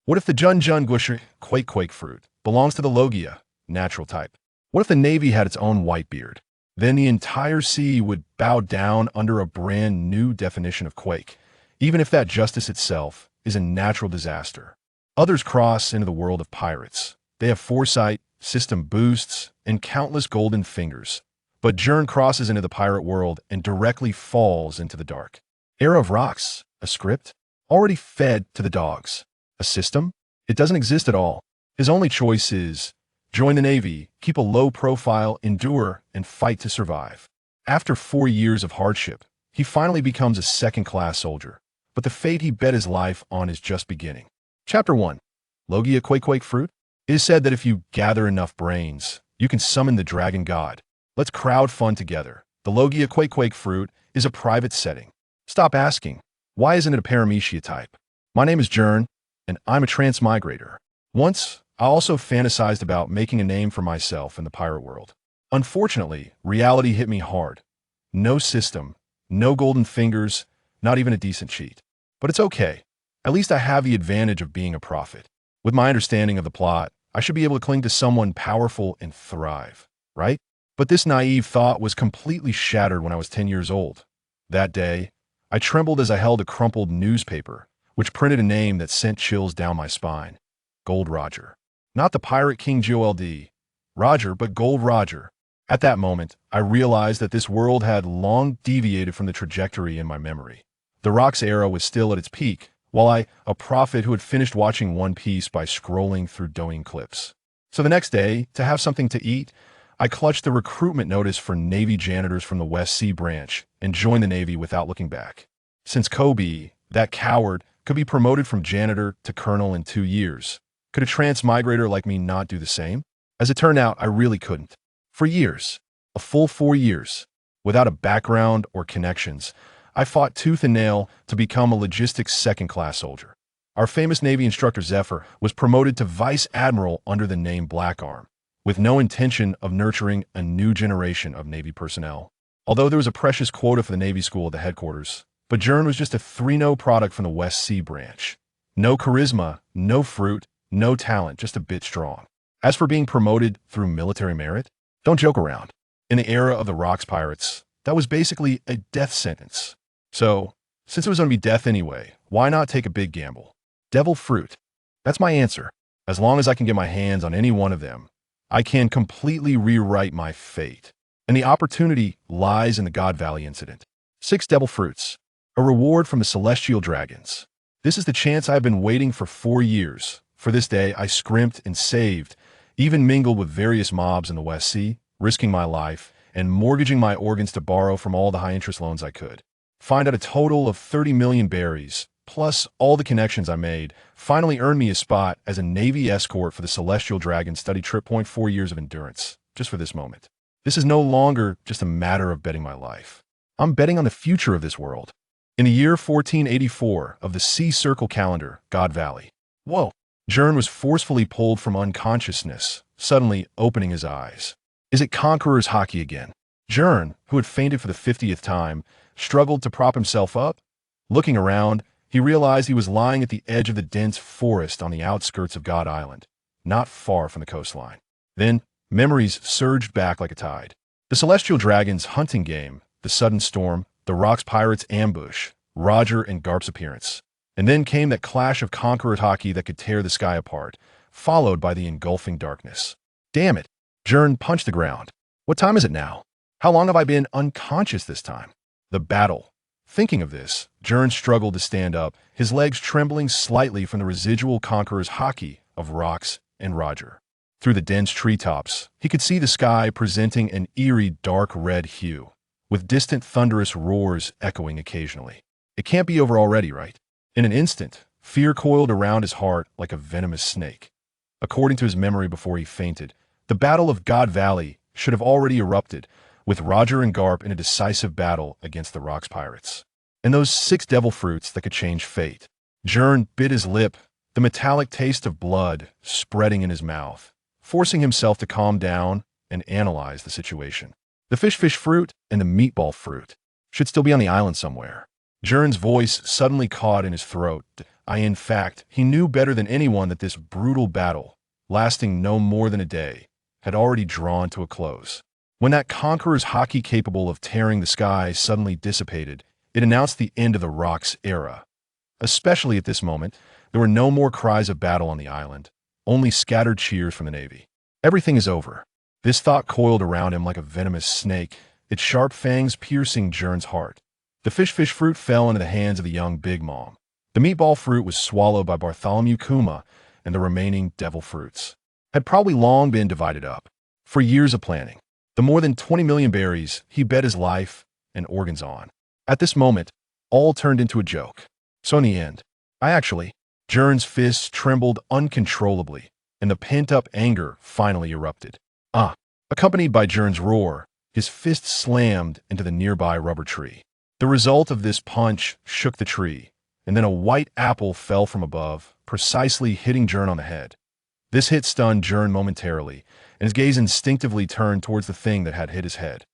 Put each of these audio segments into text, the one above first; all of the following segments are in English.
What if the Jun Quake fruit belongs to the LOGIA, natural type? What if the Navy had its own Whitebeard? Then the entire sea would bow down under a brand new definition of quake, even if that justice itself is a natural disaster. Others cross into the world of pirates. They have foresight, system boosts, and countless golden fingers. But Gern crosses into the pirate world and directly falls into the dark. Era of Rocks, a script, already fed to the dogs. A system? It doesn't exist at all. His only choice is join the Navy, keep a low profile, endure, and fight to survive. After 4 years of hardship, he finally becomes a second-class soldier. But the fate he bet his life on is just beginning. Chapter 1. Logia Quake Fruit? It is said that if you gather enough brains, you can summon the dragon god. Let's crowd fun together. The Logia Quake Fruit is a private setting. Stop asking, why isn't it a paramecia type? My name is Gern, and I'm a transmigrator. Once, I also fantasized about making a name for myself in the pirate world. Unfortunately, reality hit me hard. No system, no golden fingers, not even a decent cheat. But it's okay. At least I have the advantage of being a prophet. With my understanding of the plot, I should be able to cling to someone powerful and thrive, right? But this naive thought was completely shattered when I was 10 years old. That day, I trembled as I held a crumpled newspaper, which printed a name that sent chills down my spine. Gold Roger. Not the Pirate King Jold Roger, but Gold Roger. At that moment, I realized that this world had long deviated from the trajectory in my memory. The Rocks era was still at its peak, while I, a prophet who had finished watching One Piece by scrolling through Doing clips. So the next day, to have something to eat, I clutched the recruitment notice for Navy janitors from the West Sea branch and joined the Navy without looking back. Since Kobe, that coward, could be promoted from janitor to colonel in 2 years, could a transmigrator like me not do the same? As it turned out, I really couldn't. For years, a full 4 years, without a background or connections, I fought tooth and nail to become a logistics second-class soldier. Our famous Navy instructor Zephyr was promoted to Vice Admiral under the name Blackarm, with no intention of nurturing a new generation of Navy personnel. Although there was a precious quota for the Navy school at the headquarters, but Gern was just a 3-0 product from the West Sea branch. No charisma, no fruit, no talent, just a bit strong. As for being promoted through military merit, don't joke around. In the era of the Rocks Pirates, that was basically a death sentence. So, since it was going to be death anyway, why not take a big gamble? Devil fruit. That's my answer. As long as I can get my hands on any one of them, I can completely rewrite my fate. And the opportunity lies in the God Valley incident. 6 devil fruits. A reward from the celestial dragons. This is the chance I've been waiting for 4 years. For this day, I scrimped and saved, even mingled with various mobs in the West Sea, risking my life and mortgaging my organs to borrow from all the high-interest loans I could. Find out a total of 30 million berries, plus all the connections I made, finally earned me a spot as a Navy escort for the Celestial Dragon study trip. 4 years of endurance, just for this moment. This is no longer just a matter of betting my life. I'm betting on the future of this world. In the year 1484 of the Sea Circle calendar, God Valley. Whoa! Gern was forcefully pulled from unconsciousness, suddenly opening his eyes. Is it Conqueror's hockey again? Gern, who had fainted for the 50th time, struggled to prop himself up. Looking around, he realized he was lying at the edge of the dense forest on the outskirts of God Island, not far from the coastline. Then, memories surged back like a tide. The Celestial Dragon's hunting game, the sudden storm, the Rocks Pirates' ambush, Roger and Garp's appearance. And then came that clash of Conqueror hockey that could tear the sky apart, followed by the engulfing darkness. Damn it! Gern punched the ground. What time is it now? How long have I been unconscious this time? The battle. Thinking of this, Gern struggled to stand up, his legs trembling slightly from the residual Conqueror's hockey of Rocks and Roger. Through the dense treetops, he could see the sky presenting an eerie dark red hue, with distant thunderous roars echoing occasionally. It can't be over already, right? In an instant, fear coiled around his heart like a venomous snake. According to his memory before he fainted, the Battle of God Valley should have already erupted, with Roger and Garp in a decisive battle against the Rocks Pirates. And those 6 devil fruits that could change fate. Gern bit his lip, the metallic taste of blood spreading in his mouth, forcing himself to calm down and analyze the situation. The fish fruit and the meatball fruit should still be on the island somewhere. Gern's voice suddenly caught in his throat. In fact, he knew better than anyone that this brutal battle, lasting no more than a day, had already drawn to a close. When that conqueror's hockey capable of tearing the sky suddenly dissipated, it announced the end of the Rocks era. Especially at this moment, there were no more cries of battle on the island, only scattered cheers from the Navy. Everything is over. This thought coiled around him like a venomous snake, its sharp fangs piercing Gern's heart. The fish fruit fell into the hands of the young Big Mom. The meatball fruit was swallowed by Bartholomew Kuma, and the remaining devil fruits had probably long been divided up. For years of planning, the more than 20 million berries he bet his life and organs on. At this moment, all turned into a joke. So in the end, Gern's fists trembled uncontrollably, and the pent-up anger finally erupted. Accompanied by Gern's roar, his fist slammed into the nearby rubber tree. The result of this punch shook the tree, and then a white apple fell from above, precisely hitting Gern on the head. This hit stunned Gern momentarily, and his gaze instinctively turned towards the thing that had hit his head.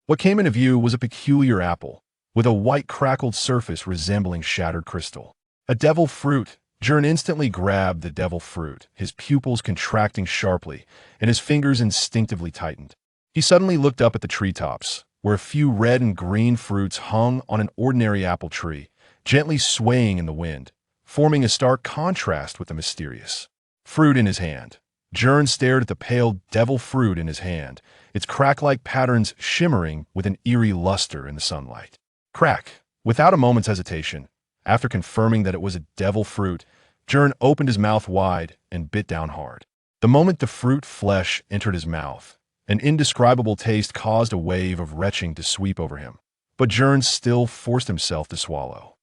What came into view was a peculiar apple, with a white crackled surface resembling shattered crystal. A devil fruit. Gern instantly grabbed the devil fruit, his pupils contracting sharply, and his fingers instinctively tightened. He suddenly looked up at the treetops, where a few red and green fruits hung on an ordinary apple tree, gently swaying in the wind, forming a stark contrast with the mysterious fruit in his hand. Gern stared at the pale devil fruit in his hand, its crack-like patterns shimmering with an eerie luster in the sunlight. Crack! Without a moment's hesitation, after confirming that it was a devil fruit, Gern opened his mouth wide and bit down hard. The moment the fruit flesh entered his mouth, an indescribable taste caused a wave of retching to sweep over him. But Gern still forced himself to swallow.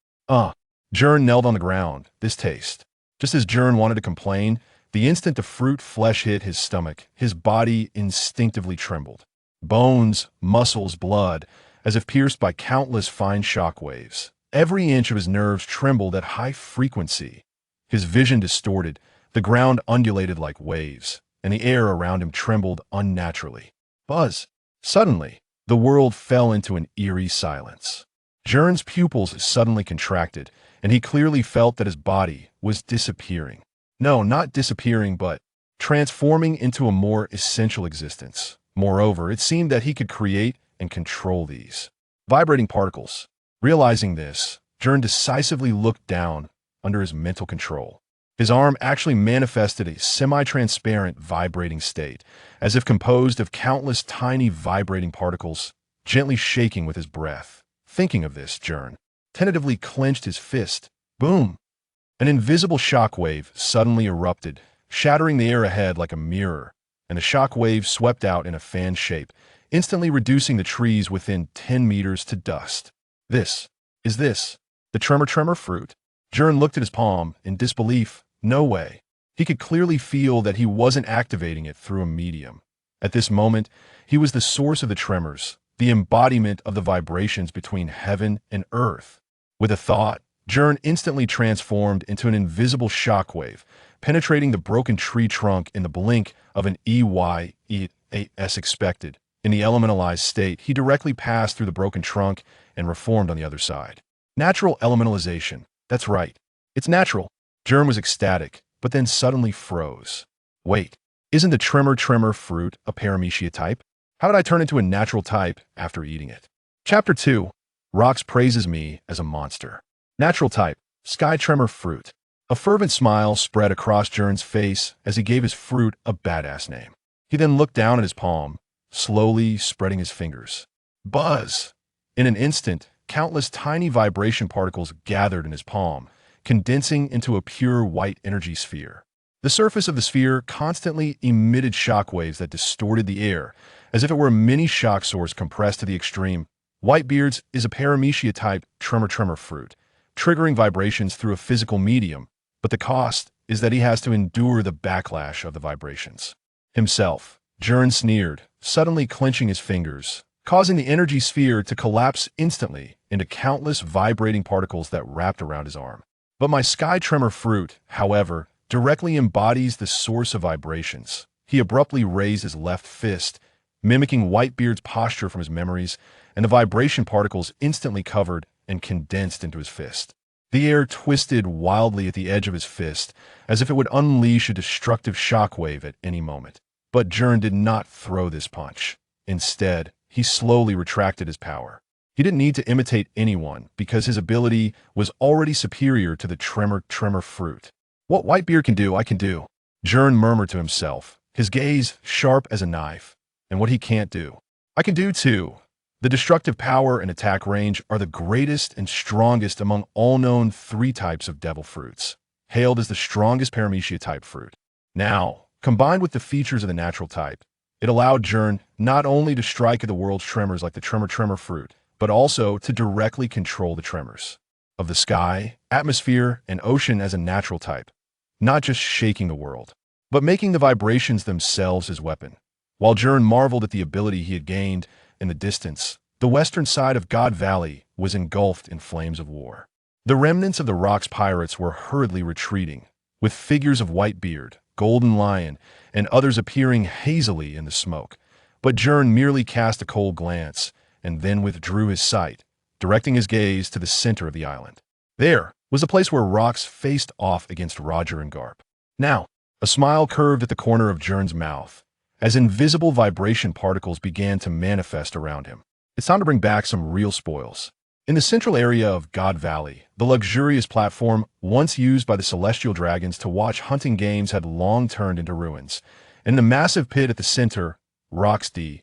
Gern knelt on the ground, this taste. Just as Gern wanted to complain, the instant the fruit flesh hit his stomach, his body instinctively trembled. Bones, muscles, blood, as if pierced by countless fine shock waves. Every inch of his nerves trembled at high frequency. His vision distorted, the ground undulated like waves, and the air around him trembled unnaturally. Buzz! Suddenly, the world fell into an eerie silence. Gern's pupils suddenly contracted, and he clearly felt that his body was disappearing. No, not disappearing, but transforming into a more essential existence. Moreover, it seemed that he could create and control these vibrating particles. Realizing this, Gern decisively looked down under his mental control. His arm actually manifested a semi-transparent vibrating state, as if composed of countless tiny vibrating particles, gently shaking with his breath. Thinking of this, Gern tentatively clenched his fist. Boom! An invisible shockwave suddenly erupted, shattering the air ahead like a mirror, and the shockwave swept out in a fan shape, instantly reducing the trees within 10 meters to dust. Is this the Tremor-Tremor Fruit? Gern looked at his palm in disbelief. No way. He could clearly feel that he wasn't activating it through a medium. At this moment, he was the source of the tremors, the embodiment of the vibrations between heaven and earth. With a thought, Gern instantly transformed into an invisible shockwave, penetrating the broken tree trunk in the blink of an as expected. In the elementalized state, he directly passed through the broken trunk and reformed on the other side. Natural elementalization. That's right. It's natural. Gern was ecstatic, but then suddenly froze. Wait, isn't the Tremor-Tremor Fruit a paramecia type? How did I turn into a natural type after eating it? Chapter 2. Rocks praises me as a monster. Natural type, Sky Tremor Fruit. A fervent smile spread across Gern's face as he gave his fruit a badass name. He then looked down at his palm, slowly spreading his fingers. Buzz! In an instant, countless tiny vibration particles gathered in his palm, condensing into a pure white energy sphere. The surface of the sphere constantly emitted shockwaves that distorted the air, as if it were a mini shock source compressed to the extreme. Whitebeard's is a paramecia-type Tremor-Tremor Fruit, triggering vibrations through a physical medium, but the cost is that he has to endure the backlash of the vibrations. Himself, Gern sneered, suddenly clenching his fingers, causing the energy sphere to collapse instantly into countless vibrating particles that wrapped around his arm. But my Sky Tremor Fruit, however, directly embodies the source of vibrations. He abruptly raised his left fist, mimicking Whitebeard's posture from his memories, and the vibration particles instantly covered and condensed into his fist. The air twisted wildly at the edge of his fist, as if it would unleash a destructive shockwave at any moment. But Gern did not throw this punch. Instead, he slowly retracted his power. He didn't need to imitate anyone because his ability was already superior to the Tremor-Tremor Fruit. What Whitebeard can do, I can do, Gern murmured to himself, his gaze sharp as a knife. And what he can't do, I can do too. The destructive power and attack range are the greatest and strongest among all known 3 types of devil fruits, hailed as the strongest paramecia-type fruit. Now, combined with the features of the natural type, it allowed Gern not only to strike at the world's tremors like the Tremor-Tremor Fruit, but also to directly control the tremors of the sky, atmosphere, and ocean as a natural type, not just shaking the world, but making the vibrations themselves his weapon. While Gern marveled at the ability he had gained in the distance, the western side of God Valley was engulfed in flames of war. The remnants of the Rock's pirates were hurriedly retreating, with figures of Whitebeard, Golden Lion, and others appearing hazily in the smoke. But Gern merely cast a cold glance, and then withdrew his sight, directing his gaze to the center of the island. There was a place where rocks faced off against Roger and Garp. Now, a smile curved at the corner of Gern's mouth, as invisible vibration particles began to manifest around him. It's time to bring back some real spoils. In the central area of God Valley, the luxurious platform once used by the celestial dragons to watch hunting games had long turned into ruins. In the massive pit at the center, Roxd,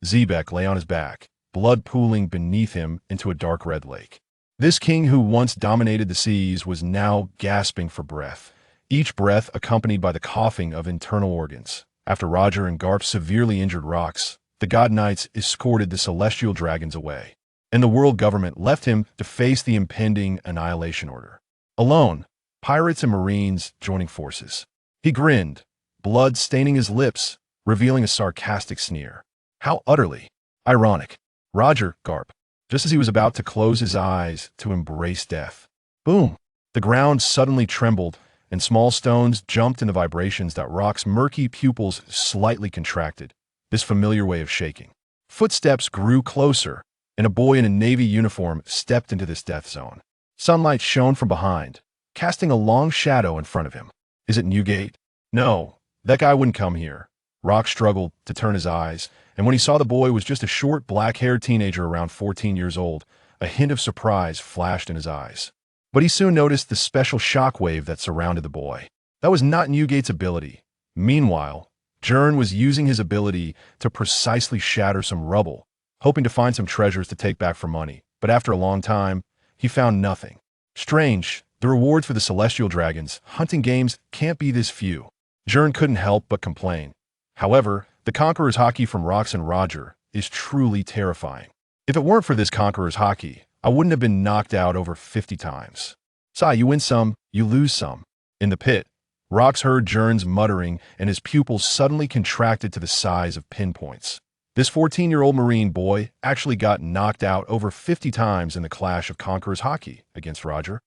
Zebek lay on his back, blood pooling beneath him into a dark red lake. This king who once dominated the seas was now gasping for breath, each breath accompanied by the coughing of internal organs. After Roger and Garp severely injured Rox, the God Knights escorted the celestial dragons away, and the world government left him to face the impending annihilation order. Alone, pirates and marines joining forces. He grinned, blood staining his lips, revealing a sarcastic sneer. How utterly ironic. Roger, Garp, just as he was about to close his eyes to embrace death. Boom! The ground suddenly trembled, and small stones jumped in the vibrations that Rock's murky pupils slightly contracted, this familiar way of shaking. Footsteps grew closer, and a boy in a navy uniform stepped into this death zone. Sunlight shone from behind, casting a long shadow in front of him. Is it Newgate? No, that guy wouldn't come here. Rock struggled to turn his eyes, and when he saw the boy was just a short, black-haired teenager around 14 years old, a hint of surprise flashed in his eyes. But he soon noticed the special shockwave that surrounded the boy. That was not Newgate's ability. Meanwhile, Gern was using his ability to precisely shatter some rubble, hoping to find some treasures to take back for money. But after a long time, he found nothing. Strange, the rewards for the celestial dragons, hunting games, can't be this few. Gern couldn't help but complain. However, the Conqueror's Hockey from Rox and Roger is truly terrifying. If it weren't for this Conqueror's Hockey, I wouldn't have been knocked out over 50 times. Sigh, you win some, you lose some. In the pit, Rox heard Gern's muttering, and his pupils suddenly contracted to the size of pinpoints. This 14-year-old Marine boy actually got knocked out over 50 times in the clash of Conqueror's Hockey against Roger.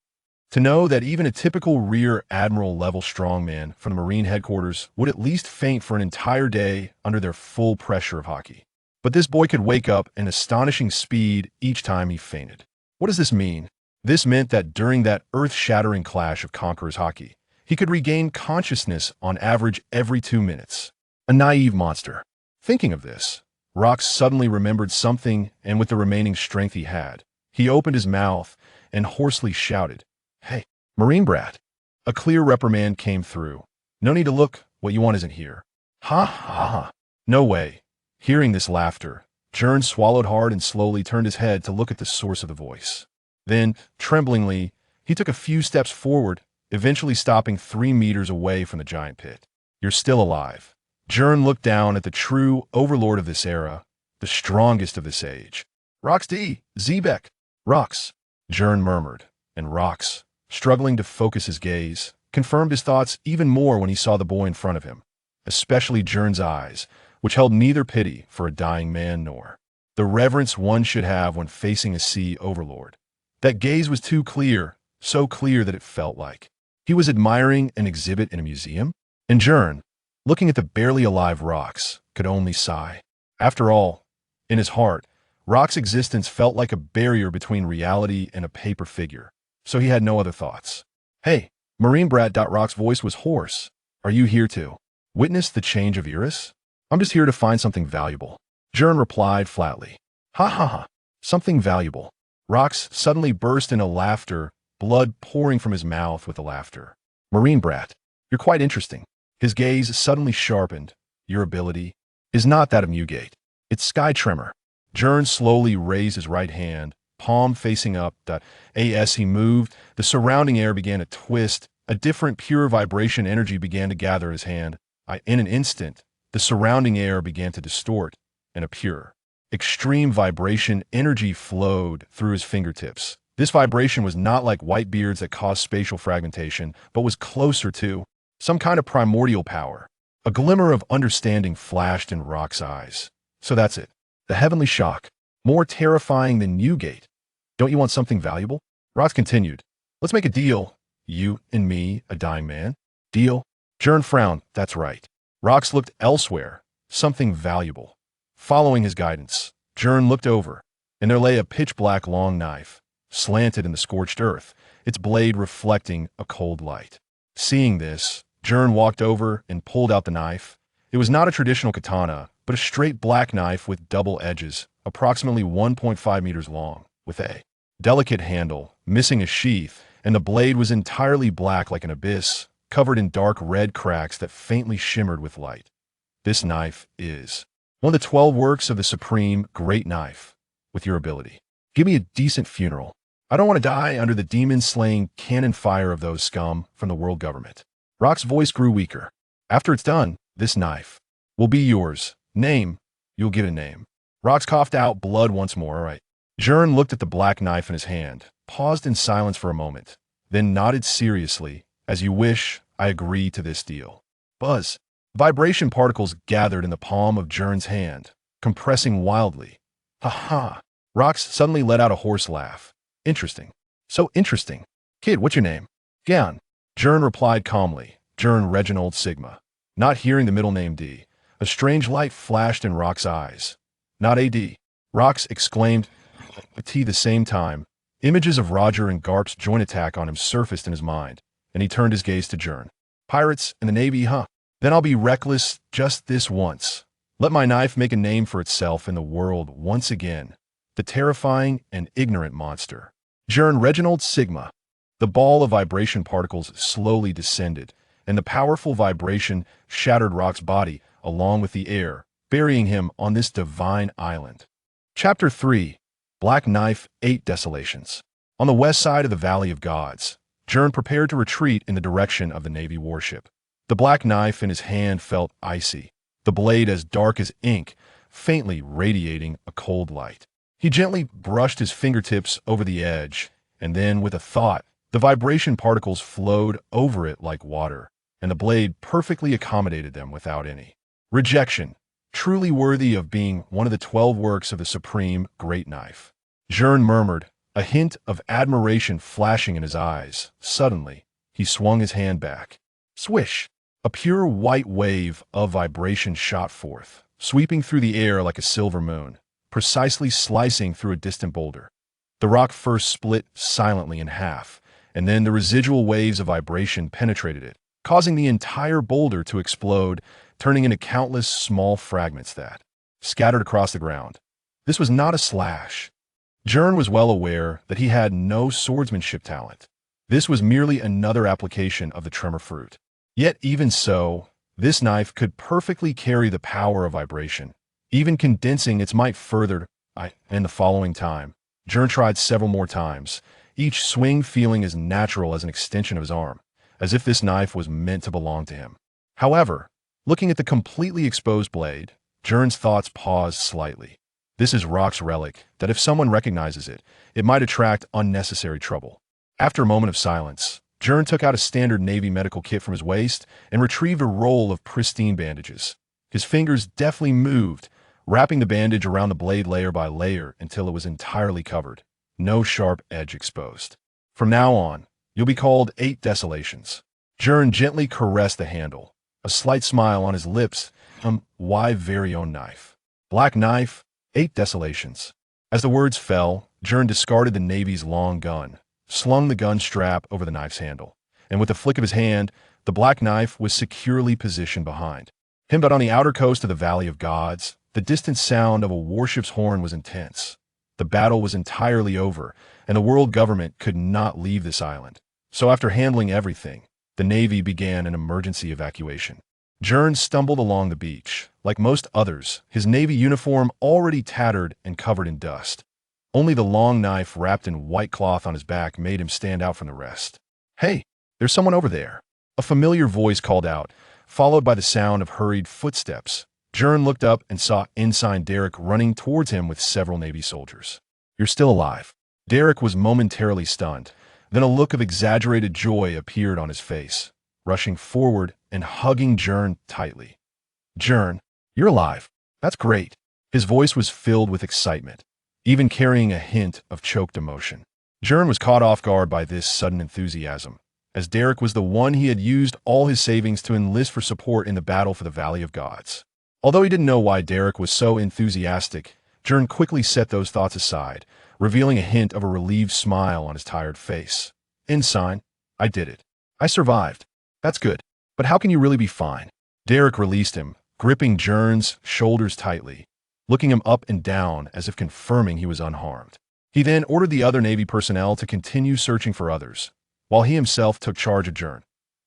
To know that even a typical Rear Admiral-level strongman from the Marine headquarters would at least faint for an entire day under their full pressure of hockey. But this boy could wake up in astonishing speed each time he fainted. What does this mean? This meant that during that earth-shattering clash of Conqueror's Hockey, he could regain consciousness on average every 2 minutes. A naive monster. Thinking of this, Rox suddenly remembered something, and with the remaining strength he had, he opened his mouth and hoarsely shouted, "Hey, Marine brat." A clear reprimand came through. "No need to look, what you want isn't here." Ha ha ha. No way. Hearing this laughter, Gern swallowed hard and slowly turned his head to look at the source of the voice. Then, tremblingly, he took a few steps forward, eventually stopping 3 meters away from the giant pit. "You're still alive." Gern looked down at the true overlord of this era, the strongest of this age. "Roxd, Zebek." "Rox," Gern murmured, and Rox, struggling to focus his gaze, confirmed his thoughts even more when he saw the boy in front of him, especially Gern's eyes, which held neither pity for a dying man nor the reverence one should have when facing a sea overlord. That gaze was too clear, so clear that it felt like he was admiring an exhibit in a museum. And Gern, looking at the barely alive Rox, could only sigh. After all, in his heart, Rox's existence felt like a barrier between reality and a paper figure. so he had no other thoughts. Hey, Marine Brat. Rock's voice was hoarse. Are you here to witness the change of Iris? I'm just here to find something valuable. Gern replied flatly. Ha ha ha. Something valuable. Rox suddenly burst into laughter, blood pouring from his mouth with the laughter. Marine Brat, you're quite interesting. His gaze suddenly sharpened. Your ability is not that of Newgate. It's Sky Tremor. Gern slowly raised his right hand, palm facing up. As he moved, the surrounding air began to twist. A different pure vibration energy began to gather in his hand. In an instant, the surrounding air began to distort, and a pure, extreme vibration energy flowed through his fingertips. This vibration was not like Whitebeard's that caused spatial fragmentation, but was closer to some kind of primordial power. A glimmer of understanding flashed in Rock's eyes. So that's it. The heavenly shock. More terrifying than Newgate. Don't you want something valuable? Rox continued. Let's make a deal. You and me, a dying man. Deal? Gern frowned. That's right. Rox looked elsewhere. Something valuable. Following his guidance, Gern looked over, and there lay a pitch-black long knife, slanted in the scorched earth, its blade reflecting a cold light. Seeing this, Gern walked over and pulled out the knife. It was not a traditional katana, but a straight black knife with double edges, approximately 1.5 meters long, with a delicate handle, missing a sheath, and the blade was entirely black like an abyss, covered in dark red cracks that faintly shimmered with light. This knife is one of the 12 works of the Supreme Great Knife. With your ability, give me a decent funeral. I don't want to die under the demon-slaying cannon fire of those scum from the world government. Rock's voice grew weaker. After it's done, this knife will be yours. Name, you'll get a name. Rox coughed out blood once more. All right. Gern looked at the black knife in his hand, paused in silence for a moment, then nodded seriously. As you wish, I agree to this deal. Buzz. Vibration particles gathered in the palm of Gern's hand, compressing wildly. Ha ha. Rox suddenly let out a hoarse laugh. Interesting. So interesting. Kid, what's your name? Gern. Gern replied calmly. Gern Reginald Sigma. Not hearing the middle name D, a strange light flashed in Rox's eyes. Not AD. Rox exclaimed at the same time. Images of Roger and Garp's joint attack on him surfaced in his mind, and he turned his gaze to Gern. Pirates in the Navy, huh? Then I'll be reckless just this once. Let my knife make a name for itself in the world once again. The terrifying and ignorant monster. Gern Reginald Sigma. The ball of vibration particles slowly descended, and the powerful vibration shattered Rock's body along with the air, burying him on this divine island. Chapter 3. Black Knife 8 Desolations. On the west side of the Valley of Gods, Gern prepared to retreat in the direction of the Navy warship. The black knife in his hand felt icy, the blade as dark as ink, faintly radiating a cold light. He gently brushed his fingertips over the edge, and then, with a thought, the vibration particles flowed over it like water, and the blade perfectly accommodated them without any rejection, truly worthy of being one of the 12 works of the Supreme Great Knife. Gern murmured, a hint of admiration flashing in his eyes. Suddenly, he swung his hand back. Swish! A pure white wave of vibration shot forth, sweeping through the air like a silver moon, precisely slicing through a distant boulder. The rock first split silently in half, and then the residual waves of vibration penetrated it, causing the entire boulder to explode, turning into countless small fragments that scattered across the ground. This was not a slash. Gern was well aware that he had no swordsmanship talent. This was merely another application of the Tremor Fruit. Yet even so, this knife could perfectly carry the power of vibration, even condensing its might further. In the following time, Gern tried several more times, each swing feeling as natural as an extension of his arm, as if this knife was meant to belong to him. However, looking at the completely exposed blade, Gern's thoughts paused slightly. This is Rock's relic, that if someone recognizes it, it might attract unnecessary trouble. After a moment of silence, Gern took out a standard Navy medical kit from his waist and retrieved a roll of pristine bandages. His fingers deftly moved, wrapping the bandage around the blade layer by layer until it was entirely covered, no sharp edge exposed. From now on, you'll be called 8 Desolations. Gern gently caressed the handle, a slight smile on his lips. Why very own knife? Black knife, 8 Desolations. As the words fell, Gern discarded the Navy's long gun, slung the gun strap over the knife's handle, and with a flick of his hand, the black knife was securely positioned behind him. But on the outer coast of the Valley of Gods, the distant sound of a warship's horn was intense. The battle was entirely over, and the world government could not leave this island. So after handling everything, the Navy began an emergency evacuation. Gern stumbled along the beach. Like most others, his Navy uniform already tattered and covered in dust. Only the long knife wrapped in white cloth on his back made him stand out from the rest. "Hey, there's someone over there," a familiar voice called out, followed by the sound of hurried footsteps. Gern looked up and saw Ensign Derek running towards him with several Navy soldiers. "You're still alive." Derek was momentarily stunned. Then a look of exaggerated joy appeared on his face, rushing forward and hugging Gern tightly. "Gern, you're alive. That's great." His voice was filled with excitement, even carrying a hint of choked emotion. Gern was caught off guard by this sudden enthusiasm, as Derek was the one he had used all his savings to enlist for support in the battle for the Valley of Gods. Although he didn't know why Derek was so enthusiastic, Gern quickly set those thoughts aside, revealing a hint of a relieved smile on his tired face. "Ensign, I did it. I survived." "That's good. But how can you really be fine?" Derek released him, gripping Gern's shoulders tightly, looking him up and down as if confirming he was unharmed. He then ordered the other Navy personnel to continue searching for others, while he himself took charge of Gern.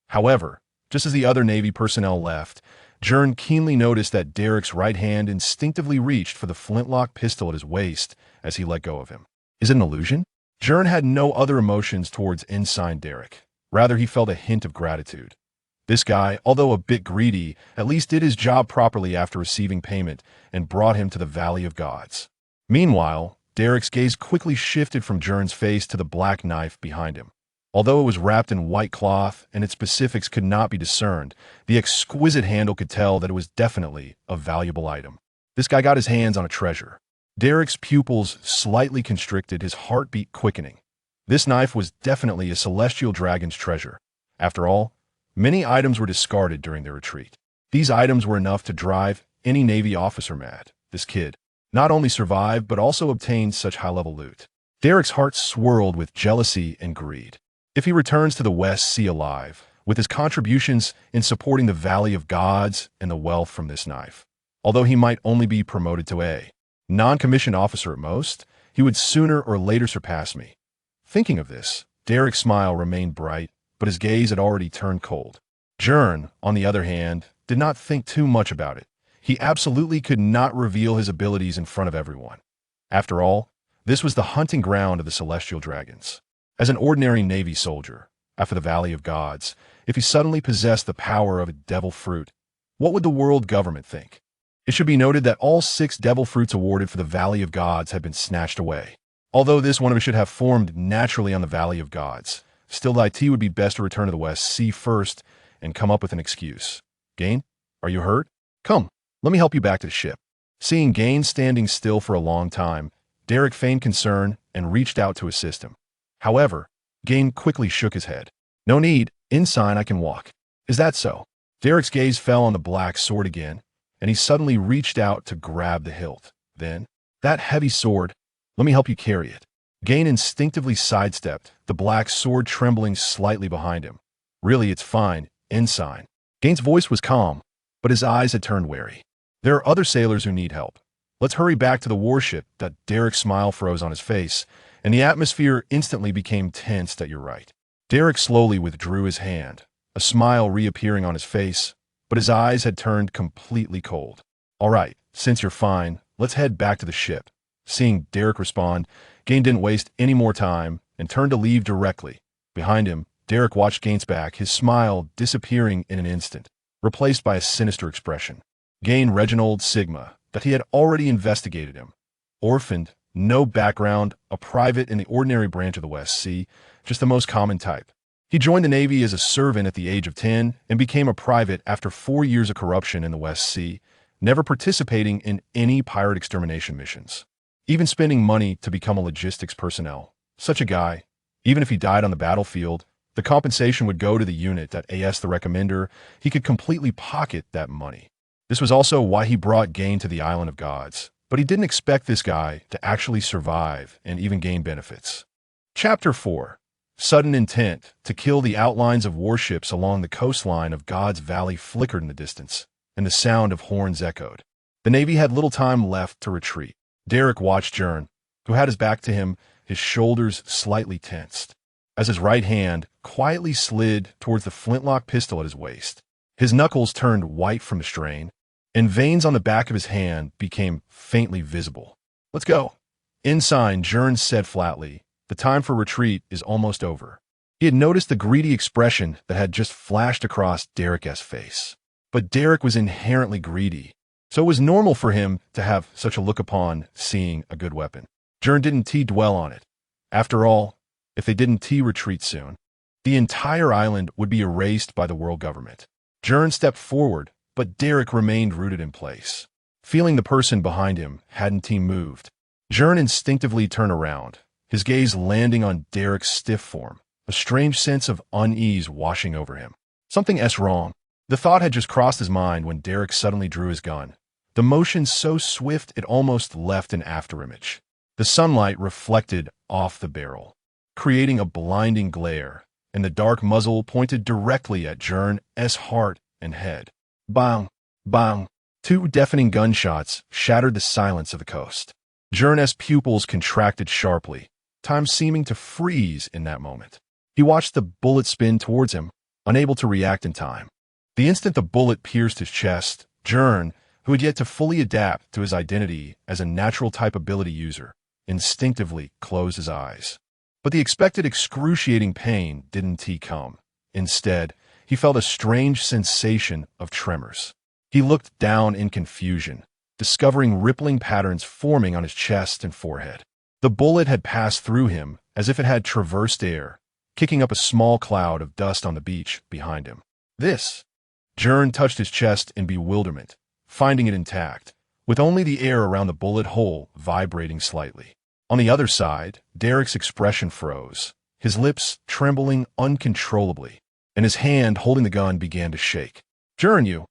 However, just as the other Navy personnel left, Gern keenly noticed that Derek's right hand instinctively reached for the flintlock pistol at his waist as he let go of him. Is it an illusion? Gern had no other emotions towards Ensign Derek. Rather, he felt a hint of gratitude. This guy, although a bit greedy, at least did his job properly after receiving payment and brought him to the Valley of Gods. Meanwhile, Derek's gaze quickly shifted from Gern's face to the black knife behind him. Although it was wrapped in white cloth and its specifics could not be discerned, the exquisite handle could tell that it was definitely a valuable item. This guy got his hands on a treasure. Derek's pupils slightly constricted, his heartbeat quickening. This knife was definitely a celestial dragon's treasure. After all, many items were discarded during their retreat. These items were enough to drive any Navy officer mad. This kid not only survived, but also obtained such high-level loot. Derek's heart swirled with jealousy and greed. If he returns to the West Sea alive, with his contributions in supporting the Valley of Gods and the wealth from this knife, although he might only be promoted to a non-commissioned officer at most, he would sooner or later surpass me. Thinking of this, Derek's smile remained bright, but his gaze had already turned cold. Gern, on the other hand, did not think too much about it. He absolutely could not reveal his abilities in front of everyone. After all, this was the hunting ground of the celestial dragons. As an ordinary Navy soldier, after the Valley of Gods, if he suddenly possessed the power of a devil fruit, what would the world government think? It should be noted that all 6 devil fruits awarded for the Valley of Gods had been snatched away. Although this one of us should have formed naturally on the Valley of Gods, still it would be best to return to the West Sea first and come up with an excuse. Gain, are you hurt? Come, let me help you back to the ship. Seeing Gain standing still for a long time, Derek feigned concern and reached out to assist him. However, Gain quickly shook his head. "No need, Ensign, I can walk." "Is that so?" Derek's gaze fell on the black sword again, and he suddenly reached out to grab the hilt. Then, "That heavy sword, let me help you carry it." Gain instinctively sidestepped, the black sword trembling slightly behind him. "Really, it's fine, Ensign." Gain's voice was calm, but his eyes had turned wary. "There are other sailors who need help. Let's hurry back to the warship." That Derek's smile froze on his face, and the atmosphere instantly became tensed at your right. Derek slowly withdrew his hand, a smile reappearing on his face, but his eyes had turned completely cold. "All right, since you're fine, let's head back to the ship." Seeing Derek respond, Gain didn't waste any more time and turned to leave directly. Behind him, Derek watched Gain's back, his smile disappearing in an instant, replaced by a sinister expression. Gain Reginald Sigma, that he had already investigated him. Orphaned, no background, a private in the ordinary branch of the West Sea, just the most common type. He joined the Navy as a servant at the age of 10 and became a private after 4 years of corruption in the West Sea, never participating in any pirate extermination missions. Even spending money to become a logistics personnel. Such a guy, even if he died on the battlefield, the compensation would go to the unit that AS the Recommender. He could completely pocket that money. This was also why he brought Gain to the Island of Gods. But he didn't expect this guy to actually survive and even gain benefits. Chapter 4. Sudden intent to kill the outlines of warships along the coastline of God's Valley flickered in the distance, and the sound of horns echoed. The Navy had little time left to retreat. Derek watched Gern, who had his back to him, his shoulders slightly tensed, as his right hand quietly slid towards the flintlock pistol at his waist. His knuckles turned white from the strain, and veins on the back of his hand became faintly visible. "Let's go." Ensign, Gern said flatly, "The time for retreat is almost over." He had noticed the greedy expression that had just flashed across Derek's face. But Derek was inherently greedy, so it was normal for him to have such a look upon seeing a good weapon. Gern didn't dwell on it. After all, if they didn't retreat soon, the entire island would be erased by the world government. Gern stepped forward, but Derek remained rooted in place. Feeling the person behind him hadn't moved, Gern instinctively turned around, his gaze landing on Derek's stiff form, a strange sense of unease washing over him. Something's wrong. The thought had just crossed his mind when Derek suddenly drew his gun, the motion so swift it almost left an afterimage. The sunlight reflected off the barrel, creating a blinding glare, and the dark muzzle pointed directly at Gern's heart and head. Bang! Bang! Two deafening gunshots shattered the silence of the coast. Gern's pupils contracted sharply, time seeming to freeze in that moment. He watched the bullet spin towards him, unable to react in time. The instant the bullet pierced his chest, Gern, who had yet to fully adapt to his identity as a natural type ability user, instinctively closed his eyes. But the expected excruciating pain didn't come. Instead, he felt a strange sensation of tremors. He looked down in confusion, discovering rippling patterns forming on his chest and forehead. The bullet had passed through him as if it had traversed air, kicking up a small cloud of dust on the beach behind him. Gern touched his chest in bewilderment, finding it intact, with only the air around the bullet hole vibrating slightly. On the other side, Derek's expression froze, his lips trembling uncontrollably, and his hand holding the gun began to shake. "Gern, you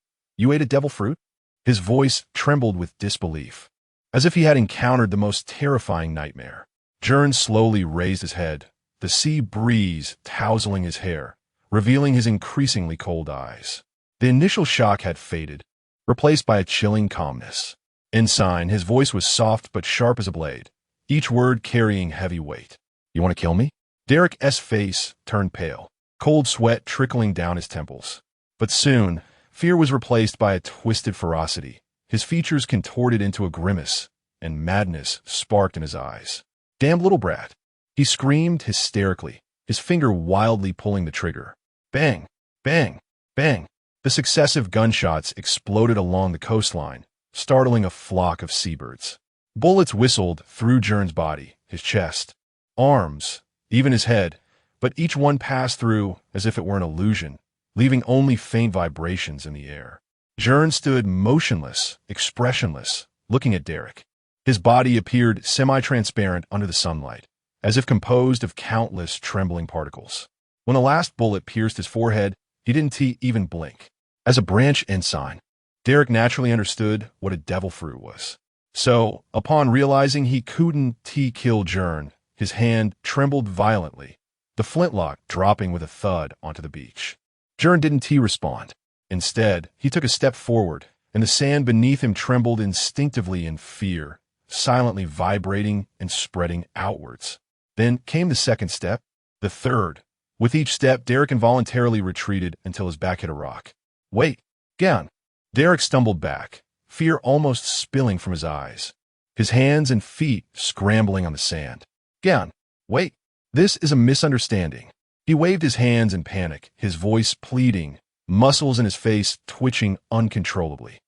ate a devil fruit?" His voice trembled with disbelief, as if he had encountered the most terrifying nightmare. Gern slowly raised his head, the sea breeze tousling his hair, revealing his increasingly cold eyes. The initial shock had faded, replaced by a chilling calmness. Ensign, his voice was soft but sharp as a blade, each word carrying heavy weight. "You want to kill me?" Derek's face turned pale, cold sweat trickling down his temples. But soon, fear was replaced by a twisted ferocity. His features contorted into a grimace, and madness sparked in his eyes. "Damned little brat!" He screamed hysterically, his finger wildly pulling the trigger. Bang! Bang! Bang! The successive gunshots exploded along the coastline, startling a flock of seabirds. Bullets whistled through Gern's body, his chest, arms, even his head, but each one passed through as if it were an illusion, leaving only faint vibrations in the air. Gern stood motionless, expressionless, looking at Derek. His body appeared semi-transparent under the sunlight, as if composed of countless trembling particles. When the last bullet pierced his forehead, he didn't even blink. As a branch ensign, Derek naturally understood what a devil fruit was. So, upon realizing he couldn't kill Gern, his hand trembled violently, the flintlock dropping with a thud onto the beach. Gern didn't respond. Instead, he took a step forward, and the sand beneath him trembled instinctively in fear, silently vibrating and spreading outwards. Then came the second step, the third. With each step, Derek involuntarily retreated until his back hit a rock. "Wait, Gern!" Derek stumbled back, fear almost spilling from his eyes, his hands and feet scrambling on the sand. "Gern, wait! This is a misunderstanding." He waved his hands in panic, his voice pleading, muscles in his face twitching uncontrollably.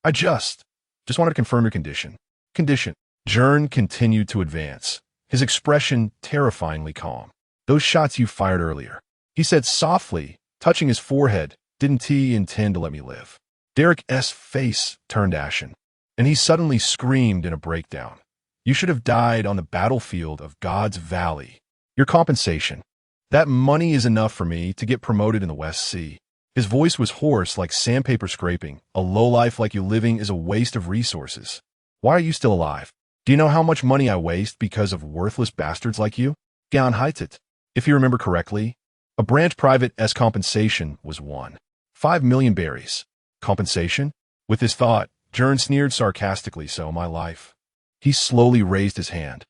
"I just wanted to confirm your condition." Gern continued to advance, his expression terrifyingly calm. "Those shots you fired earlier," he said softly, touching his forehead, "didn't intend to let me live?" Derek's face turned ashen, and he suddenly screamed in a breakdown. "You should have died on the battlefield of God's Valley. Your compensation. That money is enough for me to get promoted in the West Sea." His voice was hoarse like sandpaper scraping. "A lowlife like you living is a waste of resources. Why are you still alive? Do you know how much money I waste because of worthless bastards like you?" Gern heitet. If you remember correctly, a branch private's compensation was 1.5 million berries. Compensation? With this thought, Gern sneered sarcastically. So my life. He slowly raised his hand.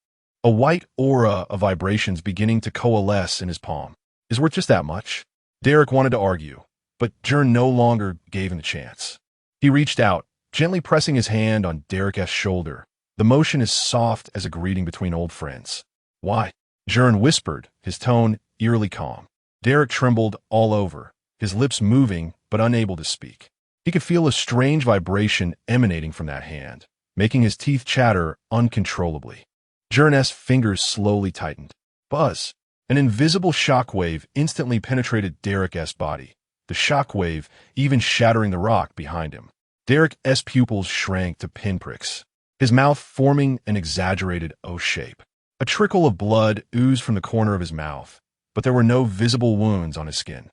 A white aura of vibrations beginning to coalesce in his palm. Is worth just that much? Derek wanted to argue, but Gern no longer gave him the chance. He reached out, gently pressing his hand on Derek's shoulder. The motion is soft as a greeting between old friends. Why? Gern whispered, his tone eerily calm. Derek trembled all over, his lips moving but unable to speak. He could feel a strange vibration emanating from that hand, making his teeth chatter uncontrollably. Gern's fingers slowly tightened. Buzz! An invisible shockwave instantly penetrated Derek's body, the shockwave even shattering the rock behind him. Derek's pupils shrank to pinpricks, his mouth forming an exaggerated O shape. A trickle of blood oozed from the corner of his mouth, but there were no visible wounds on his skin.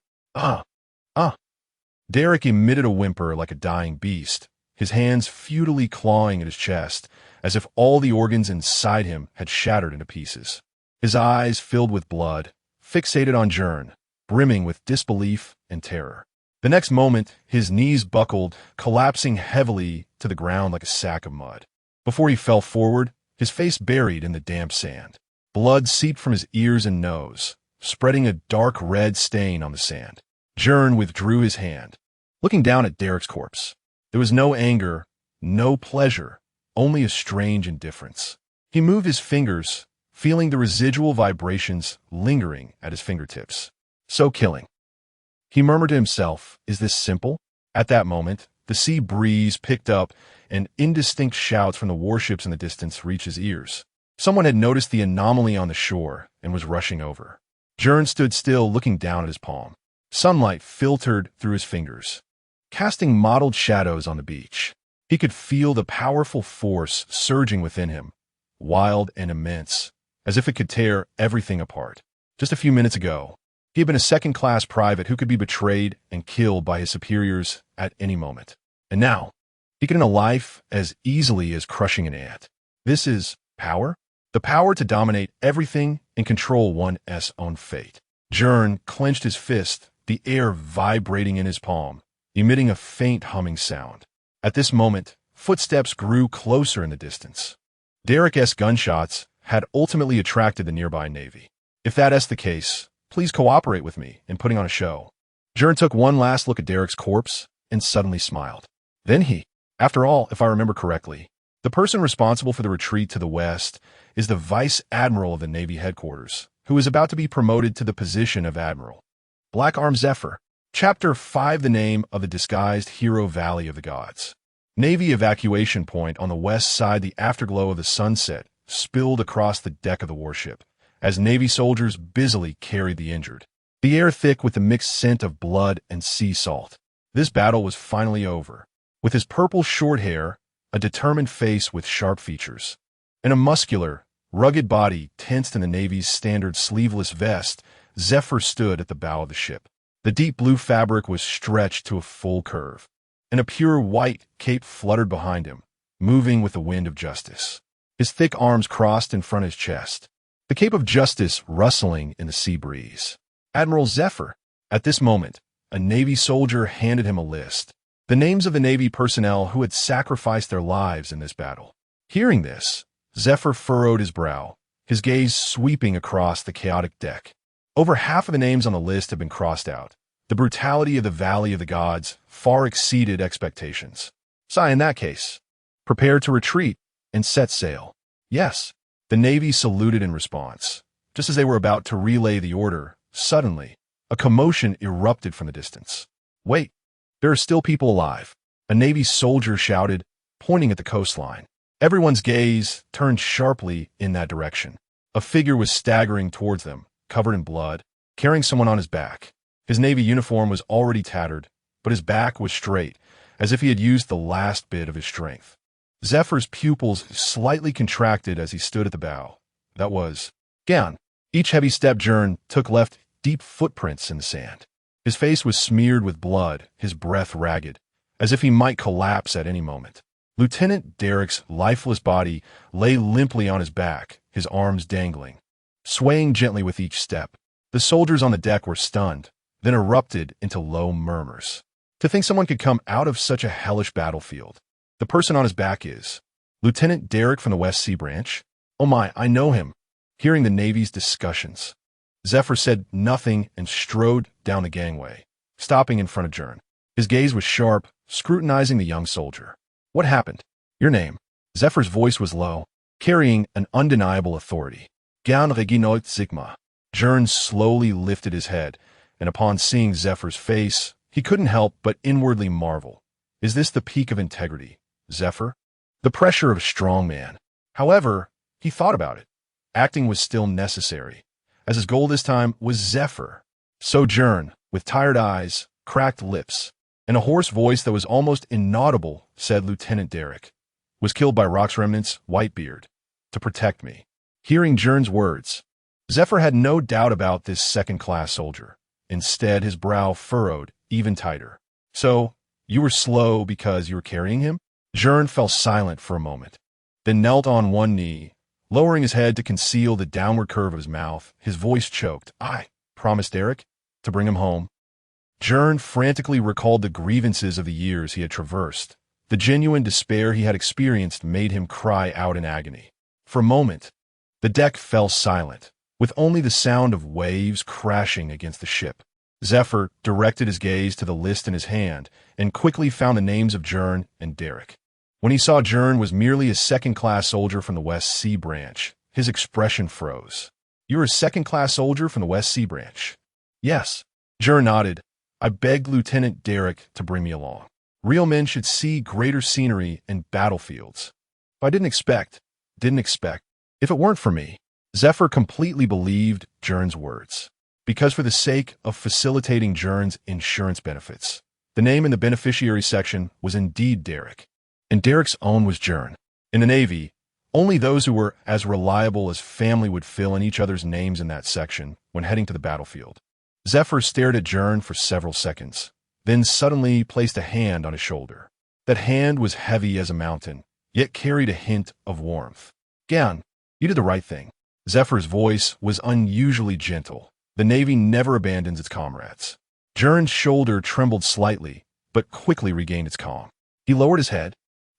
Derek emitted a whimper like a dying beast, his hands futilely clawing at his chest, as if all the organs inside him had shattered into pieces. His eyes filled with blood, fixated on Gern, brimming with disbelief and terror. The next moment, his knees buckled, collapsing heavily to the ground like a sack of mud. Before he fell forward, his face buried in the damp sand. Blood seeped from his ears and nose, spreading a dark red stain on the sand. Gern withdrew his hand, looking down at Derek's corpse. There was no anger, no pleasure, only a strange indifference. He moved his fingers, feeling the residual vibrations lingering at his fingertips. So killing. He murmured to himself, is this simple? At that moment, the sea breeze picked up, and indistinct shouts from the warships in the distance reached his ears. Someone had noticed the anomaly on the shore and was rushing over. Gern stood still, looking down at his palm. Sunlight filtered through his fingers, casting mottled shadows on the beach. He could feel the powerful force surging within him, wild and immense, as if it could tear everything apart. Just a few minutes ago, he had been a second-class private who could be betrayed and killed by his superiors at any moment. And now, he could end a life as easily as crushing an ant. This is power? The power to dominate everything and control one's own fate. Gern clenched his fist, the air vibrating in his palm, emitting a faint humming sound. At this moment, footsteps grew closer in the distance. Derek's gunshots had ultimately attracted the nearby navy. If that's the case, please cooperate with me in putting on a show. Gern took one last look at Derek's corpse and suddenly smiled. Then after all, if I remember correctly, the person responsible for the retreat to the west is the Vice Admiral of the Navy headquarters, who is about to be promoted to the position of Admiral. Black Arm Zephyr. Chapter 5. The name of the disguised hero Valley of the Gods. Navy evacuation point on the west side. The afterglow of the sunset spilled across the deck of the warship, as Navy soldiers busily carried the injured. The air thick with the mixed scent of blood and sea salt. This battle was finally over. With his purple short hair, a determined face with sharp features, and a muscular, rugged body tensed in the Navy's standard sleeveless vest, Zephyr stood at the bow of the ship. The deep blue fabric was stretched to a full curve, and a pure white cape fluttered behind him, moving with the wind of justice. His thick arms crossed in front of his chest, the cape of justice rustling in the sea breeze. Admiral Zephyr. At this moment, a Navy soldier handed him a list, the names of the Navy personnel who had sacrificed their lives in this battle. Hearing this, Zephyr furrowed his brow, his gaze sweeping across the chaotic deck. Over half of the names on the list had been crossed out. The brutality of the Valley of the Gods far exceeded expectations. So in that case, prepare to retreat and set sail. Yes, the Navy saluted in response. Just as they were about to relay the order, suddenly, a commotion erupted from the distance. Wait, there are still people alive, a Navy soldier shouted, pointing at the coastline. Everyone's gaze turned sharply in that direction. A figure was staggering towards them, covered in blood, carrying someone on his back. His Navy uniform was already tattered, but his back was straight, as if he had used the last bit of his strength. Zephyr's pupils slightly contracted as he stood at the bow. That was Gern. Each heavy step Gern took left deep footprints in the sand. His face was smeared with blood, his breath ragged, as if he might collapse at any moment. Lieutenant Derek's lifeless body lay limply on his back, his arms dangling, swaying gently with each step. The soldiers on the deck were stunned, then erupted into low murmurs. To think someone could come out of such a hellish battlefield. The person on his back is Lieutenant Derek from the West Sea Branch. Oh my, I know him. Hearing the Navy's discussions, Zephyr said nothing and strode down the gangway, stopping in front of Gern. His gaze was sharp, scrutinizing the young soldier. What happened? Your name? Zephyr's voice was low, carrying an undeniable authority. Gern Reginoit Sigma. Gern slowly lifted his head, and upon seeing Zephyr's face, he couldn't help but inwardly marvel. Is this the peak of integrity, Zephyr? The pressure of a strong man. However, he thought about it. Acting was still necessary, as his goal this time was Zephyr. So Gern, with tired eyes, cracked lips, and a hoarse voice that was almost inaudible, said Lieutenant Derek was killed by Rock's remnants, Whitebeard, to protect me. Hearing Gern's words, Zephyr had no doubt about this second-class soldier. Instead, his brow furrowed even tighter. So, you were slow because you were carrying him? Gern fell silent for a moment, then knelt on one knee, lowering his head to conceal the downward curve of his mouth. His voice choked. I promised Derek to bring him home. Gern frantically recalled the grievances of the years he had traversed. The genuine despair he had experienced made him cry out in agony. For a moment, the deck fell silent, with only the sound of waves crashing against the ship. Zephyr directed his gaze to the list in his hand and quickly found the names of Gern and Derek. When he saw Gern was merely a second-class soldier from the West Sea Branch, his expression froze. You're a second-class soldier from the West Sea Branch? Yes. Gern nodded. I begged Lieutenant Derek to bring me along. Real men should see greater scenery and battlefields. I didn't expect. If it weren't for me, Zephyr completely believed Gern's words. Because for the sake of facilitating Gern's insurance benefits, the name in the beneficiary section was indeed Derek, and Derek's own was Gern. In the Navy, only those who were as reliable as family would fill in each other's names in that section when heading to the battlefield. Zephyr stared at Gern for several seconds, then suddenly placed a hand on his shoulder. That hand was heavy as a mountain, yet carried a hint of warmth. Gern, you did the right thing. Zephyr's voice was unusually gentle. The Navy never abandons its comrades. Gern's shoulder trembled slightly, but quickly regained its calm. He lowered his head,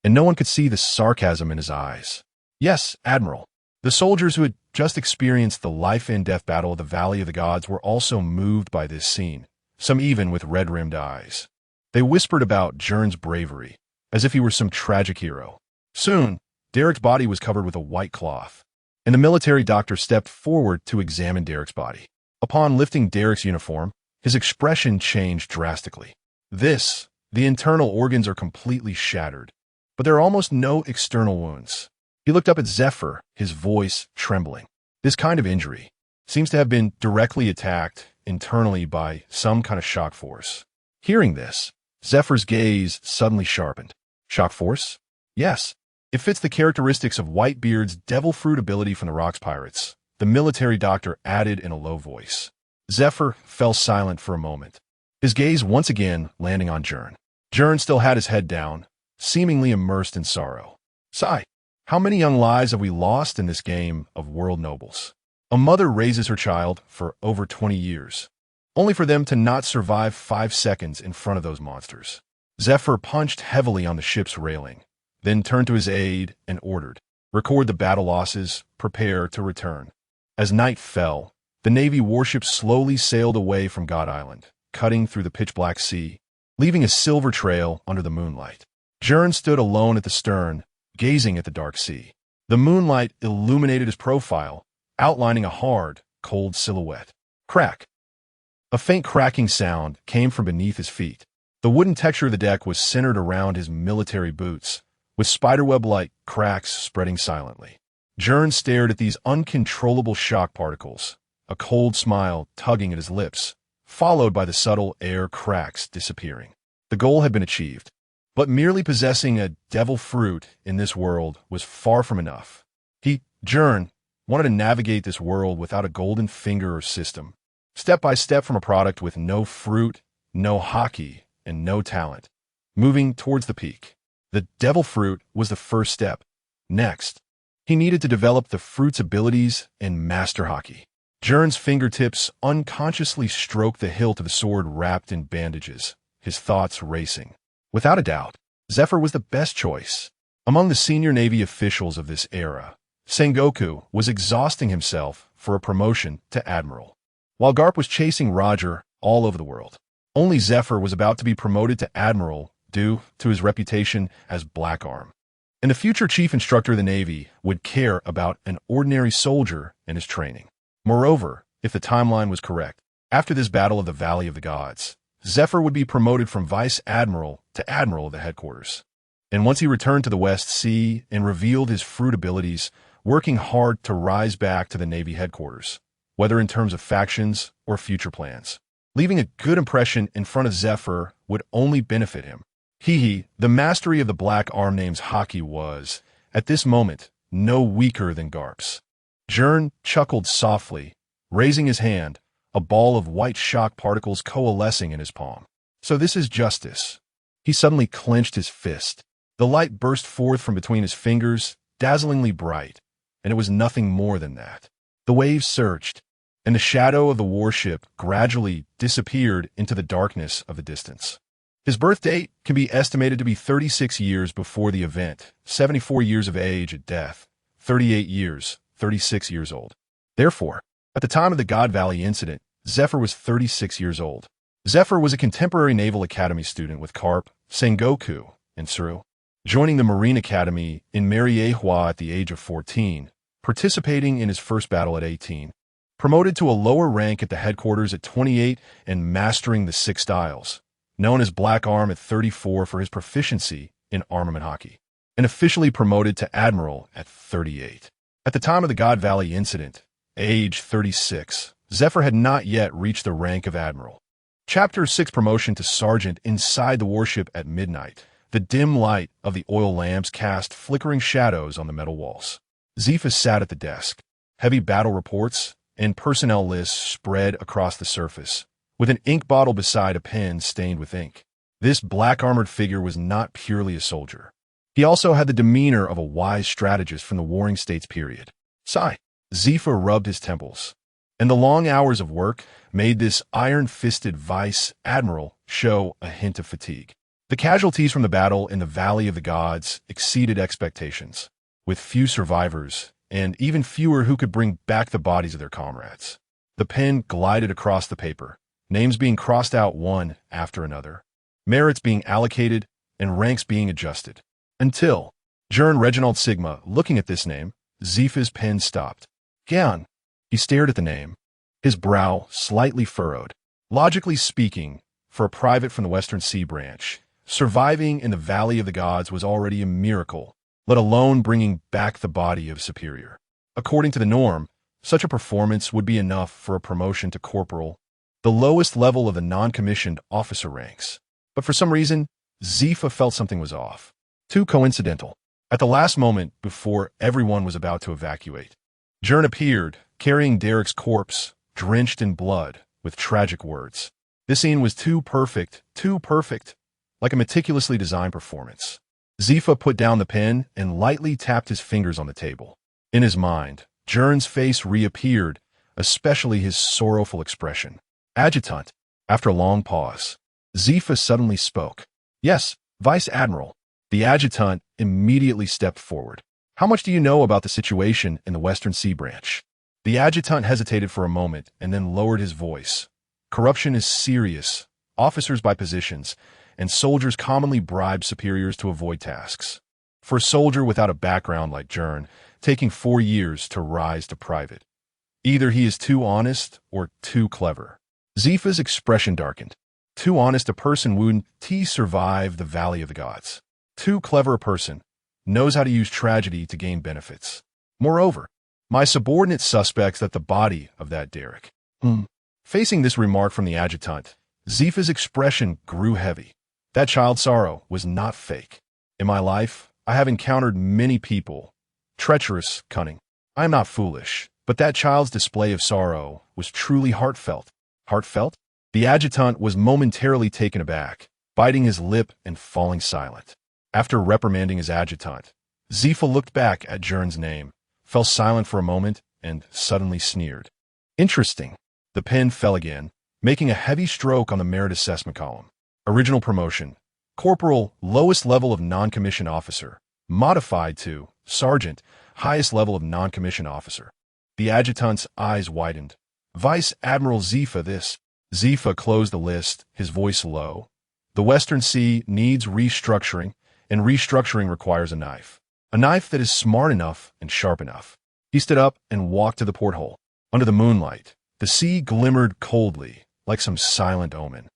and no one could see the sarcasm in his eyes. Yes, Admiral. The soldiers who had just experienced the life-and-death battle of the Valley of the Gods were also moved by this scene, some even with red-rimmed eyes. They whispered about Gern's bravery, as if he were some tragic hero. Soon, Derek's body was covered with a white cloth, and the military doctor stepped forward to examine Derek's body. Upon lifting Derek's uniform, his expression changed drastically. The internal organs are completely shattered, but there are almost no external wounds. He looked up at Zephyr, his voice trembling. This kind of injury seems to have been directly attacked internally by some kind of shock force. Hearing this, Zephyr's gaze suddenly sharpened. Shock force? Yes. It fits the characteristics of Whitebeard's devil fruit ability from the Rocks Pirates, the military doctor added in a low voice. Zephyr fell silent for a moment, his gaze once again landing on Gern. Gern still had his head down, seemingly immersed in sorrow. Sigh. How many young lives have we lost in this game of world nobles? A mother raises her child for over 20 years, only for them to not survive 5 seconds in front of those monsters. Zephyr punched heavily on the ship's railing, then turned to his aide and ordered, record the battle losses, prepare to return. As night fell, the Navy warships slowly sailed away from God Island, cutting through the pitch-black sea, leaving a silver trail under the moonlight. Gern stood alone at the stern, gazing at the dark sea. The moonlight illuminated his profile, outlining a hard, cold silhouette. Crack! A faint cracking sound came from beneath his feet. The wooden texture of the deck was centered around his military boots, with spiderweb-like cracks spreading silently. Gern stared at these uncontrollable shock particles, a cold smile tugging at his lips, followed by the subtle air cracks disappearing. The goal had been achieved, but merely possessing a devil fruit in this world was far from enough. Gern, wanted to navigate this world without a golden finger or system, step by step from a product with no fruit, no hockey, and no talent, moving towards the peak. The devil fruit was the first step. Next, he needed to develop the fruit's abilities and master hockey. Gern's fingertips unconsciously stroked the hilt of the sword wrapped in bandages, his thoughts racing. Without a doubt, Zephyr was the best choice. Among the senior Navy officials of this era, Sengoku was exhausting himself for a promotion to admiral, while Garp was chasing Roger all over the world. Only Zephyr was about to be promoted to admiral due to his reputation as Black Arm. And the future chief instructor of the Navy would care about an ordinary soldier and his training. Moreover, if the timeline was correct, after this battle of the Valley of the Gods, Zephyr would be promoted from vice admiral to admiral of the headquarters. And once he returned to the West Sea and revealed his fruit abilities, working hard to rise back to the Navy headquarters, whether in terms of factions or future plans. Leaving a good impression in front of Zephyr would only benefit him. The mastery of the Black Arm name's hockey was, at this moment, no weaker than Garp's. Gern chuckled softly, raising his hand, a ball of white shock particles coalescing in his palm. So this is justice. He suddenly clenched his fist. The light burst forth from between his fingers, dazzlingly bright, and it was nothing more than that. The waves surged, and the shadow of the warship gradually disappeared into the darkness of the distance. His birth date can be estimated to be 36 years before the event, 74 years of age at death, 38 years, 36 years old. Therefore, at the time of the God Valley incident, Zephyr was 36 years old. Zephyr was a contemporary Naval Academy student with Garp, Sengoku, and Tsuru, joining the Marine Academy in Mariehua at the age of 14, participating in his first battle at 18, promoted to a lower rank at the headquarters at 28 and mastering the 6 styles, known as Black Arm at 34 for his proficiency in armament hockey, and officially promoted to admiral at 38. At the time of the God Valley incident, age 36, Zephyr had not yet reached the rank of admiral. Chapter 6 Promotion to sergeant. Inside the warship at midnight, the dim light of the oil lamps cast flickering shadows on the metal walls. Zephyr sat at the desk. Heavy battle reports and personnel lists spread across the surface, with an ink bottle beside a pen stained with ink. This black-armored figure was not purely a soldier. He also had the demeanor of a wise strategist from the Warring States period. Sigh. Zephyr rubbed his temples, and the long hours of work made this iron-fisted vice admiral show a hint of fatigue. The casualties from the battle in the Valley of the Gods exceeded expectations, with few survivors and even fewer who could bring back the bodies of their comrades. The pen glided across the paper, names being crossed out one after another, merits being allocated, and ranks being adjusted. Until, Gern Reginald Sigma, looking at this name, Zephyr's pen stopped. Gern. He stared at the name, his brow slightly furrowed. Logically speaking, for a private from the Western Sea Branch, surviving in the Valley of the Gods was already a miracle, let alone bringing back the body of superior. According to the norm, such a performance would be enough for a promotion to corporal, the lowest level of the non-commissioned officer ranks. But for some reason, Zephyr felt something was off. Too coincidental. At the last moment, before everyone was about to evacuate, Gern appeared, carrying Derek's corpse, drenched in blood, with tragic words. This scene was too perfect, like a meticulously designed performance. Zephyr put down the pen and lightly tapped his fingers on the table. In his mind, Gern's face reappeared, especially his sorrowful expression. Adjutant. After a long pause, Zephyr suddenly spoke. Yes, Vice Admiral. The adjutant immediately stepped forward. How much do you know about the situation in the Western Sea Branch? The adjutant hesitated for a moment and then lowered his voice. Corruption is serious. Officers by positions, and soldiers commonly bribe superiors to avoid tasks. For a soldier without a background like Gern, taking 4 years to rise to private. Either he is too honest or too clever. Zephyr's expression darkened. Too honest a person wouldn't survive the Valley of the Gods. Too clever a person knows how to use tragedy to gain benefits. Moreover, my subordinate suspects that the body of that Derek. Facing this remark from the adjutant, Zephyr's expression grew heavy. That child's sorrow was not fake. In my life, I have encountered many people, treacherous, cunning. I am not foolish, but that child's display of sorrow was truly heartfelt. Heartfelt? The adjutant was momentarily taken aback, biting his lip and falling silent. After reprimanding his adjutant, Zephyr looked back at Gern's name, fell silent for a moment, and suddenly sneered. Interesting. The pen fell again, making a heavy stroke on the merit assessment column. Original promotion. Corporal, lowest level of non-commissioned officer. Modified to sergeant, highest level of non-commissioned officer. The adjutant's eyes widened. Vice Admiral Zifa this. Zifa closed the list, his voice low. The Western Sea needs restructuring, and restructuring requires a knife. A knife that is smart enough and sharp enough. He stood up and walked to the porthole. Under the moonlight, the sea glimmered coldly, like some silent omen.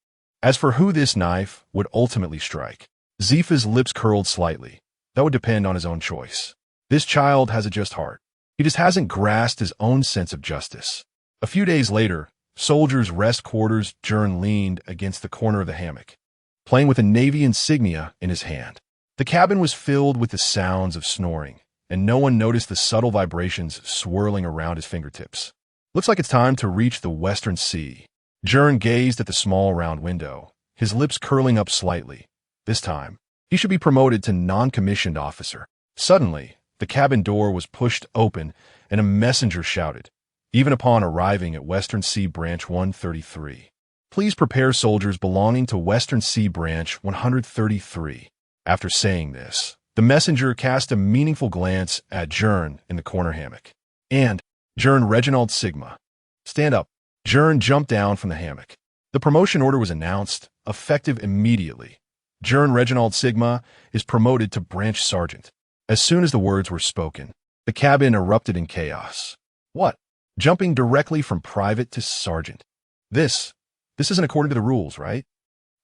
As for who this knife would ultimately strike, Zifa's lips curled slightly. That would depend on his own choice. This child has a just heart. He just hasn't grasped his own sense of justice. A few days later, soldiers' rest quarters, Gern leaned against the corner of the hammock, playing with a Navy insignia in his hand. The cabin was filled with the sounds of snoring, and no one noticed the subtle vibrations swirling around his fingertips. Looks like it's time to reach the Western Sea. Gern gazed at the small round window, his lips curling up slightly. This time, he should be promoted to non-commissioned officer. Suddenly, the cabin door was pushed open, and a messenger shouted, even upon arriving at Western Sea Branch 133. Please prepare soldiers belonging to Western Sea Branch 133. After saying this, the messenger cast a meaningful glance at Gern in the corner hammock. And, Gern Reginald Sigma. Stand up. Gern jumped down from the hammock. The promotion order was announced, effective immediately. Gern Reginald Sigma is promoted to branch sergeant. As soon as the words were spoken, the cabin erupted in chaos. What? Jumping directly from private to sergeant. This isn't according to the rules, right?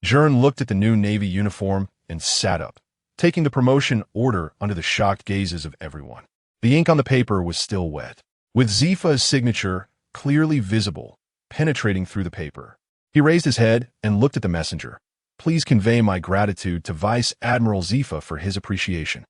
Gern looked at the new Navy uniform and sat up, taking the promotion order under the shocked gazes of everyone. The ink on the paper was still wet, with Zifa's signature clearly visible, penetrating through the paper. He raised his head and looked at the messenger. Please convey my gratitude to Vice Admiral Zifa for his appreciation.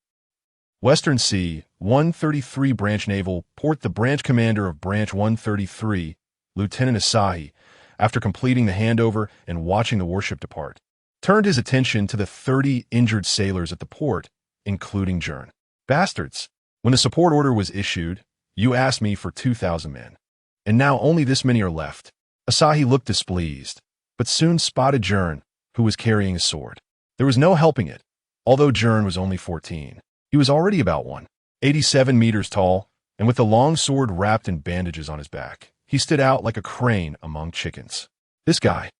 Western Sea, 133 Branch Naval Port. The branch commander of Branch 133, Lieutenant Asahi, after completing the handover and watching the warship depart, turned his attention to the 30 injured sailors at the port, including Gern. Bastards! When the support order was issued, you asked me for 2,000 men. And now only this many are left. Asahi looked displeased, but soon spotted Gern, who was carrying a sword. There was no helping it. Although Gern was only 14, he was already about 187 meters tall, and with the long sword wrapped in bandages on his back, he stood out like a crane among chickens. This guy.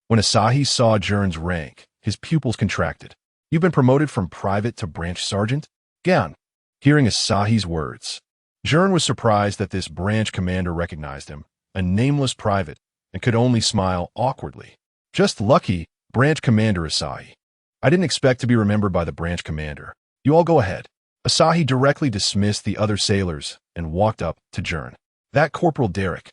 When Asahi saw Gern's rank, his pupils contracted. You've been promoted from private to branch sergeant? Gern. Hearing Asahi's words, Gern was surprised that this branch commander recognized him, a nameless private, and could only smile awkwardly. Just lucky, Branch Commander Asahi. I didn't expect to be remembered by the branch commander. You all go ahead. Asahi directly dismissed the other sailors and walked up to Gern. That Corporal Derek.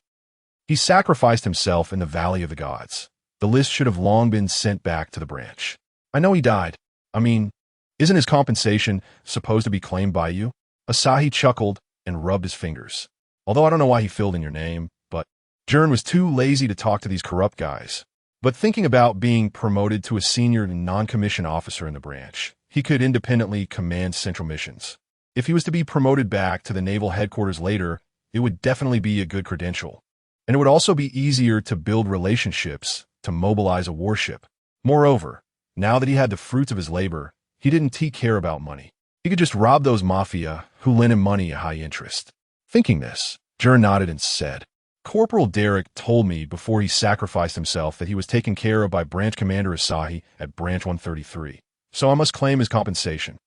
He sacrificed himself in the Valley of the Gods. The list should have long been sent back to the branch. I know he died. I mean, isn't his compensation supposed to be claimed by you? Asahi chuckled and rubbed his fingers. Although I don't know why he filled in your name, but Gern was too lazy to talk to these corrupt guys. But thinking about being promoted to a senior non-commissioned officer in the branch, he could independently command central missions. If he was to be promoted back to the naval headquarters later, it would definitely be a good credential. And it would also be easier to build relationships to mobilize a warship. Moreover, now that he had the fruits of his labor, he didn't care about money. He could just rob those mafia who lent him money at high interest. Thinking this, Gern nodded and said, Corporal Derek told me before he sacrificed himself that he was taken care of by Branch Commander Asahi at Branch 133. So I must claim his compensation.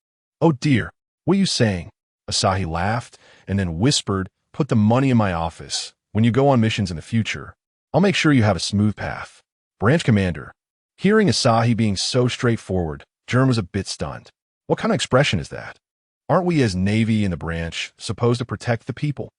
Oh dear, what are you saying? Asahi laughed and then whispered, put the money in my office. When you go on missions in the future, I'll make sure you have a smooth path. Branch Commander. Hearing Asahi being so straightforward, Gern was a bit stunned. What kind of expression is that? Aren't we as Navy in the branch supposed to protect the people?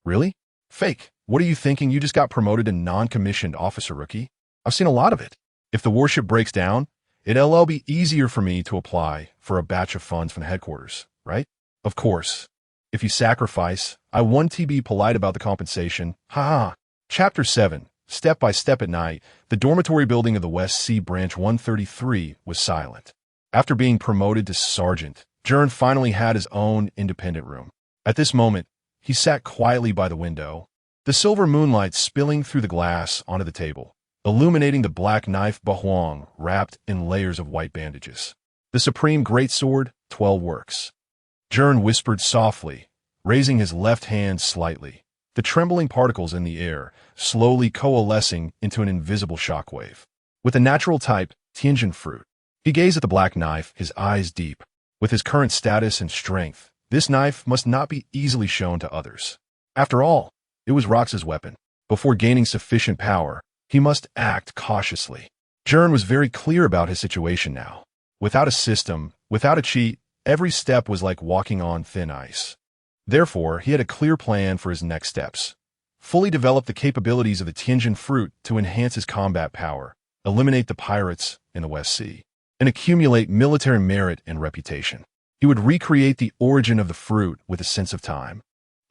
Really? Fake. What are you thinking? You just got promoted to non-commissioned officer, rookie? I've seen a lot of it. If the warship breaks down, it'll be easier for me to apply for a batch of funds from the headquarters, right? Of course. If you sacrifice, I want to be polite about the compensation. Ha. Chapter 7. Step by step at night, the dormitory building of the West Sea Branch 133 was silent. After being promoted to sergeant, Gern finally had his own independent room. At this moment, he sat quietly by the window, the silver moonlight spilling through the glass onto the table, illuminating the black knife Bahuang wrapped in layers of white bandages. The supreme greatsword, 12 works. Gern whispered softly, raising his left hand slightly, the trembling particles in the air slowly coalescing into an invisible shockwave. With a natural type, Tremor-Tremor Fruit, he gazed at the black knife, his eyes deep. With his current status and strength, this knife must not be easily shown to others. After all, it was Rox's weapon. Before gaining sufficient power, he must act cautiously. Gern was very clear about his situation now. Without a system, without a cheat, every step was like walking on thin ice. Therefore, he had a clear plan for his next steps. Fully develop the capabilities of the Tremor-Tremor Fruit to enhance his combat power, eliminate the pirates in the West Sea, and accumulate military merit and reputation. He would recreate the origin of the fruit with a sense of time,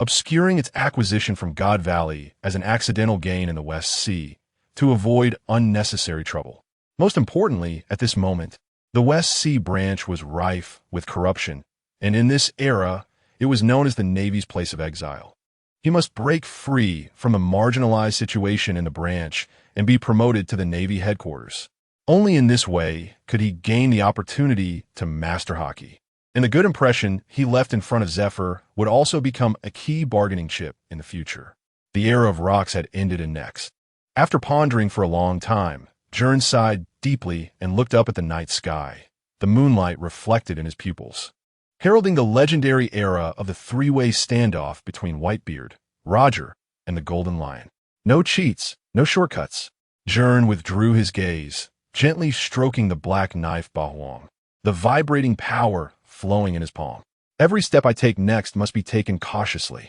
obscuring its acquisition from God Valley as an accidental gain in the West Sea to avoid unnecessary trouble. Most importantly, at this moment, the West Sea branch was rife with corruption, and in this era, it was known as the Navy's place of exile. He must break free from a marginalized situation in the branch and be promoted to the Navy headquarters. Only in this way could he gain the opportunity to master hockey. And the good impression he left in front of Zephyr would also become a key bargaining chip in the future. The era of rocks had ended and next. After pondering for a long time, Gern sighed deeply and looked up at the night sky. The moonlight reflected in his pupils, heralding the legendary era of the three-way standoff between Whitebeard, Roger, and the Golden Lion. No cheats, no shortcuts. Gern withdrew his gaze, gently stroking the black knife Bahuang, the vibrating power flowing in his palm. Every step I take next must be taken cautiously.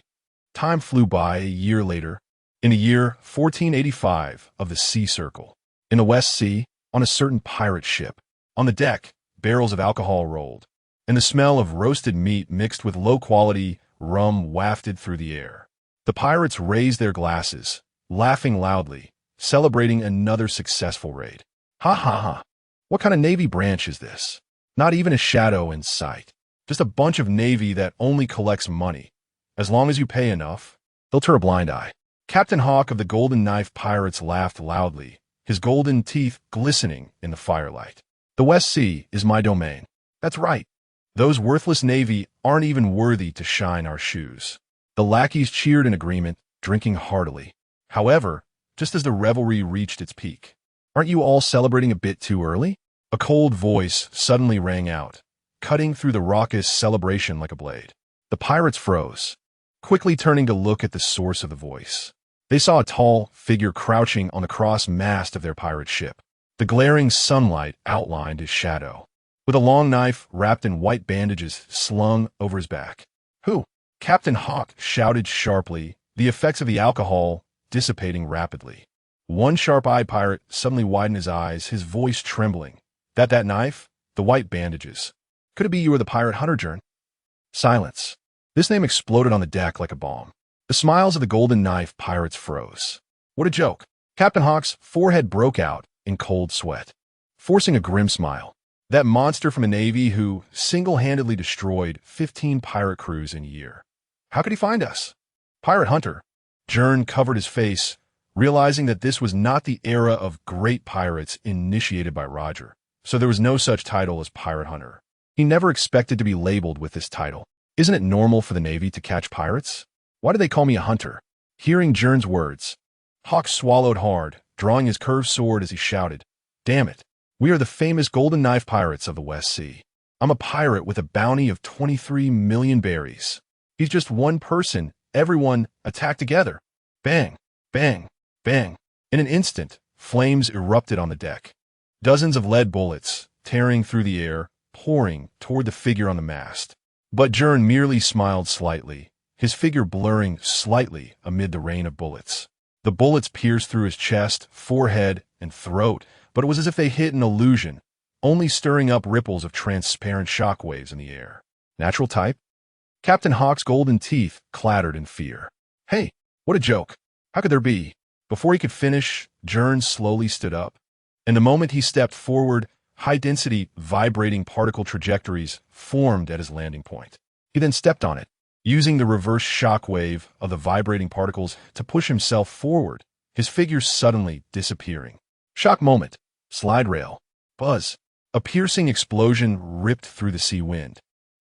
Time flew by. A year later, in the year 1485 of the Sea Circle, in the West Sea, on a certain pirate ship. On the deck, barrels of alcohol rolled, and the smell of roasted meat mixed with low-quality rum wafted through the air. The pirates raised their glasses, laughing loudly, celebrating another successful raid. Ha ha ha. What kind of Navy branch is this? Not even a shadow in sight. Just a bunch of Navy that only collects money. As long as you pay enough, they'll turn a blind eye. Captain Hawk of the Golden Knife Pirates laughed loudly, his golden teeth glistening in the firelight. The West Sea is my domain. That's right. Those worthless Navy aren't even worthy to shine our shoes. The lackeys cheered in agreement, drinking heartily. However, just as the revelry reached its peak, aren't you all celebrating a bit too early? A cold voice suddenly rang out, cutting through the raucous celebration like a blade. The pirates froze, quickly turning to look at the source of the voice. They saw a tall figure crouching on the cross mast of their pirate ship. The glaring sunlight outlined his shadow, with a long knife wrapped in white bandages slung over his back. Who? Captain Hawk shouted sharply, the effects of the alcohol dissipating rapidly. One sharp-eyed pirate suddenly widened his eyes, his voice trembling. That knife? The white bandages. Could it be you were the pirate hunter, Gern? Silence. This name exploded on the deck like a bomb. The smiles of the Golden Knife pirates froze. What a joke. Captain Hawk's forehead broke out in cold sweat, forcing a grim smile. That monster from the Navy who single-handedly destroyed 15 pirate crews in a year. How could he find us? Pirate hunter. Gern covered his face, realizing that this was not the era of great pirates initiated by Roger. So there was no such title as pirate hunter. He never expected to be labeled with this title. Isn't it normal for the Navy to catch pirates? Why do they call me a hunter? Hearing Gern's words, Hawk swallowed hard, drawing his curved sword as he shouted, Damn it, we are the famous Golden Knife Pirates of the West Sea. I'm a pirate with a bounty of 23 million berries. He's just one person, everyone attacked together. Bang, bang, bang. In an instant, flames erupted on the deck. Dozens of lead bullets, tearing through the air, pouring toward the figure on the mast. But Gern merely smiled slightly, his figure blurring slightly amid the rain of bullets. The bullets pierced through his chest, forehead, and throat, but it was as if they hit an illusion, only stirring up ripples of transparent shockwaves in the air. Natural type? Captain Hawk's golden teeth clattered in fear. Hey, what a joke. How could there be? Before he could finish, Gern slowly stood up. And the moment he stepped forward, high-density, vibrating particle trajectories formed at his landing point. He then stepped on it, using the reverse shockwave of the vibrating particles to push himself forward, his figure suddenly disappearing. Shock moment. Slide rail. Buzz. A piercing explosion ripped through the sea wind,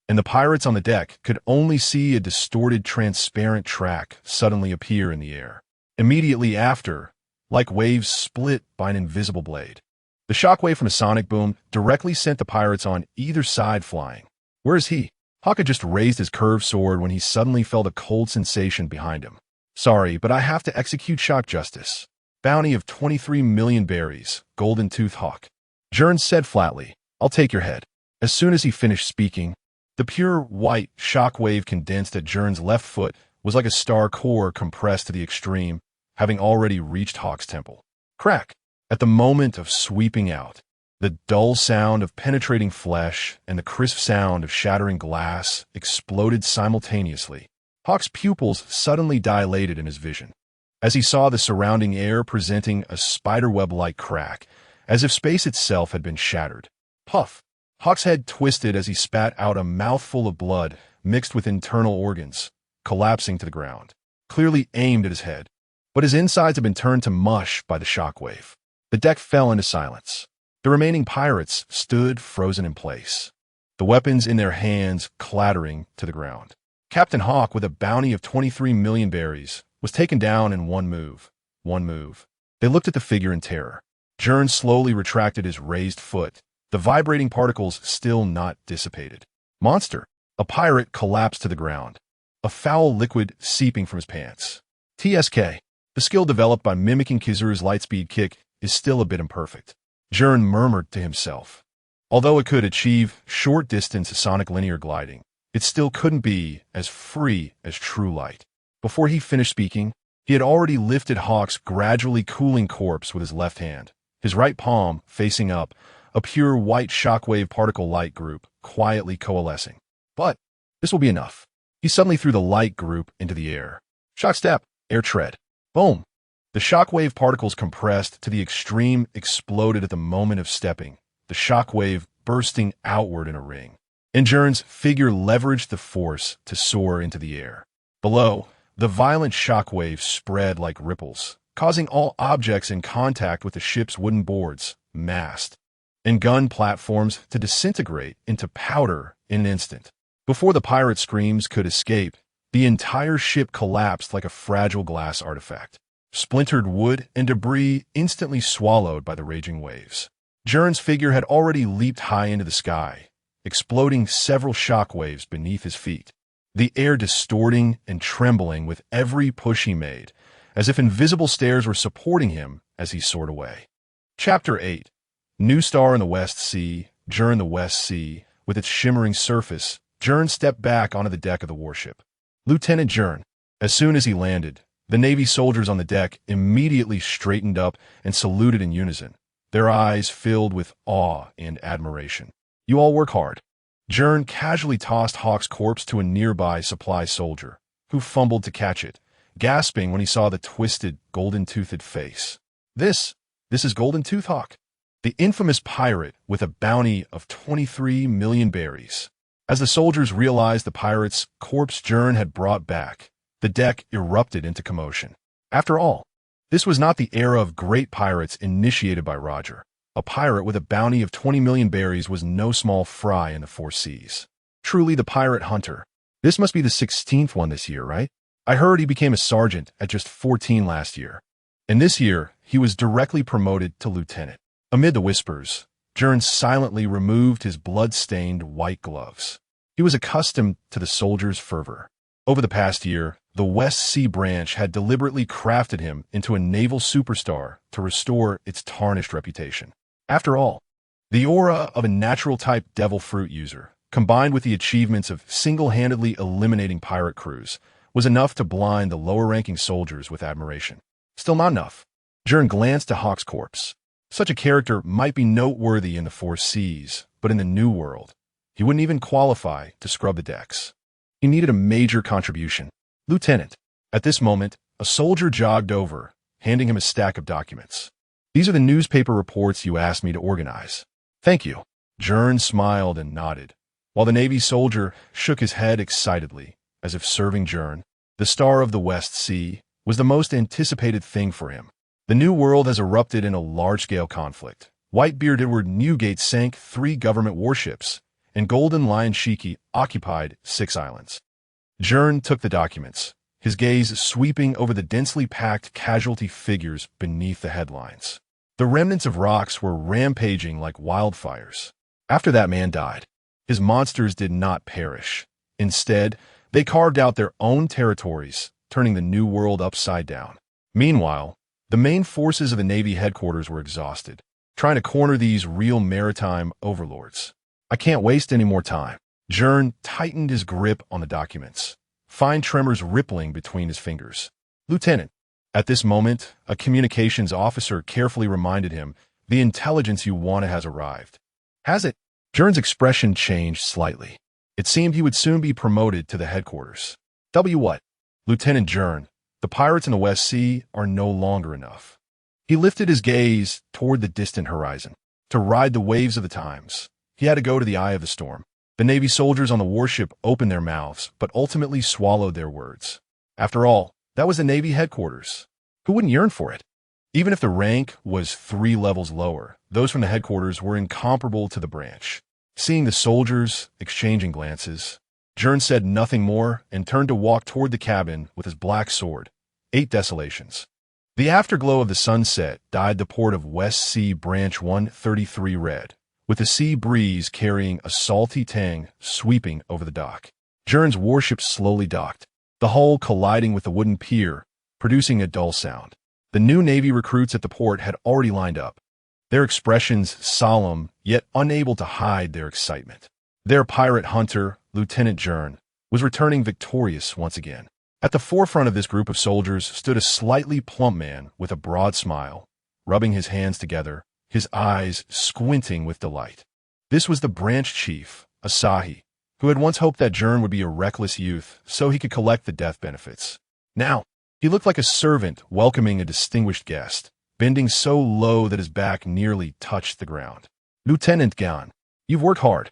and the pirates on the deck could only see a distorted, transparent track suddenly appear in the air. Immediately after, like waves split by an invisible blade, the shockwave from a sonic boom directly sent the pirates on either side flying. Where is he? Hawk had just raised his curved sword when he suddenly felt a cold sensation behind him. Sorry, but I have to execute shock justice. Bounty of 23 million berries, golden tooth Hawk. Gern said flatly, I'll take your head. As soon as he finished speaking, the pure white shockwave condensed at Gern's left foot was like a star core compressed to the extreme, having already reached Hawk's temple. Crack! At the moment of sweeping out, the dull sound of penetrating flesh and the crisp sound of shattering glass exploded simultaneously. Hawk's pupils suddenly dilated in his vision, as he saw the surrounding air presenting a spiderweb-like crack, as if space itself had been shattered. Puff! Hawk's head twisted as he spat out a mouthful of blood mixed with internal organs, collapsing to the ground, clearly aimed at his head. But his insides had been turned to mush by the shockwave. The deck fell into silence. The remaining pirates stood frozen in place, the weapons in their hands clattering to the ground. Captain Hawk, with a bounty of 23 million berries, was taken down in one move. They looked at the figure in terror. Gern slowly retracted his raised foot, the vibrating particles still not dissipated. Monster! A pirate collapsed to the ground, a foul liquid seeping from his pants. TSK. The skill developed by mimicking Kizuru's lightspeed kick is still a bit imperfect, Gern murmured to himself. Although it could achieve short-distance sonic linear gliding, it still couldn't be as free as true light. Before he finished speaking, he had already lifted Hawk's gradually cooling corpse with his left hand, his right palm facing up, a pure white shockwave particle light group quietly coalescing. But this will be enough. He suddenly threw the light group into the air. Shock step, air tread. Boom! The shockwave particles compressed to the extreme exploded at the moment of stepping, the shockwave bursting outward in a ring. And Gern's figure leveraged the force to soar into the air. Below, the violent shockwave spread like ripples, causing all objects in contact with the ship's wooden boards, mast, and gun platforms to disintegrate into powder in an instant. Before the pirate screams could escape, the entire ship collapsed like a fragile glass artifact. Splintered wood and debris instantly swallowed by the raging waves. Gern's figure had already leaped high into the sky, exploding several shockwaves beneath his feet, the air distorting and trembling with every push he made, as if invisible stairs were supporting him as he soared away. Chapter 8. New star in the West Sea, Gern the West Sea, with its shimmering surface, Gern stepped back onto the deck of the warship. Lieutenant Gern. As soon as he landed, the Navy soldiers on the deck immediately straightened up and saluted in unison, their eyes filled with awe and admiration. You all work hard. Gern casually tossed Hawk's corpse to a nearby supply soldier, who fumbled to catch it, gasping when he saw the twisted, golden-toothed face. This is Golden Tooth Hawk, the infamous pirate with a bounty of 23 million berries. As the soldiers realized the pirate's corpse Gern had brought back, the deck erupted into commotion. After all, this was not the era of great pirates initiated by Roger. A pirate with a bounty of 20 million berries was no small fry in the four seas. Truly the pirate hunter. This must be the 16th one this year, right? I heard he became a sergeant at just 14 last year. And this year, he was directly promoted to lieutenant. Amid the whispers, Gern silently removed his blood-stained white gloves. He was accustomed to the soldiers' fervor. Over the past year, the West Sea Branch had deliberately crafted him into a naval superstar to restore its tarnished reputation. After all, the aura of a natural-type devil fruit user, combined with the achievements of single-handedly eliminating pirate crews, was enough to blind the lower-ranking soldiers with admiration. Still not enough. Gern glanced at Hawk's corpse. Such a character might be noteworthy in the four seas, but in the New World, he wouldn't even qualify to scrub the decks. He needed a major contribution. Lieutenant. At this moment, a soldier jogged over, handing him a stack of documents. These are the newspaper reports you asked me to organize. Thank you. Gern smiled and nodded, while the Navy soldier shook his head excitedly, as if serving Gern, the star of the West Sea, was the most anticipated thing for him. The New World has erupted in a large-scale conflict. Whitebeard Edward Newgate sank 3 government warships, and Golden Lion Shiki occupied 6 islands. Gern took the documents, his gaze sweeping over the densely packed casualty figures beneath the headlines. The remnants of rocks were rampaging like wildfires. After that man died, his monsters did not perish. Instead, they carved out their own territories, turning the New World upside down. Meanwhile, the main forces of the Navy headquarters were exhausted, trying to corner these real maritime overlords. I can't waste any more time. Gern tightened his grip on the documents, fine tremors rippling between his fingers. Lieutenant, at this moment, a communications officer carefully reminded him, the intelligence you wanted has arrived. Has it? Gern's expression changed slightly. It seemed he would soon be promoted to the headquarters. What? Lieutenant Gern, the pirates in the West Sea are no longer enough. He lifted his gaze toward the distant horizon. To ride the waves of the times, he had to go to the eye of the storm. The Navy soldiers on the warship opened their mouths, but ultimately swallowed their words. After all, that was the Navy headquarters. Who wouldn't yearn for it? Even if the rank was 3 levels lower, those from the headquarters were incomparable to the branch. Seeing the soldiers exchanging glances, Gern said nothing more and turned to walk toward the cabin with his black sword. 8 desolations. The afterglow of the sunset dyed the port of West Sea Branch 133 red, with the sea breeze carrying a salty tang sweeping over the dock. Gern's warship slowly docked, the hull colliding with the wooden pier, producing a dull sound. The new Navy recruits at the port had already lined up, their expressions solemn, yet unable to hide their excitement. Their pirate hunter, Lieutenant Gern, was returning victorious once again. At the forefront of this group of soldiers stood a slightly plump man with a broad smile, rubbing his hands together, his eyes squinting with delight. This was the branch chief, Asahi, who had once hoped that Gern would be a reckless youth so he could collect the death benefits. Now, he looked like a servant welcoming a distinguished guest, bending so low that his back nearly touched the ground. Lieutenant Gern, you've worked hard.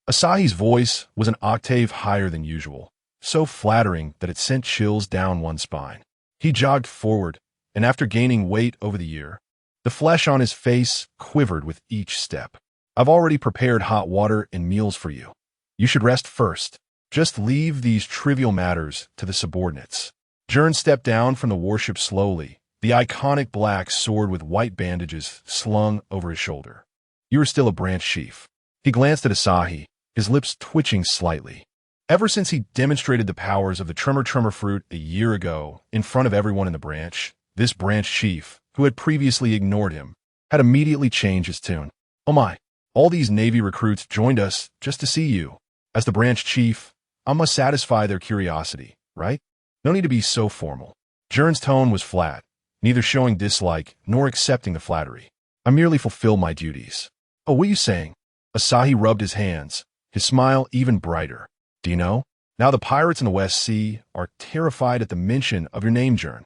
Asahi's voice was an octave higher than usual, so flattering that it sent chills down one's spine. He jogged forward, and after gaining weight over the year, the flesh on his face quivered with each step. I've already prepared hot water and meals for you. You should rest first. Just leave these trivial matters to the subordinates. Gern stepped down from the warship slowly, the iconic black sword with white bandages slung over his shoulder. You are still a branch chief. He glanced at Asahi, his lips twitching slightly. Ever since he demonstrated the powers of the Tremor-Tremor Fruit a year ago in front of everyone in the branch, this branch chief, who had previously ignored him, had immediately changed his tune. Oh my, all these Navy recruits joined us just to see you. As the branch chief, I must satisfy their curiosity, right? No need to be so formal. Gern's tone was flat, neither showing dislike nor accepting the flattery. I merely fulfill my duties. Oh, what are you saying? Asahi rubbed his hands, his smile even brighter. Do you know? Now the pirates in the West Sea are terrified at the mention of your name, Gern.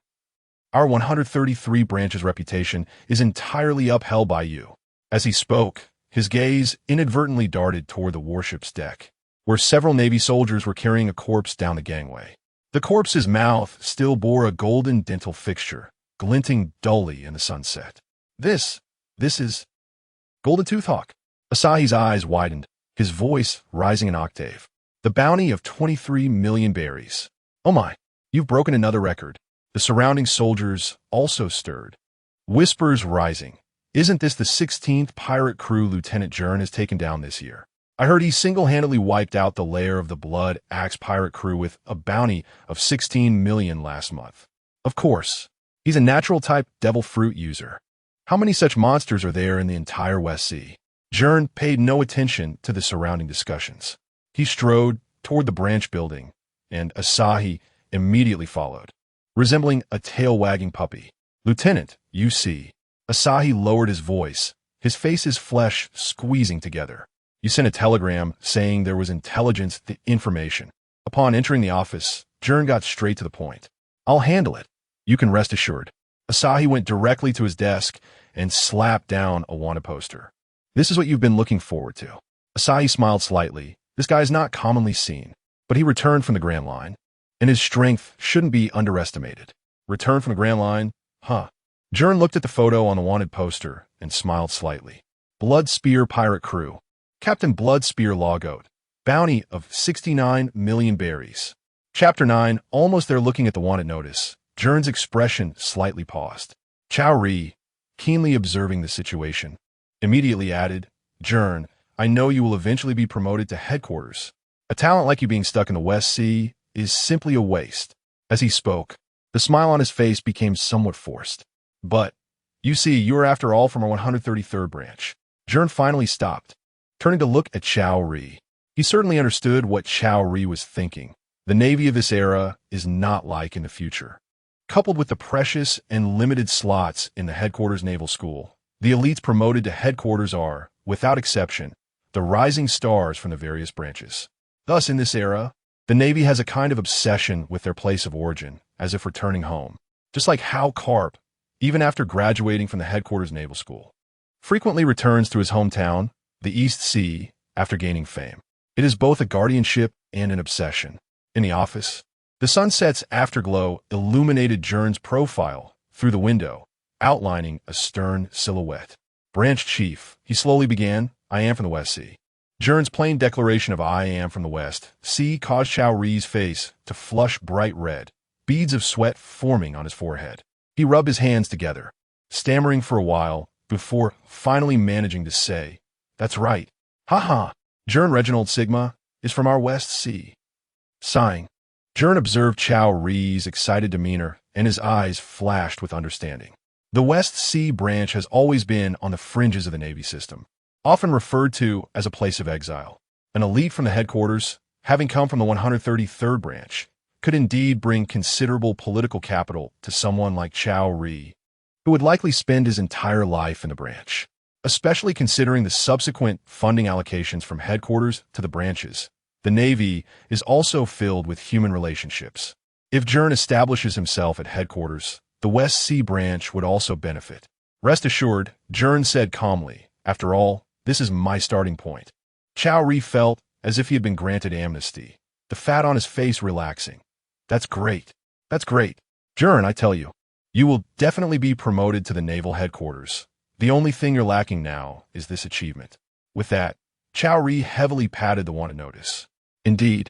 Our 133 branch's reputation is entirely upheld by you. As he spoke, his gaze inadvertently darted toward the warship's deck, where several Navy soldiers were carrying a corpse down the gangway. The corpse's mouth still bore a golden dental fixture, glinting dully in the sunset. This is Golden Toothhawk. Asahi's eyes widened, his voice rising an octave. The bounty of 23 million berries. Oh my, you've broken another record. The surrounding soldiers also stirred. Whispers rising. Isn't this the 16th pirate crew Lieutenant Gern has taken down this year? I heard he single-handedly wiped out the lair of the Blood Axe pirate crew with a bounty of 16 million last month. Of course, he's a natural-type devil fruit user. How many such monsters are there in the entire West Sea? Gern paid no attention to the surrounding discussions. He strode toward the branch building, and Asahi immediately followed, resembling a tail-wagging puppy. Lieutenant, you see. Asahi lowered his voice, his face's flesh squeezing together. You sent a telegram saying there was intelligence information. Upon entering the office, Gern got straight to the point. I'll handle it. You can rest assured. Asahi went directly to his desk and slapped down a wanted poster. This is what you've been looking forward to. Asahi smiled slightly. This guy is not commonly seen, but he returned from the Grand Line. and his strength shouldn't be underestimated. Return from the Grand Line? Huh. Gern looked at the photo on the wanted poster and smiled slightly. Blood Spear Pirate Crew. Captain Blood Spear Logoed. Bounty of 69 million berries. Chapter 9, almost there looking at the wanted notice. Gern's expression slightly paused. Chow Ri, keenly observing the situation, immediately added, Gern, I know you will eventually be promoted to headquarters. A talent like you being stuck in the West Sea is simply a waste. As he spoke, the smile on his face became somewhat forced. But, you see, you are after all from our 133rd branch. Gern finally stopped, turning to look at Chow Ri. He certainly understood what Chow Ri was thinking. The Navy of this era is not like in the future. Coupled with the precious and limited slots in the headquarters naval school, the elites promoted to headquarters are, without exception, the rising stars from the various branches. Thus, in this era, the Navy has a kind of obsession with their place of origin, as if returning home. Just like Hal Karp, even after graduating from the headquarters naval school, frequently returns to his hometown, the East Sea, after gaining fame. It is both a guardianship and an obsession. In the office, the sunset's afterglow illuminated Gern's profile through the window, outlining a stern silhouette. Branch Chief, he slowly began, I am from the West Sea. Gern's plain declaration of I am from the West Sea caused Chow Ri's face to flush bright red, beads of sweat forming on his forehead. He rubbed his hands together, stammering for a while before finally managing to say, That's right. Ha. Gern Reginald Sigma is from our West Sea. Sighing, Gern observed Chow Ri's excited demeanor, and his eyes flashed with understanding. The West Sea branch has always been on the fringes of the Navy system, often referred to as a place of exile. An elite from the headquarters, having come from the 133rd branch, could indeed bring considerable political capital to someone like Chow Ri, who would likely spend his entire life in the branch, especially considering the subsequent funding allocations from headquarters to the branches. The Navy is also filled with human relationships. If Gern establishes himself at headquarters, the West Sea branch would also benefit. Rest assured, Gern said calmly, after all, this is my starting point. Chow Ri felt as if he had been granted amnesty, the fat on his face relaxing. That's great. Gern, I tell you, you will definitely be promoted to the naval headquarters. The only thing you're lacking now is this achievement. With that, Chow Ri heavily patted the wanted notice. Indeed,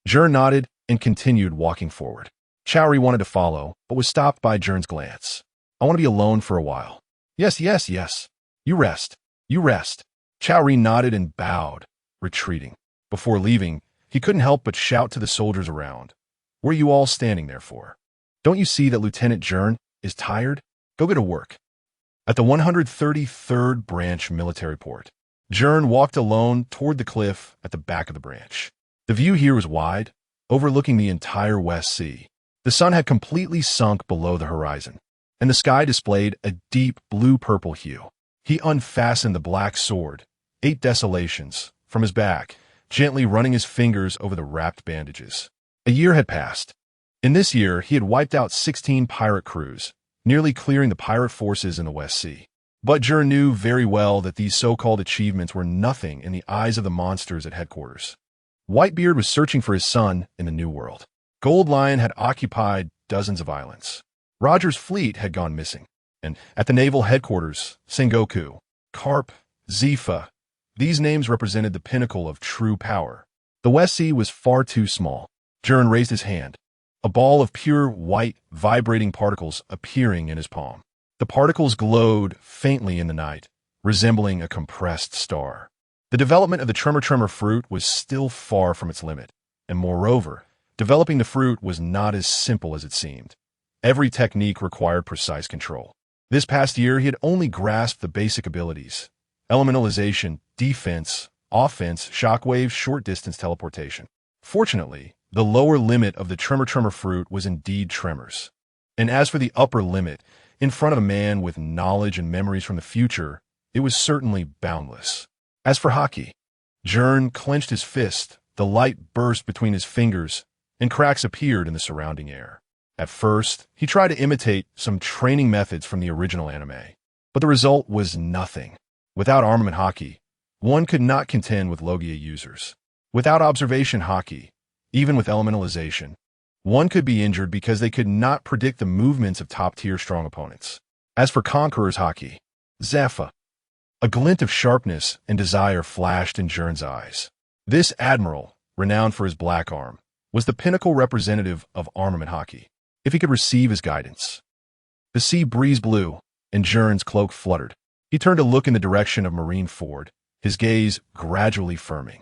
Gern nodded and continued walking forward. Chow Ri wanted to follow, but was stopped by Gern's glance. I want to be alone for a while. Yes. You rest. Chow Ri nodded and bowed, retreating. Before leaving, he couldn't help but shout to the soldiers around. What are you all standing there for? Don't you see that Lieutenant Gern is tired? Go get to work. At the 133rd Branch Military Port, Gern walked alone toward the cliff at the back of the branch. The view here was wide, overlooking the entire West Sea. The sun had completely sunk below the horizon, and the sky displayed a deep blue-purple hue. He unfastened the black sword, 8 desolations, from his back, gently running his fingers over the wrapped bandages. A year had passed. In this year, he had wiped out 16 pirate crews, nearly clearing the pirate forces in the West Sea. But Gern knew very well that these so-called achievements were nothing in the eyes of the monsters at headquarters. Whitebeard was searching for his son in the New World. Gold Lion had occupied dozens of islands. Roger's fleet had gone missing. And at the naval headquarters, Sengoku, Karp, Zifa, these names represented the pinnacle of true power. The West Sea was far too small. Gern raised his hand, a ball of pure white, vibrating particles appearing in his palm. The particles glowed faintly in the night, resembling a compressed star. The development of the Tremor-Tremor Fruit was still far from its limit, and moreover, developing the fruit was not as simple as it seemed. Every technique required precise control. This past year, he had only grasped the basic abilities: elementalization, defense, offense, shockwave, short-distance teleportation. Fortunately, the lower limit of the Tremor-Tremor Fruit was indeed tremors. And as for the upper limit, in front of a man with knowledge and memories from the future, it was certainly boundless. As for hockey, Gern clenched his fist, the light burst between his fingers, and cracks appeared in the surrounding air. At first, he tried to imitate some training methods from the original anime, but the result was nothing. Without armament hockey, one could not contend with LOGIA users. Without observation hockey, even with elementalization, One could be injured because they could not predict the movements of top-tier strong opponents. As for Conqueror's Haki, Zaffa, a glint of sharpness and desire flashed in Gern's eyes. This admiral, renowned for his black arm, was the pinnacle representative of armament hockey, if he could receive his guidance. The sea breeze blew, and Gern's cloak fluttered. He turned to look in the direction of Marine Ford, his gaze gradually firming.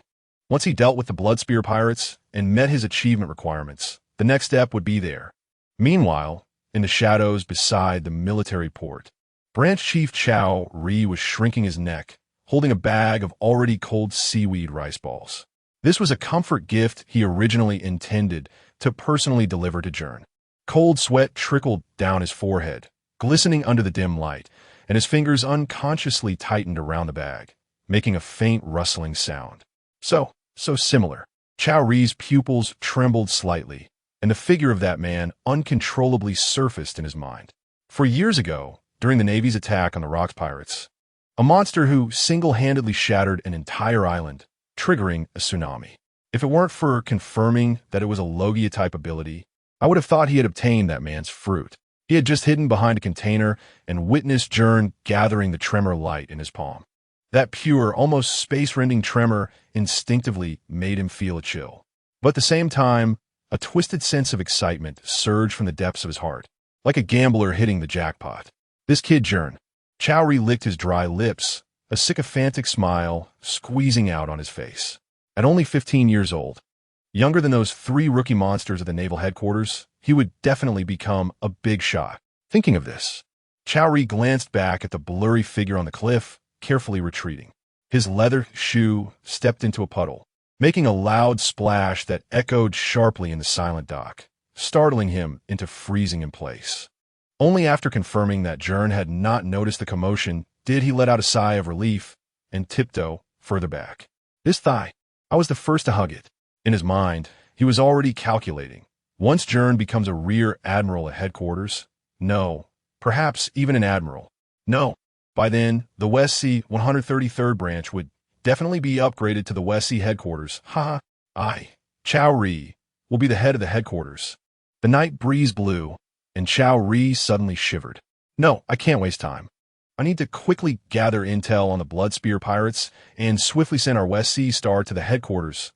Once he dealt with the Bloodspear pirates and met his achievement requirements, the next step would be there. Meanwhile, in the shadows beside the military port, Branch Chief Chow Ri was shrinking his neck, holding a bag of already cold seaweed rice balls. This was a comfort gift he originally intended to personally deliver to Gern. Cold sweat trickled down his forehead, glistening under the dim light, and his fingers unconsciously tightened around the bag, making a faint rustling sound. So similar. Chow Ri's pupils trembled slightly, and the figure of that man uncontrollably surfaced in his mind. For years ago, during the Navy's attack on the Rocks pirates, a monster who single-handedly shattered an entire island, triggering a tsunami. If it weren't for confirming that it was a LOGIA-type ability, I would have thought he had obtained that man's fruit. He had just hidden behind a container and witnessed Gern gathering the tremor light in his palm. That pure, almost space-rending tremor instinctively made him feel a chill. But at the same time, a twisted sense of excitement surged from the depths of his heart, like a gambler hitting the jackpot. This kid Gern. Chow Ri licked his dry lips, a sycophantic smile squeezing out on his face. At only 15 years old, younger than those 3 rookie monsters at the naval headquarters, he would definitely become a big shot. Thinking of this, Chow Ri glanced back at the blurry figure on the cliff, carefully retreating. His leather shoe stepped into a puddle, making a loud splash that echoed sharply in the silent dock, startling him into freezing in place. Only after confirming that Gern had not noticed the commotion did he let out a sigh of relief and tiptoe further back. This thigh, I was the first to hug it. In his mind, he was already calculating. Once Gern becomes a rear admiral at headquarters, no, perhaps even an admiral, no, by then, the West Sea 133rd branch would definitely be upgraded to the West Sea headquarters. Chow Ri will be the head of the headquarters. The night breeze blew, and Chow Ri suddenly shivered. No, I can't waste time. I need to quickly gather intel on the Bloodspear pirates and swiftly send our West Sea star to the headquarters.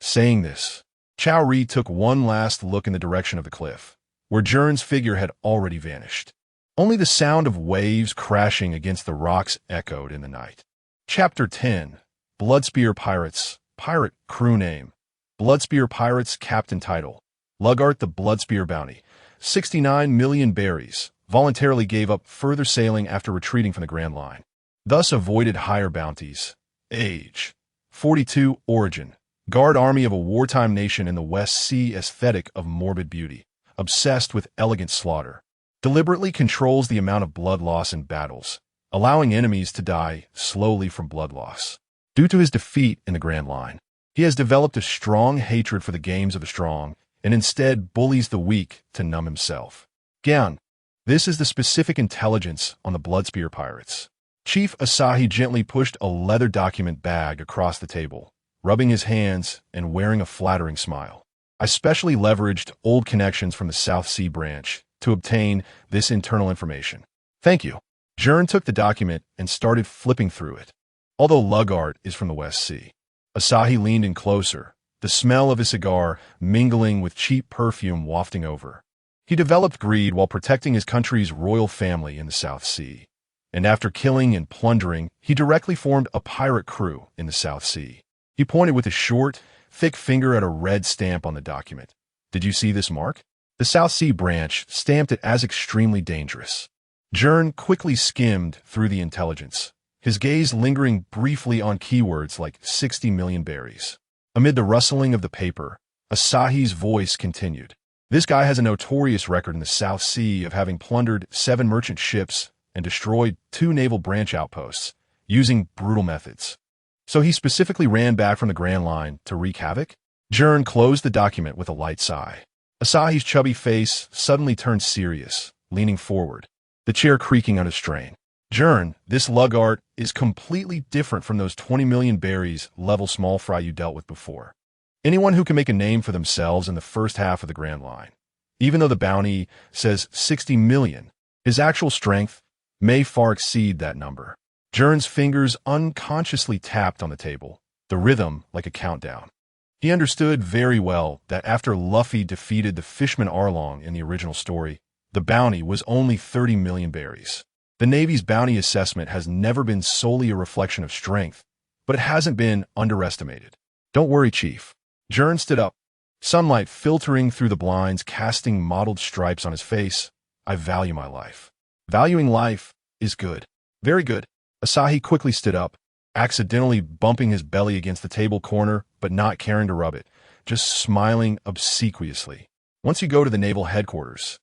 Saying this, Chow Ri took one last look in the direction of the cliff, where Gern's figure had already vanished. Only the sound of waves crashing against the rocks echoed in the night. Chapter 10. Bloodspear Pirates. Pirate Crew Name. Bloodspear Pirates Captain Title. Lugart the Bloodspear Bounty. 69 million berries. Voluntarily gave up further sailing after retreating from the Grand Line. Thus avoided higher bounties. Age. 42. Origin. Guard army of a wartime nation in the West Sea, aesthetic of morbid beauty. Obsessed with elegant slaughter. Deliberately controls the amount of blood loss in battles, allowing enemies to die slowly from blood loss. Due to his defeat in the Grand Line, he has developed a strong hatred for the games of the strong and instead bullies the weak to numb himself. Gern. This is the specific intelligence on the Bloodspear pirates. Chief Asahi gently pushed a leather document bag across the table, rubbing his hands and wearing a flattering smile. I specially leveraged old connections from the South Sea branch to obtain this internal information. Thank you. Gern took the document and started flipping through it. Although Lugart is from the West Sea, Asahi leaned in closer, the smell of his cigar mingling with cheap perfume wafting over. He developed greed while protecting his country's royal family in the South Sea. And after killing and plundering, he directly formed a pirate crew in the South Sea. He pointed with his short, thick finger at a red stamp on the document. Did you see this mark? The South Sea branch stamped it as extremely dangerous. Gern quickly skimmed through the intelligence, his gaze lingering briefly on keywords like 60 million berries. Amid the rustling of the paper, Asahi's voice continued. This guy has a notorious record in the South Sea of having plundered 7 merchant ships and destroyed 2 naval branch outposts, using brutal methods. So he specifically ran back from the Grand Line to wreak havoc? Gern closed the document with a light sigh. Asahi's chubby face suddenly turned serious, leaning forward, the chair creaking under strain. Gern, this Lugart is completely different from those 20 million berries level small fry you dealt with before. Anyone who can make a name for themselves in the first half of the Grand Line. Even though the bounty says 60 million, his actual strength may far exceed that number. Gern's fingers unconsciously tapped on the table, the rhythm like a countdown. He understood very well that after Luffy defeated the Fishman Arlong in the original story, the bounty was only 30 million berries. The Navy's bounty assessment has never been solely a reflection of strength, but it hasn't been underestimated. Don't worry, Chief. Gern stood up, sunlight filtering through the blinds, casting mottled stripes on his face. I value my life. Valuing life is good. Very good. Asahi quickly stood up, accidentally bumping his belly against the table corner, but not caring to rub it, just smiling obsequiously. Once you go to the naval headquarters,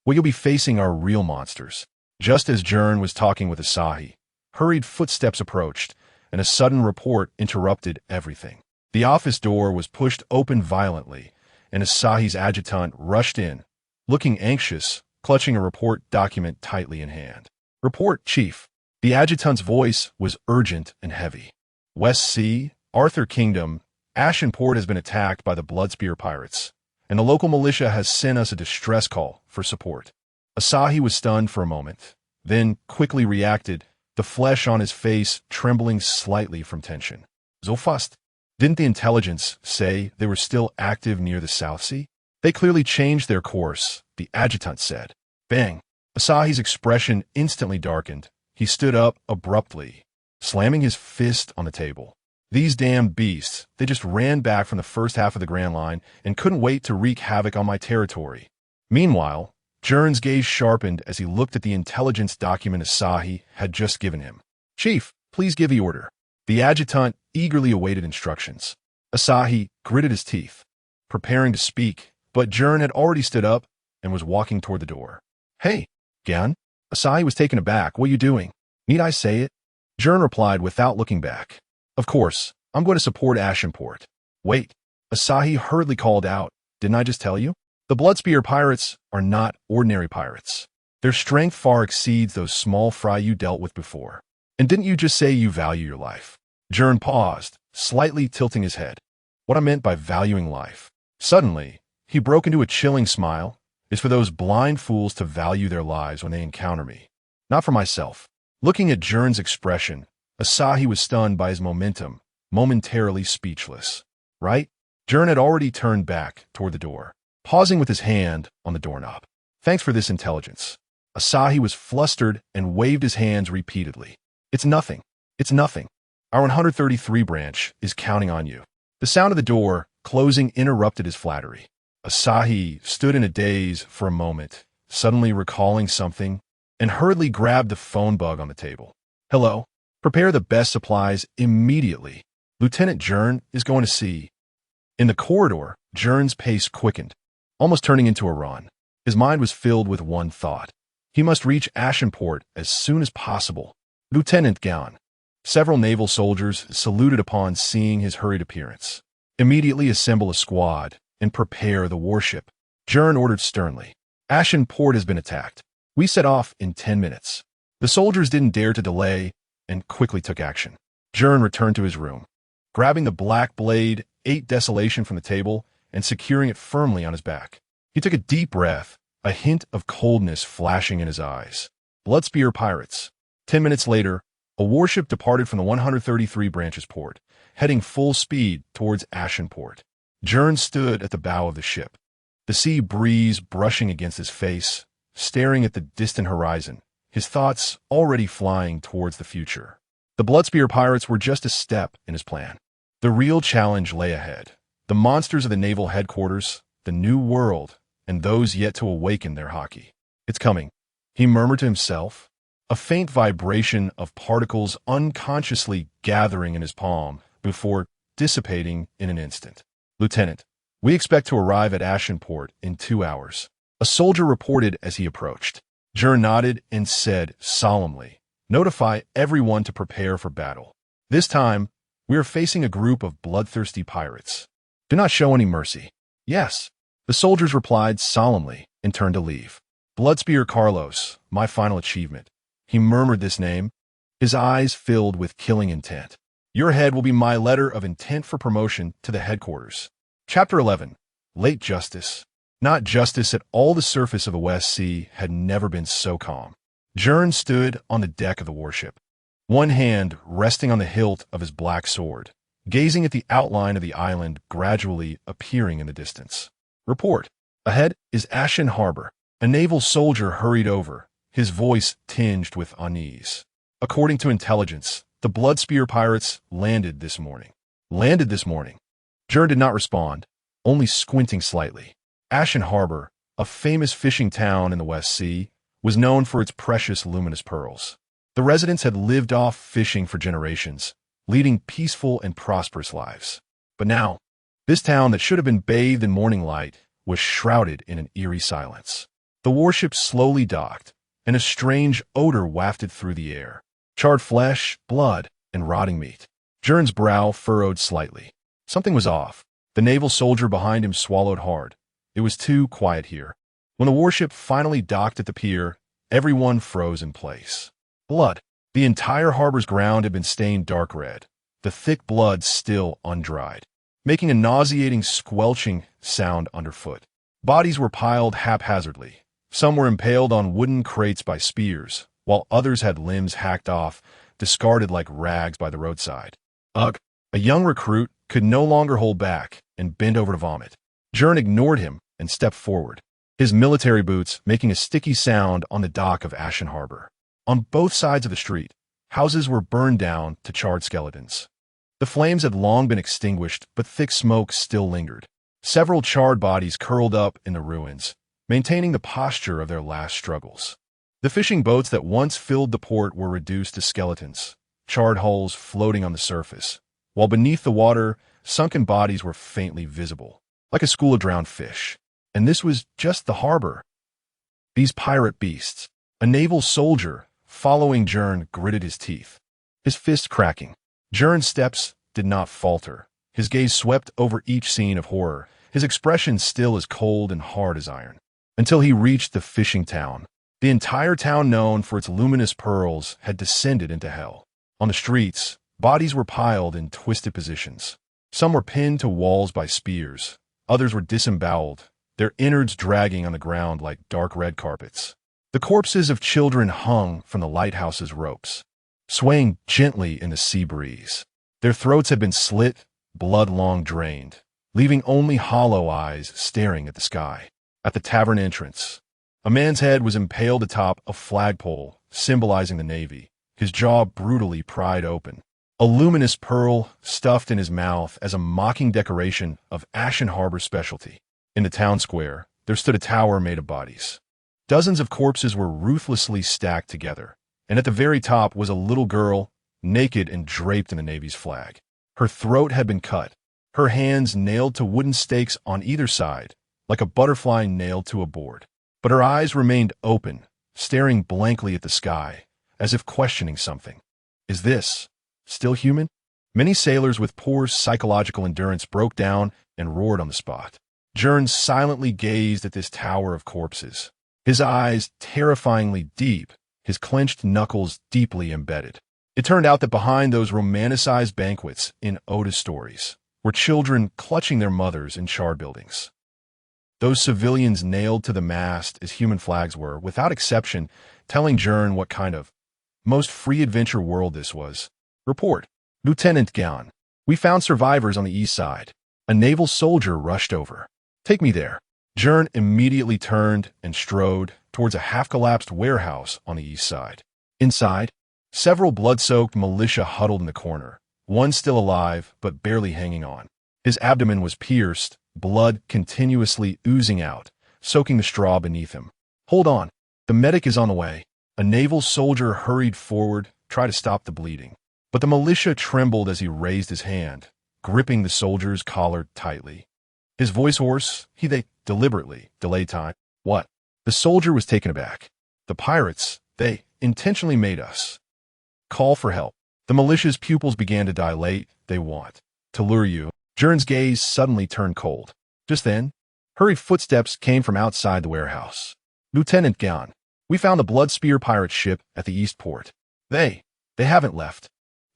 well, you'll be facing our real monsters. Just as Gern was talking with Asahi, hurried footsteps approached, and a sudden report interrupted everything. The office door was pushed open violently, and Asahi's adjutant rushed in, looking anxious, clutching a report document tightly in hand. Report, Chief. The adjutant's voice was urgent and heavy. West Sea, Arthur Kingdom, Ashenport has been attacked by the Bloodspear pirates, and the local militia has sent us a distress call for support. Asahi was stunned for a moment, then quickly reacted, the flesh on his face trembling slightly from tension. So fast. Didn't the intelligence say they were still active near the South Sea? They clearly changed their course, the adjutant said. Bang! Asahi's expression instantly darkened. He stood up abruptly, slamming his fist on the table. These damn beasts, they just ran back from the first half of the Grand Line and couldn't wait to wreak havoc on my territory. Meanwhile, Gern's gaze sharpened as he looked at the intelligence document Asahi had just given him. Chief, please give the order. The adjutant eagerly awaited instructions. Asahi gritted his teeth, preparing to speak, but Gern had already stood up and was walking toward the door. Hey, Gern? Asahi was taken aback. What are you doing? Need I say it? Gern replied without looking back. Of course, I'm going to support Ashenport. Wait, Asahi hurriedly called out. Didn't I just tell you? The Bloodspear pirates are not ordinary pirates. Their strength far exceeds those small fry you dealt with before. And didn't you just say you value your life? Gern paused, slightly tilting his head. What I meant by valuing life. Suddenly, he broke into a chilling smile. Is for those blind fools to value their lives when they encounter me. Not for myself. Looking at Gern's expression, Asahi was stunned by his momentum, momentarily speechless. Right? Gern had already turned back toward the door, pausing with his hand on the doorknob. Thanks for this intelligence. Asahi was flustered and waved his hands repeatedly. It's nothing. It's nothing. Our 133 branch is counting on you. The sound of the door closing interrupted his flattery. Asahi stood in a daze for a moment, suddenly recalling something, and hurriedly grabbed the phone bug on the table. Hello. Prepare the best supplies immediately. Lieutenant Gern is going to see. In the corridor, Gern's pace quickened, almost turning into a run. His mind was filled with one thought. He must reach Ashenport as soon as possible. Lieutenant Gern. Several naval soldiers saluted upon seeing his hurried appearance. Immediately assemble a squad and prepare the warship. Gern ordered sternly. Ashenport has been attacked. We set off in 10 minutes. The soldiers didn't dare to delay and quickly took action. Gern returned to his room, grabbing the black blade, ate Desolation from the table and securing it firmly on his back. He took a deep breath, a hint of coldness flashing in his eyes. Bloodspear pirates. 10 minutes later, a warship departed from the 133 branch's port, heading full speed towards Ashenport. Gern stood at the bow of the ship, the sea breeze brushing against his face, staring at the distant horizon, his thoughts already flying towards the future. The Bloodspear pirates were just a step in his plan. The real challenge lay ahead. The monsters of the naval headquarters, the new world, and those yet to awaken their hockey. It's coming, he murmured to himself, a faint vibration of particles unconsciously gathering in his palm before dissipating in an instant. Lieutenant, we expect to arrive at Ashenport in 2 hours. A soldier reported as he approached. Gern nodded and said solemnly, notify everyone to prepare for battle. This time, we are facing a group of bloodthirsty pirates. Do not show any mercy. Yes. The soldiers replied solemnly and turned to leave. Bloodspear Carlos, my final achievement. He murmured this name, his eyes filled with killing intent. Your head will be my letter of intent for promotion to the headquarters. Chapter 11. Late Justice. Not justice at all. The surface of the West Sea had never been so calm. Gern stood on the deck of the warship, one hand resting on the hilt of his black sword, gazing at the outline of the island gradually appearing in the distance. Report. Ahead is Ashen Harbor. A naval soldier hurried over, his voice tinged with unease. According to intelligence, the Bloodspear pirates landed this morning. Landed this morning. Gern did not respond, only squinting slightly. Ashen Harbor, a famous fishing town in the West Sea, was known for its precious luminous pearls. The residents had lived off fishing for generations, leading peaceful and prosperous lives. But now, this town that should have been bathed in morning light was shrouded in an eerie silence. The warship slowly docked, and a strange odor wafted through the air. Charred flesh, blood, and rotting meat. Gern's brow furrowed slightly. Something was off. The naval soldier behind him swallowed hard. It was too quiet here. When the warship finally docked at the pier, everyone froze in place. Blood. The entire harbor's ground had been stained dark red, the thick blood still undried, making a nauseating squelching sound underfoot. Bodies were piled haphazardly. Some were impaled on wooden crates by spears, while others had limbs hacked off, discarded like rags by the roadside. Ugh! A young recruit could no longer hold back and bent over to vomit. Gern ignored him and stepped forward, his military boots making a sticky sound on the dock of Ashen Harbor. On both sides of the street, houses were burned down to charred skeletons. The flames had long been extinguished, but thick smoke still lingered. Several charred bodies curled up in the ruins, maintaining the posture of their last struggles. The fishing boats that once filled the port were reduced to skeletons, charred hulls floating on the surface, while beneath the water, sunken bodies were faintly visible, like a school of drowned fish. And this was just the harbor. These pirate beasts. A naval soldier, following Gern, gritted his teeth, his fist cracking. Gern's steps did not falter. His gaze swept over each scene of horror, his expression still as cold and hard as iron. Until he reached the fishing town. The entire town, known for its luminous pearls, had descended into hell. On the streets, bodies were piled in twisted positions. Some were pinned to walls by spears. Others were disemboweled, their innards dragging on the ground like dark red carpets. The corpses of children hung from the lighthouse's ropes, swaying gently in the sea breeze. Their throats had been slit, blood long drained, leaving only hollow eyes staring at the sky. At the tavern entrance, a man's head was impaled atop a flagpole, symbolizing the Navy, his jaw brutally pried open. A luminous pearl stuffed in his mouth as a mocking decoration of Ashen Harbor's specialty. In the town square, there stood a tower made of bodies. Dozens of corpses were ruthlessly stacked together, and at the very top was a little girl, naked and draped in the Navy's flag. Her throat had been cut, her hands nailed to wooden stakes on either side, like a butterfly nailed to a board. But her eyes remained open, staring blankly at the sky, as if questioning something. Is this still human? Many sailors with poor psychological endurance broke down and roared on the spot. Gern silently gazed at this tower of corpses, his eyes terrifyingly deep, his clenched knuckles deeply embedded. It turned out that behind those romanticized banquets in Oda stories were children clutching their mothers in charred buildings. Those civilians nailed to the mast as human flags were, without exception, telling Gern what kind of most free adventure world this was. Report. Lieutenant Gern. We found survivors on the east side. A naval soldier rushed over. Take me there. Gern immediately turned and strode towards a half-collapsed warehouse on the east side. Inside, several blood-soaked militia huddled in the corner, one still alive but barely hanging on. His abdomen was pierced, blood continuously oozing out, soaking the straw beneath him. Hold on. The medic is on the way. A naval soldier hurried forward, tried to stop the bleeding. But the militia trembled as he raised his hand, gripping the soldier's collar tightly. His voice hoarse, they deliberately delayed time. What? The soldier was taken aback. The pirates, they intentionally made us call for help. The militia's pupils began to dilate. They want to lure you. Gern's gaze suddenly turned cold. Just then, hurried footsteps came from outside the warehouse. Lieutenant Gern, we found the Bloodspear pirate ship at the east port. They haven't left.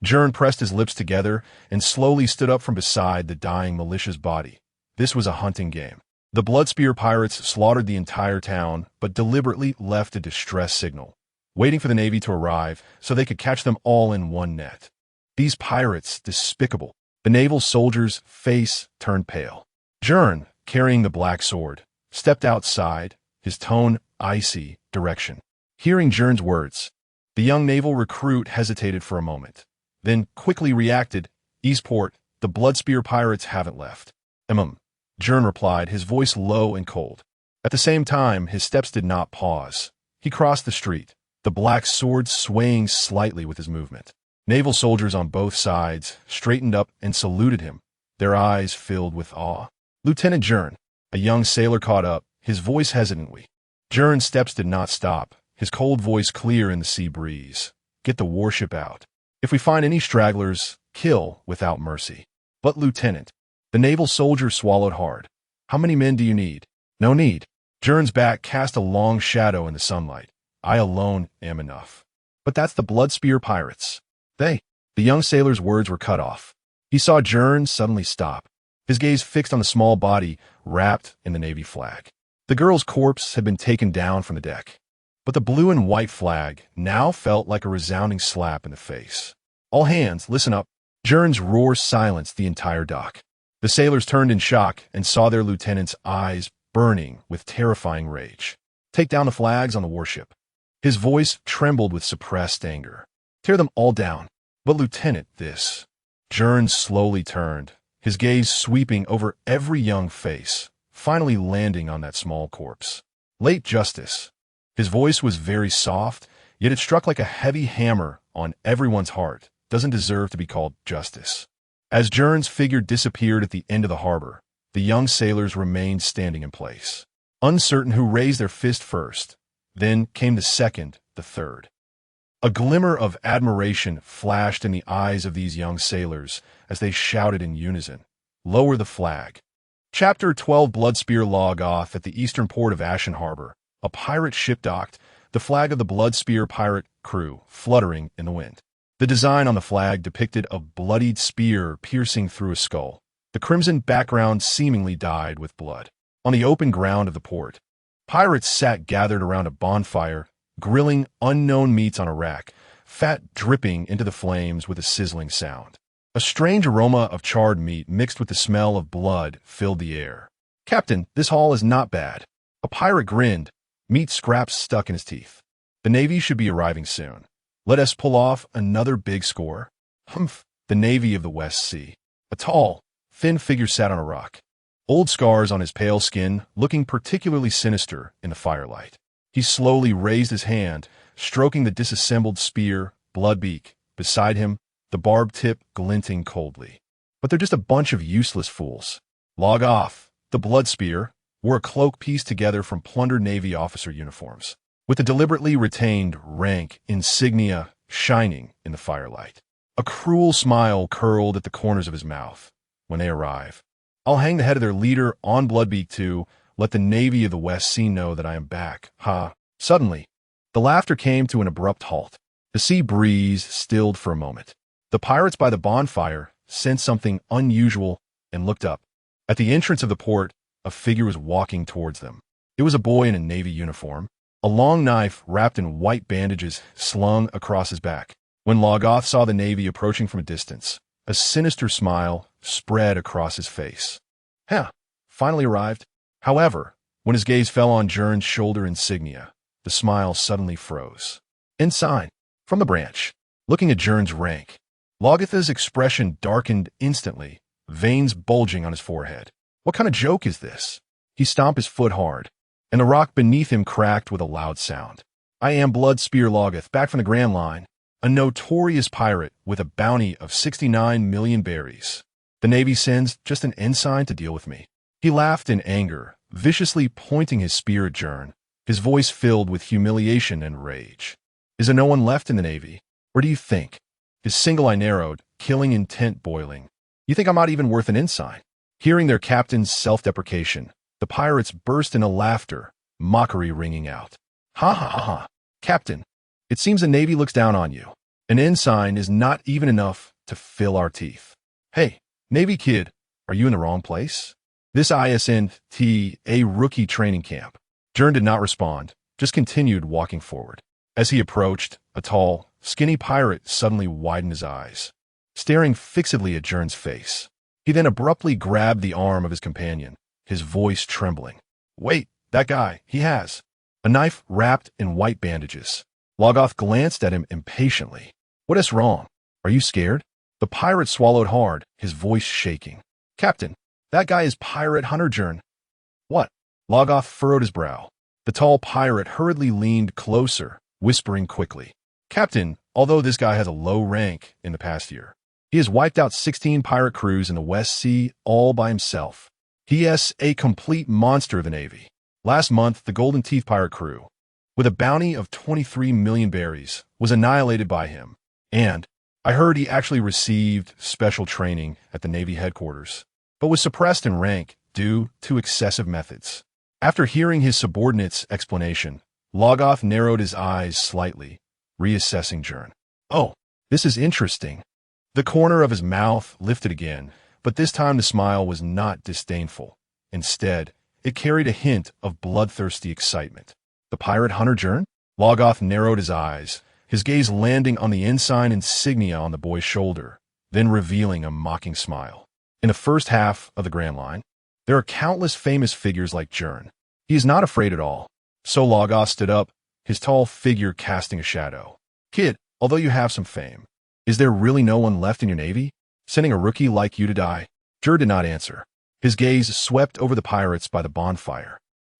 Gern pressed his lips together and slowly stood up from beside the dying militia's body, This was a hunting game. The Bloodspear pirates slaughtered the entire town, but deliberately left a distress signal, waiting for the Navy to arrive so they could catch them all in one net. These pirates, despicable. The naval soldier's face turned pale. Gern, carrying the black sword, stepped outside, his tone icy direction. Hearing Gern's words, the young naval recruit hesitated for a moment, then quickly reacted, "Eastport, the Bloodspear pirates haven't left." Gern replied, his voice low and cold. At the same time, his steps did not pause. He crossed the street, the black sword swaying slightly with his movement. Naval soldiers on both sides straightened up and saluted him, their eyes filled with awe. "Lieutenant Gern," a young sailor caught up, his voice hesitantly. Gern's steps did not stop, his cold voice clear in the sea breeze. "Get the warship out. If we find any stragglers, kill without mercy." "But, Lieutenant," the naval soldier swallowed hard. "How many men do you need?" "No need." Gern's back cast a long shadow in the sunlight. "I alone am enough." "But that's the Bloodspear pirates." The young sailor's words were cut off. He saw Gern suddenly stop, his gaze fixed on the small body wrapped in the Navy flag. The girl's corpse had been taken down from the deck, but the blue and white flag now felt like a resounding slap in the face. "All hands, listen up." Gern's roar silenced the entire dock. The sailors turned in shock and saw their lieutenant's eyes burning with terrifying rage. "Take down the flags on the warship." His voice trembled with suppressed anger. "Tear them all down." "But, Lieutenant, this..." Gern slowly turned, his gaze sweeping over every young face, finally landing on that small corpse. "Late Justice." His voice was very soft, yet it struck like a heavy hammer on everyone's heart. "Doesn't deserve to be called Justice." As Gern's figure disappeared at the end of the harbor, the young sailors remained standing in place, uncertain who raised their fist first. Then came the second, the third. A glimmer of admiration flashed in the eyes of these young sailors as they shouted in unison, "Lower the flag." Chapter 12. Bloodspear log off at the eastern port of Ashen Harbor. A pirate ship docked, the flag of the Bloodspear pirate crew fluttering in the wind. The design on the flag depicted a bloodied spear piercing through a skull, the crimson background seemingly dyed with blood. On the open ground of the port, pirates sat gathered around a bonfire, grilling unknown meats on a rack, fat dripping into the flames with a sizzling sound. A strange aroma of charred meat mixed with the smell of blood filled the air. "Captain, this haul is not bad." A pirate grinned, meat scraps stuck in his teeth. "The Navy should be arriving soon. Let us pull off another big score." "Humph." The Navy of the West Sea. A tall, thin figure sat on a rock, old scars on his pale skin looking particularly sinister in the firelight. He slowly raised his hand, stroking the disassembled spear, blood beak. Beside him, the barbed tip glinting coldly. "But they're just a bunch of useless fools." "Log off." The Bloodspear wore a cloak pieced together from plundered Navy officer uniforms, with the deliberately retained rank insignia shining in the firelight. A cruel smile curled at the corners of his mouth. "When they arrive, I'll hang the head of their leader on Bloodbeak too. Let the Navy of the West Sea know that I am back. Ha!" Suddenly, the laughter came to an abrupt halt. The sea breeze stilled for a moment. The pirates by the bonfire sensed something unusual and looked up. At the entrance of the port, a figure was walking towards them. It was a boy in a Navy uniform, a long knife wrapped in white bandages slung across his back. When Logoth saw the Navy approaching from a distance, a sinister smile spread across his face. Finally arrived. However, when his gaze fell on Gern's shoulder insignia, the smile suddenly froze. "Ensign," from the branch, looking at Gern's rank. Logoth's expression darkened instantly, veins bulging on his forehead. What kind of joke is this? He stomped his foot hard, and the rock beneath him cracked with a loud sound. "I am Bloodspear Logoth, back from the Grand Line, a notorious pirate with a bounty of 69 million berries. The Navy sends just an ensign to deal with me." He laughed in anger, viciously pointing his spear at Gern, his voice filled with humiliation and rage. "Is there no one left in the Navy? Or do you think?" His single eye narrowed, killing intent boiling. "You think I'm not even worth an ensign?" Hearing their captain's self-deprecation, the pirates burst into laughter, mockery ringing out. "Ha ha ha ha! Captain, it seems the Navy looks down on you. An ensign is not even enough to fill our teeth. Hey, Navy kid, are you in the wrong place? This isn't a rookie training camp. Gern did not respond, just continued walking forward. As he approached, a tall, skinny pirate suddenly widened his eyes, staring fixedly at Gern's face. He then abruptly grabbed the arm of his companion, his voice trembling. "Wait, that guy, he has a knife wrapped in white bandages." Logoth glanced at him impatiently. "What is wrong? Are you scared?" The pirate swallowed hard, his voice shaking. "Captain, that guy is Pirate Hunter Gern." "What?" Logoth furrowed his brow. The tall pirate hurriedly leaned closer, whispering quickly. "Captain, although this guy has a low rank in the past year, he has wiped out 16 pirate crews in the West Sea all by himself. He is a complete monster of the Navy. Last month, the Golden Teeth pirate crew, with a bounty of 23 million berries, was annihilated by him. And I heard he actually received special training at the Navy headquarters, but was suppressed in rank due to excessive methods." After hearing his subordinate's explanation, Logoth narrowed his eyes slightly, reassessing Gern. "Oh, this is interesting." The corner of his mouth lifted again, but this time the smile was not disdainful. Instead, it carried a hint of bloodthirsty excitement. "The Pirate Hunter Gern?" Logoth narrowed his eyes, his gaze landing on the ensign insignia on the boy's shoulder, then revealing a mocking smile. "In the first half of the Grand Line, there are countless famous figures like Gern. He is not afraid at all." So Logoth stood up, his tall figure casting a shadow. "Kid, although you have some fame, is there really no one left in your navy? Sending a rookie like you to die?" Gern did not answer. His gaze swept over the pirates by the bonfire,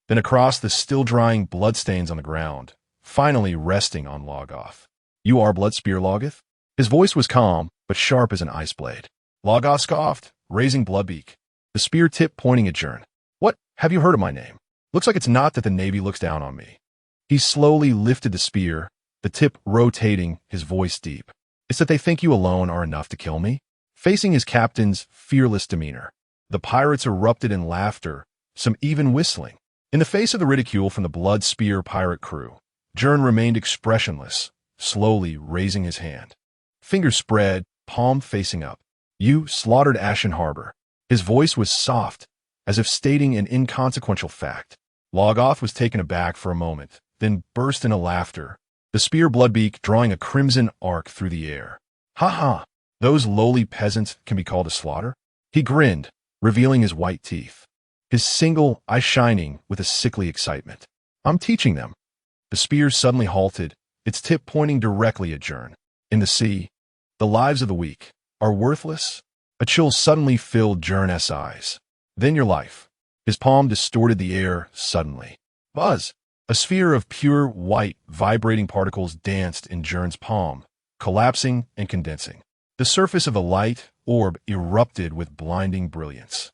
then across the still-drying bloodstains on the ground, finally resting on Logoth. "You are Bloodspear, Logoth?" His voice was calm, but sharp as an ice blade. Logoth scoffed, raising Bloodbeak, the spear tip pointing at Gern. "What? Have you heard of my name? Looks like it's not that the Navy looks down on me." He slowly lifted the spear, the tip rotating, his voice deep. "It's that they think you alone are enough to kill me?" Facing his captain's fearless demeanor, the pirates erupted in laughter, some even whistling. In the face of the ridicule from the Bloodspear pirate crew, Gern remained expressionless, slowly raising his hand. Fingers spread, palm facing up. "You slaughtered Ashen Harbor." His voice was soft, as if stating an inconsequential fact. Logoth was taken aback for a moment, then burst into laughter, the spear Bloodbeak drawing a crimson arc through the air. "Ha ha! Those lowly peasants can be called a slaughter?" He grinned, revealing his white teeth, his single eye shining with a sickly excitement. "I'm teaching them." The spear suddenly halted, its tip pointing directly at Gern. "In the sea, the lives of the weak are worthless?" A chill suddenly filled Gern's eyes. "Then your life." His palm distorted the air suddenly. Buzz! A sphere of pure white, vibrating particles danced in Gern's palm, collapsing and condensing. The surface of the light orb erupted with blinding brilliance,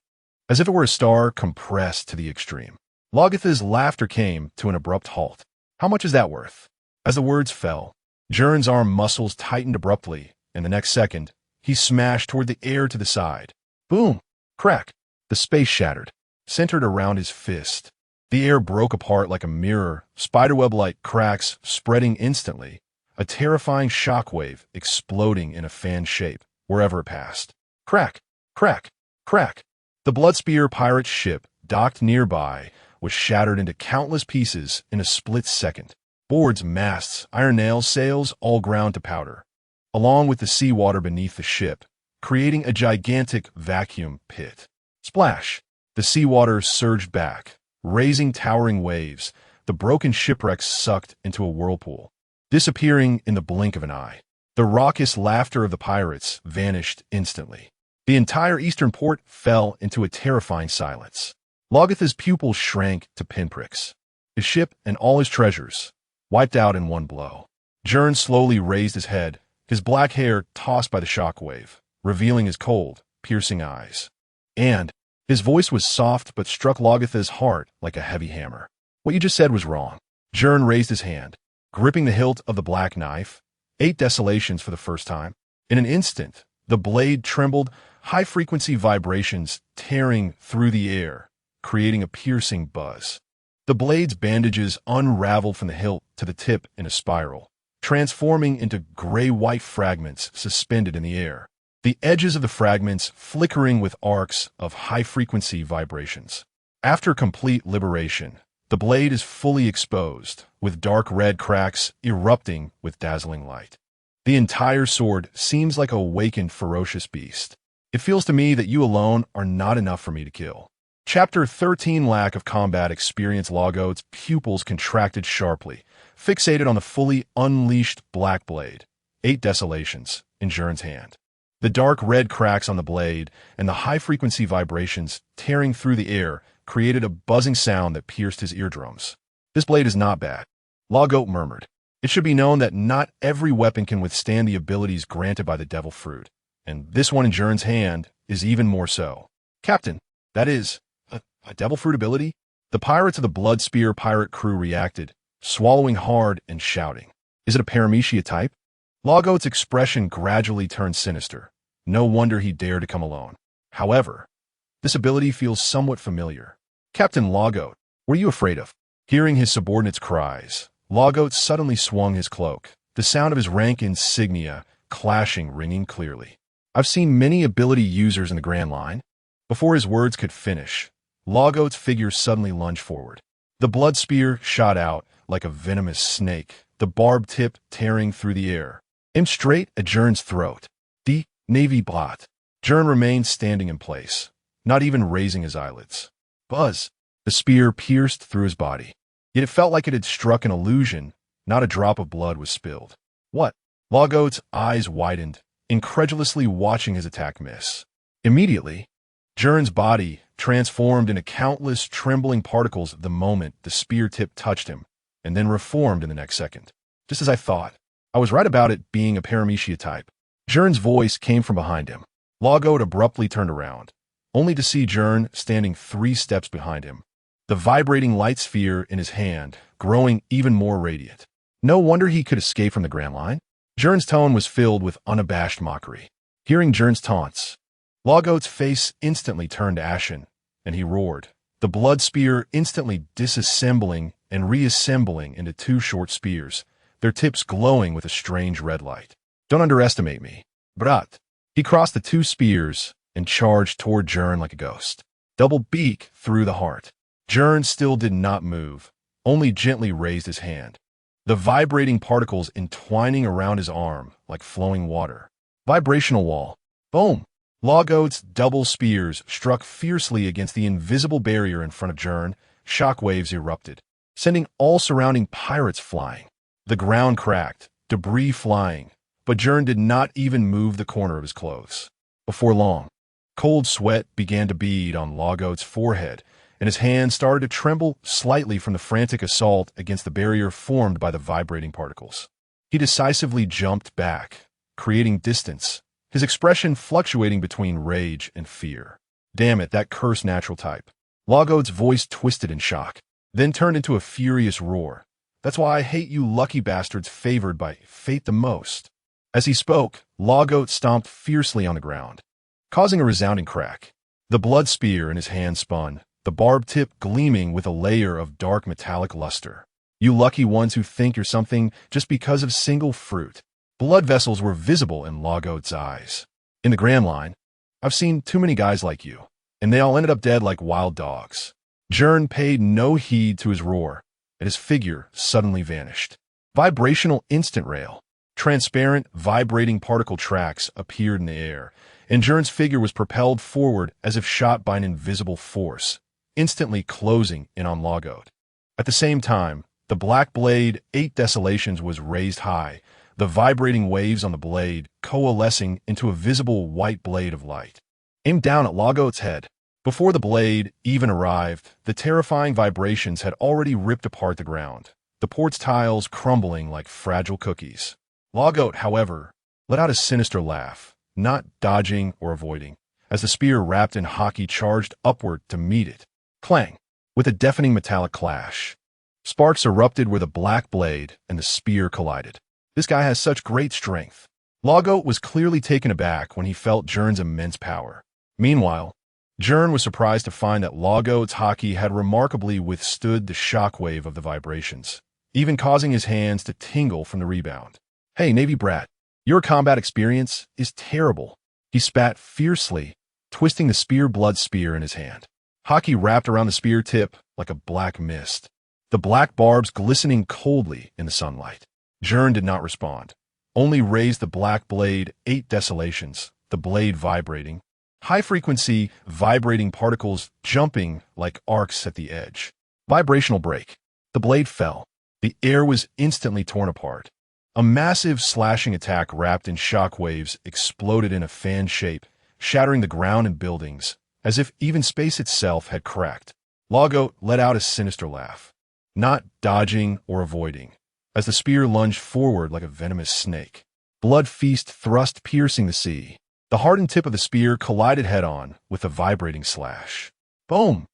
as if it were a star compressed to the extreme. Logoth's laughter came to an abrupt halt. "How much is that worth?" As the words fell, Gern's arm muscles tightened abruptly, and the next second, he smashed toward the air to the side. Boom! Crack! The space shattered, centered around his fist. The air broke apart like a mirror, spiderweb-like cracks spreading instantly, a terrifying shockwave exploding in a fan shape wherever it passed. Crack! Crack! Crack! The Bloodspear pirate ship, docked nearby, was shattered into countless pieces in a split second. Boards, masts, iron nails, sails, all ground to powder, along with the seawater beneath the ship, creating a gigantic vacuum pit. Splash! The seawater surged back, raising towering waves. The broken shipwrecks sucked into a whirlpool, disappearing in the blink of an eye. The raucous laughter of the pirates vanished instantly. The entire eastern port fell into a terrifying silence. Logoth's pupils shrank to pinpricks. His ship and all his treasures wiped out in one blow. Gern slowly raised his head, his black hair tossed by the shockwave, revealing his cold, piercing eyes. And his voice was soft but struck Logoth's heart like a heavy hammer. "What you just said was wrong." Gern raised his hand, gripping the hilt of the black knife, 8 desolations for the first time. In an instant, the blade trembled, high-frequency vibrations tearing through the air, creating a piercing buzz. The blade's bandages unraveled from the hilt to the tip in a spiral, transforming into gray-white fragments suspended in the air. the edges of the fragments flickering with arcs of high-frequency vibrations. After complete liberation, the blade is fully exposed, with dark red cracks erupting with dazzling light. The entire sword seems like a awakened ferocious beast. It feels to me that you alone are not enough for me to kill. Chapter 13 Lack of combat experience. Logo's pupils contracted sharply, fixated on the fully unleashed black blade. 8 desolations in Gern's hand. The dark red cracks on the blade and the high-frequency vibrations tearing through the air created a buzzing sound that pierced his eardrums. This blade is not bad, Logo murmured. It should be known that not every weapon can withstand the abilities granted by the devil fruit, and this one in Gern's hand is even more so. Captain, that is, a devil fruit ability? The pirates of the Blood Spear pirate crew reacted, swallowing hard and shouting. Is it a paramecia type? Logo's expression gradually turned sinister. No wonder he dared to come alone. However, this ability feels somewhat familiar. Captain Logot, what are you afraid of? Hearing his subordinates' cries, Logot suddenly swung his cloak, the sound of his rank insignia clashing ringing clearly. I've seen many ability users in the Grand Line. Before his words could finish, Logot's figure suddenly lunged forward. The blood spear shot out like a venomous snake, the barbed tip tearing through the air, aimed straight at Gern's throat. The Navy blot. Gern remained standing in place, not even raising his eyelids. Buzz! The spear pierced through his body. Yet it felt like it had struck an illusion. Not a drop of blood was spilled. What? Logot's eyes widened, incredulously watching his attack miss. Immediately, Gern's body transformed into countless trembling particles the moment the spear tip touched him, and then reformed in the next second. Just as I thought. I was right about it being a paramecia type. Gern's voice came from behind him. Logot abruptly turned around, only to see Gern standing 3 steps behind him, the vibrating light sphere in his hand growing even more radiant. No wonder he could escape from the Grand Line. Gern's tone was filled with unabashed mockery. Hearing Gern's taunts, Logot's face instantly turned ashen, and he roared, the blood spear instantly disassembling and reassembling into 2 short spears, their tips glowing with a strange red light. Don't underestimate me, brat. He crossed the 2 spears and charged toward Gern like a ghost. Double beak through the heart. Gern still did not move, only gently raised his hand, the vibrating particles entwining around his arm like flowing water. Vibrational wall. Boom! Logot's double spears struck fiercely against the invisible barrier in front of Gern. Shockwaves erupted, sending all surrounding pirates flying. The ground cracked, debris flying, but Gern did not even move the corner of his clothes. Before long, cold sweat began to bead on Logot's forehead, and his hands started to tremble slightly from the frantic assault against the barrier formed by the vibrating particles. He decisively jumped back, creating distance, his expression fluctuating between rage and fear. Damn it, that cursed natural type. Logot's voice twisted in shock, then turned into a furious roar. That's why I hate you lucky bastards favored by fate the most. As he spoke, Logot stomped fiercely on the ground, causing a resounding crack. The blood spear in his hand spun, the barbed tip gleaming with a layer of dark metallic luster. You lucky ones who think you're something just because of single fruit. Blood vessels were visible in Logot's eyes. In the Grand Line, I've seen too many guys like you, and they all ended up dead like wild dogs. Gern paid no heed to his roar, and his figure suddenly vanished. Vibrational instant rail. Transparent, vibrating particle tracks appeared in the air, and Gern's figure was propelled forward as if shot by an invisible force, instantly closing in on Logot. At the same time, the black blade 8 desolations was raised high, the vibrating waves on the blade coalescing into a visible white blade of light, aimed down at Logot's head. Before the blade even arrived, the terrifying vibrations had already ripped apart the ground, the port's tiles crumbling like fragile cookies. Logot, however, let out a sinister laugh, not dodging or avoiding, as the spear wrapped in hockey charged upward to meet it. Clang! With a deafening metallic clash, sparks erupted where the black blade and the spear collided. This guy has such great strength. Logot was clearly taken aback when he felt Gern's immense power. Meanwhile, Gern was surprised to find that Logot's hockey had remarkably withstood the shockwave of the vibrations, even causing his hands to tingle from the rebound. Hey, Navy brat, your combat experience is terrible. He spat fiercely, twisting the spear-blood spear in his hand. Haki wrapped around the spear tip like a black mist, the black barbs glistening coldly in the sunlight. Gern did not respond, only raised the black blade 8 desolations, the blade vibrating, high-frequency, vibrating particles jumping like arcs at the edge. Vibrational break. The blade fell. The air was instantly torn apart. A massive slashing attack wrapped in shock waves exploded in a fan shape, shattering the ground and buildings, as if even space itself had cracked. LOGIA let out a sinister laugh, not dodging or avoiding, as the spear lunged forward like a venomous snake. Blood feast thrust piercing the sea. The hardened tip of the spear collided head-on with a vibrating slash. Boom!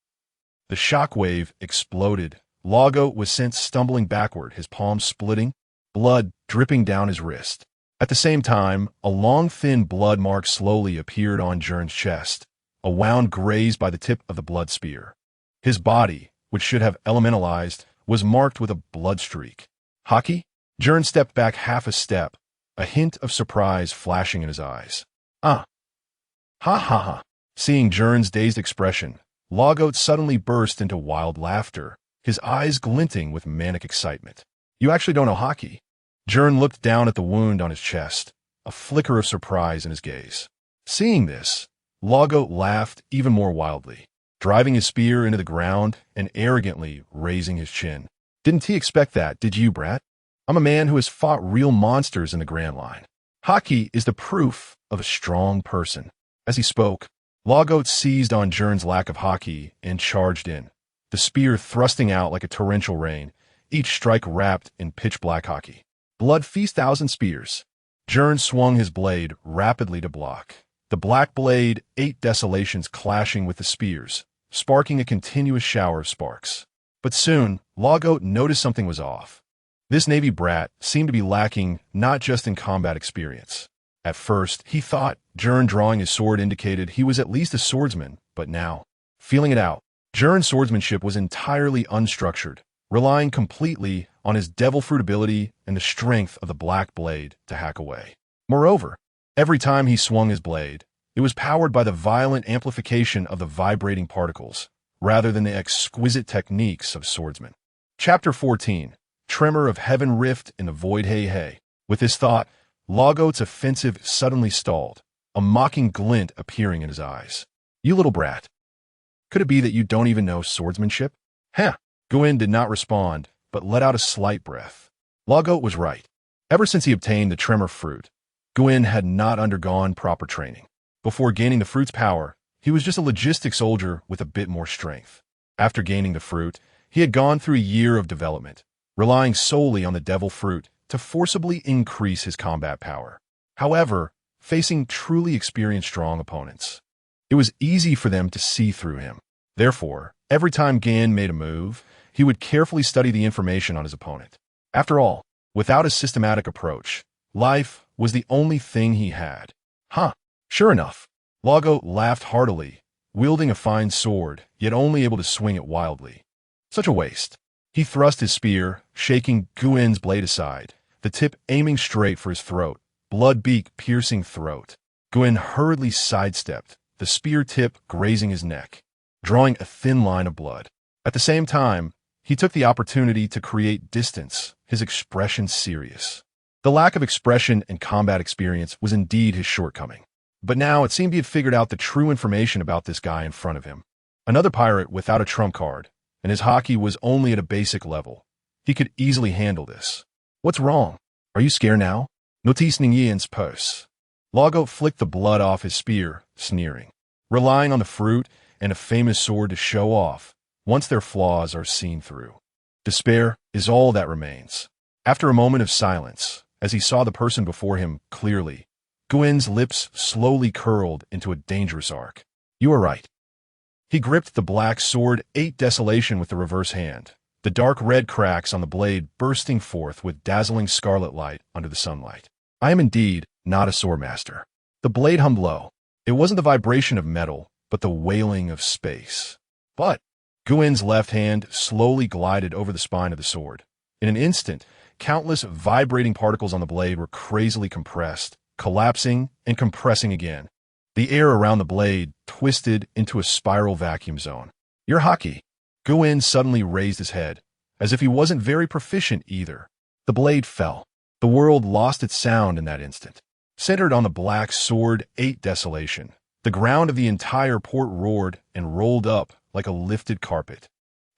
The shock wave exploded. LOGIA was sent stumbling backward, his palms splitting, blood dripping down his wrist. At the same time, a long, thin blood mark slowly appeared on Gern's chest, a wound grazed by the tip of the blood spear. His body, which should have elementalized, was marked with a blood streak. Haki? Gern stepped back half a step, a hint of surprise flashing in his eyes. Ah! Ha ha ha! Seeing Gern's dazed expression, LOGIA suddenly burst into wild laughter, his eyes glinting with manic excitement. You actually don't know Haki? Gern looked down at the wound on his chest, a flicker of surprise in his gaze. Seeing this, LOGIA laughed even more wildly, driving his spear into the ground and arrogantly raising his chin. Didn't he expect that, did you, brat? I'm a man who has fought real monsters in the Grand Line. Haki is the proof of a strong person. As he spoke, LOGIA seized on Gern's lack of Haki and charged in, the spear thrusting out like a torrential rain, each strike wrapped in pitch-black Haki. Blood feast 1,000 spears. Gern swung his blade rapidly to block, the black blade 8 desolations clashing with the spears, sparking a continuous shower of sparks. But soon, LOGIA noticed something was off. This Navy brat seemed to be lacking not just in combat experience. At first, he thought Gern drawing his sword indicated he was at least a swordsman, but now, feeling it out, Gern's swordsmanship was entirely unstructured, relying completely on his devil fruit ability and the strength of the black blade to hack away. Moreover, every time he swung his blade, it was powered by the violent amplification of the vibrating particles, rather than the exquisite techniques of swordsmen. Chapter 14. Tremor of Heaven Rift in the Void. Hey hey. With this thought, LOGIA's offensive suddenly stalled, a mocking glint appearing in his eyes. You little brat. Could it be that you don't even know swordsmanship? Heh. Gern did not respond, but let out a slight breath. LOGIA was right. Ever since he obtained the Tremor Fruit, Gern had not undergone proper training. Before gaining the fruit's power, he was just a logistic soldier with a bit more strength. After gaining the fruit, he had gone through a year of development, relying solely on the devil fruit to forcibly increase his combat power. However, facing truly experienced strong opponents, it was easy for them to see through him. Therefore, every time Gern made a move, he would carefully study the information on his opponent. After all, without a systematic approach, life was the only thing he had. Huh. Sure enough, LOGIA laughed heartily, wielding a fine sword, yet only able to swing it wildly. Such a waste. He thrust his spear, shaking Gern's blade aside, the tip aiming straight for his throat, blood beak piercing throat. Gern hurriedly sidestepped, the spear tip grazing his neck, drawing a thin line of blood. At the same time, he took the opportunity to create distance, his expression serious. The lack of expression and combat experience was indeed his shortcoming. But now it seemed he had figured out the true information about this guy in front of him. Another pirate without a trump card, and his Haki was only at a basic level. He could easily handle this. What's wrong? Are you scared now? Notice Ningian's purse. LOGIA flicked the blood off his spear, sneering, relying on the fruit and a famous sword to show off, once their flaws are seen through. Despair is all that remains. After a moment of silence, as he saw the person before him clearly, Gern's lips slowly curled into a dangerous arc. You are right. He gripped the black sword 8 desolation with the reverse hand, the dark red cracks on the blade bursting forth with dazzling scarlet light under the sunlight. I am indeed not a swordmaster. The blade hummed low. It wasn't the vibration of metal, but the wailing of space. But Gern's left hand slowly glided over the spine of the sword. In an instant, countless vibrating particles on the blade were crazily compressed, collapsing and compressing again, The air around the blade twisted into a spiral vacuum zone. "You're hockey." Guen suddenly raised his head, as if he wasn't very proficient either. The blade fell. The world lost its sound in that instant. Centered on the black sword ate desolation. The ground of the entire port roared and rolled up like a lifted carpet.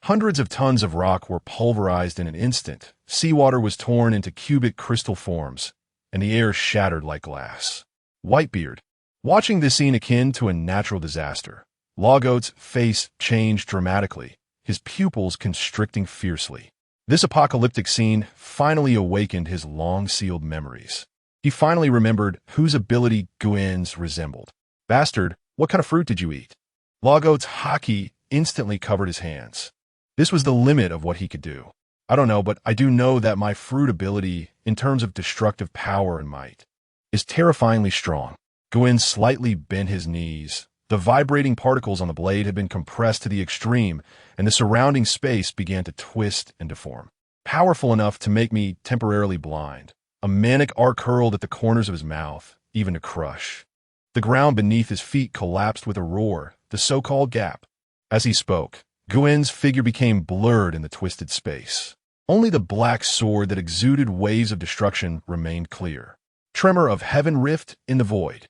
Hundreds of tons of rock were pulverized in an instant. Seawater was torn into cubic crystal forms, and the air shattered like glass. Whitebeard, watching this scene akin to a natural disaster. Logot's face changed dramatically, his pupils constricting fiercely. This apocalyptic scene finally awakened his long-sealed memories. He finally remembered whose ability Guen's resembled. "Bastard, what kind of fruit did you eat?" Logot's haki instantly covered his hands. This was the limit of what he could do. "I don't know, but I do know that my fruit ability, in terms of destructive power and might, is terrifyingly strong." Guen slightly bent his knees. The vibrating particles on the blade had been compressed to the extreme, and the surrounding space began to twist and deform. "Powerful enough to make me temporarily blind." A manic arc curled at the corners of his mouth, even to crush. The ground beneath his feet collapsed with a roar, the so-called gap. As he spoke, Guen's figure became blurred in the twisted space. Only the black sword that exuded waves of destruction remained clear. Tremor of heaven rift in the void.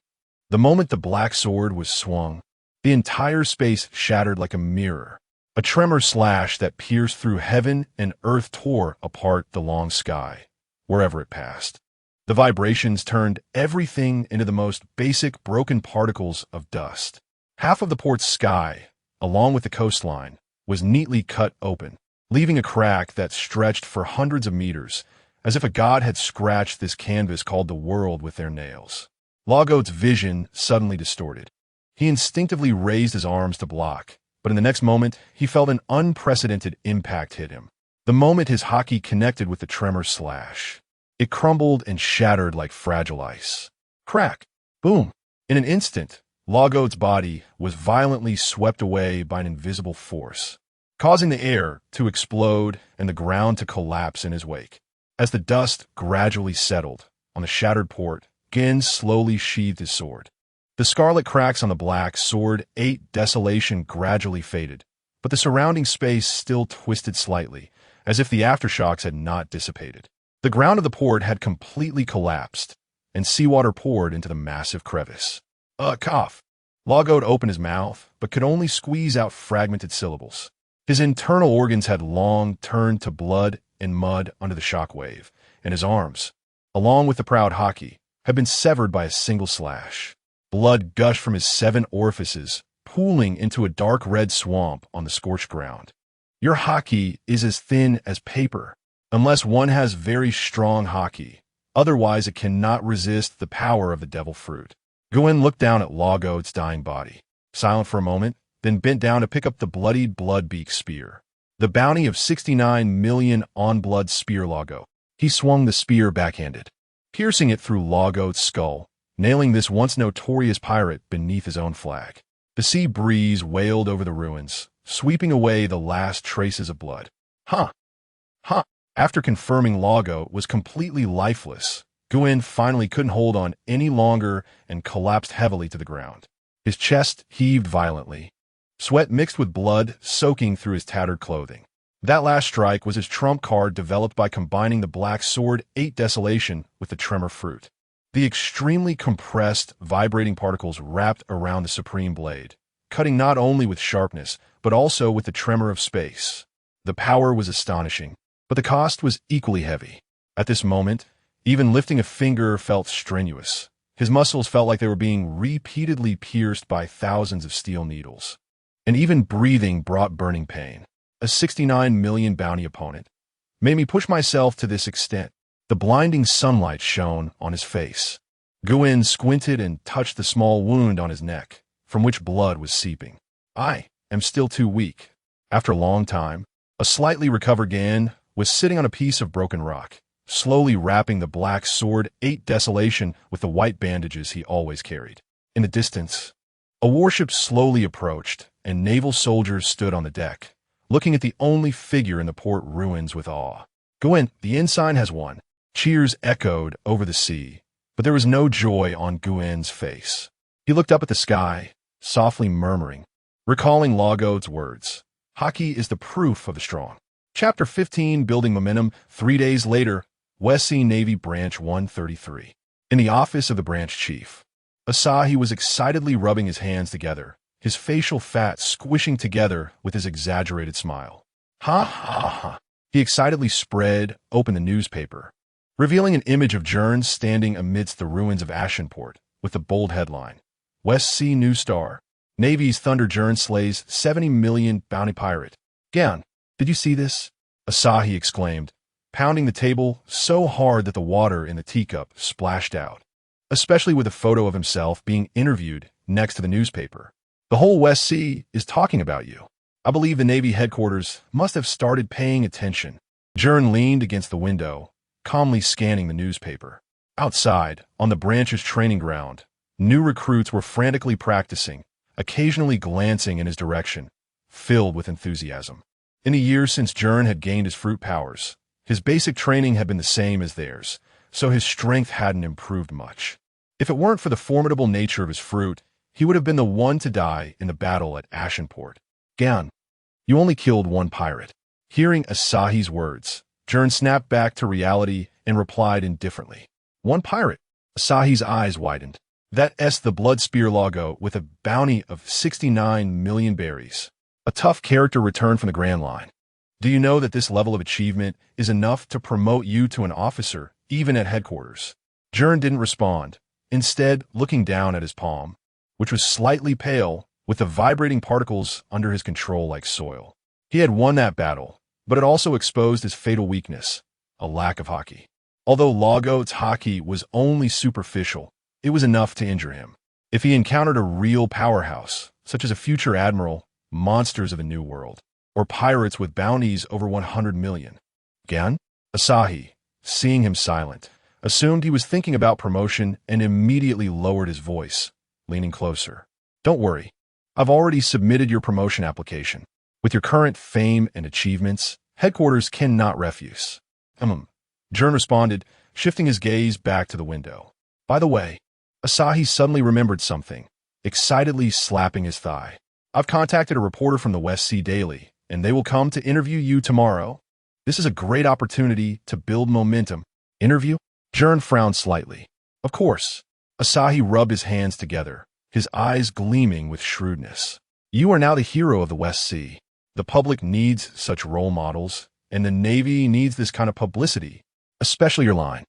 The moment the black sword was swung, the entire space shattered like a mirror. A tremor slash that pierced through heaven and earth tore apart the long sky, wherever it passed. The vibrations turned everything into the most basic broken particles of dust. Half of the port's sky, along with the coastline, was neatly cut open, leaving a crack that stretched for hundreds of meters, as if a god had scratched this canvas called the world with their nails. Logot's vision suddenly distorted. He instinctively raised his arms to block, but in the next moment, he felt an unprecedented impact hit him. The moment his haki connected with the tremor slash, it crumbled and shattered like fragile ice. Crack! Boom! In an instant, Logot's body was violently swept away by an invisible force, causing the air to explode and the ground to collapse in his wake. As the dust gradually settled on the shattered port, Gern slowly sheathed his sword. The scarlet cracks on the black sword ate desolation gradually faded, but the surrounding space still twisted slightly, as if the aftershocks had not dissipated. The ground of the port had completely collapsed, and seawater poured into the massive crevice. Cough. Logot opened his mouth, but could only squeeze out fragmented syllables. His internal organs had long turned to blood and mud under the shock wave, and his arms, along with the proud haki, had been severed by a single slash. Blood gushed from his 7 orifices, pooling into a dark red swamp on the scorched ground. Your haki is as thin as paper, unless one has very strong haki. Otherwise, it cannot resist the power of the devil fruit. Guen looked down at Logot's dying body, silent for a moment, then bent down to pick up the bloodied bloodbeak spear. The bounty of 69 million on-blood spear Logot. He swung the spear backhanded, piercing it through Logot's skull, nailing this once notorious pirate beneath his own flag. The sea breeze wailed over the ruins, sweeping away the last traces of blood. Huh. After confirming Logot was completely lifeless, Guen finally couldn't hold on any longer and collapsed heavily to the ground. His chest heaved violently, sweat mixed with blood soaking through his tattered clothing. That last strike was his trump card developed by combining the black sword 8 desolation with the tremor fruit. The extremely compressed, vibrating particles wrapped around the supreme blade, cutting not only with sharpness, but also with the tremor of space. The power was astonishing, but the cost was equally heavy. At this moment, even lifting a finger felt strenuous. His muscles felt like they were being repeatedly pierced by thousands of steel needles. And even breathing brought burning pain. A 69 million bounty opponent made me push myself to this extent. The blinding sunlight shone on his face. Guen squinted and touched the small wound on his neck, from which blood was seeping. I am still too weak. After a long time, a slightly recovered Gern was sitting on a piece of broken rock, slowly wrapping the black sword 8 desolation with the white bandages he always carried. In the distance, a warship slowly approached, and naval soldiers stood on the deck, looking at the only figure in the port ruins with awe. Guen, the ensign has won. Cheers echoed over the sea, but there was no joy on Guen's face. He looked up at the sky, softly murmuring, recalling Logo's words. Hockey is the proof of the strong. Chapter 15, Building Momentum. 3 days later, West Sea Navy Branch 133. In the office of the branch chief, Asahi was excitedly rubbing his hands together, his facial fat squishing together with his exaggerated smile. Ha ha ha. He excitedly spread open the newspaper, revealing an image of Gern standing amidst the ruins of Ashenport with the bold headline, West Sea New Star. Navy's Thunder Gern slays 70 million bounty pirate. Gern, did you see this? Asahi exclaimed, pounding the table so hard that the water in the teacup splashed out, especially with a photo of himself being interviewed next to the newspaper. The whole West Sea is talking about you. I believe the Navy headquarters must have started paying attention. Gern leaned against the window, calmly scanning the newspaper. Outside, on the branch's training ground, new recruits were frantically practicing, occasionally glancing in his direction, filled with enthusiasm. In the years since Gern had gained his fruit powers, his basic training had been the same as theirs, so his strength hadn't improved much. If it weren't for the formidable nature of his fruit, he would have been the one to die in the battle at Ashenport. Gern, you only killed one pirate. Hearing Asahi's words, Gern snapped back to reality and replied indifferently. One pirate? Asahi's eyes widened. That's the Blood Spear Logo with a bounty of 69 million berries. A tough character returned from the Grand Line. Do you know that this level of achievement is enough to promote you to an officer, even at headquarters? Gern didn't respond, instead looking down at his palm, which was slightly pale, with the vibrating particles under his control like soil. He had won that battle, but it also exposed his fatal weakness, a lack of hockey. Although Logo's hockey was only superficial, it was enough to injure him. If he encountered a real powerhouse, such as a future admiral, monsters of a new world, or pirates with bounties over 100 million. Gern? Asahi, seeing him silent, assumed he was thinking about promotion and immediately lowered his voice, leaning closer. Don't worry. I've already submitted your promotion application. With your current fame and achievements, headquarters cannot refuse. Gern responded, shifting his gaze back to the window. By the way, Asahi suddenly remembered something, excitedly slapping his thigh. I've contacted a reporter from the West Sea Daily, and they will come to interview you tomorrow. This is a great opportunity to build momentum. Interview? Gern frowned slightly. Of course. Asahi rubbed his hands together, his eyes gleaming with shrewdness. You are now the hero of the West Sea. The public needs such role models, and the Navy needs this kind of publicity, especially your line.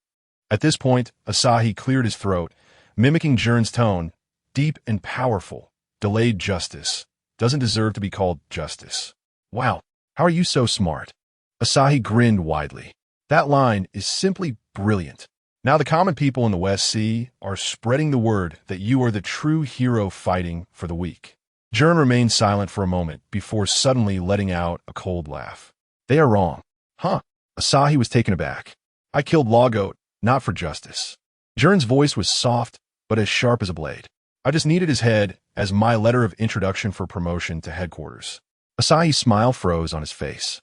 At this point, Asahi cleared his throat, mimicking Gern's tone, deep and powerful. Delayed justice doesn't deserve to be called justice. Wow, how are you so smart? Asahi grinned widely. That line is simply brilliant. Now the common people in the West Sea are spreading the word that you are the true hero fighting for the weak. Gern remained silent for a moment before suddenly letting out a cold laugh. They are wrong. Huh? Asahi was taken aback. I killed Logo, not for justice. Gern's voice was soft, but as sharp as a blade. I just needed his head as my letter of introduction for promotion to headquarters. Asahi's smile froze on his face.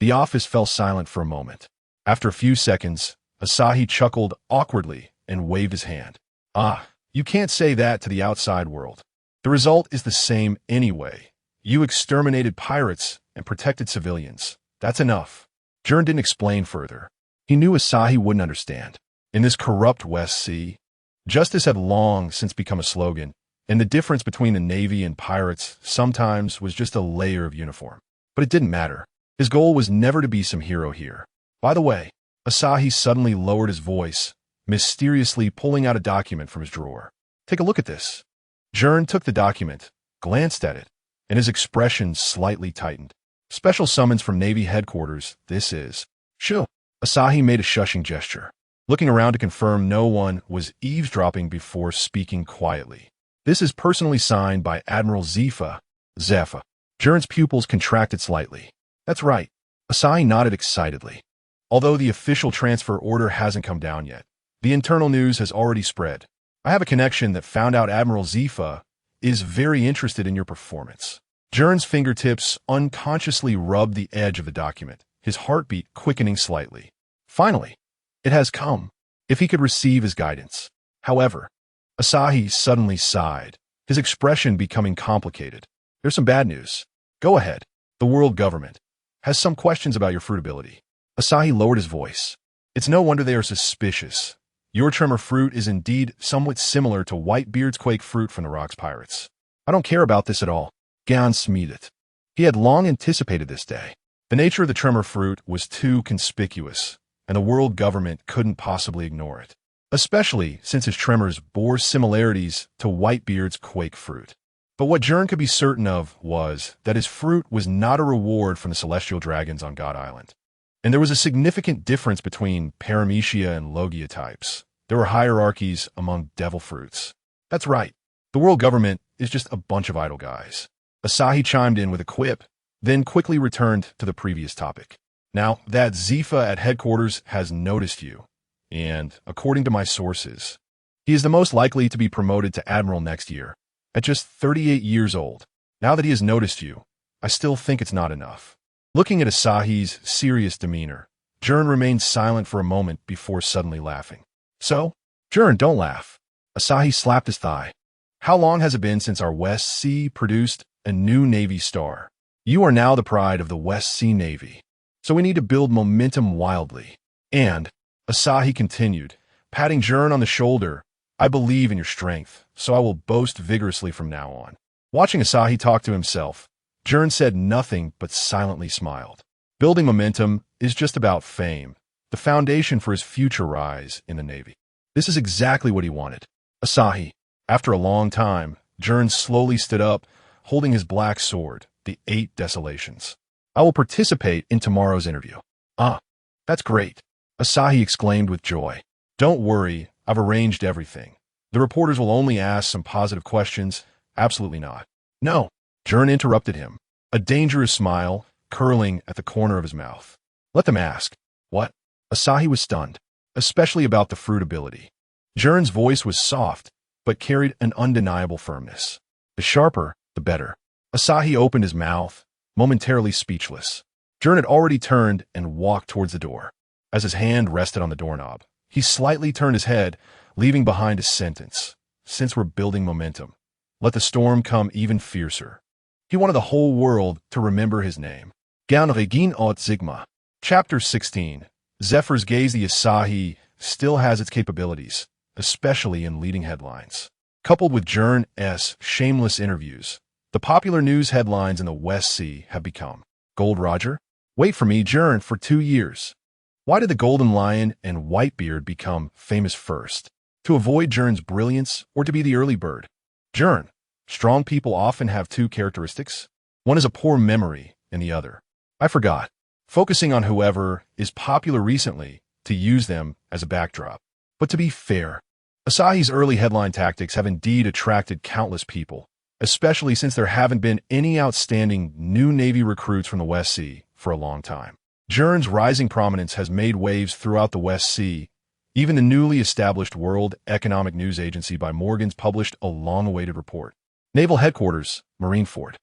The office fell silent for a moment. After a few seconds, Asahi chuckled awkwardly and waved his hand. Ah, you can't say that to the outside world. The result is the same anyway. You exterminated pirates and protected civilians. That's enough. Gern didn't explain further. He knew Asahi wouldn't understand. In this corrupt West Sea, justice had long since become a slogan, and the difference between the Navy and pirates sometimes was just a layer of uniform. But it didn't matter. His goal was never to be some hero here. By the way, Asahi suddenly lowered his voice, mysteriously pulling out a document from his drawer. Take a look at this. Gern took the document, glanced at it, and his expression slightly tightened. Special summons from Navy headquarters, this is. Shoo. Asahi made a shushing gesture, looking around to confirm no one was eavesdropping before speaking quietly. This is personally signed by Admiral Zepha. Gern's pupils contracted slightly. That's right. Asahi nodded excitedly. Although the official transfer order hasn't come down yet, the internal news has already spread. I have a connection that found out Admiral Zepha is very interested in your performance. Gern's fingertips unconsciously rubbed the edge of the document, his heartbeat quickening slightly. Finally, it has come. If he could receive his guidance. However, Asahi suddenly sighed, his expression becoming complicated. There's some bad news. Go ahead. The world government has some questions about your fruitability. Asahi lowered his voice. It's no wonder they are suspicious. Your Tremor fruit is indeed somewhat similar to Whitebeard's quake fruit from the Rocks Pirates. I don't care about this at all. Gern smeeded. He had long anticipated this day. The nature of the Tremor fruit was too conspicuous, and the world government couldn't possibly ignore it, especially since his tremors bore similarities to Whitebeard's quake fruit. But what Gern could be certain of was that his fruit was not a reward from the celestial dragons on God Island. And there was a significant difference between Paramecia and Logia types. There were hierarchies among devil fruits. That's right. The world government is just a bunch of idle guys. Asahi chimed in with a quip, then quickly returned to the previous topic. Now, that Zifa at headquarters has noticed you, and according to my sources, he is the most likely to be promoted to admiral next year, at just 38 years old. Now that he has noticed you, I still think it's not enough. Looking at Asahi's serious demeanor, Gern remained silent for a moment before suddenly laughing. So, Gern, don't laugh. Asahi slapped his thigh. How long has it been since our West Sea produced a new Navy star? You are now the pride of the West Sea Navy. So we need to build momentum wildly. And, Asahi continued, patting Gern on the shoulder, I believe in your strength, so I will boast vigorously from now on. Watching Asahi talk to himself, Gern said nothing but silently smiled. Building momentum is just about fame, the foundation for his future rise in the Navy. This is exactly what he wanted. Asahi. After a long time, Gern slowly stood up, holding his black sword, the 8 Desolations. I will participate in tomorrow's interview. Ah, that's great, Asahi exclaimed with joy. Don't worry, I've arranged everything. The reporters will only ask some positive questions. Absolutely not. No, Gern interrupted him, a dangerous smile curling at the corner of his mouth. Let them ask. What? Asahi was stunned, especially about the fruit ability. Gern's voice was soft, but carried an undeniable firmness. The sharper, the better. Asahi opened his mouth, momentarily speechless. Gern had already turned and walked towards the door. As his hand rested on the doorknob, he slightly turned his head, leaving behind a sentence. Since we're building momentum, let the storm come even fiercer. He wanted the whole world to remember his name. Gern Regin Ot Sigma. Chapter 16. Zephyr's gaze. The Asahi still has its capabilities, especially in leading headlines. Coupled with Gern's shameless interviews, the popular news headlines in the West Sea have become Gold Roger? Wait for me, Gern, for 2 years. Why did the Golden Lion and Whitebeard become famous first? To avoid Gern's brilliance or to be the early bird? Gern. Strong people often have 2 characteristics. One is a poor memory, and the other, I forgot. Focusing on whoever is popular recently to use them as a backdrop. But to be fair, Asahi's early headline tactics have indeed attracted countless people, especially since there haven't been any outstanding new Navy recruits from the West Sea for a long time. Gern's rising prominence has made waves throughout the West Sea. Even the newly established World Economic News Agency by Morgan's published a long-awaited report. Naval Headquarters, Marineford.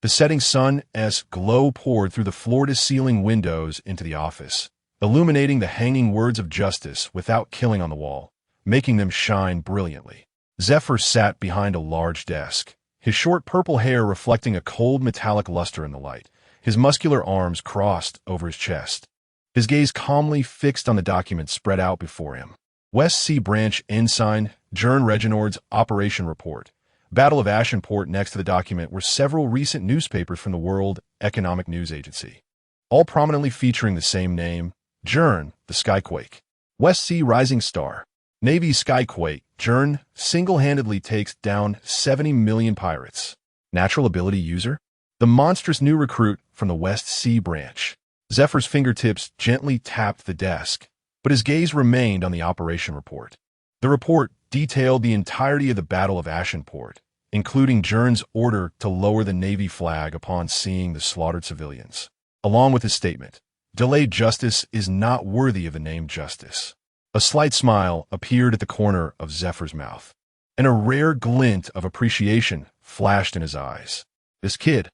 The setting sun's glow poured through the floor-to-ceiling windows into the office, illuminating the hanging words of justice without killing on the wall, making them shine brilliantly. Zephyr sat behind a large desk, his short purple hair reflecting a cold metallic luster in the light, his muscular arms crossed over his chest, his gaze calmly fixed on the document spread out before him. West Sea Branch Ensign Gern Reginord's Operation Report. Battle of Ashenport. Next to the document were several recent newspapers from the World Economic News Agency, all prominently featuring the same name, Gern, the Skyquake. West Sea Rising Star. Navy Skyquake. Gern single-handedly takes down 70 million pirates. Natural ability user. The monstrous new recruit from the West Sea Branch. Zephyr's fingertips gently tapped the desk, but his gaze remained on the operation report. The report detailed the entirety of the Battle of Ashenport, including Gern's order to lower the Navy flag upon seeing the slaughtered civilians, along with his statement, "Delayed justice is not worthy of the name justice." A slight smile appeared at the corner of Zephyr's mouth, and a rare glint of appreciation flashed in his eyes. This kid,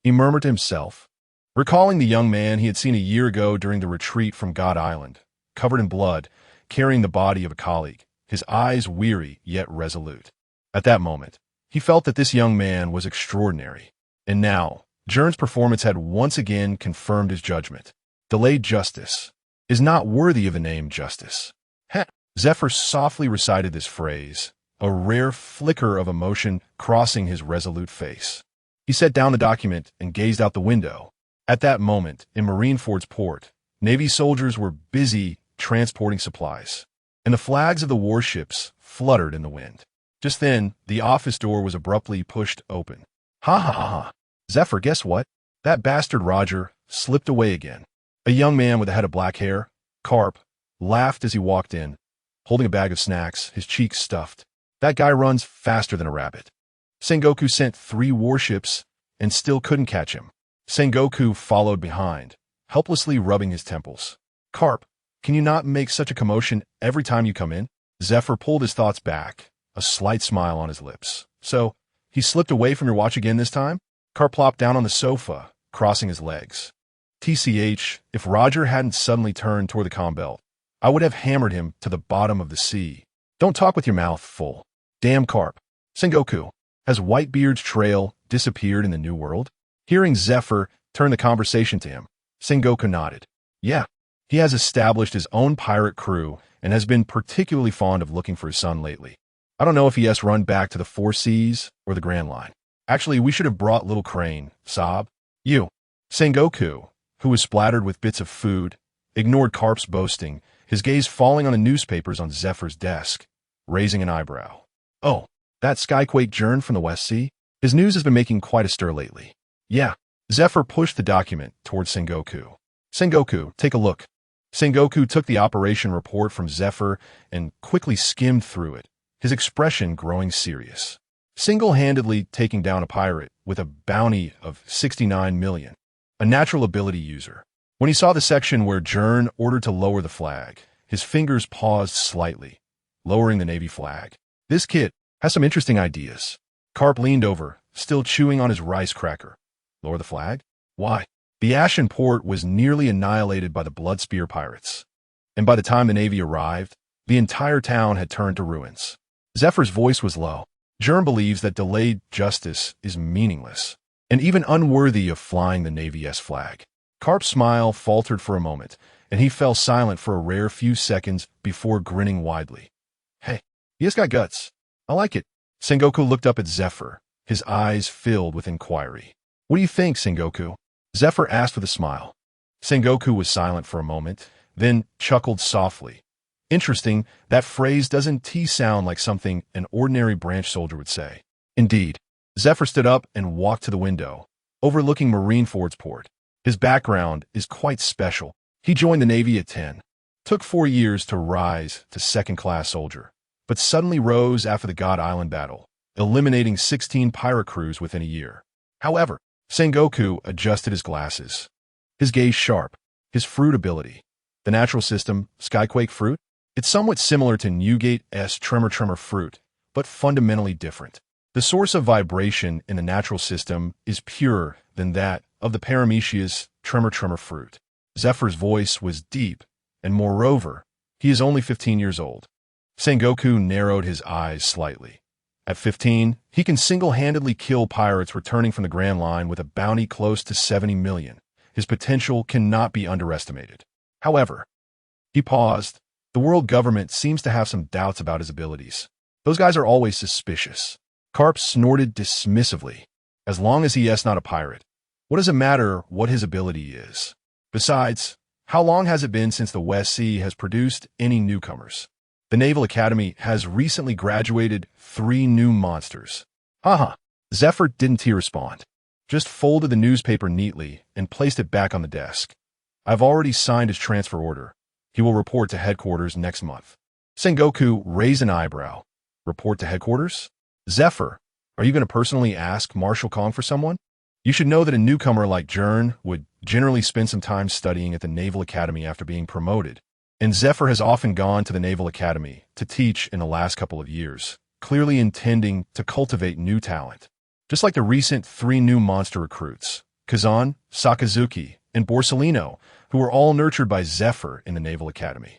he murmured to himself, recalling the young man he had seen a year ago during the retreat from God Island, covered in blood, carrying the body of a colleague. his eyes weary yet resolute. At that moment, he felt that this young man was extraordinary. And now, Gern's performance had once again confirmed his judgment. Delayed justice is not worthy of the name justice. Heh. Zephyr softly recited this phrase, a rare flicker of emotion crossing his resolute face. He set down the document and gazed out the window. At that moment, in Marineford's port, Navy soldiers were busy transporting supplies, and the flags of the warships fluttered in the wind. Just then, the office door was abruptly pushed open. Ha ha ha ha. Zephyr, guess what? That bastard Roger slipped away again. A young man with a head of black hair, Carp, laughed as he walked in, holding a bag of snacks, his cheeks stuffed. That guy runs faster than a rabbit. Sengoku sent 3 warships and still couldn't catch him. Sengoku followed behind, helplessly rubbing his temples. Carp, can you not make such a commotion every time you come in? Zephyr pulled his thoughts back, a slight smile on his lips. So, he slipped away from your watch again this time? Carp plopped down on the sofa, crossing his legs. TCH, if Roger hadn't suddenly turned toward the comm belt, I would have hammered him to the bottom of the sea. Don't talk with your mouth full. Damn Carp. Sengoku, has Whitebeard's trail disappeared in the New World? Hearing Zephyr turn the conversation to him, Sengoku nodded. Yeah, he has established his own pirate crew and has been particularly fond of looking for his son lately. I don't know if he has run back to the Four Seas or the Grand Line. Actually, we should have brought Little Crane, Sob. You. Sengoku, who was splattered with bits of food, ignored Carp's boasting, his gaze falling on the newspapers on Zephyr's desk, raising an eyebrow. Oh, that Skyquake Gern from the West Sea? His news has been making quite a stir lately. Yeah. Zephyr pushed the document towards Sengoku. Sengoku, take a look. Sengoku took the operation report from Zephyr and quickly skimmed through it, his expression growing serious. Single-handedly taking down a pirate with a bounty of 69 million, a natural ability user. When he saw the section where Gern ordered to lower the flag, his fingers paused slightly, lowering the Navy flag. This kid has some interesting ideas. Carp leaned over, still chewing on his rice cracker. Lower the flag? Why? The Ashen Port was nearly annihilated by the Blood Spear pirates, and by the time the Navy arrived, the entire town had turned to ruins. Zephyr's voice was low. Gern believes that delayed justice is meaningless, and even unworthy of flying the Navy's flag. Carp's smile faltered for a moment, and he fell silent for a rare few seconds before grinning widely. Hey, he has got guts. I like it. Sengoku looked up at Zephyr, his eyes filled with inquiry. What do you think, Sengoku? Zephyr asked with a smile. Sengoku was silent for a moment, then chuckled softly. Interesting, that phrase doesn't sound like something an ordinary branch soldier would say. Indeed. Zephyr stood up and walked to the window, overlooking Marineford's port. His background is quite special. He joined the Navy at 10. Took 4 years to rise to second-class soldier, but suddenly rose after the God Island battle, eliminating 16 pirate crews within a year. However, Sengoku adjusted his glasses. His gaze sharp, his fruit ability. The natural system, Skyquake Fruit? It's somewhat similar to Newgate's Tremor-Tremor Fruit, but fundamentally different. The source of vibration in the natural system is purer than that of the Paramecia's Tremor-Tremor Fruit. Zephyr's voice was deep, and moreover, he is only 15 years old. Sengoku narrowed his eyes slightly. At 15, he can single-handedly kill pirates returning from the Grand Line with a bounty close to 70 million. His potential cannot be underestimated. However, he paused. The world government seems to have some doubts about his abilities. Those guys are always suspicious. Carp snorted dismissively. As long as he is not a pirate, what does it matter what his ability is? Besides, how long has it been since the West Sea has produced any newcomers? The Naval Academy has recently graduated 3 new monsters. Haha. Zephyr didn't respond. Just folded the newspaper neatly and placed it back on the desk. I've already signed his transfer order. He will report to headquarters next month. Sengoku raised an eyebrow. Report to headquarters? Zephyr, are you going to personally ask Marshal Kong for someone? You should know that a newcomer like Gern would generally spend some time studying at the Naval Academy after being promoted. And Zephyr has often gone to the Naval Academy to teach in the last couple of years, clearly intending to cultivate new talent. Just like the recent 3 new monster recruits, Kazan, Sakazuki, and Borsellino, who were all nurtured by Zephyr in the Naval Academy.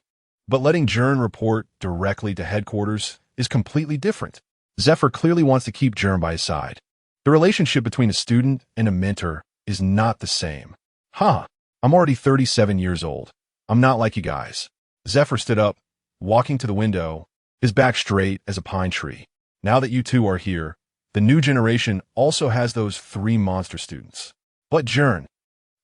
But letting Gern report directly to headquarters is completely different. Zephyr clearly wants to keep Gern by his side. The relationship between a student and a mentor is not the same. I'm already 37 years old. I'm not like you guys. Zephyr stood up, walking to the window, his back straight as a pine tree. Now that you two are here, the new generation also has those 3 monster students. But Gern,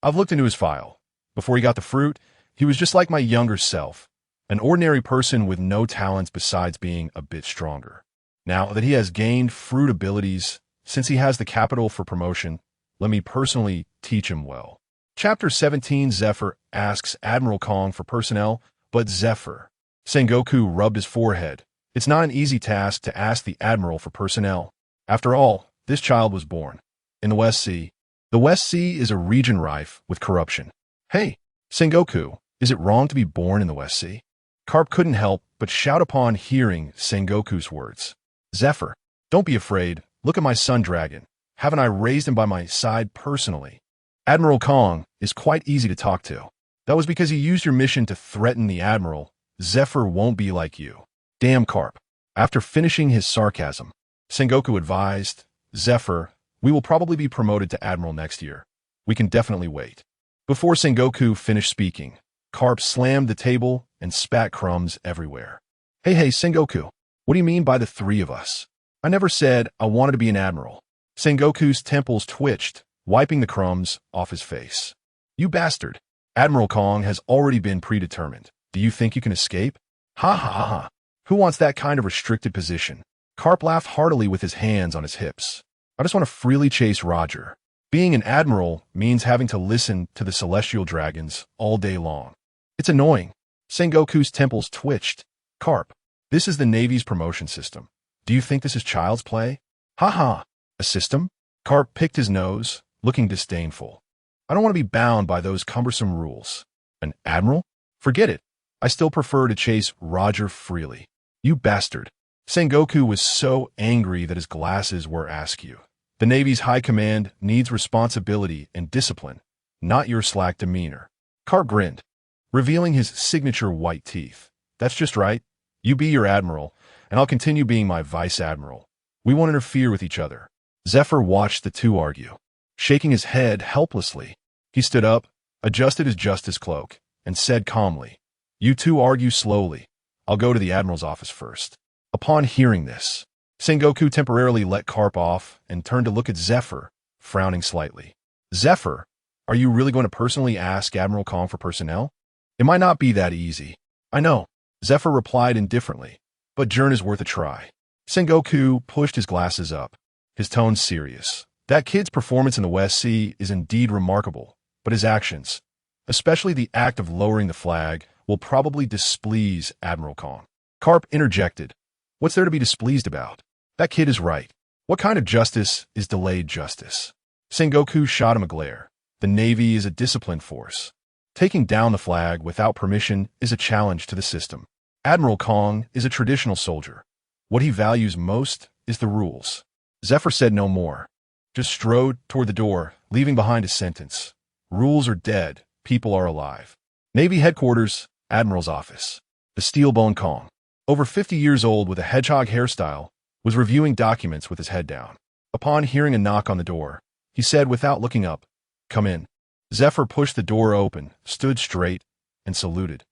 I've looked into his file. Before he got the fruit, he was just like my younger self, an ordinary person with no talents besides being a bit stronger. Now that he has gained fruit abilities, since he has the capital for promotion, let me personally teach him well. Chapter 17. Zephyr asks Admiral Kong for personnel, but Zephyr. Sengoku rubbed his forehead. It's not an easy task to ask the Admiral for personnel. After all, this child was born in the West Sea. The West Sea is a region rife with corruption. Hey, Sengoku, is it wrong to be born in the West Sea? Carp couldn't help but shout upon hearing Sengoku's words. Zephyr, don't be afraid. Look at my son dragon. Haven't I raised him by my side personally? Admiral Kong is quite easy to talk to. That was because you used your mission to threaten the Admiral. Zephyr won't be like you. Damn, Carp. After finishing his sarcasm, Sengoku advised, Zephyr, we will probably be promoted to Admiral next year. We can definitely wait. Before Sengoku finished speaking, Carp slammed the table and spat crumbs everywhere. Hey, Sengoku, what do you mean by the 3 of us? I never said I wanted to be an admiral. Sengoku's temples twitched, wiping the crumbs off his face. You bastard. Admiral Kong has already been predetermined. Do you think you can escape? Ha. Who wants that kind of restricted position? Carp laughed heartily with his hands on his hips. I just want to freely chase Roger. Being an admiral means having to listen to the celestial dragons all day long. It's annoying. Sengoku's temples twitched. Carp, this is the Navy's promotion system. Do you think this is child's play? Ha. A system? Carp picked his nose, looking disdainful. I don't want to be bound by those cumbersome rules. An admiral? Forget it. I still prefer to chase Roger freely. You bastard. Sengoku was so angry that his glasses were askew. The Navy's high command needs responsibility and discipline, not your slack demeanor. Carp grinned, revealing his signature white teeth. That's just right. You be your admiral, and I'll continue being my vice admiral. We won't interfere with each other. Zephyr watched the 2 argue. Shaking his head helplessly, he stood up, adjusted his justice cloak, and said calmly, You 2 argue slowly. I'll go to the admiral's office first. Upon hearing this, Sengoku temporarily let Carp off and turned to look at Zephyr, frowning slightly. Zephyr, are you really going to personally ask Admiral Kong for personnel? It might not be that easy. I know, Zephyr replied indifferently, but Gern is worth a try. Sengoku pushed his glasses up, his tone serious. That kid's performance in the West Sea is indeed remarkable, but his actions, especially the act of lowering the flag, will probably displease Admiral Kong. Carp interjected. What's there to be displeased about? That kid is right. What kind of justice is delayed justice? Sengoku shot him a glare. The Navy is a disciplined force. Taking down the flag without permission is a challenge to the system. Admiral Kong is a traditional soldier. What he values most is the rules. Zephyr said no more, just strode toward the door, leaving behind a sentence. Rules are dead, people are alive. Navy headquarters, Admiral's office. The Steelbone Kong, over 50 years old with a hedgehog hairstyle, was reviewing documents with his head down. Upon hearing a knock on the door, he said without looking up, Come in. Zephyr pushed the door open, stood straight, and saluted.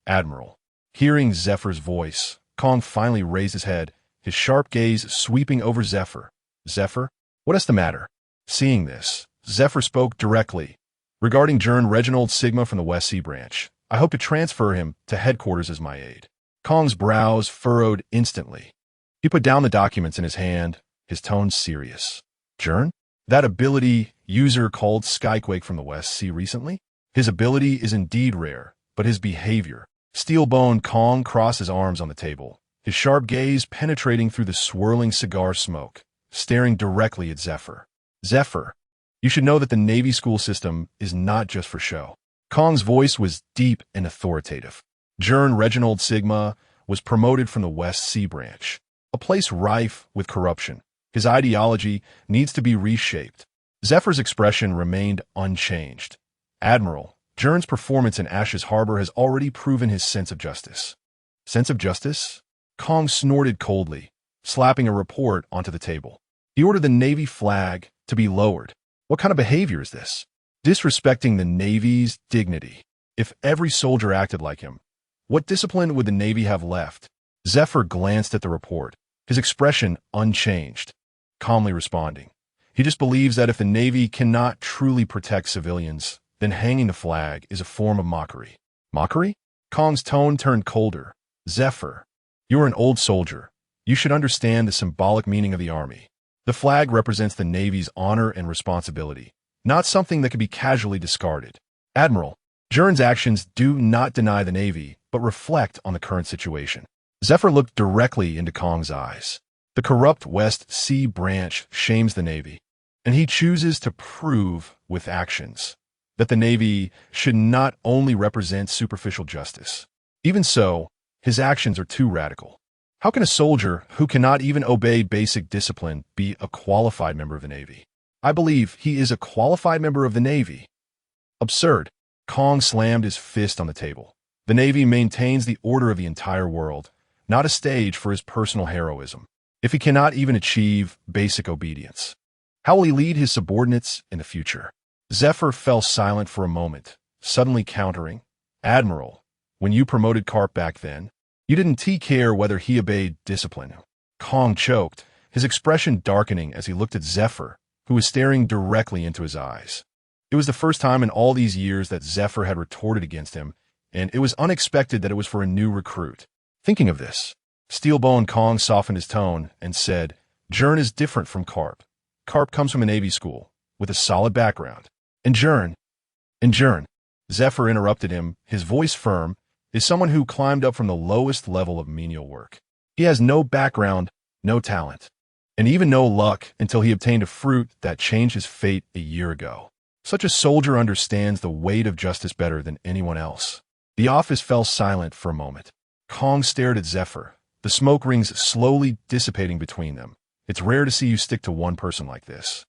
Admiral. Hearing Zephyr's voice, Kong finally raised his head, his sharp gaze sweeping over Zephyr. Zephyr? What is the matter? Seeing this, Zephyr spoke directly. Regarding Gern Reginald Sigma from the West Sea Branch, I hope to transfer him to headquarters as my aide. Kong's brows furrowed instantly. He put down the documents in his hand, his tone serious. Gern? That ability user called Skyquake from the West Sea recently? His ability is indeed rare, but his behavior. Steelbone Kong crossed his arms on the table, his sharp gaze penetrating through the swirling cigar smoke, staring directly at Zephyr. Zephyr, you should know that the Navy school system is not just for show. Kong's voice was deep and authoritative. Gern Reginald Sigma was promoted from the West Sea Branch, a place rife with corruption. His ideology needs to be reshaped. Zephyr's expression remained unchanged. Admiral, Gern's performance in Ash's Harbor has already proven his sense of justice. Sense of justice? Kong snorted coldly, slapping a report onto the table. He ordered the Navy flag to be lowered. What kind of behavior is this? Disrespecting the Navy's dignity. If every soldier acted like him, what discipline would the Navy have left? Zephyr glanced at the report, his expression unchanged, calmly responding. He just believes that if the Navy cannot truly protect civilians, then hanging the flag is a form of mockery. Mockery? Kong's tone turned colder. Zephyr, you are an old soldier. You should understand the symbolic meaning of the Army. The flag represents the Navy's honor and responsibility, not something that can be casually discarded. Admiral, Gern's actions do not deny the Navy, but reflect on the current situation. Zephyr looked directly into Kong's eyes. The corrupt West Sea branch shames the Navy, and he chooses to prove with actions that the Navy should not only represent superficial justice. Even so, his actions are too radical. How can a soldier who cannot even obey basic discipline be a qualified member of the Navy? I believe he is a qualified member of the Navy. Absurd. Kong slammed his fist on the table. The Navy maintains the order of the entire world, not a stage for his personal heroism. If he cannot even achieve basic obedience, how will he lead his subordinates in the future? Zephyr fell silent for a moment, suddenly countering. Admiral, when you promoted Karp back then, you didn't care whether he obeyed discipline. Kong choked, his expression darkening as he looked at Zephyr, who was staring directly into his eyes. It was the first time in all these years that Zephyr had retorted against him, and it was unexpected that it was for a new recruit. Thinking of this, Steelbone Kong softened his tone and said, Gern is different from Karp. Karp comes from a Navy school, with a solid background. And Gern, Zephyr interrupted him, his voice firm, is someone who climbed up from the lowest level of menial work. He has no background, no talent, and even no luck until he obtained a fruit that changed his fate a year ago. Such a soldier understands the weight of justice better than anyone else. The office fell silent for a moment. Kong stared at Zephyr, the smoke rings slowly dissipating between them. It's rare to see you stick to one person like this.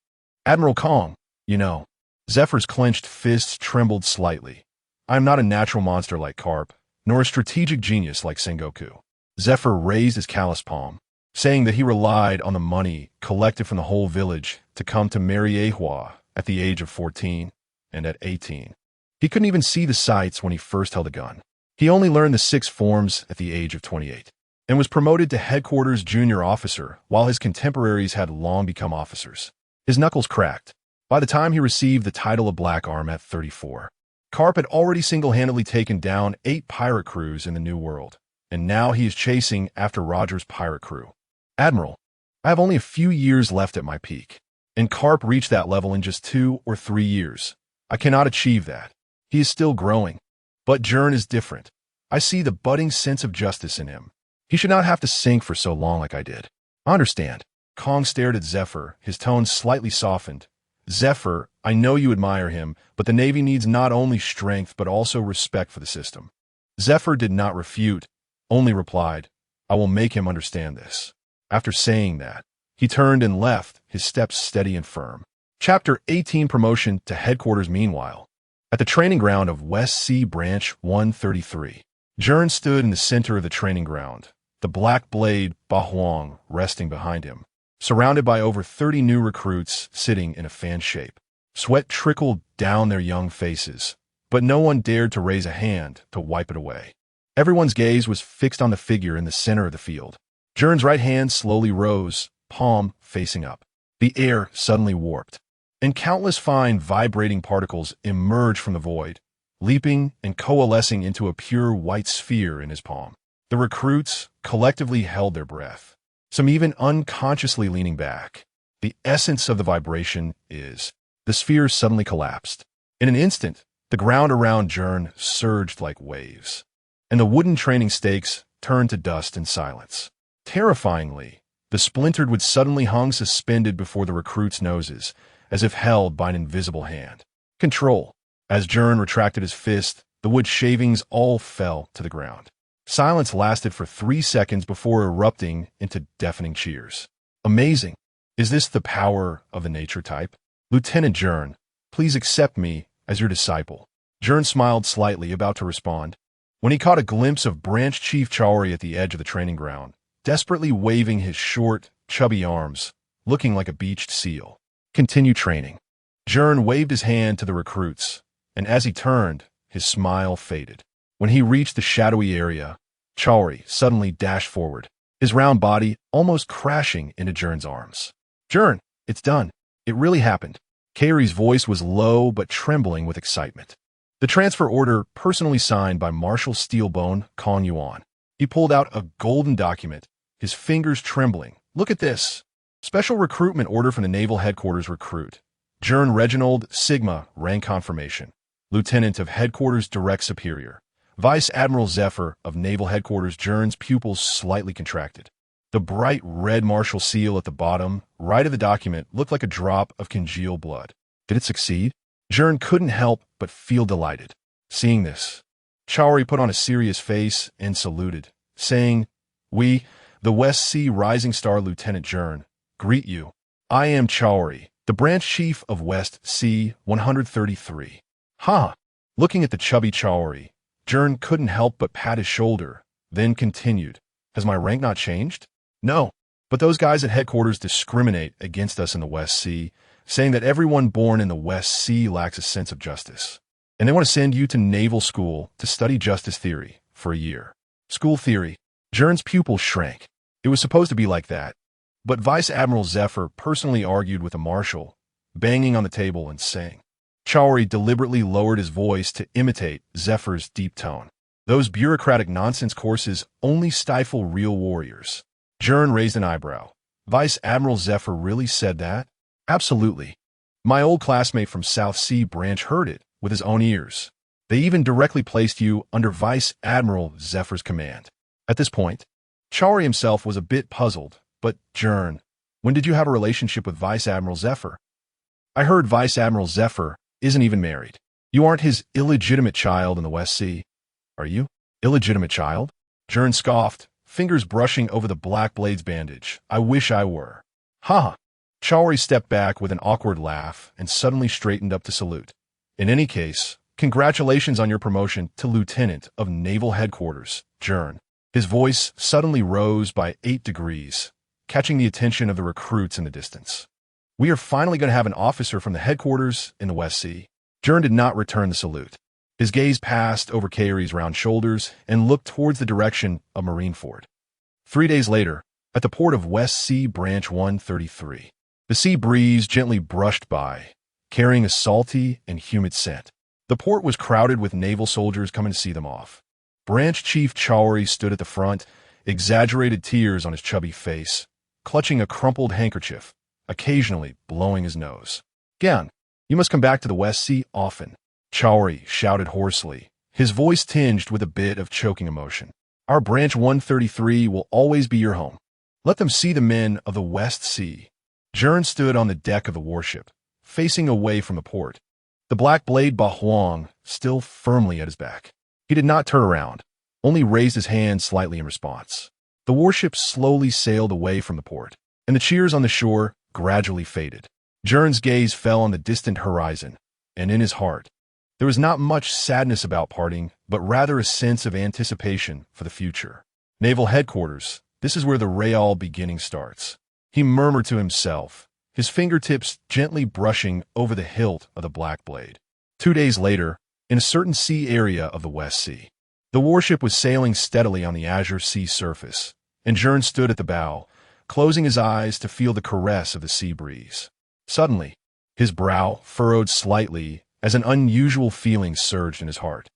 Admiral Kong, you know. Zephyr's clenched fists trembled slightly. I am not a natural monster like Karp, nor a strategic genius like Sengoku. Zephyr raised his calloused palm, saying that he relied on the money collected from the whole village to come to Mariehua at the age of 14 and at 18. He couldn't even see the sights when he first held a gun. He only learned the 6 forms at the age of 28 and was promoted to headquarters junior officer while his contemporaries had long become officers. His knuckles cracked. By the time he received the title of Black Arm at 34, Karp had already single-handedly taken down 8 pirate crews in the New World, and now he is chasing after Roger's pirate crew. Admiral, I have only a few years left at my peak, and Karp reached that level in just 2 or 3 years. I cannot achieve that. He is still growing. But Gern is different. I see the budding sense of justice in him. He should not have to sink for so long like I did. I understand. Kong stared at Zephyr, his tone slightly softened. Zephyr, I know you admire him, but the Navy needs not only strength but also respect for the system. Zephyr did not refute, only replied, I will make him understand this. After saying that, he turned and left, his steps steady and firm. Chapter 18 Promotion to Headquarters. Meanwhile, at the training ground of West Sea Branch 133, Gern stood in the center of the training ground, the black blade Bahuang resting behind him, surrounded by over 30 new recruits sitting in a fan shape. Sweat trickled down their young faces, but no one dared to raise a hand to wipe it away. Everyone's gaze was fixed on the figure in the center of the field. Gern's right hand slowly rose, palm facing up. The air suddenly warped, and countless fine vibrating particles emerged from the void, leaping and coalescing into a pure white sphere in his palm. The recruits collectively held their breath, some even unconsciously leaning back. The essence of the vibration is, the sphere suddenly collapsed. In an instant, the ground around Gern surged like waves, and the wooden training stakes turned to dust and silence. Terrifyingly, the splintered wood suddenly hung suspended before the recruits' noses, as if held by an invisible hand. Control. As Gern retracted his fist, the wood shavings all fell to the ground. Silence lasted for 3 seconds before erupting into deafening cheers. Amazing. Is this the power of the nature type? Lieutenant Gern, please accept me as your disciple. Gern smiled slightly, about to respond. when he caught a glimpse of Branch Chief Chowry at the edge of the training ground, desperately waving his short, chubby arms, looking like a beached seal. Continue training. Gern waved his hand to the recruits, and as he turned, his smile faded. When he reached the shadowy area, Chowry suddenly dashed forward, his round body almost crashing into Gern's arms. Gern, it's done. It really happened. Chowry's voice was low but trembling with excitement. The transfer order personally signed by Marshal Steelbone Kong Yuan. He pulled out a golden document, his fingers trembling. Look at this. Special recruitment order from the Naval Headquarters recruit. Gern Reginald Sigma, rank confirmation. Lieutenant of Headquarters Direct Superior. Vice Admiral Zephyr of Naval Headquarters. Gern's pupils slightly contracted. The bright red martial seal at the bottom, right of the document, looked like a drop of congealed blood. Did it succeed? Gern couldn't help but feel delighted. Seeing this, Chowry put on a serious face and saluted, saying, "We, the West Sea Rising Star Lieutenant Gern, greet you. I am Chowry, the Branch Chief of West Sea 133. Ha!" Looking at the chubby Chowry, Gern couldn't help but pat his shoulder, then continued, "Has my rank not changed?" "No, but those guys at headquarters discriminate against us in the West Sea, saying that everyone born in the West Sea lacks a sense of justice. And they want to send you to naval school to study justice theory for a year." School theory. Gern's pupils shrank. It was supposed to be like that. But Vice Admiral Zephyr personally argued with the marshal, banging on the table and saying. Chowry deliberately lowered his voice to imitate Zephyr's deep tone. "Those bureaucratic nonsense courses only stifle real warriors." Gern raised an eyebrow. "Vice Admiral Zephyr really said that?" "Absolutely. My old classmate from South Sea Branch heard it with his own ears. They even directly placed you under Vice Admiral Zephyr's command." At this point, Chowry himself was a bit puzzled, but Gern, when did you have a relationship with Vice Admiral Zephyr? "I heard Vice Admiral Zephyr isn't even married. You aren't his illegitimate child in the West Sea, are you?" "Illegitimate child?" Gern scoffed, fingers brushing over the black blade's bandage. "I wish I were." "Ha!" Chowry stepped back with an awkward laugh and suddenly straightened up to salute. "In any case, congratulations on your promotion to Lieutenant of Naval Headquarters, Gern." His voice suddenly rose by 8 degrees, catching the attention of the recruits in the distance. "We are finally going to have an officer from the headquarters in the West Sea." Gern did not return the salute. His gaze passed over Chowry's round shoulders and looked towards the direction of Marineford. 3 days later, at the port of West Sea Branch 133, the sea breeze gently brushed by, carrying a salty and humid scent. The port was crowded with naval soldiers coming to see them off. Branch Chief Chowry stood at the front, exaggerated tears on his chubby face, clutching a crumpled handkerchief, occasionally blowing his nose. "Gern, you must come back to the West Sea often," Chowry shouted hoarsely, his voice tinged with a bit of choking emotion. "Our Branch 133 will always be your home. Let them see the men of the West Sea." Gern stood on the deck of the warship, facing away from the port, the black blade Bahuang still firmly at his back. He did not turn around, only raised his hand slightly in response. The warship slowly sailed away from the port, and the cheers on the shore gradually faded. Gern's gaze fell on the distant horizon, and in his heart, there was not much sadness about parting, but rather a sense of anticipation for the future. Naval Headquarters, this is where the Real beginning starts. He murmured to himself, his fingertips gently brushing over the hilt of the black blade. 2 days later, in a certain sea area of the West Sea, the warship was sailing steadily on the azure sea surface, and Gern stood at the bow, closing his eyes to feel the caress of the sea breeze. Suddenly, his brow furrowed slightly as an unusual feeling surged in his heart.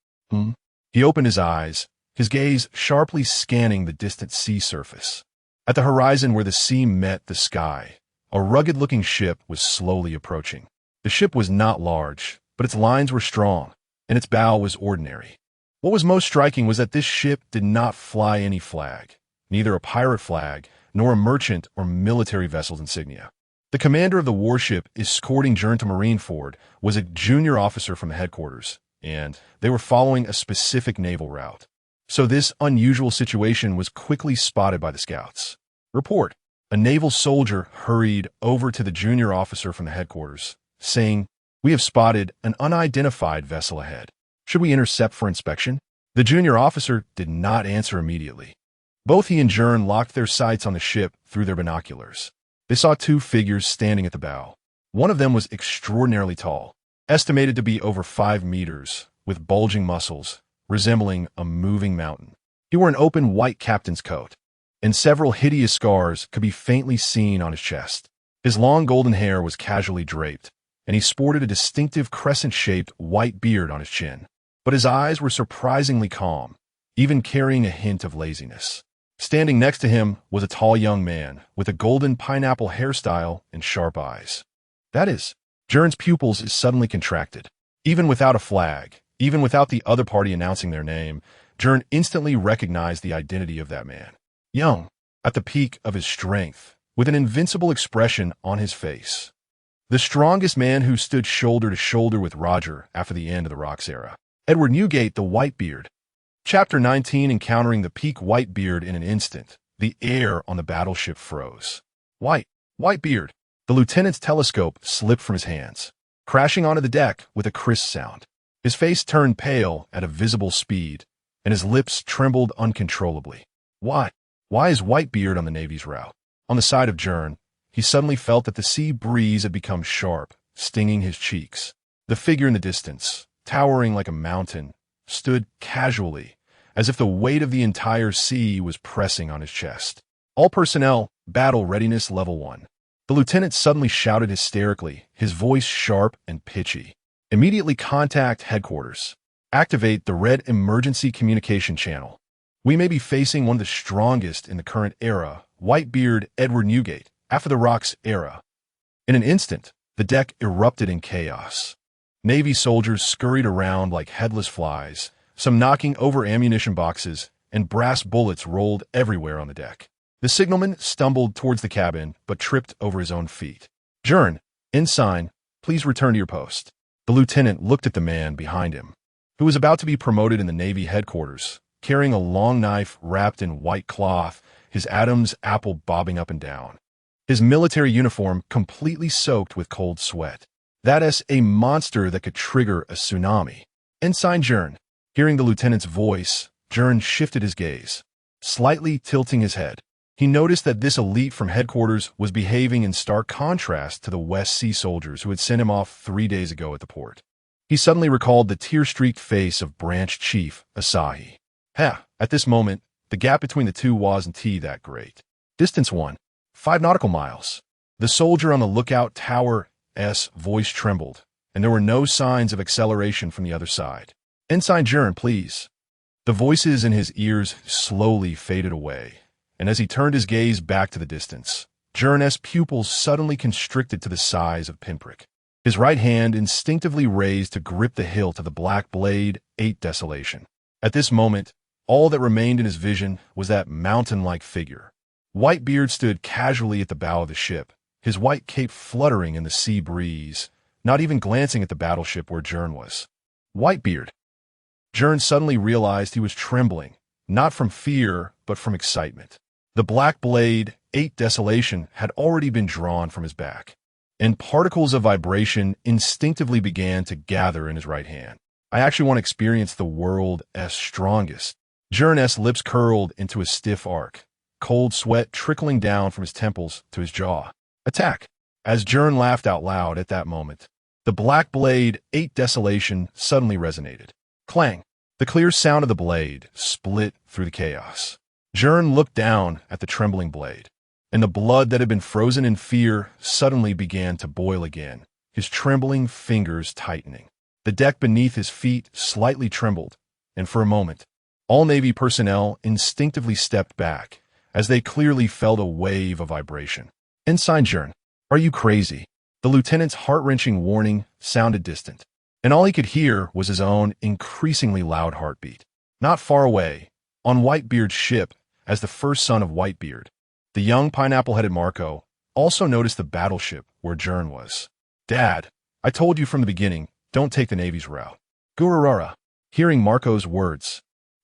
He opened his eyes, his gaze sharply scanning the distant sea surface. At the horizon where the sea met the sky, a rugged-looking ship was slowly approaching. The ship was not large, but its lines were strong, and its bow was ordinary. What was most striking was that this ship did not fly any flag, neither a pirate flag nor a merchant or military vessel's insignia. The commander of the warship escorting Gern to Marineford was a junior officer from the headquarters, and they were following a specific naval route. So this unusual situation was quickly spotted by the scouts. "Report." A naval soldier hurried over to the junior officer from the headquarters, saying, "We have spotted an unidentified vessel ahead. Should we intercept for inspection?" The junior officer did not answer immediately. Both he and Gern locked their sights on the ship through their binoculars. They saw two figures standing at the bow. One of them was extraordinarily tall, estimated to be over 5 meters, with bulging muscles, resembling a moving mountain. He wore an open white captain's coat, and several hideous scars could be faintly seen on his chest. His long golden hair was casually draped, and he sported a distinctive crescent-shaped white beard on his chin. But his eyes were surprisingly calm, even carrying a hint of laziness. Standing next to him was a tall young man with a golden pineapple hairstyle and sharp eyes. That is, Gern's pupils suddenly contracted. Even without a flag, even without the other party announcing their name, Gern instantly recognized the identity of that man. Young, at the peak of his strength, with an invincible expression on his face. The strongest man who stood shoulder to shoulder with Roger after the end of the Rocks era. Edward Newgate, the Whitebeard. Chapter 19, encountering the peak Whitebeard in an instant. The air on the battleship froze. Whitebeard. The lieutenant's telescope slipped from his hands, crashing onto the deck with a crisp sound. His face turned pale at a visible speed, and his lips trembled uncontrollably. Why is Whitebeard on the Navy's route? On the side of Gern, he suddenly felt that the sea breeze had become sharp, stinging his cheeks. The figure in the distance, towering like a mountain, stood casually, as if the weight of the entire sea was pressing on his chest. All personnel, battle readiness level 1. The lieutenant suddenly shouted hysterically, his voice sharp and pitchy. Immediately contact headquarters. Activate the red emergency communication channel. We may be facing one of the strongest in the current era, Whitebeard Edward Newgate, after the Rocks era. In an instant, the deck erupted in chaos. Navy soldiers scurried around like headless flies, some knocking over ammunition boxes, and brass bullets rolled everywhere on the deck. The signalman stumbled towards the cabin, but tripped over his own feet. Gern, ensign, please return to your post. The lieutenant looked at the man behind him, who was about to be promoted in the Navy headquarters, carrying a long knife wrapped in white cloth, his Adam's apple bobbing up and down. His military uniform completely soaked with cold sweat. That is a monster that could trigger a tsunami. Ensign Gern. Hearing the lieutenant's voice, Gern shifted his gaze, slightly tilting his head. He noticed that this elite from headquarters was behaving in stark contrast to the West Sea soldiers who had sent him off 3 days ago at the port. He suddenly recalled the tear-streaked face of Branch Chief Asahi. At this moment, the gap between the two wasn't that great. Distance 1, 5 nautical miles. The soldier on the lookout tower's voice trembled, and there were no signs of acceleration from the other side. Ensign Gern, please. The voices in his ears slowly faded away, and as he turned his gaze back to the distance, Gern's pupils suddenly constricted to the size of pinprick. His right hand instinctively raised to grip the hilt of the black blade, 8 Desolation. At this moment, all that remained in his vision was that mountain-like figure. Whitebeard stood casually at the bow of the ship, his white cape fluttering in the sea breeze, not even glancing at the battleship where Gern was. Whitebeard. Gern suddenly realized he was trembling, not from fear, but from excitement. The black blade, 8 Desolation, had already been drawn from his back, and particles of vibration instinctively began to gather in his right hand. I actually want to experience the world's strongest. Gern's lips curled into a stiff arc, cold sweat trickling down from his temples to his jaw. Attack! As Gern laughed out loud at that moment, the black blade, 8 Desolation, suddenly resonated. Clang! The clear sound of the blade split through the chaos. Gern looked down at the trembling blade, and the blood that had been frozen in fear suddenly began to boil again, his trembling fingers tightening. The deck beneath his feet slightly trembled, and for a moment, all Navy personnel instinctively stepped back, as they clearly felt a wave of vibration. Ensign Gern, are you crazy? The lieutenant's heart-wrenching warning sounded distant, and all he could hear was his own increasingly loud heartbeat. Not far away, on Whitebeard's ship, as the first son of Whitebeard, the young pineapple-headed Marco also noticed the battleship where Gern was. Dad, I told you from the beginning, don't take the Navy's route. Gururara. Hearing Marco's words,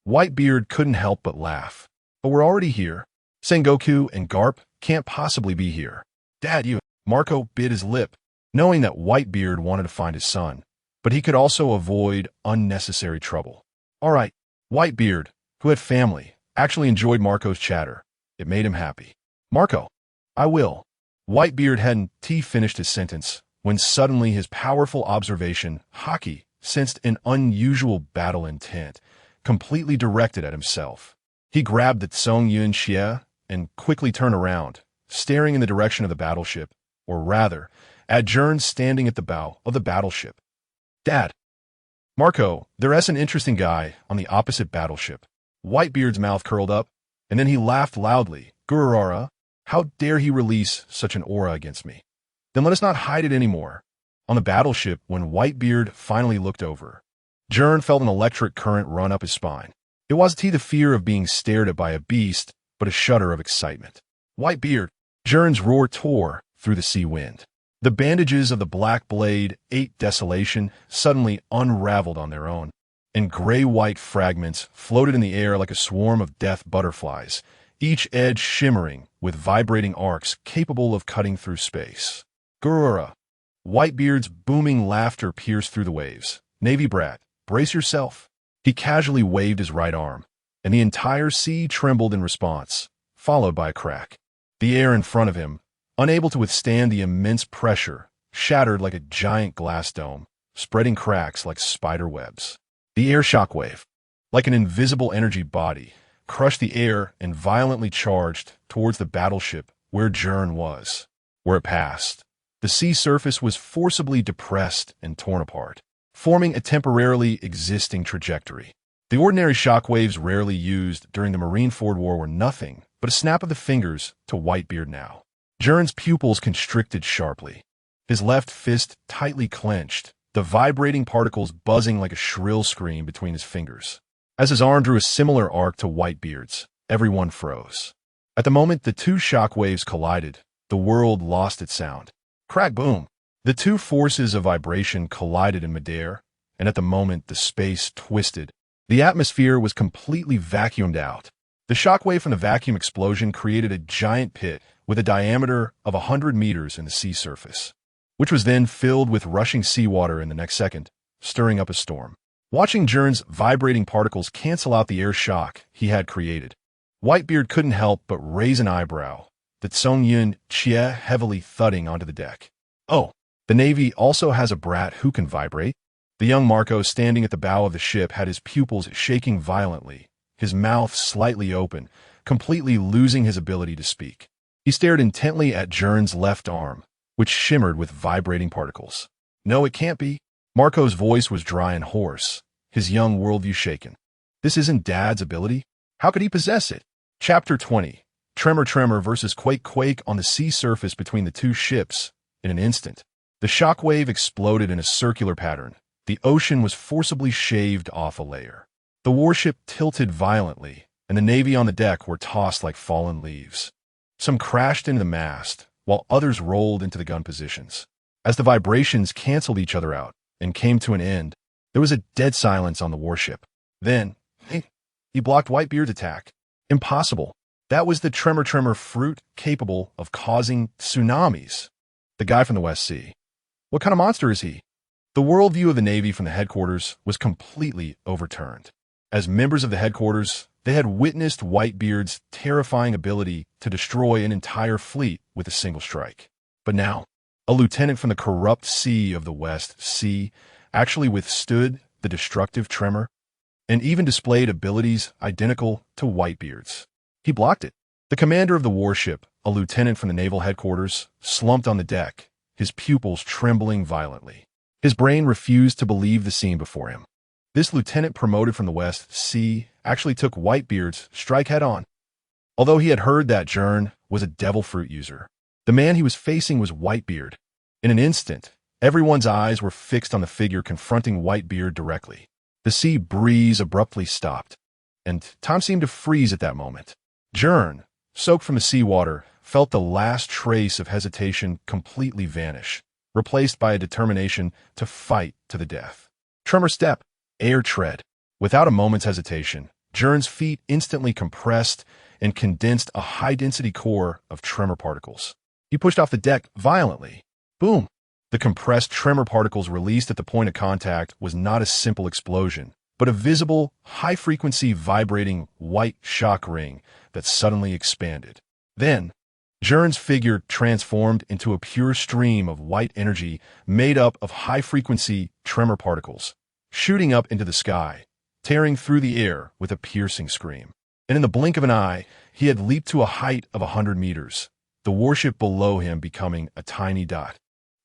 Whitebeard couldn't help but laugh. But we're already here. Sengoku and Garp can't possibly be here. Dad, you... Marco bit his lip, knowing that Whitebeard wanted to find his son, but he could also avoid unnecessary trouble. All right, Whitebeard, who had family, actually enjoyed Marco's chatter. It made him happy. Marco, I will. Whitebeard hadn't finished his sentence when suddenly his powerful observation, Hockey, sensed an unusual battle intent, completely directed at himself. He grabbed the Tsong Yun Xie and quickly turned around, staring in the direction of the battleship, or rather, at Gern standing at the bow of the battleship. Dad. Marco, there's an interesting guy on the opposite battleship. Whitebeard's mouth curled up, and then he laughed loudly. Gurara, how dare he release such an aura against me? Then let us not hide it anymore. On the battleship, when Whitebeard finally looked over, Gern felt an electric current run up his spine. It wasn't the fear of being stared at by a beast, but a shudder of excitement. Whitebeard, Gern's roar tore through the sea wind. The bandages of the black blade, desolation, suddenly unraveled on their own, and gray-white fragments floated in the air like a swarm of death butterflies, each edge shimmering with vibrating arcs capable of cutting through space. Gurura. Whitebeard's booming laughter pierced through the waves. Navy brat, brace yourself. He casually waved his right arm, and the entire sea trembled in response, followed by a crack. The air in front of him, unable to withstand the immense pressure, shattered like a giant glass dome, spreading cracks like spider webs. The air shockwave, like an invisible energy body, crushed the air and violently charged towards the battleship where Gern was. Where it passed, the sea surface was forcibly depressed and torn apart, forming a temporarily existing trajectory. The ordinary shockwaves rarely used during the Marineford War were nothing but a snap of the fingers to Whitebeard now. Gern's pupils constricted sharply, his left fist tightly clenched, the vibrating particles buzzing like a shrill scream between his fingers. As his arm drew a similar arc to Whitebeard's, everyone froze. At the moment the two shockwaves collided, the world lost its sound. Crack boom! The two forces of vibration collided in midair, and at the moment the space twisted. The atmosphere was completely vacuumed out. The shockwave from the vacuum explosion created a giant pit with a diameter of 100 meters in the sea surface, which was then filled with rushing seawater in the next second, stirring up a storm. Watching Gern's vibrating particles cancel out the air shock he had created, Whitebeard couldn't help but raise an eyebrow, the Tsong Yun Xie heavily thudding onto the deck. Oh, the Navy also has a brat who can vibrate. The young Marco standing at the bow of the ship had his pupils shaking violently, his mouth slightly open, completely losing his ability to speak. He stared intently at Gern's left arm, which shimmered with vibrating particles. No, it can't be. Marco's voice was dry and hoarse, his young worldview shaken. This isn't Dad's ability. How could he possess it? Chapter 20. Tremor-Tremor versus Quake on the sea surface between the two ships. In an instant, the shockwave exploded in a circular pattern. The ocean was forcibly shaved off a layer. The warship tilted violently, and the Navy on the deck were tossed like fallen leaves. Some crashed into the mast, while others rolled into the gun positions. As the vibrations canceled each other out and came to an end, there was a dead silence on the warship. Then, he blocked Whitebeard's attack. Impossible. That was the Tremor-Tremor Fruit capable of causing tsunamis. The guy from the West Sea. What kind of monster is he? The worldview of the Navy from the headquarters was completely overturned. As members of the headquarters, they had witnessed Whitebeard's terrifying ability to destroy an entire fleet with a single strike. But now, a lieutenant from the corrupt sea of the West Sea actually withstood the destructive tremor and even displayed abilities identical to Whitebeard's. He blocked it. The commander of the warship, a lieutenant from the naval headquarters, slumped on the deck, his pupils trembling violently. His brain refused to believe the scene before him. This lieutenant promoted from the West Sea actually took Whitebeard's strike head-on. Although he had heard that Gern was a devil fruit user, the man he was facing was Whitebeard. In an instant, everyone's eyes were fixed on the figure confronting Whitebeard directly. The sea breeze abruptly stopped, and time seemed to freeze at that moment. Gern, soaked from the seawater, felt the last trace of hesitation completely vanish, replaced by a determination to fight to the death. Tremor step, air tread. Without a moment's hesitation, Gern's feet instantly compressed and condensed a high-density core of tremor particles. He pushed off the deck violently. Boom! The compressed tremor particles released at the point of contact was not a simple explosion, but a visible, high-frequency vibrating white shock ring that suddenly expanded. Then, Gern's figure transformed into a pure stream of white energy made up of high-frequency tremor particles, shooting up into the sky, tearing through the air with a piercing scream. And in the blink of an eye, he had leaped to a height of 100 meters, the warship below him becoming a tiny dot.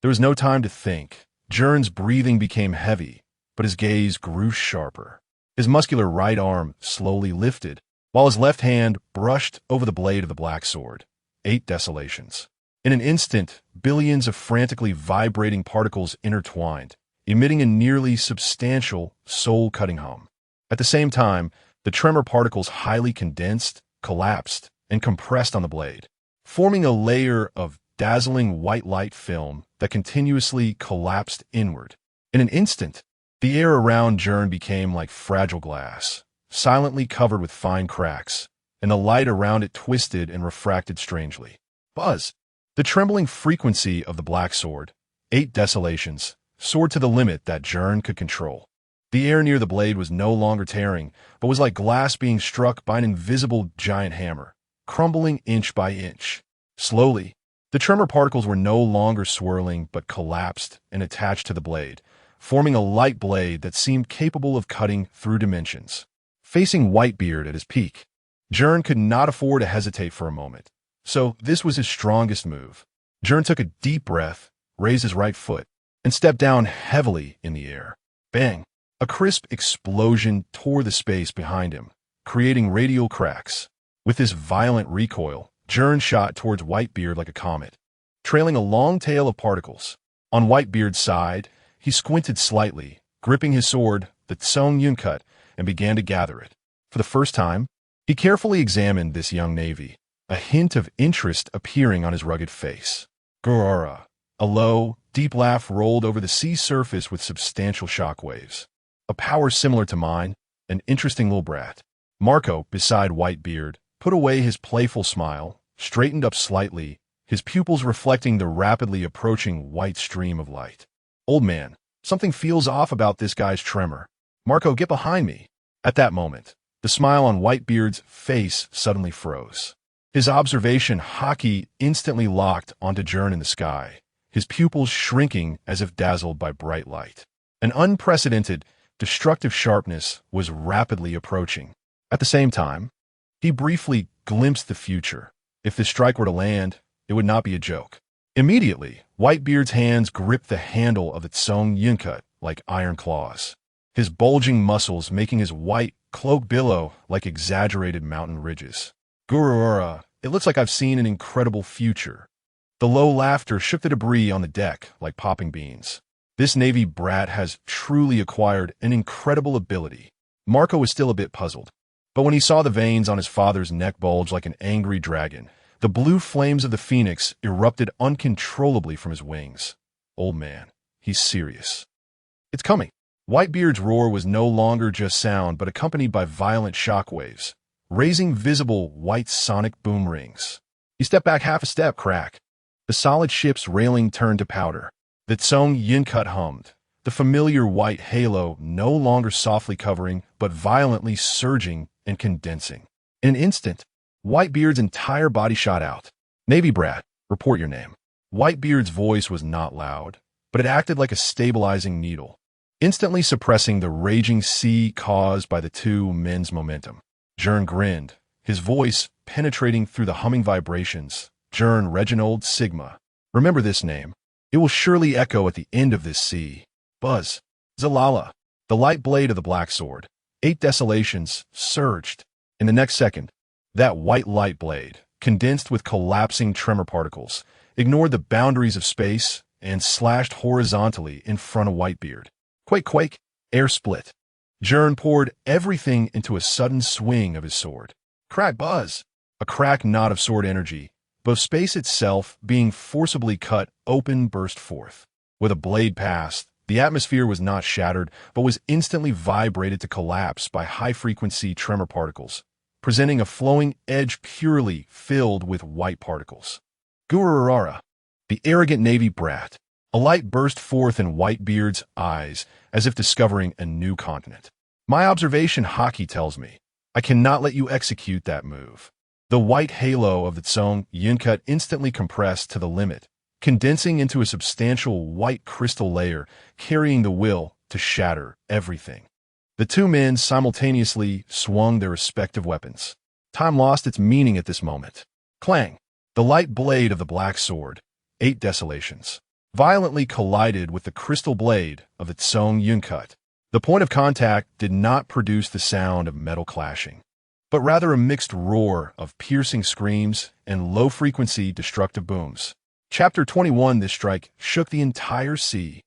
There was no time to think. Gern's breathing became heavy, but his gaze grew sharper. His muscular right arm slowly lifted, while his left hand brushed over the blade of the black sword. 8 desolations. In an instant, billions of frantically vibrating particles intertwined, emitting a nearly substantial, soul-cutting hum. At the same time, the tremor particles highly condensed, collapsed, and compressed on the blade, forming a layer of dazzling white light film that continuously collapsed inward. In an instant, the air around Gern became like fragile glass, silently covered with fine cracks, and the light around it twisted and refracted strangely. Buzz! The trembling frequency of the black sword, 8 desolations, soared to the limit that Gern could control. The air near the blade was no longer tearing, but was like glass being struck by an invisible giant hammer, crumbling inch by inch. Slowly, the tremor particles were no longer swirling but collapsed and attached to the blade, forming a light blade that seemed capable of cutting through dimensions. Facing Whitebeard at his peak, Gern could not afford to hesitate for a moment, so this was his strongest move. Gern took a deep breath, raised his right foot, and stepped down heavily in the air. Bang! A crisp explosion tore the space behind him, creating radial cracks. With this violent recoil, Gern shot towards Whitebeard like a comet, trailing a long tail of particles. On Whitebeard's side, he squinted slightly, gripping his sword, the Tsung Yuncut, and began to gather it. For the first time, he carefully examined this young navy, a hint of interest appearing on his rugged face. Gurara! A low, deep laugh rolled over the sea surface with substantial shock waves. A power similar to mine, an interesting little brat. Marco, beside Whitebeard, put away his playful smile, straightened up slightly, his pupils reflecting the rapidly approaching white stream of light. Old man, something feels off about this guy's tremor. Marco, get behind me. At that moment, the smile on Whitebeard's face suddenly froze. His observation hockey instantly locked onto Gern in the sky, his pupils shrinking as if dazzled by bright light. An unprecedented, destructive sharpness was rapidly approaching. At the same time, he briefly glimpsed the future. If this strike were to land, it would not be a joke. Immediately, Whitebeard's hands gripped the handle of the Tsung Yuncut like iron claws, his bulging muscles making his white cloak billow like exaggerated mountain ridges. Gurura, it looks like I've seen an incredible future. The low laughter shook the debris on the deck like popping beans. This Navy brat has truly acquired an incredible ability. Marco was still a bit puzzled, but when he saw the veins on his father's neck bulge like an angry dragon, the blue flames of the phoenix erupted uncontrollably from his wings. Old man, he's serious. It's coming. Whitebeard's roar was no longer just sound but accompanied by violent shock waves, raising visible white sonic boom rings. He stepped back half a step, crack. The solid ship's railing turned to powder. The Tsung Yuncut hummed, the familiar white halo no longer softly covering but violently surging and condensing. In an instant, Whitebeard's entire body shot out. Navy brat, report your name. Whitebeard's voice was not loud, but it acted like a stabilizing needle, instantly suppressing the raging sea caused by the two men's momentum. Gern grinned, his voice penetrating through the humming vibrations. Gern Reginald Sigma. Remember this name. It will surely echo at the end of this sea. Buzz. Zalala. The light blade of the black sword, 8 desolations, surged. In the next second, that white light blade, condensed with collapsing tremor particles, ignored the boundaries of space and slashed horizontally in front of Whitebeard. Quake, quake, air split. Gern poured everything into a sudden swing of his sword. Crack, buzz. A crack not of sword energy, but of space itself being forcibly cut open burst forth. With a blade pass, the atmosphere was not shattered, but was instantly vibrated to collapse by high-frequency tremor particles, presenting a flowing edge purely filled with white particles. Gururara, the arrogant Navy brat. A light burst forth in Whitebeard's eyes, as if discovering a new continent. My observation hockey tells me I cannot let you execute that move. The white halo of the Tsong Yuncut instantly compressed to the limit, condensing into a substantial white crystal layer, carrying the will to shatter everything. The two men simultaneously swung their respective weapons. Time lost its meaning at this moment. Clang! The light blade of the black sword, 8 desolations, violently collided with the crystal blade of the Tsong Yuncut. The point of contact did not produce the sound of metal clashing, but rather a mixed roar of piercing screams and low-frequency destructive booms. Chapter 21. This strike shook the entire sea.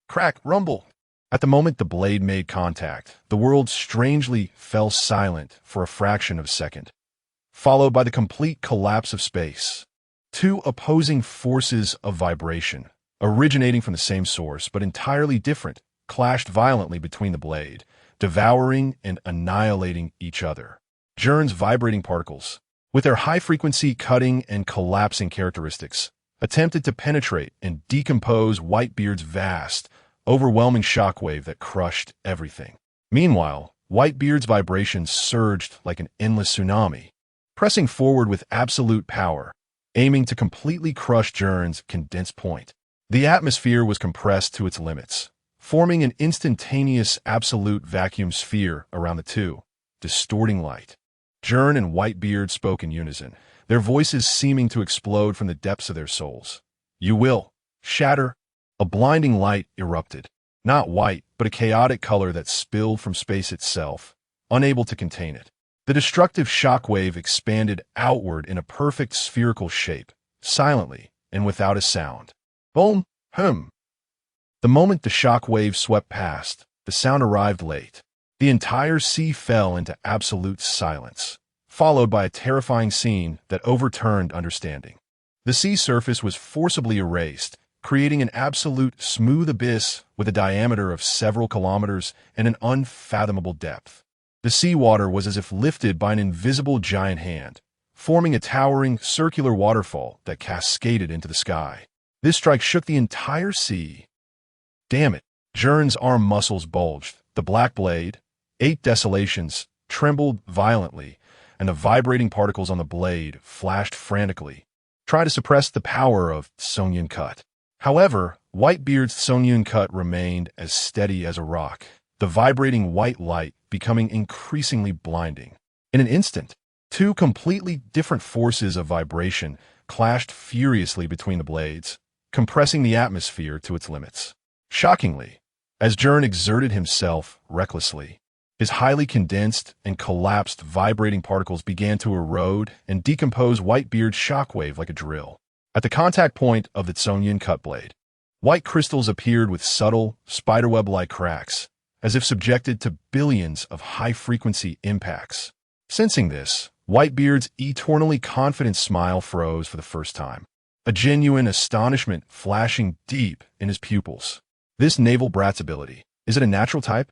Crack, rumble. At the moment the blade made contact, the world strangely fell silent for a fraction of a second, followed by the complete collapse of space. Two opposing forces of vibration, originating from the same source but entirely different, clashed violently between the blade, devouring and annihilating each other. Gern's vibrating particles, with their high-frequency cutting and collapsing characteristics, attempted to penetrate and decompose Whitebeard's vast, overwhelming shockwave that crushed everything. Meanwhile, Whitebeard's vibrations surged like an endless tsunami, pressing forward with absolute power, aiming to completely crush Gern's condensed point. The atmosphere was compressed to its limits, forming an instantaneous absolute vacuum sphere around the two, distorting light. Gern and Whitebeard spoke in unison, their voices seeming to explode from the depths of their souls. You will shatter. A blinding light erupted, not white, but a chaotic color that spilled from space itself, unable to contain it. The destructive shockwave expanded outward in a perfect spherical shape, silently and without a sound. Boom! Hum! The moment the shockwave swept past, the sound arrived late. The entire sea fell into absolute silence, followed by a terrifying scene that overturned understanding. The sea surface was forcibly erased, creating an absolute smooth abyss with a diameter of several kilometers and an unfathomable depth. The seawater was as if lifted by an invisible giant hand, forming a towering, circular waterfall that cascaded into the sky. This strike shook the entire sea. Damn it! Gern's arm muscles bulged, the black blade, 8 desolations, trembled violently, and the vibrating particles on the blade flashed frantically, trying to suppress the power of Tsong Yuncut. However, Whitebeard's Tsong Yuncut remained as steady as a rock, the vibrating white light becoming increasingly blinding. In an instant, two completely different forces of vibration clashed furiously between the blades, compressing the atmosphere to its limits. Shockingly, as Gern exerted himself recklessly, his highly condensed and collapsed vibrating particles began to erode and decompose Whitebeard's shockwave like a drill. At the contact point of the Tsong Yuncut blade, white crystals appeared with subtle, spiderweb-like cracks, as if subjected to billions of high-frequency impacts. Sensing this, Whitebeard's eternally confident smile froze for the first time, a genuine astonishment flashing deep in his pupils. This naval brat's ability, is it a natural type?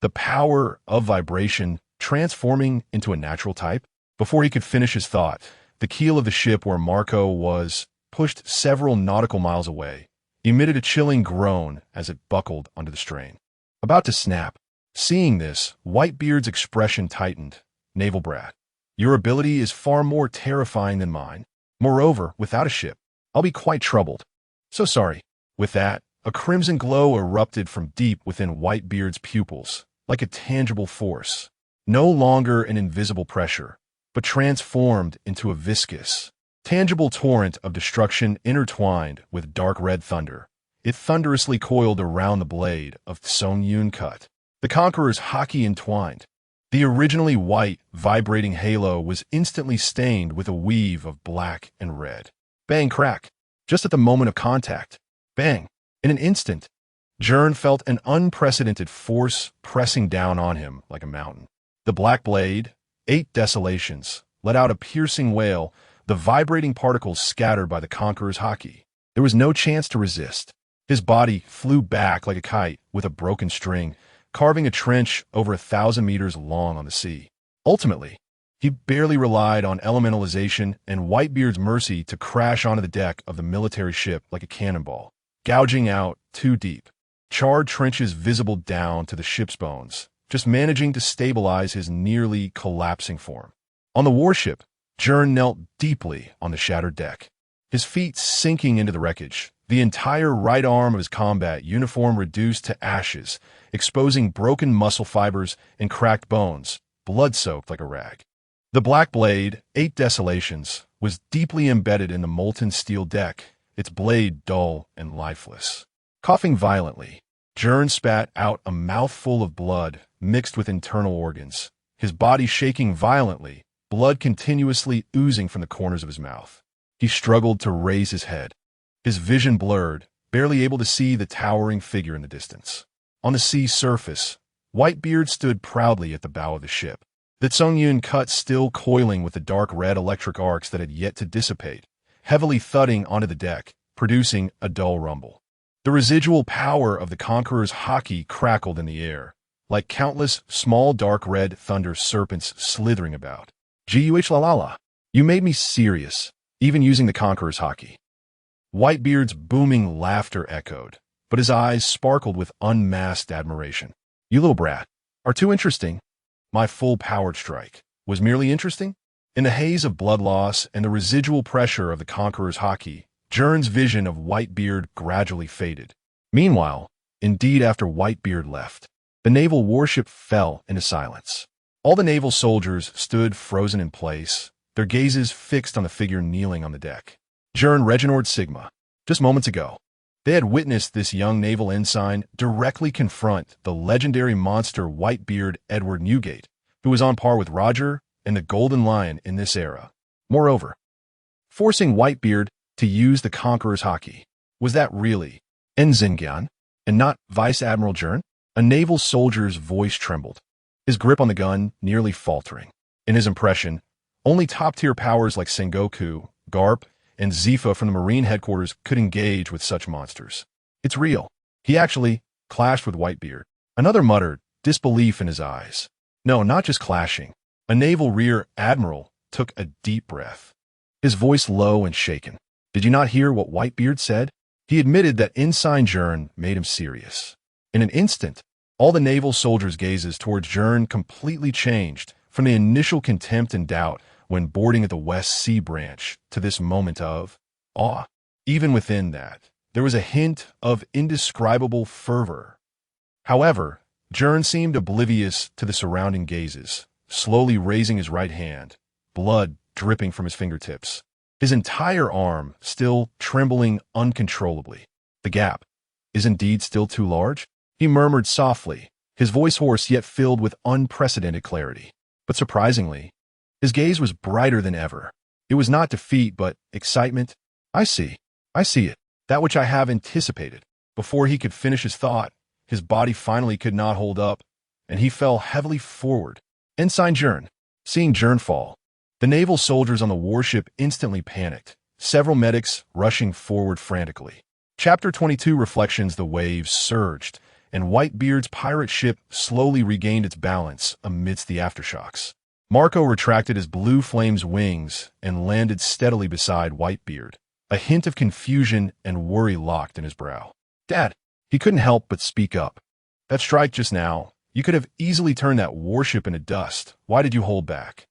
The power of vibration transforming into a natural type? Before he could finish his thought, the keel of the ship where Marco was, pushed several nautical miles away, emitted a chilling groan as it buckled under the strain. About to snap. Seeing this, Whitebeard's expression tightened. Naval brat, your ability is far more terrifying than mine. Moreover, without a ship, I'll be quite troubled. So sorry. With that, a crimson glow erupted from deep within Whitebeard's pupils, like a tangible force. No longer an invisible pressure, but transformed into a viscous, tangible torrent of destruction intertwined with dark red thunder. It thunderously coiled around the blade of Tsong Yuncut. The conqueror's hockey entwined. The originally white, vibrating halo was instantly stained with a weave of black and red. Bang, crack. Just at the moment of contact. Bang. In an instant, Gern felt an unprecedented force pressing down on him like a mountain. The black blade, 8 desolations, let out a piercing wail, the vibrating particles scattered by the conqueror's hockey. There was no chance to resist. His body flew back like a kite with a broken string, carving a trench over 1,000 meters long on the sea. Ultimately, he barely relied on elementalization and Whitebeard's mercy to crash onto the deck of the military ship like a cannonball, gouging out too deep. Charred trenches visible down to the ship's bones, just managing to stabilize his nearly collapsing form. On the warship, Gern knelt deeply on the shattered deck, his feet sinking into the wreckage, the entire right arm of his combat uniform reduced to ashes, exposing broken muscle fibers and cracked bones, blood-soaked like a rag. The black blade, 8 desolations, was deeply embedded in the molten steel deck, its blade dull and lifeless. Coughing violently, Gern spat out a mouthful of blood mixed with internal organs, his body shaking violently, blood continuously oozing from the corners of his mouth. He struggled to raise his head, his vision blurred, barely able to see the towering figure in the distance. On the sea surface, Whitebeard stood proudly at the bow of the ship, the Tsungyun cut still coiling with the dark red electric arcs that had yet to dissipate, heavily thudding onto the deck, producing a dull rumble. The residual power of the Conqueror's hockey crackled in the air, like countless small dark red thunder serpents slithering about. Guh-la-la-la. You made me serious, even using the Conqueror's hockey. Whitebeard's booming laughter echoed, but his eyes sparkled with unmasked admiration. You little brat are too interesting. My full-powered strike was merely interesting? In the haze of blood loss and the residual pressure of the Conqueror's hockey, Gern's vision of Whitebeard gradually faded. Meanwhile, indeed after Whitebeard left, the naval warship fell into silence. All the naval soldiers stood frozen in place, their gazes fixed on the figure kneeling on the deck. Gern Reginord Sigma. Just moments ago, they had witnessed this young naval ensign directly confront the legendary monster Whitebeard Edward Newgate, who was on par with Roger and the Golden Lion in this era. Moreover, forcing Whitebeard to use the Conqueror's hockey. Was that really Ensign Gern and not Vice Admiral Gern? A naval soldier's voice trembled, his grip on the gun nearly faltering. In his impression, only top-tier powers like Sengoku, Garp, and Zifa from the Marine headquarters could engage with such monsters. It's real. He actually clashed with Whitebeard. Another muttered, disbelief in his eyes. No, not just clashing. A naval rear admiral took a deep breath, his voice low and shaken. Did you not hear what Whitebeard said? He admitted that Ensign Gern made him serious. In an instant, all the naval soldiers' gazes towards Gern completely changed, from the initial contempt and doubt when boarding at the West Sea Branch to this moment of awe. Even within that, there was a hint of indescribable fervor. However, Gern seemed oblivious to the surrounding gazes, slowly raising his right hand, blood dripping from his fingertips, his entire arm still trembling uncontrollably. The gap is indeed still too large, he murmured softly, his voice hoarse yet filled with unprecedented clarity. But surprisingly, his gaze was brighter than ever. It was not defeat, but excitement. I see it, that which I have anticipated. Before he could finish his thought, his body finally could not hold up, and he fell heavily forward. Ensign Gern. Seeing Gern fall, the naval soldiers on the warship instantly panicked, several medics rushing forward frantically. Chapter 22 Reflections. The waves surged, and Whitebeard's pirate ship slowly regained its balance amidst the aftershocks. Marco retracted his blue flame's wings and landed steadily beside Whitebeard, a hint of confusion and worry locked in his brow. Dad, he couldn't help but speak up. That strike just now, you could have easily turned that warship into dust. Why did you hold back?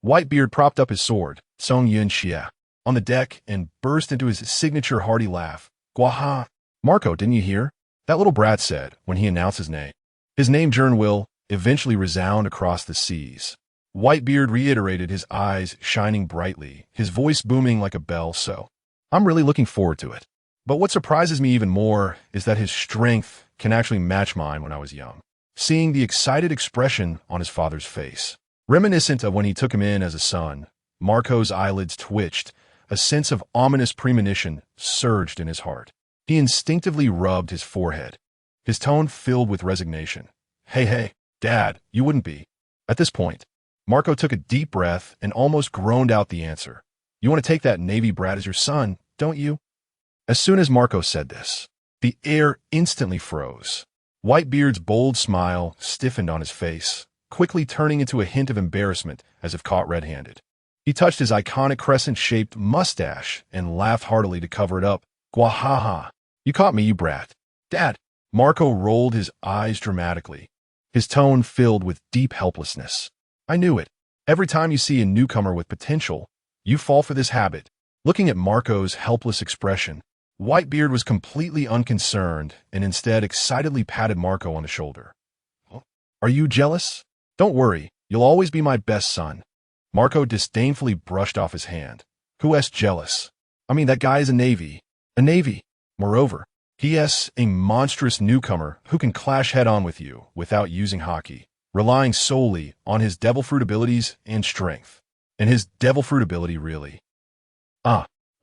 Whitebeard propped up his sword, Song Yun Xia, on the deck and burst into his signature hearty laugh. Gwaha! Marco, didn't you hear? That little brat said when he announced his name. His name, Gern, will eventually resound across the seas. Whitebeard reiterated, his eyes shining brightly, his voice booming like a bell. So, I'm really looking forward to it. But what surprises me even more is that his strength can actually match mine when I was young. Seeing the excited expression on his father's face, reminiscent of when he took him in as a son, Marco's eyelids twitched, a sense of ominous premonition surged in his heart. He instinctively rubbed his forehead, his tone filled with resignation. Hey, Dad, you wouldn't be. At this point, Marco took a deep breath and almost groaned out the answer. You want to take that Navy brat as your son, don't you? As soon as Marco said this, the air instantly froze. Whitebeard's bold smile stiffened on his face, quickly turning into a hint of embarrassment as if caught red-handed. He touched his iconic crescent-shaped mustache and laughed heartily to cover it up. Gwahaha! You caught me, you brat. Dad! Marco rolled his eyes dramatically, his tone filled with deep helplessness. I knew it. Every time you see a newcomer with potential, you fall for this habit. Looking at Marco's helpless expression, Whitebeard was completely unconcerned and instead excitedly patted Marco on the shoulder. Are you jealous? Don't worry, you'll always be my best son. Marco disdainfully brushed off his hand. Who's jealous? I mean, that guy is a Navy. A Navy. Moreover, he is a monstrous newcomer who can clash head-on with you without using hockey, relying solely on his devil fruit abilities and strength. And his devil fruit ability, really.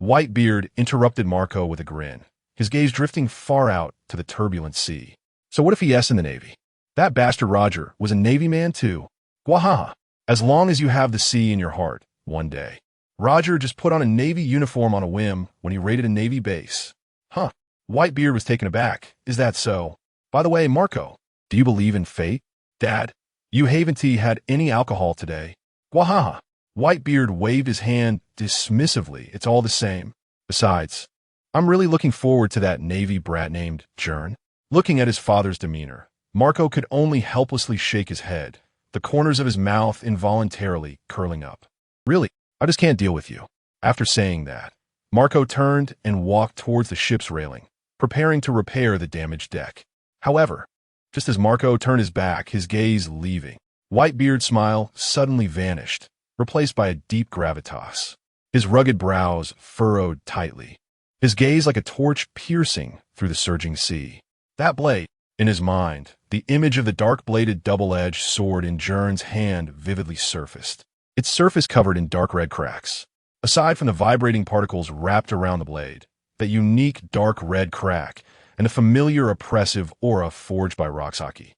Whitebeard interrupted Marco with a grin, his gaze drifting far out to the turbulent sea. So what if he is in the Navy? That bastard Roger was a Navy man too. Gwahaha. As long as you have the sea in your heart, one day. Roger just put on a Navy uniform on a whim when he raided a Navy base. Huh. Whitebeard was taken aback. Is that so? By the way, Marco, do you believe in fate? Dad, you haven't had any alcohol today. Gwahaha. Whitebeard waved his hand dismissively. It's all the same. Besides, I'm really looking forward to that Navy brat named Gern. Looking at his father's demeanor, Marco could only helplessly shake his head, the corners of his mouth involuntarily curling up. Really, I just can't deal with you. After saying that, Marco turned and walked towards the ship's railing, preparing to repair the damaged deck. However, just as Marco turned his back, his gaze leaving, Whitebeard's smile suddenly vanished, replaced by a deep gravitas. His rugged brows furrowed tightly, his gaze like a torch piercing through the surging sea. That blade, in his mind, the image of the dark-bladed double-edged sword in Gern's hand vividly surfaced, its surface covered in dark red cracks. Aside from the vibrating particles wrapped around the blade, that unique dark red crack, and the familiar oppressive aura forged by Roxaki.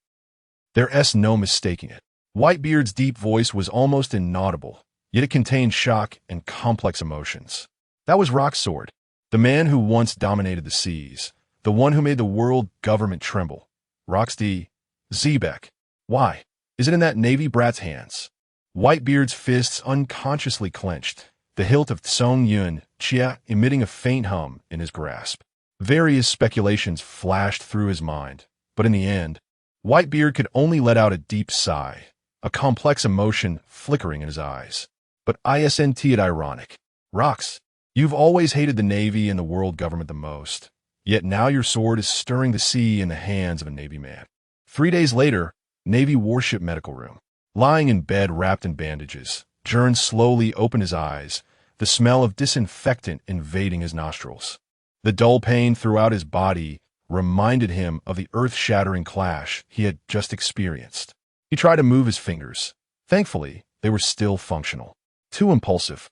There's no mistaking it. Whitebeard's deep voice was almost inaudible, yet it contained shock and complex emotions. That was Rock's sword, the man who once dominated the seas, the one who made the world government tremble. Rock's D. Zebek. Why? Is it in that Navy brat's hands? Whitebeard's fists unconsciously clenched, the hilt of Tsong Yun Chia emitting a faint hum in his grasp. Various speculations flashed through his mind, but in the end, Whitebeard could only let out a deep sigh, a complex emotion flickering in his eyes. But isn't it ironic? Rox, you've always hated the Navy and the world government the most, yet now your sword is stirring the sea in the hands of a Navy man. 3 days later, Navy warship medical room. Lying in bed wrapped in bandages, Gern slowly opened his eyes, the smell of disinfectant invading his nostrils. The dull pain throughout his body reminded him of the earth-shattering clash he had just experienced. He tried to move his fingers. Thankfully, they were still functional. Too impulsive.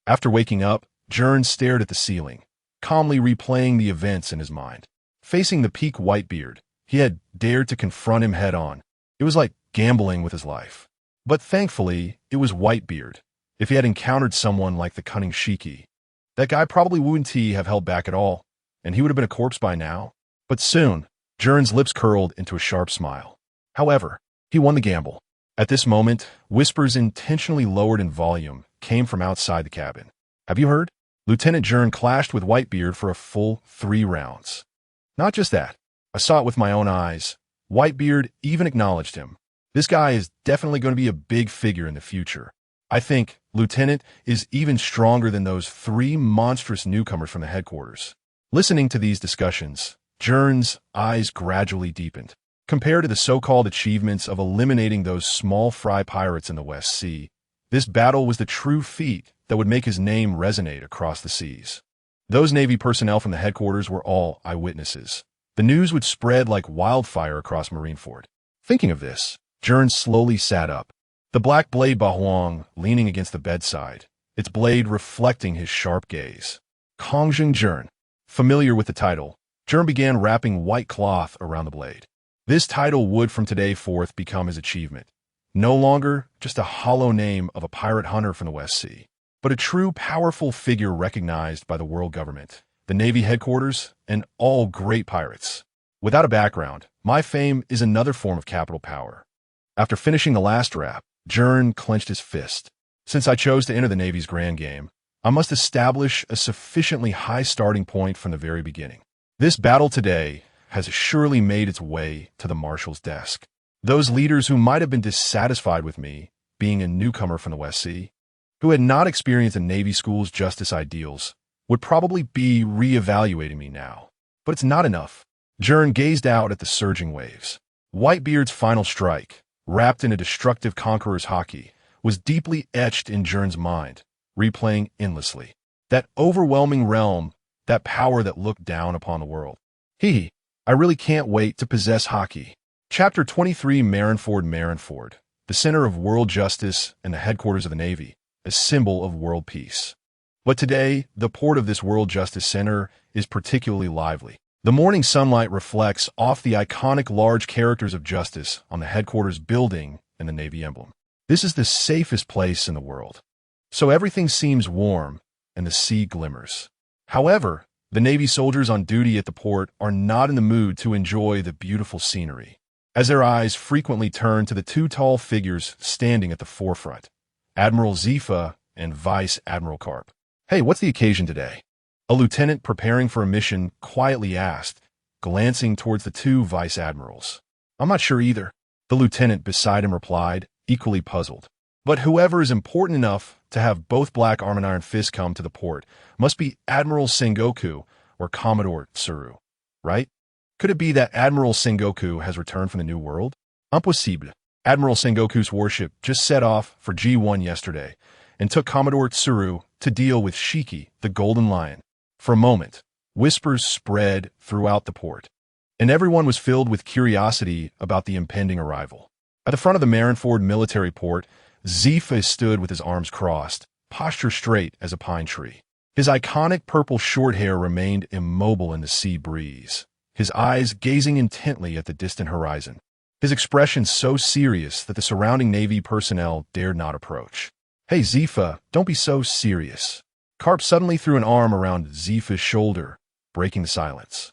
After waking up, Gern stared at the ceiling, calmly replaying the events in his mind. Facing the peak Whitebeard, he had dared to confront him head-on. It was like gambling with his life. But thankfully, it was Whitebeard. If he had encountered someone like the cunning Shiki, that guy probably wouldn't have held back at all, and he would have been a corpse by now. But soon, Gern's lips curled into a sharp smile. However, he won the gamble. At this moment, whispers intentionally lowered in volume came from outside the cabin. Have you heard? Lieutenant Gern clashed with Whitebeard for a full 3 rounds. Not just that. I saw it with my own eyes. Whitebeard even acknowledged him. This guy is definitely going to be a big figure in the future. I think Lieutenant is even stronger than those 3 monstrous newcomers from the headquarters. Listening to these discussions, Gern's eyes gradually deepened. Compared to the so-called achievements of eliminating those small fry pirates in the West Sea, this battle was the true feat that would make his name resonate across the seas. Those Navy personnel from the headquarters were all eyewitnesses. The news would spread like wildfire across Marineford. Thinking of this, Gern slowly sat up, the black blade Bahuang leaning against the bedside, its blade reflecting his sharp gaze. Kongjing Gern. Familiar with the title, Gern began wrapping white cloth around the blade. This title would from today forth become his achievement. No longer just a hollow name of a pirate hunter from the West Sea, but a true powerful figure recognized by the world government, the Navy headquarters, and all great pirates. Without a background, my fame is another form of capital power. After finishing the last wrap, Gern clenched his fist. Since I chose to enter the Navy's grand game, I must establish a sufficiently high starting point from the very beginning. This battle today has surely made its way to the marshal's desk. Those leaders who might have been dissatisfied with me, being a newcomer from the West Sea, who had not experienced the Navy school's justice ideals, would probably be re-evaluating me now. But it's not enough. Gern gazed out at the surging waves. Whitebeard's final strike, wrapped in a destructive conqueror's hockey, was deeply etched in Gern's mind, replaying endlessly. That overwhelming realm, that power that looked down upon the world. I really can't wait to possess hockey. Chapter 23 Marineford, the center of world justice and the headquarters of the Navy, a symbol of world peace. But today, the port of this World Justice Center is particularly lively. The morning sunlight reflects off the iconic large characters of justice on the headquarters building and the Navy emblem. This is the safest place in the world. So everything seems warm and the sea glimmers. However, the Navy soldiers on duty at the port are not in the mood to enjoy the beautiful scenery, as their eyes frequently turn to the two tall figures standing at the forefront, Admiral Zifa and Vice Admiral Karp. "Hey, what's the occasion today?" A lieutenant preparing for a mission quietly asked, glancing towards the two vice admirals. "I'm not sure either," the lieutenant beside him replied, equally puzzled. "But whoever is important enough to have both Black Arm and Iron Fist come to the port must be Admiral Sengoku or Commodore Tsuru, right? Could it be that Admiral Sengoku has returned from the New World? Impossible. Admiral Sengoku's warship just set off for G1 yesterday and took Commodore Tsuru to deal with Shiki, the Golden Lion. For a moment, whispers spread throughout the port, and everyone was filled with curiosity about the impending arrival. At the front of the Marineford military port, Zifa stood with his arms crossed, posture straight as a pine tree. His iconic purple short hair remained immobile in the sea breeze, his eyes gazing intently at the distant horizon, his expression so serious that the surrounding Navy personnel dared not approach. "Hey, Zifa, don't be so serious." Karp suddenly threw an arm around Zifa's shoulder, breaking the silence.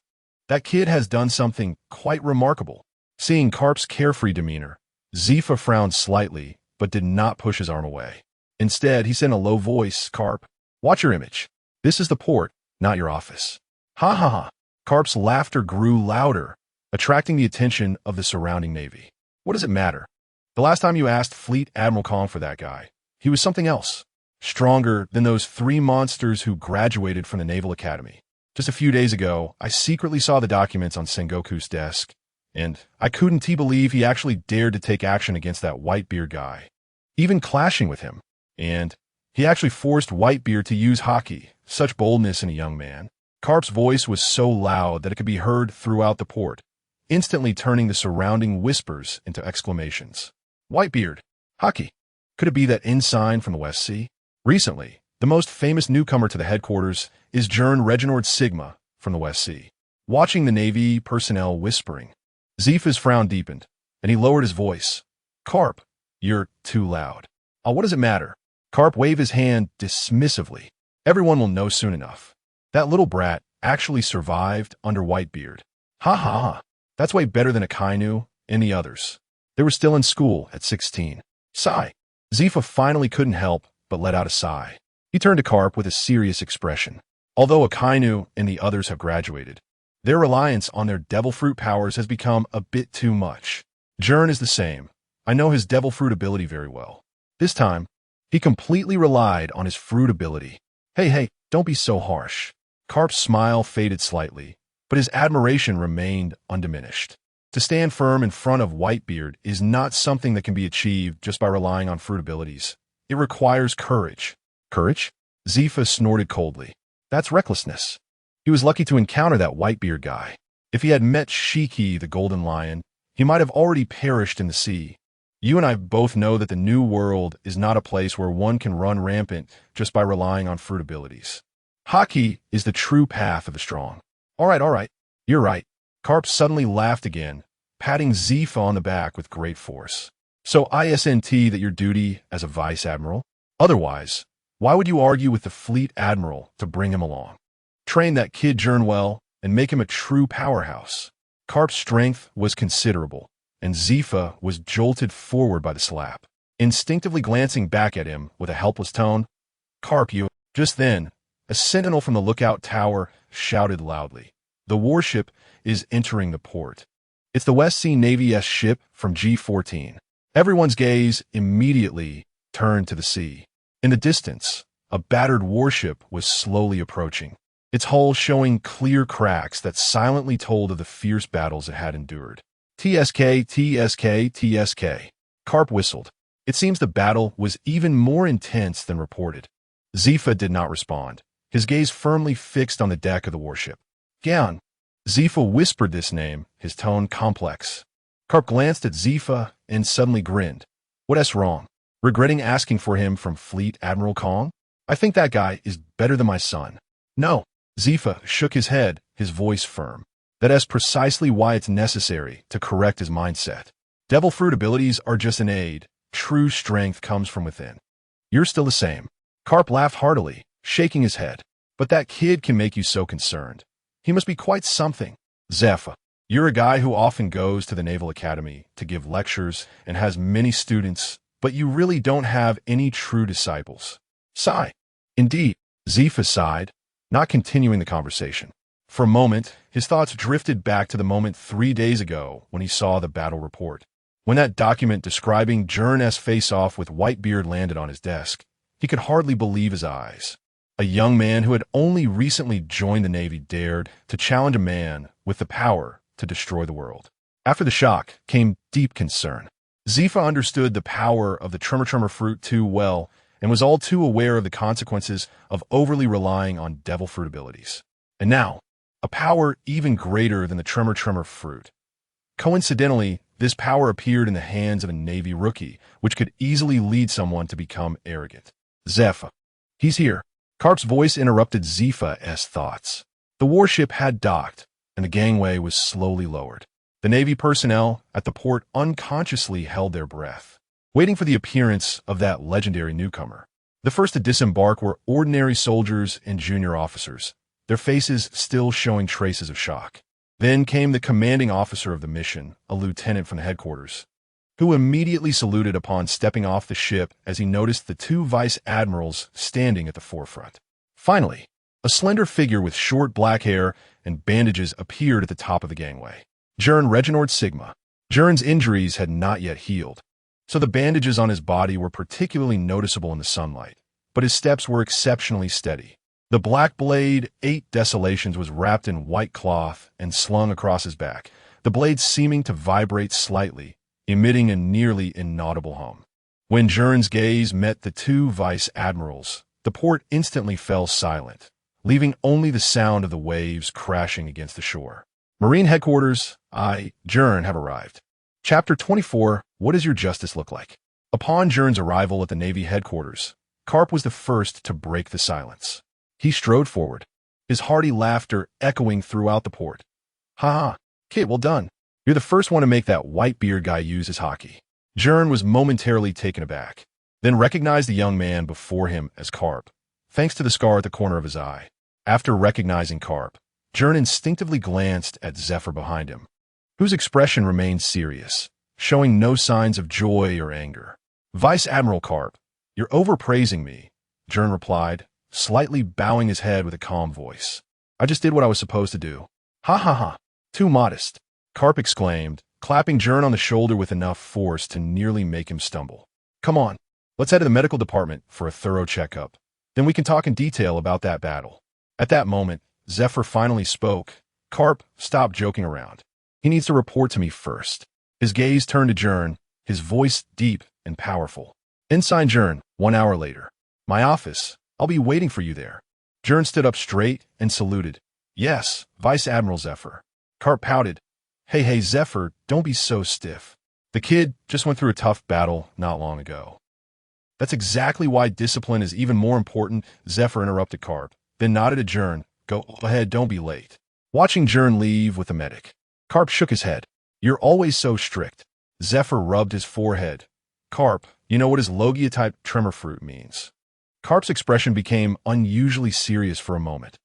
"That kid has done something quite remarkable." Seeing Karp's carefree demeanor, Zifa frowned slightly, but did not push his arm away. Instead, he said in a low voice, "Karp, watch your image. This is the port, not your office." "Ha ha ha." Karp's laughter grew louder, attracting the attention of the surrounding Navy. "What does it matter? The last time you asked Fleet Admiral Kong for that guy, he was something else. Stronger than those three monsters who graduated from the Naval Academy. Just a few days ago, I secretly saw the documents on Sengoku's desk, and I couldn't believe he actually dared to take action against that Whitebeard guy, even clashing with him. And he actually forced Whitebeard to use hockey, such boldness in a young man." Karp's voice was so loud that it could be heard throughout the port, instantly turning the surrounding whispers into exclamations. "Whitebeard, hockey. Could it be that ensign from the West Sea?" Recently, the most famous newcomer to the headquarters is Gern Reginald Sigma from the West Sea. Watching the Navy personnel whispering, Zifa's frown deepened, and he lowered his voice. "Karp, you're too loud." What does it matter?" Karp waved his hand dismissively. "Everyone will know soon enough. That little brat actually survived under Whitebeard. Ha ha ha. That's way better than Akainu and the others. They were still in school at 16. Sigh. Zifa finally couldn't help but let out a sigh. He turned to Karp with a serious expression. Although Akainu and the others have graduated, their reliance on their devil fruit powers has become a bit too much. Gern is the same. I know his devil fruit ability very well. This time, he completely relied on his fruit ability. Hey, don't be so harsh." Karp's smile faded slightly, but his admiration remained undiminished. To stand firm in front of Whitebeard is not something that can be achieved just by relying on fruit abilities. It requires courage. "Courage?" Zifa snorted coldly. "That's recklessness. He was lucky to encounter that Whitebeard guy. If he had met Shiki, the Golden Lion, he might have already perished in the sea. You and I both know that the New World is not a place where one can run rampant just by relying on fruit abilities. Hockey is the true path of the strong." All right. You're right." Karp suddenly laughed again, patting Zifa on the back with great force. "So isn't that your duty as a vice admiral? Otherwise, why would you argue with the fleet admiral to bring him along? Train that kid Gern well and make him a true powerhouse." Karp's strength was considerable, and Zifa was jolted forward by the slap. Instinctively glancing back at him with a helpless tone, "Karp, you..." Just then, a sentinel from the lookout tower shouted loudly, "The warship is entering the port." It's the West Sea Navy's ship from G14. Everyone's gaze immediately turned to the sea. In the distance, a battered warship was slowly approaching, its hull showing clear cracks that silently told of the fierce battles it had endured. TSK, TSK, TSK. Karp whistled. It seems the battle was even more intense than reported. Zifa did not respond, his gaze firmly fixed on the deck of the warship. Gern. Zifa whispered this name, his tone complex. Karp glanced at Zifa and suddenly grinned. What's wrong? Regretting asking for him from Fleet Admiral Kong? I think that guy is better than my son. No. Zifa shook his head, his voice firm. That's precisely why it's necessary to correct his mindset. Devil fruit abilities are just an aid. True strength comes from within. You're still the same. Karp laughed heartily, shaking his head. But that kid can make you so concerned. He must be quite something. Zephyr, you're a guy who often goes to the Naval Academy to give lectures and has many students, but you really don't have any true disciples. Sigh. Indeed, Zephyr sighed, not continuing the conversation. For a moment, his thoughts drifted back to the moment 3 days ago when he saw the battle report. When that document describing Gern's face-off with Whitebeard landed on his desk, he could hardly believe his eyes. A young man who had only recently joined the Navy dared to challenge a man with the power to destroy the world. After the shock came deep concern. Zifa understood the power of the Tremor-Tremor Fruit too well and was all too aware of the consequences of overly relying on devil fruit abilities. And now, a power even greater than the Tremor-Tremor Fruit. Coincidentally, this power appeared in the hands of a Navy rookie, which could easily lead someone to become arrogant. Zephyr. He's here. Karp's voice interrupted Zifa's thoughts. The warship had docked, and the gangway was slowly lowered. The Navy personnel at the port unconsciously held their breath, waiting for the appearance of that legendary newcomer. The first to disembark were ordinary soldiers and junior officers, their faces still showing traces of shock. Then came the commanding officer of the mission, a lieutenant from the headquarters, who immediately saluted upon stepping off the ship as he noticed the 2 vice admirals standing at the forefront. Finally, a slender figure with short black hair and bandages appeared at the top of the gangway. Gern Reginord Sigma. Gern's injuries had not yet healed, so the bandages on his body were particularly noticeable in the sunlight, but his steps were exceptionally steady. The black blade 8 Desolations was wrapped in white cloth and slung across his back, the blade seeming to vibrate slightly, emitting a nearly inaudible hum. When Gern's gaze met the 2 vice admirals, the port instantly fell silent, leaving only the sound of the waves crashing against the shore. Marine headquarters, Gern, have arrived. Chapter 24, What does your justice look like? Upon Gern's arrival at the Navy headquarters, Karp was the first to break the silence. He strode forward, his hearty laughter echoing throughout the port. Ha ha, kid, well done. You're the first one to make that Whitebeard guy use his hockey. Gern was momentarily taken aback, then recognized the young man before him as Karp, thanks to the scar at the corner of his eye. After recognizing Karp, Gern instinctively glanced at Zephyr behind him, whose expression remained serious, showing no signs of joy or anger. Vice Admiral Karp, you're overpraising me, Gern replied, slightly bowing his head with a calm voice. I just did what I was supposed to do. Ha ha ha, too modest, Karp exclaimed, clapping Gern on the shoulder with enough force to nearly make him stumble. Come on, let's head to the medical department for a thorough checkup. Then we can talk in detail about that battle. At that moment, Zephyr finally spoke. Karp, stop joking around. He needs to report to me first. His gaze turned to Gern, his voice deep and powerful. Ensign Gern, 1 hour later. My office. I'll be waiting for you there. Gern stood up straight and saluted. Yes, Vice Admiral Zephyr. Karp pouted. Hey, Zephyr, don't be so stiff. The kid just went through a tough battle not long ago. That's exactly why discipline is even more important, Zephyr interrupted Karp, then nodded at Gern. Go ahead, don't be late. Watching Gern leave with the medic, Karp shook his head. You're always so strict. Zephyr rubbed his forehead. Karp, you know what his LOGIA-type tremor fruit means. Karp's expression became unusually serious for a moment.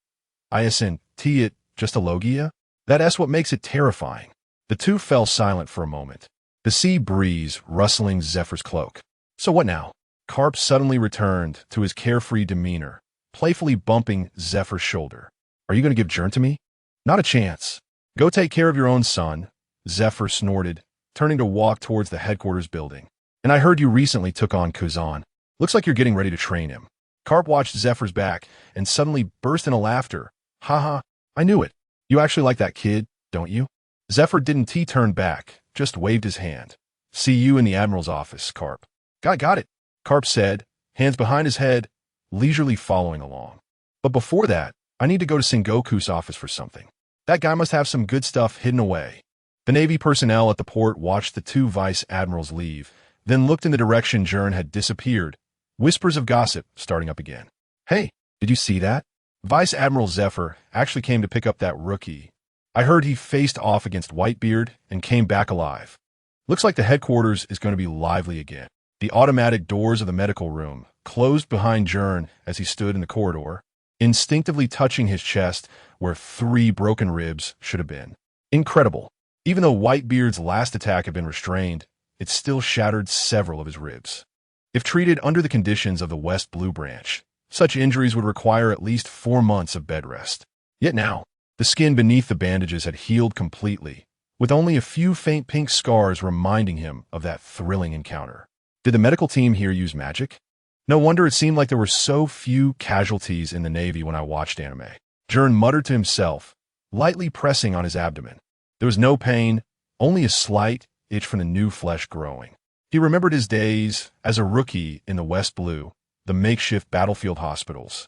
Isn't it just a LOGIA? That's what makes it terrifying. The two fell silent for a moment, the sea breeze rustling Zephyr's cloak. So what now? Karp suddenly returned to his carefree demeanor, playfully bumping Zephyr's shoulder. Are you going to give Gern to me? Not a chance. Go take care of your own son. Zephyr snorted, turning to walk towards the headquarters building. And I heard you recently took on Kuzan. Looks like you're getting ready to train him. Karp watched Zephyr's back and suddenly burst into laughter. Haha, I knew it. You actually like that kid, don't you? Zephyr didn't turn back, just waved his hand. See you in the Admiral's office, Karp. Got it, Karp said, hands behind his head, leisurely following along. But before that, I need to go to Sengoku's office for something. That guy must have some good stuff hidden away. The Navy personnel at the port watched the two vice admirals leave, then looked in the direction Gern had disappeared, whispers of gossip starting up again. Hey, did you see that? Vice Admiral Zephyr actually came to pick up that rookie. I heard he faced off against Whitebeard and came back alive. Looks like the headquarters is going to be lively again. The automatic doors of the medical room closed behind Gern as he stood in the corridor, instinctively touching his chest where 3 broken ribs should have been. Incredible. Even though Whitebeard's last attack had been restrained, it still shattered several of his ribs. If treated under the conditions of the West Blue Branch, such injuries would require at least 4 months of bed rest. Yet now, the skin beneath the bandages had healed completely, with only a few faint pink scars reminding him of that thrilling encounter. Did the medical team here use magic? No wonder it seemed like there were so few casualties in the Navy when I watched anime. Gern muttered to himself, lightly pressing on his abdomen. There was no pain, only a slight itch from the new flesh growing. He remembered his days as a rookie in the West Blue, the makeshift battlefield hospitals,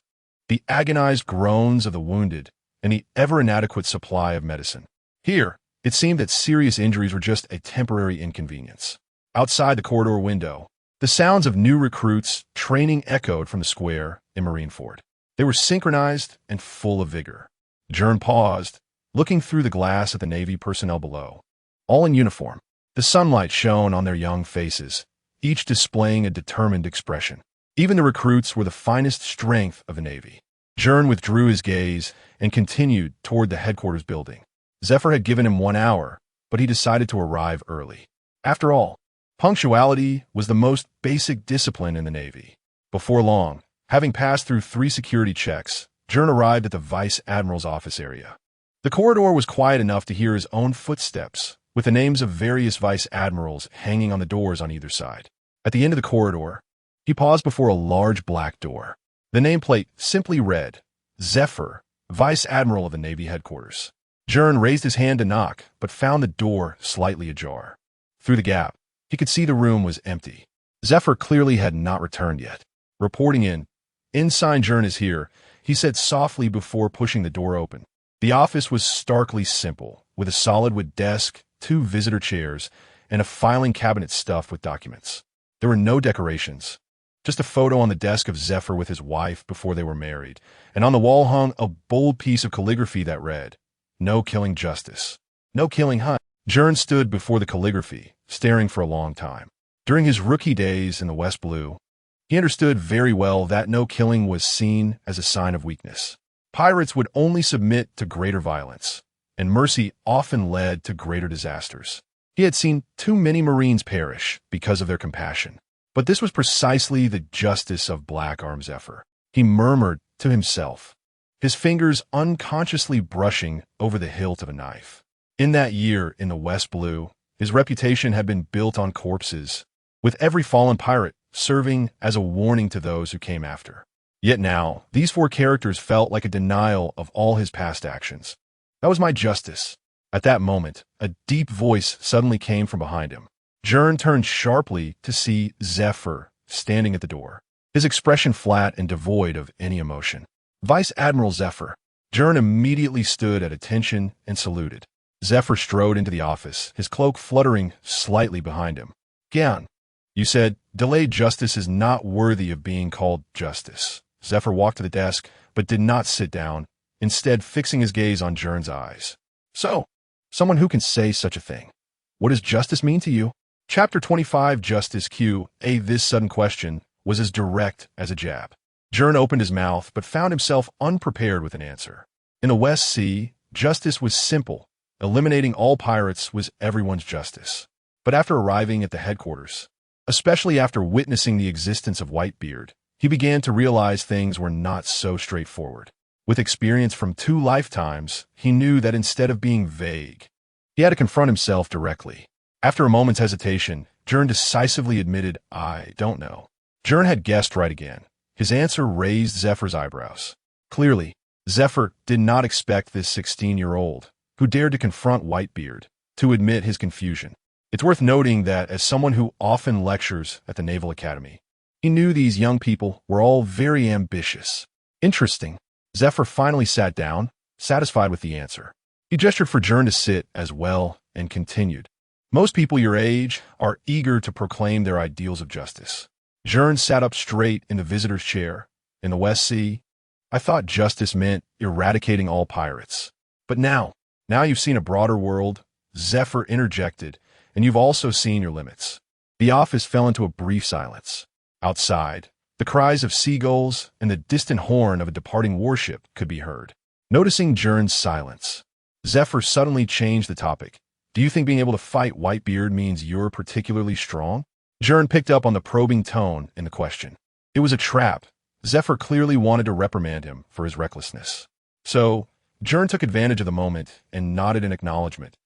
the agonized groans of the wounded, and the ever-inadequate supply of medicine. Here, it seemed that serious injuries were just a temporary inconvenience. Outside the corridor window, the sounds of new recruits training echoed from the square in Marineford. They were synchronized and full of vigor. Gern paused, looking through the glass at the Navy personnel below. All in uniform. The sunlight shone on their young faces, each displaying a determined expression. Even the recruits were the finest strength of the Navy. Gern withdrew his gaze and continued toward the headquarters building. Zephyr had given him 1 hour, but he decided to arrive early. After all, punctuality was the most basic discipline in the Navy. Before long, having passed through 3 security checks, Gern arrived at the Vice Admiral's office area. The corridor was quiet enough to hear his own footsteps, with the names of various vice admirals hanging on the doors on either side. At the end of the corridor, he paused before a large black door. The nameplate simply read, Zephyr, Vice Admiral of the Navy Headquarters. Gern raised his hand to knock, but found the door slightly ajar. Through the gap, he could see the room was empty. Zephyr clearly had not returned yet. Reporting in, Ensign Gern is here, he said softly before pushing the door open. The office was starkly simple, with a solid wood desk, 2 visitor chairs, and a filing cabinet stuffed with documents. There were no decorations, just a photo on the desk of Zephyr with his wife before they were married, and on the wall hung a bold piece of calligraphy that read, No killing justice. No killing hunt. Gern stood before the calligraphy, staring for a long time. During his rookie days in the West Blue, he understood very well that no killing was seen as a sign of weakness. Pirates would only submit to greater violence, and mercy often led to greater disasters. He had seen too many Marines perish because of their compassion. But this was precisely the justice of Black Arm Zephyr. He murmured to himself, his fingers unconsciously brushing over the hilt of a knife. In that year in the West Blue, his reputation had been built on corpses, with every fallen pirate serving as a warning to those who came after. Yet now, these 4 characters felt like a denial of all his past actions. That was my justice. At that moment, a deep voice suddenly came from behind him. Gern turned sharply to see Zephyr standing at the door, his expression flat and devoid of any emotion. Vice Admiral Zephyr. Gern immediately stood at attention and saluted. Zephyr strode into the office, his cloak fluttering slightly behind him. Gern, you said, delayed justice is not worthy of being called justice. Zephyr walked to the desk, but did not sit down, instead fixing his gaze on Gern's eyes. So, someone who can say such a thing. What does justice mean to you? Chapter 25 Justice Q.A. This sudden question was as direct as a jab. Gern opened his mouth, but found himself unprepared with an answer. In the West Sea, justice was simple. Eliminating all pirates was everyone's justice. But after arriving at the headquarters, especially after witnessing the existence of Whitebeard, he began to realize things were not so straightforward. With experience from 2 lifetimes, he knew that instead of being vague, He had to confront himself directly. After a moment's hesitation, Gern decisively admitted, "I don't know." Gern had guessed right again. His answer raised Zephyr's eyebrows. Clearly, Zephyr did not expect this 16-year-old, who dared to confront Whitebeard, to admit his confusion. It's worth noting that as someone who often lectures at the Naval Academy, he knew these young people were all very ambitious. Interesting. Zephyr finally sat down, satisfied with the answer. He gestured for Gern to sit as well and continued. Most people your age are eager to proclaim their ideals of justice. Gern sat up straight in the visitor's chair. In the West Sea, I thought justice meant eradicating all pirates. But now you've seen a broader world, Zephyr interjected, and you've also seen your limits. The office fell into a brief silence. Outside, the cries of seagulls and the distant horn of a departing warship could be heard. Noticing Gern's silence, Zephyr suddenly changed the topic. Do you think being able to fight Whitebeard means you're particularly strong? Gern picked up on the probing tone in the question. It was a trap. Zephyr clearly wanted to reprimand him for his recklessness. So, Gern took advantage of the moment and nodded in acknowledgement.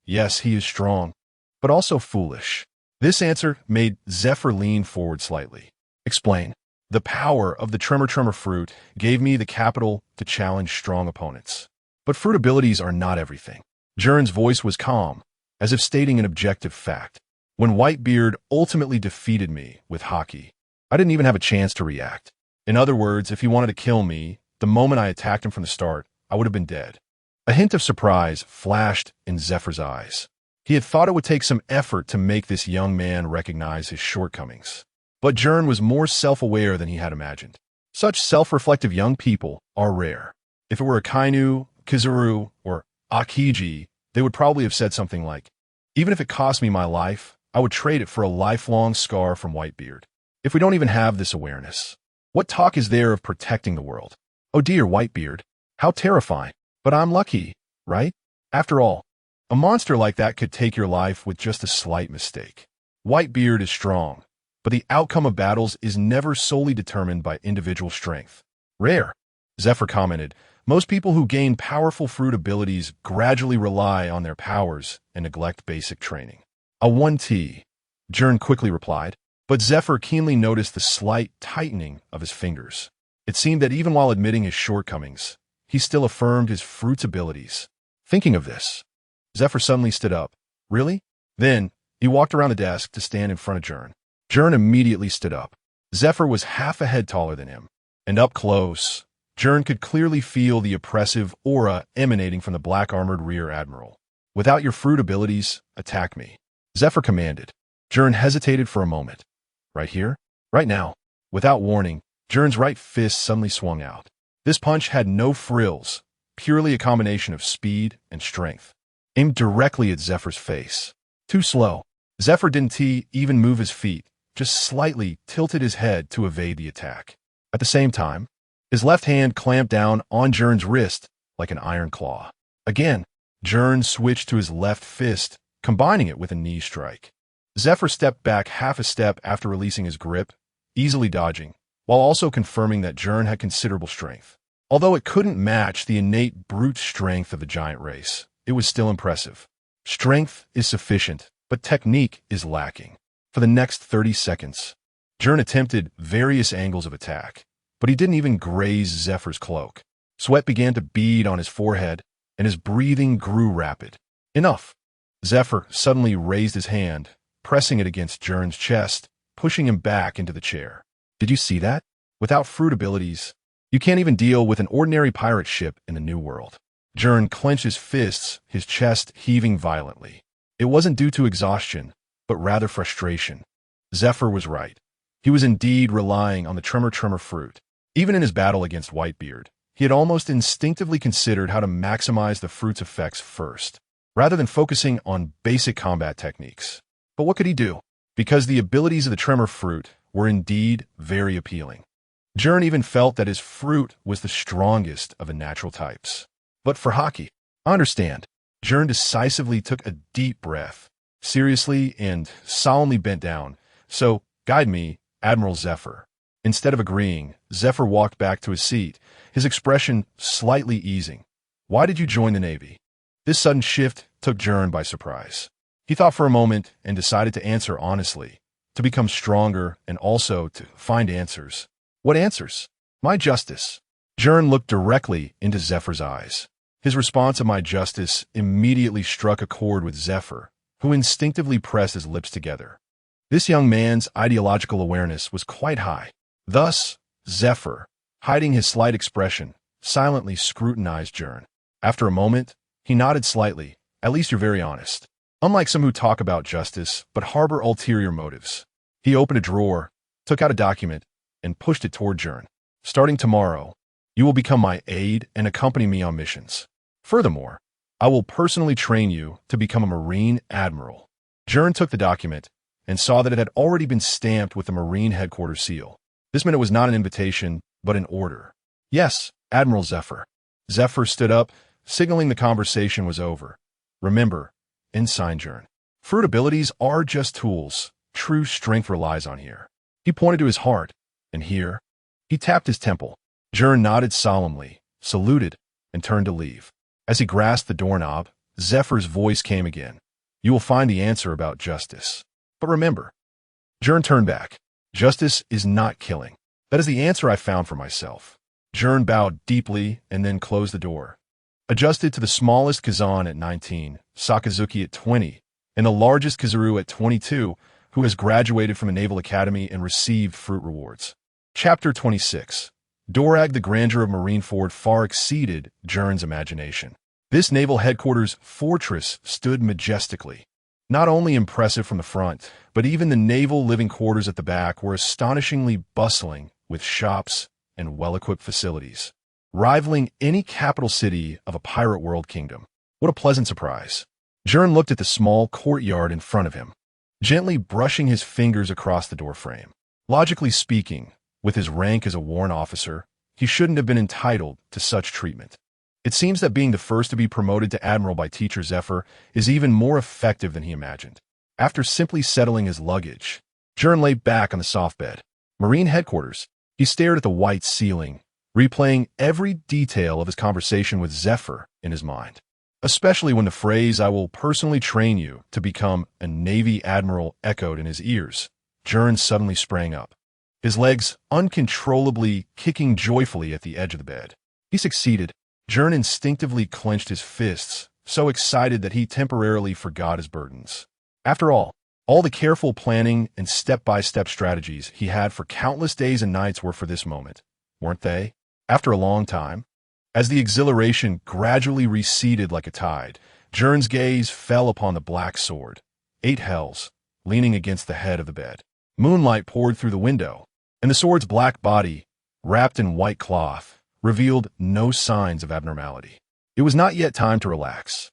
Yes, he is strong, but also foolish. This answer made Zephyr lean forward slightly. Explain. The power of the Tremor-Tremor Fruit gave me the capital to challenge strong opponents. But fruit abilities are not everything. Gern's voice was calm, as if stating an objective fact. When Whitebeard ultimately defeated me with hockey, I didn't even have a chance to react. In other words, if he wanted to kill me, the moment I attacked him from the start, I would have been dead. A hint of surprise flashed in Zephyr's eyes. He had thought it would take some effort to make this young man recognize his shortcomings. But Gern was more self-aware than he had imagined. Such self-reflective young people are rare. If it were a Kainu, Kizaru, or Akiji, they would probably have said something like, "Even if it cost me my life, I would trade it for a lifelong scar from Whitebeard." If we don't even have this awareness, what talk is there of protecting the world? Oh dear, Whitebeard, how terrifying. But I'm lucky, right? After all, a monster like that could take your life with just a slight mistake. Whitebeard is strong, but the outcome of battles is never solely determined by individual strength. Rare, Zephyr commented. Most people who gain powerful fruit abilities gradually rely on their powers and neglect basic training. A 1T, Gern quickly replied, but Zephyr keenly noticed the slight tightening of his fingers. It seemed that even while admitting his shortcomings, he still affirmed his fruit's abilities. Thinking of this, Zephyr suddenly stood up. Really? Then, he walked around the desk to stand in front of Gern. Gern immediately stood up. Zephyr was half a head taller than him, and up close, Gern could clearly feel the oppressive aura emanating from the black-armored rear admiral. Without your fruit abilities, attack me, Zephyr commanded. Gern hesitated for a moment. Right here? Right now. Without warning, Gern's right fist suddenly swung out. This punch had no frills, purely a combination of speed and strength. Aimed directly at Zephyr's face. Too slow. Zephyr didn't even move his feet, just slightly tilted his head to evade the attack. At the same time, his left hand clamped down on Gern's wrist like an iron claw. Again, Gern switched to his left fist, combining it with a knee strike. Zephyr stepped back half a step after releasing his grip, easily dodging, while also confirming that Gern had considerable strength. Although it couldn't match the innate brute strength of the giant race, it was still impressive. Strength is sufficient, but technique is lacking. For the next 30 seconds, Gern attempted various angles of attack, but he didn't even graze Zephyr's cloak. Sweat began to bead on his forehead, and his breathing grew rapid. Enough. Zephyr suddenly raised his hand, pressing it against Gern's chest, pushing him back into the chair. Did you see that? Without fruit abilities, you can't even deal with an ordinary pirate ship in the New World. Gern clenched his fists, his chest heaving violently. It wasn't due to exhaustion, but rather frustration. Zephyr was right. He was indeed relying on the Tremor-Tremor Fruit. Even in his battle against Whitebeard, he had almost instinctively considered how to maximize the fruit's effects first, rather than focusing on basic combat techniques. But what could he do? Because the abilities of the Tremor Fruit were indeed very appealing. Gern even felt that his fruit was the strongest of the natural types. But for hockey, I understand. Gern decisively took a deep breath, seriously and solemnly bent down. So, guide me, Admiral Zephyr. Instead of agreeing, Zephyr walked back to his seat, his expression slightly easing. Why did you join the Navy? This sudden shift took Gern by surprise. He thought for a moment and decided to answer honestly, to become stronger and also to find answers. What answers? My justice. Gern looked directly into Zephyr's eyes. His response to my justice immediately struck a chord with Zephyr, who instinctively pressed his lips together. This young man's ideological awareness was quite high. Thus, Zephyr, hiding his slight expression, silently scrutinized Gern. After a moment, he nodded slightly. At least you're very honest. Unlike some who talk about justice, but harbor ulterior motives. He opened a drawer, took out a document, and pushed it toward Gern. Starting tomorrow, you will become my aide and accompany me on missions. Furthermore, I will personally train you to become a Marine Admiral. Gern took the document and saw that it had already been stamped with the Marine Headquarters seal. This meant it was not an invitation, but an order. Yes, Admiral Zephyr. Zephyr stood up, signaling the conversation was over. Remember, signed Gern. Fruit abilities are just tools. True strength relies on here. He pointed to his heart, and here, he tapped his temple. Gern nodded solemnly, saluted, and turned to leave. As he grasped the doorknob, Zephyr's voice came again. You will find the answer about justice. But remember, Gern turned back. Justice is not killing. That is the answer I found for myself. Gern bowed deeply and then closed the door. Adjusted to the smallest Kazan at 19, Sakazuki at 20, and the largest Kizaru at 22, who has graduated from a naval academy and received fruit rewards. Chapter 26. Dorag, the grandeur of Marineford far exceeded Gern's imagination. This naval headquarters fortress stood majestically. Not only impressive from the front, but even the naval living quarters at the back were astonishingly bustling with shops and well-equipped facilities, rivaling any capital city of a pirate world kingdom. What a pleasant surprise. Gern looked at the small courtyard in front of him, gently brushing his fingers across the doorframe. Logically speaking, with his rank as a warrant officer, he shouldn't have been entitled to such treatment. It seems that being the first to be promoted to admiral by Teacher Zephyr is even more effective than he imagined. After simply settling his luggage, Gern lay back on the soft bed. Marine headquarters. He stared at the white ceiling, replaying every detail of his conversation with Zephyr in his mind. Especially when the phrase, I will personally train you to become a Navy Admiral, echoed in his ears. Gern suddenly sprang up, his legs uncontrollably kicking joyfully at the edge of the bed. He succeeded. Gern instinctively clenched his fists, so excited that he temporarily forgot his burdens. After all the careful planning and step-by-step strategies he had for countless days and nights were for this moment, weren't they? After a long time, as the exhilaration gradually receded like a tide, Gern's gaze fell upon the black sword, 8 hells, leaning against the head of the bed. Moonlight poured through the window, and the sword's black body, wrapped in white cloth, revealed no signs of abnormality. It was not yet time to relax.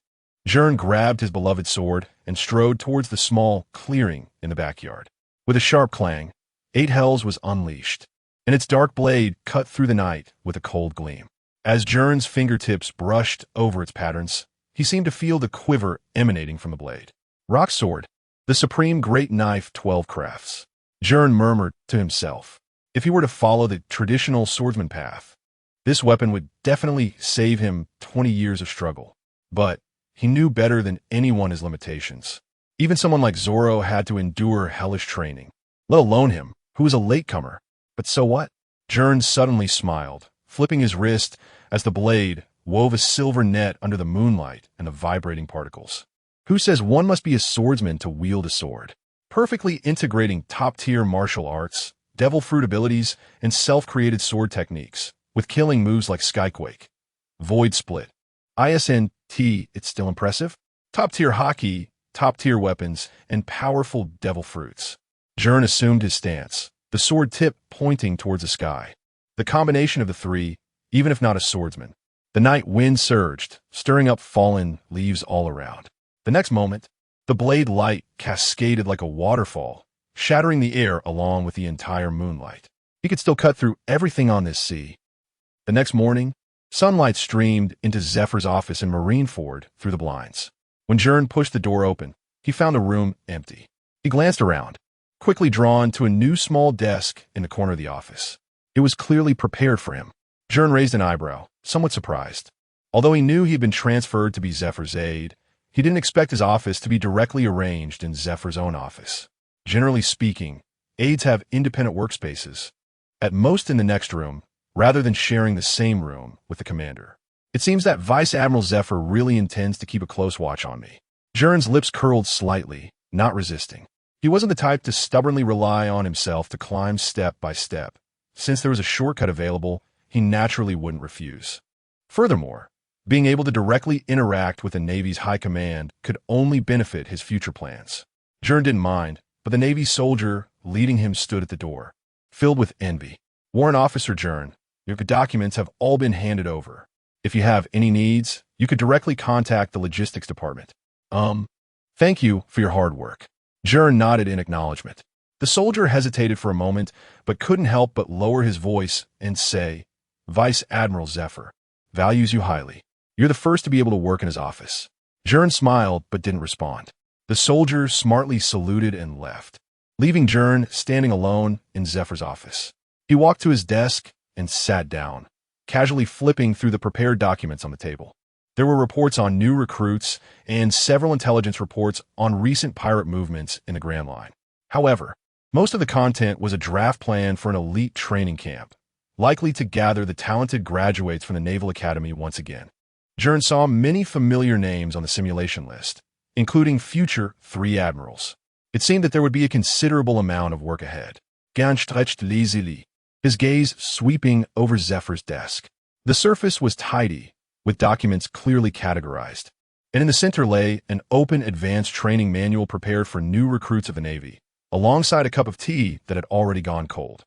Gern grabbed his beloved sword and strode towards the small clearing in the backyard. With a sharp clang, 8 hells was unleashed, and its dark blade cut through the night with a cold gleam. As Gern's fingertips brushed over its patterns, he seemed to feel the quiver emanating from the blade. Rock sword, the supreme great knife 12 crafts. Gern murmured to himself. If he were to follow the traditional swordsman path, this weapon would definitely save him 20 years of struggle. But he knew better than anyone his limitations. Even someone like Zoro had to endure hellish training, let alone him, who was a latecomer. But so what? Gern suddenly smiled, flipping his wrist as the blade wove a silver net under the moonlight and the vibrating particles. Who says one must be a swordsman to wield a sword? Perfectly integrating top-tier martial arts, devil fruit abilities, and self-created sword techniques, with killing moves like Skyquake, Void Split, ISNT, it's still impressive. Top-tier hockey, top-tier weapons, and powerful devil fruits. Gern assumed his stance, the sword tip pointing towards the sky. The combination of the three, even if not a swordsman. The night wind surged, stirring up fallen leaves all around. The next moment, the blade light cascaded like a waterfall, shattering the air along with the entire moonlight. He could still cut through everything on this sea. The next morning, sunlight streamed into Zephyr's office in Marineford through the blinds. When Gern pushed the door open, he found the room empty. He glanced around, quickly drawn to a new small desk in the corner of the office. It was clearly prepared for him. Gern raised an eyebrow, somewhat surprised. Although he knew he had been transferred to be Zephyr's aide, he didn't expect his office to be directly arranged in Zephyr's own office. Generally speaking, aides have independent workspaces, at most in the next room, rather than sharing the same room with the commander. It seems that Vice Admiral Zephyr really intends to keep a close watch on me. Gern's lips curled slightly, not resisting. He wasn't the type to stubbornly rely on himself to climb step by step. Since there was a shortcut available, he naturally wouldn't refuse. Furthermore, being able to directly interact with the Navy's high command could only benefit his future plans. Gern didn't mind, but the Navy soldier leading him stood at the door, filled with envy. Warrant Officer Gern, your documents have all been handed over. If you have any needs, you could directly contact the logistics department. Thank you for your hard work. Gern nodded in acknowledgement. The soldier hesitated for a moment, but couldn't help but lower his voice and say, Vice Admiral Zephyr values you highly. You're the first to be able to work in his office. Gern smiled but didn't respond. The soldier smartly saluted and left, leaving Gern standing alone in Zephyr's office. He walked to his desk and sat down, casually flipping through the prepared documents on the table. There were reports on new recruits and several intelligence reports on recent pirate movements in the Grand Line. However, most of the content was a draft plan for an elite training camp, likely to gather the talented graduates from the Naval Academy once again. Gern saw many familiar names on the simulation list, including future 3 admirals. It seemed that there would be a considerable amount of work ahead. Gern stretched lazily, his gaze sweeping over Zephyr's desk. The surface was tidy, with documents clearly categorized, and in the center lay an open advanced training manual prepared for new recruits of the Navy, alongside a cup of tea that had already gone cold.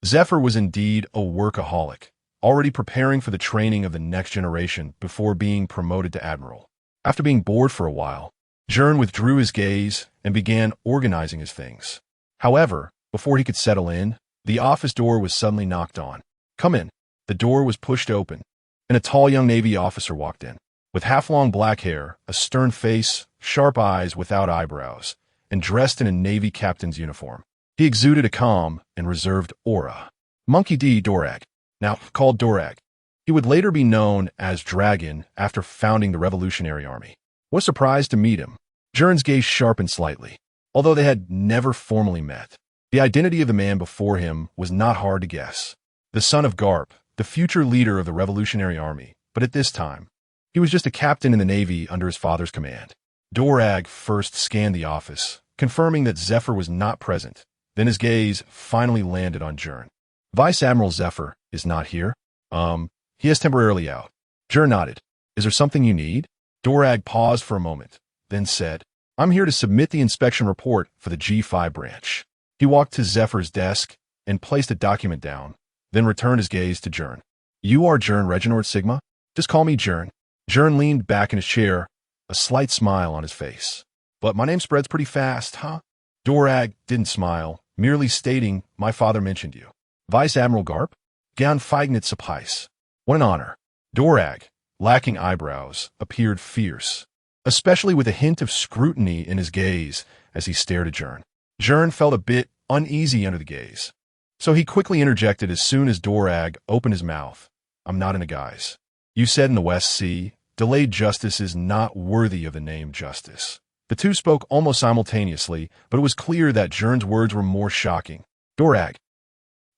Zephyr was indeed a workaholic, already preparing for the training of the next generation before being promoted to admiral. After being bored for a while, Gern withdrew his gaze and began organizing his things. However, before he could settle in, the office door was suddenly knocked on. Come in. The door was pushed open, and a tall young Navy officer walked in. With half-long black hair, a stern face, sharp eyes without eyebrows, and dressed in a Navy captain's uniform. He exuded a calm and reserved aura. Monkey D. Dorag, now called Dorag. He would later be known as Dragon after founding the Revolutionary Army. Was surprised to meet him. Gern's gaze sharpened slightly. Although they had never formally met, the identity of the man before him was not hard to guess. The son of Garp, the future leader of the Revolutionary Army, but at this time, he was just a captain in the Navy under his father's command. Dorag first scanned the office, confirming that Zephyr was not present. Then his gaze finally landed on Gern. Vice Admiral Zephyr is not here? He is temporarily out. Gern nodded. Is there something you need? Dorag paused for a moment, then said, I'm here to submit the inspection report for the G5 branch. He walked to Zephyr's desk and placed a document down, then returned his gaze to Gern. You are Gern Reginord Sigma? Just call me Gern. Gern leaned back in his chair, a slight smile on his face. But my name spreads pretty fast, huh? Dorag didn't smile, merely stating, my father mentioned you. Vice Admiral Garp? Gern Feignit Suppice. What an honor. Dorag, lacking eyebrows, appeared fierce, especially with a hint of scrutiny in his gaze as he stared at Gern. Gern felt a bit uneasy under the gaze, so he quickly interjected as soon as Dorag opened his mouth. I'm not in a guise. You said in the West Sea, delayed justice is not worthy of the name justice. The two spoke almost simultaneously, but it was clear that Gern's words were more shocking. Dorag,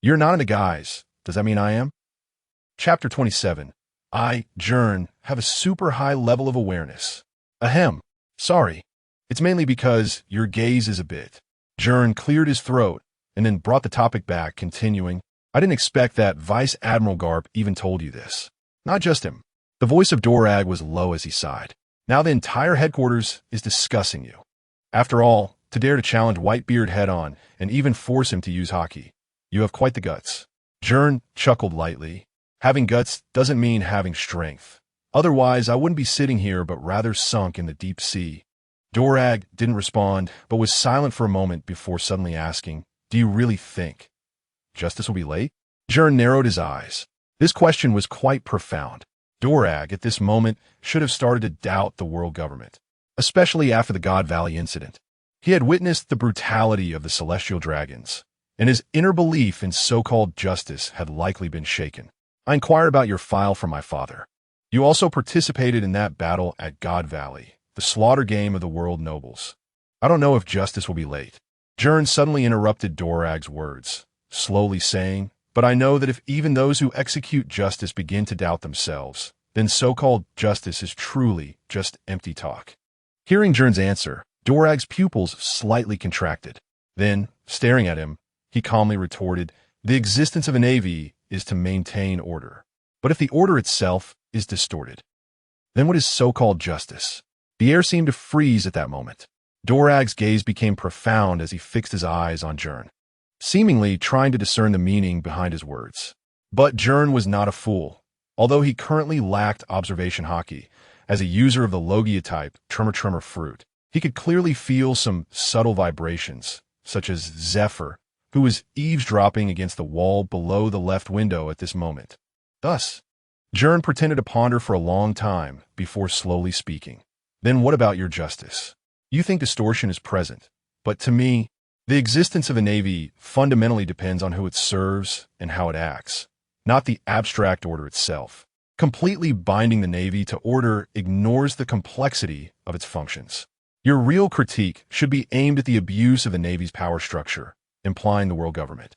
you're not in a guise. Does that mean I am? Chapter 27. I, Gern, have a super high level of awareness. Ahem. Sorry. It's mainly because your gaze is a bit. Gern cleared his throat and then brought the topic back, continuing, I didn't expect that Vice Admiral Garp even told you this. Not just him. The voice of Dorag was low as he sighed. Now the entire headquarters is discussing you. After all, to dare to challenge Whitebeard head-on and even force him to use hockey, you have quite the guts. Gern chuckled lightly. Having guts doesn't mean having strength. Otherwise, I wouldn't be sitting here but rather sunk in the deep sea. Dorag didn't respond, but was silent for a moment before suddenly asking, do you really think justice will be late? Gern narrowed his eyes. This question was quite profound. Dorag, at this moment, should have started to doubt the world government, especially after the God Valley incident. He had witnessed the brutality of the celestial dragons, and his inner belief in so-called justice had likely been shaken. I inquire about your file from my father. You also participated in that battle at God Valley, the slaughter game of the world nobles. I don't know if justice will be late. Gern suddenly interrupted Dorag's words, slowly saying, but I know that if even those who execute justice begin to doubt themselves, then so-called justice is truly just empty talk. Hearing Gern's answer, Dorag's pupils slightly contracted. Then, staring at him, he calmly retorted, the existence of a navy is to maintain order. But if the order itself is distorted, then what is so-called justice? The air seemed to freeze at that moment. Dorag's gaze became profound as he fixed his eyes on Gern, seemingly trying to discern the meaning behind his words. But Gern was not a fool. Although he currently lacked observation hockey, as a user of the LOGIA type Tremor-Tremor Fruit, he could clearly feel some subtle vibrations, such as Zephyr, who was eavesdropping against the wall below the left window at this moment. Thus, Gern pretended to ponder for a long time before slowly speaking. Then what about your justice? You think distortion is present, but to me, the existence of a navy fundamentally depends on who it serves and how it acts, not the abstract order itself. Completely binding the navy to order ignores the complexity of its functions. Your real critique should be aimed at the abuse of the navy's power structure, implying the world government,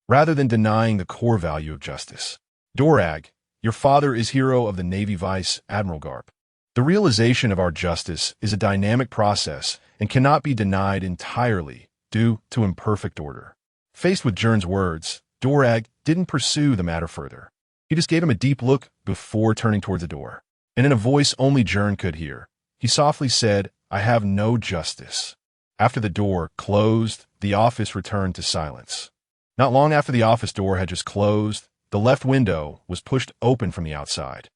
rather than denying the core value of justice. Dorag, your father is hero of the Navy Vice Admiral Garp. The realization of our justice is a dynamic process and cannot be denied entirely due to imperfect order. Faced with Gern's words, Dorag didn't pursue the matter further. He just gave him a deep look before turning towards the door. And in a voice only Gern could hear, he softly said, I have no justice. After the door closed, the office returned to silence. Not long after the office door had just closed, the left window was pushed open from the outside.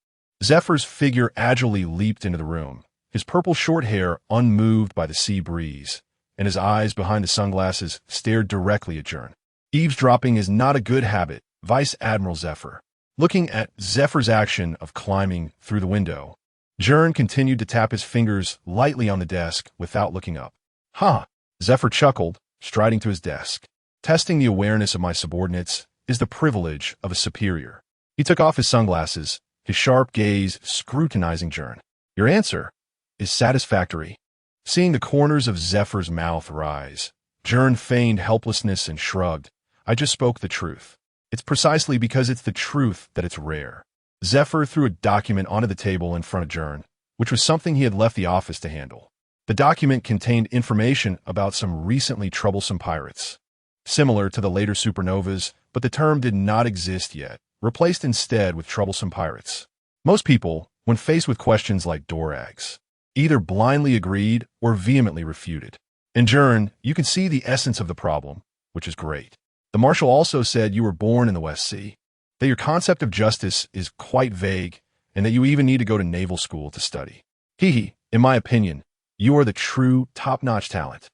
Zephyr's figure agilely leaped into the room, his purple short hair unmoved by the sea breeze, and his eyes behind the sunglasses stared directly at Gern. Eavesdropping is not a good habit, Vice Admiral Zephyr. Looking at Zephyr's action of climbing through the window, Gern continued to tap his fingers lightly on the desk without looking up. Huh, Zephyr chuckled, striding to his desk. Testing the awareness of my subordinates is the privilege of a superior. He took off his sunglasses, his sharp gaze scrutinizing Gern. Your answer is satisfactory. Seeing the corners of Zephyr's mouth rise, Gern feigned helplessness and shrugged. I just spoke the truth. It's precisely because it's the truth that it's rare. Zephyr threw a document onto the table in front of Gern, which was something he had left the office to handle. The document contained information about some recently troublesome pirates, similar to the later supernovas, but the term did not exist yet, replaced instead with troublesome pirates. Most people, when faced with questions like Dorag's, either blindly agreed or vehemently refuted. In Gern, you can see the essence of the problem, which is great. The Marshal also said you were born in the West Sea, that your concept of justice is quite vague, and that you even need to go to naval school to study. In my opinion, you are the true top-notch talent.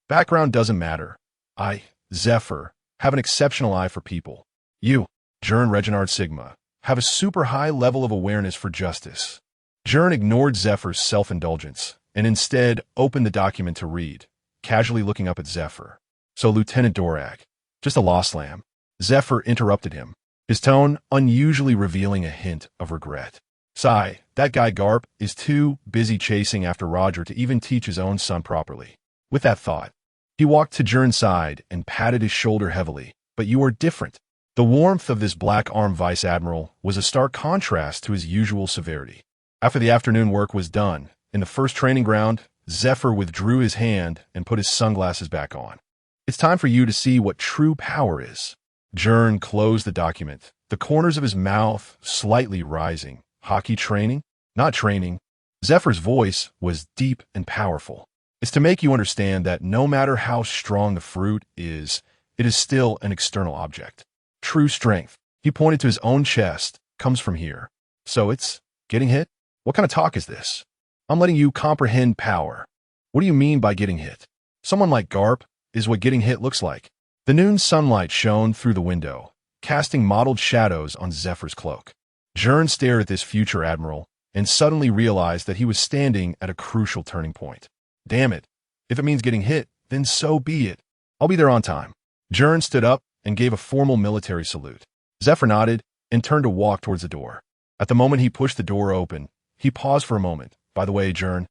Background doesn't matter. I, Zephyr, have an exceptional eye for people. You, Gern Reginald Sigma, have a super high level of awareness for justice. Gern ignored Zephyr's self-indulgence, and instead opened the document to read, casually looking up at Zephyr. So Lieutenant Dorag, just a lost lamb. Zephyr interrupted him, his tone unusually revealing a hint of regret. Sigh, that guy Garp is too busy chasing after Roger to even teach his own son properly. With that thought, he walked to Gern's side and patted his shoulder heavily. But you are different. The warmth of this black-armed vice admiral was a stark contrast to his usual severity. After the afternoon work was done, in the first training ground, Zephyr withdrew his hand and put his sunglasses back on. It's time for you to see what true power is. Gern closed the document, the corners of his mouth slightly rising. Hockey training? Not training. Zephyr's voice was deep and powerful. It's to make you understand that no matter how strong the fruit is, it is still an external object. True strength, he pointed to his own chest, comes from here. So it's getting hit? What kind of talk is this? I'm letting you comprehend power. What do you mean by getting hit? Someone like Garp is what getting hit looks like. The noon sunlight shone through the window, casting mottled shadows on Zephyr's cloak. Gern stared at this future admiral and suddenly realized that he was standing at a crucial turning point. Damn it. If it means getting hit, then so be it. I'll be there on time. Gern stood up and gave a formal military salute. Zephyr nodded and turned to walk towards the door. At the moment he pushed the door open, he paused for a moment. By the way, Gern,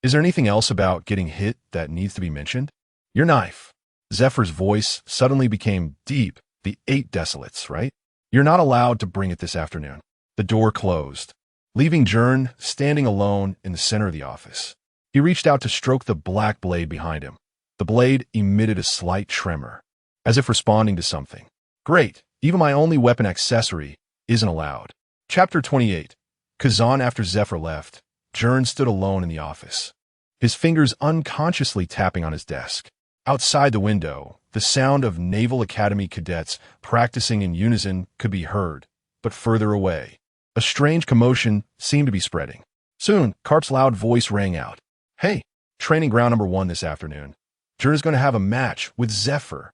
is there anything else about getting hit that needs to be mentioned? Your knife. Zephyr's voice suddenly became deep. The 8 desolates, right? You're not allowed to bring it this afternoon. The door closed, leaving Gern standing alone in the center of the office. He reached out to stroke the black blade behind him. The blade emitted a slight tremor, as if responding to something. Great, even my only weapon accessory isn't allowed. Chapter 28. Kazan. After Zephyr left, Gern stood alone in the office, his fingers unconsciously tapping on his desk. Outside the window, the sound of Naval Academy cadets practicing in unison could be heard, but further away, a strange commotion seemed to be spreading. Soon, Karp's loud voice rang out. Hey, training ground number 1 this afternoon. Gern is going to have a match with Zephyr.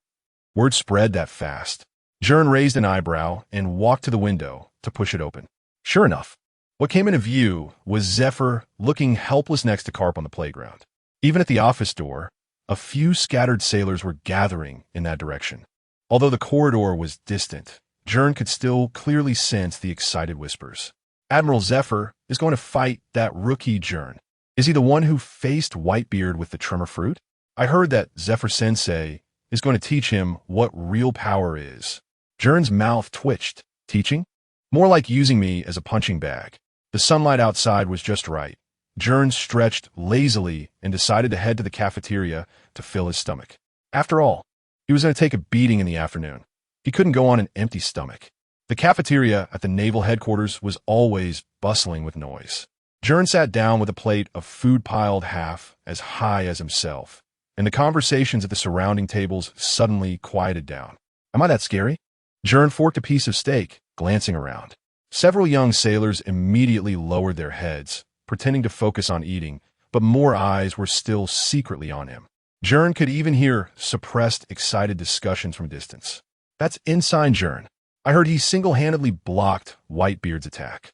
Word spread that fast. Gern raised an eyebrow and walked to the window to push it open. Sure enough, what came into view was Zephyr looking helpless next to Karp on the playground. Even at the office door, a few scattered sailors were gathering in that direction. Although the corridor was distant, Gern could still clearly sense the excited whispers. Admiral Zephyr is going to fight that rookie Gern. Is he the one who faced Whitebeard with the Tremor Fruit? I heard that Zephyr Sensei is going to teach him what real power is. Gern's mouth twitched. Teaching? More like using me as a punching bag. The sunlight outside was just right. Gern stretched lazily and decided to head to the cafeteria to fill his stomach. After all, he was going to take a beating in the afternoon. He couldn't go on an empty stomach. The cafeteria at the naval headquarters was always bustling with noise. Gern sat down with a plate of food piled half as high as himself, and the conversations at the surrounding tables suddenly quieted down. Am I that scary? Gern forked a piece of steak, glancing around. Several young sailors immediately lowered their heads, pretending to focus on eating, but more eyes were still secretly on him. Gern could even hear suppressed, excited discussions from a distance. That's Ensign Gern. I heard he single-handedly blocked Whitebeard's attack.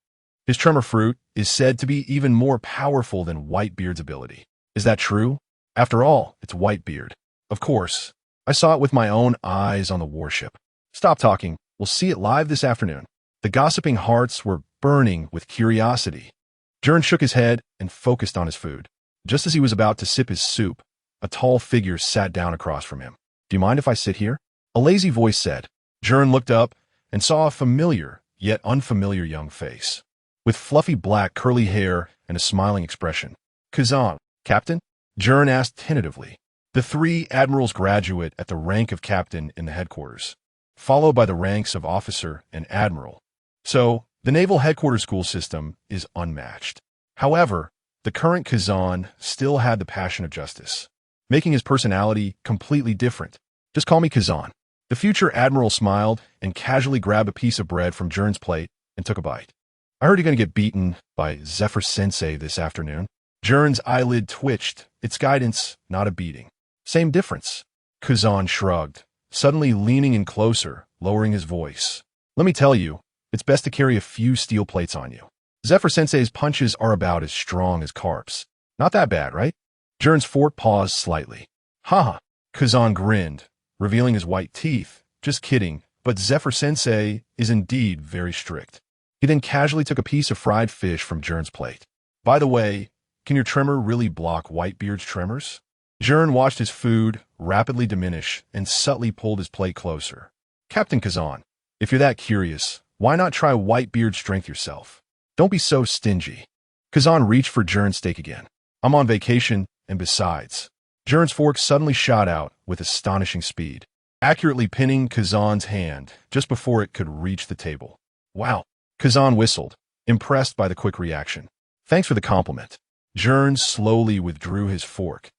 His Tremor Fruit is said to be even more powerful than Whitebeard's ability. Is that true? After all, it's Whitebeard. Of course. I saw it with my own eyes on the warship. Stop talking. We'll see it live this afternoon. The gossiping hearts were burning with curiosity. Gern shook his head and focused on his food. Just as he was about to sip his soup, a tall figure sat down across from him. Do you mind if I sit here? A lazy voice said. Gern looked up and saw a familiar, yet unfamiliar young face, with fluffy black curly hair and a smiling expression. Kazan, Captain? Gern asked tentatively. The 3 admirals graduate at the rank of captain in the headquarters, followed by the ranks of officer and admiral. So, the naval headquarters school system is unmatched. However, the current Kazan still had the passion of justice, making his personality completely different. Just call me Kazan. The future admiral smiled and casually grabbed a piece of bread from Gern's plate and took a bite. I heard you're going to get beaten by Zephyr Sensei this afternoon. Gern's eyelid twitched. It's guidance, not a beating. Same difference. Kazan shrugged, suddenly leaning in closer, lowering his voice. Let me tell you, it's best to carry a few steel plates on you. Zephyr Sensei's punches are about as strong as Karp's. Not that bad, right? Gern's fork paused slightly. Haha. Kazan grinned, revealing his white teeth. Just kidding, but Zephyr Sensei is indeed very strict. He then casually took a piece of fried fish from Gern's plate. By the way, can your tremor really block Whitebeard's tremors? Gern watched his food rapidly diminish and subtly pulled his plate closer. Captain Kazan, if you're that curious, why not try Whitebeard's strength yourself? Don't be so stingy. Kazan reached for Gern's steak again. I'm on vacation, and besides, Gern's fork suddenly shot out with astonishing speed, accurately pinning Kazan's hand just before it could reach the table. Wow. Kazan whistled, impressed by the quick reaction. Thanks for the compliment. Gern slowly withdrew his fork.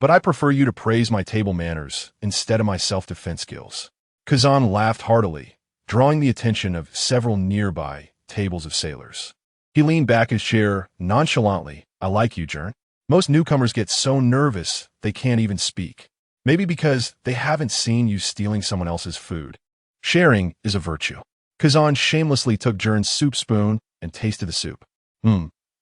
But I prefer you to praise my table manners instead of my self-defense skills. Kazan laughed heartily, drawing the attention of several nearby tables of sailors. He leaned back his chair nonchalantly. I like you, Gern. Most newcomers get so nervous they can't even speak. Maybe because they haven't seen you stealing someone else's food. Sharing is a virtue. Kazan shamelessly took Gern's soup spoon and tasted the soup.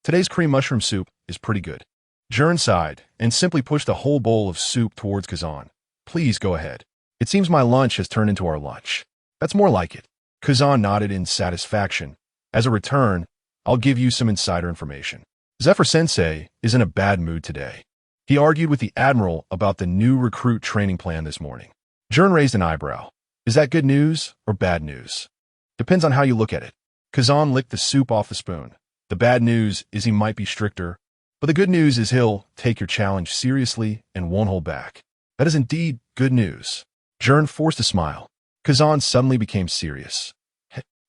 Today's cream mushroom soup is pretty good. Gern sighed and simply pushed a whole bowl of soup towards Kazan. Please go ahead. It seems my lunch has turned into our lunch. That's more like it. Kazan nodded in satisfaction, As a return, I'll give you some insider information. Zephyr-sensei is in a bad mood today. He argued with the admiral about the new recruit training plan this morning. Gern raised an eyebrow. Is that good news or bad news? Depends on how you look at it. Kazan licked the soup off the spoon. The bad news is he might be stricter, but the good news is he'll take your challenge seriously and won't hold back. That is indeed good news. Gern forced a smile. Kazan suddenly became serious.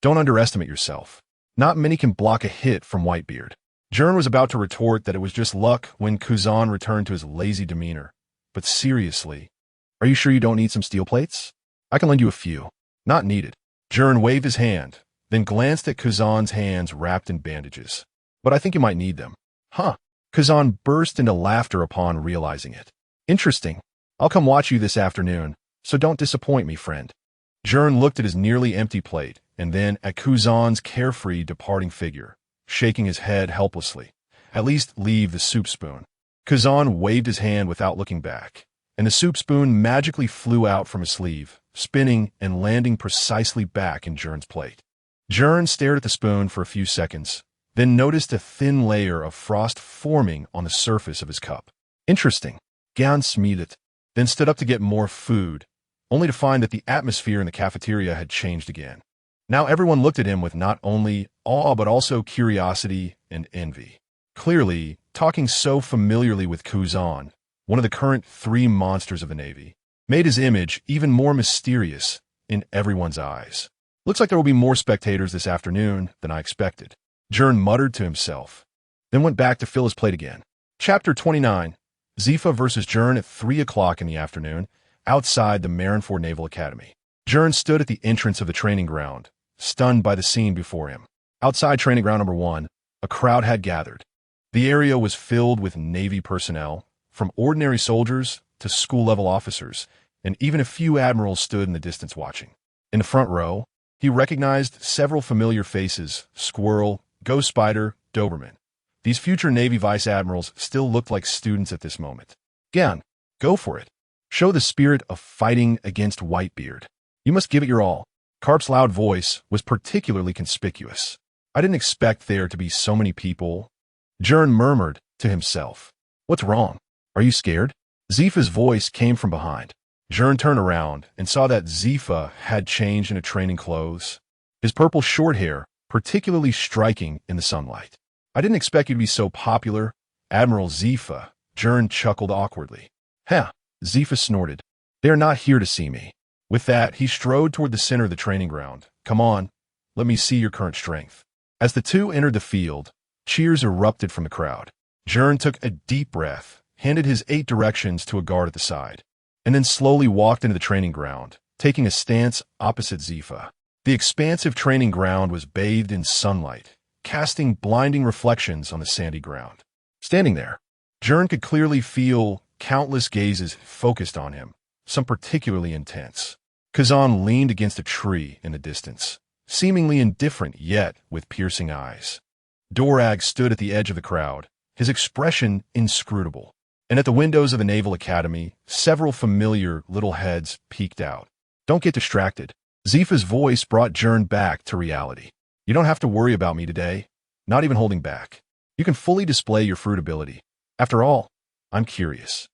Don't underestimate yourself. Not many can block a hit from Whitebeard. Gern was about to retort that it was just luck when Kazan returned to his lazy demeanor. But seriously, are you sure you don't need some steel plates? I can lend you a few. Not needed. Gern waved his hand, then glanced at Kazan's hands wrapped in bandages. But I think you might need them. Huh. Kazan burst into laughter upon realizing it. Interesting. I'll come watch you this afternoon, so don't disappoint me, friend. Gern looked at his nearly empty plate, and then at Kazan's carefree departing figure, shaking his head helplessly. At least leave the soup spoon. Kazan waved his hand without looking back, and the soup spoon magically flew out from his sleeve, spinning and landing precisely back in Gern's plate. Gern stared at the spoon for a few seconds, then noticed a thin layer of frost forming on the surface of his cup. Interesting. Gern smiled, then stood up to get more food, only to find that the atmosphere in the cafeteria had changed again. Now everyone looked at him with not only awe but also curiosity and envy. Clearly, talking so familiarly with Kazan, one of the current 3 monsters of the Navy, made his image even more mysterious in everyone's eyes. Looks like there will be more spectators this afternoon than I expected. Gern muttered to himself, then went back to fill his plate again. Chapter 29. Zifa versus Gern at 3 o'clock in the afternoon, outside the Marineford Naval Academy. Gern stood at the entrance of the training ground, stunned by the scene before him. Outside training ground number 1, a crowd had gathered. The area was filled with Navy personnel, from ordinary soldiers to school-level officers, and even a few admirals stood in the distance watching. In the front row, he recognized several familiar faces: Squirrel, Ghost Spider, Doberman. These future Navy vice admirals still looked like students at this moment. Gern, go for it. Show the spirit of fighting against Whitebeard. You must give it your all. Karp's loud voice was particularly conspicuous. I didn't expect there to be so many people. Gern murmured to himself. What's wrong? Are you scared? Zifa's voice came from behind. Gern turned around and saw that Zifa had changed into training clothes, his purple short hair particularly striking in the sunlight. I didn't expect you to be so popular, Admiral Zifa. Gern chuckled awkwardly. Huh, Zifa snorted. They are not here to see me. With that, he strode toward the center of the training ground. Come on, let me see your current strength. As the two entered the field, cheers erupted from the crowd. Gern took a deep breath, handed his 8 directions to a guard at the side, and then slowly walked into the training ground, taking a stance opposite Zifa. The expansive training ground was bathed in sunlight, casting blinding reflections on the sandy ground. Standing there, Gern could clearly feel countless gazes focused on him, some particularly intense. Kazan leaned against a tree in the distance, seemingly indifferent yet with piercing eyes. Dorag stood at the edge of the crowd, his expression inscrutable, and at the windows of the Naval Academy, several familiar little heads peeked out. Don't get distracted. Zifa's voice brought Gern back to reality. You don't have to worry about me today, not even holding back. You can fully display your fruit ability. After all, I'm curious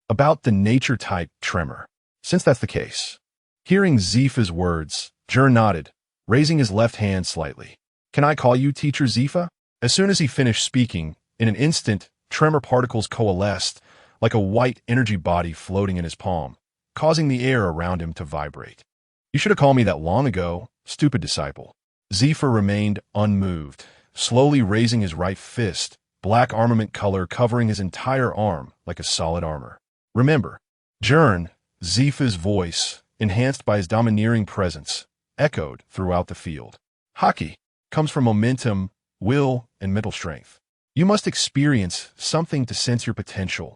about the nature type Tremor, since that's the case. Hearing Zifa's words, Gern nodded, raising his left hand slightly. Can I call you Teacher Zifa? As soon as he finished speaking, in an instant, tremor particles coalesced like a white energy body floating in his palm, causing the air around him to vibrate. You should have called me that long ago, stupid disciple. Zifa remained unmoved, slowly raising his right fist, black armament color covering his entire arm like a solid armor. Remember, Gern, Zifa's voice, enhanced by his domineering presence, echoed throughout the field. Haki comes from momentum, will, and mental strength. You must experience something to sense your potential.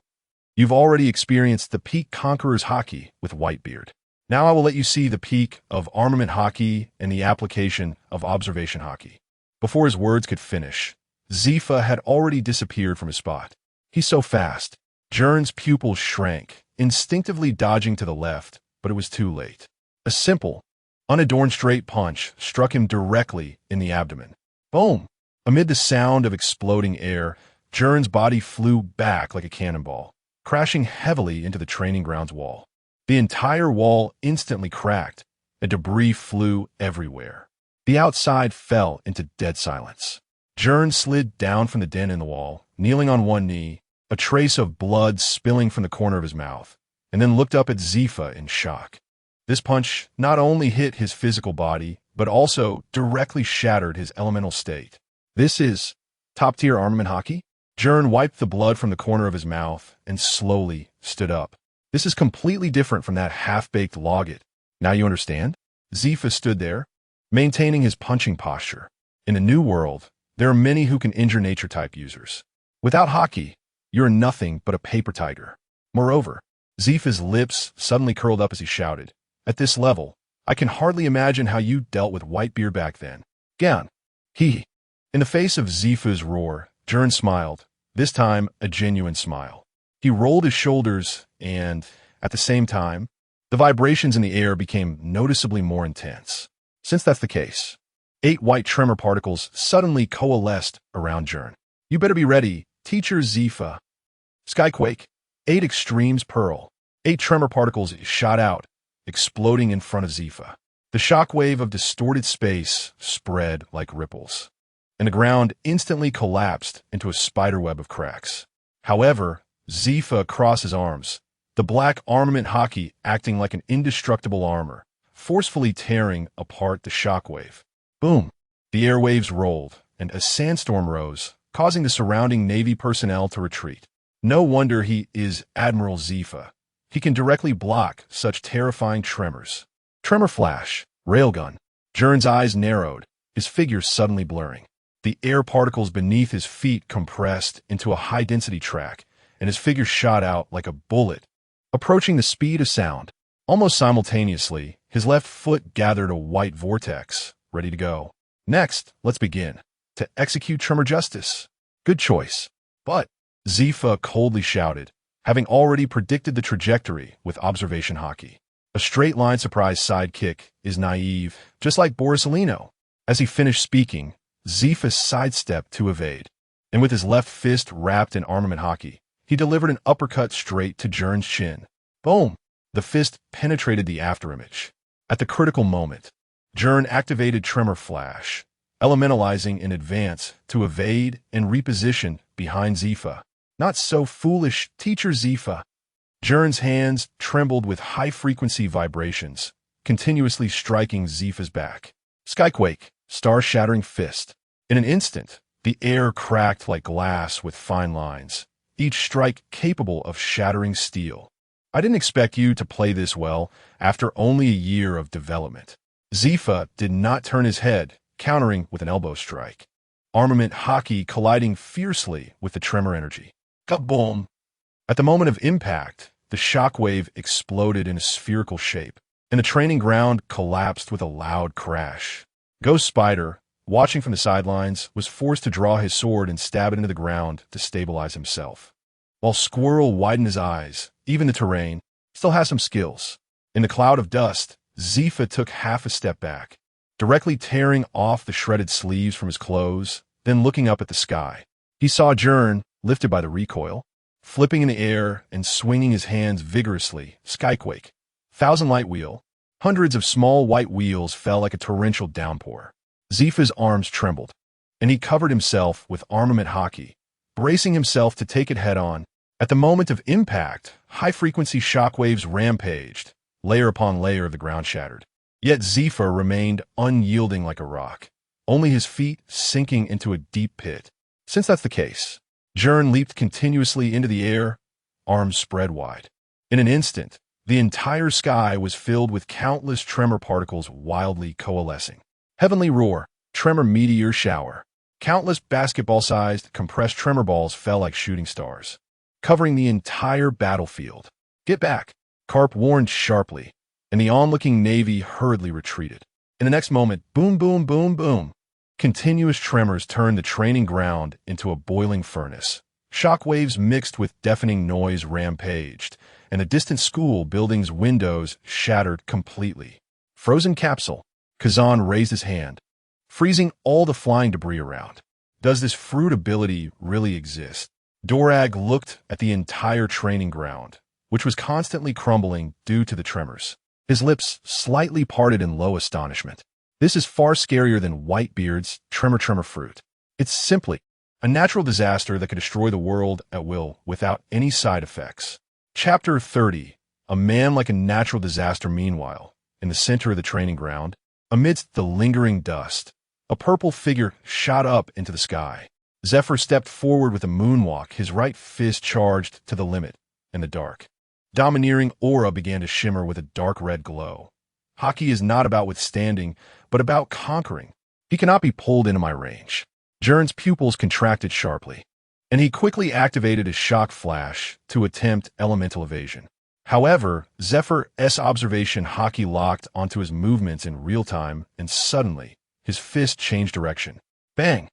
You've already experienced the peak conqueror's haki with Whitebeard. Now I will let you see the peak of armament haki and the application of observation haki. Before his words could finish, Zifa had already disappeared from his spot. He's so fast. Gern's pupils shrank, instinctively dodging to the left, but it was too late. A simple, unadorned straight punch struck him directly in the abdomen. Boom! Amid the sound of exploding air, Gern's body flew back like a cannonball, crashing heavily into the training grounds wall. The entire wall instantly cracked, and debris flew everywhere. The outside fell into dead silence. Gern slid down from the dent in the wall, kneeling on one knee, a trace of blood spilling from the corner of his mouth, and then looked up at Zifa in shock. This punch not only hit his physical body, but also directly shattered his elemental state. This is top-tier armament hockey? Gern wiped the blood from the corner of his mouth and slowly stood up. This is completely different from that half-baked LOGIA. Now you understand? Zifa stood there, maintaining his punching posture. In the new world, there are many who can injure nature-type users. Without hockey, you're nothing but a paper tiger. Moreover, Zifa's lips suddenly curled up as he shouted, "At this level, I can hardly imagine how you dealt with Whitebeard back then." Gern. In the face of Zifa's roar, Gern smiled, this time a genuine smile. He rolled his shoulders and, at the same time, the vibrations in the air became noticeably more intense. Since that's the case, 8 white tremor particles suddenly coalesced around Gern. "You better be ready, Teacher Zifa." Skyquake. 8 extremes pearl. 8 tremor particles shot out, exploding in front of Zifa. The shockwave of distorted space spread like ripples, and the ground instantly collapsed into a spiderweb of cracks. However, Zifa crossed his arms, the black armament hockey acting like an indestructible armor, forcefully tearing apart the shockwave. Boom! The airwaves rolled, and a sandstorm rose, causing the surrounding Navy personnel to retreat. No wonder he is Admiral Zifa. He can directly block such terrifying tremors. Tremor flash, railgun. Gern's eyes narrowed, his figure suddenly blurring. The air particles beneath his feet compressed into a high-density track, and his figure shot out like a bullet, approaching the speed of sound. Almost simultaneously, his left foot gathered a white vortex, ready to go. "Next, let's begin. To execute tremor justice." "Good choice." "But," Zifa coldly shouted, having already predicted the trajectory with observation hockey. A straight-line surprise sidekick is naive, just like Borisolino. As he finished speaking, Zifa sidestepped to evade, and with his left fist wrapped in armament hockey, he delivered an uppercut straight to Gern's chin. Boom! The fist penetrated the afterimage. At the critical moment, Gern activated Tremor Flash, elementalizing in advance to evade and reposition behind Zifa. "Not so foolish, Teacher Zifa." Gern's hands trembled with high-frequency vibrations, continuously striking Zifa's back. Skyquake, star-shattering fist. In an instant, the air cracked like glass with fine lines, each strike capable of shattering steel. "I didn't expect you to play this well after only a year of development." Zifa did not turn his head, countering with an elbow strike. Armament hockey colliding fiercely with the tremor energy. Kaboom! At the moment of impact, the shockwave exploded in a spherical shape, and the training ground collapsed with a loud crash. Ghost Spider, watching from the sidelines, was forced to draw his sword and stab it into the ground to stabilize himself. While Squirrel widened his eyes, even the terrain still has some skills. In the cloud of dust, Zifa took half a step back, directly tearing off the shredded sleeves from his clothes, then looking up at the sky. He saw Gern, lifted by the recoil, flipping in the air and swinging his hands vigorously. Skyquake. 1,000 light wheel. Hundreds of small white wheels fell like a torrential downpour. Zifa's arms trembled, and he covered himself with armament hockey, bracing himself to take it head-on. At the moment of impact, high-frequency shockwaves rampaged, layer upon layer of the ground shattered. Yet Zifa remained unyielding like a rock, only his feet sinking into a deep pit. Since that's the case, Gern leaped continuously into the air, arms spread wide. In an instant, the entire sky was filled with countless tremor particles wildly coalescing. Heavenly roar, tremor meteor shower. Countless basketball-sized, compressed tremor balls fell like shooting stars, covering the entire battlefield. "Get back," Carp warned sharply, and the onlooking Navy hurriedly retreated. In the next moment, boom, boom, boom, boom. Continuous tremors turned the training ground into a boiling furnace. Shockwaves mixed with deafening noise rampaged, and the distant school building's windows shattered completely. Frozen capsule. Kazan raised his hand, freezing all the flying debris around. Does this fruit ability really exist? Dorag looked at the entire training ground, which was constantly crumbling due to the tremors. His lips slightly parted in low astonishment. This is far scarier than Whitebeard's Tremor-Tremor Fruit. It's simply a natural disaster that could destroy the world at will without any side effects. Chapter 30. A man like a natural disaster. Meanwhile, in the center of the training ground, amidst the lingering dust, a purple figure shot up into the sky. Zephyr stepped forward with a moonwalk, his right fist charged to the limit. In the dark, domineering aura began to shimmer with a dark red glow. Hockey is not about withstanding, but about conquering. He cannot be pulled into my range. Gern's pupils contracted sharply, and he quickly activated his shock flash to attempt elemental evasion. However, Zephyr's observation Hockey locked onto his movements in real time, and suddenly, his fist changed direction. Bang!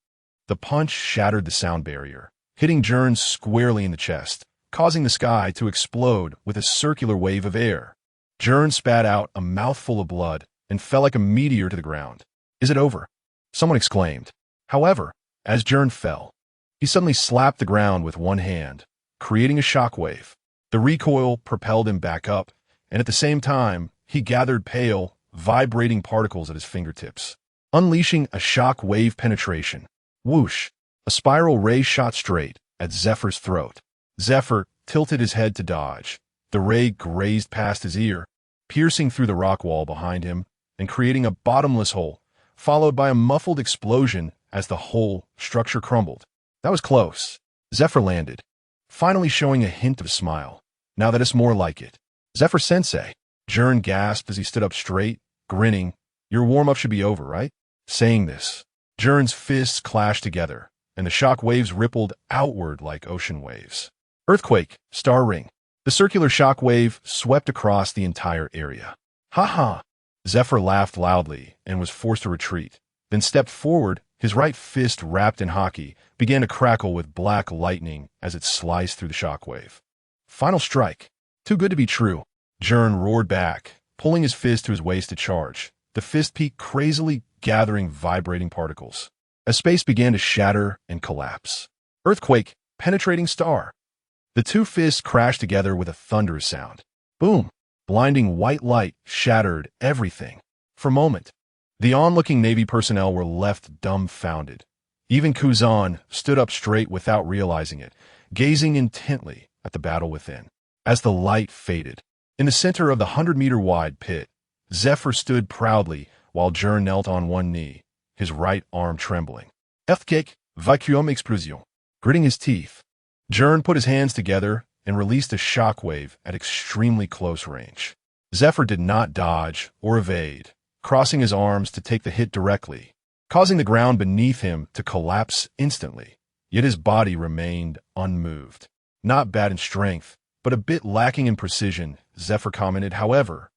The punch shattered the sound barrier, hitting Gern squarely in the chest, causing the sky to explode with a circular wave of air. Gern spat out a mouthful of blood and fell like a meteor to the ground. Is it over? Someone exclaimed. However, as Gern fell, he suddenly slapped the ground with one hand, creating a shockwave. The recoil propelled him back up, and at the same time, he gathered pale, vibrating particles at his fingertips, unleashing a shock wave penetration. Whoosh! A spiral ray shot straight at Zephyr's throat. Zephyr tilted his head to dodge. The ray grazed past his ear, piercing through the rock wall behind him and creating a bottomless hole, followed by a muffled explosion as the whole structure crumbled. That was close. Zephyr landed, finally showing a hint of a smile. Now that it's more like it. Zephyr-sensei. Gern gasped as he stood up straight, grinning. Your warm-up should be over, right? Saying this, Gern's fists clashed together, and the shock waves rippled outward like ocean waves. Earthquake, star ring. The circular shock wave swept across the entire area. Ha-ha! Zephyr laughed loudly and was forced to retreat, then stepped forward. His right fist, wrapped in Hockey, began to crackle with black lightning as it sliced through the shockwave. Final strike. Too good to be true. Gern roared back, pulling his fist to his waist to charge, the fist peak crazily gathering vibrating particles. As space began to shatter and collapse. Earthquake, penetrating star. The two fists crashed together with a thunderous sound. Boom! Blinding white light shattered everything. For a moment, the onlooking Navy personnel were left dumbfounded. Even Kuzan stood up straight without realizing it, gazing intently at the battle within. As the light faded, in the center of the 100-meter-wide pit, Zephyr stood proudly while Gern knelt on one knee, his right arm trembling. Earthquake, vacuum explosion. Gritting his teeth, Gern put his hands together and released a shockwave at extremely close range. Zephyr did not dodge or evade, crossing his arms to take the hit directly, causing the ground beneath him to collapse instantly. Yet his body remained unmoved. Not bad in strength, but a bit lacking in precision, Zephyr commented. However,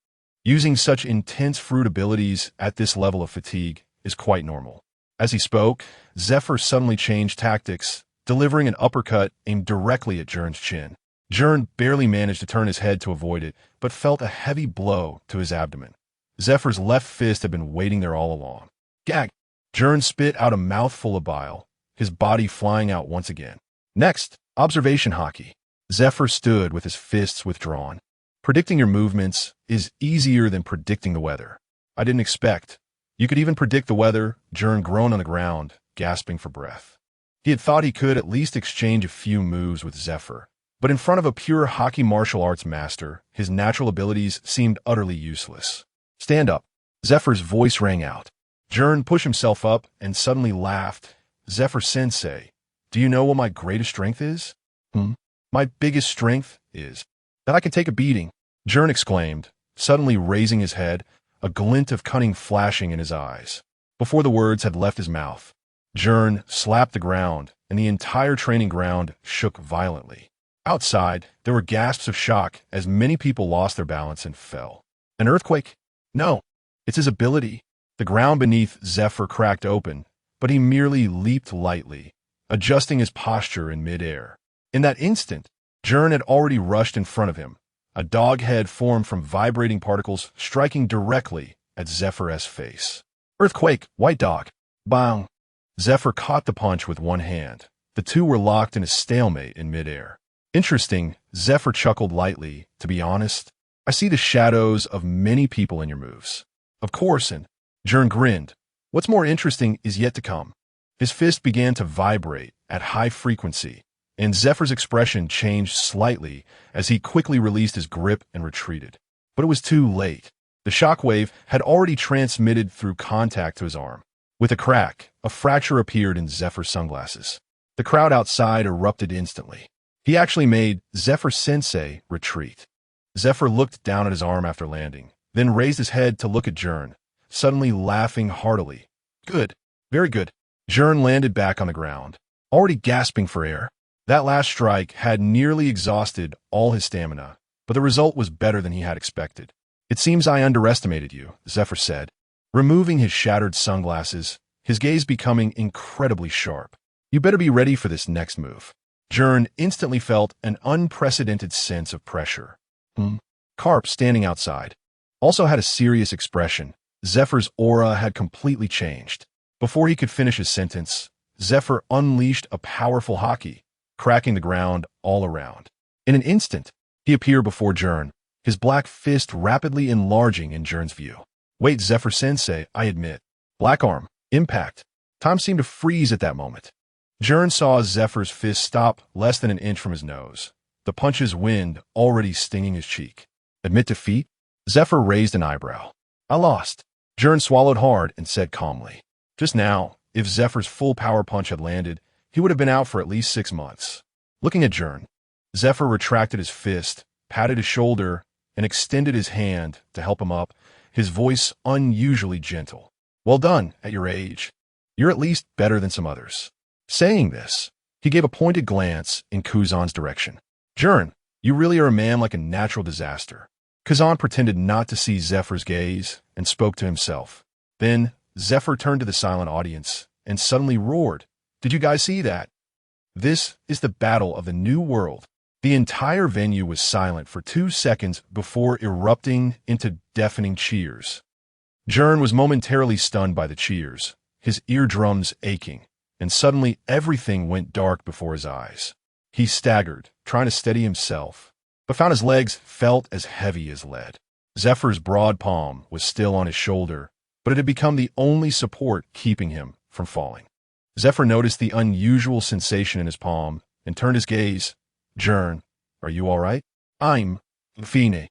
using such intense fruit abilities at this level of fatigue is quite normal. As he spoke, Zephyr suddenly changed tactics, delivering an uppercut aimed directly at Gern's chin. Gern barely managed to turn his head to avoid it, but felt a heavy blow to his abdomen. Zephyr's left fist had been waiting there all along. Gag! Gern spit out a mouthful of bile, his body flying out once again. Next, observation Hockey. Zephyr stood with his fists withdrawn. Predicting your movements is easier than predicting the weather. I didn't expect. You could even predict the weather. Gern groaned on the ground, gasping for breath. He had thought he could at least exchange a few moves with Zephyr, but in front of a pure Hockey martial arts master, his natural abilities seemed utterly useless. Stand up. Zephyr's voice rang out. Gern pushed himself up and suddenly laughed. Zephyr-sensei, do you know what my greatest strength is? My biggest strength is that I can take a beating, Gern exclaimed, suddenly raising his head, a glint of cunning flashing in his eyes. Before the words had left his mouth, Gern slapped the ground, and the entire training ground shook violently. Outside, there were gasps of shock as many people lost their balance and fell. An earthquake? No, it's his ability. The ground beneath Zephyr cracked open, but he merely leaped lightly, adjusting his posture in midair. In that instant, Gern had already rushed in front of him, a dog head formed from vibrating particles striking directly at Zephyr's face. Earthquake, white dog. Bang. Zephyr caught the punch with one hand. The two were locked in a stalemate in midair. Interesting, Zephyr chuckled lightly. To be honest, I see the shadows of many people in your moves. Of course, and Gern grinned. What's more interesting is yet to come. His fist began to vibrate at high frequency, and Zephyr's expression changed slightly as he quickly released his grip and retreated. But it was too late. The shockwave had already transmitted through contact to his arm. With a crack, a fracture appeared in Zephyr's sunglasses. The crowd outside erupted instantly. He actually made Zephyr-sensei retreat. Zephyr looked down at his arm after landing, then raised his head to look at Gern, suddenly laughing heartily. Good. Very good. Gern landed back on the ground, already gasping for air. That last strike had nearly exhausted all his stamina, but the result was better than he had expected. It seems I underestimated you, Zephyr said, removing his shattered sunglasses, his gaze becoming incredibly sharp. You better be ready for this next move. Gern instantly felt an unprecedented sense of pressure. Carp, standing outside, also had a serious expression. Zephyr's aura had completely changed. Before he could finish his sentence, Zephyr unleashed a powerful haki, cracking the ground all around. In an instant, he appeared before Gern, his black fist rapidly enlarging in Gern's view. Wait, Zephyr-sensei, I admit. Black arm, impact. Time seemed to freeze at that moment. Gern saw Zephyr's fist stop less than an inch from his nose, the punch's wind already stinging his cheek. Admit defeat? Zephyr raised an eyebrow. I lost. Gern swallowed hard and said calmly. Just now, if Zephyr's full power punch had landed, he would have been out for at least 6 months. Looking at Gern, Zephyr retracted his fist, patted his shoulder, and extended his hand to help him up, his voice unusually gentle. Well done, at your age. You're at least better than some others. Saying this, he gave a pointed glance in Kuzan's direction. Gern, you really are a man like a natural disaster. Kuzan pretended not to see Zephyr's gaze and spoke to himself. Then, Zephyr turned to the silent audience and suddenly roared. Did you guys see that? This is the battle of the new world. The entire venue was silent for 2 seconds before erupting into deafening cheers. Gern was momentarily stunned by the cheers, his eardrums aching, and suddenly everything went dark before his eyes. He staggered, trying to steady himself, but found his legs felt as heavy as lead. Zephyr's broad palm was still on his shoulder, but it had become the only support keeping him from falling. Zephyr noticed the unusual sensation in his palm and turned his gaze. Gern, are you all right? I'm fine.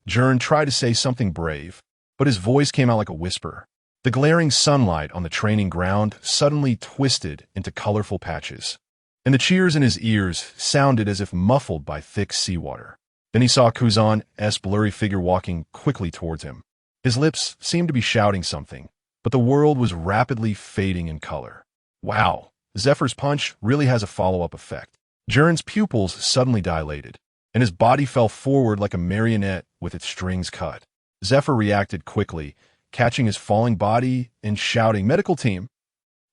Gern tried to say something brave, but his voice came out like a whisper. The glaring sunlight on the training ground suddenly twisted into colorful patches, and the cheers in his ears sounded as if muffled by thick seawater. Then he saw Kuzan's blurry figure walking quickly towards him. His lips seemed to be shouting something, but the world was rapidly fading in color. Wow, Zephyr's punch really has a follow-up effect. Gern's pupils suddenly dilated, and his body fell forward like a marionette with its strings cut. Zephyr reacted quickly, catching his falling body and shouting, "Medical team!"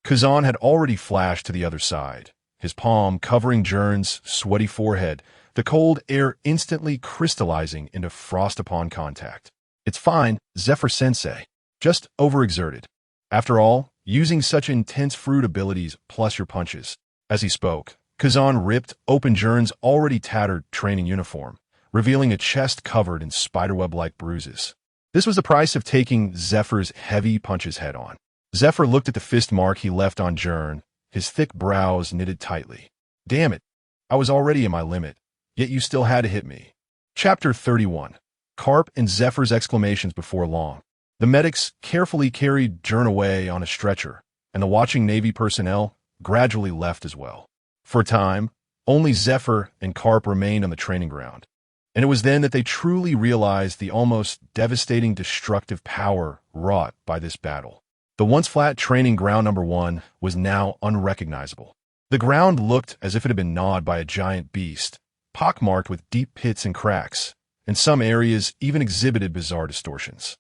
Kuzan had already flashed to the other side, his palm covering Gern's sweaty forehead, the cold air instantly crystallizing into frost upon contact. It's fine, Zephyr-sensei. Just overexerted. After all, using such intense fruit abilities plus your punches. As he spoke, Kuzan ripped open Gern's already tattered training uniform, revealing a chest covered in spiderweb-like bruises. This was the price of taking Zephyr's heavy punches head-on. Zephyr looked at the fist mark he left on Gern, his thick brows knitted tightly. Damn it, I was already at my limit, yet you still had to hit me. Chapter 31. Carp and Zephyr's exclamations before long. The medics carefully carried Gern away on a stretcher, and the watching Navy personnel gradually left as well. For a time, only Zephyr and Carp remained on the training ground, and it was then that they truly realized the almost devastating destructive power wrought by this battle. The once flat training ground number 1 was now unrecognizable. The ground looked as if it had been gnawed by a giant beast, pockmarked with deep pits and cracks, and some areas even exhibited bizarre distortions.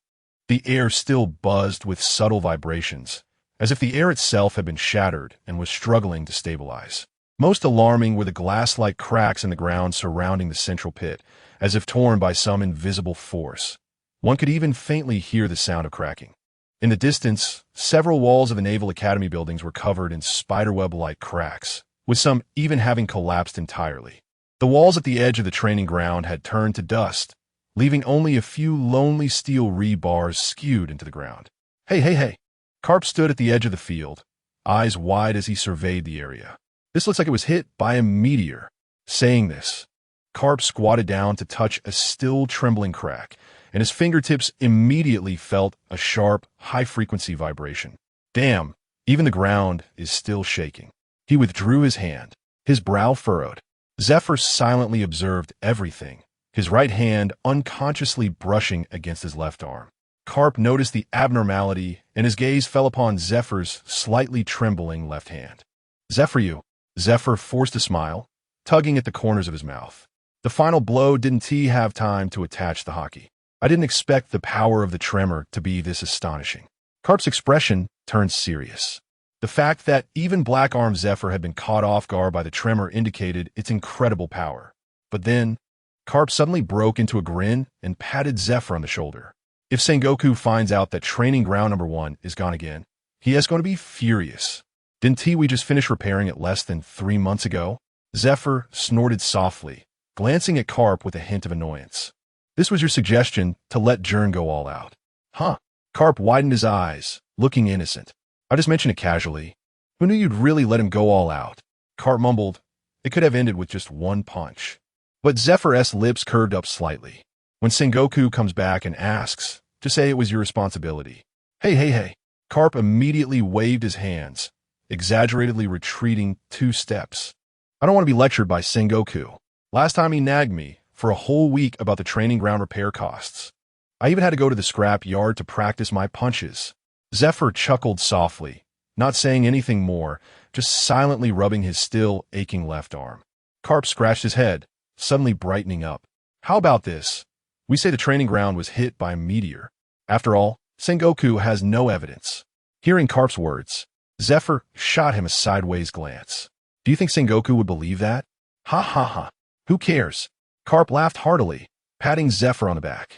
The air still buzzed with subtle vibrations, as if the air itself had been shattered and was struggling to stabilize. Most alarming were the glass-like cracks in the ground surrounding the central pit, as if torn by some invisible force. One could even faintly hear the sound of cracking. In the distance, several walls of the Naval Academy buildings were covered in spiderweb-like cracks, with some even having collapsed entirely. The walls at the edge of the training ground had turned to dust, leaving only a few lonely steel rebars skewed into the ground. Hey. Carp stood at the edge of the field, eyes wide as he surveyed the area. This looks like it was hit by a meteor. Saying this, Carp squatted down to touch a still trembling crack, and his fingertips immediately felt a sharp, high-frequency vibration. Damn, even the ground is still shaking. He withdrew his hand, his brow furrowed. Zephyr silently observed everything, his right hand unconsciously brushing against his left arm. Carp noticed the abnormality, and his gaze fell upon Zephyr's slightly trembling left hand. Zephyr forced a smile, tugging at the corners of his mouth. The final blow didn't have time to attach the hockey. I didn't expect the power of the tremor to be this astonishing. Carp's expression turned serious. The fact that even black-armed Zephyr had been caught off guard by the tremor indicated its incredible power. But then, Carp suddenly broke into a grin and patted Zephyr on the shoulder. If Sengoku finds out that training ground number 1 is gone again, he is going to be furious. Didn't we just finish repairing it less than 3 months ago? Zephyr snorted softly, glancing at Carp with a hint of annoyance. This was your suggestion to let Gern go all out. Huh? Carp widened his eyes, looking innocent. I just mentioned it casually. Who knew you'd really let him go all out? Carp mumbled. It could have ended with just one punch. But Zephyr's lips curved up slightly. When Sengoku comes back and asks, just say it was your responsibility. Hey. Carp immediately waved his hands, exaggeratedly retreating 2 steps. I don't want to be lectured by Sengoku. Last time he nagged me for a whole week about the training ground repair costs. I even had to go to the scrap yard to practice my punches. Zephyr chuckled softly, not saying anything more, just silently rubbing his still aching left arm. Carp scratched his head, suddenly brightening up. How about this? We say the training ground was hit by a meteor. After all, Sengoku has no evidence. Hearing Carp's words, Zephyr shot him a sideways glance. Do you think Sengoku would believe that? Ha. Who cares? Carp laughed heartily, patting Zephyr on the back.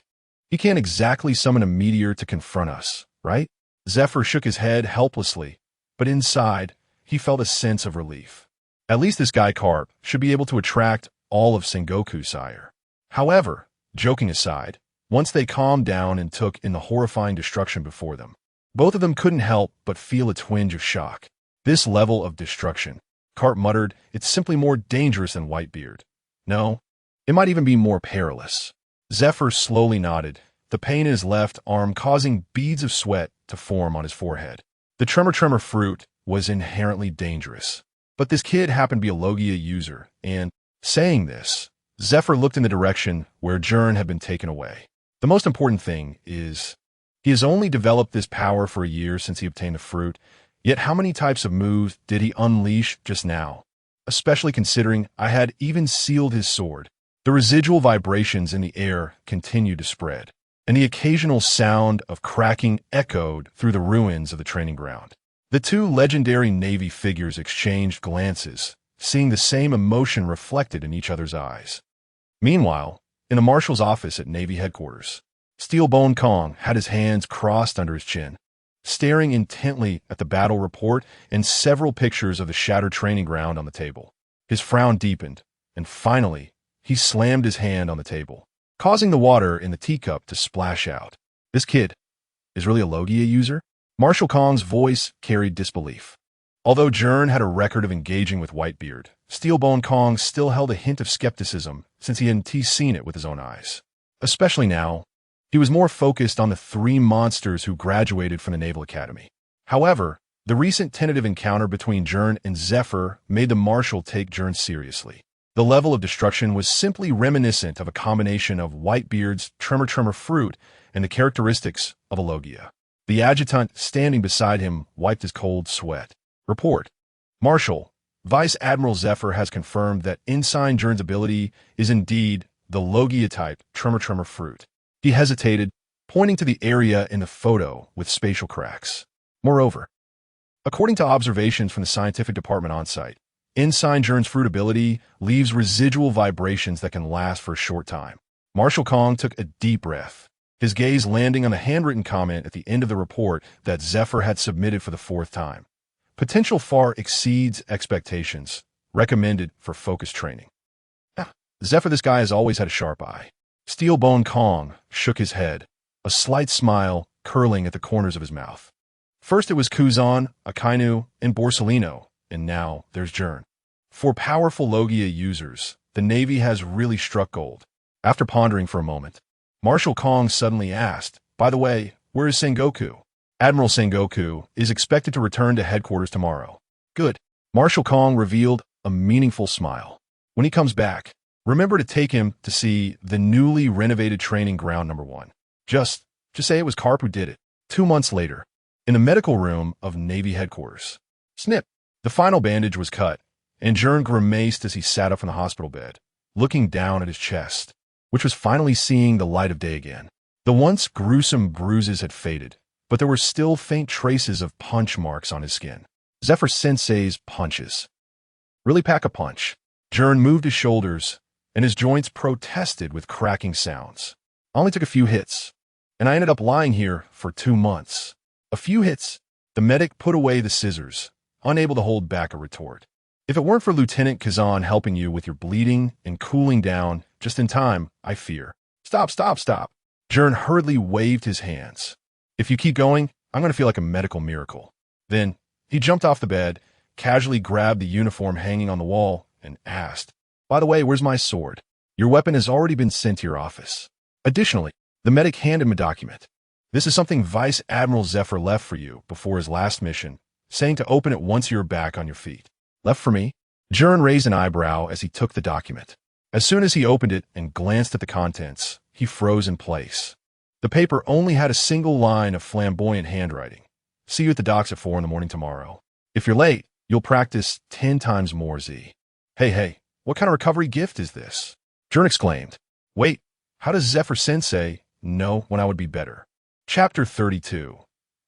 He can't exactly summon a meteor to confront us, right? Zephyr shook his head helplessly, but inside, he felt a sense of relief. At least this guy Carp should be able to attract all of Sengoku's ire. However, joking aside, once they calmed down and took in the horrifying destruction before them, both of them couldn't help but feel a twinge of shock. This level of destruction, Carp muttered, it's simply more dangerous than Whitebeard. No, it might even be more perilous. Zephyr slowly nodded, the pain in his left arm causing beads of sweat to form on his forehead. The Tremor-Tremor Fruit was inherently dangerous. But this kid happened to be a LOGIA user, and, saying this, Zephyr looked in the direction where Gern had been taken away. The most important thing is, he has only developed this power for a year since he obtained the fruit, yet how many types of moves did he unleash just now? Especially considering I had even sealed his sword. The residual vibrations in the air continued to spread, and the occasional sound of cracking echoed through the ruins of the training ground. The 2 legendary Navy figures exchanged glances, seeing the same emotion reflected in each other's eyes. Meanwhile, in the marshal's office at Navy headquarters, Steelbone Kong had his hands crossed under his chin, staring intently at the battle report and several pictures of the shattered training ground on the table. His frown deepened, and finally, he slammed his hand on the table, causing the water in the teacup to splash out. This kid is really a LOGIA user? Marshal Kong's voice carried disbelief. Although Gern had a record of engaging with Whitebeard, Steelbone Kong still held a hint of skepticism since he hadn't seen it with his own eyes. Especially now, he was more focused on the 3 monsters who graduated from the Naval Academy. However, the recent tentative encounter between Gern and Zephyr made the Marshal take Gern seriously. The level of destruction was simply reminiscent of a combination of Whitebeard's Tremor-Tremor Fruit and the characteristics of a LOGIA. The adjutant standing beside him wiped his cold sweat. Report. Marshal, Vice Admiral Zephyr has confirmed that Ensign Gern's ability is indeed the LOGIA-type Tremor-Tremor Fruit. He hesitated, pointing to the area in the photo with spatial cracks. Moreover, according to observations from the scientific department on site, Ensign Gern's fruit ability leaves residual vibrations that can last for a short time. Marshal Kong took a deep breath. his gaze landing on the handwritten comment at the end of the report that Zephyr had submitted for the 4th time. Potential far exceeds expectations. Recommended for focus training. Zephyr, this guy has always had a sharp eye. Steelbone Kong shook his head, a slight smile curling at the corners of his mouth. First it was Kuzan, Akainu, and Borsalino, and now there's Gern. For powerful Logia users, the Navy has really struck gold. After pondering for a moment, Marshal Kong suddenly asked, "By the way, where is Sengoku?" "Admiral Sengoku is expected to return to headquarters tomorrow." "Good." Marshal Kong revealed a meaningful smile. "When he comes back, remember to take him to see the newly renovated training ground number 1. Just say it was Carp who did it." 2 months later, in the medical room of Navy headquarters. Snip. The final bandage was cut, and Gern grimaced as he sat up from the hospital bed, looking down at his chest, which was finally seeing the light of day again. The once gruesome bruises had faded, but there were still faint traces of punch marks on his skin. Zephyr Sensei's punches. Really pack a punch. Gern moved his shoulders, and his joints protested with cracking sounds. "I only took a few hits, and I ended up lying here for 2 months. A few hits." The medic put away the scissors, unable to hold back a retort. "If it weren't for Lieutenant Kazan helping you with your bleeding and cooling down just in time, I fear." Stop. Gern hurriedly waved his hands. "If you keep going, I'm going to feel like a medical miracle." Then he jumped off the bed, casually grabbed the uniform hanging on the wall, and asked, "By the way, where's my sword? Your weapon has already been sent to your office." Additionally, the medic handed him a document. "This is something Vice Admiral Zephyr left for you before his last mission, saying to open it once you're back on your feet." "Left for me?" Gern raised an eyebrow as he took the document. As soon as he opened it and glanced at the contents, he froze in place. The paper only had a single line of flamboyant handwriting. "See you at the docks at 4 in the morning tomorrow. If you're late, you'll practice 10 times more, Z." Hey, what kind of recovery gift is this?" Gern exclaimed. "Wait, how does Zephyr Sensei know when I would be better?" Chapter 32.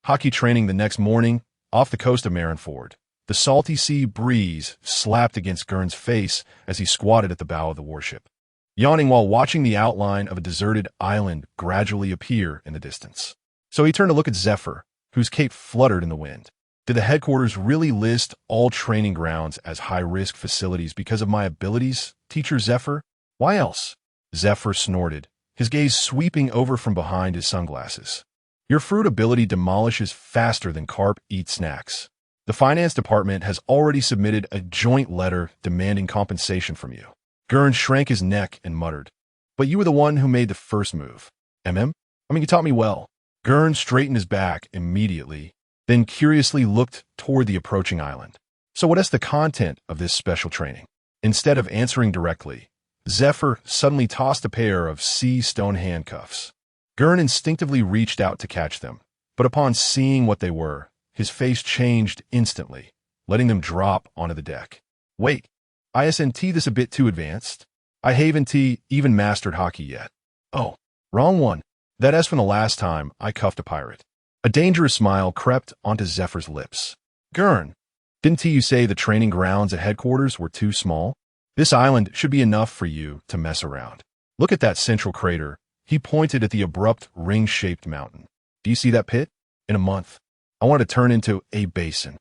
Hockey training the next morning, off the coast of Marineford. The salty sea breeze slapped against Gern's face as he squatted at the bow of the warship, yawning while watching the outline of a deserted island gradually appear in the distance. So he turned to look at Zephyr, whose cape fluttered in the wind. Did the headquarters really list all training grounds as high-risk facilities because of my abilities, Teacher Zephyr? Why else? Zephyr snorted, his gaze sweeping over from behind his sunglasses. "Your fruit ability demolishes faster than Carp eats snacks. The finance department has already submitted a joint letter demanding compensation from you." Gern shrank his neck and muttered, "But you were the one who made the first move." You taught me well." Gern straightened his back immediately, then curiously looked toward the approaching island. "So what is the content of this special training?" Instead of answering directly, Zephyr suddenly tossed a pair of sea stone handcuffs. Gern instinctively reached out to catch them, but upon seeing what they were, his face changed instantly, letting them drop onto the deck. "Wait, isn't this a bit too advanced? I haven't even mastered hockey yet." "Oh, wrong one. That is from the last time I cuffed a pirate." A dangerous smile crept onto Zephyr's lips. "Gern, didn't you say the training grounds at headquarters were too small? This island should be enough for you to mess around. Look at that central crater." He pointed at the abrupt ring-shaped mountain. "Do you see that pit? In a month, I want to turn into a basin."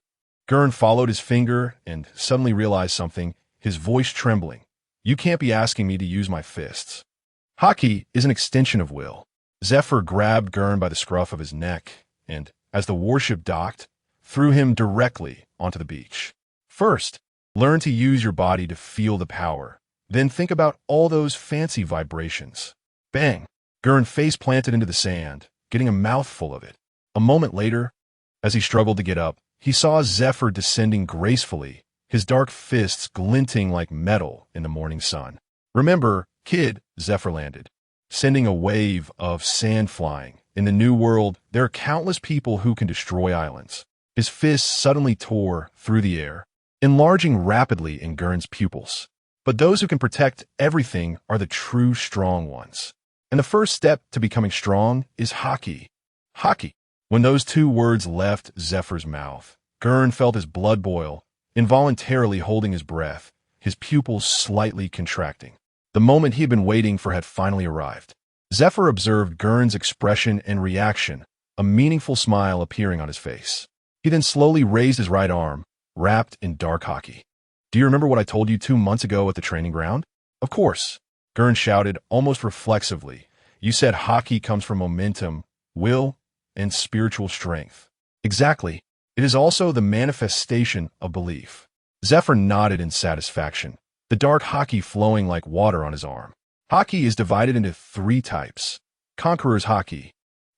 Gern followed his finger and suddenly realized something, his voice trembling. "You can't be asking me to use my fists. Hockey is an extension of will." Zephyr grabbed Gern by the scruff of his neck and, as the warship docked, threw him directly onto the beach. "First, learn to use your body to feel the power. Then think about all those fancy vibrations." Bang! Gern face planted into the sand, getting a mouthful of it. A moment later, as he struggled to get up, he saw Zephyr descending gracefully, his dark fists glinting like metal in the morning sun. "Remember, kid," Zephyr landed, sending a wave of sand flying. "In the new world, there are countless people who can destroy islands." His fists suddenly tore through the air, enlarging rapidly in Gern's pupils. "But those who can protect everything are the true strong ones. And the first step to becoming strong is hockey." Hockey. When those 2 words left Zephyr's mouth, Gern felt his blood boil, involuntarily holding his breath, his pupils slightly contracting. The moment he had been waiting for had finally arrived. Zephyr observed Gern's expression and reaction, a meaningful smile appearing on his face. He then slowly raised his right arm, wrapped in dark hockey. Do you remember what I told you 2 months ago at the training ground? Of course, Gern shouted almost reflexively. You said hockey comes from momentum, will, and spiritual strength. Exactly. It is also the manifestation of belief. Zephyr nodded in satisfaction, the dark hockey flowing like water on his arm. Hockey is divided into 3 types: conqueror's hockey,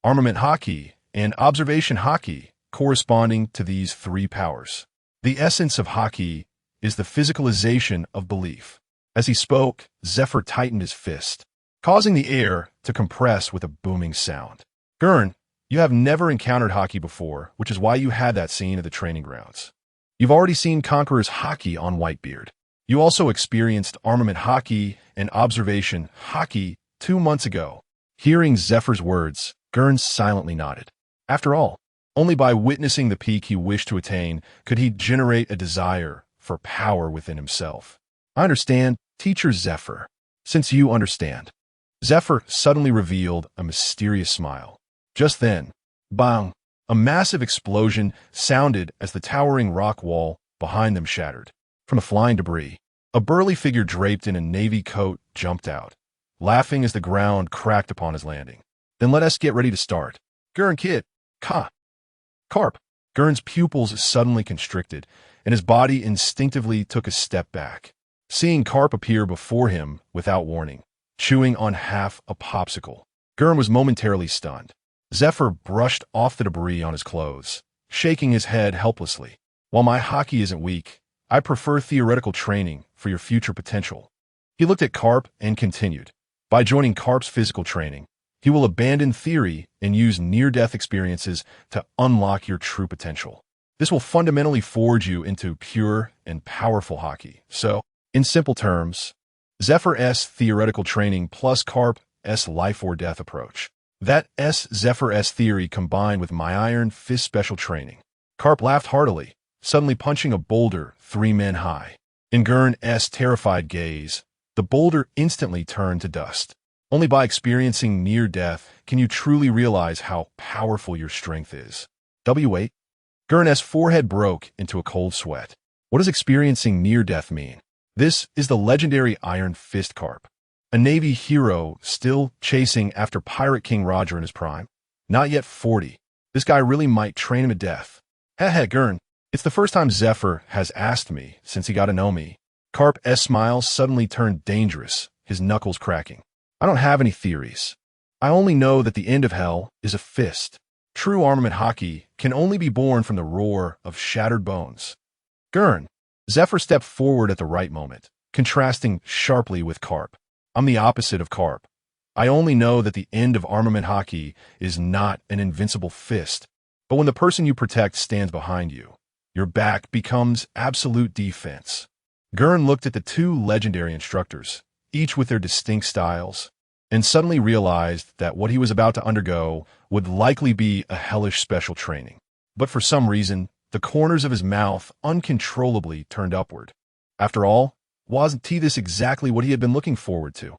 armament hockey, and observation hockey, corresponding to these 3 powers. The essence of hockey is the physicalization of belief. As he spoke, Zephyr tightened his fist, causing the air to compress with a booming sound. Gern, you have never encountered hockey before, which is why you had that scene at the training grounds. You've already seen conqueror's hockey on Whitebeard. You also experienced armament hockey and observation hockey 2 months ago. Hearing Zephyr's words, Gern silently nodded. After all, only by witnessing the peak he wished to attain could he generate a desire for power within himself. I understand, Teacher Zephyr. Since you understand. Zephyr suddenly revealed a mysterious smile. Just then, bang, a massive explosion sounded as the towering rock wall behind them shattered. From the flying debris, a burly figure draped in a navy coat jumped out, laughing as the ground cracked upon his landing. Then let us get ready to start. Gern, kid, Carp. Gern's pupils suddenly constricted, and his body instinctively took a step back. Seeing Carp appear before him without warning, chewing on half a popsicle, Gern was momentarily stunned. Zephyr brushed off the debris on his clothes, shaking his head helplessly. While my hockey isn't weak, I prefer theoretical training for your future potential. He looked at Carp and continued. By joining Carp's physical training, he will abandon theory and use near-death experiences to unlock your true potential. This will fundamentally forge you into pure and powerful hockey. So, in simple terms, Zephyr's theoretical training plus Carp's life-or-death approach. That Zephyr's theory combined with my Iron Fist special training. Carp laughed heartily, suddenly punching a boulder 3 men high. In Gern's terrified gaze, the boulder instantly turned to dust. Only by experiencing near death can you truly realize how powerful your strength is. W8. Gern's forehead broke into a cold sweat. What does experiencing near death mean? This is the legendary Iron Fist Carp, a Navy hero still chasing after Pirate King Roger in his prime. Not yet 40. This guy really might train him to death. Heh, Gern. It's the first time Zephyr has asked me since he got to know me. Carp's smile suddenly turned dangerous, his knuckles cracking. I don't have any theories. I only know that the end of hell is a fist. True armament hockey can only be born from the roar of shattered bones. Gern. Zephyr stepped forward at the right moment, contrasting sharply with Carp. I'm the opposite of Carp. I only know that the end of armament hockey is not an invincible fist, but when the person you protect stands behind you, your back becomes absolute defense. Gern looked at the 2 legendary instructors, each with their distinct styles, and suddenly realized that what he was about to undergo would likely be a hellish special training. But for some reason, the corners of his mouth uncontrollably turned upward. After all, wasn't this exactly what he had been looking forward to?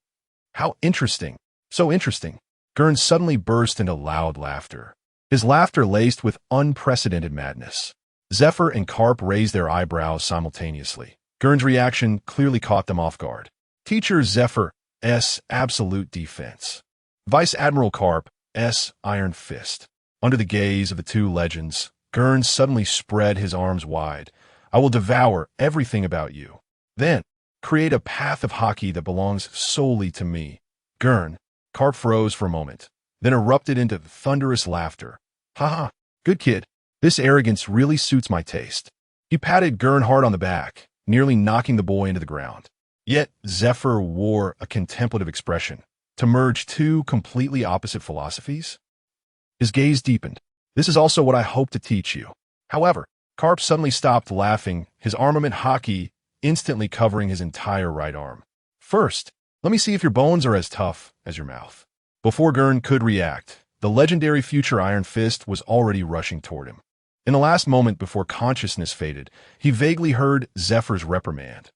How interesting. So interesting. Gern suddenly burst into loud laughter. His laughter laced with unprecedented madness. Zephyr and Carp raised their eyebrows simultaneously. Gern's reaction clearly caught them off guard. Teacher Zephyr's absolute defense. Vice Admiral Carp's Iron Fist. Under the gaze of the 2 legends, Gern suddenly spread his arms wide. I will devour everything about you. Then, create a path of hockey that belongs solely to me. Gern. Carp froze for a moment, then erupted into thunderous laughter. Ha! Good kid. This arrogance really suits my taste. He patted Gern hard on the back, nearly knocking the boy into the ground. Yet Zephyr wore a contemplative expression. To merge 2 completely opposite philosophies? His gaze deepened. This is also what I hope to teach you. However, Carp suddenly stopped laughing, his armament hockey instantly covering his entire right arm. First, let me see if your bones are as tough as your mouth. Before Gern could react, the legendary future Iron Fist was already rushing toward him. In the last moment before consciousness faded, he vaguely heard Zephyr's reprimand.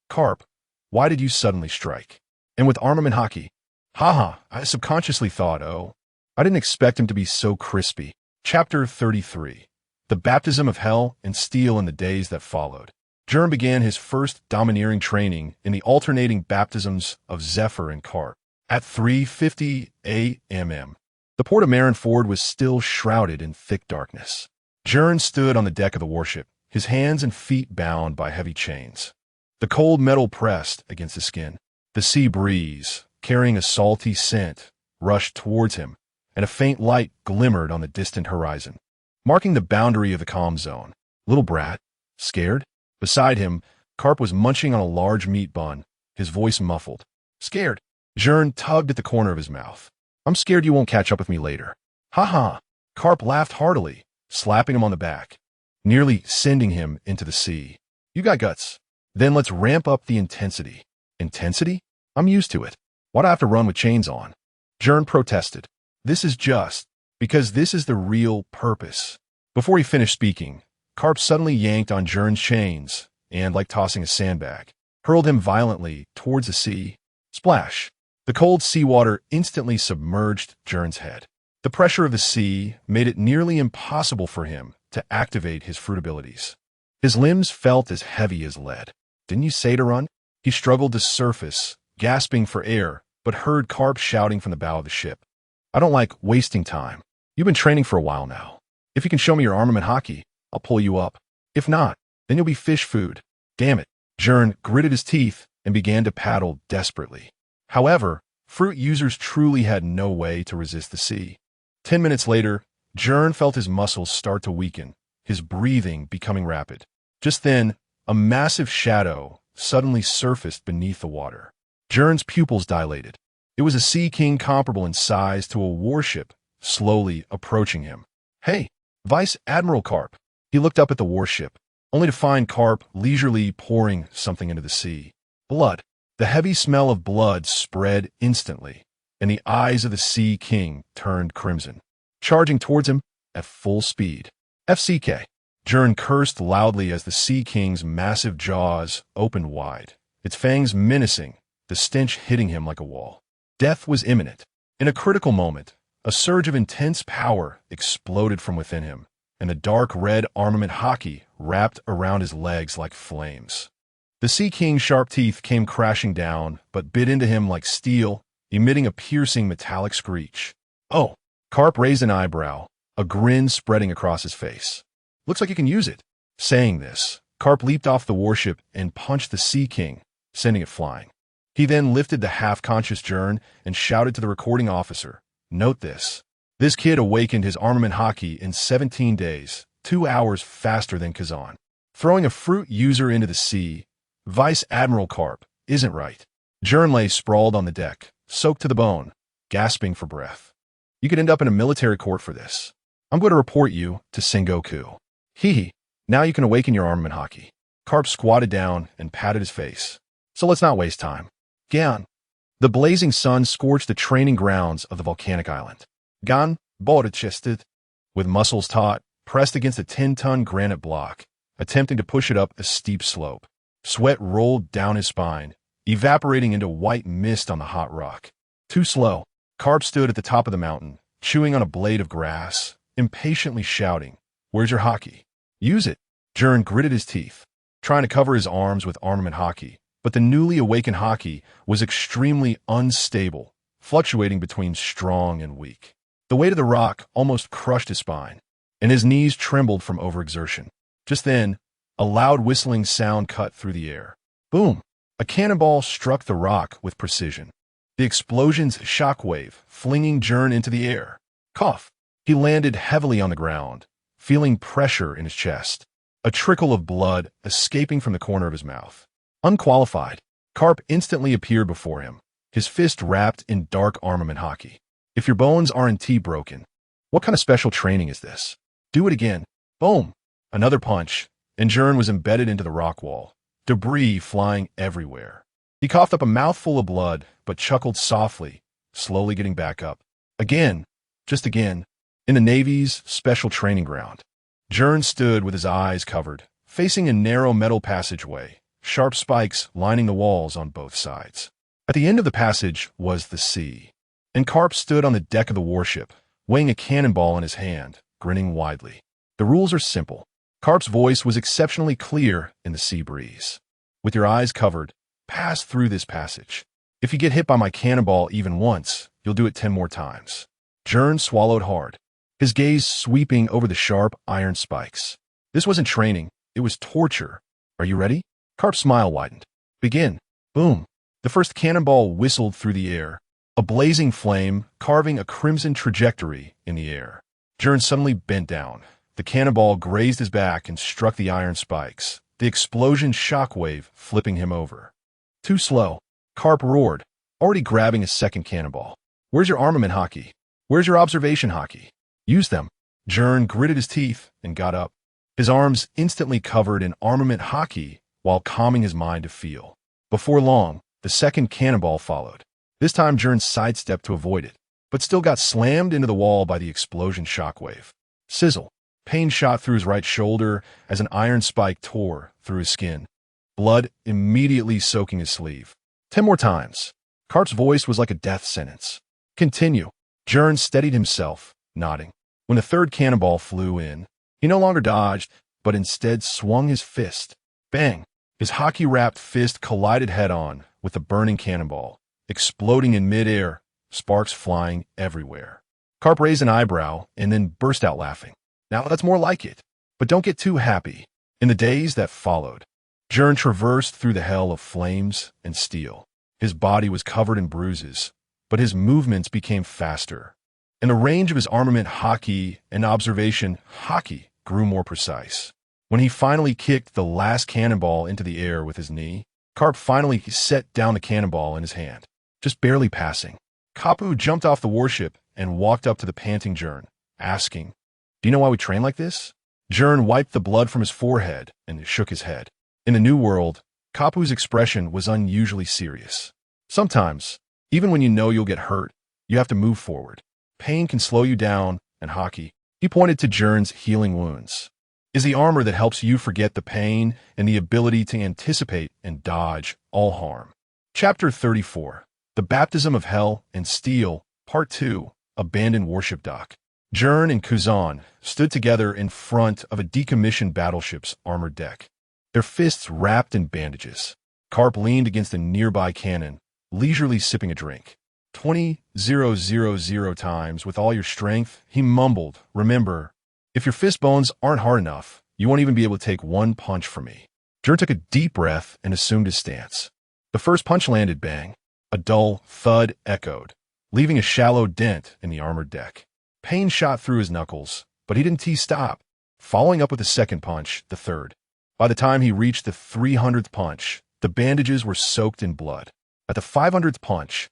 Carp, why did you suddenly strike? And with armament hockey? Haha, I subconsciously thought, oh, I didn't expect him to be so crispy. Chapter 33. The Baptism of Hell and Steel in the Days That Followed. Gern began his first domineering training in the alternating baptisms of Zephyr and Carp. At 3:50 a.m., the port of Marineford was still shrouded in thick darkness. Gern stood on the deck of the warship, his hands and feet bound by heavy chains. The cold metal pressed against his skin. The sea breeze, carrying a salty scent, rushed towards him, and a faint light glimmered on the distant horizon, marking the boundary of the calm zone. Little brat, scared? Beside him, Carp was munching on a large meat bun, his voice muffled. Scared? Gern tugged at the corner of his mouth. I'm scared you won't catch up with me later. Ha! Carp laughed heartily, slapping him on the back, nearly sending him into the sea. You got guts. Then let's ramp up the intensity. Intensity? I'm used to it. Why'd I have to run with chains on? Gern protested. This is just because this is the real purpose. Before he finished speaking, Carp suddenly yanked on Gern's chains and, like tossing a sandbag, hurled him violently towards the sea. Splash! The cold seawater instantly submerged Gern's head. The pressure of the sea made it nearly impossible for him to activate his fruit abilities. His limbs felt as heavy as lead. Didn't you say to run? He struggled to surface, gasping for air, but heard Carp shouting from the bow of the ship. I don't like wasting time. You've been training for a while now. If you can show me your armament hockey, I'll pull you up. If not, then you'll be fish food. Damn it. Gern gritted his teeth and began to paddle desperately. However, fruit users truly had no way to resist the sea. 10 minutes later, Gern felt his muscles start to weaken, his breathing becoming rapid. Just then, a massive shadow suddenly surfaced beneath the water. Gern's pupils dilated. It was a sea king comparable in size to a warship, slowly approaching him. Hey, Vice Admiral Carp. He looked up at the warship, only to find Carp leisurely pouring something into the sea. Blood. The heavy smell of blood spread instantly, and the eyes of the Sea King turned crimson, charging towards him at full speed. FCK. Gern cursed loudly as the Sea King's massive jaws opened wide, its fangs menacing, the stench hitting him like a wall. Death was imminent. In a critical moment, a surge of intense power exploded from within him, and the dark red armament hockey wrapped around his legs like flames. The Sea King's sharp teeth came crashing down, but bit into him like steel, emitting a piercing metallic screech. Oh! Carp raised an eyebrow, a grin spreading across his face. Looks like you can use it. Saying this, Carp leaped off the warship and punched the Sea King, sending it flying. He then lifted the half-conscious Gern and shouted to the recording officer, Note this. This kid awakened his armament hockey in 17 days, 2 hours faster than Kazan. Throwing a fruit user into the sea, Vice Admiral Carp, isn't right. Gern lay sprawled on the deck, soaked to the bone, gasping for breath. You could end up in a military court for this. I'm going to report you to Sengoku. Hee. Now you can awaken your armament hockey. Carp squatted down and patted his face. So let's not waste time. Gern. The blazing sun scorched the training grounds of the volcanic island. Gern, board-chested, with muscles taut, pressed against a 10-ton granite block, attempting to push it up a steep slope. Sweat rolled down his spine, evaporating into white mist on the hot rock. Too slow. Carp stood at the top of the mountain, chewing on a blade of grass, impatiently shouting, Where's your hockey? Use it. Gern gritted his teeth, trying to cover his arms with armament hockey, but the newly awakened hockey was extremely unstable, fluctuating between strong and weak. The weight of the rock almost crushed his spine, and his knees trembled from overexertion. Just then, a loud whistling sound cut through the air. Boom! A cannonball struck the rock with precision. The explosion's shockwave flinging Gern into the air. Cough! He landed heavily on the ground, feeling pressure in his chest, a trickle of blood escaping from the corner of his mouth. Unqualified, Carp instantly appeared before him, his fist wrapped in dark armament hockey. If your bones aren't broken, what kind of special training is this? Do it again. Boom! Another punch, and Gern was embedded into the rock wall, debris flying everywhere. He coughed up a mouthful of blood, but chuckled softly, slowly getting back up. Again, just again, in the Navy's special training ground. Gern stood with his eyes covered, facing a narrow metal passageway, sharp spikes lining the walls on both sides. At the end of the passage was the sea, and Karp stood on the deck of the warship, weighing a cannonball in his hand, grinning widely. The rules are simple. Karp's voice was exceptionally clear in the sea breeze. With your eyes covered, pass through this passage. If you get hit by my cannonball even once, you'll do it 10 more times. Gern swallowed hard, his gaze sweeping over the sharp iron spikes. This wasn't training, it was torture. Are you ready? Karp's smile widened. Begin. Boom. The first cannonball whistled through the air, a blazing flame carving a crimson trajectory in the air. Gern suddenly bent down. The cannonball grazed his back and struck the iron spikes, the explosion shockwave flipping him over. Too slow. Karp roared, already grabbing a second cannonball. Where's your armament hockey? Where's your observation hockey? Use them. Gern gritted his teeth and got up, his arms instantly covered in armament hockey while calming his mind to feel. Before long, the second cannonball followed. This time Gern sidestepped to avoid it, but still got slammed into the wall by the explosion shockwave. Sizzle. Pain shot through his right shoulder as an iron spike tore through his skin, blood immediately soaking his sleeve. 10 more times. Karp's voice was like a death sentence. Continue. Gern steadied himself, nodding. When the third cannonball flew in, he no longer dodged, but instead swung his fist. Bang! His hockey-wrapped fist collided head-on with the burning cannonball, exploding in mid-air, sparks flying everywhere. Karp raised an eyebrow and then burst out laughing. Now that's more like it. But don't get too happy. In the days that followed, Gern traversed through the hell of flames and steel. His body was covered in bruises, but his movements became faster, and the range of his armament hockey and observation hockey grew more precise. When he finally kicked the last cannonball into the air with his knee, Karp finally set down the cannonball in his hand, just barely passing. Kapu jumped off the warship and walked up to the panting Gern, asking, "Do you know why we train like this?" Gern wiped the blood from his forehead and shook his head. In the new world, Kapu's expression was unusually serious. Sometimes, even when you know you'll get hurt, you have to move forward. Pain can slow you down, and hockey, he pointed to Gern's healing wounds, is the armor that helps you forget the pain and the ability to anticipate and dodge all harm. Chapter 34. The Baptism of Hell and Steel, Part 2, Abandoned Warship Dock. Gern and Kazan stood together in front of a decommissioned battleship's armored deck, their fists wrapped in bandages. Karp leaned against a nearby cannon, leisurely sipping a drink. 20,000 times with all your strength, he mumbled, "Remember, if your fist bones aren't hard enough, you won't even be able to take one punch from me." Gern took a deep breath and assumed his stance. The first punch landed, bang. A dull thud echoed, leaving a shallow dent in the armored deck. Pain shot through his knuckles, but he didn't stop, following up with a second punch, the third. By the time he reached the 300th punch, the bandages were soaked in blood. At the 500th punch,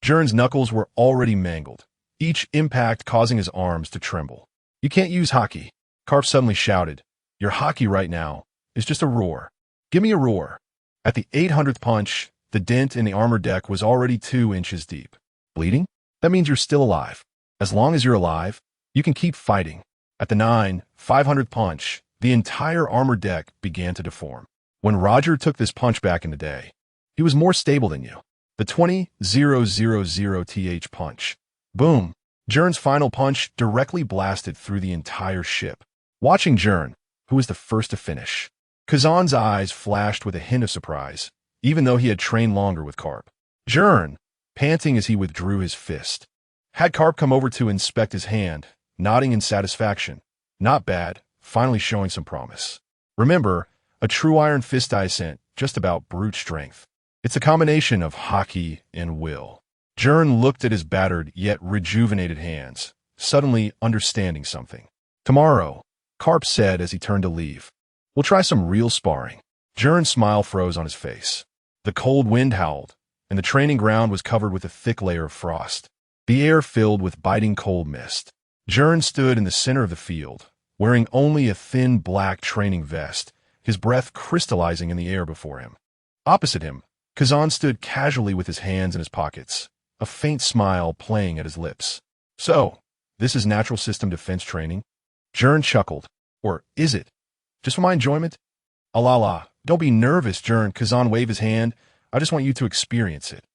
Gern's knuckles were already mangled, each impact causing his arms to tremble. "You can't use hockey," Karp suddenly shouted. "Your hockey right now is just a roar. Give me a roar." At the 800th punch, the dent in the armor deck was already 2 inches deep. Bleeding? That means you're still alive. As long as you're alive, you can keep fighting. At the 500th punch, the entire armor deck began to deform. When Roger took this punch back in the day, he was more stable than you. The 20,000th punch. Boom. Gern's final punch directly blasted through the entire ship. Watching Gern, who was the first to finish, Kazan's eyes flashed with a hint of surprise, even though he had trained longer with Karp. Gern, panting as he withdrew his fist, had Karp come over to inspect his hand, nodding in satisfaction. Not bad, finally showing some promise. Remember, a true iron fist isn't just about brute strength. It's a combination of hockey and will. Gern looked at his battered yet rejuvenated hands, suddenly understanding something. "Tomorrow," Karp said as he turned to leave, "we'll try some real sparring." Gern's smile froze on his face. The cold wind howled, and the training ground was covered with a thick layer of frost, the air filled with biting cold mist. Gern stood in the center of the field, wearing only a thin black training vest, his breath crystallizing in the air before him. Opposite him, Kazan stood casually with his hands in his pockets, a faint smile playing at his lips. "So, this is natural system defense training?" Gern chuckled. "Or is it? Just for my enjoyment?" "La, don't be nervous, Gern," Kazan waved his hand. "I just want you to experience it."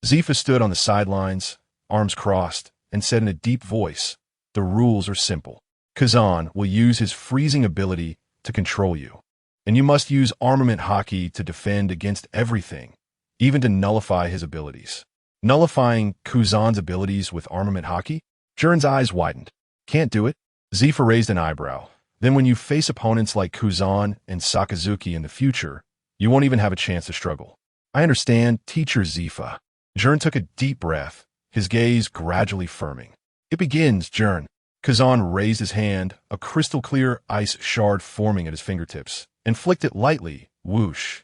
Zifa stood on the sidelines, arms crossed, and said in a deep voice, "The rules are simple. Kazan will use his freezing ability to control you, and you must use armament hockey to defend against everything, even to nullify his abilities." Nullifying Kazan's abilities with armament hockey? Gern's eyes widened. Can't do it? Zifa raised an eyebrow. Then when you face opponents like Kazan and Sakazuki in the future, you won't even have a chance to struggle. I understand, Teacher Zifa. Gern took a deep breath, his gaze gradually firming. It begins, Gern. Kazan raised his hand, a crystal-clear ice shard forming at his fingertips, and flicked it lightly, whoosh.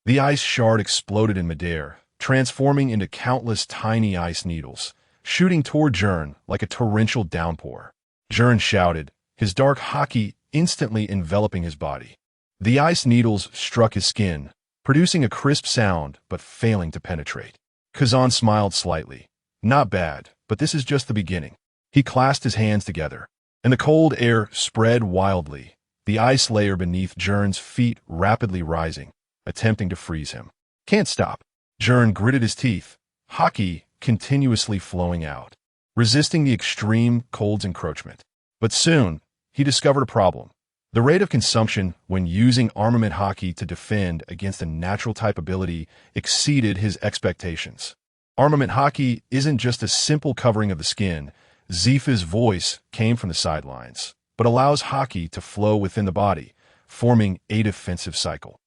The ice shard exploded in midair, transforming into countless tiny ice needles, shooting toward Gern like a torrential downpour. Gern shouted, his dark hockey instantly enveloping his body. The ice needles struck his skin, producing a crisp sound but failing to penetrate. Kazan smiled slightly. Not bad, but this is just the beginning. He clasped his hands together, and the cold air spread wildly, the ice layer beneath Gern's feet rapidly rising, attempting to freeze him. Can't stop. Gern gritted his teeth, hockey continuously flowing out, resisting the extreme cold's encroachment. But soon, he discovered a problem. The rate of consumption when using armament hockey to defend against a natural type ability exceeded his expectations. Armament hockey isn't just a simple covering of the skin. Zifa's voice came from the sidelines, but allows hockey to flow within the body, forming a defensive cycle.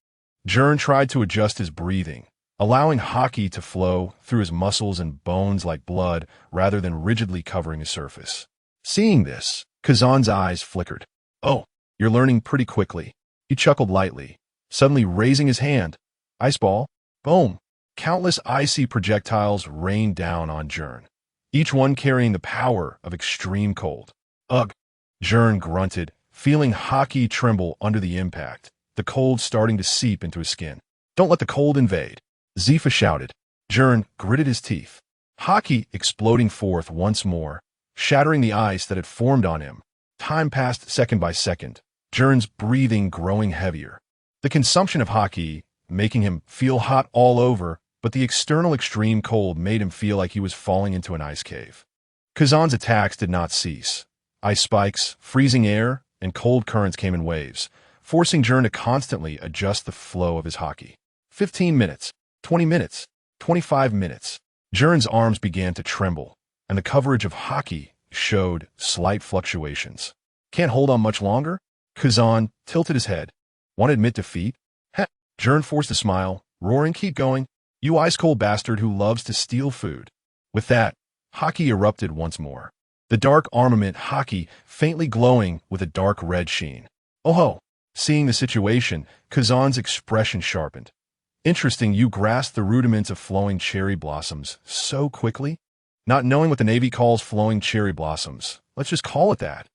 Gern tried to adjust his breathing, allowing hockey to flow through his muscles and bones like blood rather than rigidly covering his surface. Seeing this, Kazan's eyes flickered. Oh, you're learning pretty quickly. He chuckled lightly, suddenly raising his hand. Ice ball. Boom. Countless icy projectiles rained down on Gern, each one carrying the power of extreme cold. Ugh. Gern grunted, feeling hockey tremble under the impact, the cold starting to seep into his skin. Don't let the cold invade. Zifa shouted. Gern gritted his teeth, hockey exploding forth once more, shattering the ice that had formed on him. Time passed second by second, Gern's breathing growing heavier. The consumption of hockey, making him feel hot all over, but the external extreme cold made him feel like he was falling into an ice cave. Kazan's attacks did not cease. Ice spikes, freezing air, and cold currents came in waves, forcing Gern to constantly adjust the flow of his hockey. 15 minutes, 20 minutes, 25 minutes. Gern's arms began to tremble, and the coverage of hockey showed slight fluctuations. Can't hold on much longer? Kazan tilted his head. Want to admit defeat? Heh. Gern forced a smile, roaring, keep going. You ice-cold bastard who loves to steal food. With that, hockey erupted once more. The dark armament hockey faintly glowing with a dark red sheen. Oh ho! Seeing the situation, Kazan's expression sharpened. Interesting you grasped the rudiments of flowing cherry blossoms so quickly? Not knowing what the Navy calls flowing cherry blossoms, let's just call it that.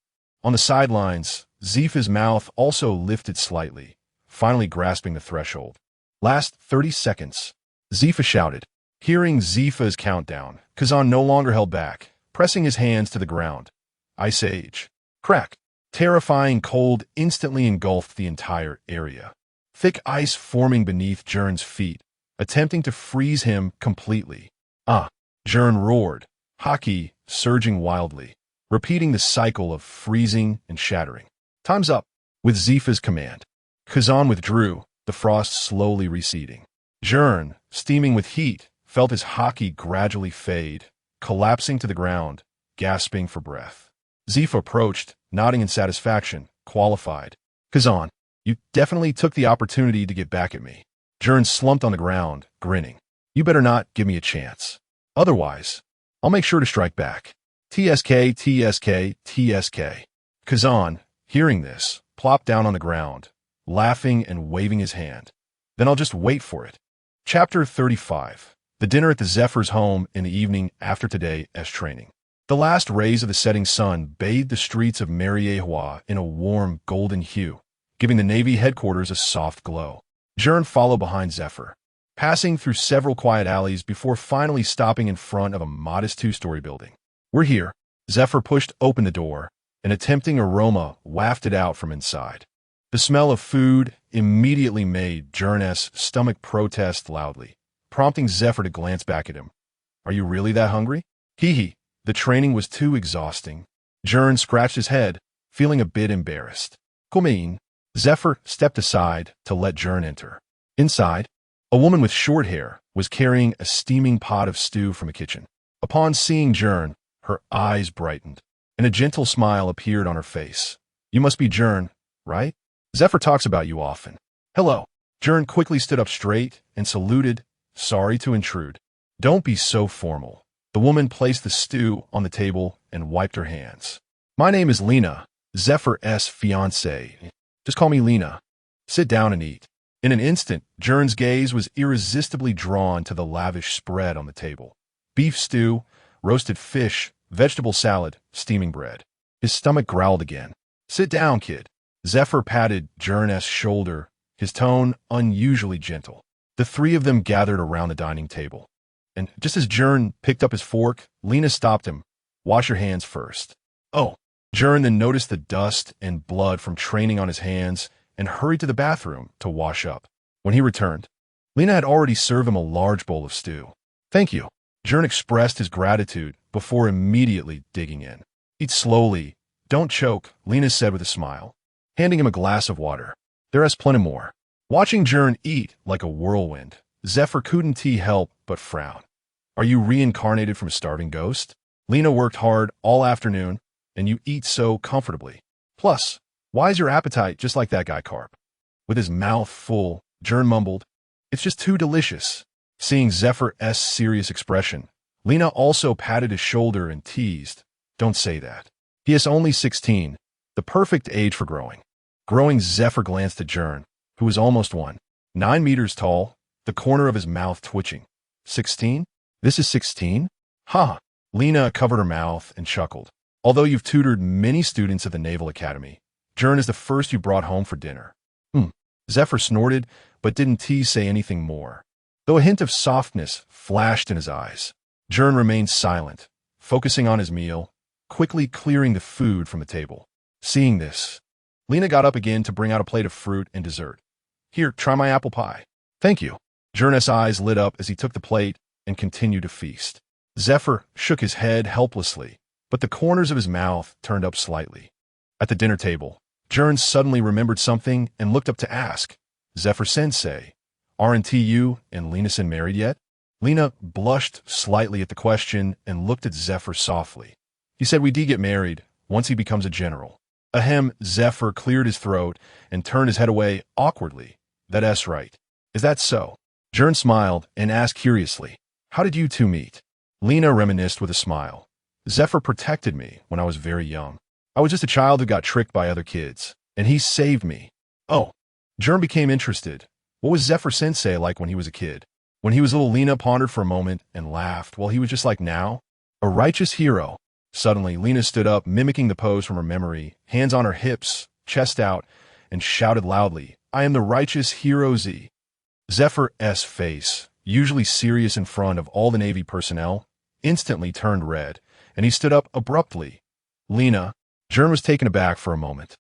On the sidelines, Zifa's mouth also lifted slightly, finally grasping the threshold. Last 30 seconds. Zifa shouted. Hearing Zifa's countdown, Kazan no longer held back, pressing his hands to the ground. Ice Age. Crack. Terrifying cold instantly engulfed the entire area. Thick ice forming beneath Gern's feet, attempting to freeze him completely. Ah! Gern roared, hockey surging wildly, repeating the cycle of freezing and shattering. Time's up. With Zifa's command, Kazan withdrew, the frost slowly receding. Gern, steaming with heat, felt his hockey gradually fade, collapsing to the ground, gasping for breath. Zifa approached, nodding in satisfaction, qualified. Kazan, you definitely took the opportunity to get back at me. Gern slumped on the ground, grinning. You better not give me a chance. Otherwise, I'll make sure to strike back. TSK, TSK, TSK. Kazan, hearing this, plopped down on the ground, laughing and waving his hand. Then I'll just wait for it. Chapter 35. The dinner at the Zephyr's home in the evening after today's training. The last rays of the setting sun bathed the streets of Mariehua in a warm golden hue, giving the Navy headquarters a soft glow. Gern followed behind Zephyr, passing through several quiet alleys before finally stopping in front of a modest two-story building. We're here. Zephyr pushed open the door, and a tempting aroma wafted out from inside. The smell of food immediately made Gern's stomach protest loudly, prompting Zephyr to glance back at him. Are you really that hungry? Hee hee. The training was too exhausting. Gern scratched his head, feeling a bit embarrassed. Come in. Zephyr stepped aside to let Gern enter. Inside, a woman with short hair was carrying a steaming pot of stew from a kitchen. Upon seeing Gern, her eyes brightened, and a gentle smile appeared on her face. You must be Gern, right? Zephyr talks about you often. Hello. Gern quickly stood up straight and saluted, sorry to intrude. Don't be so formal. The woman placed the stew on the table and wiped her hands. My name is Lena, Zephyr's fiancée. Just call me Lena. Sit down and eat. In an instant, Gern's gaze was irresistibly drawn to the lavish spread on the table. Beef stew, roasted fish, vegetable salad, steaming bread. His stomach growled again. Sit down, kid. Zephyr patted Gern's shoulder, his tone unusually gentle. The three of them gathered around the dining table. And just as Gern picked up his fork, Lena stopped him. Wash your hands first. Oh. Gern then noticed the dust and blood from training on his hands and hurried to the bathroom to wash up. When he returned, Lena had already served him a large bowl of stew. Thank you. Gern expressed his gratitude before immediately digging in. Eat slowly. Don't choke, Lena said with a smile, handing him a glass of water. There is plenty more. Watching Gern eat like a whirlwind, Zephyr couldn't help but frown. Are you reincarnated from a starving ghost? Lena worked hard all afternoon, and you eat so comfortably. Plus, why is your appetite just like that guy Carp? With his mouth full, Gern mumbled, It's just too delicious. Seeing Zephyr's serious expression, Lena also patted his shoulder and teased, Don't say that. He is only 16, the perfect age for growing. Growing, Zephyr glanced at Gern, who was almost 9 meters tall, the corner of his mouth twitching. 16? This is 16? Ha! Lena covered her mouth and chuckled. Although you've tutored many students at the Naval Academy, Gern is the first you brought home for dinner. Zephyr snorted, but didn't say anything more, though a hint of softness flashed in his eyes. Gern remained silent, focusing on his meal, quickly clearing the food from the table. Seeing this, Lena got up again to bring out a plate of fruit and dessert. Here, try my apple pie. Thank you. Gern's eyes lit up as he took the plate and continued to feast. Zephyr shook his head helplessly, but the corners of his mouth turned up slightly. At the dinner table, Gern suddenly remembered something and looked up to ask, Zephyr-sensei, aren't you and Lena-san married yet? Lena blushed slightly at the question and looked at Zephyr softly. He said we get married once he becomes a general. Ahem, Zephyr cleared his throat and turned his head away awkwardly. That's right. Is that so? Gern smiled and asked curiously, How did you two meet? Lena reminisced with a smile. Zephyr protected me when I was very young. I was just a child who got tricked by other kids, and he saved me. Oh. Gern became interested. What was Zephyr-sensei like when he was a kid? When he was little, Lena pondered for a moment and laughed. Well, he was just like now. A righteous hero. Suddenly, Lena stood up, mimicking the pose from her memory, hands on her hips, chest out, and shouted loudly, I am the righteous hero Z. Zephyr's face, usually serious in front of all the Navy personnel, instantly turned red, and he stood up abruptly. Lena, Gern was taken aback for a moment,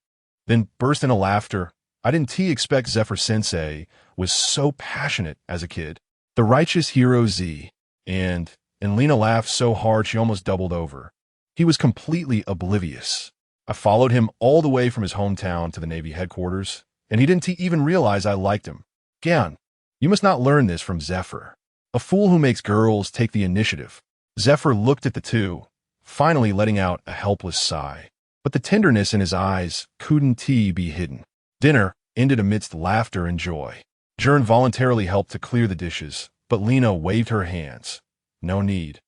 then burst into laughter. I didn't expect Zephyr-sensei was so passionate as a kid. The righteous hero Z. And Lena laughed so hard she almost doubled over. He was completely oblivious. I followed him all the way from his hometown to the Navy headquarters, and he didn't even realize I liked him. Gern, you must not learn this from Zephyr. A fool who makes girls take the initiative. Zephyr looked at the two, finally letting out a helpless sigh. But the tenderness in his eyes couldn't be hidden. Dinner ended amidst laughter and joy. Gern voluntarily helped to clear the dishes, but Lena waved her hands. No need.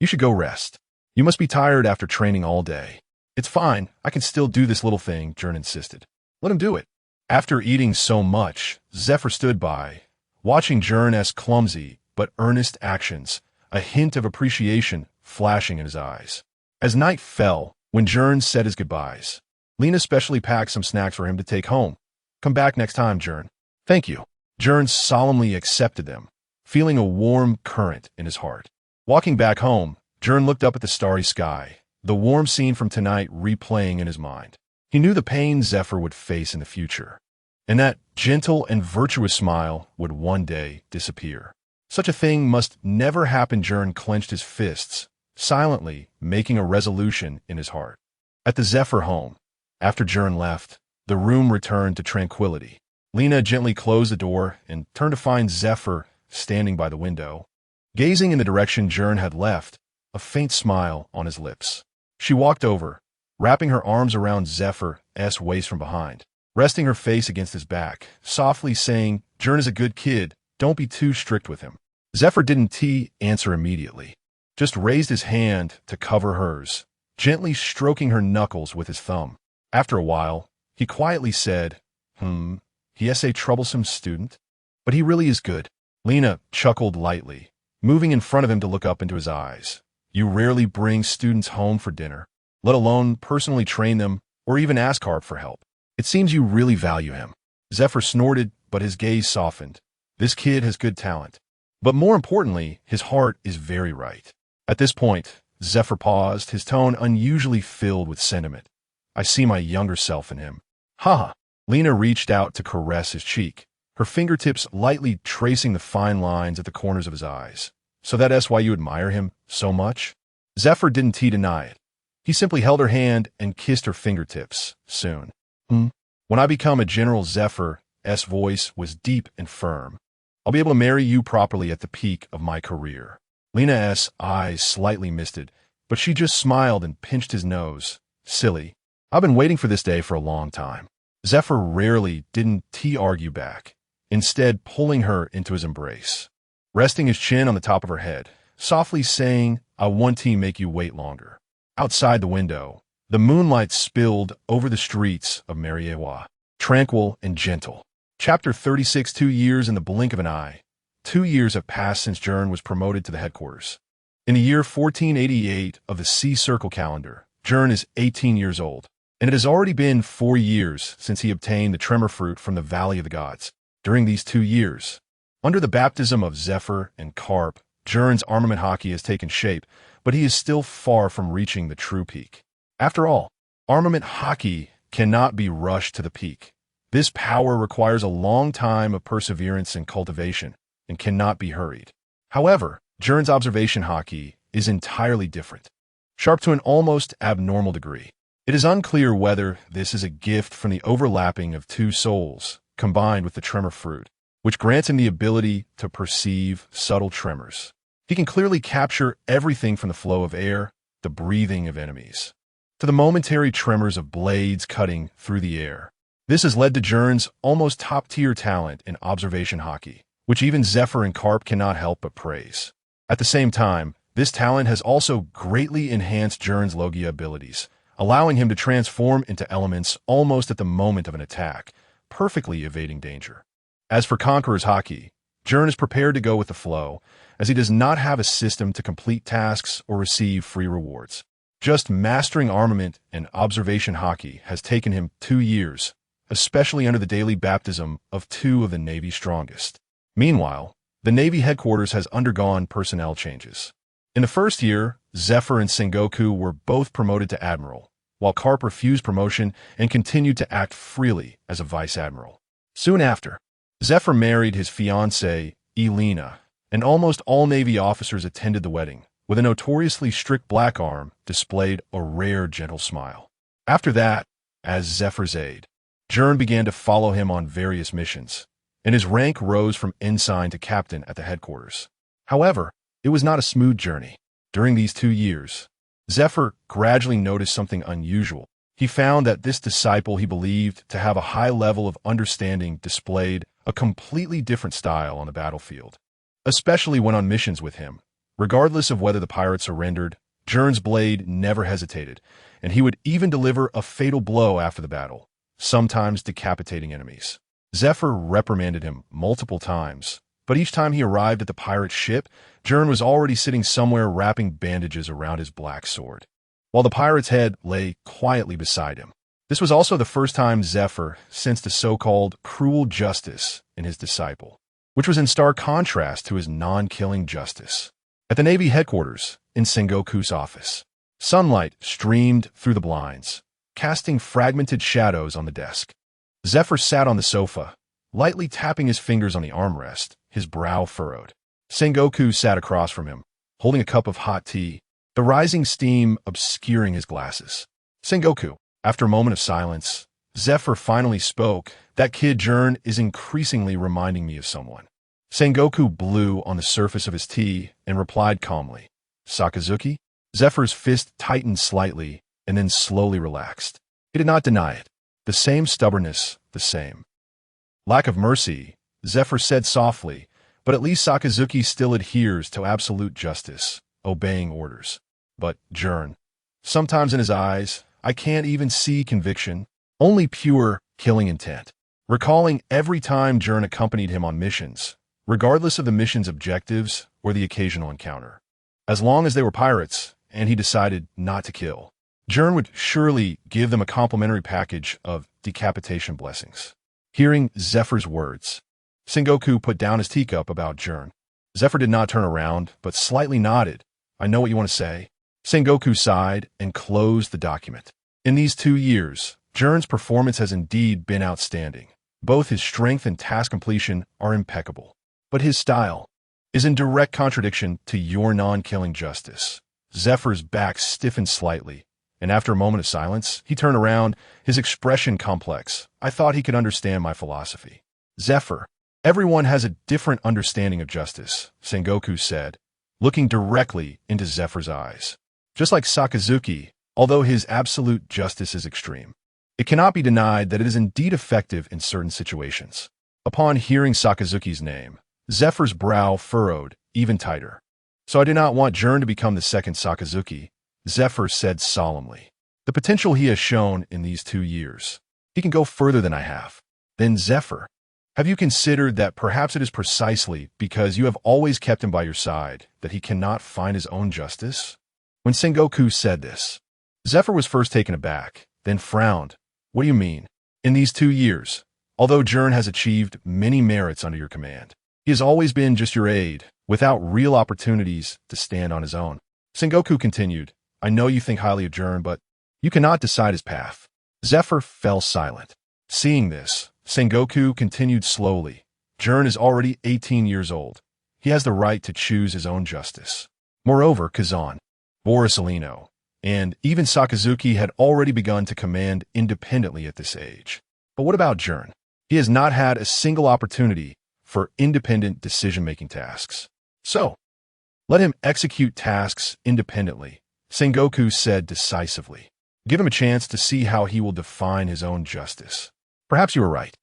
You should go rest. You must be tired after training all day. It's fine. I can still do this little thing, Gern insisted. Let him do it. After eating so much, Zephyr stood by, watching Gern's clumsy but earnest actions, a hint of appreciation flashing in his eyes. As night fell, when Gern said his goodbyes, Lena specially packed some snacks for him to take home. Come back next time, Gern. Thank you. Gern solemnly accepted them, feeling a warm current in his heart. Walking back home, Gern looked up at the starry sky, the warm scene from tonight replaying in his mind. He knew the pain Zephyr would face in the future, and that gentle and virtuous smile would one day disappear. Such a thing must never happen. Gern clenched his fists, silently making a resolution in his heart. At the Zephyr home, after Gern left, the room returned to tranquility. Lena gently closed the door and turned to find Zephyr standing by the window, gazing in the direction Gern had left, a faint smile on his lips. She walked over, wrapping her arms around Zephyr's waist from behind, resting her face against his back, softly saying, "Gern is a good kid, don't be too strict with him." Zephyr didn't answer immediately, just raised his hand to cover hers, gently stroking her knuckles with his thumb. After a while, he quietly said, he is a troublesome student, but he really is good." Lena chuckled lightly, moving in front of him to look up into his eyes. "You rarely bring students home for dinner, let alone personally train them or even ask Harp for help. It seems you really value him." Zephyr snorted, but his gaze softened. "This kid has good talent, but more importantly, his heart is very right." At this point, Zephyr paused, his tone unusually filled with sentiment. "I see my younger self in him." "Ha!" Lena reached out to caress his cheek, her fingertips lightly tracing the fine lines at the corners of his eyes. "So that's why you admire him so much?" Zephyr didn't deny it. He simply held her hand and kissed her fingertips. "Soon. When I become a general," Zephyr's voice was deep and firm, "I'll be able to marry you properly at the peak of my career." Lena's eyes slightly misted, but she just smiled and pinched his nose. "Silly. I've been waiting for this day for a long time." Zephyr rarely didn't argue back, instead pulling her into his embrace, resting his chin on the top of her head, softly saying, "I want to make you wait longer." Outside the window, the moonlight spilled over the streets of Mariewa, tranquil and gentle. Chapter 36. 2 years in the blink of an eye. 2 years have passed since Gern was promoted to the headquarters. In the year 1488 of the Sea Circle calendar, Gern is 18 years old, and it has already been 4 years since he obtained the Tremor Fruit from the Valley of the Gods. During these 2 years, under the baptism of Zephyr and Carp, Gern's armament hockey has taken shape, but he is still far from reaching the true peak. After all, armament hockey cannot be rushed to the peak. This power requires a long time of perseverance and cultivation, and cannot be hurried. However, Gern's observation hockey is entirely different, sharp to an almost abnormal degree. It is unclear whether this is a gift from the overlapping of 2 souls, combined with the Tremor Fruit, which grants him the ability to perceive subtle tremors. He can clearly capture everything from the flow of air, the breathing of enemies, to the momentary tremors of blades cutting through the air. This has led to Gern's almost top-tier talent in observation hockey, which even Zephyr and Carp cannot help but praise. At the same time, this talent has also greatly enhanced Gern's LOGIA abilities, allowing him to transform into elements almost at the moment of an attack, perfectly evading danger. As for Conqueror's hockey, Gern is prepared to go with the flow, as he does not have a system to complete tasks or receive free rewards. Just mastering armament and observation hockey has taken him 2 years, especially under the daily baptism of 2 of the Navy's strongest. Meanwhile, the Navy headquarters has undergone personnel changes. In the first year, Zephyr and Sengoku were both promoted to admiral, while Carp refused promotion and continued to act freely as a vice admiral. Soon after, Zephyr married his fiancée, Elena, and almost all Navy officers attended the wedding, with a notoriously strict black arm displayed a rare gentle smile. After that, as Zephyr's aide, Gern began to follow him on various missions, and his rank rose from ensign to captain at the headquarters. However, it was not a smooth journey. During these 2 years, Zephyr gradually noticed something unusual. He found that this disciple he believed to have a high level of understanding displayed a completely different style on the battlefield, especially when on missions with him. Regardless of whether the pirates surrendered, Gern's blade never hesitated, and he would even deliver a fatal blow after the battle, sometimes decapitating enemies. Zephyr reprimanded him multiple times, but each time he arrived at the pirate ship, Gern was already sitting somewhere wrapping bandages around his black sword, while the pirate's head lay quietly beside him. This was also the first time Zephyr sensed a so-called cruel justice in his disciple, which was in stark contrast to his non-killing justice. At the Navy headquarters, in Sengoku's office, sunlight streamed through the blinds, casting fragmented shadows on the desk. Zephyr sat on the sofa, lightly tapping his fingers on the armrest, his brow furrowed. Sengoku sat across from him, holding a cup of hot tea, the rising steam obscuring his glasses. Sengoku, after a moment of silence, Zephyr finally spoke. That kid Gern is increasingly reminding me of someone. Sengoku blew on the surface of his tea and replied calmly. Sakazuki? Zephyr's fist tightened slightly and then slowly relaxed. He did not deny it. The same stubbornness, the same lack of mercy, Zephyr said softly, but at least Sakazuki still adheres to absolute justice, obeying orders. But Gern, sometimes in his eyes, I can't even see conviction, only pure killing intent. Recalling every time Gern accompanied him on missions, regardless of the mission's objectives or the occasional encounter. As long as they were pirates, and he decided not to kill, Gern would surely give them a complimentary package of decapitation blessings. Hearing Zephyr's words, Sengoku put down his teacup about Gern. Zephyr did not turn around, but slightly nodded. I know what you want to say. Sengoku sighed and closed the document. In these 2 years, Gern's performance has indeed been outstanding. Both his strength and task completion are impeccable. But his style is in direct contradiction to your non-killing justice. Zephyr's back stiffened slightly, and after a moment of silence, he turned around, his expression complex. I thought he could understand my philosophy. Zephyr, everyone has a different understanding of justice, Sengoku said, looking directly into Zephyr's eyes. Just like Sakazuki, although his absolute justice is extreme, it cannot be denied that it is indeed effective in certain situations. Upon hearing Sakazuki's name, Zephyr's brow furrowed even tighter. So I do not want Gern to become the second Sakazuki, Zephyr said solemnly. The potential he has shown in these 2 years, he can go further than I have. Then Zephyr, have you considered that perhaps it is precisely because you have always kept him by your side that he cannot find his own justice? When Sengoku said this, Zephyr was first taken aback, then frowned. What do you mean? In these 2 years, although Gern has achieved many merits under your command, he has always been just your aide, without real opportunities to stand on his own. Sengoku continued, I know you think highly of Gern, but you cannot decide his path. Zephyr fell silent. Seeing this, Sengoku continued slowly. Gern is already 18 years old. He has the right to choose his own justice. Moreover, Kazan, Borisolino, and even Sakazuki had already begun to command independently at this age. But what about Gern? He has not had a single opportunity for independent decision-making tasks. So, let him execute tasks independently, Sengoku said decisively. Give him a chance to see how he will define his own justice. Perhaps you were right.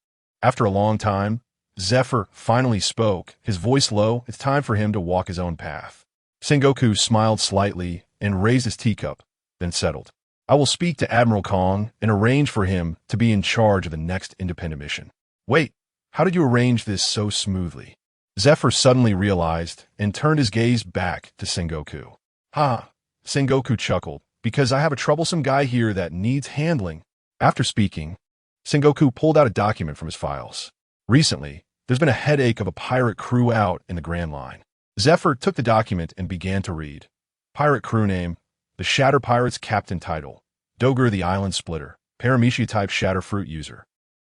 After a long time, Zephyr finally spoke, his voice low. It's time for him to walk his own path. Sengoku smiled slightly and raised his teacup, then settled. I will speak to Admiral Kong and arrange for him to be in charge of the next independent mission. Wait, how did you arrange this so smoothly? Zephyr suddenly realized and turned his gaze back to Sengoku. Ha, Sengoku chuckled, because I have a troublesome guy here that needs handling. After speaking, Sengoku pulled out a document from his files. Recently, there's been a headache of a pirate crew out in the Grand Line. Zephyr took the document and began to read. Pirate crew name, the Shatter Pirates Captain title, Doger the Island Splitter, Paramecia-type Shatter Fruit user.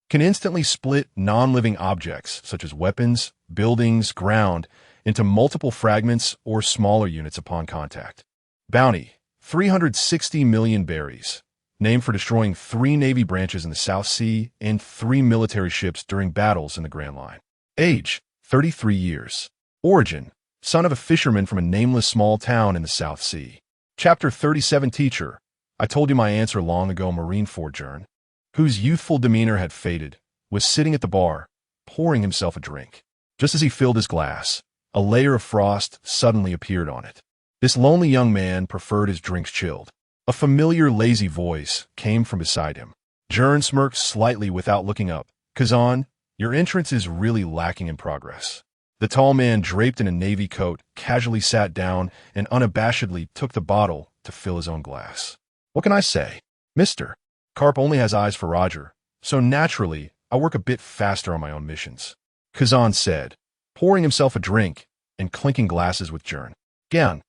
Can instantly split non-living objects, such as weapons, buildings, ground, into multiple fragments or smaller units upon contact. Bounty, 360 million berries. Name for destroying 3 Navy branches in the South Sea and 3 military ships during battles in the Grand Line. Age, 33 years. Origin, son of a fisherman from a nameless small town in the South Sea. Chapter 37 Teacher, I told you my answer long ago. Marineford Gern, whose youthful demeanor had faded, was sitting at the bar, pouring himself a drink. Just as he filled his glass, a layer of frost suddenly appeared on it. This lonely young man preferred his drinks chilled. A familiar lazy voice came from beside him. Gern smirked slightly without looking up. Kazan, your entrance is really lacking in progress. The tall man draped in a navy coat casually sat down and unabashedly took the bottle to fill his own glass. What can I say? Mister, Carp only has eyes for Roger, so naturally I work a bit faster on my own missions, Kazan said, pouring himself a drink and clinking glasses with Gern. Gern,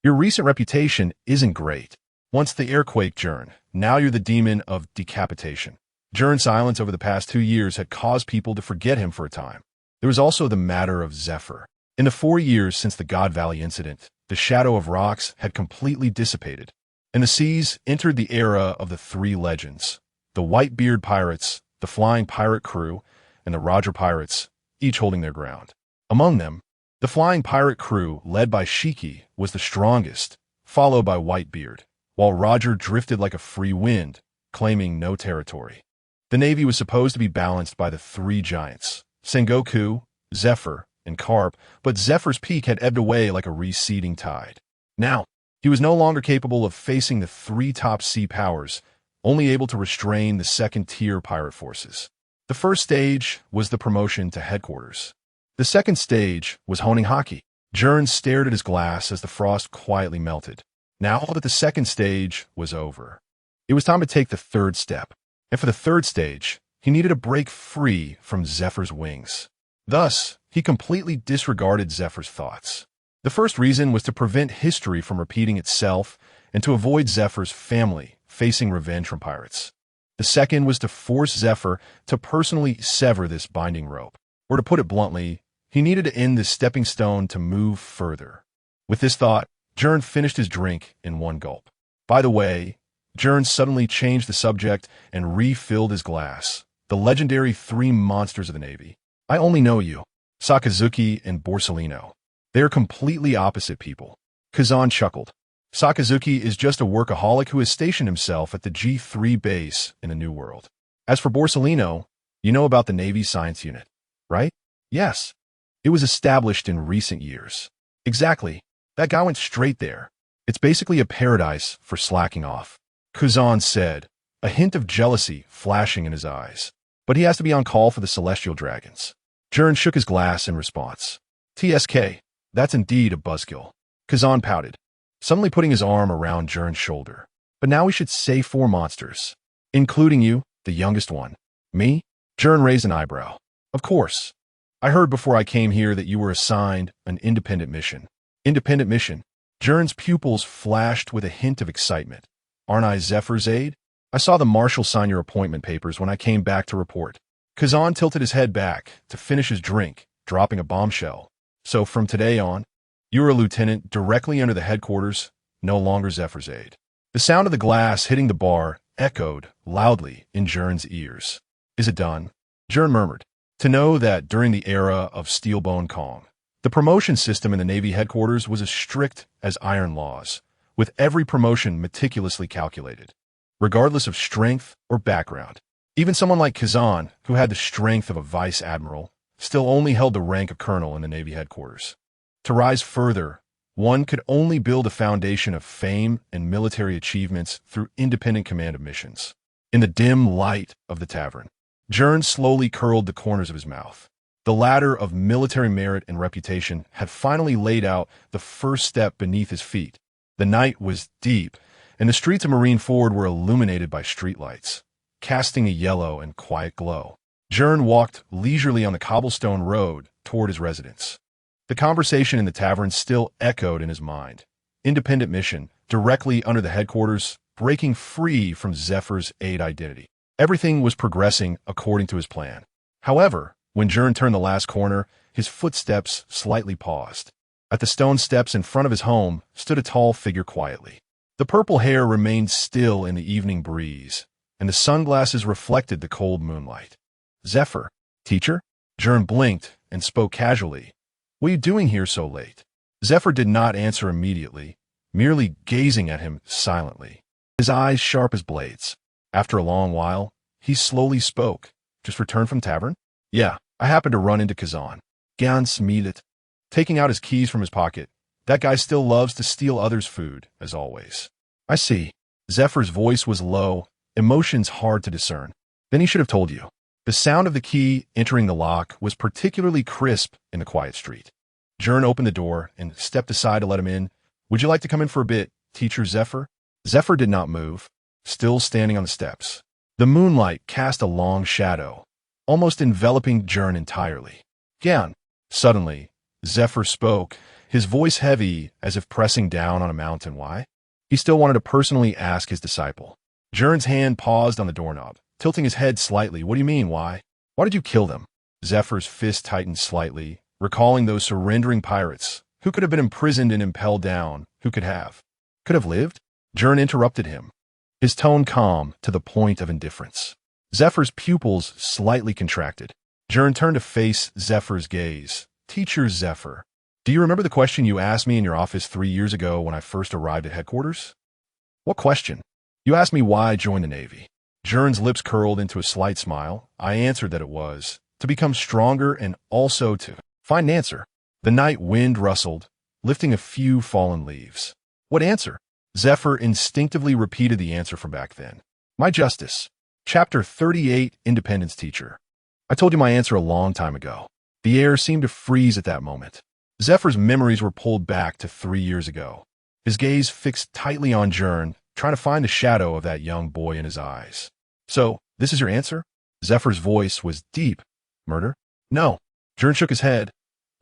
your recent reputation isn't great. Once the airquake Gern, now you're the demon of decapitation. Gern's silence over the past 2 years had caused people to forget him for a time. There was also the matter of Zephyr. In the 4 years since the God Valley incident, the shadow of rocks had completely dissipated, and the seas entered the era of the three legends: the Whitebeard pirates, the Flying Pirate crew, and the Roger pirates, each holding their ground. Among them, the Flying Pirate crew, led by Shiki, was the strongest, followed by Whitebeard, while Roger drifted like a free wind, claiming no territory. The Navy was supposed to be balanced by the three giants, Sengoku, Zephyr, and Carp, but Zephyr's peak had ebbed away like a receding tide. Now, he was no longer capable of facing the three top sea powers, only able to restrain the second-tier pirate forces. The first stage was the promotion to headquarters. The second stage was honing hockey. Gern stared at his glass as the frost quietly melted. Now that the second stage was over, it was time to take the third step. And for the third stage, he needed to break free from Zephyr's wings. Thus, he completely disregarded Zephyr's thoughts. The first reason was to prevent history from repeating itself and to avoid Zephyr's family facing revenge from pirates. The second was to force Zephyr to personally sever this binding rope. Or to put it bluntly, he needed to end this stepping stone to move further. With this thought, Gern finished his drink in one gulp. By the way, Gern suddenly changed the subject and refilled his glass. The legendary three monsters of the Navy. I only know you, Sakazuki and Borsellino. They are completely opposite people. Kazan chuckled. Sakazuki is just a workaholic who has stationed himself at the G3 base in a new world. As for Borsellino, you know about the Navy Science Unit, right? Yes. It was established in recent years. Exactly. That guy went straight there. It's basically a paradise for slacking off, Kazan said, a hint of jealousy flashing in his eyes. But he has to be on call for the Celestial Dragons. Gern shook his glass in response. TSK, that's indeed a buzzkill. Kazan pouted, suddenly putting his arm around Gern's shoulder. But now we should say 4 monsters, including you, the youngest one. Me? Gern raised an eyebrow. Of course. I heard before I came here that you were assigned an independent mission. Independent mission? Gern's pupils flashed with a hint of excitement. Aren't I Zephyr's aide? I saw the marshal sign your appointment papers when I came back to report. Kazan tilted his head back to finish his drink, dropping a bombshell. So from today on, you are a lieutenant directly under the headquarters, no longer Zephyr's aide. The sound of the glass hitting the bar echoed loudly in Gern's ears. Is it done? Gern murmured. To know that during the era of Steelbone Kong, the promotion system in the Navy headquarters was as strict as iron laws, with every promotion meticulously calculated, regardless of strength or background. Even someone like Kazan, who had the strength of a vice admiral, still only held the rank of colonel in the Navy headquarters. To rise further, one could only build a foundation of fame and military achievements through independent command of missions. In the dim light of the tavern, Gern slowly curled the corners of his mouth. The ladder of military merit and reputation had finally laid out the first step beneath his feet. The night was deep, and the streets of Marine Ford were illuminated by streetlights, casting a yellow and quiet glow. Gern walked leisurely on the cobblestone road toward his residence. The conversation in the tavern still echoed in his mind. Independent mission, directly under the headquarters, breaking free from Zephyr's aide identity. Everything was progressing according to his plan. However, when Gern turned the last corner, his footsteps slightly paused. At the stone steps in front of his home stood a tall figure quietly. The purple hair remained still in the evening breeze, and the sunglasses reflected the cold moonlight. Zephyr, teacher? Gern blinked and spoke casually. What are you doing here so late? Zephyr did not answer immediately, merely gazing at him silently, his eyes sharp as blades. After a long while, he slowly spoke. Just returned from tavern? Yeah, I happened to run into Kazan. Gern smiled, taking out his keys from his pocket. That guy still loves to steal others' food, as always. I see. Zephyr's voice was low, emotions hard to discern. Then he should have told you. The sound of the key entering the lock was particularly crisp in the quiet street. Gern opened the door and stepped aside to let him in. Would you like to come in for a bit, Teacher Zephyr? Zephyr did not move, still standing on the steps. The moonlight cast a long shadow, almost enveloping Gern entirely. Gern. Suddenly, Zephyr spoke, his voice heavy as if pressing down on a mountain. Why? He still wanted to personally ask his disciple. Gern's hand paused on the doorknob, tilting his head slightly. What do you mean, why? Why did you kill them? Zephyr's fist tightened slightly, recalling those surrendering pirates who could have been imprisoned and impelled down, who could have lived. Gern interrupted him, his tone calm to the point of indifference. Zephyr's pupils slightly contracted. Gern turned to face Zephyr's gaze. Teacher Zephyr, do you remember the question you asked me in your office 3 years ago when I first arrived at headquarters? What question? You asked me why I joined the Navy. Gern's lips curled into a slight smile. I answered that it was to become stronger and also to find an answer. The night wind rustled, lifting a few fallen leaves. What answer? Zephyr instinctively repeated the answer from back then. My justice. Chapter 38, Independence Teacher. I told you my answer a long time ago. The air seemed to freeze at that moment. Zephyr's memories were pulled back to 3 years ago. His gaze fixed tightly on Gern, trying to find the shadow of that young boy in his eyes. So, this is your answer? Zephyr's voice was deep. Murder? No. Gern shook his head.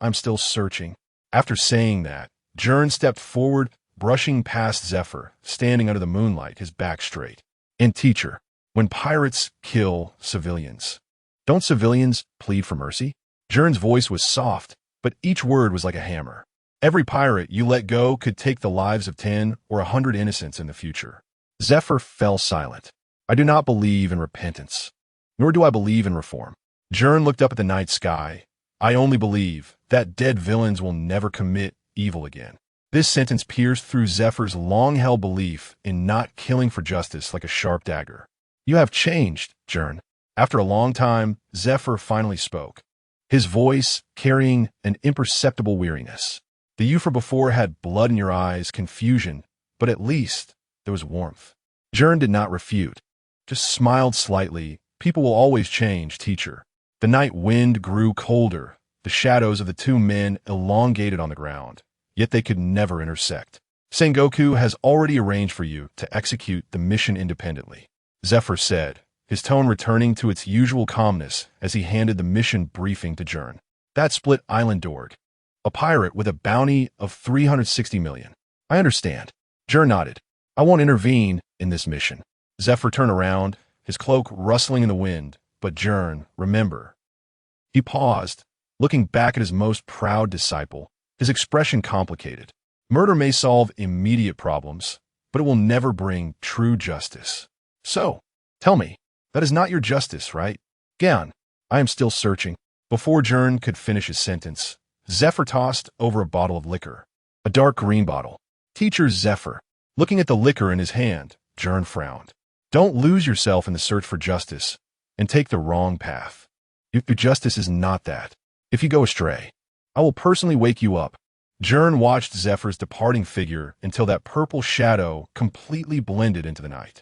I'm still searching. After saying that, Gern stepped forward, brushing past Zephyr, standing under the moonlight, his back straight. And teacher, when pirates kill civilians, don't civilians plead for mercy? Gern's voice was soft, but each word was like a hammer. Every pirate you let go could take the lives of 10 or 100 innocents in the future. Zephyr fell silent. I do not believe in repentance, nor do I believe in reform. Gern looked up at the night sky. I only believe that dead villains will never commit evil again. This sentence pierced through Zephyr's long-held belief in not killing for justice like a sharp dagger. You have changed, Gern. After a long time, Zephyr finally spoke, his voice carrying an imperceptible weariness. The you from before had blood in your eyes, confusion, but at least there was warmth. Gern did not refute, just smiled slightly. People will always change, teacher. The night wind grew colder. The shadows of the two men elongated on the ground, yet they could never intersect. Sengoku has already arranged for you to execute the mission independently, Zephyr said, his tone returning to its usual calmness as he handed the mission briefing to Gern. That split island Dorg, a pirate with a bounty of 360 million. I understand. Gern nodded. I won't intervene in this mission. Zephyr turned around, his cloak rustling in the wind, but Gern, remember. He paused, looking back at his most proud disciple, his expression complicated. Murder may solve immediate problems, but it will never bring true justice. So, tell me, that is not your justice, right? Gern, I am still searching. Before Gern could finish his sentence, Zephyr tossed over a bottle of liquor, a dark green bottle. Teacher Zephyr, looking at the liquor in his hand, Gern frowned. Don't lose yourself in the search for justice and take the wrong path. Your justice is not that. If you go astray, I will personally wake you up. Gern watched Zephyr's departing figure until that purple shadow completely blended into the night.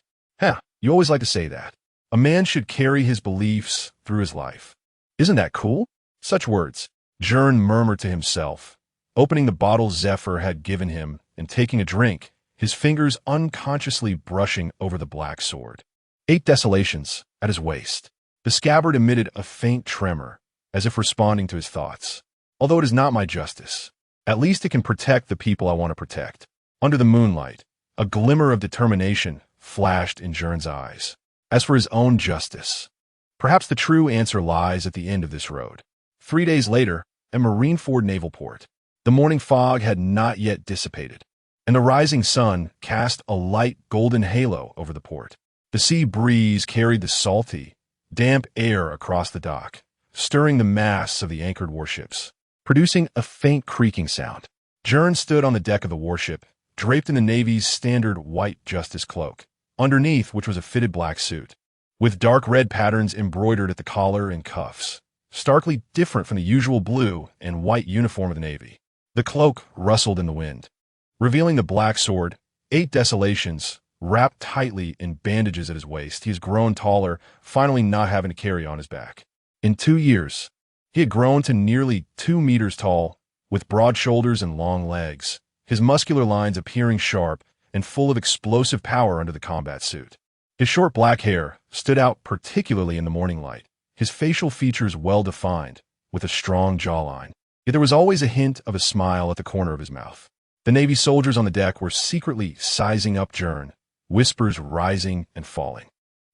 You always like to say that. A man should carry his beliefs through his life. Isn't that cool? Such words, Gern murmured to himself, opening the bottle Zephyr had given him and taking a drink, his fingers unconsciously brushing over the black sword. 8 desolations at his waist. The scabbard emitted a faint tremor, as if responding to his thoughts. Although it is not my justice, at least it can protect the people I want to protect. Under the moonlight, a glimmer of determination flashed in Gern's eyes. As for his own justice, perhaps the true answer lies at the end of this road. 3 days later, at Marineford Naval Port, the morning fog had not yet dissipated, and the rising sun cast a light golden halo over the port. The sea breeze carried the salty, damp air across the dock, stirring the masts of the anchored warships, producing a faint creaking sound. Gern stood on the deck of the warship, draped in the Navy's standard white justice cloak, underneath which was a fitted black suit, with dark red patterns embroidered at the collar and cuffs, starkly different from the usual blue and white uniform of the Navy. The cloak rustled in the wind, revealing the black sword, 8 desolations, wrapped tightly in bandages at his waist. He has grown taller, finally not having to carry on his back. In 2 years, he had grown to nearly 2 meters tall, with broad shoulders and long legs, his muscular lines appearing sharp and full of explosive power under the combat suit. His short black hair stood out particularly in the morning light, his facial features well-defined, with a strong jawline. Yet there was always a hint of a smile at the corner of his mouth. The Navy soldiers on the deck were secretly sizing up Gern, whispers rising and falling.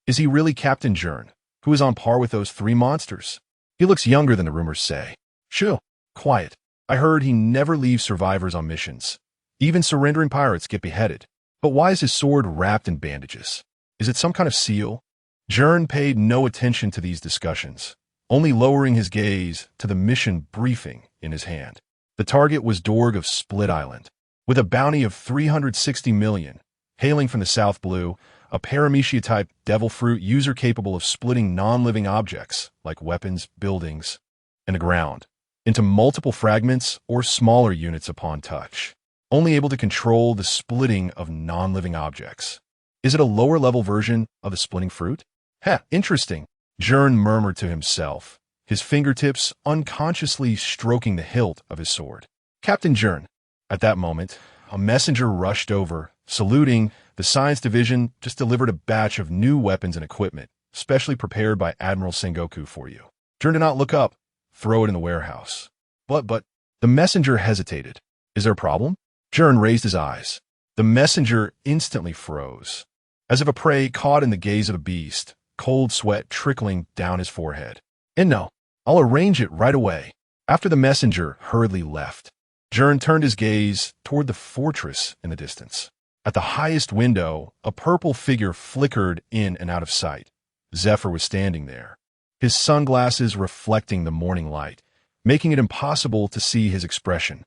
Is he really Captain Gern, who is on par with those 3 monsters? He looks younger than the rumors say. Shoo, Quiet. I heard he never leaves survivors on missions. Even surrendering pirates get beheaded. But why is his sword wrapped in bandages? Is it some kind of seal? Gern paid no attention to these discussions, only lowering his gaze to the mission briefing in his hand. The target was Dorg of Split Island, with a bounty of 360 million, hailing from the South Blue, a paramecia-type devil fruit user capable of splitting non-living objects, like weapons, buildings, and the ground, into multiple fragments or smaller units upon touch, only able to control the splitting of non-living objects. Is it a lower-level version of the splitting fruit? Heh, interesting, Gern murmured to himself, his fingertips unconsciously stroking the hilt of his sword. Captain Gern. At that moment, a messenger rushed over, saluting. The Science Division just delivered a batch of new weapons and equipment, specially prepared by Admiral Sengoku for you. Gern did not look up. Throw it in the warehouse. But, the messenger hesitated. Is there a problem? Gern raised his eyes. The messenger instantly froze, as if a prey caught in the gaze of the beast, cold sweat trickling down his forehead. And no, I'll arrange it right away. After the messenger hurriedly left, Gern turned his gaze toward the fortress in the distance. At the highest window, a purple figure flickered in and out of sight. Zephyr was standing there, his sunglasses reflecting the morning light, making it impossible to see his expression.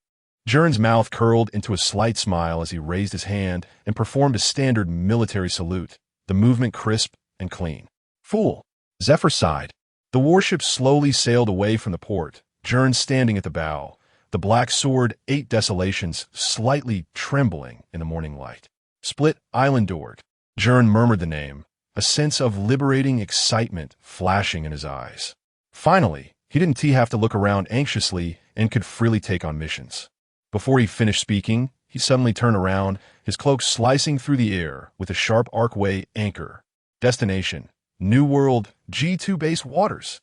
Gern's mouth curled into a slight smile as he raised his hand and performed a standard military salute, the movement crisp and clean. Fool! Zephyr sighed. The warship slowly sailed away from the port, Gern standing at the bow, the black sword 8 desolations slightly trembling in the morning light. Split Island Dorg. Gern murmured the name, a sense of liberating excitement flashing in his eyes. Finally, he didn't have to look around anxiously and could freely take on missions. Before he finished speaking, he suddenly turned around, his cloak slicing through the air with a sharp arcway anchor. Destination: New World G2 base waters.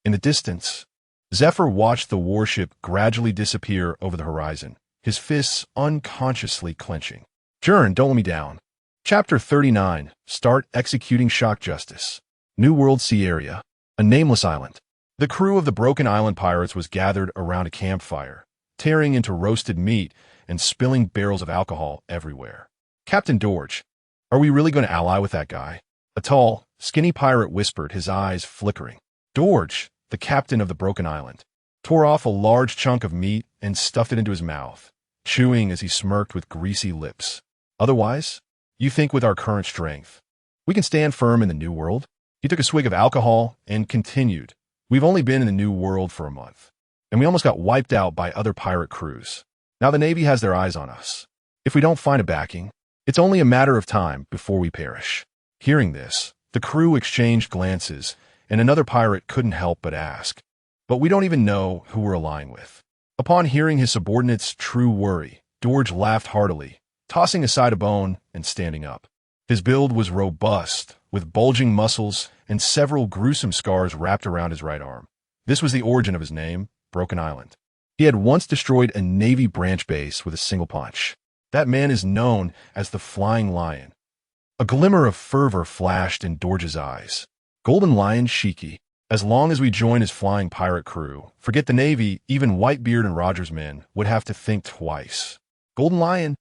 In the distance, Zephyr watched the warship gradually disappear over the horizon, his fists unconsciously clenching. Gern, don't let me down. Chapter 39. Start executing shock justice. New World Sea Area. A nameless island. The crew of the Broken Island pirates was gathered around a campfire, tearing into roasted meat and spilling barrels of alcohol everywhere. Captain Dorge, are we really going to ally with that guy? A tall, skinny pirate whispered, his eyes flickering. Dorge, the captain of the Broken Island, tore off a large chunk of meat and stuffed it into his mouth, chewing as he smirked with greasy lips. Otherwise, you think with our current strength, we can stand firm in the New World? He took a swig of alcohol and continued. We've only been in the New World for a month, and we almost got wiped out by other pirate crews. Now the Navy has their eyes on us. If we don't find a backing, it's only a matter of time before we perish. Hearing this, the crew exchanged glances, and another pirate couldn't help but ask, but we don't even know who we're allying with. Upon hearing his subordinate's true worry, Dorge laughed heartily, tossing aside a bone and standing up. His build was robust, with bulging muscles and several gruesome scars wrapped around his right arm. This was the origin of his name, Broken Island. He had once destroyed a Navy branch base with a single punch. That man is known as the Flying Lion. A glimmer of fervor flashed in Dorge's eyes. Golden Lion Shiki. As long as we join his flying pirate crew, forget the Navy, even Whitebeard and Roger's men would have to think twice. Golden Lion,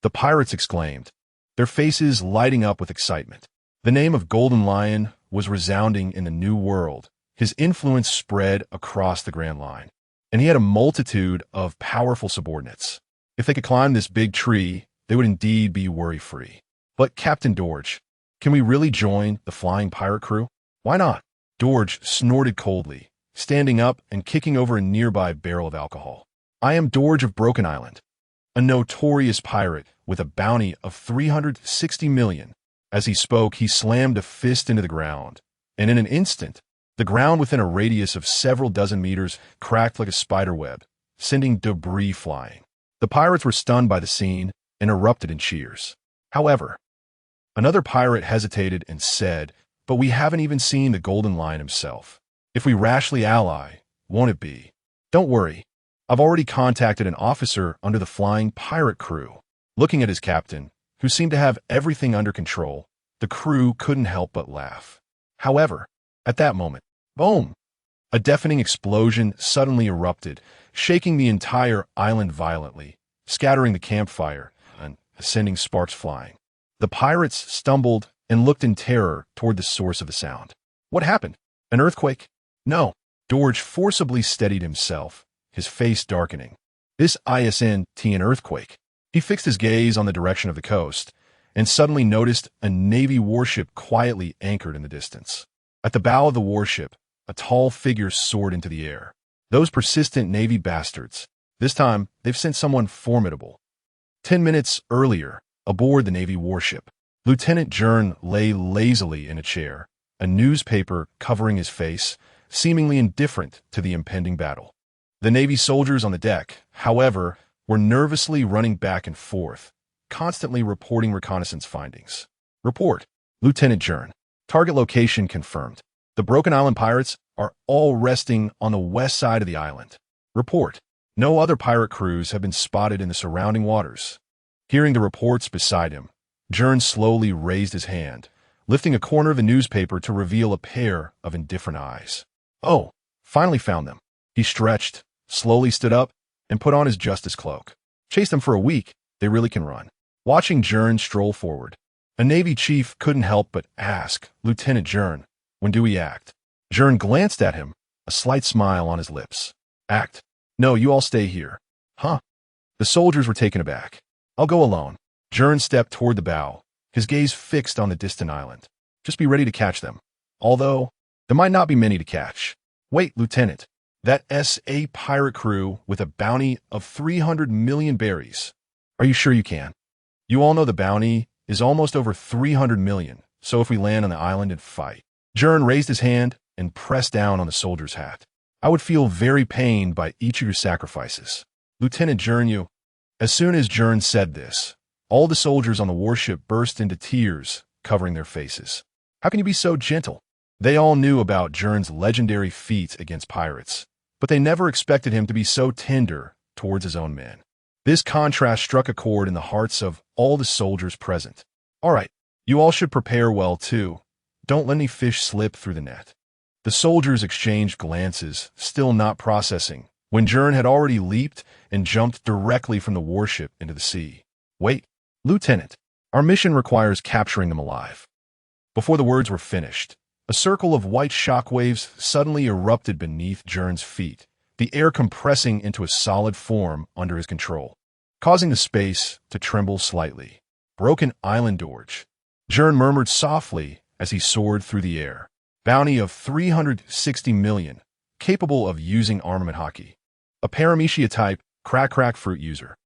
the pirates exclaimed, their faces lighting up with excitement. The name of Golden Lion was resounding in the New World. His influence spread across the Grand Line, and he had a multitude of powerful subordinates. If they could climb this big tree, they would indeed be worry-free. But Captain Dorge, can we really join the flying pirate crew? Why not? Dorge snorted coldly, standing up and kicking over a nearby barrel of alcohol. I am Dorge of Broken Island, a notorious pirate with a bounty of 360 million. As he spoke, he slammed a fist into the ground, and in an instant, the ground within a radius of several dozen meters cracked like a spider web, sending debris flying. The pirates were stunned by the scene and erupted in cheers. However, another pirate hesitated and said, but we haven't even seen the Golden Lion himself. If we rashly ally, won't it be? Don't worry. I've already contacted an officer under the flying pirate crew. Looking at his captain, who seemed to have everything under control, the crew couldn't help but laugh. However, at that moment, boom! A deafening explosion suddenly erupted, shaking the entire island violently, scattering the campfire and sending sparks flying. The pirates stumbled and looked in terror toward the source of the sound. What happened? An earthquake? No. George forcibly steadied himself, his face darkening. This isn't an earthquake. He fixed his gaze on the direction of the coast and suddenly noticed a Navy warship quietly anchored in the distance. At the bow of the warship, a tall figure soared into the air. Those persistent Navy bastards. This time, they've sent someone formidable. 10 minutes earlier, aboard the Navy warship, Lieutenant Gern lay lazily in a chair, a newspaper covering his face, seemingly indifferent to the impending battle. The Navy soldiers on the deck, however, were nervously running back and forth, constantly reporting reconnaissance findings. Report, Lieutenant Gern. Target location confirmed. The Broken Island pirates are all resting on the west side of the island. Report. No other pirate crews have been spotted in the surrounding waters. Hearing the reports beside him, Gern slowly raised his hand, lifting a corner of the newspaper to reveal a pair of indifferent eyes. Oh, finally found them. He stretched, slowly stood up, and put on his justice cloak. Chased them for a week, they really can run. Watching Gern stroll forward, a Navy chief couldn't help but ask, Lieutenant Gern, when do we act? Gern glanced at him, a slight smile on his lips. Act? No, you all stay here. Huh? The soldiers were taken aback. I'll go alone. Gern stepped toward the bow, his gaze fixed on the distant island. Just be ready to catch them. Although, there might not be many to catch. Wait, Lieutenant. That's a pirate crew with a bounty of 300 million berries. Are you sure you can? You all know the bounty is almost over 300 million, so if we land on the island and fight. Gern raised his hand and pressed down on the soldier's hat. I would feel very pained by each of your sacrifices. Lieutenant Gern, you. As soon as Gern said this, all the soldiers on the warship burst into tears, covering their faces. How can you be so gentle? They all knew about Gern's legendary feats against pirates, but they never expected him to be so tender towards his own men. This contrast struck a chord in the hearts of all the soldiers present. All right, you all should prepare well, too. Don't let any fish slip through the net. The soldiers exchanged glances, still not processing, when Gern had already leaped and jumped directly from the warship into the sea. Wait, Lieutenant, our mission requires capturing them alive. Before the words were finished, a circle of white shockwaves suddenly erupted beneath Gern's feet, the air compressing into a solid form under his control, causing the space to tremble slightly. Broken Island Dorge. Gern murmured softly as he soared through the air. Bounty of 360 million, capable of using armament hockey. A Paramecia-type crack fruit user.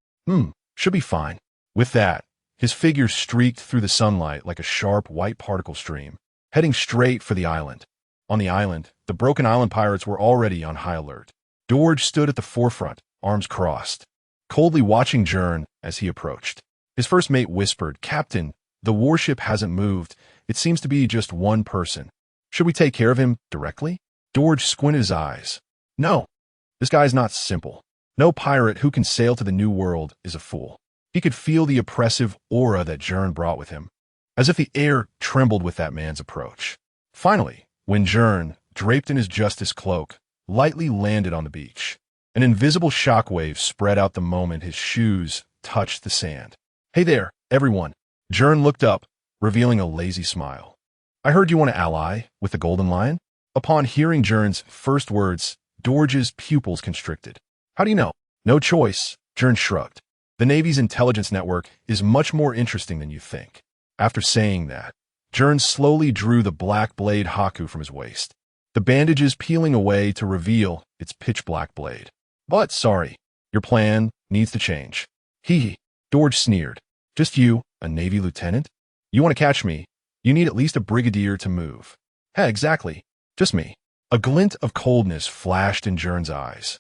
Should be fine. With that, his figure streaked through the sunlight like a sharp white particle stream, heading straight for the island. On the island, the Broken Island pirates were already on high alert. Dorge stood at the forefront, arms crossed, coldly watching Gern as he approached. His first mate whispered, Captain, the warship hasn't moved. It seems to be just one person. Should we take care of him directly? Dorge squinted his eyes. No, this guy's not simple. No pirate who can sail to the New World is a fool. He could feel the oppressive aura that Gern brought with him, as if the air trembled with that man's approach. Finally, when Gern, draped in his justice cloak, lightly landed on the beach, an invisible shockwave spread out the moment his shoes touched the sand. Hey there, everyone. Gern looked up, revealing a lazy smile. I heard you want to ally with the Golden Lion? Upon hearing Gern's first words, Dorge's pupils constricted. How do you know? No choice, Gern shrugged. The Navy's intelligence network is much more interesting than you think. After saying that, Gern slowly drew the black blade haku from his waist, the bandages peeling away to reveal its pitch-black blade. But, sorry, your plan needs to change. Hee. Dorge sneered. Just you, a Navy lieutenant? You want to catch me? You need at least a brigadier to move. Hey, exactly. Just me. A glint of coldness flashed in Gern's eyes.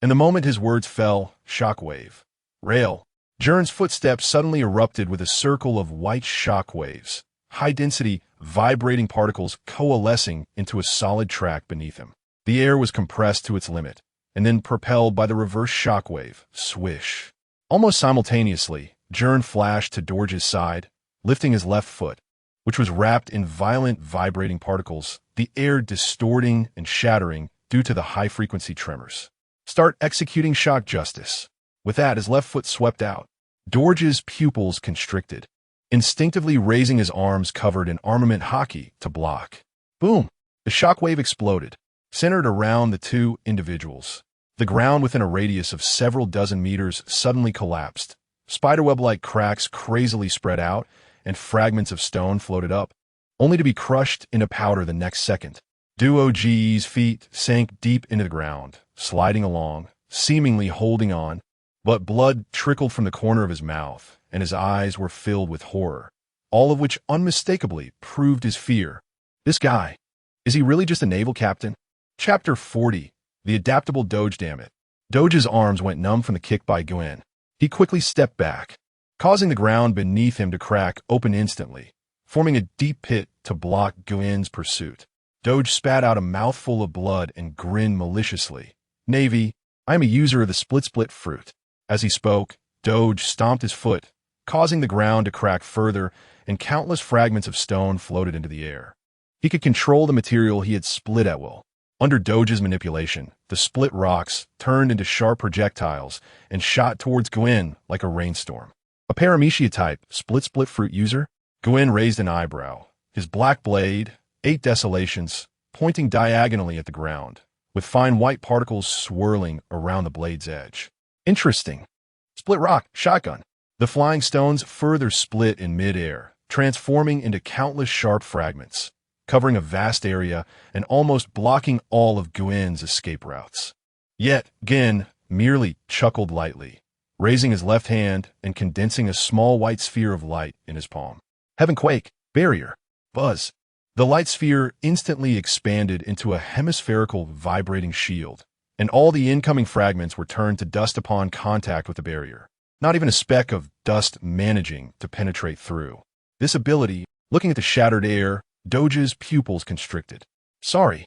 And the moment his words fell, shockwave. Rail. Gern's footsteps suddenly erupted with a circle of white shockwaves, high-density, vibrating particles coalescing into a solid track beneath him. The air was compressed to its limit, and then propelled by the reverse shockwave. Swish. Almost simultaneously, Gern flashed to Dorge's side, lifting his left foot, which was wrapped in violent vibrating particles, the air distorting and shattering due to the high-frequency tremors. Start executing shock justice. With that, his left foot swept out. Dorge's pupils constricted, instinctively raising his arms covered in armament hockey to block. Boom! The shockwave exploded, centered around the two individuals. The ground within a radius of several dozen meters suddenly collapsed. Spiderweb-like cracks crazily spread out, and fragments of stone floated up, only to be crushed into powder the next second. Duo Ge's feet sank deep into the ground, sliding along, seemingly holding on, but blood trickled from the corner of his mouth, and his eyes were filled with horror, all of which unmistakably proved his fear. This guy, is he really just a naval captain? Chapter 40. The Adaptable Doge, damn it. Doge's arms went numb from the kick by Gern. He quickly stepped back, causing the ground beneath him to crack open instantly, forming a deep pit to block Gern's pursuit. Doge spat out a mouthful of blood and grinned maliciously. Navy, I am a user of the split fruit. As he spoke, Doge stomped his foot, causing the ground to crack further, and countless fragments of stone floated into the air. He could control the material he had split at will. Under Doge's manipulation, the split rocks turned into sharp projectiles and shot towards Gern like a rainstorm. A paramecia-type split fruit user? Gern raised an eyebrow, his black blade, 8 desolations, pointing diagonally at the ground, with fine white particles swirling around the blade's edge. Interesting. Split rock, shotgun. The flying stones further split in mid-air, transforming into countless sharp fragments, covering a vast area and almost blocking all of Gern's escape routes. Yet, Gern merely chuckled lightly, raising his left hand and condensing a small white sphere of light in his palm. Heaven quake, barrier, buzz. The light sphere instantly expanded into a hemispherical vibrating shield, and all the incoming fragments were turned to dust upon contact with the barrier. Not even a speck of dust managing to penetrate through. This ability, looking at the shattered air, Doge's pupils constricted. Sorry,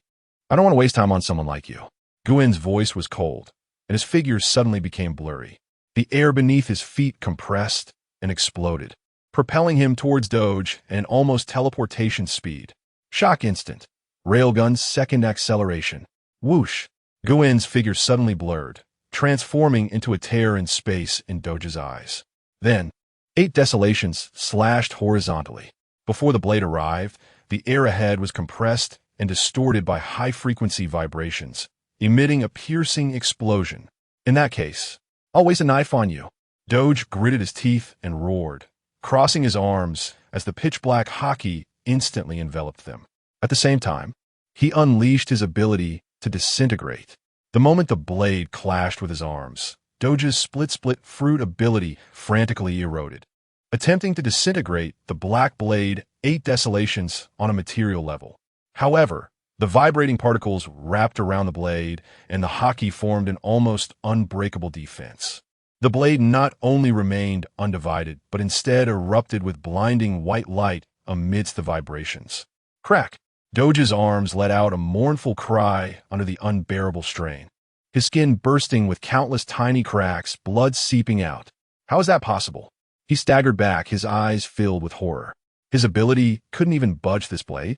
I don't want to waste time on someone like you. Gern's voice was cold, and his figure suddenly became blurry. The air beneath his feet compressed and exploded, propelling him towards Doge at an almost teleportation speed. Shock instant. Railgun's second acceleration. Whoosh. Gern's figure suddenly blurred, transforming into a tear in space in Doge's eyes. Then, 8 desolations slashed horizontally. Before the blade arrived, the air ahead was compressed and distorted by high-frequency vibrations, emitting a piercing explosion. In that case, I'll waste a knife on you. Doge gritted his teeth and roared, crossing his arms as the pitch-black hockey instantly enveloped them. At the same time, he unleashed his ability to disintegrate. The moment the blade clashed with his arms, Doge's split fruit ability frantically eroded, attempting to disintegrate the black blade 8 desolations on a material level. However, the vibrating particles wrapped around the blade, and the hockey formed an almost unbreakable defense. The blade not only remained undivided, but instead erupted with blinding white light amidst the vibrations. Crack! Doge's arms let out a mournful cry under the unbearable strain. His skin bursting with countless tiny cracks, blood seeping out. How is that possible? He staggered back, his eyes filled with horror. His ability couldn't even budge this blade.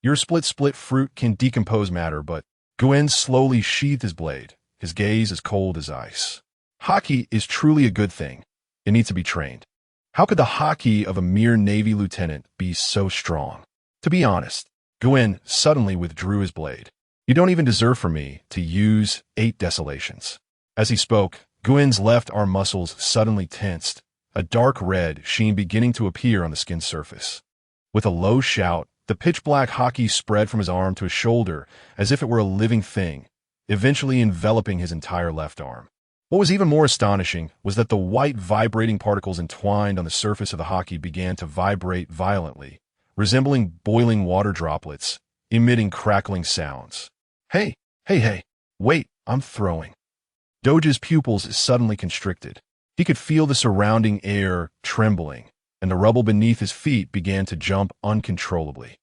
Your split fruit can decompose matter, but Gern slowly sheathed his blade, his gaze as cold as ice. Hockey is truly a good thing. It needs to be trained. How could the hockey of a mere Navy lieutenant be so strong? To be honest, Gern suddenly withdrew his blade. You don't even deserve for me to use 8 desolations. As he spoke, Gern's left arm muscles suddenly tensed, a dark red sheen beginning to appear on the skin's surface. With a low shout, the pitch-black hockey spread from his arm to his shoulder as if it were a living thing, eventually enveloping his entire left arm. What was even more astonishing was that the white vibrating particles entwined on the surface of the hockey began to vibrate violently, resembling boiling water droplets, emitting crackling sounds. Hey, wait, I'm throwing. Doge's pupils suddenly constricted. He could feel the surrounding air trembling, and the rubble beneath his feet began to jump uncontrollably.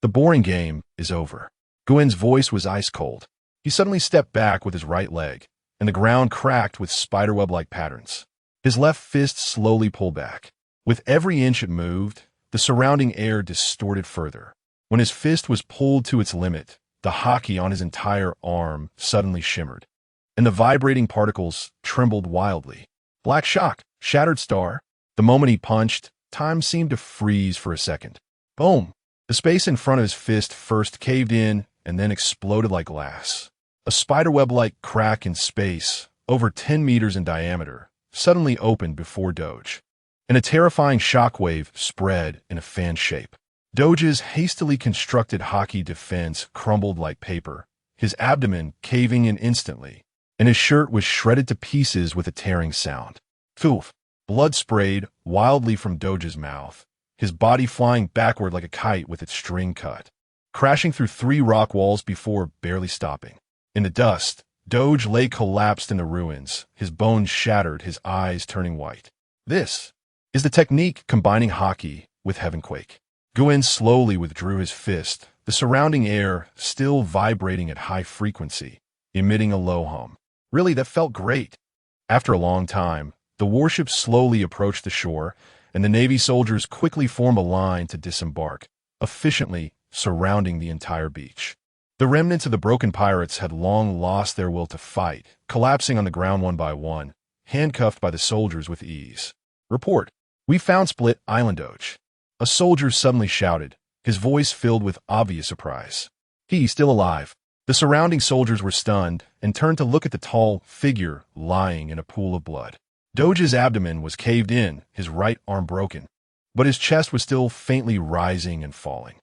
The boring game is over. Gern's voice was ice cold. He suddenly stepped back with his right leg, and the ground cracked with spiderweb-like patterns. His left fist slowly pulled back. With every inch it moved, the surrounding air distorted further. When his fist was pulled to its limit, the hockey on his entire arm suddenly shimmered. and the vibrating particles trembled wildly. Black shock, shattered star. The moment he punched, time seemed to freeze for a second. Boom! The space in front of his fist first caved in and then exploded like glass. A spiderweb-like crack in space, over 10 meters in diameter, suddenly opened before Doge, and a terrifying shockwave spread in a fan shape. Doge's hastily constructed hockey defense crumbled like paper, his abdomen caving in instantly, and his shirt was shredded to pieces with a tearing sound. Poof! Blood sprayed wildly from Doge's mouth, his body flying backward like a kite with its string cut, crashing through 3 rock walls before barely stopping. In the dust, Doge lay collapsed in the ruins, his bones shattered, his eyes turning white. This is the technique combining hockey with Heavenquake. Gern slowly withdrew his fist, the surrounding air still vibrating at high frequency, emitting a low hum. Really, that felt great. After a long time, the warship slowly approached the shore, and the Navy soldiers quickly formed a line to disembark, efficiently surrounding the entire beach. The remnants of the broken pirates had long lost their will to fight, collapsing on the ground one by one, handcuffed by the soldiers with ease. Report. We found Split Island, Doge. A soldier suddenly shouted, his voice filled with obvious surprise. He still alive. The surrounding soldiers were stunned and turned to look at the tall figure lying in a pool of blood. Doge's abdomen was caved in, his right arm broken, but his chest was still faintly rising and falling.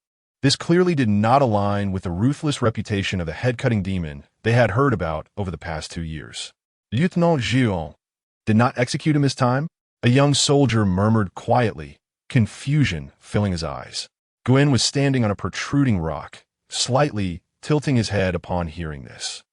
This clearly did not align with the ruthless reputation of the head-cutting demon they had heard about over the past 2 years. Lieutenant Gern did not execute him this time? A young soldier murmured quietly, confusion filling his eyes. Gern was standing on a protruding rock, slightly tilting his head upon hearing this.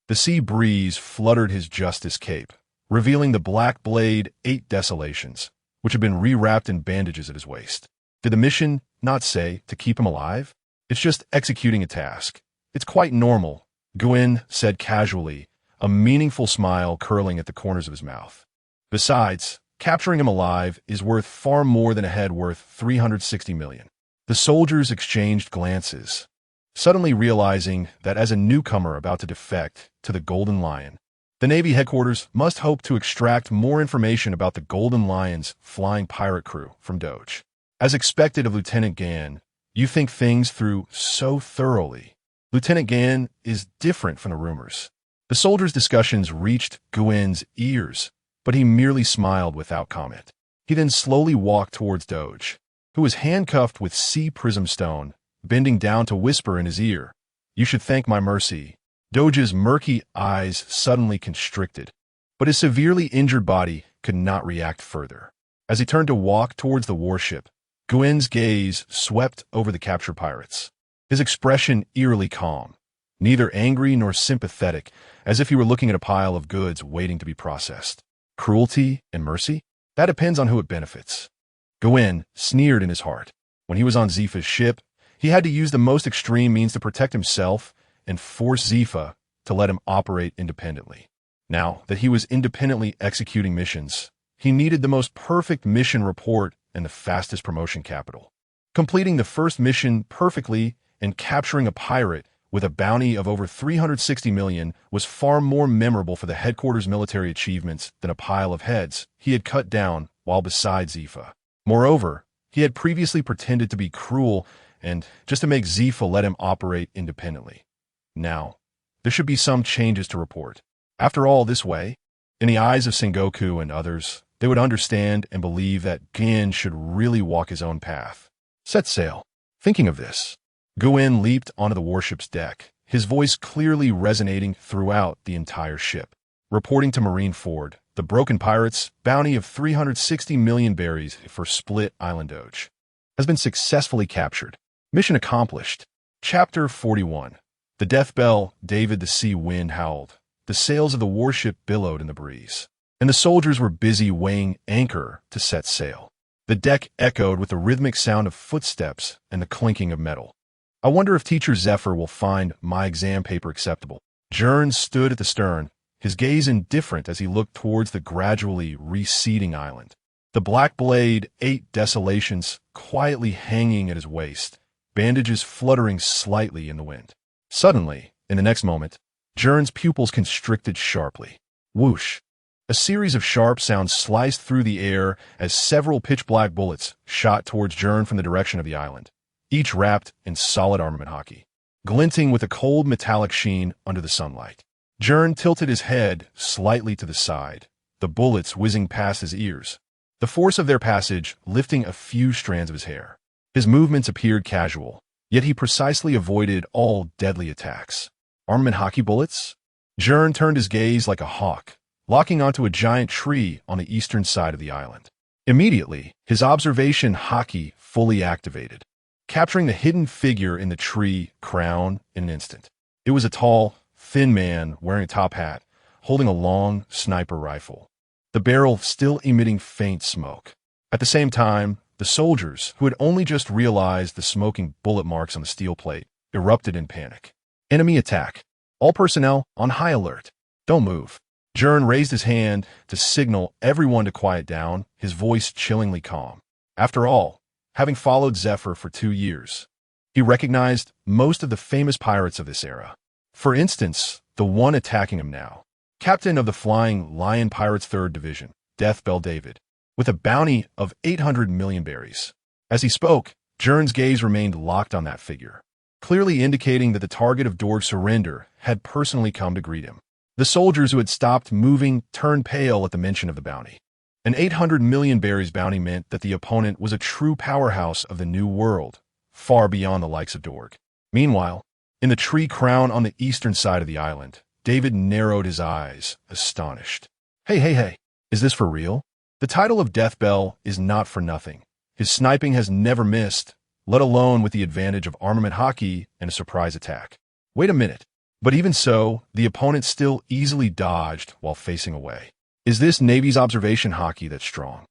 The sea breeze fluttered his justice cape, revealing the black blade 8 desolations, which had been rewrapped in bandages at his waist. Did the mission not say to keep him alive? It's just executing a task. It's quite normal, Gern said casually, a meaningful smile curling at the corners of his mouth. Besides, capturing him alive is worth far more than a head worth 360 million. The soldiers exchanged glances, suddenly realizing that as a newcomer about to defect to the Golden Lion, the Navy headquarters must hope to extract more information about the Golden Lion's flying pirate crew from Doge. As expected of Lieutenant Gern, you think things through so thoroughly. Lieutenant Gern is different from the rumors. The soldiers' discussions reached Gern's ears, but he merely smiled without comment. He then slowly walked towards Doge, who was handcuffed with sea prism stone, bending down to whisper in his ear, "You should thank my mercy." Doge's murky eyes suddenly constricted, but his severely injured body could not react further. As he turned to walk towards the warship, Gern's gaze swept over the captured pirates, his expression eerily calm, neither angry nor sympathetic, as if he were looking at a pile of goods waiting to be processed. Cruelty and mercy? That depends on who it benefits. Gern sneered in his heart. When he was on Zifa's ship, he had to use the most extreme means to protect himself and force Zifa to let him operate independently. Now that he was independently executing missions, he needed the most perfect mission report and the fastest promotion capital. Completing the first mission perfectly and capturing a pirate with a bounty of over 360 million was far more memorable for the headquarters' military achievements than a pile of heads he had cut down while beside Zifa. Moreover, he had previously pretended to be cruel and just to make Zifa let him operate independently. Now, there should be some changes to report. After all, this way, in the eyes of Sengoku and others, they would understand and believe that Gern should really walk his own path. Set sail. Thinking of this, Gern leaped onto the warship's deck, his voice clearly resonating throughout the entire ship. Reporting to Marine Ford, the broken pirates' bounty of 360 million berries for Split Island Doge has been successfully captured. Mission accomplished. Chapter 41. The death bell, David the sea wind howled. The sails of the warship billowed in the breeze, and the soldiers were busy weighing anchor to set sail. The deck echoed with the rhythmic sound of footsteps and the clinking of metal. I wonder if Teacher Zephyr will find my exam paper acceptable. Gern stood at the stern, his gaze indifferent as he looked towards the gradually receding island. The black blade 8 desolations quietly hanging at his waist, bandages fluttering slightly in the wind. Suddenly, in the next moment, Gern's pupils constricted sharply. Whoosh! A series of sharp sounds sliced through the air as several pitch-black bullets shot towards Gern from the direction of the island, each wrapped in solid armament hockey, glinting with a cold metallic sheen under the sunlight. Gern tilted his head slightly to the side, the bullets whizzing past his ears, the force of their passage lifting a few strands of his hair. His movements appeared casual, yet he precisely avoided all deadly attacks. Armament hockey bullets? Gern turned his gaze like a hawk, locking onto a giant tree on the eastern side of the island. Immediately, his observation hockey fully activated, capturing the hidden figure in the tree crown in an instant. It was a tall, thin man wearing a top hat, holding a long sniper rifle, the barrel still emitting faint smoke. At the same time, the soldiers, who had only just realized the smoking bullet marks on the steel plate, erupted in panic. Enemy attack. All personnel on high alert. Don't move. Gern raised his hand to signal everyone to quiet down, his voice chillingly calm. After all, having followed Zephyr for 2 years, he recognized most of the famous pirates of this era. For instance, the one attacking him now, captain of the Flying Lion Pirates 3rd Division, Deathbell David, with a bounty of 800 million berries. As he spoke, Gern's gaze remained locked on that figure, clearly indicating that the target of Dorg's surrender had personally come to greet him. The soldiers who had stopped moving turned pale at the mention of the bounty. An 800 million berries bounty meant that the opponent was a true powerhouse of the New World, far beyond the likes of Dorg. Meanwhile, in the tree crown on the eastern side of the island, David narrowed his eyes, astonished. Hey, is this for real? The title of Deathbell is not for nothing. His sniping has never missed, let alone with the advantage of armament hockey and a surprise attack. Wait a minute. But even so, the opponent still easily dodged while facing away. Is this Navy's observation hockey that's strong?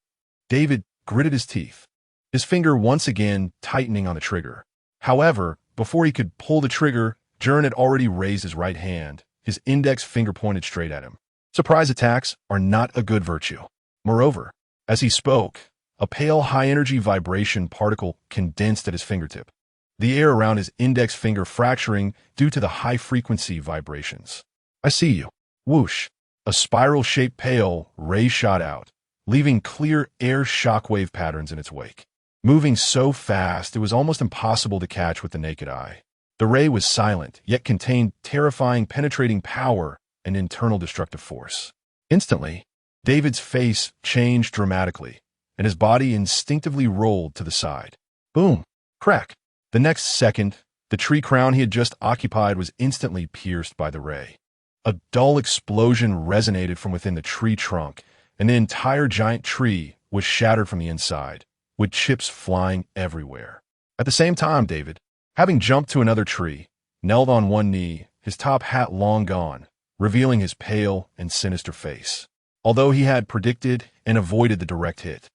David gritted his teeth, his finger once again tightening on the trigger. However, before he could pull the trigger, Gern had already raised his right hand, his index finger pointed straight at him. Surprise attacks are not a good virtue. Moreover, as he spoke, a pale high-energy vibration particle condensed at his fingertip, the air around his index finger fracturing due to the high-frequency vibrations. I see you. Whoosh. A spiral-shaped pale ray shot out, leaving clear air shockwave patterns in its wake. Moving so fast it was almost impossible to catch with the naked eye. The ray was silent, yet contained terrifying penetrating power and internal destructive force. Instantly, David's face changed dramatically, and his body instinctively rolled to the side. Boom! Crack! The next second, the tree crown he had just occupied was instantly pierced by the ray. A dull explosion resonated from within the tree trunk, and the entire giant tree was shattered from the inside, with chips flying everywhere. At the same time, David, having jumped to another tree, knelt on one knee, his top hat long gone, revealing his pale and sinister face. Although he had predicted and avoided the direct hit,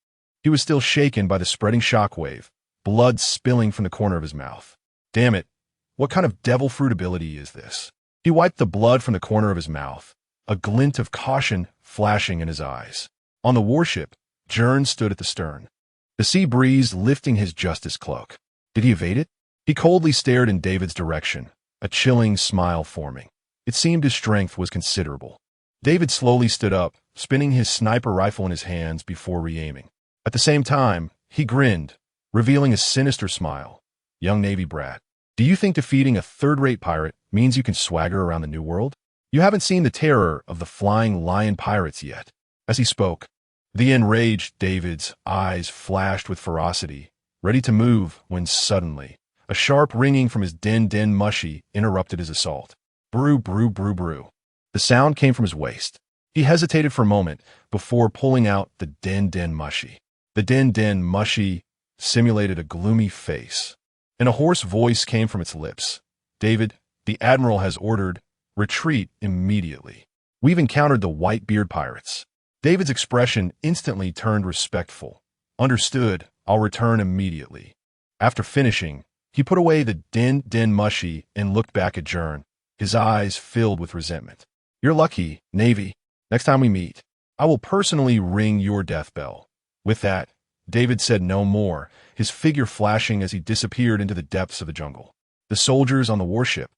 he was still shaken by the spreading shockwave, blood spilling from the corner of his mouth. Damn it, what kind of devil fruit ability is this? He wiped the blood from the corner of his mouth, a glint of caution flashing in his eyes. On the warship, Gern stood at the stern, the sea breeze lifting his justice cloak. Did he evade it? He coldly stared in David's direction, a chilling smile forming. It seemed his strength was considerable. David slowly stood up, spinning his sniper rifle in his hands before re-aiming. At the same time, he grinned, revealing a sinister smile. Young Navy brat, do you think defeating a third-rate pirate means you can swagger around the New World? You haven't seen the terror of the Flying Lion Pirates yet. As he spoke, the enraged David's eyes flashed with ferocity, ready to move when suddenly, a sharp ringing from his den mushy interrupted his assault. Brew, brew, brew, brew. The sound came from his waist. He hesitated for a moment before pulling out the den mushy. The den mushy simulated a gloomy face, and a hoarse voice came from its lips. David, the Admiral has ordered, retreat immediately. We've encountered the Whitebeard pirates. David's expression instantly turned respectful. Understood, I'll return immediately. After finishing, he put away the den mushy and looked back at Gern, his eyes filled with resentment. You're lucky, Navy. Next time we meet, I will personally ring your death bell. With that, David said no more, his figure flashing as he disappeared into the depths of the jungle. The soldiers on the warship,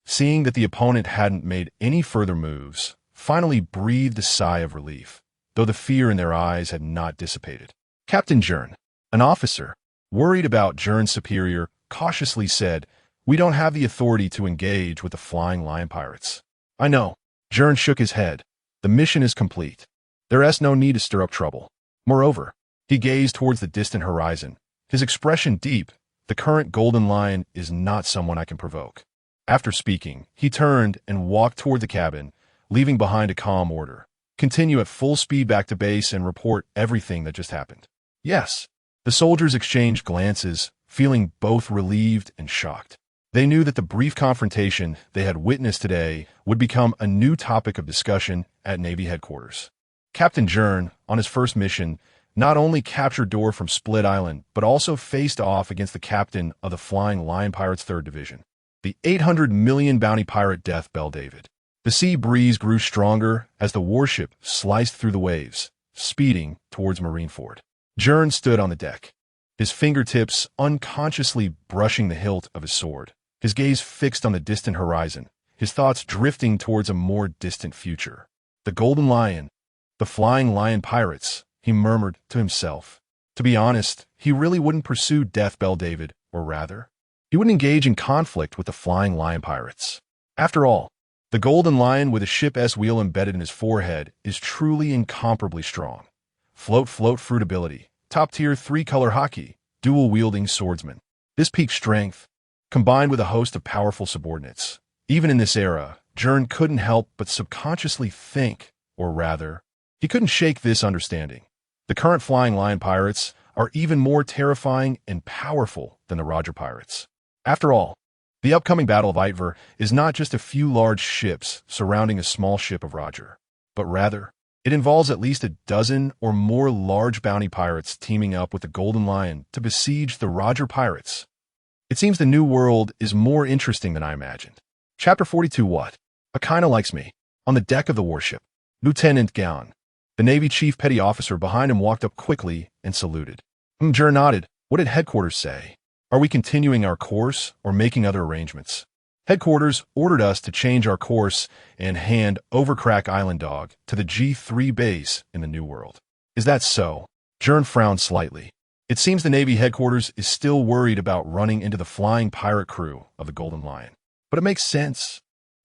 seeing that the opponent hadn't made any further moves, finally breathed a sigh of relief, though the fear in their eyes had not dissipated. Captain Gern, an officer, worried about Gern's superior, cautiously said, "We don't have the authority to engage with the Flying Lion Pirates." "I know." Gern shook his head. "The mission is complete. There is no need to stir up trouble." Moreover, he gazed towards the distant horizon, his expression deep. "The current Golden Lion is not someone I can provoke." After speaking, he turned and walked toward the cabin, leaving behind a calm order. "Continue at full speed back to base and report everything that just happened." "Yes." The soldiers exchanged glances, feeling both relieved and shocked. They knew that the brief confrontation they had witnessed today would become a new topic of discussion at Navy headquarters. Captain Gern, on his first mission, not only captured Door from Split Island, but also faced off against the captain of the Flying Lion Pirates 3rd Division, the 800 million bounty pirate Death Bell David. The sea breeze grew stronger as the warship sliced through the waves, speeding towards Marineford. Gern stood on the deck, his fingertips unconsciously brushing the hilt of his sword, his gaze fixed on the distant horizon, his thoughts drifting towards a more distant future. The Golden Lion, the Flying Lion Pirates, he murmured to himself. To be honest, he really wouldn't pursue Death Bell David, or rather, he wouldn't engage in conflict with the Flying Lion Pirates. After all, the Golden Lion with a ship's wheel embedded in his forehead is truly incomparably strong. Float fruit ability, top-tier 3-color hockey, dual-wielding swordsman. This peak strength, combined with a host of powerful subordinates. Even in this era, Gern couldn't help but subconsciously think, or rather, he couldn't shake this understanding. The current Flying Lion Pirates are even more terrifying and powerful than the Roger Pirates. After all, the upcoming Battle of Whitebeard is not just a few large ships surrounding a small ship of Roger, but rather, it involves at least a dozen or more large bounty pirates teaming up with the Golden Lion to besiege the Roger Pirates. It seems the new world is more interesting than I imagined. Chapter 42. What? Akaino likes me. On the deck of the warship, Lieutenant Gern, the Navy Chief Petty Officer behind him, walked up quickly and saluted. Gern nodded. "What did headquarters say? Are we continuing our course or making other arrangements?" "Headquarters ordered us to change our course and hand Overcrack Island Dog to the G3 base in the New World." "Is that so?" Gern frowned slightly. It seems the Navy headquarters is still worried about running into the flying pirate crew of the Golden Lion. But it makes sense.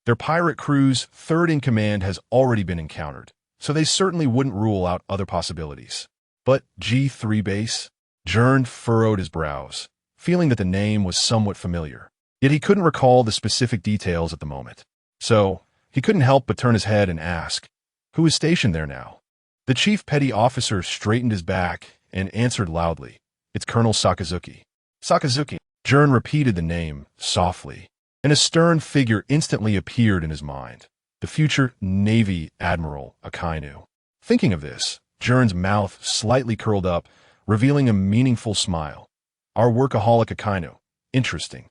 Their pirate crew's third-in-command has already been encountered, so they certainly wouldn't rule out other possibilities. But G3 base? Gern furrowed his brows, feeling that the name was somewhat familiar. Yet he couldn't recall the specific details at the moment. So, he couldn't help but turn his head and ask, "Who is stationed there now?" The Chief Petty Officer straightened his back and answered loudly, "It's Colonel Sakazuki." "Sakazuki." Gern repeated the name softly, and a stern figure instantly appeared in his mind, the future Navy Admiral Akainu. Thinking of this, Gern's mouth slightly curled up, revealing a meaningful smile. "Our workaholic Akainu. Interesting."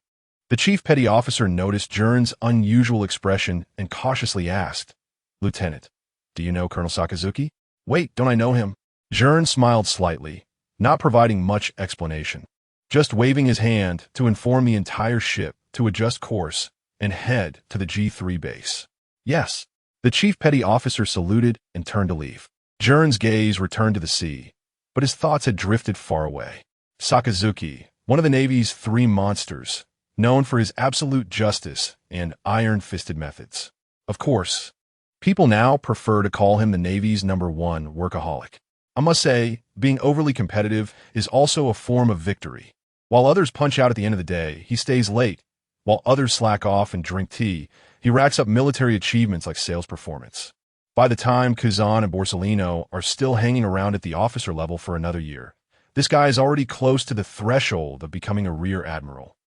The Chief Petty Officer noticed Gern's unusual expression and cautiously asked, "Lieutenant, do you know Colonel Sakazuki?" "Wait, don't I know him?" Gern smiled slightly, not providing much explanation, just waving his hand to inform the entire ship to adjust course and head to the G3 base. "Yes." The Chief Petty Officer saluted and turned to leave. Gern's gaze returned to the sea, but his thoughts had drifted far away. Sakazuki, one of the Navy's 3 monsters, known for his absolute justice and iron-fisted methods. Of course, people now prefer to call him the Navy's #1 workaholic. I must say, being overly competitive is also a form of victory. While others punch out at the end of the day, he stays late. While others slack off and drink tea, he racks up military achievements like sales performance. By the time Kazan and Borsellino are still hanging around at the officer level for another year, this guy is already close to the threshold of becoming a rear admiral.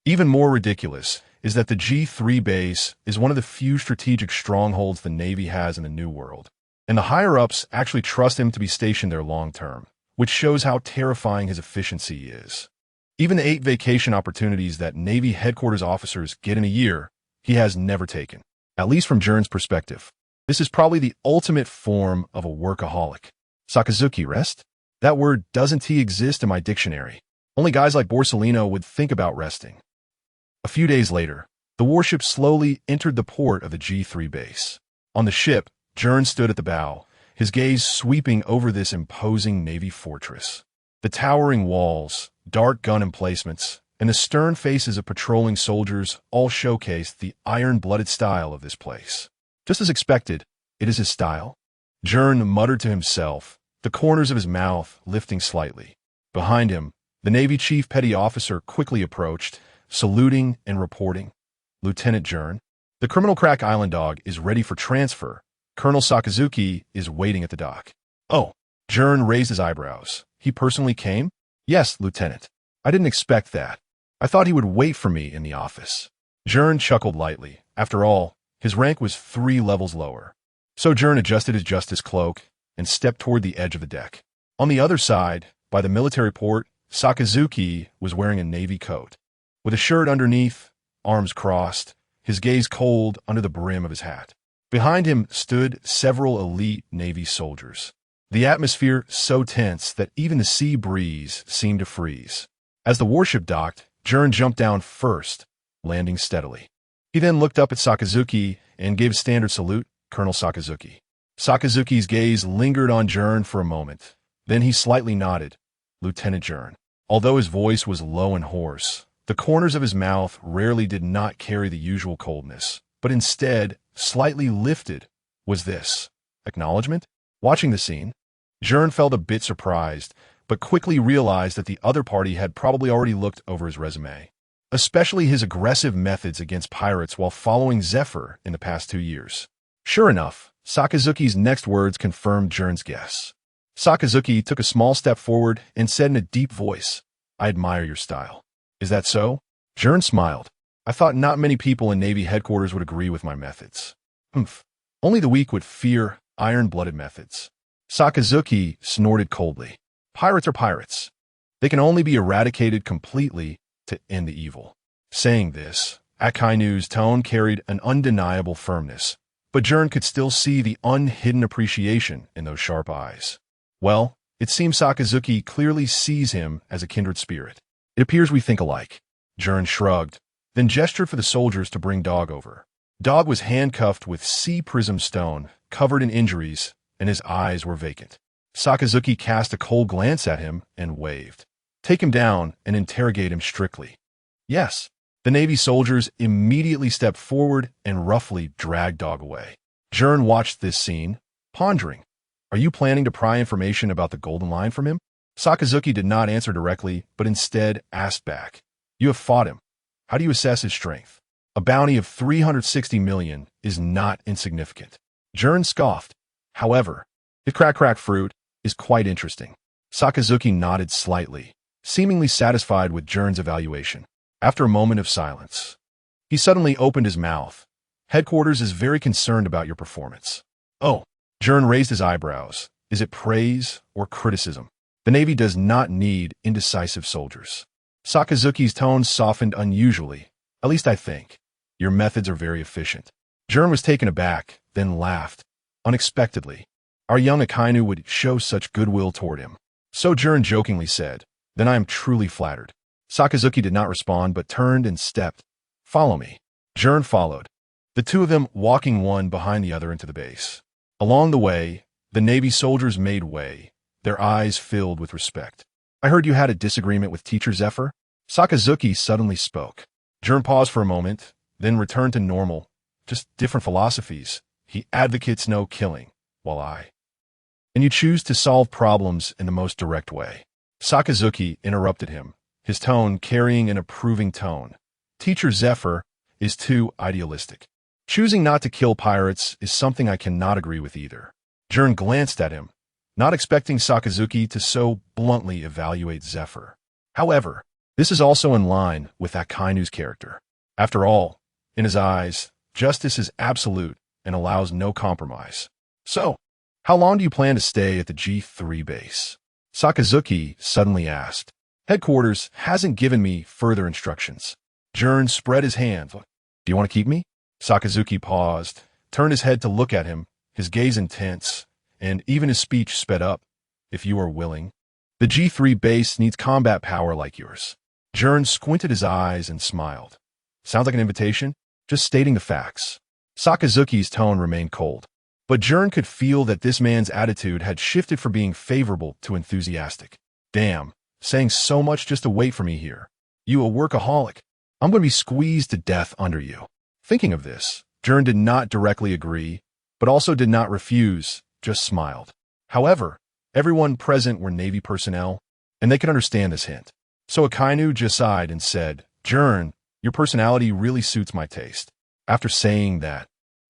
Even more ridiculous is that the G3 base is one of the few strategic strongholds the Navy has in the New World, and the higher-ups actually trust him to be stationed there long-term, which shows how terrifying his efficiency is. Even the 8 vacation opportunities that Navy headquarters officers get in a year, he has never taken. At least from Gern's perspective, this is probably the ultimate form of a workaholic. Sakazuki, rest? That word doesn't exist in my dictionary. Only guys like Borsellino would think about resting. A few days later, The warship slowly entered the port of the G3 base. On the ship, Gern stood at the bow, his gaze sweeping over this imposing Navy fortress. The towering walls, dark gun emplacements, and the stern faces of patrolling soldiers all showcased the iron-blooded style of this place. Just as expected, it is his style. Gern muttered to himself, the corners of his mouth lifting slightly. Behind him, the Navy Chief Petty Officer quickly approached, saluting and reporting. Lieutenant Gern, the criminal crack island dog is ready for transfer. Colonel Sakazuki is waiting at the dock. Oh, Gern raised his eyebrows. He personally came? Yes, Lieutenant. I didn't expect that. I thought he would wait for me in the office. Gern chuckled lightly. After all, his rank was 3 levels lower. So Gern adjusted his justice cloak and stepped toward the edge of the deck. On the other side, by the military port, Sakazuki was wearing a navy coat. With a shirt underneath, arms crossed, his gaze cold under the brim of his hat. Behind him stood several elite Navy soldiers. The atmosphere so tense that even the sea breeze seemed to freeze. As the warship docked, Gern jumped down first, landing steadily. He then looked up at Sakazuki and gave a standard salute, Colonel Sakazuki. Sakazuki's gaze lingered on Gern for a moment. Then he slightly nodded, Lieutenant Gern. Although his voice was low and hoarse, the corners of his mouth rarely did not carry the usual coldness, but instead, slightly lifted. Was this acknowledgement? Watching the scene, Gern felt a bit surprised, but quickly realized that the other party had probably already looked over his resume, especially his aggressive methods against pirates while following Zephyr in the past 2 years. Sure enough, Sakazuki's next words confirmed Gern's guess. Sakazuki took a small step forward and said in a deep voice, I admire your style. Is that so? Gern smiled. I thought not many people in Navy headquarters would agree with my methods. Humph. Only the weak would fear iron-blooded methods. Sakazuki snorted coldly. Pirates are pirates. They can only be eradicated completely to end the evil. Saying this, Akainu's tone carried an undeniable firmness, but Gern could still see the unhidden appreciation in those sharp eyes. Well, it seems Sakazuki clearly sees him as a kindred spirit. It appears we think alike. Gern shrugged, then gestured for the soldiers to bring Dog over. Dog was handcuffed with sea prism stone, covered in injuries, and his eyes were vacant. Sakazuki cast a cold glance at him and waved. Take him down and interrogate him strictly. Yes. The Navy soldiers immediately stepped forward and roughly dragged Dog away. Gern watched this scene, pondering. Are you planning to pry information about the Golden Line from him? Sakazuki did not answer directly, but instead asked back. You have fought him. How do you assess his strength? A bounty of 360 million is not insignificant. Gern scoffed. However, the crack fruit is quite interesting. Sakazuki nodded slightly, seemingly satisfied with Gern's evaluation. After a moment of silence, he suddenly opened his mouth. Headquarters is very concerned about your performance. Oh, Gern raised his eyebrows. Is it praise or criticism? The Navy does not need indecisive soldiers. Sakazuki's tone softened unusually. At least I think. Your methods are very efficient. Gern was taken aback, then laughed. Unexpectedly, our young Akainu would show such goodwill toward him. So Gern jokingly said, Then I am truly flattered. Sakazuki did not respond but turned and stepped. Follow me. Gern followed, the two of them walking one behind the other into the base. Along the way, the Navy soldiers made way, their eyes filled with respect. I heard you had a disagreement with Teacher Zephyr? Sakazuki suddenly spoke. Gern paused for a moment, then returned to normal, just different philosophies. He advocates no killing, while I. And you choose to solve problems in the most direct way. Sakazuki interrupted him, his tone carrying an approving tone. Teacher Zephyr is too idealistic. Choosing not to kill pirates is something I cannot agree with either. Gern glanced at him, not expecting Sakazuki to so bluntly evaluate Zephyr. However, this is also in line with Akainu's character. After all, in his eyes, justice is absolute and allows no compromise. So, how long do you plan to stay at the G3 base? Sakazuki suddenly asked. Headquarters hasn't given me further instructions. Gern spread his hand. Do you want to keep me? Sakazuki paused, turned his head to look at him, his gaze intense, and even his speech sped up. If you are willing. The G3 base needs combat power like yours. Gern squinted his eyes and smiled. Sounds like an invitation? just stating the facts. Sakazuki's tone remained cold, but Gern could feel that this man's attitude had shifted from being favorable to enthusiastic. Damn, saying so much just to wait for me here. You a workaholic. I'm going to be squeezed to death under you. Thinking of this, Gern did not directly agree, but also did not refuse, just smiled. However, everyone present were Navy personnel, and they could understand this hint. So Akainu just sighed and said, Gern, your personality really suits my taste. After saying that,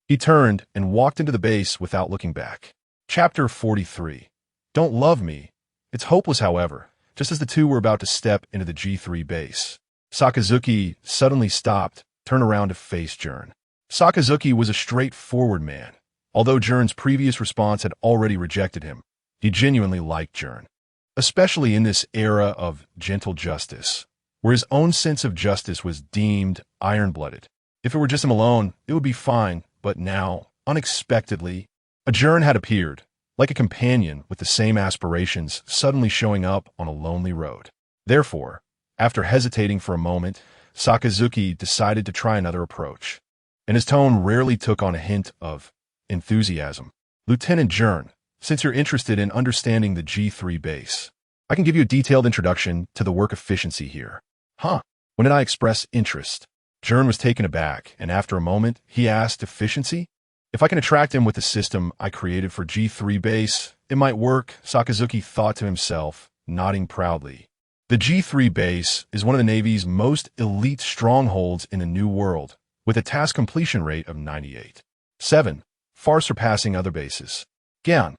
he turned and walked into the base without looking back. Chapter 43. Don't love me. It's hopeless, however, just as the two were about to step into the G3 base. Sakazuki suddenly stopped, turned around to face Gern. Sakazuki was a straightforward man. Although Gern's previous response had already rejected him, he genuinely liked Gern. Especially in this era of gentle justice, where his own sense of justice was deemed iron-blooded. If it were just him alone, it would be fine, but now, unexpectedly, a Gern had appeared, like a companion with the same aspirations suddenly showing up on a lonely road. Therefore, after hesitating for a moment, Sakazuki decided to try another approach, and his tone rarely took on a hint of enthusiasm. Lieutenant Gern, since you're interested in understanding the G3 base, I can give you a detailed introduction to the work efficiency here. Huh? When did I express interest? Gern was taken aback, and after a moment, he asked efficiency? If I can attract him with the system I created for G3 base, it might work, Sakazuki thought to himself, nodding proudly. The G3 base is one of the Navy's most elite strongholds in the New World, with a task completion rate of 98.7, far surpassing other bases. Gern.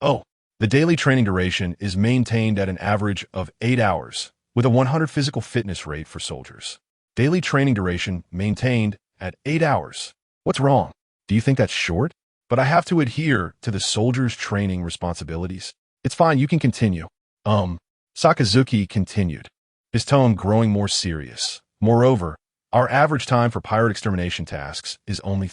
Oh, the daily training duration is maintained at an average of 8 hours, with a 100 physical fitness rate for soldiers. Daily training duration maintained at 8 hours. What's wrong? Do you think that's short? But I have to adhere to the soldiers' training responsibilities. It's fine, you can continue. Sakazuki continued, his tone growing more serious. Moreover, our average time for pirate extermination tasks is only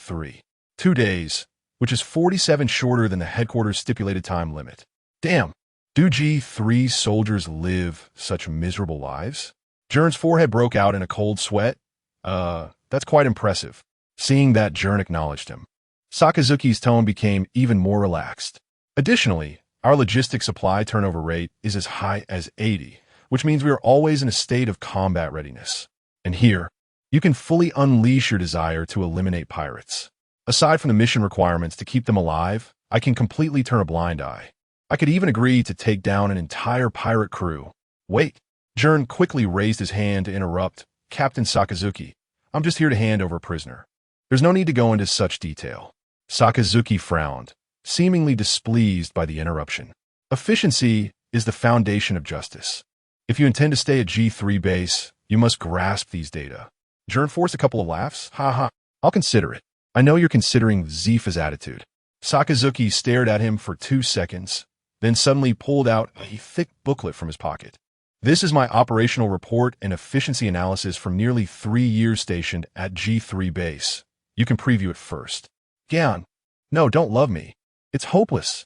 2 days, which is 47 shorter than the headquarters stipulated time limit. Damn, do G3 soldiers live such miserable lives? Gern's forehead broke out in a cold sweat. That's quite impressive. Seeing that, Gern acknowledged him. Sakazuki's tone became even more relaxed. Additionally, our logistics supply turnover rate is as high as 80, which means we are always in a state of combat readiness. And here, you can fully unleash your desire to eliminate pirates. Aside from the mission requirements to keep them alive, I can completely turn a blind eye. I could even agree to take down an entire pirate crew. Wait. Gern quickly raised his hand to interrupt. Captain Sakazuki, I'm just here to hand over a prisoner. There's no need to go into such detail. Sakazuki frowned, seemingly displeased by the interruption. Efficiency is the foundation of justice. If you intend to stay at G3 base, you must grasp these data. Gern forced a couple of laughs. Ha. I'll consider it. I know you're considering Zifa's attitude. Sakazuki stared at him for 2 seconds, then suddenly pulled out a thick booklet from his pocket. This is my operational report and efficiency analysis from nearly 3 years stationed at G3 base. You can preview it first. Gern. No, don't love me. It's hopeless.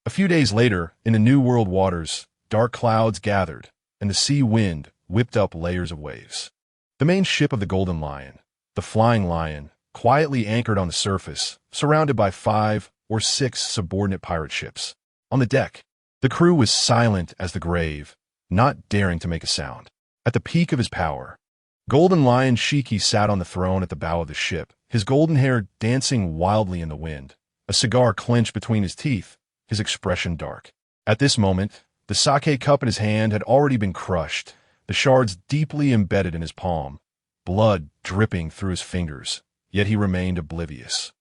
A few days later, in the New World waters, dark clouds gathered, and the sea wind whipped up layers of waves. The main ship of the Golden Lion, the Flying Lion, quietly anchored on the surface, surrounded by 5 or 6 subordinate pirate ships. On the deck, the crew was silent as the grave, not daring to make a sound. At the peak of his power, Golden Lion Shiki sat on the throne at the bow of the ship, his golden hair dancing wildly in the wind, a cigar clenched between his teeth, his expression dark. At this moment, the sake cup in his hand had already been crushed, the shards deeply embedded in his palm, blood dripping through his fingers, yet he remained oblivious.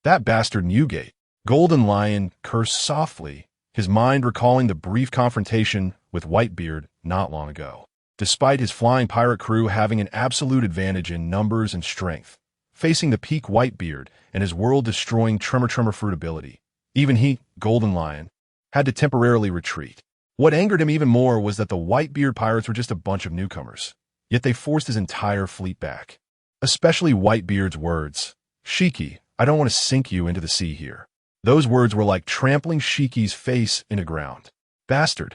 That bastard Newgate. Golden Lion cursed softly, his mind recalling the brief confrontation with Whitebeard not long ago. Despite his flying pirate crew having an absolute advantage in numbers and strength, facing the peak Whitebeard and his world-destroying Tremor-Tremor Fruit ability, even he, Golden Lion, had to temporarily retreat. What angered him even more was that the Whitebeard pirates were just a bunch of newcomers, yet they forced his entire fleet back. Especially Whitebeard's words, "Shiki, I don't want to sink you into the sea here." Those words were like trampling Shiki's face into ground. "Bastard!"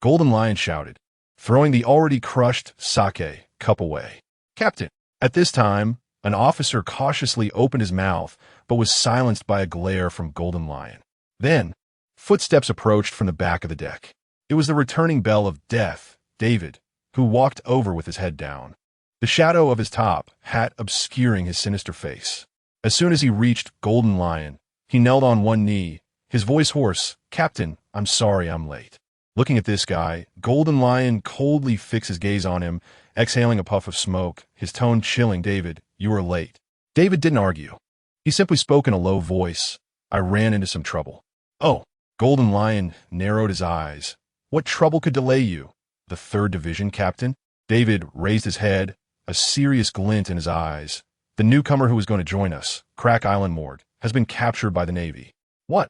Golden Lion shouted, throwing the already crushed sake cup away. "Captain!" At this time, An officer cautiously opened his mouth, but was silenced by a glare from Golden Lion. Then, footsteps approached from the back of the deck. It was the returning bell of death, David, who walked over with his head down, the shadow of his top hat obscuring his sinister face. As soon as he reached Golden Lion, he knelt on one knee, his voice hoarse. "Captain, I'm sorry I'm late." Looking at this guy, Golden Lion coldly fixed his gaze on him, exhaling a puff of smoke, his tone chilling. "David, you were late." David didn't argue. He simply spoke in a low voice. "I ran into some trouble." "Oh." Golden Lion narrowed his eyes. "What trouble could delay you?" "The 3rd Division, Captain." David raised his head, a serious glint in his eyes. "The newcomer who was going to join us, Crack Island Mord, has been captured by the Navy." "What?"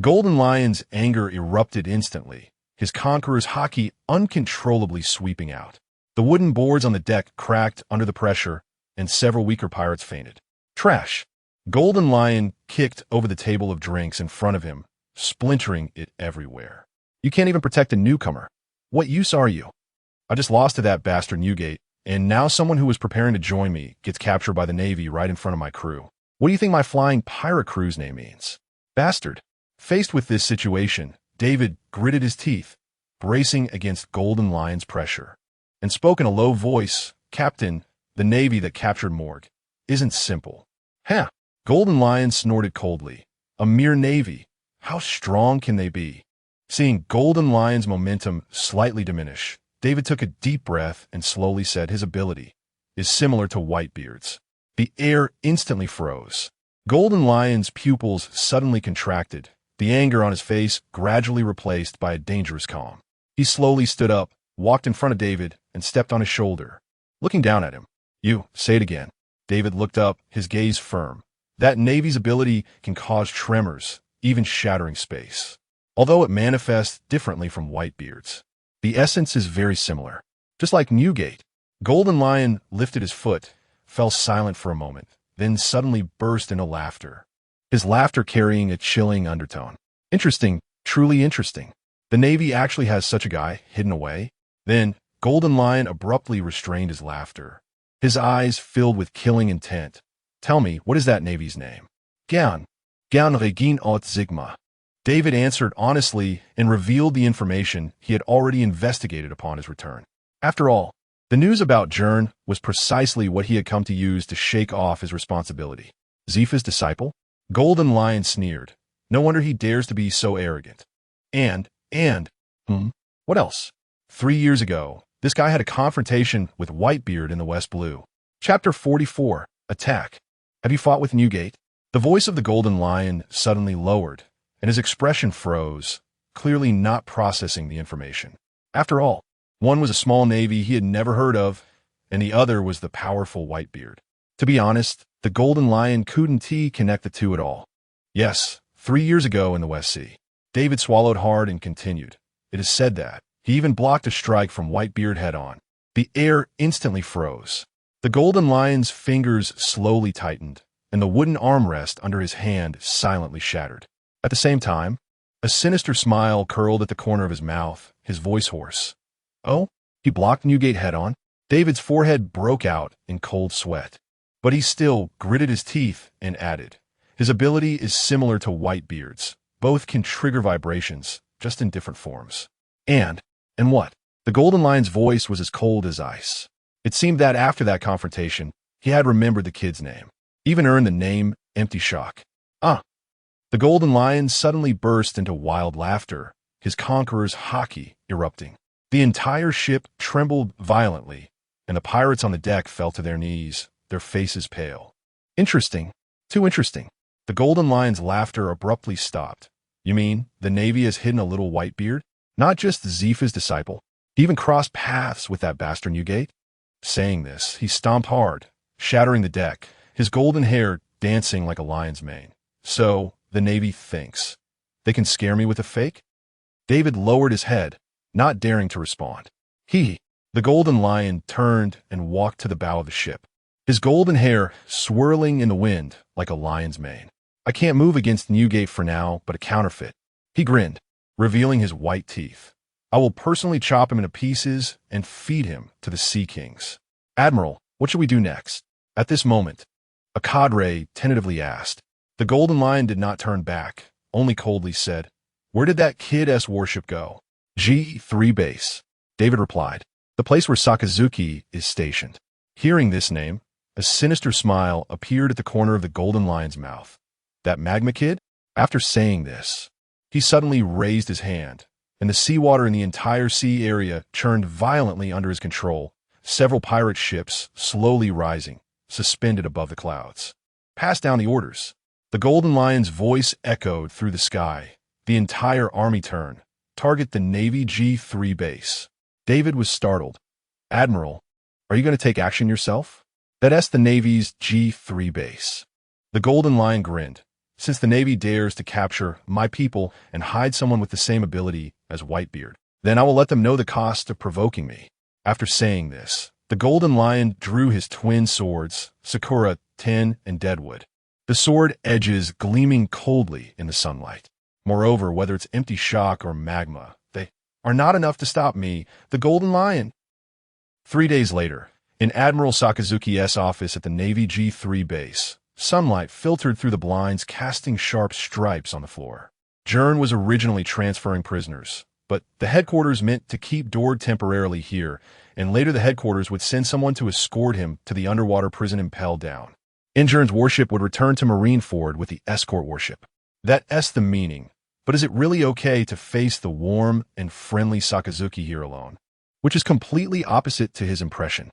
Golden Lion's anger erupted instantly, his conqueror's haki uncontrollably sweeping out. The wooden boards on the deck cracked under the pressure, and several weaker pirates fainted. "Trash!" Golden Lion kicked over the table of drinks in front of him, splintering it everywhere. "You can't even protect a newcomer. What use are you? I just lost to that bastard Newgate, and now someone who was preparing to join me gets captured by the Navy right in front of my crew. What do you think my flying pirate crew's name means?" "Bastard." Faced with this situation, David gritted his teeth, bracing against Golden Lion's pressure, and spoke in a low voice. "Captain, the Navy that captured Morg isn't simple." "Huh?" Golden Lion snorted coldly. "A mere Navy. How strong can they be?" Seeing Golden Lion's momentum slightly diminish, David took a deep breath and slowly said, "His ability is similar to Whitebeard's." The air instantly froze. Golden Lion's pupils suddenly contracted, the anger on his face gradually replaced by a dangerous calm. He slowly stood up, walked in front of David, and stepped on his shoulder, looking down at him. "You, say it again." David looked up, his gaze firm. "That Navy's ability can cause tremors, even shattering space. Although it manifests differently from Whitebeard's, the essence is very similar. Just like Newgate." Golden Lion lifted his foot, fell silent for a moment, then suddenly burst into laughter, his laughter carrying a chilling undertone. "Interesting, truly interesting. The Navy actually has such a guy hidden away." Then Golden Lion abruptly restrained his laughter, his eyes filled with killing intent. "Tell me, what is that Navy's name?" "Gern. Gern Regine Haute Sigma." David answered honestly and revealed the information he had already investigated upon his return. After all, the news about Gern was precisely what he had come to use to shake off his responsibility. Zifa's disciple? Golden Lion sneered. No wonder he dares to be so arrogant. What else? 3 years ago, this guy had a confrontation with Whitebeard in the West Blue. Chapter 44, Attack. "Have you fought with Newgate?" The voice of the Golden Lion suddenly lowered, and his expression froze, clearly not processing the information. After all, one was a small navy he had never heard of, and the other was the powerful Whitebeard. To be honest, the Golden Lion couldn't connect the two at all. "Yes, 3 years ago in the West Sea." David swallowed hard and continued. "It is said that he even blocked a strike from Whitebeard head-on." The air instantly froze. The Golden Lion's fingers slowly tightened, and the wooden armrest under his hand silently shattered. At the same time, a sinister smile curled at the corner of his mouth, his voice hoarse. "Oh, he blocked Newgate head-on?" David's forehead broke out in cold sweat, but he still gritted his teeth and added, "His ability is similar to Whitebeard's. Both can trigger vibrations, just in different forms." And what? The Golden Lion's voice was as cold as ice. It seemed that after that confrontation, he had remembered the kid's name, even earned the name Empty Shock. "Ah." The Golden Lion suddenly burst into wild laughter, his conqueror's haki erupting. The entire ship trembled violently, and the pirates on the deck fell to their knees, their faces pale. "Interesting. Too interesting." The Golden Lion's laughter abruptly stopped. "You mean the Navy has hidden a little Whitebeard? Not just Zifa's disciple. He even crossed paths with that bastard Newgate?" Saying this, he stomped hard, shattering the deck, his golden hair dancing like a lion's mane. "So, the Navy thinks they can scare me with a fake?" David lowered his head, not daring to respond. The Golden Lion turned and walked to the bow of the ship, his golden hair swirling in the wind like a lion's mane. "I can't move against Newgate for now, but a counterfeit." He grinned, revealing his white teeth. "I will personally chop him into pieces and feed him to the Sea Kings." "Admiral, what should we do next?" At this moment, a cadre tentatively asked. The Golden Lion did not turn back, only coldly said, "Where did that Kid-S warship go?" G3 base, David replied. "The place where Sakazuki is stationed." Hearing this name, a sinister smile appeared at the corner of the Golden Lion's mouth. That Magma Kid? After saying this, he suddenly raised his hand, and the seawater in the entire sea area churned violently under his control, several pirate ships slowly rising, suspended above the clouds. "Pass down the orders." The Golden Lion's voice echoed through the sky. The entire army turned. "Target the Navy G3 base." David was startled. "Admiral, are you going to take action yourself?" "That's the Navy's G3 base." The Golden Lion grinned. "Since the Navy dares to capture my people and hide someone with the same ability as Whitebeard, then I will let them know the cost of provoking me." After saying this, the Golden Lion drew his twin swords, Sakura, Tin, and Deadwood. The sword edges gleaming coldly in the sunlight. Moreover, whether it's empty shock or magma, they are not enough to stop me, the Golden Lion. 3 days later, in Admiral Sakazuki's office at the Navy G3 base, sunlight filtered through the blinds, casting sharp stripes on the floor. Gern was originally transferring prisoners, but the headquarters meant to keep Dord temporarily here, and later the headquarters would send someone to escort him to the underwater prison impelled down. Gern's warship would return to Marineford with the escort warship. That's the meaning, but is it really okay to face the warm and friendly Sakazuki here alone? Which is completely opposite to his impression.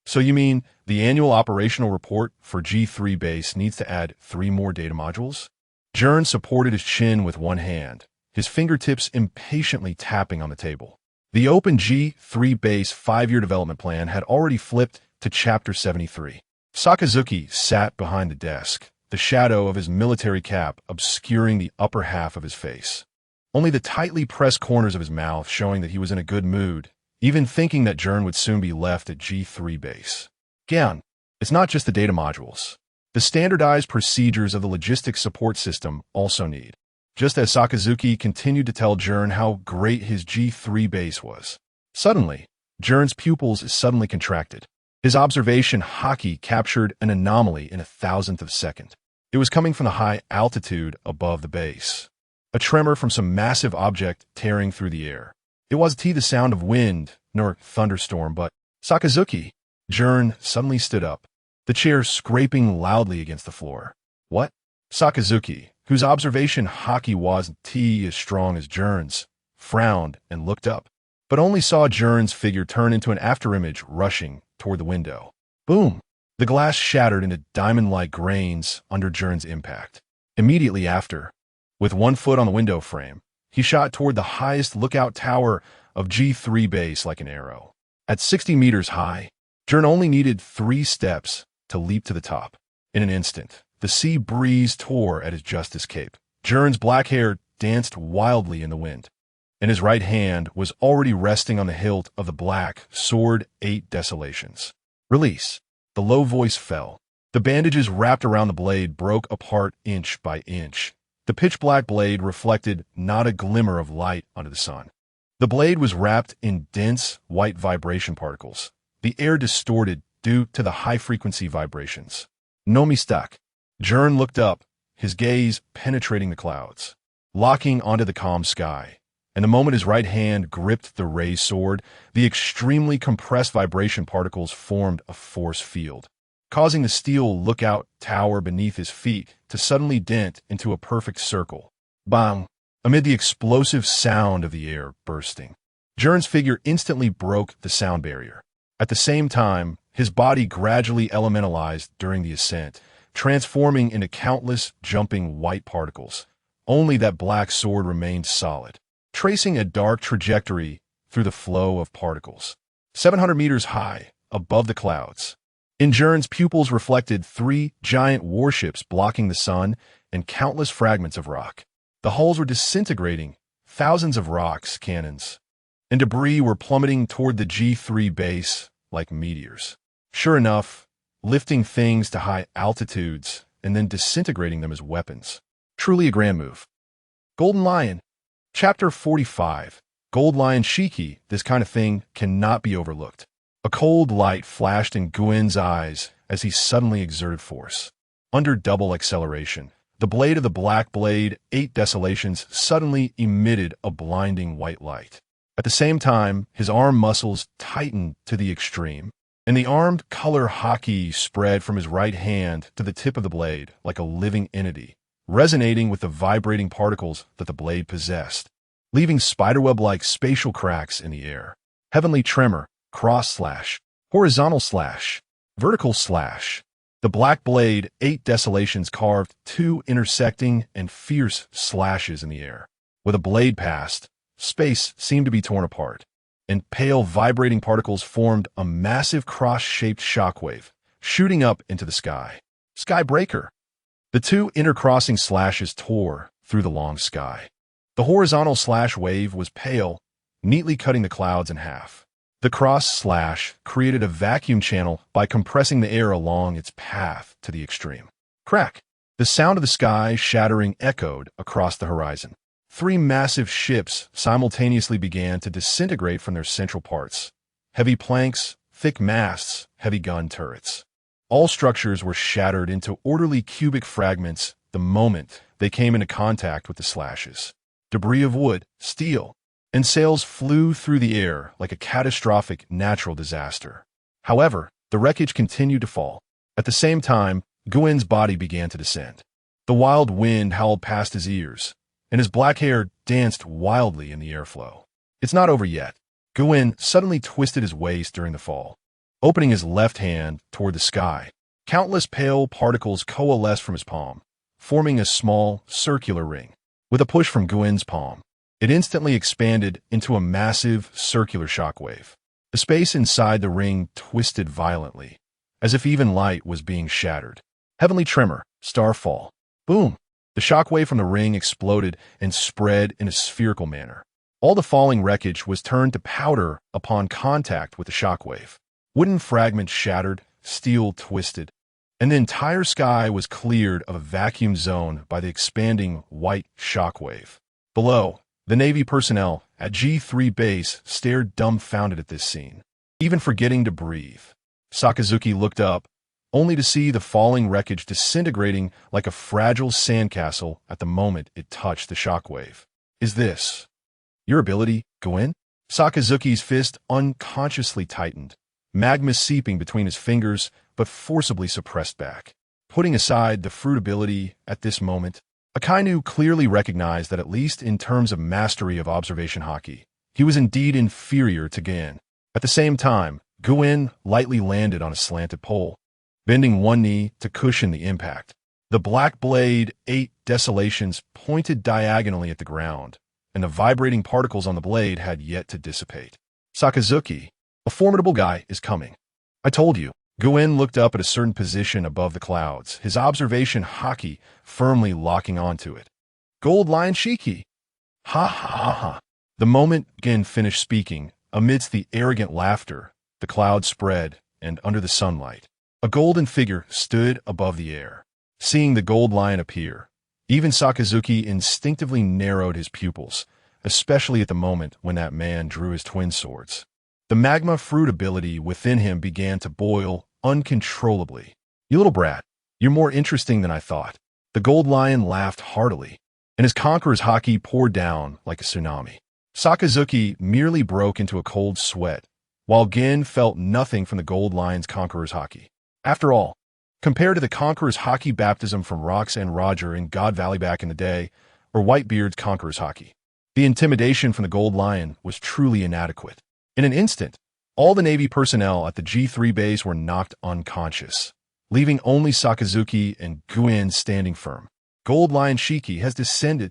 "So you mean the annual operational report for G3 base needs to add 3 more data modules?" Gern supported his chin with one hand, his fingertips impatiently tapping on the table. The open G3 base 5-year development plan had already flipped to Chapter 73. Sakazuki sat behind the desk, the shadow of his military cap obscuring the upper half of his face. Only the tightly pressed corners of his mouth showing that he was in a good mood, even thinking that Gern would soon be left at G3 base. "Gern, it's not just the data modules. The standardized procedures of the logistics support system also need." Just as Sakazuki continued to tell Gern how great his G3 base was. Suddenly, Gern's pupils suddenly contracted. His observation hockey captured an anomaly in a thousandth of a second. It was coming from the high altitude above the base. A tremor from some massive object tearing through the air. It wasn't the sound of wind nor thunderstorm, but Sakazuki. Gern suddenly stood up, the chair scraping loudly against the floor. "What?" Sakazuki, whose observation hockey wasn't as strong as Gern's, frowned and looked up, but only saw Gern's figure turn into an afterimage rushing toward the window. Boom! The glass shattered into diamond-like grains under Gern's impact. Immediately after, with one foot on the window frame, he shot toward the highest lookout tower of G3 base like an arrow. At 60 meters high, Gern only needed 3 steps to leap to the top. In an instant, the sea breeze tore at his justice cape. Gern's black hair danced wildly in the wind, and his right hand was already resting on the hilt of the black sword 8 Desolations. "Release." The low voice fell. The bandages wrapped around the blade broke apart inch by inch. The pitch-black blade reflected not a glimmer of light under the sun. The blade was wrapped in dense, white vibration particles. The air distorted due to the high-frequency vibrations. "No mistake." Gern looked up, his gaze penetrating the clouds, locking onto the calm sky. And the moment his right hand gripped the raised sword, the extremely compressed vibration particles formed a force field, causing the steel lookout tower beneath his feet to suddenly dent into a perfect circle. Bang! Amid the explosive sound of the air bursting, Gern's figure instantly broke the sound barrier. At the same time, his body gradually elementalized during the ascent, transforming into countless jumping white particles. Only that black sword remained solid, tracing a dark trajectory through the flow of particles. 700 meters high, above the clouds. In Gern's pupils reflected 3 giant warships blocking the sun and countless fragments of rock. The hulls were disintegrating, thousands of rocks, cannons, and debris were plummeting toward the G3 base like meteors. Sure enough, lifting things to high altitudes and then disintegrating them as weapons. Truly a grand move. Golden Lion. Chapter 45. Gold Lion Shiki. This kind of thing cannot be overlooked. A cold light flashed in Gwen's eyes as he suddenly exerted force. Under double acceleration, the blade of the Black Blade 8 Desolations suddenly emitted a blinding white light. At the same time, his arm muscles tightened to the extreme, and the armed color hockey spread from his right hand to the tip of the blade like a living entity, resonating with the vibrating particles that the blade possessed, leaving spiderweb-like spatial cracks in the air. Heavenly tremor, cross-slash, horizontal slash, vertical slash. The Black Blade 8 Desolations carved 2 intersecting and fierce slashes in the air. With a blade passed, space seemed to be torn apart, and pale vibrating particles formed a massive cross-shaped shockwave, shooting up into the sky. Skybreaker. The 2 intercrossing slashes tore through the long sky. The horizontal slash wave was pale, neatly cutting the clouds in half. The cross slash created a vacuum channel by compressing the air along its path to the extreme. Crack! The sound of the sky shattering echoed across the horizon. 3 massive ships simultaneously began to disintegrate from their central parts. Heavy planks, thick masts, heavy gun turrets. All structures were shattered into orderly cubic fragments the moment they came into contact with the slashes. Debris of wood, steel, and sails flew through the air like a catastrophic natural disaster. However, the wreckage continued to fall. At the same time, Gwyn's body began to descend. The wild wind howled past his ears, and his black hair danced wildly in the airflow. It's not over yet. Gwyn suddenly twisted his waist during the fall, opening his left hand toward the sky. Countless pale particles coalesced from his palm, forming a small, circular ring. With a push from Gwyn's palm, it instantly expanded into a massive, circular shockwave. The space inside the ring twisted violently, as if even light was being shattered. Heavenly tremor, starfall. Boom! The shockwave from the ring exploded and spread in a spherical manner. All the falling wreckage was turned to powder upon contact with the shockwave. Wooden fragments shattered, steel twisted, and the entire sky was cleared of a vacuum zone by the expanding white shockwave. Below, the Navy personnel at G3 base stared dumbfounded at this scene, even forgetting to breathe. Sakazuki looked up, only to see the falling wreckage disintegrating like a fragile sandcastle at the moment it touched the shockwave. Is this your ability, Gwyn? Sakazuki's fist unconsciously tightened, magma seeping between his fingers but forcibly suppressed back. Putting aside the fruit ability at this moment, Akainu clearly recognized that at least in terms of mastery of observation hockey, he was indeed inferior to Gern. At the same time, Gwyn lightly landed on a slanted pole, bending one knee to cushion the impact. The Black Blade 8 Desolations pointed diagonally at the ground, and the vibrating particles on the blade had yet to dissipate. Sakazuki, a formidable guy, is coming. I told you. Gwyn looked up at a certain position above the clouds, his observation hockey firmly locking onto it. Gold Lion Shiki! Ha ha ha ha! The moment Gyn finished speaking, amidst the arrogant laughter, the cloud spread, and under the sunlight, a golden figure stood above the air. Seeing the gold lion appear, even Sakazuki instinctively narrowed his pupils, especially at the moment when that man drew his twin swords. The magma fruit ability within him began to boil uncontrollably. You little brat, you're more interesting than I thought. The gold lion laughed heartily, and his conqueror's hockey poured down like a tsunami. Sakazuki merely broke into a cold sweat, while Gyn felt nothing from the gold lion's conqueror's hockey. After all, compared to the conqueror's hockey baptism from Rox and Roger in God Valley back in the day, or Whitebeard's conqueror's hockey, the intimidation from the gold lion was truly inadequate. In an instant, all the Navy personnel at the G3 base were knocked unconscious, leaving only Sakazuki and Gwyn standing firm. Gold Lion Shiki has descended.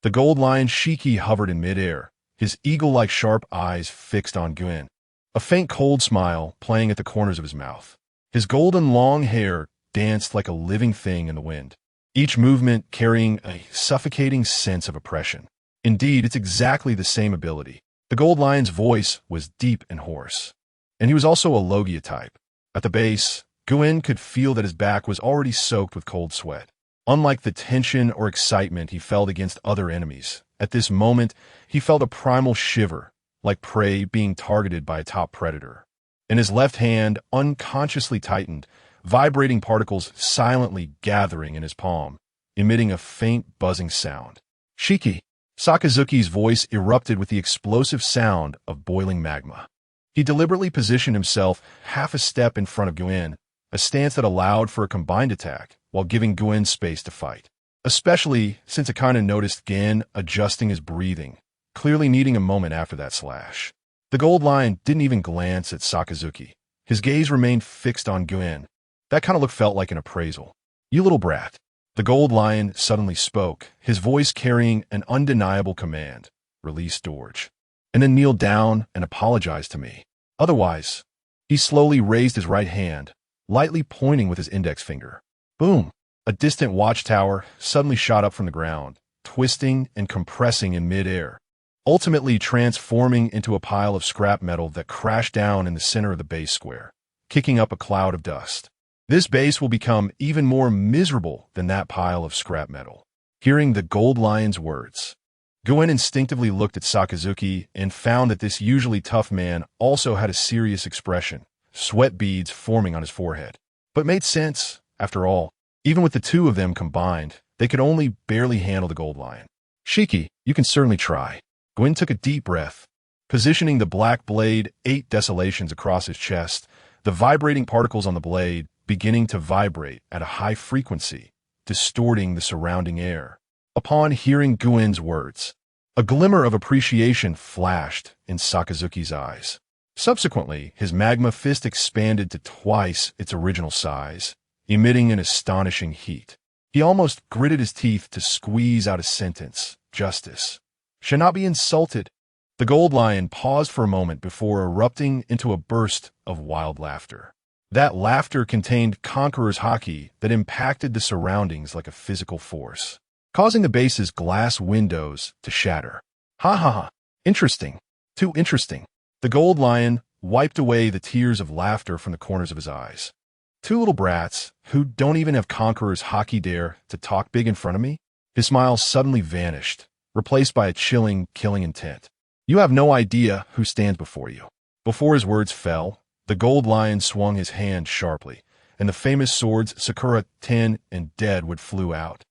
The Gold Lion Shiki hovered in midair, his eagle-like sharp eyes fixed on Gwyn, a faint cold smile playing at the corners of his mouth. His golden long hair danced like a living thing in the wind, each movement carrying a suffocating sense of oppression. Indeed, it's exactly the same ability. The Gold Lion's voice was deep and hoarse, and he was also a LOGIA type. At the base, Gwyn could feel that his back was already soaked with cold sweat. Unlike the tension or excitement he felt against other enemies, at this moment he felt a primal shiver, like prey being targeted by a top predator. And his left hand unconsciously tightened, vibrating particles silently gathering in his palm, emitting a faint buzzing sound. Shiki! Sakazuki's voice erupted with the explosive sound of boiling magma. He deliberately positioned himself half a step in front of Guen, a stance that allowed for a combined attack while giving Guen space to fight. Especially since it kinda noticed Gen adjusting his breathing, clearly needing a moment after that slash. The Gold Lion didn't even glance at Sakazuki. His gaze remained fixed on Guen. That kind of look felt like an appraisal. "You little brat." The Gold Lion suddenly spoke, his voice carrying an undeniable command. "Release Dorge. And then kneel down and apologize to me. Otherwise." He slowly raised his right hand, lightly pointing with his index finger. Boom! A distant watchtower suddenly shot up from the ground, twisting and compressing in midair, ultimately transforming into a pile of scrap metal that crashed down in the center of the base square, kicking up a cloud of dust. This base will become even more miserable than that pile of scrap metal. Hearing the Gold Lion's words, Guen instinctively looked at Sakazuki and found that this usually tough man also had a serious expression, sweat beads forming on his forehead. But made sense, after all. Even with the two of them combined, they could only barely handle the Gold Lion. "Shiki, you can certainly try." Gwen took a deep breath, positioning the black blade 8 desolations across his chest, the vibrating particles on the blade beginning to vibrate at a high frequency, distorting the surrounding air. Upon hearing Guen's words, a glimmer of appreciation flashed in Sakazuki's eyes. Subsequently, his magma fist expanded to twice its original size, emitting an astonishing heat. He almost gritted his teeth to squeeze out a sentence. "Justice should not be insulted." The Gold Lion paused for a moment before erupting into a burst of wild laughter. That laughter contained Conqueror's haki that impacted the surroundings like a physical force, causing the base's glass windows to shatter. "Ha ha ha. Interesting. Too interesting." The Gold Lion wiped away the tears of laughter from the corners of his eyes. "Two little brats who don't even have Conqueror's haki dare to talk big in front of me?" His smile suddenly vanished, replaced by a chilling, killing intent. "You have no idea who stands before you." Before his words fell, the Gold Lion swung his hand sharply, and the famous swords Sakura, Ten, and Deadwood flew out.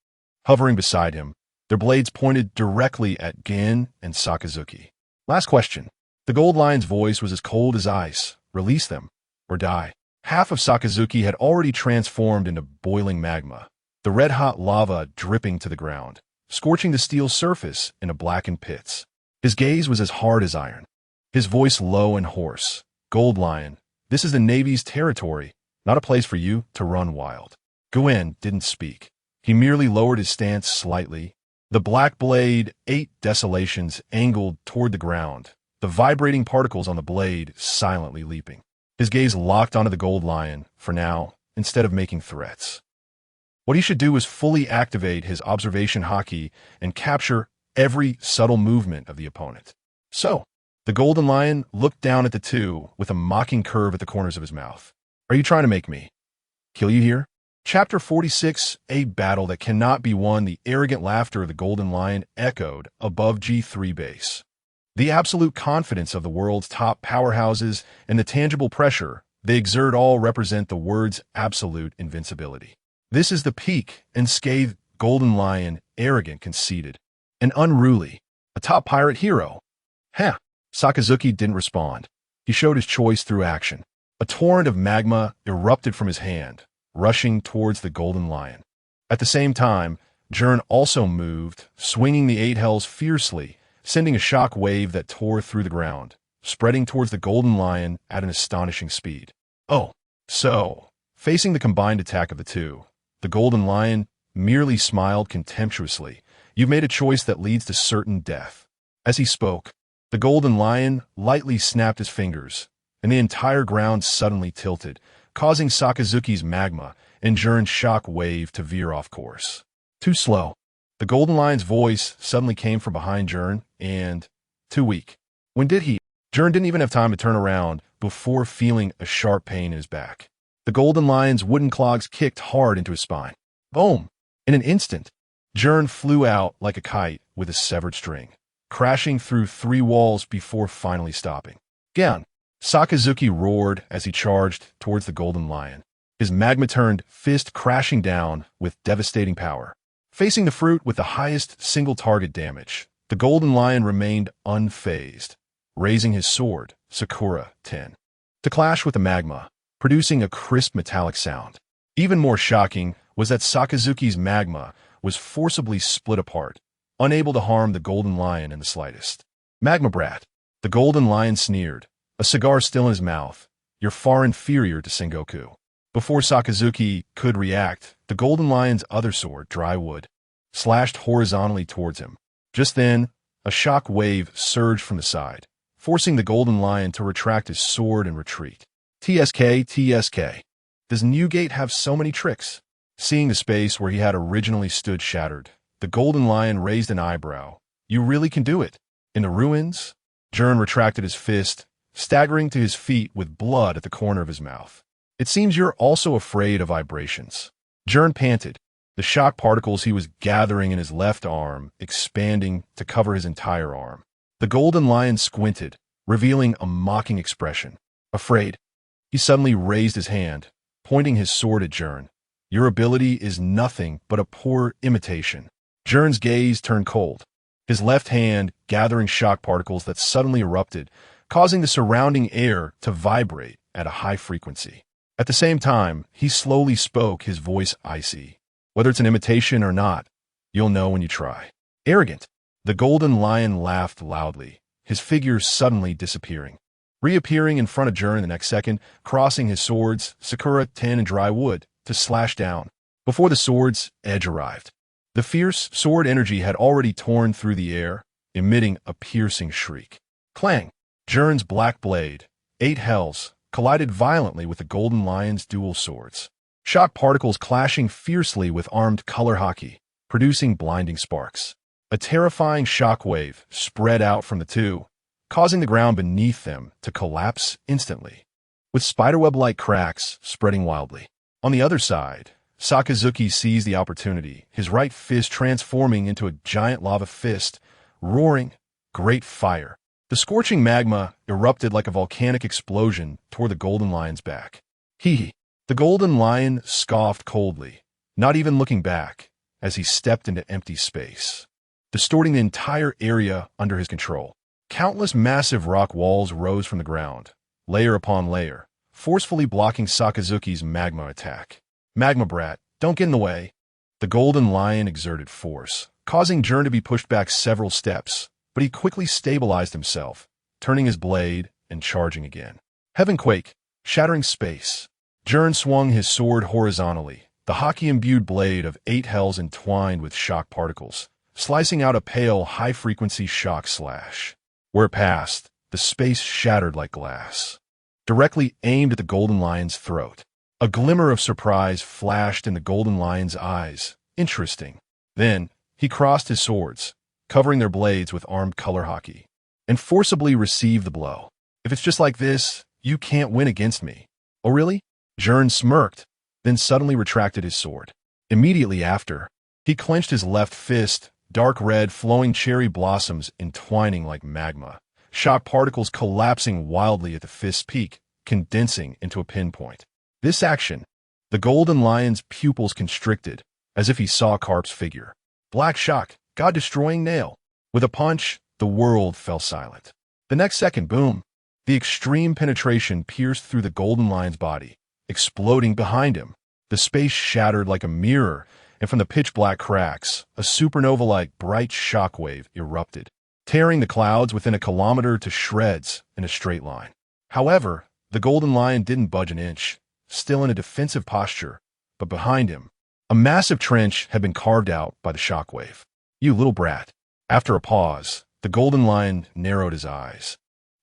Hovering beside him, their blades pointed directly at Gen and Sakazuki. "Last question." The Gold Lion's voice was as cold as ice. "Release them, or die." Half of Sakazuki had already transformed into boiling magma, the red-hot lava dripping to the ground, scorching the steel surface into blackened pits. His gaze was as hard as iron, his voice low and hoarse. "Gold Lion, this is the Navy's territory, not a place for you to run wild." Guen didn't speak. He merely lowered his stance slightly. The black blade 8 desolations angled toward the ground, the vibrating particles on the blade silently leaping. His gaze locked onto the Gold Lion, for now, instead of making threats. What he should do is fully activate his observation haki and capture every subtle movement of the opponent. So, the Golden Lion looked down at the two with a mocking curve at the corners of his mouth. "Are you trying to make me kill you here?" Chapter 46, A Battle That Cannot Be Won. The arrogant laughter of the Golden Lion echoed above G3 base. The absolute confidence of the world's top powerhouses and the tangible pressure they exert all represent the words absolute invincibility. This is the peak and scathed Golden Lion, arrogant, conceited, and unruly, a top pirate hero. "Huh." Sakazuki didn't respond. He showed his choice through action. A torrent of magma erupted from his hand, rushing towards the Golden Lion. At the same time, Gern also moved, swinging the 8 hells fiercely, sending a shock wave that tore through the ground, spreading towards the Golden Lion at an astonishing speed. Oh, so, facing the combined attack of the two, the Golden Lion merely smiled contemptuously. "You've made a choice that leads to certain death." As he spoke, the Golden Lion lightly snapped his fingers, and the entire ground suddenly tilted, causing Sakazuki's magma and Gern's shock wave to veer off course. Too slow. The Golden Lion's voice suddenly came from behind Gern, and too weak. When did he? Gern didn't even have time to turn around before feeling a sharp pain in his back. The Golden Lion's wooden clogs kicked hard into his spine. Boom! In an instant, Gern flew out like a kite with a severed string, crashing through 3 walls before finally stopping. "Gern!" Sakazuki roared as he charged towards the Golden Lion. his magma-turned fist crashing down with devastating power. Facing the fruit with the highest single-target damage, the golden lion remained unfazed, raising his sword, Sakura 10, to clash with the magma, producing a crisp metallic sound. Even more shocking was that Sakazuki's magma was forcibly split apart, unable to harm the golden lion in the slightest. "Magma brat," the golden lion sneered, a cigar still in his mouth. "You're far inferior to Sengoku." Before Sakazuki could react, the golden lion's other sword, dry wood, slashed horizontally towards him. Just then, a shock wave surged from the side, forcing the golden lion to retract his sword and retreat. TSK. Does Newgate have so many tricks? Seeing the space where he had originally stood shattered, the golden lion raised an eyebrow. "You really can do it? In the ruins?" Gern retracted his fist, staggering to his feet with blood at the corner of his mouth. "It seems you're also afraid of vibrations." Gern panted, the shock particles he was gathering in his left arm expanding to cover his entire arm. The golden lion squinted, revealing a mocking expression. "Afraid?" He suddenly raised his hand, pointing his sword at Gern. "Your ability is nothing but a poor imitation." Gern's gaze turned cold, his left hand gathering shock particles that suddenly erupted, causing the surrounding air to vibrate at a high frequency. At the same time, he slowly spoke, his voice icy. "Whether it's an imitation or not, you'll know when you try." "Arrogant." The golden lion laughed loudly, his figure suddenly disappearing. Reappearing in front of Gern the next second, crossing his swords, Sakura 10 and dry wood, to slash down. Before the sword's edge arrived, the fierce sword energy had already torn through the air, emitting a piercing shriek. Clang! Gern's black blade, 8 hells, collided violently with the golden lion's dual swords. Shock particles clashing fiercely with armed color hockey, producing blinding sparks. A terrifying shockwave spread out from the two, causing the ground beneath them to collapse instantly, with spiderweb-like cracks spreading wildly. On the other side, Sakazuki seized the opportunity, his right fist transforming into a giant lava fist, roaring, great fire. The scorching magma erupted like a volcanic explosion toward the golden lion's back. Hee. The golden lion scoffed coldly, not even looking back, as he stepped into empty space, distorting the entire area under his control. Countless massive rock walls rose from the ground, layer upon layer, forcefully blocking Sakazuki's magma attack. "Magma brat, don't get in the way." The golden lion exerted force, causing Gern to be pushed back several steps, but he quickly stabilized himself, turning his blade and charging again. Heaven quake, shattering space. Gern swung his sword horizontally, the hockey-imbued blade of 8 hells entwined with shock particles, slicing out a pale, high-frequency shock slash. Where it passed, the space shattered like glass, directly aimed at the golden lion's throat. A glimmer of surprise flashed in the golden lion's eyes. Interesting. Then, he crossed his swords, covering their blades with armed color hockey, and forcibly received the blow. "If it's just like this, you can't win against me." "Oh really?" Gern smirked, then suddenly retracted his sword. Immediately after, he clenched his left fist, dark red flowing cherry blossoms entwining like magma, shock particles collapsing wildly at the fist's peak, condensing into a pinpoint. This action, the golden lion's pupils constricted, as if he saw Karp's figure. Black shock, god-destroying nail. With a punch, the world fell silent. The next second, boom, the extreme penetration pierced through the golden lion's body, exploding behind him. The space shattered like a mirror, and from the pitch-black cracks, a supernova-like bright shockwave erupted, tearing the clouds within a kilometer to shreds in a straight line. However, the golden lion didn't budge an inch, still in a defensive posture, but behind him, a massive trench had been carved out by the shockwave. "You little brat." After a pause, the golden lion narrowed his eyes,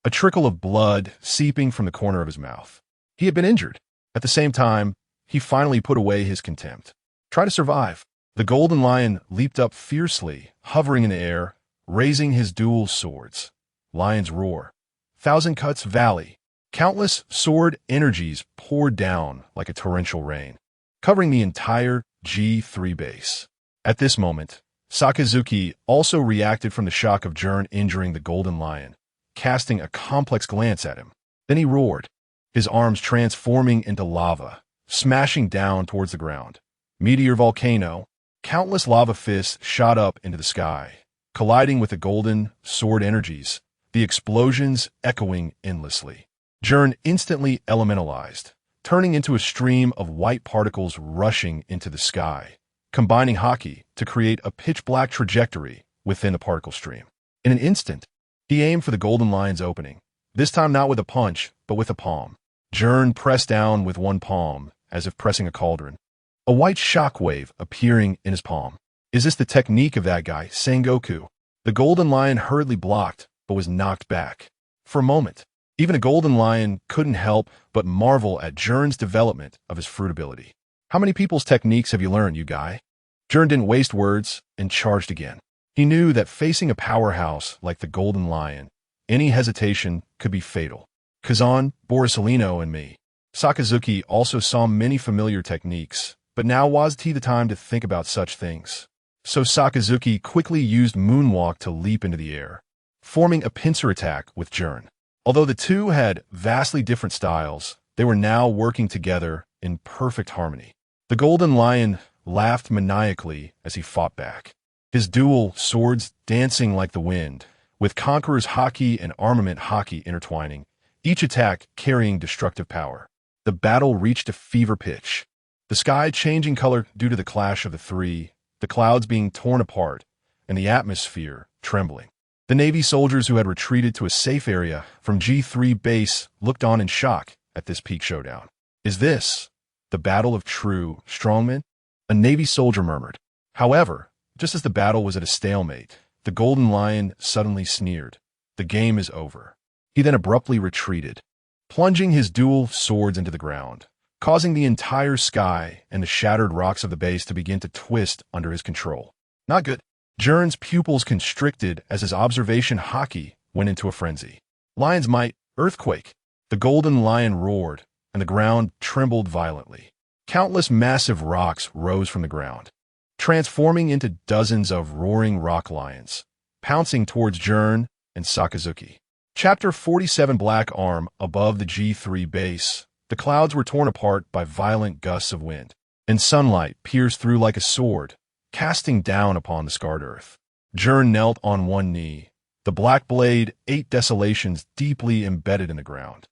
a trickle of blood seeping from the corner of his mouth. He had been injured. At the same time, he finally put away his contempt. "Try to survive." The golden lion leaped up fiercely, hovering in the air, raising his dual swords. Lion's roar. Thousand Cuts Valley. Countless sword energies poured down like a torrential rain, covering the entire G3 base. At this moment, Sakazuki also reacted from the shock of Gern injuring the golden lion, casting a complex glance at him. Then he roared, his arms transforming into lava, smashing down towards the ground. Meteor volcano. Countless lava fists shot up into the sky, colliding with the golden sword energies, the explosions echoing endlessly. Gern instantly elementalized, turning into a stream of white particles rushing into the sky, combining Haki to create a pitch-black trajectory within the particle stream. In an instant, he aimed for the golden lion's opening, this time not with a punch, but with a palm. Gern pressed down with one palm, as if pressing a cauldron, a white shockwave appearing in his palm. Is this the technique of that guy, Sengoku? The golden lion hurriedly blocked, but was knocked back. For a moment, even a golden lion couldn't help but marvel at Gern's development of his fruit ability. How many people's techniques have you learned, you guy? Gern didn't waste words and charged again. He knew that facing a powerhouse like the golden lion, any hesitation could be fatal. Kazan, Borisolino, and me. Sakazuki also saw many familiar techniques, but now wasn't the time to think about such things. So Sakazuki quickly used Moonwalk to leap into the air, forming a pincer attack with Gern. Although the two had vastly different styles, they were now working together in perfect harmony. The golden lion laughed maniacally as he fought back, his dual swords dancing like the wind, with Conqueror's Haki and Armament Haki intertwining, each attack carrying destructive power. The battle reached a fever pitch, the sky changing color due to the clash of the three, the clouds being torn apart, and the atmosphere trembling. The Navy soldiers who had retreated to a safe area from G3 base looked on in shock at this peak showdown. Is this the battle of true strongmen? A Navy soldier murmured. However, just as the battle was at a stalemate, the golden lion suddenly sneered. The game is over. He then abruptly retreated, plunging his dual swords into the ground, causing the entire sky and the shattered rocks of the base to begin to twist under his control. Not good. Gern's pupils constricted as his observation Haki went into a frenzy. Lion's might, earthquake. The golden lion roared, and the ground trembled violently. Countless massive rocks rose from the ground, transforming into dozens of roaring rock lions, pouncing towards Gern and Sakazuki. Chapter 47. Black Arm. Above the G3 base, the clouds were torn apart by violent gusts of wind, and sunlight pierced through like a sword, casting down upon the scarred earth. Gern knelt on one knee, the black blade 8 desolations deeply embedded in the ground,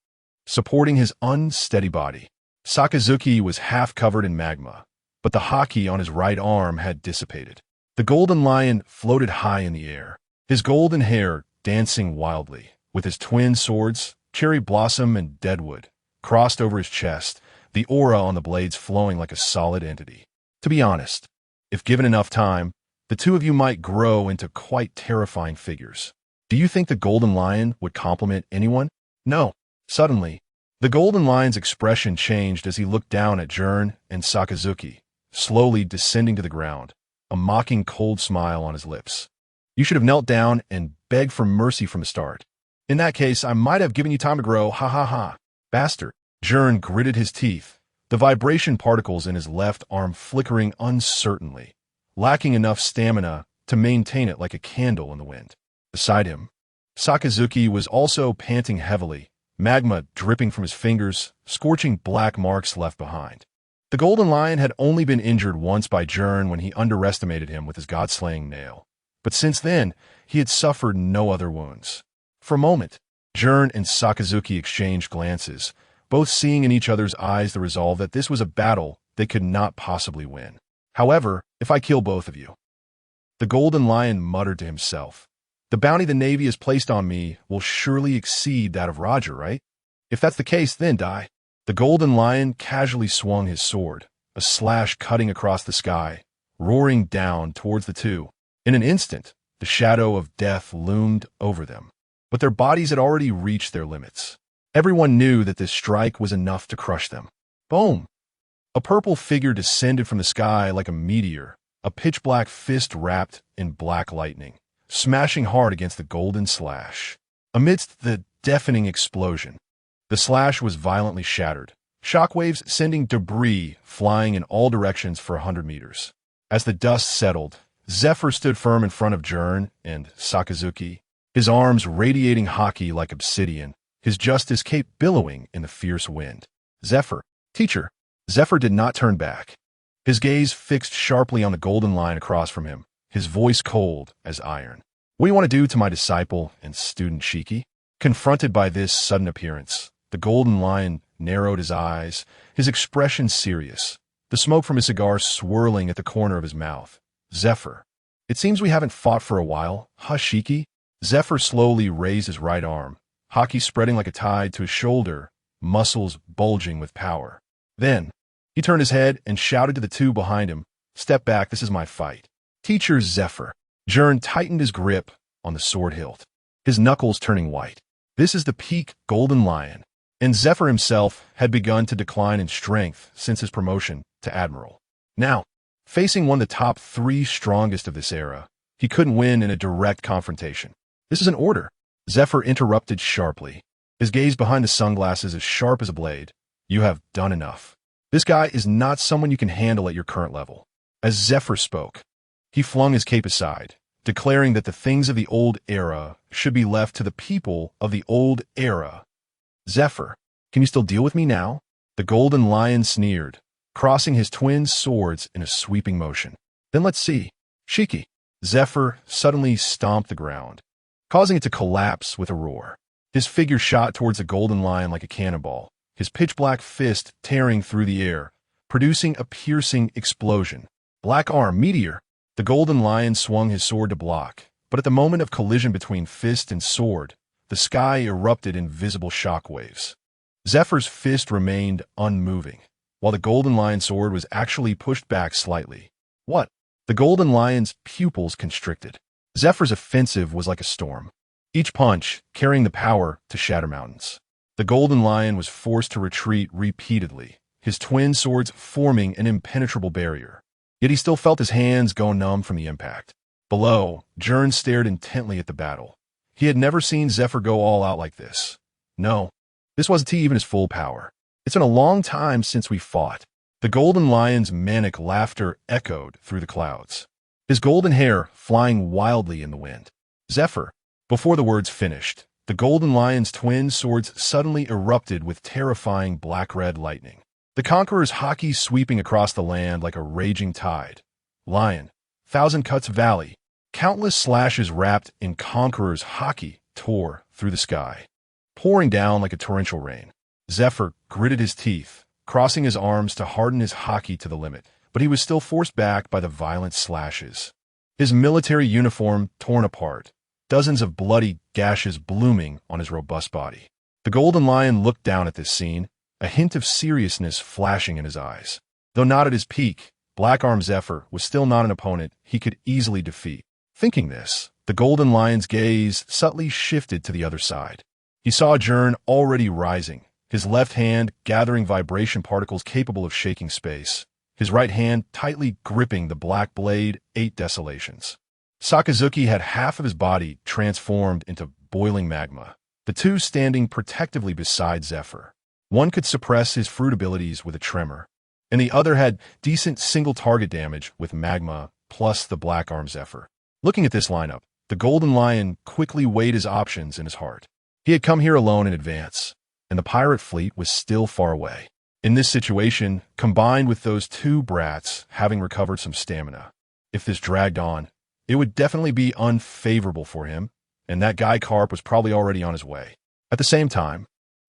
supporting his unsteady body. Sakazuki was half covered in magma, but the Haki on his right arm had dissipated. The golden lion floated high in the air, his golden hair dancing wildly, with his twin swords, Cherry Blossom and Deadwood, crossed over his chest, the aura on the blades flowing like a solid entity. To be honest, if given enough time, the two of you might grow into quite terrifying figures. Do you think the golden lion would compliment anyone? No. Suddenly, the golden lion's expression changed as he looked down at Gern and Sakazuki, slowly descending to the ground, a mocking cold smile on his lips. You should have knelt down and begged for mercy from the start. In that case, I might have given you time to grow, ha ha ha. Bastard. Gern gritted his teeth, the vibration particles in his left arm flickering uncertainly, lacking enough stamina to maintain it like a candle in the wind. Beside him, Sakazuki was also panting heavily, magma dripping from his fingers, scorching black marks left behind. The golden lion had only been injured once by Gern when he underestimated him with his god-slaying nail, but since then, he had suffered no other wounds. For a moment, Gern and Sakazuki exchanged glances, both seeing in each other's eyes the resolve that this was a battle they could not possibly win. However, if I kill both of you, the golden lion muttered to himself, the bounty the Navy has placed on me will surely exceed that of Roger, right? If that's the case, then die. The golden lion casually swung his sword, a slash cutting across the sky, roaring down towards the two. In an instant, the shadow of death loomed over them, but their bodies had already reached their limits. Everyone knew that this strike was enough to crush them. Boom! A purple figure descended from the sky like a meteor, a pitch-black fist wrapped in black lightning, smashing hard against the golden slash. Amidst the deafening explosion, the slash was violently shattered, shockwaves sending debris flying in all directions for 100 meters. As the dust settled, Zephyr stood firm in front of Gern and Sakazuki, his arms radiating Haki like obsidian, his justice cape billowing in the fierce wind. Zephyr, teacher, Zephyr did not turn back. His gaze fixed sharply on the golden lion across from him, his voice cold as iron. "What do you want to do to my disciple and student Shiki?" Confronted by this sudden appearance, the golden lion narrowed his eyes, his expression serious, the smoke from his cigar swirling at the corner of his mouth. "Zephyr, it seems we haven't fought for a while, huh, Shiki?" Zephyr slowly raised his right arm, haki spreading like a tide to his shoulder, muscles bulging with power. Then, he turned his head and shouted to the two behind him, "Step back, this is my fight." "Teacher Zephyr." Gern tightened his grip on the sword hilt, his knuckles turning white. This is the peak golden lion, and Zephyr himself had begun to decline in strength since his promotion to admiral. Now, facing one of the top 3 strongest of this era, he couldn't win in a direct confrontation. "This is an order," Zephyr interrupted sharply, his gaze behind the sunglasses as sharp as a blade. "You have done enough. This guy is not someone you can handle at your current level." As Zephyr spoke, he flung his cape aside, declaring that the things of the old era should be left to the people of the old era. "Zephyr, can you still deal with me now?" The golden lion sneered, crossing his twin swords in a sweeping motion. "Then let's see." "Shiki." Zephyr suddenly stomped the ground, causing it to collapse with a roar. His figure shot towards the golden lion like a cannonball, his pitch-black fist tearing through the air, producing a piercing explosion. "Black arm, meteor." The golden lion swung his sword to block, but at the moment of collision between fist and sword, the sky erupted in visible shockwaves. Zephyr's fist remained unmoving, while the golden lion's sword was actually pushed back slightly. "What?" The golden lion's pupils constricted. Zephyr's offensive was like a storm, each punch carrying the power to shatter mountains. The golden lion was forced to retreat repeatedly, his twin swords forming an impenetrable barrier. Yet he still felt his hands go numb from the impact. Below, Gern stared intently at the battle. He had never seen Zephyr go all out like this. No, this wasn't even his full power. "It's been a long time since we fought." The golden lion's manic laughter echoed through the clouds, his golden hair flying wildly in the wind. "Zephyr." Before the words finished, the golden lion's twin swords suddenly erupted with terrifying black-red lightning. The conqueror's haki sweeping across the land like a raging tide. Lion, Thousand Cuts Valley, countless slashes wrapped in conqueror's haki tore through the sky, pouring down like a torrential rain. Zephyr gritted his teeth, crossing his arms to harden his haki to the limit, but he was still forced back by the violent slashes. His military uniform torn apart, dozens of bloody gashes blooming on his robust body. The golden lion looked down at this scene, a hint of seriousness flashing in his eyes. Though not at his peak, Black Arm Zephyr was still not an opponent he could easily defeat. Thinking this, the golden lion's gaze subtly shifted to the other side. He saw Gern already rising, his left hand gathering vibration particles capable of shaking space, his right hand tightly gripping the black blade 8 Desolations. Sakazuki had half of his body transformed into boiling magma, the two standing protectively beside Zephyr. One could suppress his fruit abilities with a tremor, and the other had decent single-target damage with magma plus the Black Arm Zephyr. Looking at this lineup, the golden lion quickly weighed his options in his heart. He had come here alone in advance, and the pirate fleet was still far away. In this situation, combined with those two brats having recovered some stamina, if this dragged on, it would definitely be unfavorable for him, and that guy Carp was probably already on his way. At the same time,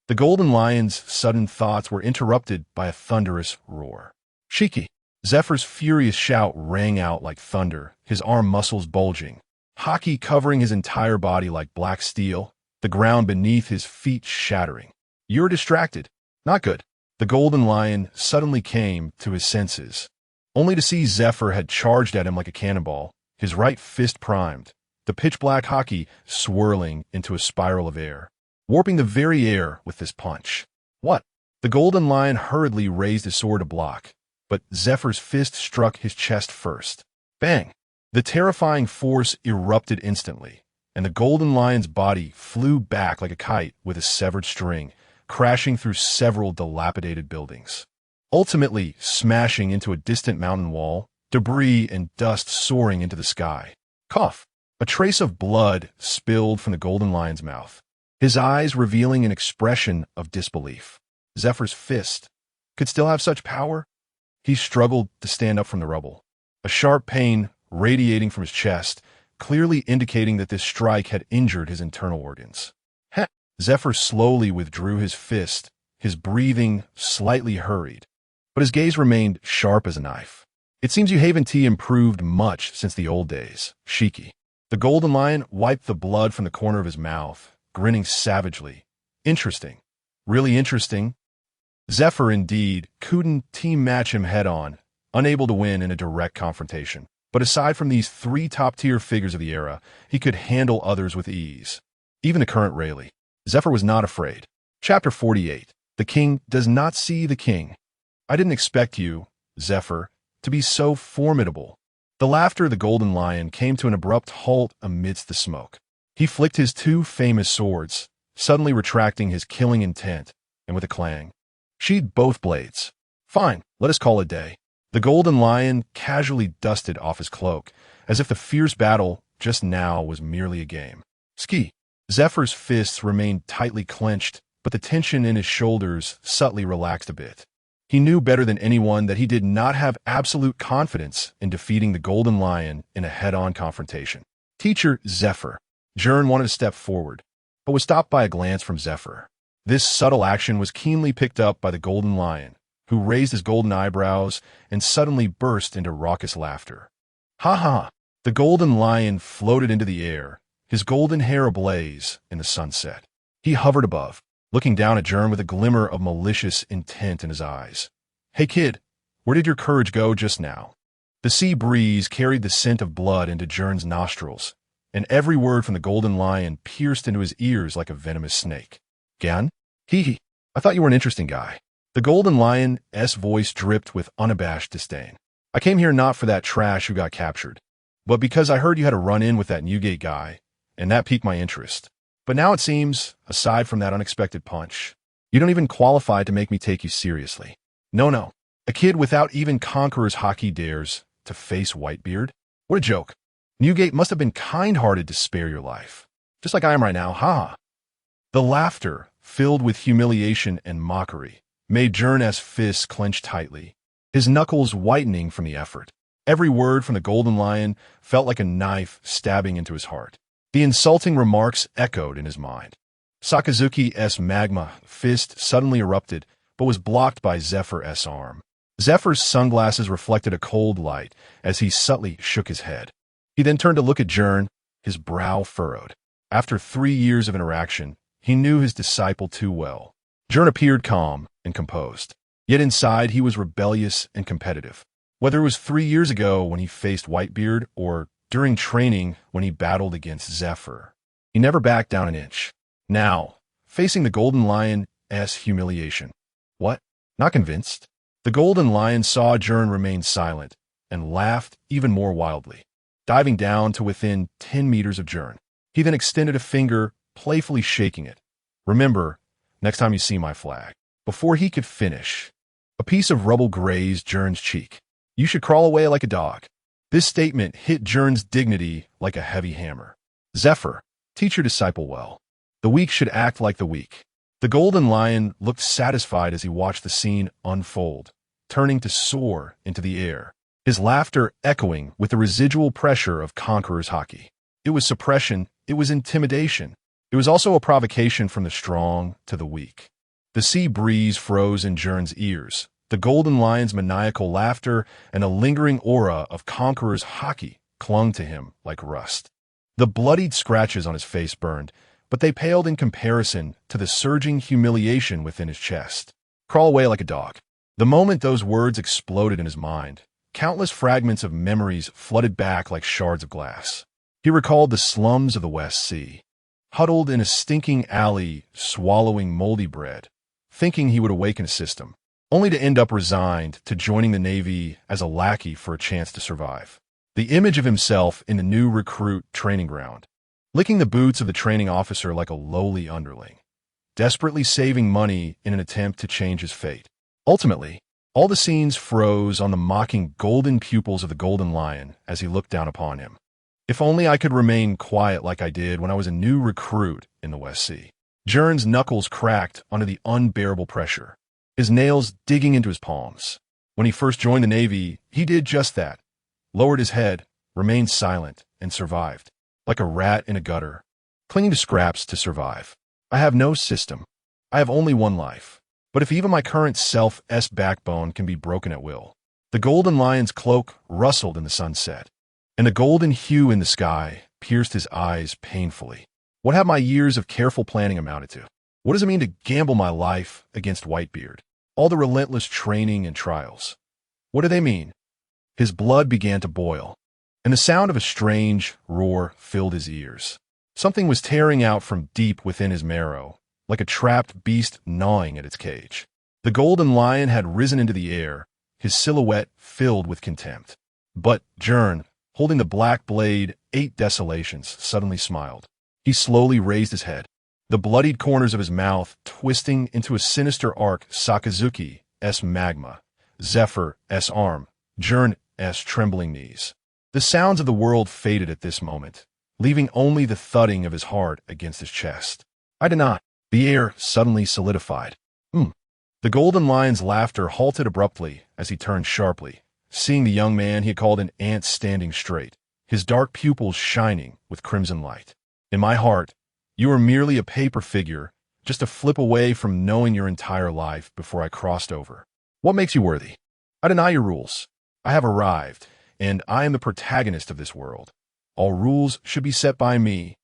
the golden lion's sudden thoughts were interrupted by a thunderous roar. "Shiki!" Zephyr's furious shout rang out like thunder, his arm muscles bulging, haki covering his entire body like black steel, the ground beneath his feet shattering. "You're distracted. Not good." The golden lion suddenly came to his senses, only to see Zephyr had charged at him like a cannonball, his right fist primed, the pitch-black haki swirling into a spiral of air, warping the very air with this punch. "What?" The golden lion hurriedly raised his sword to block, but Zephyr's fist struck his chest first. Bang! The terrifying force erupted instantly, and the golden lion's body flew back like a kite with a severed string, crashing through several dilapidated buildings, ultimately smashing into a distant mountain wall, debris and dust soaring into the sky. Cough! A trace of blood spilled from the golden lion's mouth, his eyes revealing an expression of disbelief. Zephyr's fist, could still have such power? He struggled to stand up from the rubble, a sharp pain radiating from his chest, clearly indicating that this strike had injured his internal organs. Heh! Zephyr slowly withdrew his fist, his breathing slightly hurried, but his gaze remained sharp as a knife. It seems you haven't improved much since the old days, Shiki. The golden lion wiped the blood from the corner of his mouth, grinning savagely. Interesting. Really interesting. Zephyr, indeed, couldn't team match him head-on, unable to win in a direct confrontation. But aside from these three top-tier figures of the era, he could handle others with ease. Even the current Rayleigh. Zephyr was not afraid. Chapter 48. The king does not see the king. I didn't expect you, Zephyr, to be so formidable. The laughter of the golden lion came to an abrupt halt amidst the smoke. He flicked his two famous swords, suddenly retracting his killing intent, and with a clang, sheathed both blades. Fine, let us call it day. The golden lion casually dusted off his cloak, as if the fierce battle just now was merely a game. Ski. Zephyr's fists remained tightly clenched, but the tension in his shoulders subtly relaxed a bit. He knew better than anyone that he did not have absolute confidence in defeating the golden lion in a head-on confrontation. Teacher Zephyr. Gern wanted to step forward, but was stopped by a glance from Zephyr. This subtle action was keenly picked up by the golden lion, who raised his golden eyebrows and suddenly burst into raucous laughter. Ha ha! The golden lion floated into the air, his golden hair ablaze in the sunset. He hovered above, looking down at Gern with a glimmer of malicious intent in his eyes. Hey kid, where did your courage go just now? The sea breeze carried the scent of blood into Gern's nostrils, and every word from the golden lion pierced into his ears like a venomous snake. Gern? Hee. I thought you were an interesting guy. The golden lion's voice dripped with unabashed disdain. I came here not for that trash who got captured, but because I heard you had a run-in with that Newgate guy, and that piqued my interest. But now it seems, aside from that unexpected punch, you don't even qualify to make me take you seriously. No. A kid without even Conqueror's hockey dares to face Whitebeard? What a joke. Newgate must have been kind-hearted to spare your life. Just like I am right now, ha! The laughter, filled with humiliation and mockery, made Gern's fists clench tightly, his knuckles whitening from the effort. Every word from the golden lion felt like a knife stabbing into his heart. The insulting remarks echoed in his mind. Sakazuki's magma fist suddenly erupted, but was blocked by Zephyr's arm. Zephyr's sunglasses reflected a cold light as he subtly shook his head. He then turned to look at Gern, his brow furrowed. After 3 years of interaction, he knew his disciple too well. Gern appeared calm and composed, yet inside he was rebellious and competitive. Whether it was 3 years ago when he faced Whitebeard or during training when he battled against Zephyr, he never backed down an inch. Now, facing the golden lion's humiliation. What? Not convinced? The golden lion saw Gern remain silent and laughed even more wildly, diving down to within 10 meters of Gern. He then extended a finger, playfully shaking it. Remember, next time you see my flag. Before he could finish, a piece of rubble grazed Gern's cheek. You should crawl away like a dog. This statement hit Gern's dignity like a heavy hammer. Zephyr, teach your disciple well. The weak should act like the weak. The golden lion looked satisfied as he watched the scene unfold, turning to soar into the air, his laughter echoing with the residual pressure of Conqueror's hockey. It was suppression, it was intimidation. It was also a provocation from the strong to the weak. The sea breeze froze in Gern's ears, the golden lion's maniacal laughter and a lingering aura of Conqueror's hockey clung to him like rust. The bloodied scratches on his face burned, but they paled in comparison to the surging humiliation within his chest. Crawl away like a dog. The moment those words exploded in his mind, countless fragments of memories flooded back like shards of glass. He recalled the slums of the West Sea, huddled in a stinking alley, swallowing moldy bread, thinking he would awaken a system, only to end up resigned to joining the Navy as a lackey for a chance to survive. The image of himself in the new recruit training ground, licking the boots of the training officer like a lowly underling, desperately saving money in an attempt to change his fate. Ultimately, all the scenes froze on the mocking golden pupils of the golden lion as he looked down upon him. If only I could remain quiet like I did when I was a new recruit in the West Sea. Gern's knuckles cracked under the unbearable pressure. his nails digging into his palms. When he first joined the Navy, he did just that, lowered his head, remained silent, and survived, like a rat in a gutter, clinging to scraps to survive. I have no system. I have only one life. But if even my current self's backbone can be broken at will. The golden lion's cloak rustled in the sunset, and the golden hue in the sky pierced his eyes painfully. What have my years of careful planning amounted to? What does it mean to gamble my life against Whitebeard? All the relentless training and trials. What do they mean? His blood began to boil, and the sound of a strange roar filled his ears. Something was tearing out from deep within his marrow, like a trapped beast gnawing at its cage. The golden lion had risen into the air, his silhouette filled with contempt. But Gern, holding the black blade 8 desolations, suddenly smiled. He slowly raised his head, the bloodied corners of his mouth twisting into a sinister arc. Sakazuki's magma, Zephyr's arm, Gern's trembling knees. The sounds of the world faded at this moment, leaving only the thudding of his heart against his chest. I did not. The air suddenly solidified. The golden lion's laughter halted abruptly as he turned sharply, seeing the young man he had called an ant standing straight, his dark pupils shining with crimson light. In my heart, you are merely a paper figure, just a flip away from knowing your entire life before I crossed over. What makes you worthy? I deny your rules. I have arrived, and I am the protagonist of this world. All rules should be set by me.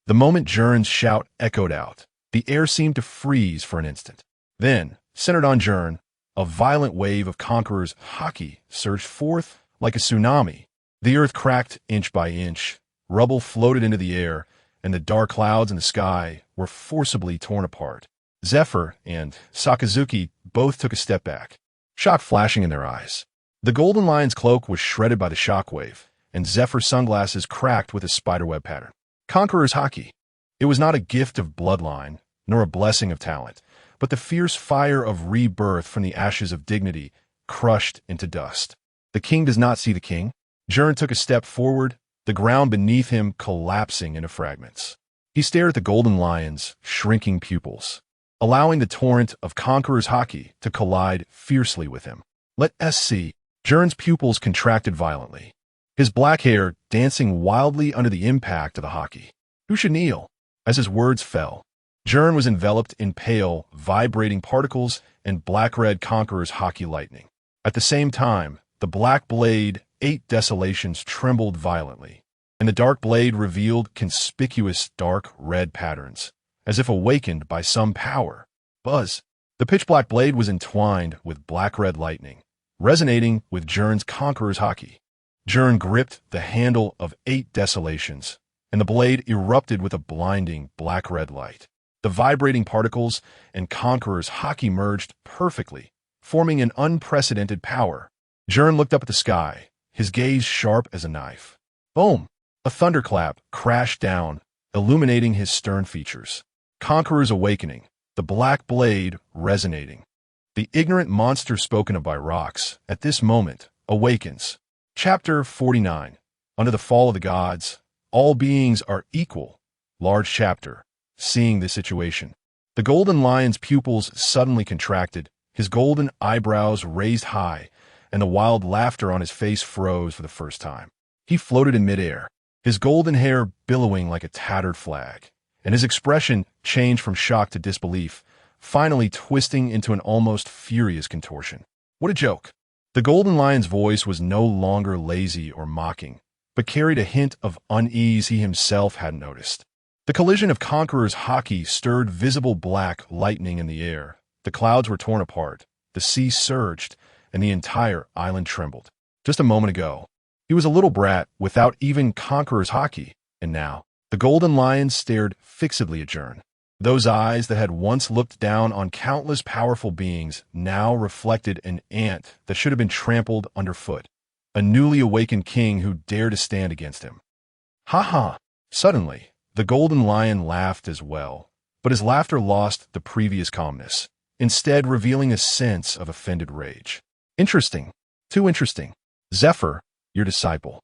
The moment Gern's shout echoed out, the air seemed to freeze for an instant. Then, centered on Gern, a violent wave of Conqueror's haki surged forth like a tsunami. The earth cracked inch by inch, rubble floated into the air, and the dark clouds in the sky were forcibly torn apart. Zephyr and Sakazuki both took a step back, shock flashing in their eyes. The golden lion's cloak was shredded by the shockwave, and Zephyr's sunglasses cracked with a spiderweb pattern. Conqueror's haki. It was not a gift of bloodline, nor a blessing of talent, but the fierce fire of rebirth from the ashes of dignity crushed into dust. The king does not see the king. Gern took a step forward, the ground beneath him collapsing into fragments. He stared at the golden lion's shrinking pupils, allowing the torrent of Conqueror's haki to collide fiercely with him. Let us see. Gern's pupils contracted violently, his black hair dancing wildly under the impact of the haki. Who should kneel? As his words fell, Gern was enveloped in pale, vibrating particles and black-red Conqueror's haki lightning. At the same time, the black blade 8 desolations trembled violently, and the dark blade revealed conspicuous dark red patterns, as if awakened by some power. Buzz! The pitch-black blade was entwined with black-red lightning, resonating with Gern's Conqueror's haki. Gern gripped the handle of 8 desolations, and the blade erupted with a blinding black-red light. The vibrating particles and Conqueror's haki merged perfectly, forming an unprecedented power. Gern looked up at the sky, his gaze sharp as a knife. Boom! A thunderclap crashed down, illuminating his stern features. Conqueror's awakening, the black blade resonating. The ignorant monster spoken of by rocks, at this moment, awakens. Chapter 49. Under the fall of the gods, all beings are equal. Large chapter. Seeing the situation, the golden lion's pupils suddenly contracted, his golden eyebrows raised high, and the wild laughter on his face froze for the first time. He floated in midair, his golden hair billowing like a tattered flag, and his expression changed from shock to disbelief, finally twisting into an almost furious contortion. What a joke! The golden lion's voice was no longer lazy or mocking, but carried a hint of unease he himself hadn't noticed. The collision of Conqueror's haki stirred visible black lightning in the air. The clouds were torn apart, the sea surged, and the entire island trembled. Just a moment ago, he was a little brat without even Conqueror's haki, and now, the golden lion stared fixedly at Gern. Those eyes that had once looked down on countless powerful beings now reflected an ant that should have been trampled underfoot, a newly awakened king who dared to stand against him. Ha ha! Suddenly, the golden lion laughed as well, but his laughter lost the previous calmness, instead revealing a sense of offended rage. Interesting. Too interesting. Zephyr, your disciple,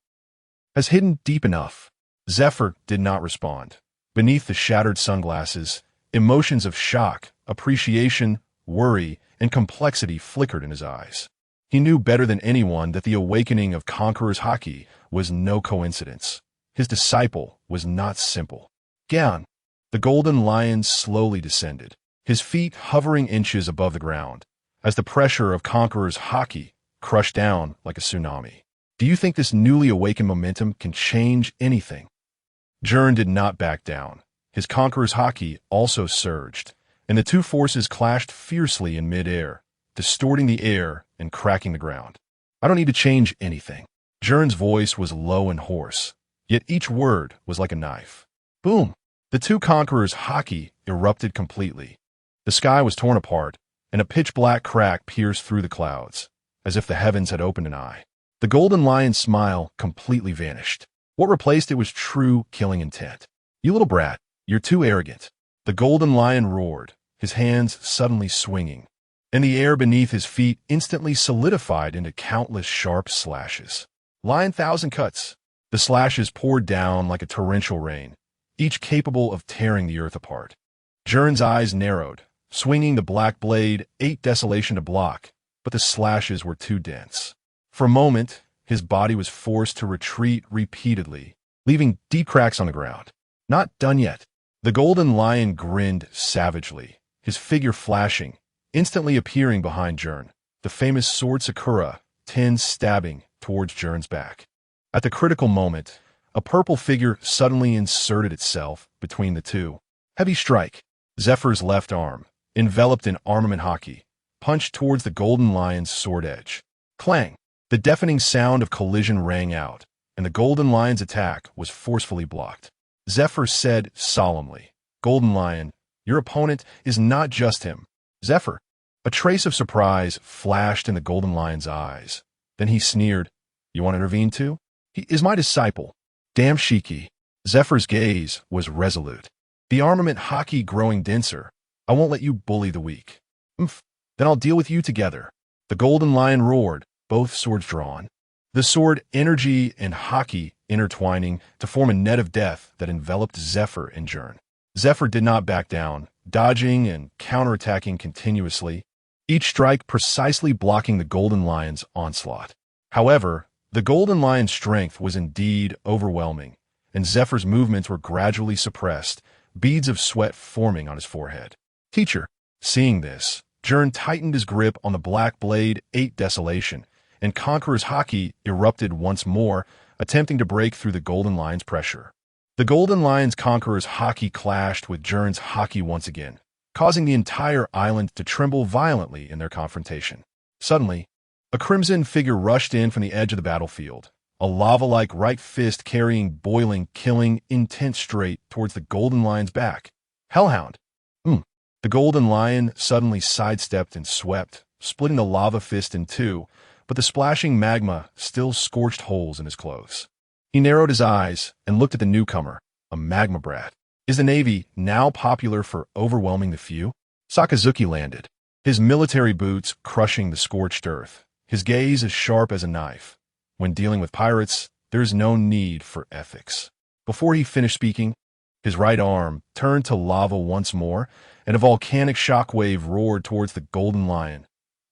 has hidden deep enough. Zephyr did not respond. Beneath the shattered sunglasses, emotions of shock, appreciation, worry, and complexity flickered in his eyes. He knew better than anyone that the awakening of Conqueror's Haki was no coincidence. His disciple was not simple. Gern, the golden lion, slowly descended, his feet hovering inches above the ground, as the pressure of Conqueror's Haki crushed down like a tsunami. Do you think this newly awakened momentum can change anything? Gern did not back down. His Conqueror's Haki also surged, and the two forces clashed fiercely in mid-air, distorting the air and cracking the ground. I don't need to change anything. Gern's voice was low and hoarse, yet each word was like a knife. Boom! The two Conquerors' Haki erupted completely. The sky was torn apart, and a pitch-black crack pierced through the clouds, as if the heavens had opened an eye. The golden lion's smile completely vanished. What replaced it was true killing intent. You little brat, you're too arrogant. The golden lion roared, his hands suddenly swinging, and the air beneath his feet instantly solidified into countless sharp slashes. Lion thousand cuts. The slashes poured down like a torrential rain, each capable of tearing the earth apart. Gern's eyes narrowed, swinging the black blade, 8 desolation to block, but the slashes were too dense. For a moment, his body was forced to retreat repeatedly, leaving deep cracks on the ground. Not done yet. The golden lion grinned savagely, his figure flashing, instantly appearing behind Gern, the famous sword Sakura, 10 stabbing towards Gern's back. At the critical moment, a purple figure suddenly inserted itself between the two. Heavy strike. Zephyr's left arm, enveloped in armament Haki, punched towards the golden lion's sword edge. Clang! The deafening sound of collision rang out, and the golden lion's attack was forcefully blocked. Zephyr said solemnly, "Golden lion, your opponent is not just him." Zephyr. A trace of surprise flashed in the golden lion's eyes. Then he sneered, "You want to intervene too? He is my disciple." Damn Shiki. Zephyr's gaze was resolute. The armament Haki growing denser. "I won't let you bully the weak." "Umph. Then I'll deal with you together." The golden lion roared, both swords drawn. The sword energy and Haki intertwining to form a net of death that enveloped Zephyr and Gern. Zephyr did not back down, dodging and counterattacking continuously, each strike precisely blocking the golden lion's onslaught. However, the golden lion's strength was indeed overwhelming, and Zephyr's movements were gradually suppressed, beads of sweat forming on his forehead. Teacher. Seeing this, Gern tightened his grip on the black blade, 8 desolation, and Conqueror's Haki erupted once more, attempting to break through the golden lion's pressure. The golden lion's Conqueror's Haki clashed with Gern's Haki once again, causing the entire island to tremble violently in their confrontation. Suddenly, a crimson figure rushed in from the edge of the battlefield, a lava-like right fist carrying boiling, killing intent straight towards the golden lion's back. Hellhound! The golden lion suddenly sidestepped and swept, splitting the lava fist in two, but the splashing magma still scorched holes in his clothes. He narrowed his eyes and looked at the newcomer, a magma brat. Is the Navy now popular for overwhelming the few? Sakazuki landed, his military boots crushing the scorched earth, his gaze as sharp as a knife. When dealing with pirates, there is no need for ethics. Before he finished speaking, his right arm turned to lava once more, and a volcanic shockwave roared towards the golden lion.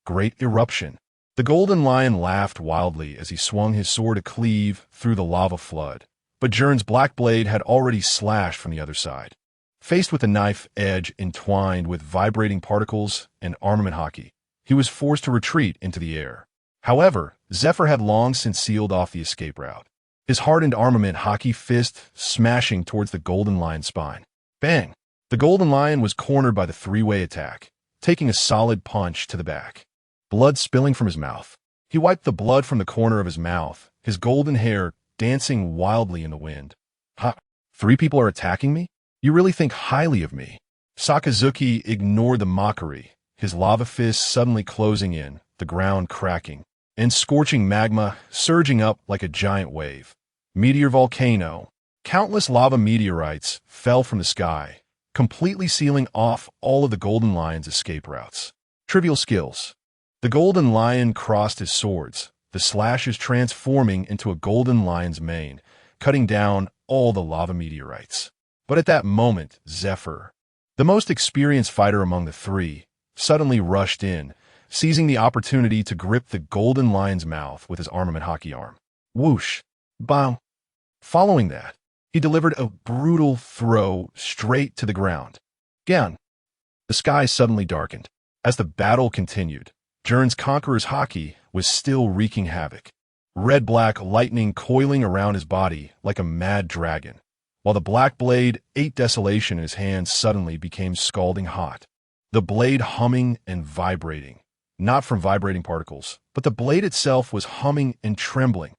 Great eruption. The golden lion laughed wildly as he swung his sword to cleave through the lava flood, but Gern's black blade had already slashed from the other side. Faced with the knife edge entwined with vibrating particles and armament Haki, he was forced to retreat into the air. However, Zephyr had long since sealed off the escape route, his hardened armament Haki fist smashing towards the golden lion's spine. Bang! The golden lion was cornered by the three-way attack, taking a solid punch to the back. Blood spilling from his mouth. He wiped the blood from the corner of his mouth, his golden hair dancing wildly in the wind. Ha! 3 people are attacking me? You really think highly of me? Sakazuki ignored the mockery, his lava fist suddenly closing in, the ground cracking, and scorching magma surging up like a giant wave. Meteor volcano. Countless lava meteorites fell from the sky, completely sealing off all of the golden lion's escape routes. Trivial skills. The golden lion crossed his swords, the slashes transforming into a golden lion's mane, cutting down all the lava meteorites. But at that moment, Zephyr, the most experienced fighter among the 3, suddenly rushed in, seizing the opportunity to grip the golden lion's mouth with his armament hockey arm. Whoosh! Bam! Following that, he delivered a brutal throw straight to the ground. Gern. The sky suddenly darkened. As the battle continued, Gern's conqueror's hockey was still wreaking havoc. Red-black lightning coiling around his body like a mad dragon, while the black blade ate desolation in his hands suddenly became scalding hot. The blade humming and vibrating, not from vibrating particles, but the blade itself was humming and trembling.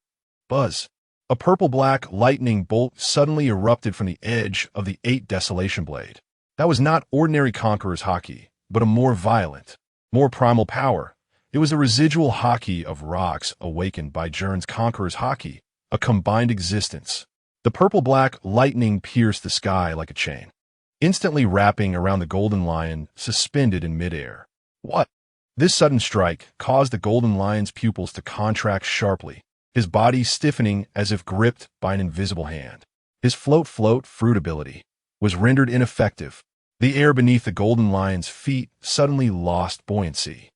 Buzz. A purple-black lightning bolt suddenly erupted from the edge of the ate desolation blade. That was not ordinary conqueror's hockey, but a more violent, more primal power. It was the residual hockey of rocks awakened by Gern's conqueror's hockey, a combined existence. The purple-black lightning pierced the sky like a chain, instantly wrapping around the golden lion suspended in midair. What? This sudden strike caused the golden lion's pupils to contract sharply, his body stiffening as if gripped by an invisible hand. His float fruit ability was rendered ineffective. The air beneath the golden lion's feet suddenly lost buoyancy,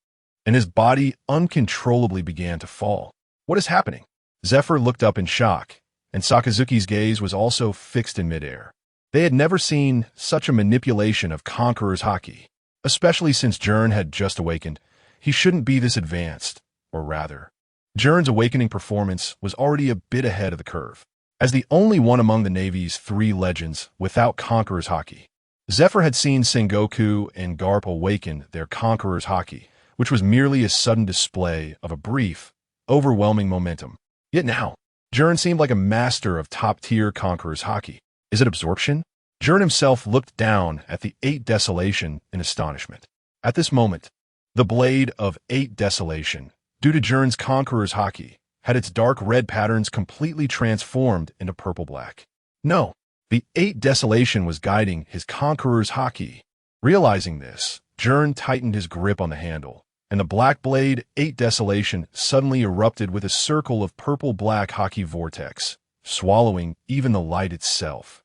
and his body uncontrollably began to fall. What is happening? Zephyr looked up in shock, and Sakazuki's gaze was also fixed in midair. They had never seen such a manipulation of conqueror's hockey, especially since Gern had just awakened. He shouldn't be this advanced, or rather, Gern's awakening performance was already a bit ahead of the curve. As the only one among the Navy's 3 legends without conqueror's hockey, Zephyr had seen Sengoku and Garp awaken their conqueror's hockey, which was merely a sudden display of a brief, overwhelming momentum. Yet now, Gern seemed like a master of top-tier conqueror's hockey. Is it absorption? Gern himself looked down at the 8 desolation in astonishment. At this moment, the blade of 8 desolation, due to Gern's conqueror's hockey, had its dark red patterns completely transformed into purple-black. No, the 8 desolation was guiding his conqueror's hockey. Realizing this, Gern tightened his grip on the handle, and the black blade 8 desolation suddenly erupted with a circle of purple-black hockey vortex, swallowing even the light itself.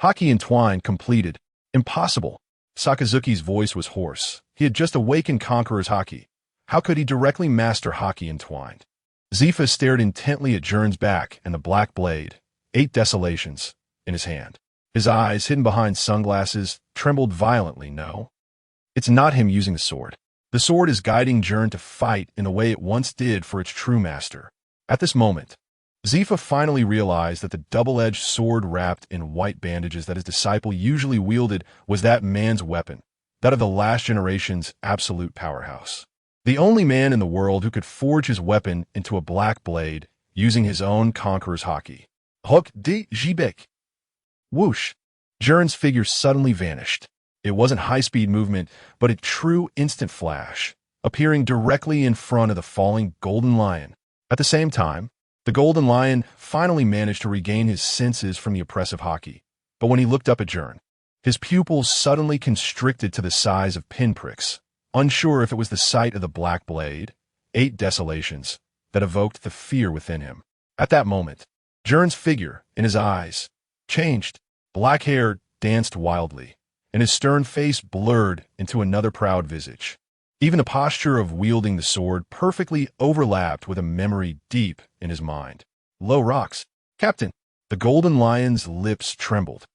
Hockey entwined completed. Impossible. Sakazuki's voice was hoarse. He had just awakened conqueror's hockey. How could he directly master hockey entwined? Zifa stared intently at Gern's back and the black blade, 8 desolations, in his hand. His eyes, hidden behind sunglasses, trembled violently. No, it's not him using the sword. The sword is guiding Gern to fight in the way it once did for its true master. At this moment, Zifa finally realized that the double-edged sword wrapped in white bandages that his disciple usually wielded was that man's weapon, that of the last generation's absolute powerhouse. The only man in the world who could forge his weapon into a black blade using his own conqueror's hockey. Hook de Jibek. Whoosh! Gern's figure suddenly vanished. It wasn't high-speed movement, but a true instant flash, appearing directly in front of the falling golden lion. At the same time, the golden lion finally managed to regain his senses from the oppressive hockey. But when he looked up at Gern, his pupils suddenly constricted to the size of pinpricks, unsure if it was the sight of the black blade, 8 desolations, that evoked the fear within him. At that moment, Gern's figure, in his eyes, changed. Black hair danced wildly, and his stern face blurred into another proud visage. Even the posture of wielding the sword perfectly overlapped with a memory deep in his mind. Low rocks. Captain. The golden lion's lips trembled,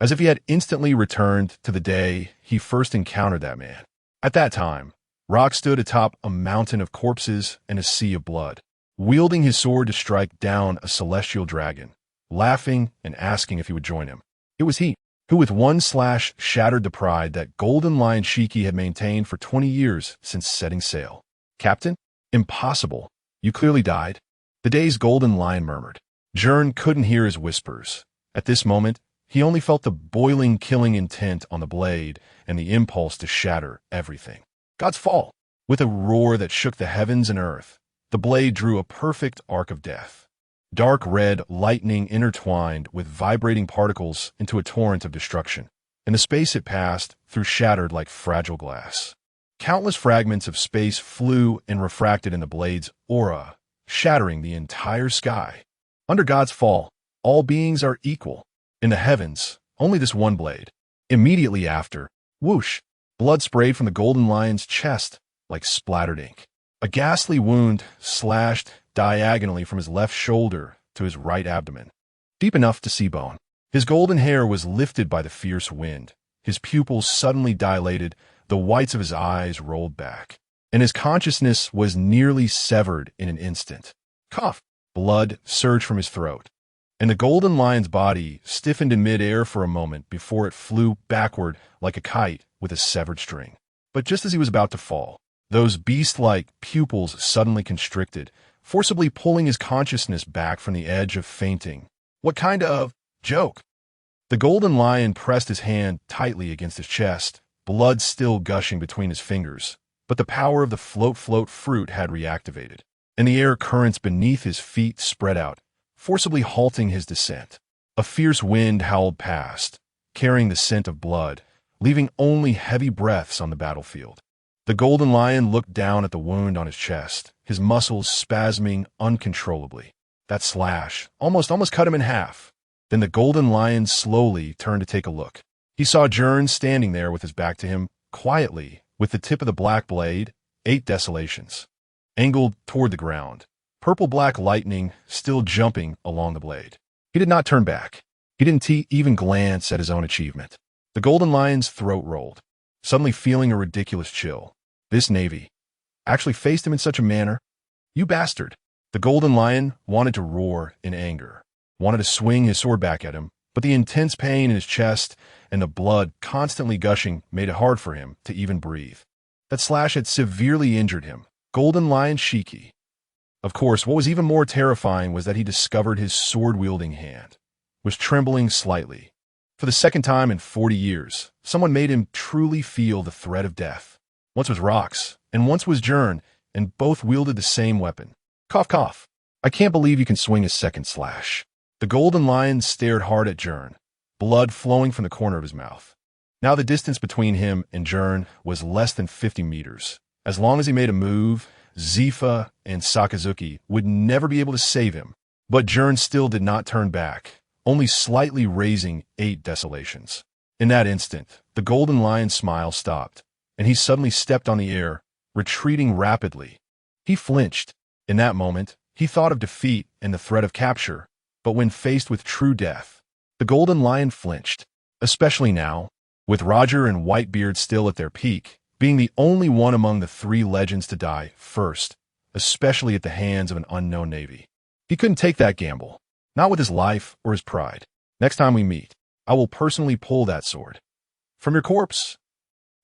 as if he had instantly returned to the day he first encountered that man. At that time, Rock stood atop a mountain of corpses and a sea of blood, wielding his sword to strike down a celestial dragon, laughing and asking if he would join him. It was he who with one slash shattered the pride that golden lion Shiki had maintained for 20 years since setting sail. Captain? Impossible. You clearly died. The day's golden lion murmured. Gern couldn't hear his whispers. At this moment, he only felt the boiling, killing intent on the blade and the impulse to shatter everything. God's fall. With a roar that shook the heavens and earth, the blade drew a perfect arc of death. Dark red lightning intertwined with vibrating particles into a torrent of destruction, and the space it passed through shattered like fragile glass. Countless fragments of space flew and refracted in the blade's aura, shattering the entire sky. Under God's fall, all beings are equal. In the heavens, only this one blade. Immediately after, whoosh, Blood sprayed from the golden lion's chest like splattered ink. A ghastly wound slashed diagonally from his left shoulder to his right abdomen, deep enough to see bone. His golden hair was lifted by the fierce wind. His pupils suddenly dilated, the whites of his eyes rolled back, and his consciousness was nearly severed in an instant. Cough! Blood surged from his throat, and the golden lion's body stiffened in midair for a moment before it flew backward like a kite with a severed string. But just as he was about to fall, those beast-like pupils suddenly constricted, forcibly pulling his consciousness back from the edge of fainting. What kind of joke? The golden lion pressed his hand tightly against his chest, blood still gushing between his fingers, but the power of the float fruit had reactivated, and the air currents beneath his feet spread out, forcibly halting his descent. A fierce wind howled past, carrying the scent of blood, leaving only heavy breaths on the battlefield. The golden lion looked down at the wound on his chest, his muscles spasming uncontrollably. That slash almost cut him in half. Then the golden lion slowly turned to take a look. He saw Gern standing there with his back to him, quietly, with the tip of the black blade, 8 desolations, angled toward the ground, purple-black lightning still jumping along the blade. He did not turn back. He didn't even glance at his own achievement. The golden lion's throat rolled, suddenly feeling a ridiculous chill. This navy actually faced him in such a manner? You bastard! The golden lion wanted to roar in anger, wanted to swing his sword back at him, but the intense pain in his chest and the blood constantly gushing made it hard for him to even breathe. That slash had severely injured him. Golden lion Shiki. Of course, what was even more terrifying was that he discovered his sword-wielding hand was trembling slightly. For the second time in 40 years, someone made him truly feel the threat of death. Once was Rox, and once was Gern, and both wielded the same weapon. Cough, cough. I can't believe you can swing a second slash. The golden lion stared hard at Gern, blood flowing from the corner of his mouth. Now the distance between him and Gern was less than 50 meters. As long as he made a move, Zifa and Sakazuki would never be able to save him. But Gern still did not turn back, only slightly raising 8 desolations. In that instant, the golden lion's smile stopped, and he suddenly stepped on the air, retreating rapidly. He flinched. In that moment, he thought of defeat and the threat of capture, but when faced with true death, the golden lion flinched, especially now, with Roger and Whitebeard still at their peak, being the only one among the 3 legends to die first, especially at the hands of an unknown navy. He couldn't take that gamble, not with his life or his pride. Next time we meet, I will personally pull that sword from your corpse.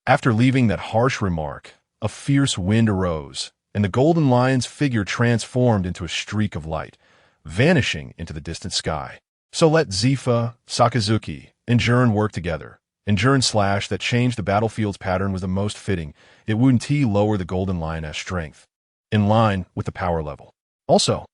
After leaving that harsh remark, a fierce wind arose, and the golden lion's figure transformed into a streak of light, vanishing into the distant sky. So let Zifa, Sakazuki, and Gern work together. And Gern's slash that changed the battlefield's pattern was the most fitting. It wouldn't lower the golden lion's strength, in line with the power level. Also,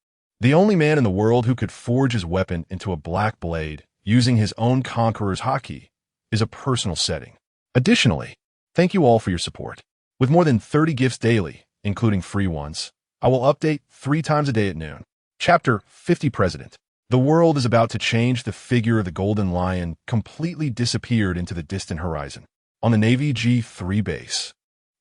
the only man in the world who could forge his weapon into a black blade using his own conqueror's haki is a personal setting. Additionally, thank you all for your support. With more than 30 gifts daily, including free ones, I will update 3 times a day at noon. Chapter 50 President. The world is about to change. The figure of the golden lion completely disappeared into the distant horizon. On the Navy G3 base,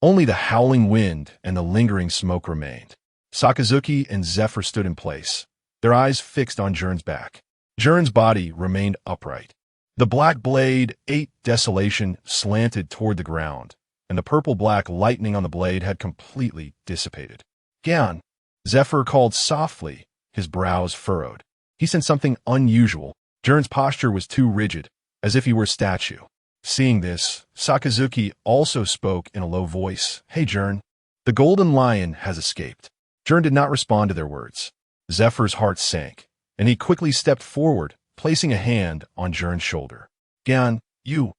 only the howling wind and the lingering smoke remained. Sakazuki and Zephyr stood in place, their eyes fixed on Gern's back. Gern's body remained upright. The black blade, 8 desolation, slanted toward the ground, and the purple-black lightning on the blade had completely dissipated. Gern, Zephyr called softly, his brows furrowed. He sensed something unusual. Gern's posture was too rigid, as if he were a statue. Seeing this, Sakazuki also spoke in a low voice. Hey, Gern, the golden lion has escaped. Gern did not respond to their words. Zephyr's heart sank, and he quickly stepped forward, placing a hand on Gern's shoulder. Gern, you.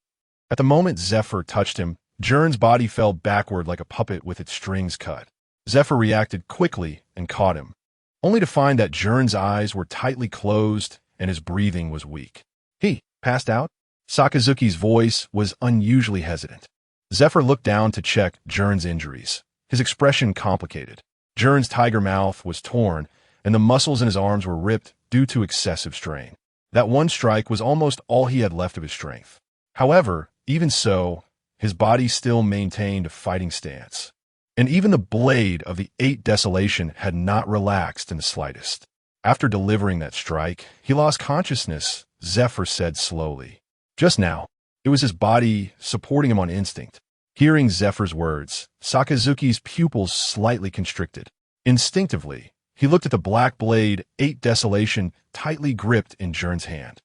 At the moment Zephyr touched him, Gern's body fell backward like a puppet with its strings cut. Zephyr reacted quickly and caught him, only to find that Gern's eyes were tightly closed and his breathing was weak. He passed out? Sakazuki's voice was unusually hesitant. Zephyr looked down to check Gern's injuries, his expression complicated. Gern's tiger mouth was torn, and the muscles in his arms were ripped due to excessive strain. That one strike was almost all he had left of his strength. However, even so, his body still maintained a fighting stance. And even the blade of the 8 Desolation had not relaxed in the slightest. After delivering that strike, he lost consciousness, Zephyr said slowly. Just now, it was his body supporting him on instinct. Hearing Zephyr's words, Sakazuki's pupils slightly constricted. Instinctively, he looked at the black blade 8 Desolation tightly gripped in Gern's hand.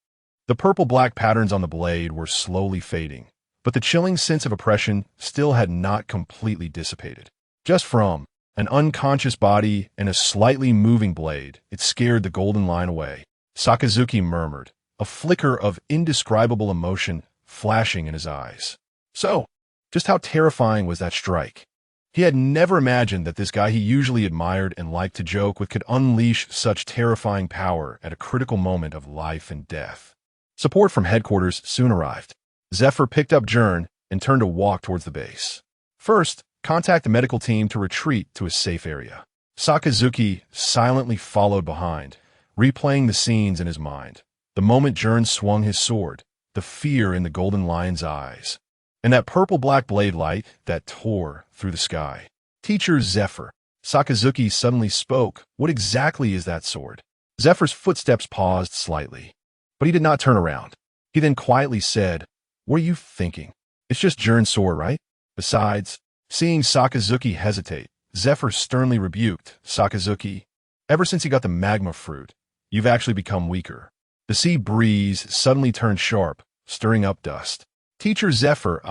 The purple-black patterns on the blade were slowly fading, but the chilling sense of oppression still had not completely dissipated. Just from an unconscious body and a slightly moving blade, it scared the golden line away. Sakazuki murmured, a flicker of indescribable emotion flashing in his eyes. So, just how terrifying was that strike? He had never imagined that this guy he usually admired and liked to joke with could unleash such terrifying power at a critical moment of life and death. Support from headquarters soon arrived. Zephyr picked up Gern and turned to walk towards the base. First, contact the medical team to retreat to a safe area. Sakazuki silently followed behind, replaying the scenes in his mind. The moment Gern swung his sword, the fear in the golden lion's eyes, and that purple-black blade light that tore through the sky. Teacher Zephyr. Sakazuki suddenly spoke. What exactly is that sword? Zephyr's footsteps paused slightly, but he did not turn around. He then quietly said, What are you thinking? It's just Gern's sword, right? Besides, seeing Sakazuki hesitate, Zephyr sternly rebuked, Sakazuki, ever since he got the magma fruit, you've actually become weaker. The sea breeze suddenly turned sharp, stirring up dust. Teacher Zephyr,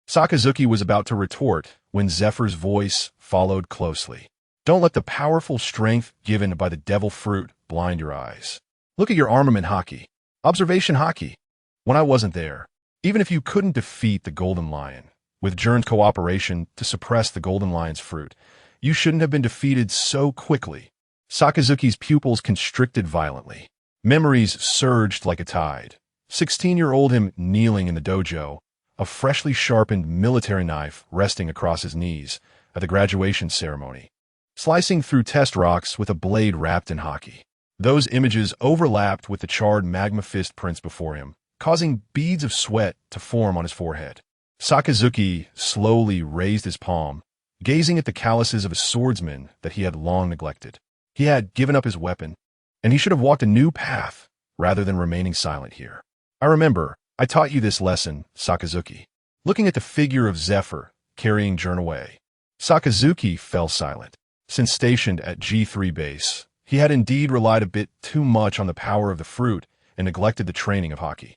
Sakazuki was about to retort when Zephyr's voice followed closely. Don't let the powerful strength given by the devil fruit blind your eyes. Look at your armament hockey. Observation hockey. When I wasn't there, even if you couldn't defeat the golden lion, with Gern's cooperation to suppress the golden lion's fruit, you shouldn't have been defeated so quickly. Sakazuki's pupils constricted violently. Memories surged like a tide. 16-year-old him kneeling in the dojo, a freshly sharpened military knife resting across his knees at the graduation ceremony, slicing through test rocks with a blade wrapped in hockey. Those images overlapped with the charred magma fist prints before him, causing beads of sweat to form on his forehead. Sakazuki slowly raised his palm, gazing at the calluses of a swordsman that he had long neglected. He had given up his weapon, and he should have walked a new path rather than remaining silent here. I remember, I taught you this lesson, Sakazuki. Looking at the figure of Zephyr carrying Gern away, Sakazuki fell silent. Since stationed at G3 base, he had indeed relied a bit too much on the power of the fruit and neglected the training of hockey.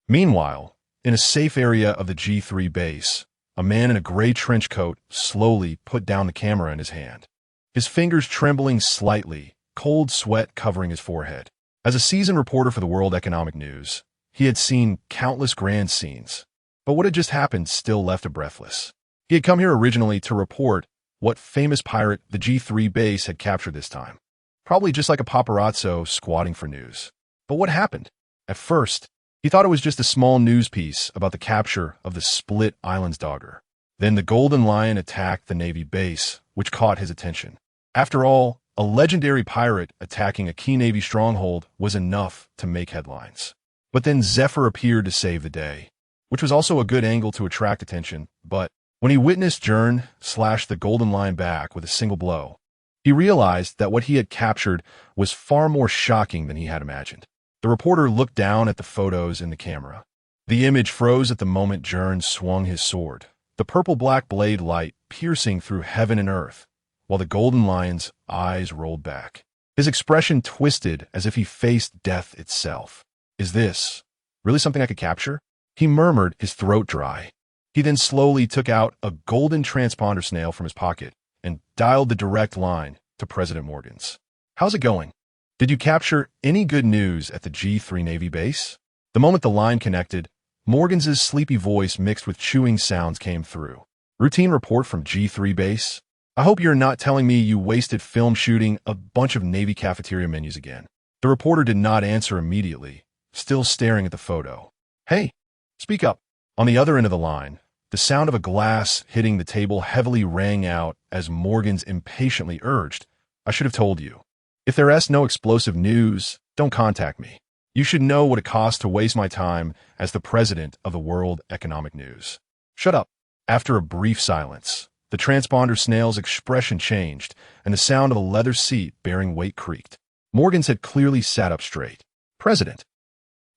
Meanwhile, in a safe area of the G3 base, a man in a gray trench coat slowly put down the camera in his hand. His fingers trembling slightly, cold sweat covering his forehead. As a seasoned reporter for the World Economic News, he had seen countless grand scenes, but what had just happened still left him breathless. He had come here originally to report what famous pirate the G3 base had captured this time, probably just like a paparazzo squatting for news. But what happened? At first, he thought it was just a small news piece about the capture of the Split Islands dogger. Then the Golden Lion attacked the Navy base, which caught his attention. After all, a legendary pirate attacking a key Navy stronghold was enough to make headlines. But then Zephyr appeared to save the day, which was also a good angle to attract attention. But when he witnessed Gern slash the Golden Lion back with a single blow, he realized that what he had captured was far more shocking than he had imagined. The reporter looked down at the photos in the camera. The image froze at the moment Gern swung his sword, the purple-black blade light piercing through heaven and earth, while the Golden Lion's eyes rolled back. His expression twisted as if he faced death itself. Is this really something I could capture? He murmured, his throat dry. He then slowly took out a golden transponder snail from his pocket and dialed the direct line to President Morgan's. How's it going? Did you capture any good news at the G3 Navy base? The moment the line connected, Morgan's sleepy voice mixed with chewing sounds came through. Routine report from G3 base. I hope you're not telling me you wasted film shooting a bunch of Navy cafeteria menus again. The reporter did not answer immediately, still staring at the photo. Hey, speak up. On the other end of the line, the sound of a glass hitting the table heavily rang out as Morgan's impatiently urged, I should have told you. If there's no explosive news, don't contact me. You should know what it costs to waste my time as the president of the World Economic News. Shut up. After a brief silence, the transponder snail's expression changed, and the sound of a leather seat bearing weight creaked. Morgans had clearly sat up straight. President,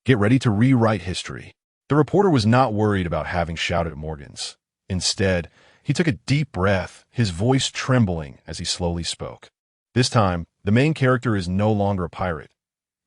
get ready to rewrite history. The reporter was not worried about having shouted at Morgans. Instead, he took a deep breath, his voice trembling as he slowly spoke. This time, the main character is no longer a pirate,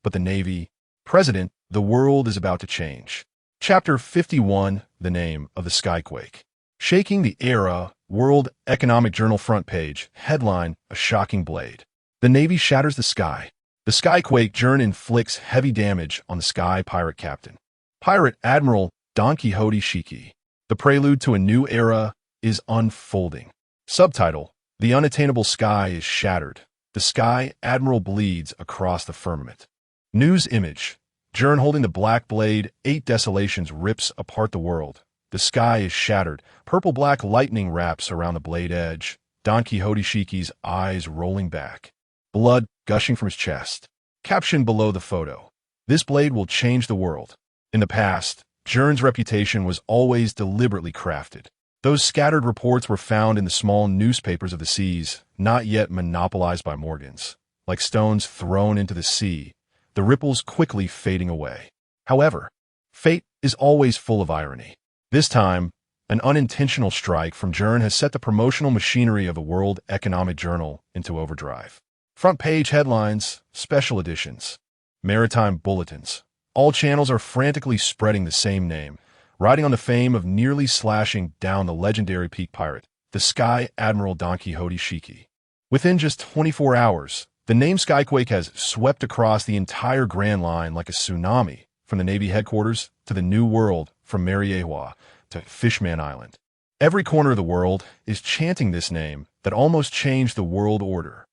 but the Navy. President, the world is about to change. Chapter 51, The Name of the Skyquake. Shaking the Era, World Economic Journal front page, headline, A Shocking Blade. The Navy shatters the sky. The Skyquake Gern inflicts heavy damage on the Sky Pirate Captain. Pirate Admiral Don Quixote Shiki. The prelude to a new era is unfolding. Subtitle, The Unattainable Sky is Shattered. The Sky Admiral bleeds across the firmament. News image. Gern holding the black blade, 8 desolations rips apart the world. The sky is shattered. Purple-black lightning wraps around the blade edge. Don Quixote Shiki's eyes rolling back. Blood gushing from his chest. Caption below the photo. This blade will change the world. In the past, Gern's reputation was always deliberately crafted. Those scattered reports were found in the small newspapers of the seas, not yet monopolized by Morgans. Like stones thrown into the sea, the ripples quickly fading away. However, fate is always full of irony. This time, an unintentional strike from Gern has set the promotional machinery of the World Economic Journal into overdrive. Front page headlines, special editions, maritime bulletins. All channels are frantically spreading the same name, riding on the fame of nearly slashing down the legendary peak pirate, the Sky Admiral Don Quixote Shiki. Within just 24 hours, the name Skyquake has swept across the entire Grand Line like a tsunami, from the Navy headquarters to the New World, from Mariewa to Fishman Island. Every corner of the world is chanting this name that almost changed the world order.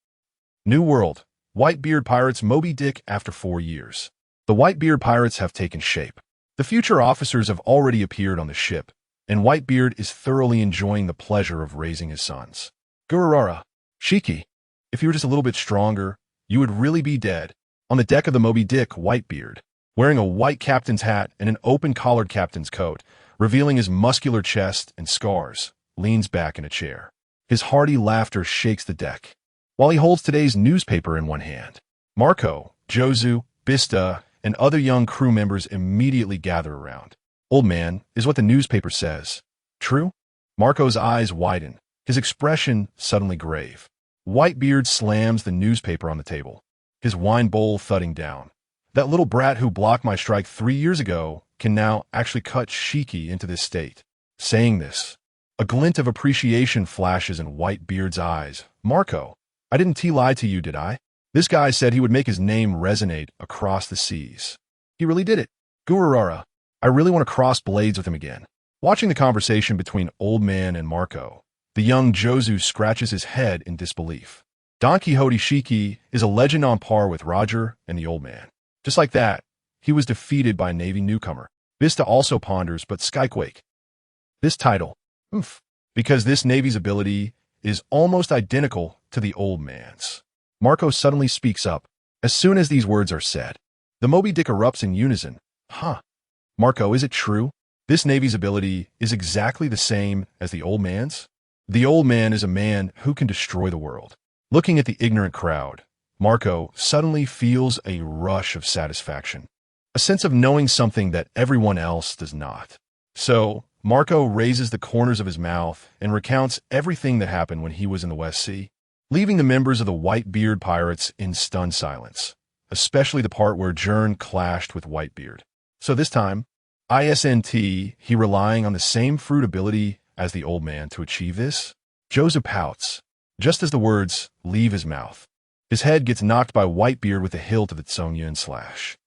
New World, Whitebeard Pirates Moby Dick after 4 years. The Whitebeard Pirates have taken shape. The future officers have already appeared on the ship, and Whitebeard is thoroughly enjoying the pleasure of raising his sons. Gururara, Shiki, if you were just a little bit stronger, you would really be dead. On the deck of the Moby Dick, Whitebeard, wearing a white captain's hat and an open-collared captain's coat, revealing his muscular chest and scars, leans back in a chair. His hearty laughter shakes the deck, while he holds today's newspaper in one hand. Marco, Jozu, Bista, and other young crew members immediately gather around. Old man, is what the newspaper says. True? Marco's eyes widen, his expression suddenly grave. Whitebeard slams the newspaper on the table, his wine bowl thudding down. That little brat who blocked my strike 3 years ago can now actually cut Shiki into this state. Saying this, a glint of appreciation flashes in Whitebeard's eyes. Marco, I didn't lie to you, did I? This guy said he would make his name resonate across the seas. He really did it. Gururara, I really want to cross blades with him again. Watching the conversation between Old Man and Marco, the young Jozu scratches his head in disbelief. Don Quixote Shiki is a legend on par with Roger and the Old Man. Just like that, he was defeated by a Navy newcomer. Vista also ponders, but Skyquake. This title, because this Navy's ability is almost identical to the Old Man's. Marco suddenly speaks up. As soon as these words are said, the Moby Dick erupts in unison. Marco, is it true? This Navy's ability is exactly the same as the Old Man's? The Old Man is a man who can destroy the world. Looking at the ignorant crowd, Marco suddenly feels a rush of satisfaction, a sense of knowing something that everyone else does not. So, Marco raises the corners of his mouth and recounts everything that happened when he was in the West Sea, leaving the members of the Whitebeard Pirates in stunned silence, especially the part where Gern clashed with Whitebeard. So this time, he relying on the same fruit ability as the Old Man to achieve this? Jozu pouts, just as the words leave his mouth. His head gets knocked by Whitebeard with the hilt of its Songyun slash.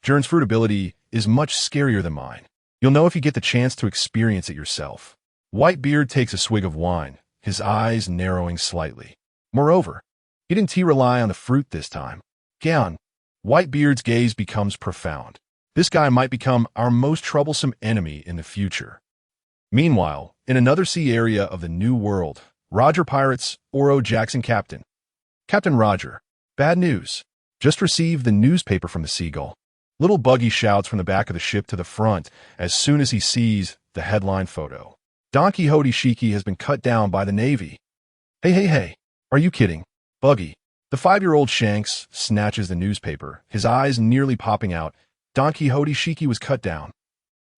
Gern's fruit ability is much scarier than mine. You'll know if you get the chance to experience it yourself. Whitebeard takes a swig of wine, his eyes narrowing slightly. Moreover, he didn't rely on the fruit this time. Gern, Whitebeard's gaze becomes profound. This guy might become our most troublesome enemy in the future. Meanwhile, in another sea area of the New World, Roger Pirates, Oro Jackson Captain. Captain Roger, bad news. Just received the newspaper from the Seagull. Little Buggy shouts from the back of the ship to the front as soon as he sees the headline photo. Don Quixote Shiki has been cut down by the Navy. Hey, are you kidding? Buggy. The 5-year-old Shanks snatches the newspaper, his eyes nearly popping out. Don Quixote Shiki was cut down.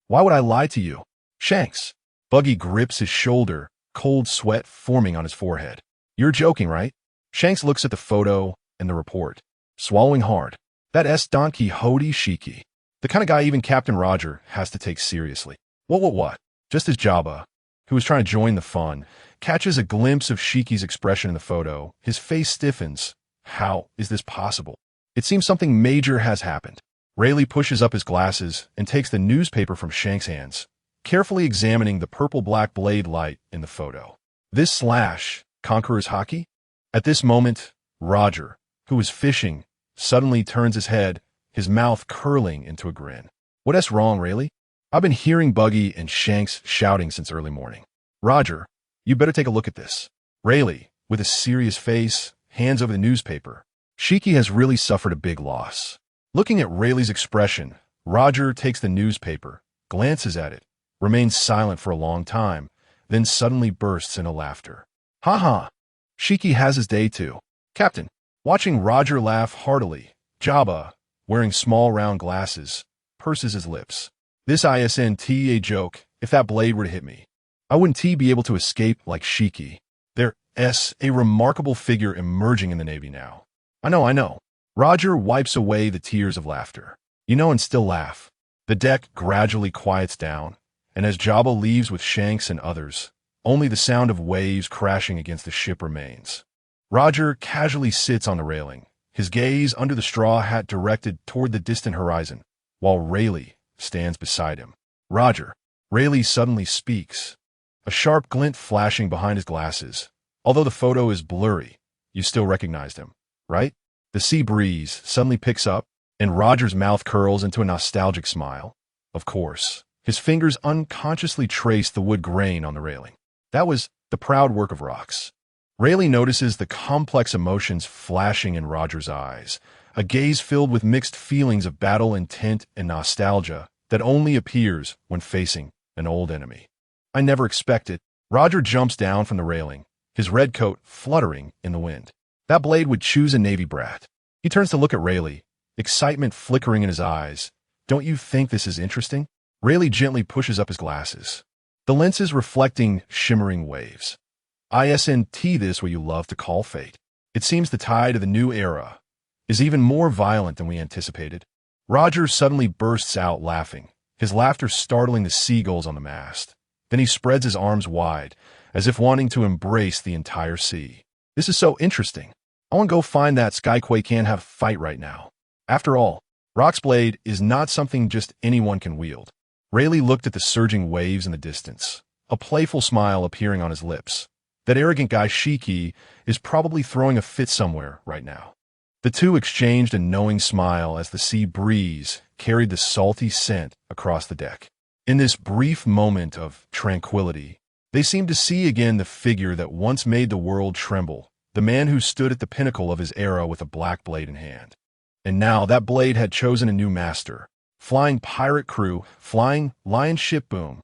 Why would I lie to you? Shanks. Buggy grips his shoulder, cold sweat forming on his forehead. You're joking, right? Shanks looks at the photo and the report, swallowing hard. That's Don Quixote Shiki, the kind of guy even Captain Roger has to take seriously. What? Just as Jabba, who was trying to join the fun, catches a glimpse of Shiki's expression in the photo, his face stiffens. How is this possible? It seems something major has happened. Rayleigh pushes up his glasses and takes the newspaper from Shank's hands, carefully examining the purple-black blade light in the photo. This slash, Conqueror's Hockey? At this moment, Roger, who was fishing, suddenly turns his head, his mouth curling into a grin. What's wrong, Rayleigh? I've been hearing Buggy and Shanks shouting since early morning. Roger, you better take a look at this. Rayleigh, with a serious face, hands over the newspaper. Shiki has really suffered a big loss. Looking at Rayleigh's expression, Roger takes the newspaper, glances at it, remains silent for a long time, then suddenly bursts into laughter. Ha! Shiki has his day too. Captain. Watching Roger laugh heartily, Jabba, wearing small round glasses, purses his lips. This isn't a joke. If that blade were to hit me, I wouldn't be able to escape like Shiki. There's a remarkable figure emerging in the Navy now. I know. Roger wipes away the tears of laughter. And still laugh. The deck gradually quiets down, and as Jabba leaves with Shanks and others, only the sound of waves crashing against the ship remains. Roger casually sits on the railing, his gaze under the straw hat directed toward the distant horizon, while Rayleigh stands beside him. Roger. Rayleigh suddenly speaks, a sharp glint flashing behind his glasses. Although the photo is blurry, you still recognized him, right? The sea breeze suddenly picks up, and Roger's mouth curls into a nostalgic smile. Of course, his fingers unconsciously trace the wood grain on the railing. That was the proud work of rocks. Rayleigh notices the complex emotions flashing in Roger's eyes, a gaze filled with mixed feelings of battle intent and nostalgia that only appears when facing an old enemy. I never expected. Roger jumps down from the railing, his red coat fluttering in the wind. That blade would choose a Navy brat. He turns to look at Rayleigh, excitement flickering in his eyes. Don't you think this is interesting? Rayleigh gently pushes up his glasses, the lenses reflecting shimmering waves. Isn't this what you love to call fate? It seems the tide of the new era is even more violent than we anticipated. Roger suddenly bursts out laughing, his laughter startling the seagulls on the mast. Then he spreads his arms wide, as if wanting to embrace the entire sea. This is so interesting. I want to go find that Skyquake can't have a fight right now. After all, Rock's blade is not something just anyone can wield. Rayleigh looked at the surging waves in the distance, a playful smile appearing on his lips. That arrogant guy Shiki is probably throwing a fit somewhere right now. The two exchanged a knowing smile as the sea breeze carried the salty scent across the deck. In this brief moment of tranquility, they seemed to see again the figure that once made the world tremble, the man who stood at the pinnacle of his era with a black blade in hand. And now that blade had chosen a new master. Flying pirate crew, flying lion ship boom.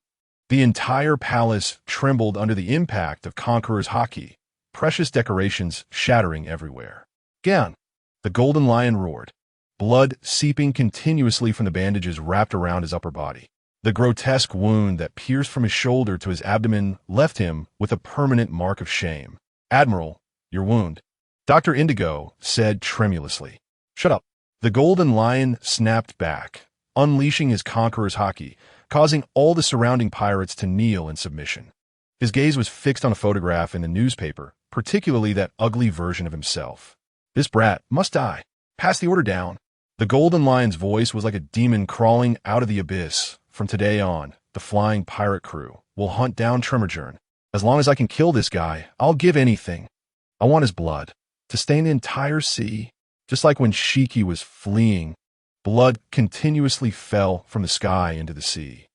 The entire palace trembled under the impact of Conqueror's Hockey, precious decorations shattering everywhere. Gern. The golden lion roared, blood seeping continuously from the bandages wrapped around his upper body. The grotesque wound that pierced from his shoulder to his abdomen left him with a permanent mark of shame. Admiral, your wound. Dr. Indigo said tremulously. Shut up. The golden lion snapped back, unleashing his Conqueror's Hockey, causing all the surrounding pirates to kneel in submission. His gaze was fixed on a photograph in the newspaper, particularly that ugly version of himself. This brat must die. Pass the order down. The golden lion's voice was like a demon crawling out of the abyss. From today on, the flying pirate crew will hunt down Tremor-Tremor. As long as I can kill this guy, I'll give anything. I want his blood to stain the entire sea. Just like when Shiki was fleeing, blood continuously fell from the sky into the sea.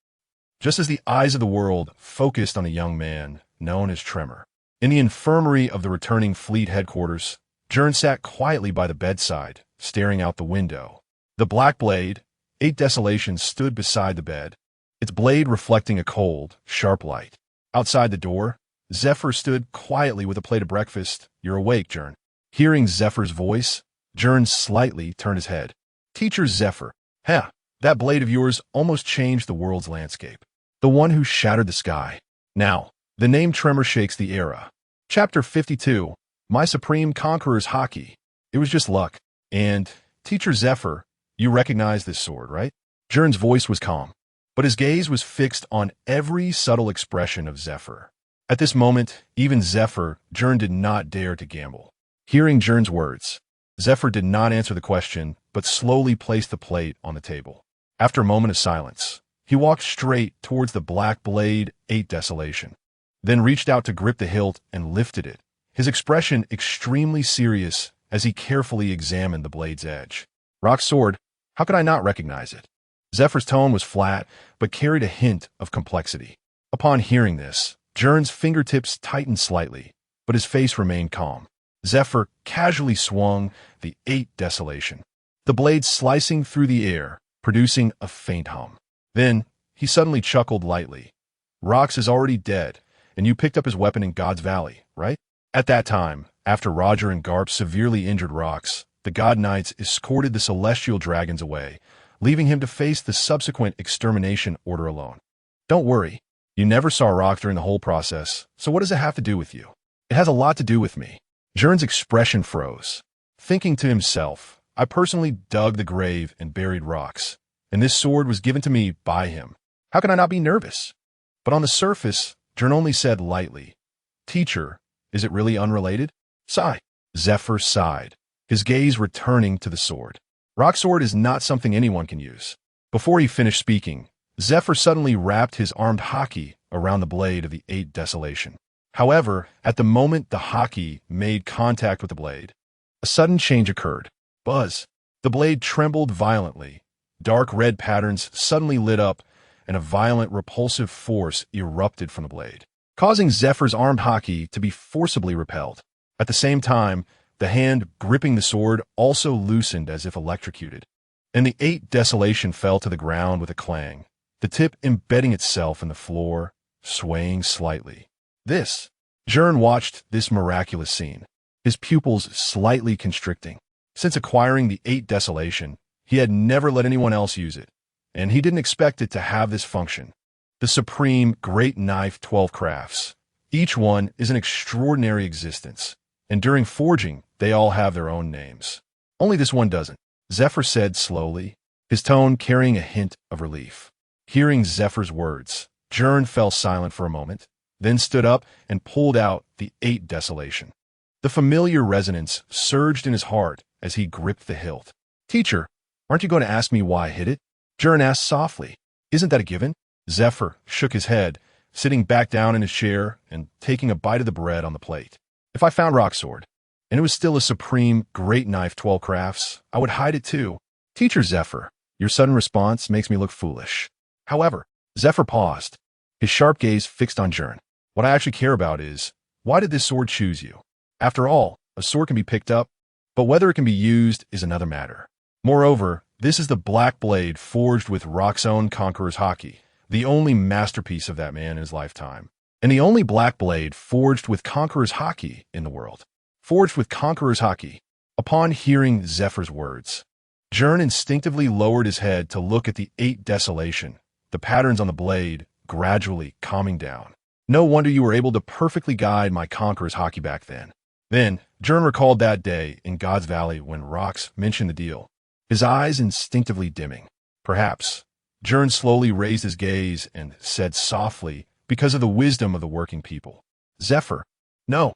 Just as the eyes of the world focused on a young man known as Tremor. In the infirmary of the returning fleet headquarters, Gern sat quietly by the bedside, staring out the window. The black blade, 8 Desolation stood beside the bed, its blade reflecting a cold, sharp light. Outside the door, Zephyr stood quietly with a plate of breakfast. "You're awake, Gern." Hearing Zephyr's voice, Gern slightly turned his head. "Teacher Zephyr, that blade of yours almost changed the world's landscape. The one who shattered the sky. Now, the name Tremor shakes the era." Chapter 52, My Supreme Conqueror's Hockey. "It was just luck. And, Teacher Zephyr, you recognize this sword, right?" Gern's voice was calm, but his gaze was fixed on every subtle expression of Zephyr. At this moment, even Zephyr, Gern did not dare to gamble. Hearing Gern's words, Zephyr did not answer the question, but slowly placed the plate on the table. After a moment of silence, he walked straight towards the black blade 8 Desolation, then reached out to grip the hilt and lifted it, his expression extremely serious as he carefully examined the blade's edge. "Rock sword, how could I not recognize it?" Zephyr's tone was flat, but carried a hint of complexity. Upon hearing this, Gern's fingertips tightened slightly, but his face remained calm. Zephyr casually swung the 8 Desolation, the blade slicing through the air, producing a faint hum. Then, he suddenly chuckled lightly. "Rox is already dead, and you picked up his weapon in God's Valley, right?" At that time, after Roger and Garp severely injured Rox, the God Knights escorted the celestial dragons away, leaving him to face the subsequent extermination order alone. "Don't worry, you never saw Rox during the whole process, so what does it have to do with you?" "It has a lot to do with me." Gern's expression froze. Thinking to himself, "I personally dug the grave and buried Rox, and this sword was given to me by him. How can I not be nervous?" But on the surface, Gern only said lightly, "Teacher, is it really unrelated?" "Sigh." Zephyr sighed, his gaze returning to the sword. "Rock sword is not something anyone can use." Before he finished speaking, Zephyr suddenly wrapped his armed hockey around the blade of the 8 Desolation. However, at the moment the hockey made contact with the blade, a sudden change occurred. Buzz. The blade trembled violently. Dark red patterns suddenly lit up, and a violent repulsive force erupted from the blade, causing Zephyr's armed hockey to be forcibly repelled. At the same time, the hand gripping the sword also loosened as if electrocuted, and the 8 Desolation fell to the ground with a clang, the tip embedding itself in the floor, swaying slightly. Gern watched this miraculous scene, his pupils slightly constricting. Since acquiring the 8 Desolation, he had never let anyone else use it, and he didn't expect it to have this function. The supreme Great Knife 12 crafts. Each one is an extraordinary existence, and during forging, they all have their own names. Only this one doesn't, Zephyr said slowly, his tone carrying a hint of relief. Hearing Zephyr's words, Gern fell silent for a moment, then stood up and pulled out the 8 Desolation. The familiar resonance surged in his heart as he gripped the hilt. "Teacher, aren't you going to ask me why I hid it?" Gern asked softly. "Isn't that a given?" Zephyr shook his head, sitting back down in his chair and taking a bite of the bread on the plate. "If I found Rock Sword, and it was still a supreme Great Knife 12 crafts, I would hide it too." "Teacher Zephyr, your sudden response makes me look foolish." However, Zephyr paused, his sharp gaze fixed on Gern. "What I actually care about is, why did this sword choose you? After all, a sword can be picked up, but whether it can be used is another matter. Moreover, this is the black blade forged with Rock's own Conqueror's Hockey, the only masterpiece of that man in his lifetime, and the only black blade forged with Conqueror's Hockey in the world. Forged with Conqueror's Hockey." Upon hearing Zephyr's words, Gern instinctively lowered his head to look at the 8 Desolation, the patterns on the blade gradually calming down. "No wonder you were able to perfectly guide my Conqueror's Hockey back then." Then, Gern recalled that day in God's Valley when Rox mentioned the deal, his eyes instinctively dimming. "Perhaps." Gern slowly raised his gaze and said softly, because of the wisdom of the working people, "Zephyr, no."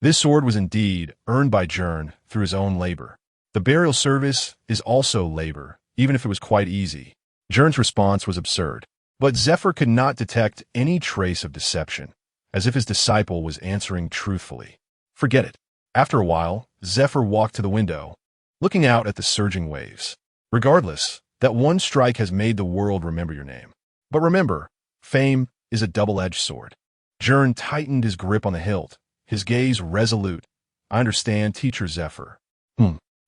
This sword was indeed earned by Gern through his own labor. The burial service is also labor, even if it was quite easy. Gern's response was absurd, but Zephyr could not detect any trace of deception, as if his disciple was answering truthfully. "Forget it." After a while, Zephyr walked to the window, looking out at the surging waves. "Regardless, that one strike has made the world remember your name. But remember, fame is a double-edged sword." Gern tightened his grip on the hilt, his gaze resolute. "I understand, Teacher Zephyr.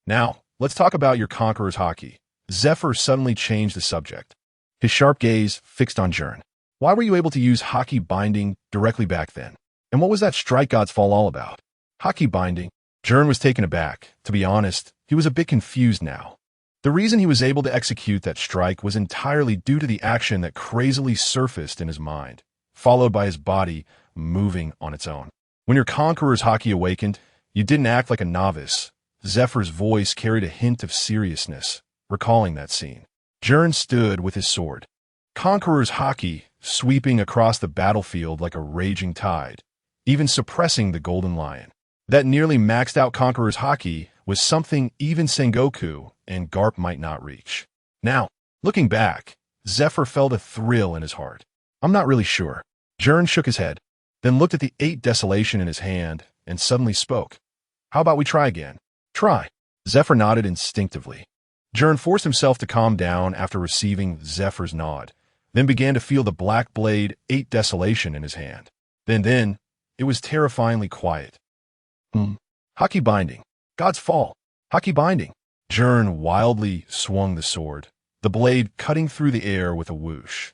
Now, let's talk about your Conqueror's Hockey. Zephyr suddenly changed the subject, his sharp gaze fixed on Gern. Why were you able to use Haki binding directly back then? And what was that strike god's fall all about? Haki binding? Gern was taken aback. To be honest, he was a bit confused now. The reason he was able to execute that strike was entirely due to the action that crazily surfaced in his mind, followed by his body moving on its own. When your conqueror's Haki awakened, you didn't act like a novice. Zephyr's voice carried a hint of seriousness, recalling that scene. Gern stood with his sword, Conqueror's Haki sweeping across the battlefield like a raging tide, even suppressing the Golden Lion. That nearly maxed-out Conqueror's Haki was something even Sengoku and Garp might not reach. Now, looking back, Zephyr felt a thrill in his heart. I'm not really sure. Gern shook his head, then looked at the 8 desolation in his hand and suddenly spoke. How about we try again? Try. Zephyr nodded instinctively. Gern forced himself to calm down after receiving Zephyr's nod, then began to feel the black blade 8 desolation in his hand. Then, it was terrifyingly quiet. Haki binding. God's fall. Haki binding. Gern wildly swung the sword, the blade cutting through the air with a whoosh.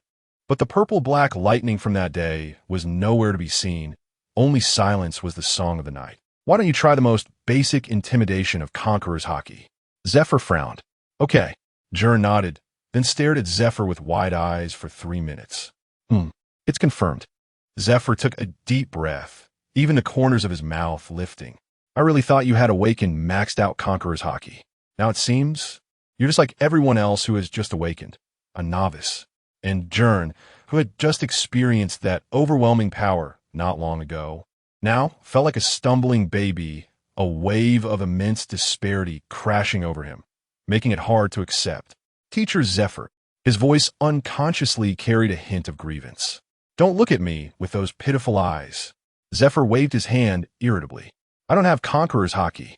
But the purple-black lightning from that day was nowhere to be seen. Only silence was the song of the night. Why don't you try the most basic intimidation of Conqueror's Haki? Zephyr frowned. Okay. Gern nodded, then stared at Zephyr with wide eyes for 3 minutes. It's confirmed. Zephyr took a deep breath, even the corners of his mouth lifting. I really thought you had awakened maxed-out Conqueror's Haki. Now it seems you're just like everyone else who has just awakened, a novice. And Gern, who had just experienced that overwhelming power not long ago, now felt like a stumbling baby, a wave of immense disparity crashing over him, making it hard to accept. Teacher Zephyr, his voice unconsciously carried a hint of grievance. Don't look at me with those pitiful eyes. Zephyr waved his hand irritably. I don't have Conqueror's Haki.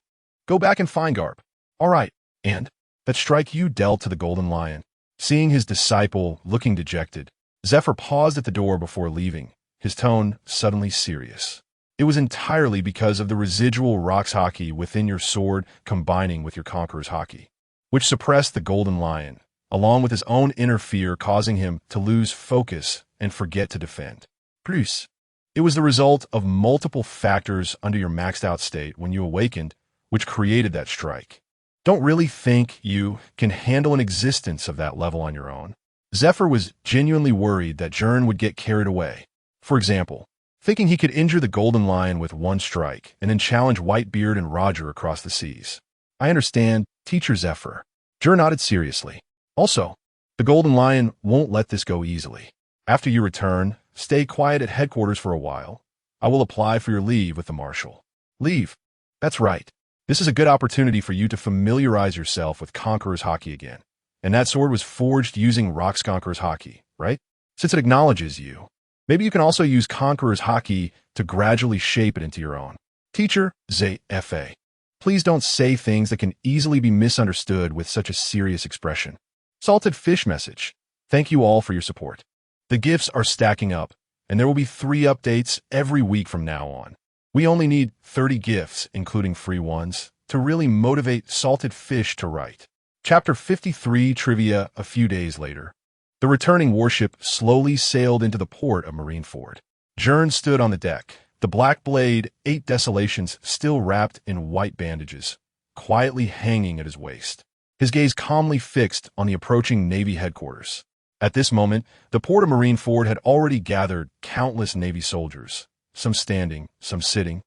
Go back and find Garp. All right, and that strike you dealt to the Golden Lion. Seeing his disciple looking dejected, Zephyr paused at the door before leaving, his tone suddenly serious. It was entirely because of the residual Rock's Haki within your sword combining with your Conqueror's Haki, which suppressed the Golden Lion, along with his own inner fear causing him to lose focus and forget to defend. Plus, it was the result of multiple factors under your maxed-out state when you awakened, which created that strike. Don't really think you can handle an existence of that level on your own. Zephyr was genuinely worried that Gern would get carried away. For example, thinking he could injure the Golden Lion with one strike and then challenge Whitebeard and Roger across the seas. I understand, Teacher Zephyr. Gern nodded seriously. Also, the Golden Lion won't let this go easily. After you return, stay quiet at headquarters for a while. I will apply for your leave with the Marshal. Leave? That's right. This is a good opportunity for you to familiarize yourself with Conqueror's Haki again. And that sword was forged using Rock's Conqueror's Haki, right? Since it acknowledges you. Maybe you can also use Conqueror's Haki to gradually shape it into your own. Teacher ZFA. Please don't say things that can easily be misunderstood with such a serious expression. Salted Fish message. Thank you all for your support. The gifts are stacking up, and there will be 3 updates every week from now on. We only need 30 gifts, including free ones, to really motivate Salted Fish to write. Chapter 53 Trivia a few days later. The returning warship slowly sailed into the port of Marineford. Gern stood on the deck, the black blade 8 desolations still wrapped in white bandages, quietly hanging at his waist. His gaze calmly fixed on the approaching Navy headquarters. At this moment, the port of Marineford had already gathered countless Navy soldiers, some standing, some sitting,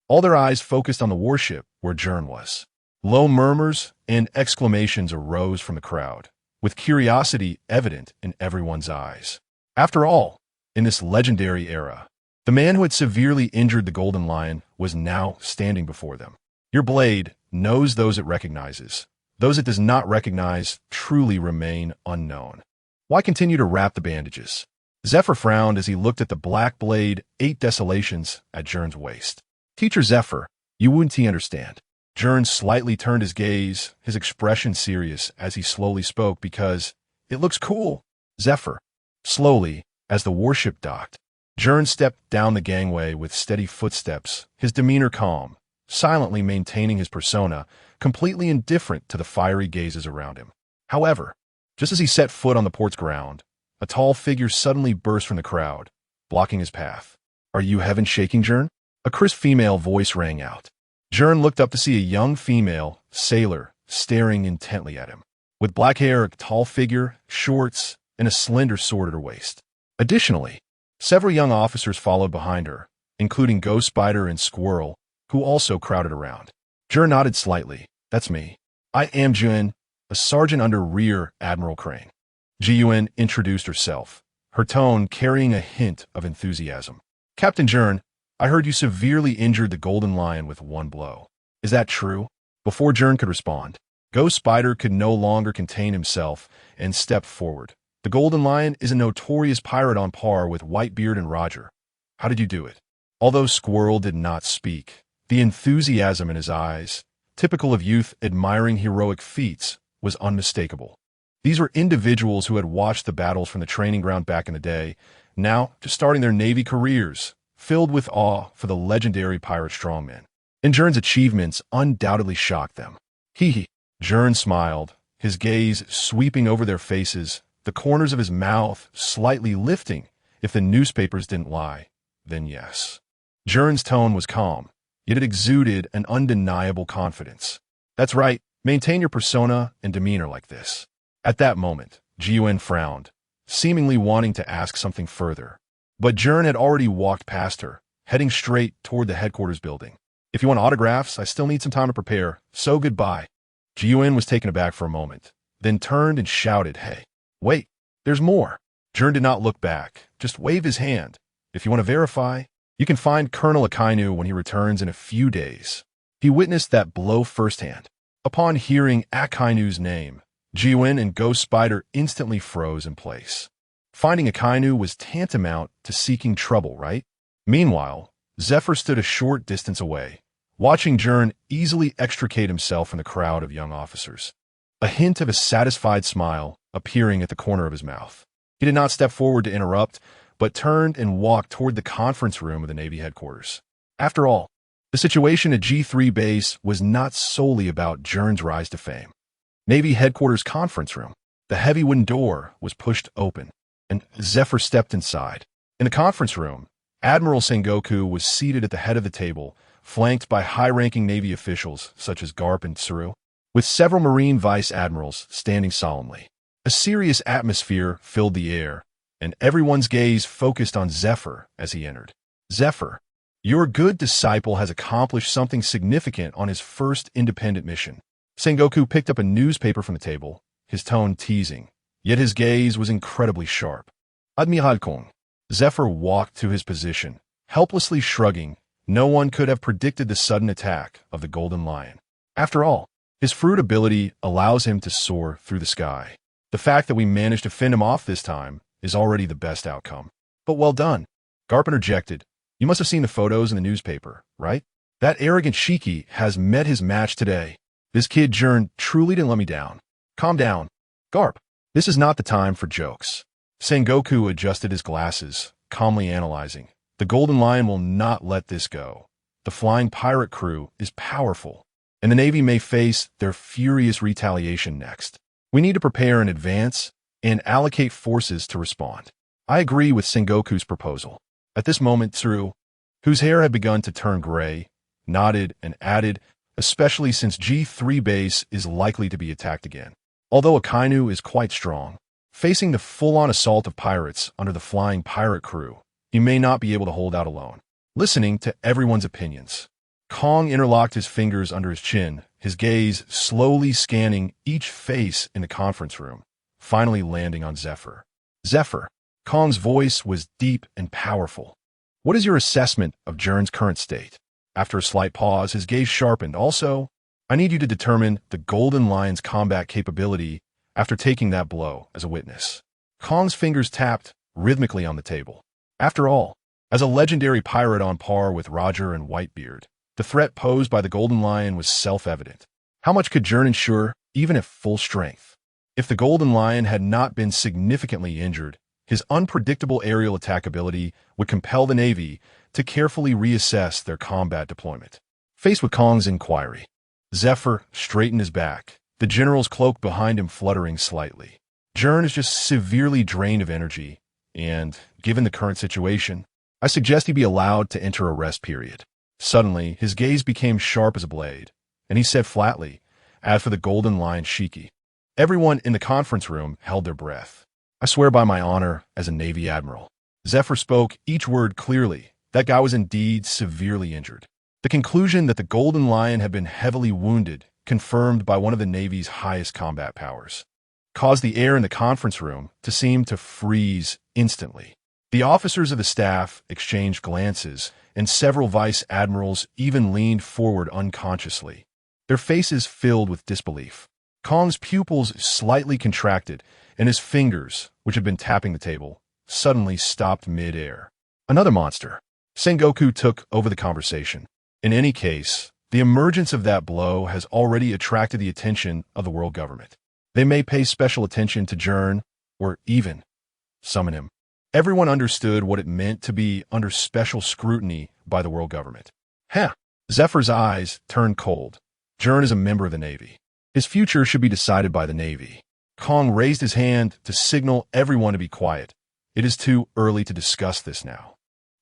all their eyes focused on the warship where Gern was. Low murmurs and exclamations arose from the crowd, with curiosity evident in everyone's eyes. After all, in this legendary era, the man who had severely injured the Golden Lion was now standing before them. Your blade knows those it recognizes. Those it does not recognize truly remain unknown. Why continue to wrap the bandages? Zephyr frowned as he looked at the black blade 8 desolations at Gern's waist. Teacher Zephyr, you wouldn't understand. Gern slightly turned his gaze, his expression serious as he slowly spoke because it looks cool. Zephyr. Slowly, as the warship docked, Gern stepped down the gangway with steady footsteps, his demeanor calm, silently maintaining his persona, completely indifferent to the fiery gazes around him. However, just as he set foot on the port's ground, a tall figure suddenly burst from the crowd, blocking his path. "Are you heaven shaking, Gern?" A crisp female voice rang out. Gern looked up to see a young female sailor staring intently at him. With black hair, a tall figure, shorts, and a slender sword at her waist. Additionally, several young officers followed behind her, including Ghost Spider and Squirrel, who also crowded around. Gern nodded slightly. "That's me. I am Jun, a sergeant under Rear Admiral Crane." Jiyuan introduced herself, her tone carrying a hint of enthusiasm. "Captain Gern, I heard you severely injured the Golden Lion with one blow. Is that true?" Before Gern could respond, Ghost Spider could no longer contain himself and stepped forward. "The Golden Lion is a notorious pirate on par with Whitebeard and Roger. How did you do it?" Although Squirrel did not speak, the enthusiasm in his eyes, typical of youth admiring heroic feats, was unmistakable. These were individuals who had watched the battles from the training ground back in the day, now just starting their Navy careers, filled with awe for the legendary pirate strongman. And Gern's achievements undoubtedly shocked them. Hee. Gern smiled, his gaze sweeping over their faces, the corners of his mouth slightly lifting. If the newspapers didn't lie, then yes. Gern's tone was calm, yet it exuded an undeniable confidence. "That's right, maintain your persona and demeanor like this." At that moment, Jiyuan frowned, seemingly wanting to ask something further. But Gern had already walked past her, heading straight toward the headquarters building. "If you want autographs, I still need some time to prepare, so goodbye." Jiyuan was taken aback for a moment, then turned and shouted, "Hey, wait, there's more." Gern did not look back, just waved his hand. "If you want to verify, you can find Colonel Akainu when he returns in a few days." He witnessed that blow firsthand. Upon hearing Akainu's name, Jiyuan and Ghost Spider instantly froze in place. Finding Akainu was tantamount to seeking trouble, right? Meanwhile, Zephyr stood a short distance away, watching Gern easily extricate himself from the crowd of young officers, a hint of a satisfied smile appearing at the corner of his mouth. He did not step forward to interrupt, but turned and walked toward the conference room of the Navy headquarters. After all, the situation at G3 base was not solely about Gern's rise to fame. Navy headquarters conference room. The heavy wooden door was pushed open, and Zephyr stepped inside. In the conference room, Admiral Sengoku was seated at the head of the table, flanked by high-ranking Navy officials such as Garp and Tsuru, with several Marine vice admirals standing solemnly. A serious atmosphere filled the air, and everyone's gaze focused on Zephyr as he entered. "Zephyr, your good disciple has accomplished something significant on his first independent mission." Sengoku picked up a newspaper from the table, his tone teasing, yet his gaze was incredibly sharp. "Admiral Kong." Zephyr walked to his position, helplessly shrugging. No one could have predicted the sudden attack of the Golden Lion. After all, his fruit ability allows him to soar through the sky. The fact that we managed to fend him off this time is already the best outcome. "But well done." Garp interjected. "You must have seen the photos in the newspaper, right? That arrogant Shiki has met his match today. This kid Gern truly didn't let me down." "Calm down. Garp, this is not the time for jokes." Sengoku adjusted his glasses, calmly analyzing. "The Golden Lion will not let this go. The flying pirate crew is powerful, and the Navy may face their furious retaliation next. We need to prepare in advance and allocate forces to respond." I agree with Sengoku's proposal. At this moment, Tsuru, whose hair had begun to turn gray, nodded and added, "Especially since G3 base is likely to be attacked again. Although Akainu is quite strong, facing the full-on assault of pirates under the flying pirate crew, he may not be able to hold out alone." Listening to everyone's opinions, Kong interlocked his fingers under his chin, his gaze slowly scanning each face in the conference room, finally landing on Zephyr. "Zephyr." Kong's voice was deep and powerful. "What is your assessment of Gern's current state?" After a slight pause, his gaze sharpened. "Also, I need you to determine the Golden Lion's combat capability after taking that blow as a witness." Kong's fingers tapped rhythmically on the table. After all, as a legendary pirate on par with Roger and Whitebeard, the threat posed by the Golden Lion was self-evident. How much could Gern ensure, even at full strength? If the Golden Lion had not been significantly injured, his unpredictable aerial attack ability would compel the Navy to carefully reassess their combat deployment. Faced with Kong's inquiry, Zephyr straightened his back, the general's cloak behind him fluttering slightly. Gern is just severely drained of energy, and, given the current situation, I suggest he be allowed to enter a rest period. Suddenly, his gaze became sharp as a blade, and he said flatly, "As for the Golden Lion Shiki." Everyone in the conference room held their breath. "I swear by my honor as a Navy admiral." Zephyr spoke each word clearly. That guy was indeed severely injured. The conclusion that the Golden Lion had been heavily wounded, confirmed by one of the Navy's highest combat powers, caused the air in the conference room to seem to freeze instantly. The officers of the staff exchanged glances, and several vice admirals even leaned forward unconsciously, their faces filled with disbelief. Kong's pupils slightly contracted, and his fingers, which had been tapping the table, suddenly stopped mid-air. Another monster. Sengoku took over the conversation. In any case, the emergence of that blow has already attracted the attention of the world government. They may pay special attention to Gern, or even summon him. Everyone understood what it meant to be under special scrutiny by the world government. Zephyr's eyes turned cold. Gern is a member of the Navy. His future should be decided by the Navy. Kong raised his hand to signal everyone to be quiet. It is too early to discuss this now.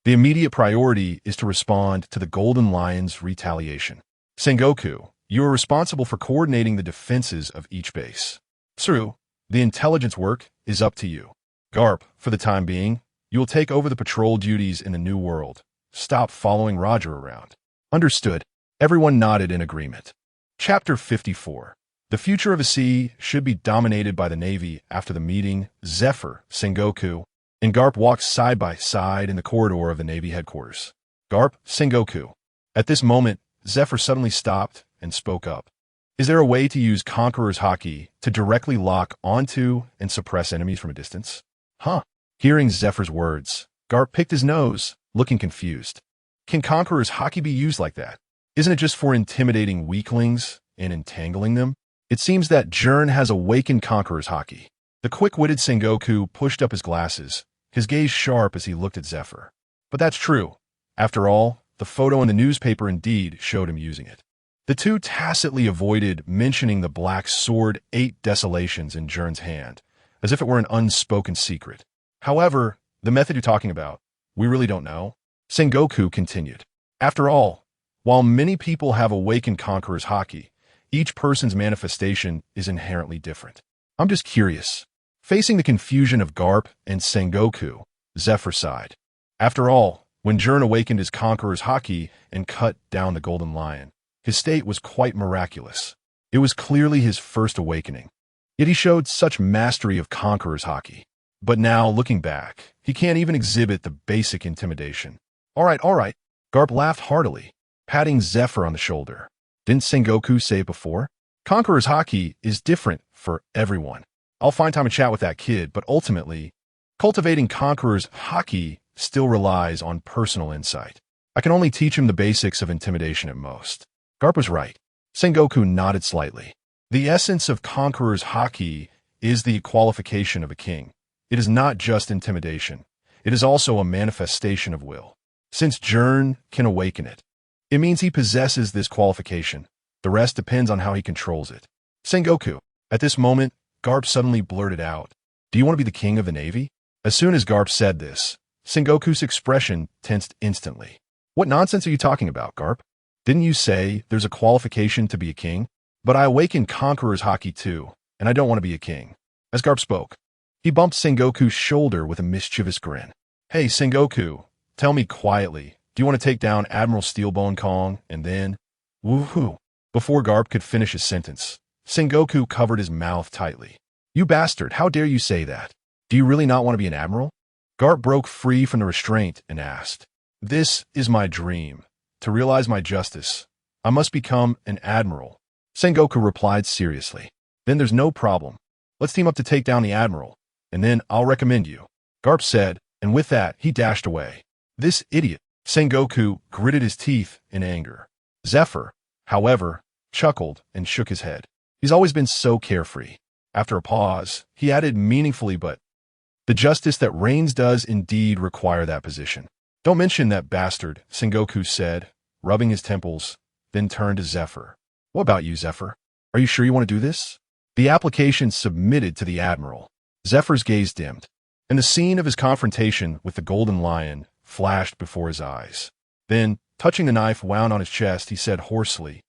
The immediate priority is to respond to the Golden Lion's retaliation. Sengoku, you are responsible for coordinating the defenses of each base. Tsuru, the intelligence work is up to you. Garp, for the time being, you will take over the patrol duties in the New World. Stop following Roger around. Understood. Everyone nodded in agreement. Chapter 54. The future of the sea should be dominated by the Navy. After the meeting, Zephyr, Sengoku, and Garp walked side by side in the corridor of the Navy headquarters. Garp, Sengoku. At this moment, Zephyr suddenly stopped and spoke up. Is there a way to use Conqueror's Haki to directly lock onto and suppress enemies from a distance? Hearing Zephyr's words, Garp picked his nose, looking confused. Can Conqueror's Haki be used like that? Isn't it just for intimidating weaklings and entangling them? It seems that Gern has awakened Conqueror's Haki. The quick-witted Sengoku pushed up his glasses, his gaze sharp as he looked at Zephyr. But that's true. After all, the photo in the newspaper indeed showed him using it. The two tacitly avoided mentioning the black sword 8 desolations in Gern's hand, as if it were an unspoken secret. However, the method you're talking about, we really don't know. Sengoku continued. After all, while many people have awakened Conqueror's Haki, each person's manifestation is inherently different. I'm just curious. Facing the confusion of Garp and Sengoku, Zephyr sighed. After all, when Gern awakened his Conqueror's Haki and cut down the Golden Lion, his state was quite miraculous. It was clearly his first awakening. Yet he showed such mastery of Conqueror's Haki. But now, looking back, he can't even exhibit the basic intimidation. All right. Garp laughed heartily, patting Zephyr on the shoulder. Didn't Sengoku say it before? Conqueror's Haki is different for everyone. I'll find time to chat with that kid, but ultimately, cultivating Conqueror's Haki still relies on personal insight. I can only teach him the basics of intimidation at most. Garp was right. Sengoku nodded slightly. The essence of Conqueror's Haki is the qualification of a king. It is not just intimidation. It is also a manifestation of will. Since Gern can awaken it, it means he possesses this qualification. The rest depends on how he controls it. Sengoku. At this moment, Garp suddenly blurted out, "Do you want to be the king of the Navy?" As soon as Garp said this, Sengoku's expression tensed instantly. What nonsense are you talking about, Garp? Didn't you say there's a qualification to be a king? But I awakened Conqueror's Haki too, and I don't want to be a king. As Garp spoke, he bumped Sengoku's shoulder with a mischievous grin. Hey, Sengoku, tell me quietly, do you want to take down Admiral Steelbone Kong and then... Woohoo! Before Garp could finish his sentence, Sengoku covered his mouth tightly. You bastard, how dare you say that? Do you really not want to be an admiral? Garp broke free from the restraint and asked, This is my dream. To realize my justice, I must become an admiral. Sengoku replied seriously. Then there's no problem. Let's team up to take down the admiral, and then I'll recommend you. Garp said, and with that, he dashed away. This idiot. Sengoku gritted his teeth in anger. Zephyr, however, chuckled and shook his head. He's always been so carefree. After a pause, he added meaningfully, but the justice that reigns does indeed require that position. Don't mention that bastard, Sengoku said, rubbing his temples, then turned to Zephyr. What about you, Zephyr? Are you sure you want to do this? The application submitted to the admiral. Zephyr's gaze dimmed, and the scene of his confrontation with the golden lion flashed before his eyes. Then, touching the knife wound on his chest, he said hoarsely,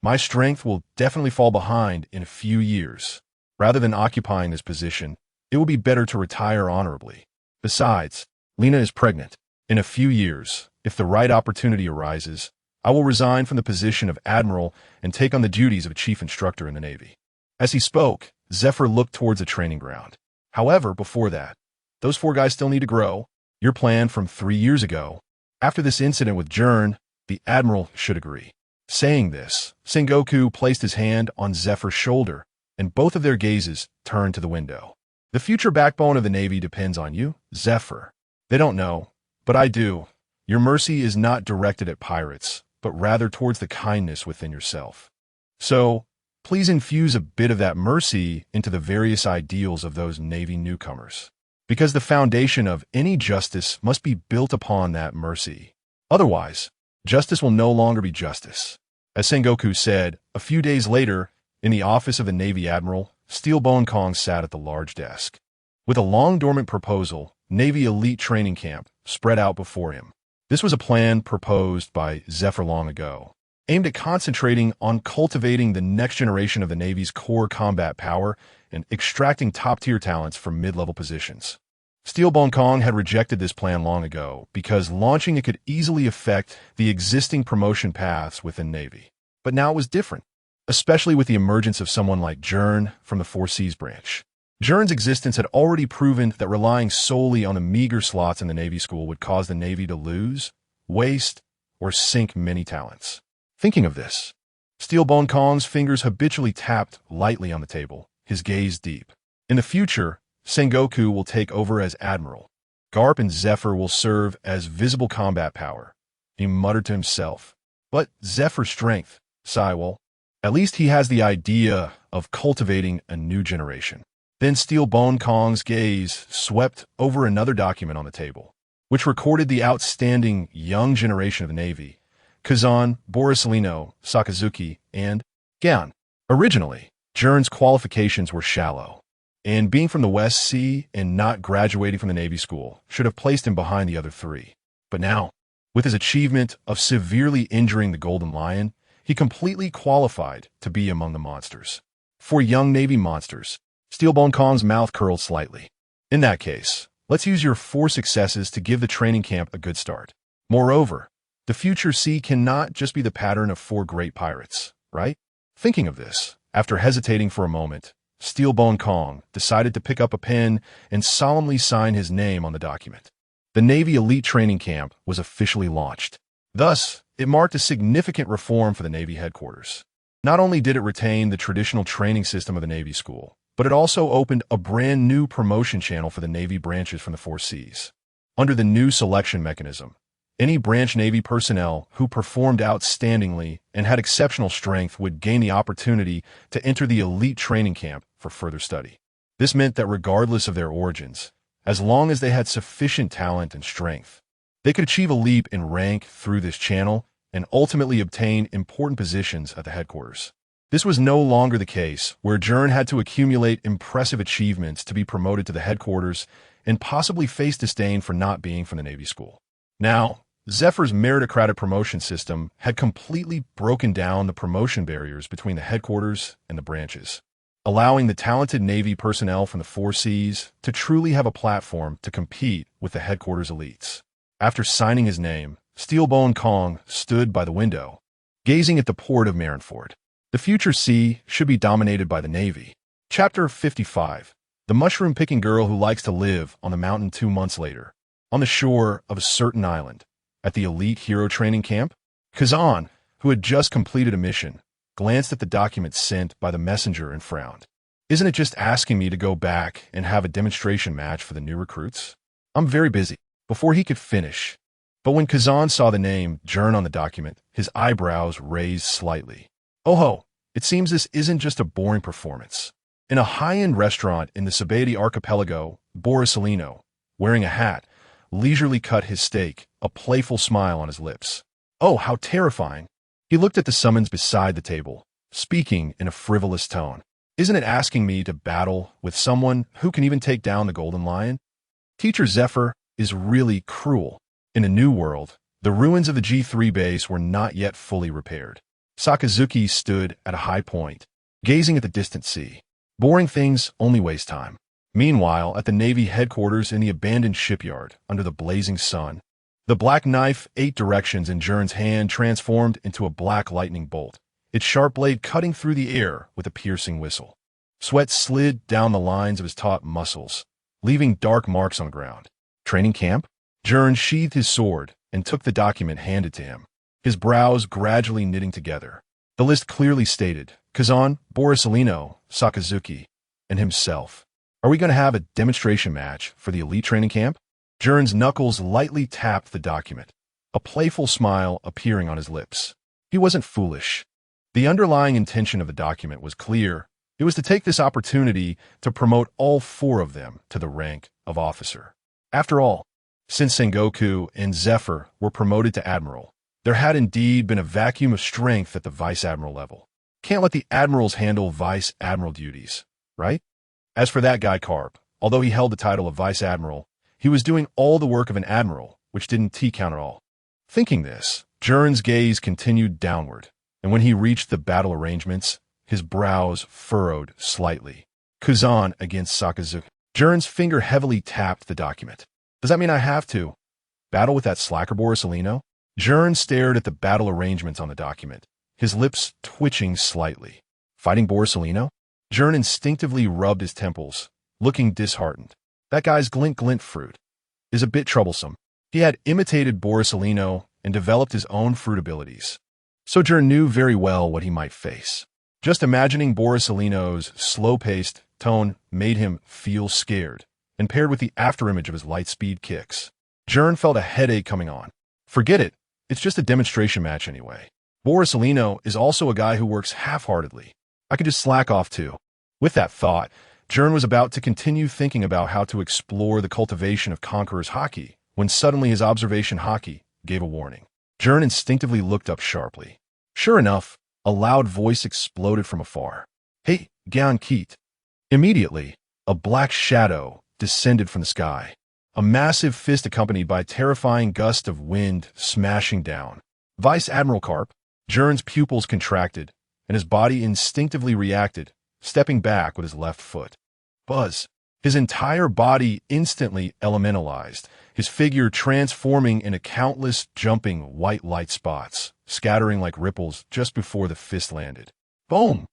"My strength will definitely fall behind in a few years. Rather than occupying this position, it will be better to retire honorably. Besides, Lena is pregnant. In a few years, if the right opportunity arises, I will resign from the position of admiral and take on the duties of a chief instructor in the Navy." As he spoke, Zephyr looked towards a training ground. However, before that, those 4 guys still need to grow. Your plan from 3 years ago. After this incident with Gern, the admiral should agree. Saying this, Sengoku placed his hand on Zephyr's shoulder, and both of their gazes turned to the window. "The future backbone of the Navy depends on you, Zephyr. They don't know, but I do. Your mercy is not directed at pirates, but rather towards the kindness within yourself. So, please infuse a bit of that mercy into the various ideals of those Navy newcomers. Because the foundation of any justice must be built upon that mercy. Otherwise, justice will no longer be justice." As Sengoku said, a few days later, in the office of the Navy Admiral, Steelbone Kong sat at the large desk. With a long-dormant proposal, Navy Elite Training Camp, spread out before him. This was a plan proposed by Zephyr long ago, aimed at concentrating on cultivating the next generation of the Navy's core combat power and extracting top-tier talents from mid-level positions. Steelbone Kong had rejected this plan long ago because launching it could easily affect the existing promotion paths within Navy. But now it was different, especially with the emergence of someone like Gern from the 4 Seas branch. Gern's existence had already proven that relying solely on the meager slots in the Navy school would cause the Navy to lose, waste, or sink many talents. Thinking of this, Steelbone Kong's fingers habitually tapped lightly on the table, his gaze deep. In the future, Sengoku will take over as Admiral. Garp and Zephyr will serve as visible combat power. He muttered to himself. But Zephyr's strength, Saiwell. At least he has the idea of cultivating a new generation. Then Steelbone Kong's gaze swept over another document on the table, which recorded the outstanding young generation of the Navy, Kazan, Borisolino, Sakazuki, and Gern. Originally, Gern's qualifications were shallow, and being from the West Sea and not graduating from the Navy school should have placed him behind the other 3. But now, with his achievement of severely injuring the Golden Lion, he completely qualified to be among the monsters. For young Navy monsters, Steelbone Kong's mouth curled slightly. In that case, let's use your 4 successes to give the training camp a good start. Moreover, the future sea cannot just be the pattern of 4 great pirates, right? Thinking of this, after hesitating for a moment, Steelbone Kong decided to pick up a pen and solemnly sign his name on the document. The Navy Elite Training Camp was officially launched. Thus, it marked a significant reform for the Navy headquarters. Not only did it retain the traditional training system of the Navy school, but it also opened a brand new promotion channel for the Navy branches from the 4 Seas. Under the new selection mechanism, any branch Navy personnel who performed outstandingly and had exceptional strength would gain the opportunity to enter the elite training camp for further study. This meant that regardless of their origins, as long as they had sufficient talent and strength, they could achieve a leap in rank through this channel and ultimately obtain important positions at the headquarters. This was no longer the case, where Gern had to accumulate impressive achievements to be promoted to the headquarters and possibly face disdain for not being from the Navy school. Now, Zephyr's meritocratic promotion system had completely broken down the promotion barriers between the headquarters and the branches, allowing the talented Navy personnel from the 4 Seas to truly have a platform to compete with the headquarters elites. After signing his name, Steelbone Kong stood by the window, gazing at the port of Marineford. The future sea should be dominated by the Navy. Chapter 55. The mushroom-picking girl who likes to live on the mountain 2 months later, on the shore of a certain island. At the elite hero training camp, Kazan, who had just completed a mission, glanced at the document sent by the messenger and frowned. "Isn't it just asking me to go back and have a demonstration match for the new recruits? I'm very busy." Before he could finish, but when Kazan saw the name Gern on the document, his eyebrows raised slightly. "Oh ho, it seems this isn't just a boring performance." In a high-end restaurant in the Sabati archipelago, Borisolino, wearing a hat, leisurely cut his steak, a playful smile on his lips. "Oh, how terrifying." He looked at the summons beside the table, speaking in a frivolous tone. Isn't it asking me to battle with someone who can even take down the Golden Lion? Teacher Zephyr is really cruel. In a new world, the ruins of the G3 base were not yet fully repaired. Sakazuki stood at a high point, gazing at the distant sea. Boring things only waste time. Meanwhile, at the Navy headquarters in the abandoned shipyard, under the blazing sun, the black knife 8 directions in Gern's hand transformed into a black lightning bolt, its sharp blade cutting through the air with a piercing whistle. Sweat slid down the lines of his taut muscles, leaving dark marks on the ground. Training camp? Gern sheathed his sword and took the document handed to him, his brows gradually knitting together. The list clearly stated Kazan, Borisolino, Sakazuki, and himself. Are we going to have a demonstration match for the elite training camp? Gern's knuckles lightly tapped the document, a playful smile appearing on his lips. He wasn't foolish. The underlying intention of the document was clear. It was to take this opportunity to promote all 4 of them to the rank of officer. After all, since Sengoku and Zephyr were promoted to admiral, there had indeed been a vacuum of strength at the vice admiral level. Can't let the admirals handle vice admiral duties, right? As for that guy Carp, although he held the title of vice admiral, he was doing all the work of an admiral, which didn't count at all. Thinking this, Gern's gaze continued downward, and when he reached the battle arrangements, his brows furrowed slightly. Kazan against Sakazuki. Gern's finger heavily tapped the document. Does that mean I have to battle with that slacker Borisolino? Gern stared at the battle arrangements on the document, his lips twitching slightly. Fighting Borisolino? Gern instinctively rubbed his temples, looking disheartened. That guy's glint fruit is a bit troublesome. He had imitated Borisolino and developed his own fruit abilities, so Gern knew very well what he might face. Just imagining Borisolino's slow-paced tone made him feel scared, and paired with the afterimage of his light-speed kicks, Gern felt a headache coming on. Forget it. It's just a demonstration match anyway. Borisolino is also a guy who works half-heartedly. I could just slack off too. With that thought, Gern was about to continue thinking about how to explore the cultivation of Conqueror's Haki, when suddenly his observation Haki gave a warning. Gern instinctively looked up sharply. Sure enough, a loud voice exploded from afar. Hey, Gyan Keet. Immediately, a black shadow descended from the sky, a massive fist accompanied by a terrifying gust of wind smashing down. Vice Admiral Carp. Gern's pupils contracted, and his body instinctively reacted, stepping back with his left foot. Buzz. His entire body instantly elementalized, his figure transforming into countless jumping white light spots, scattering like ripples just before the fist landed. Boom!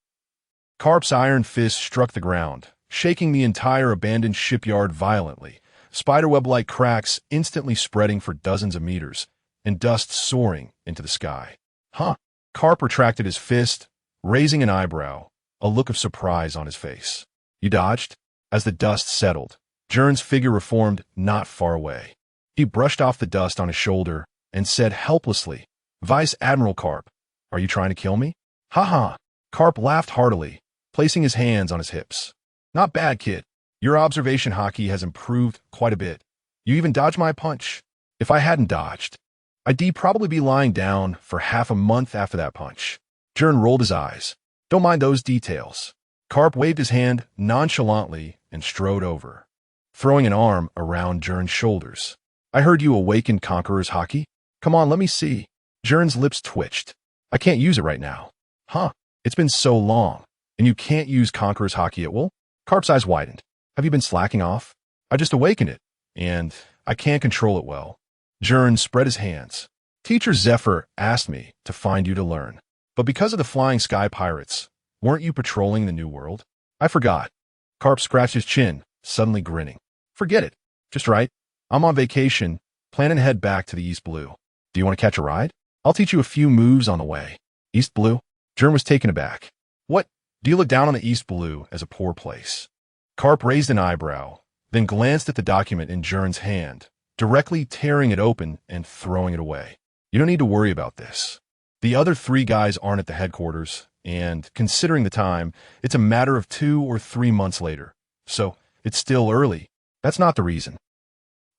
Carp's iron fist struck the ground, shaking the entire abandoned shipyard violently, spiderweb-like cracks instantly spreading for dozens of meters, and dust soaring into the sky. Huh. Carp retracted his fist, raising an eyebrow, a look of surprise on his face. You dodged? As the dust settled, Gern's figure reformed not far away. He brushed off the dust on his shoulder and said helplessly, Vice Admiral Carp, are you trying to kill me? Ha. Carp laughed heartily, placing his hands on his hips. Not bad, kid. Your observation Haki has improved quite a bit. You even dodged my punch. If I hadn't dodged, I'd probably be lying down for half a month after that punch. Gern rolled his eyes. Don't mind those details. Carp waved his hand nonchalantly and strode over, throwing an arm around Gern's shoulders. I heard you awakened Conqueror's Haki. Come on, let me see. Gern's lips twitched. I can't use it right now. Huh, it's been so long, and you can't use Conqueror's Haki at will? Carp's eyes widened. Have you been slacking off? I just awakened it, and I can't control it well. Gern spread his hands. Teacher Zephyr asked me to find you to learn. But because of the flying sky pirates, weren't you patrolling the New World? I forgot. Carp scratched his chin, suddenly grinning. Forget it. Just right. I'm on vacation, planning to head back to the East Blue. Do you want to catch a ride? I'll teach you a few moves on the way. East Blue? Gern was taken aback. What? Do you look down on the East Blue as a poor place? Carp raised an eyebrow, then glanced at the document in Gern's hand, directly tearing it open and throwing it away. You don't need to worry about this. The other 3 guys aren't at the headquarters, and considering the time, it's a matter of 2 or 3 months later. So, it's still early. That's not the reason.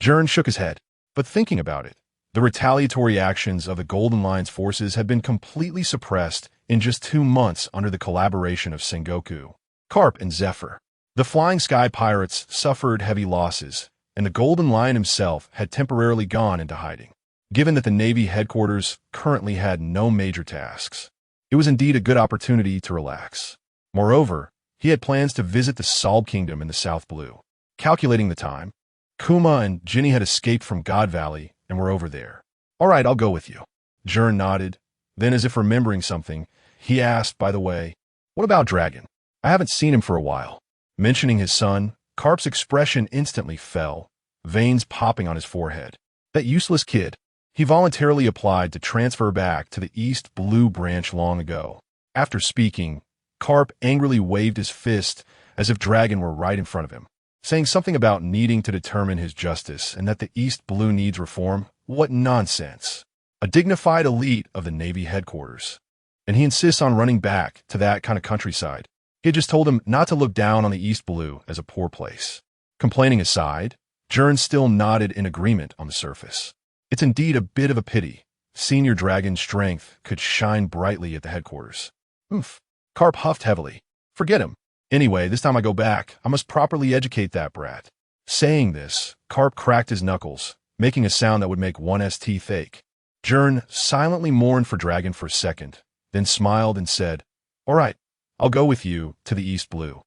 Gern shook his head, but thinking about it, the retaliatory actions of the Golden Line's forces had been completely suppressed in just 2 months under the collaboration of Sengoku, Carp, and Zephyr. The Flying Sky Pirates suffered heavy losses, and the Golden Lion himself had temporarily gone into hiding. Given that the Navy headquarters currently had no major tasks, it was indeed a good opportunity to relax. Moreover, he had plans to visit the Solb Kingdom in the South Blue. Calculating the time, Kuma and Ginny had escaped from God Valley and were over there. "All right, I'll go with you." Gern nodded. Then, as if remembering something, he asked, "By the way, what about Dragon? I haven't seen him for a while." Mentioning his son, Carp's expression instantly fell, veins popping on his forehead. That useless kid. He voluntarily applied to transfer back to the East Blue branch long ago. After speaking, Carp angrily waved his fist as if Dragon were right in front of him, saying something about needing to determine his justice and that the East Blue needs reform. What nonsense. A dignified elite of the Navy headquarters. And he insists on running back to that kind of countryside. He had just told him not to look down on the East Blue as a poor place. Complaining aside, Gern still nodded in agreement on the surface. It's indeed a bit of a pity. Senior Dragon's strength could shine brightly at the headquarters. Oof. Carp huffed heavily. Forget him. Anyway, this time I go back, I must properly educate that brat. Saying this, Carp cracked his knuckles, making a sound that would make one's teeth ache. Gern silently mourned for Dragon for a second, then smiled and said, "All right, I'll go with you to the East Blue.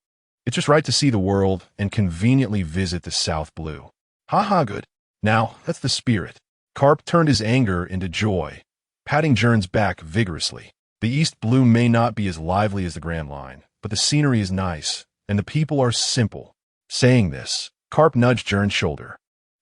It's just right to see the world and conveniently visit the South Blue." "Ha ha, good. Now, that's the spirit." Carp turned his anger into joy, patting Gern's back vigorously. "The East Blue may not be as lively as the Grand Line, but the scenery is nice, and the people are simple." Saying this, Carp nudged Gern's shoulder.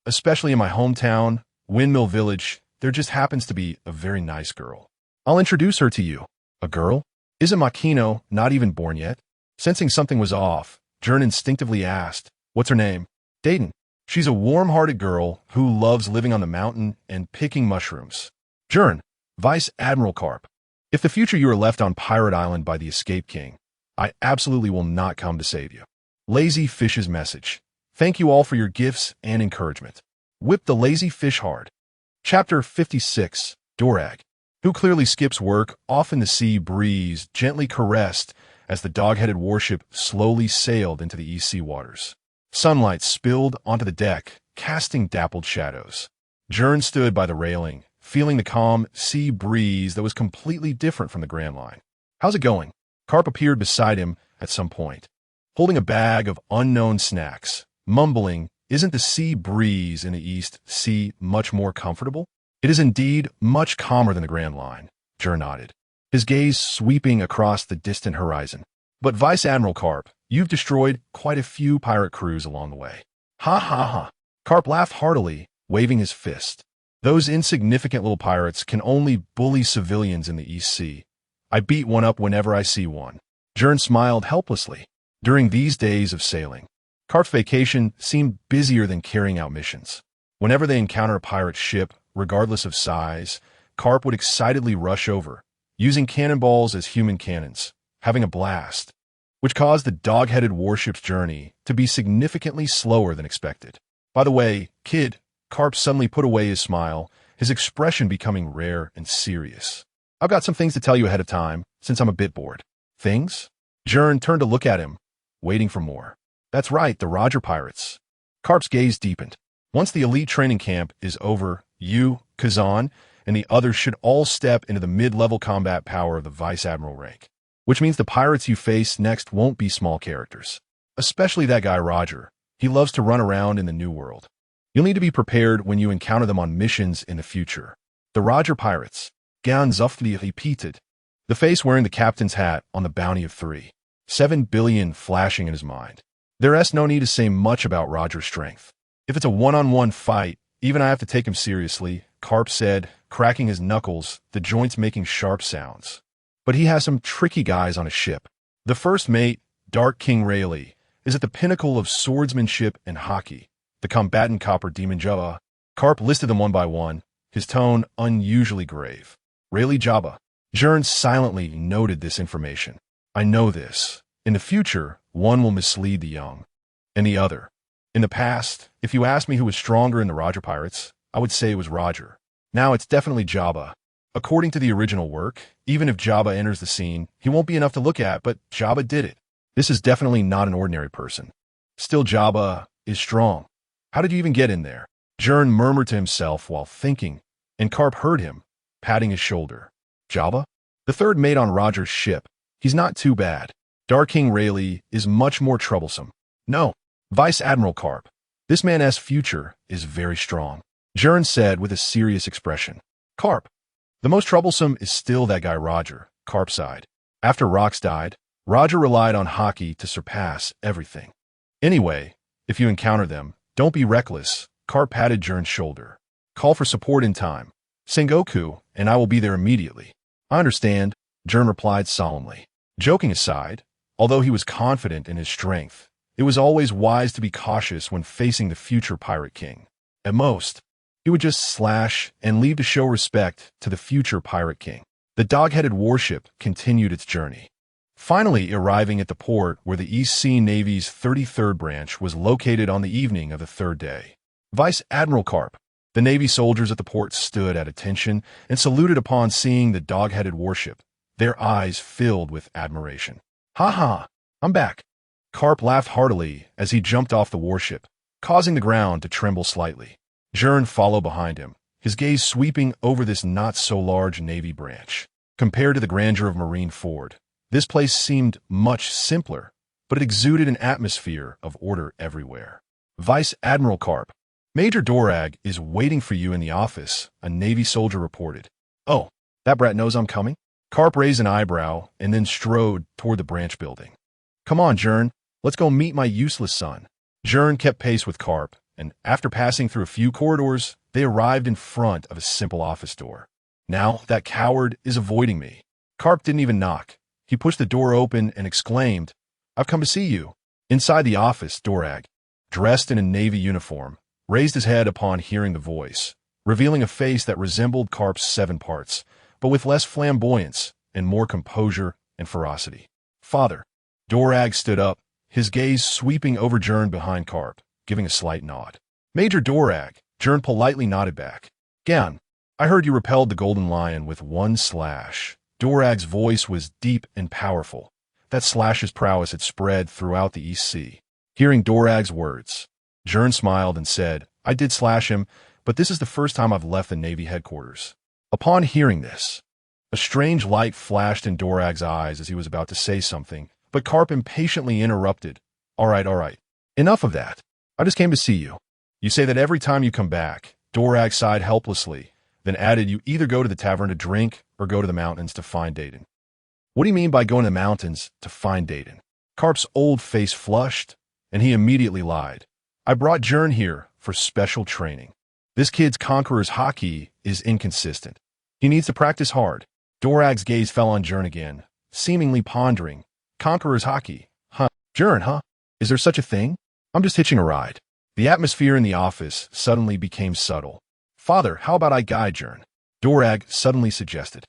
"Especially in my hometown, Windmill Village, there just happens to be a very nice girl. I'll introduce her to you." "A girl? Isn't Makino not even born yet?" Sensing something was off, Gern instinctively asked, "What's her name?" "Dayton. She's a warm-hearted girl who loves living on the mountain and picking mushrooms." "Gern, Vice Admiral Carp, if the future you are left on Pirate Island by the Escape King, I absolutely will not come to save you. Lazy Fish's message. Thank you all for your gifts and encouragement. Whip the lazy fish hard." Chapter 56, Dorag, who clearly skips work, off in the sea breeze, gently caressed as the dog-headed warship slowly sailed into the East Sea waters. Sunlight spilled onto the deck, casting dappled shadows. Gern stood by the railing, feeling the calm sea breeze that was completely different from the Grand Line. "How's it going?" Carp appeared beside him at some point, holding a bag of unknown snacks, mumbling, "Isn't the sea breeze in the East Sea much more comfortable?" "It is indeed much calmer than the Grand Line," Gern nodded, his gaze sweeping across the distant horizon. "But Vice Admiral Carp, you've destroyed quite a few pirate crews along the way." "Ha ha ha." Carp laughed heartily, waving his fist. "Those insignificant little pirates can only bully civilians in the East Sea. I beat one up whenever I see one." Gern smiled helplessly. During these days of sailing, Carp's vacation seemed busier than carrying out missions. Whenever they encounter a pirate ship, regardless of size, Carp would excitedly rush over, using cannonballs as human cannons, having a blast, which caused the dog-headed warship's journey to be significantly slower than expected. "By the way, kid," Carp suddenly put away his smile, his expression becoming rare and serious. "I've got some things to tell you ahead of time, since I'm a bit bored." "Things?" Gern turned to look at him, waiting for more. "That's right, the Roger Pirates." Carp's gaze deepened. "Once the elite training camp is over, you, Kazan, and the others should all step into the mid-level combat power of the Vice Admiral rank. Which means the pirates you face next won't be small characters. Especially that guy Roger. He loves to run around in the New World. You'll need to be prepared when you encounter them on missions in the future." "The Roger Pirates," Gern softly repeated, the face wearing the captain's hat on the bounty of 3.7 billion flashing in his mind. "There's no need to say much about Roger's strength. If it's a one-on-one fight, even I have to take him seriously," Carp said, cracking his knuckles, the joints making sharp sounds. "But he has some tricky guys on his ship. The first mate, Dark King Rayleigh, is at the pinnacle of swordsmanship and hockey. The combatant copper Demon Jabba." Carp listed them one by one, his tone unusually grave. "Rayleigh Jabba." Gern silently noted this information. "I know this. In the future, one will mislead the young, and the other. In the past, if you asked me who was stronger in the Roger Pirates, I would say it was Roger. Now it's definitely Jabba. According to the original work, even if Jabba enters the scene, he won't be enough to look at, but Jabba did it. This is definitely not an ordinary person. Still, Jabba is strong. How did you even get in there? Gern murmured to himself while thinking, and Karp heard him, patting his shoulder. Jabba? The third mate on Roger's ship. He's not too bad. Dark King Rayleigh is much more troublesome. No, Vice Admiral Karp. This man's future is very strong. Gern said with a serious expression. Karp. The most troublesome is still that guy Roger, Karp sighed. After Rox died, Roger relied on hockey to surpass everything. Anyway, if you encounter them, don't be reckless. Karp patted Gern's shoulder. Call for support in time. Sengoku, and I will be there immediately. I understand, Gern replied solemnly. Joking aside, although he was confident in his strength, it was always wise to be cautious when facing the future Pirate King. At most, he would just slash and leave to show respect to the future Pirate King. The dog-headed warship continued its journey, finally arriving at the port where the East Sea Navy's 33rd branch was located on the evening of the third day. Vice Admiral Karp. The Navy soldiers at the port stood at attention and saluted upon seeing the dog-headed warship, their eyes filled with admiration. Ha ha, I'm back. Karp laughed heartily as he jumped off the warship, causing the ground to tremble slightly. Gern followed behind him, his gaze sweeping over this not-so-large Navy branch. Compared to the grandeur of Marine Ford, this place seemed much simpler, but it exuded an atmosphere of order everywhere. Vice Admiral Karp. Major Dorag is waiting for you in the office, a Navy soldier reported. Oh, that brat knows I'm coming? Karp raised an eyebrow and then strode toward the branch building. Come on, Gern, let's go meet my useless son. Gern kept pace with Karp, and after passing through a few corridors, they arrived in front of a simple office door. Now that coward is avoiding me. Karp didn't even knock. He pushed the door open and exclaimed, I've come to see you. Inside the office, Dorag, dressed in a Navy uniform, raised his head upon hearing the voice, revealing a face that resembled Karp's 7 parts, but with less flamboyance and more composure and ferocity. Father. Dorag stood up, his gaze sweeping over Gern behind Karp, giving a slight nod. Major Dorag. Gern politely nodded back. Gern, I heard you repelled the Golden Lion with 1 slash. Dorag's voice was deep and powerful. That slash's prowess had spread throughout the East Sea. Hearing Dorag's words, Gern smiled and said, I did slash him, but this is the first time I've left the Navy headquarters. Upon hearing this, a strange light flashed in Dorag's eyes as he was about to say something, but Karp impatiently interrupted. All right. Enough of that. I just came to see you. You say that every time you come back. Dorag sighed helplessly, then added you either go to the tavern to drink or go to the mountains to find Dayton. What do you mean by going to the mountains to find Dayton? Karp's old face flushed, and he immediately lied. I brought Gern here for special training. This kid's Conqueror's hockey is inconsistent. He needs to practice hard. Dorag's gaze fell on Gern again, seemingly pondering. Conqueror's hockey? Huh? Gern, huh? Is there such a thing? I'm just hitching a ride. The atmosphere in the office suddenly became subtle. Father, how about I guide Gern? Dorag suddenly suggested.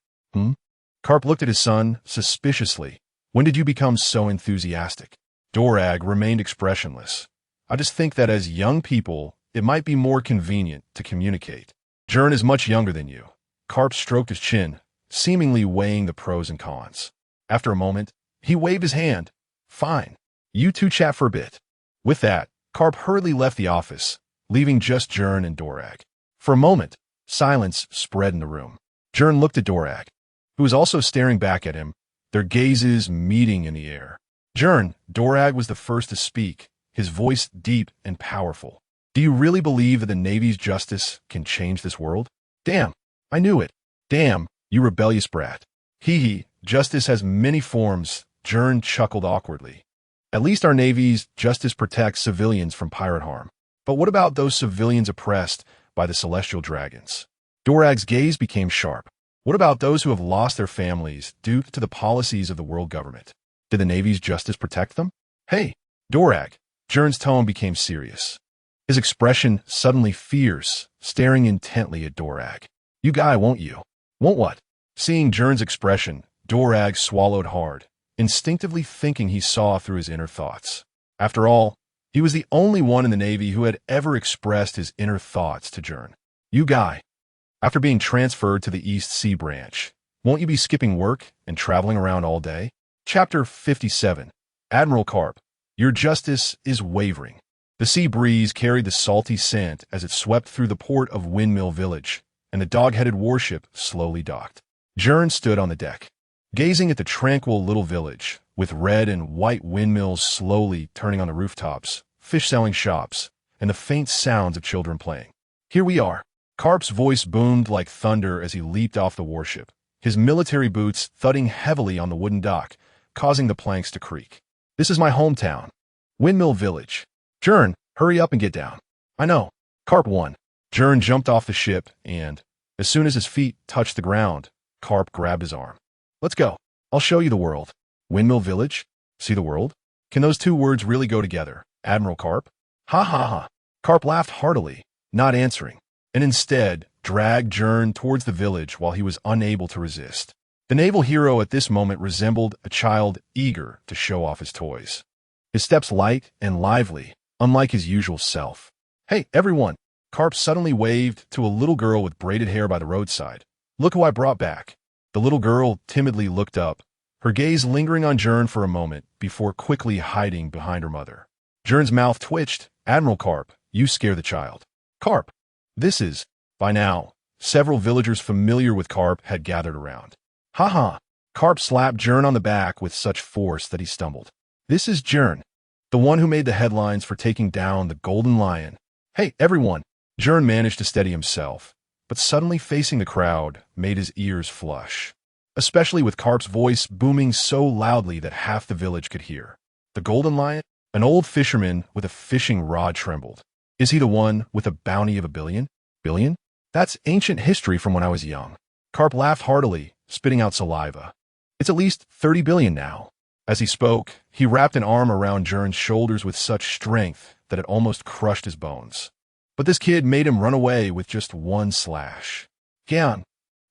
Karp looked at his son suspiciously. When did you become so enthusiastic? Dorag remained expressionless. I just think that as young people, it might be more convenient to communicate. Gern is much younger than you. Karp stroked his chin, seemingly weighing the pros and cons. After a moment, he waved his hand. Fine. You two chat for a bit. With that, Karp hurriedly left the office, leaving just Gern and Dorag. For a moment, silence spread in the room. Gern looked at Dorag, who was also staring back at him, their gazes meeting in the air. Gern, Dorag was the first to speak, his voice deep and powerful. Do you really believe that the Navy's justice can change this world? Damn, I knew it. Damn, you rebellious brat. Hee, justice has many forms. Gern chuckled awkwardly. At least our Navy's justice protects civilians from pirate harm. But what about those civilians oppressed by the celestial dragons? Dorag's gaze became sharp. What about those who have lost their families due to the policies of the world government? Did the Navy's justice protect them? Hey, Dorag. Gern's tone became serious. His expression suddenly fierce, staring intently at Dorag. You guy, won't you? Won't what? Seeing Gern's expression, Dorag swallowed hard, instinctively thinking he saw through his inner thoughts. After all, he was the only one in the Navy who had ever expressed his inner thoughts to Gern. You guy. After being transferred to the East Sea Branch, won't you be skipping work and traveling around all day? Chapter 57. Admiral Carp, your justice is wavering. The sea breeze carried the salty scent as it swept through the port of Windmill Village, and the dog-headed warship slowly docked. Gern stood on the deck, gazing at the tranquil little village, with red and white windmills slowly turning on the rooftops, fish-selling shops, and the faint sounds of children playing. Here we are. Carp's voice boomed like thunder as he leaped off the warship, his military boots thudding heavily on the wooden dock, causing the planks to creak. This is my hometown, Windmill Village. Gern, hurry up and get down. I know. Carp won. Gern jumped off the ship and, as soon as his feet touched the ground, Carp grabbed his arm. Let's go. I'll show you the world. Windmill Village? See the world? Can those two words really go together, Admiral Carp? Ha ha ha. Carp laughed heartily, not answering, and instead dragged Gern towards the village while he was unable to resist. The naval hero at this moment resembled a child eager to show off his toys. His steps light and lively, unlike his usual self. Hey, everyone! Carp suddenly waved to a little girl with braided hair by the roadside. Look who I brought back. The little girl timidly looked up, her gaze lingering on Gern for a moment before quickly hiding behind her mother. Gern's mouth twitched. Admiral Carp, you scare the child. Carp! This is, by now, several villagers familiar with Carp had gathered around. Ha ha! Carp slapped Gern on the back with such force that he stumbled. This is Gern, the one who made the headlines for taking down the Golden Lion. Hey, everyone! Gern managed to steady himself, but suddenly facing the crowd made his ears flush, especially with Carp's voice booming so loudly that half the village could hear. The Golden Lion? An old fisherman with a fishing rod trembled. Is he the one with a bounty of 1 billion? Billion? That's ancient history from when I was young. Carp laughed heartily, spitting out saliva. It's at least 30 billion now. As he spoke, he wrapped an arm around Gern's shoulders with such strength that it almost crushed his bones. But this kid made him run away with just one slash. Gern.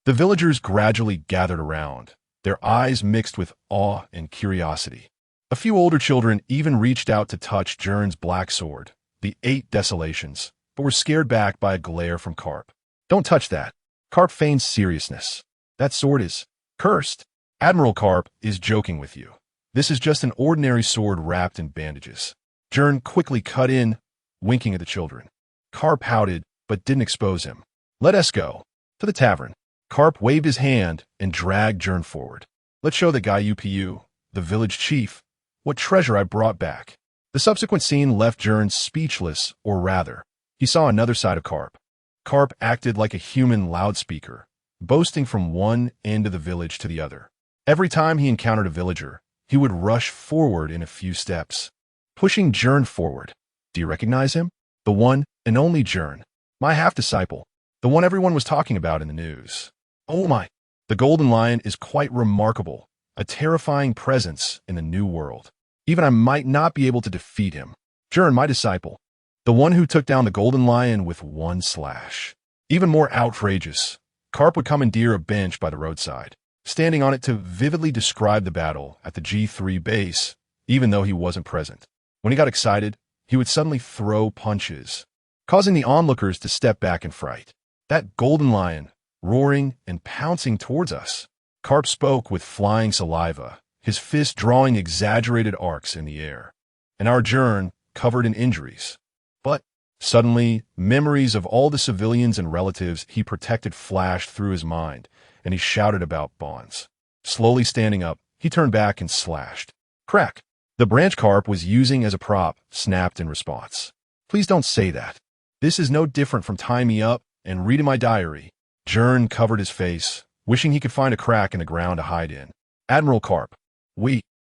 The villagers gradually gathered around, their eyes mixed with awe and curiosity. A few older children even reached out to touch Gern's black sword, the 8 Desolations, but were scared back by a glare from Carp. Don't touch that. Carp feigned seriousness. That sword is cursed. Admiral Carp is joking with you. This is just an ordinary sword wrapped in bandages. Gern quickly cut in, winking at the children. Carp pouted, but didn't expose him. Let us go. To the tavern. Carp waved his hand and dragged Gern forward. Let's show the guy UPU, the village chief, what treasure I brought back. The subsequent scene left Gern speechless, or rather, he saw another side of Carp. Carp acted like a human loudspeaker, boasting from one end of the village to the other. Every time he encountered a villager, he would rush forward in a few steps, pushing Gern forward. Do you recognize him? The one and only Gern, my half-disciple, the one everyone was talking about in the news. Oh my! The Golden Lion is quite remarkable, a terrifying presence in the new world. Even I might not be able to defeat him. Gern, my disciple, the one who took down the Golden Lion with one slash. Even more outrageous, Carp would commandeer a bench by the roadside, standing on it to vividly describe the battle at the G3 base, even though he wasn't present. When he got excited, he would suddenly throw punches, causing the onlookers to step back in fright. That Golden Lion, roaring and pouncing towards us. Carp spoke with flying saliva, his fist drawing exaggerated arcs in the air, and our Gern covered in injuries. But suddenly, memories of all the civilians and relatives he protected flashed through his mind, and he shouted about bonds. Slowly standing up, he turned back and slashed. Crack! The branch Carp was using as a prop snapped in response. Please don't say that. This is no different from tying me up and reading my diary. Gern covered his face, wishing he could find a crack in the ground to hide in. Admiral Carp.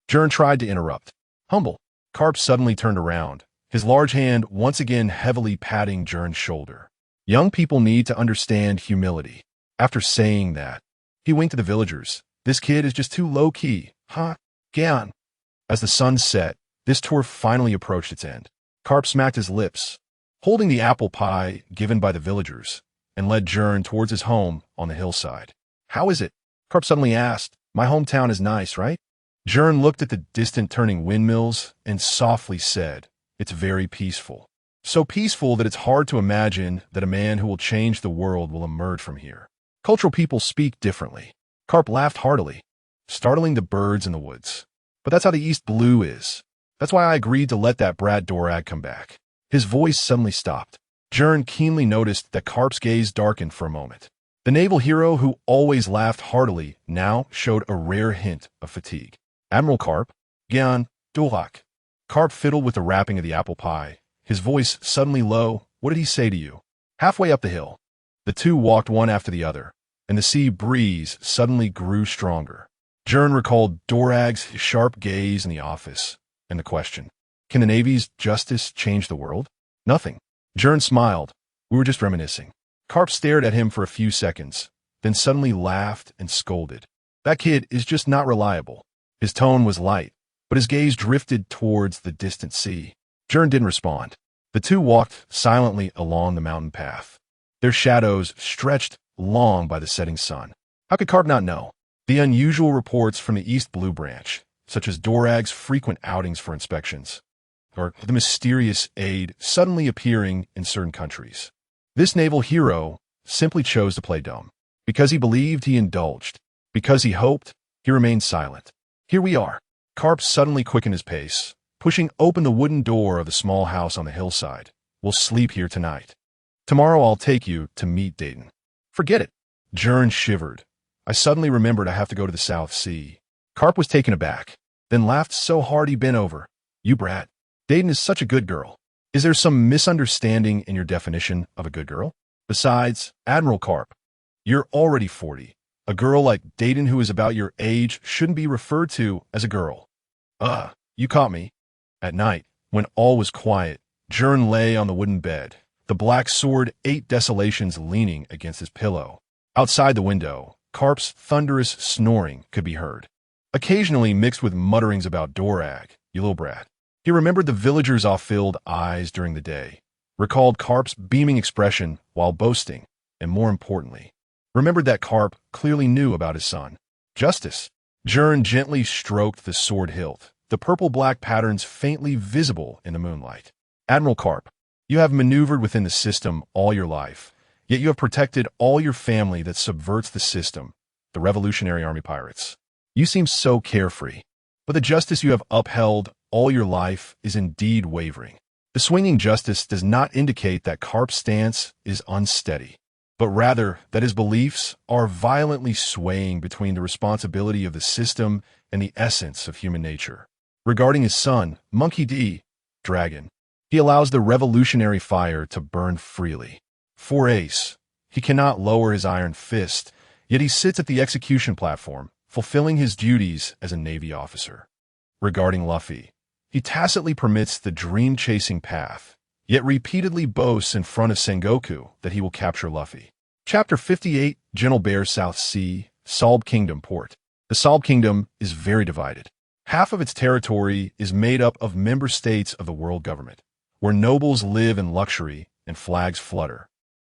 Gern tried to interrupt. Humble. Carp suddenly turned around, his large hand once again heavily patting Gern's shoulder. Young people need to understand humility. After saying that, he winked to the villagers. This kid is just too low-key, huh? Gern. As the sun set, this tour finally approached its end. Carp smacked his lips, holding the apple pie given by the villagers, and led Gern towards his home on the hillside. How is it? Carp suddenly asked. My hometown is nice, right? Gern looked at the distant turning windmills and softly said, It's very peaceful. So peaceful that it's hard to imagine that a man who will change the world will emerge from here. Cultural people speak differently. Carp laughed heartily, startling the birds in the woods. But that's how the East Blue is. That's why I agreed to let that brat Dorag come back. His voice suddenly stopped. Gern keenly noticed that Carp's gaze darkened for a moment. The naval hero who always laughed heartily now showed a rare hint of fatigue. Admiral Carp, Gern, Dorag. Carp fiddled with the wrapping of the apple pie, his voice suddenly low. What did he say to you? Halfway up the hill, the two walked one after the other, and the sea breeze suddenly grew stronger. Gern recalled Dorag's sharp gaze in the office, and the question, can the Navy's justice change the world? Nothing. Gern smiled. We were just reminiscing. Carp stared at him for a few seconds, then suddenly laughed and scolded. That kid is just not reliable. His tone was light, but his gaze drifted towards the distant sea. Gern didn't respond. The two walked silently along the mountain path. Their shadows stretched long by the setting sun. How could Carp not know? The unusual reports from the East Blue Branch, such as Dorag's frequent outings for inspections, or the mysterious aid suddenly appearing in certain countries. This naval hero simply chose to play dumb. Because he believed, he indulged. Because he hoped, he remained silent. Here we are. Carp suddenly quickened his pace, pushing open the wooden door of the small house on the hillside. We'll sleep here tonight. Tomorrow I'll take you to meet Dayton. Forget it. Gern shivered. I suddenly remembered I have to go to the South Sea. Carp was taken aback, then laughed so hard he bent over. You brat. Dayton is such a good girl. Is there some misunderstanding in your definition of a good girl? Besides, Admiral Carp, you're already 40. A girl like Dayton who is about your age shouldn't be referred to as a girl. You caught me. At night, when all was quiet, Gern lay on the wooden bed, the black sword 8 desolations leaning against his pillow. Outside the window, Carp's thunderous snoring could be heard, occasionally mixed with mutterings about Dorag, you little brat. He remembered the villagers' off-filled eyes during the day, recalled Carp's beaming expression while boasting, and more importantly, remembered that Carp clearly knew about his son. Justice. Gern gently stroked the sword hilt, the purple-black patterns faintly visible in the moonlight. Admiral Carp, you have maneuvered within the system all your life, yet you have protected all your family that subverts the system, the Revolutionary Army pirates. You seem so carefree, but the justice you have upheld all your life is indeed wavering. The swinging justice does not indicate that Carp's stance is unsteady, but rather that his beliefs are violently swaying between the responsibility of the system and the essence of human nature. Regarding his son, Monkey D. Dragon, he allows the revolutionary fire to burn freely. For Ace, he cannot lower his iron fist, yet he sits at the execution platform, fulfilling his duties as a Navy officer. Regarding Luffy, he tacitly permits the dream-chasing path, yet repeatedly boasts in front of Sengoku that he will capture Luffy. Chapter 58, Gentle Bear South Sea, Salb Kingdom Port. The Salb Kingdom is very divided. Half of its territory is made up of member states of the world government, where nobles live in luxury and flags flutter,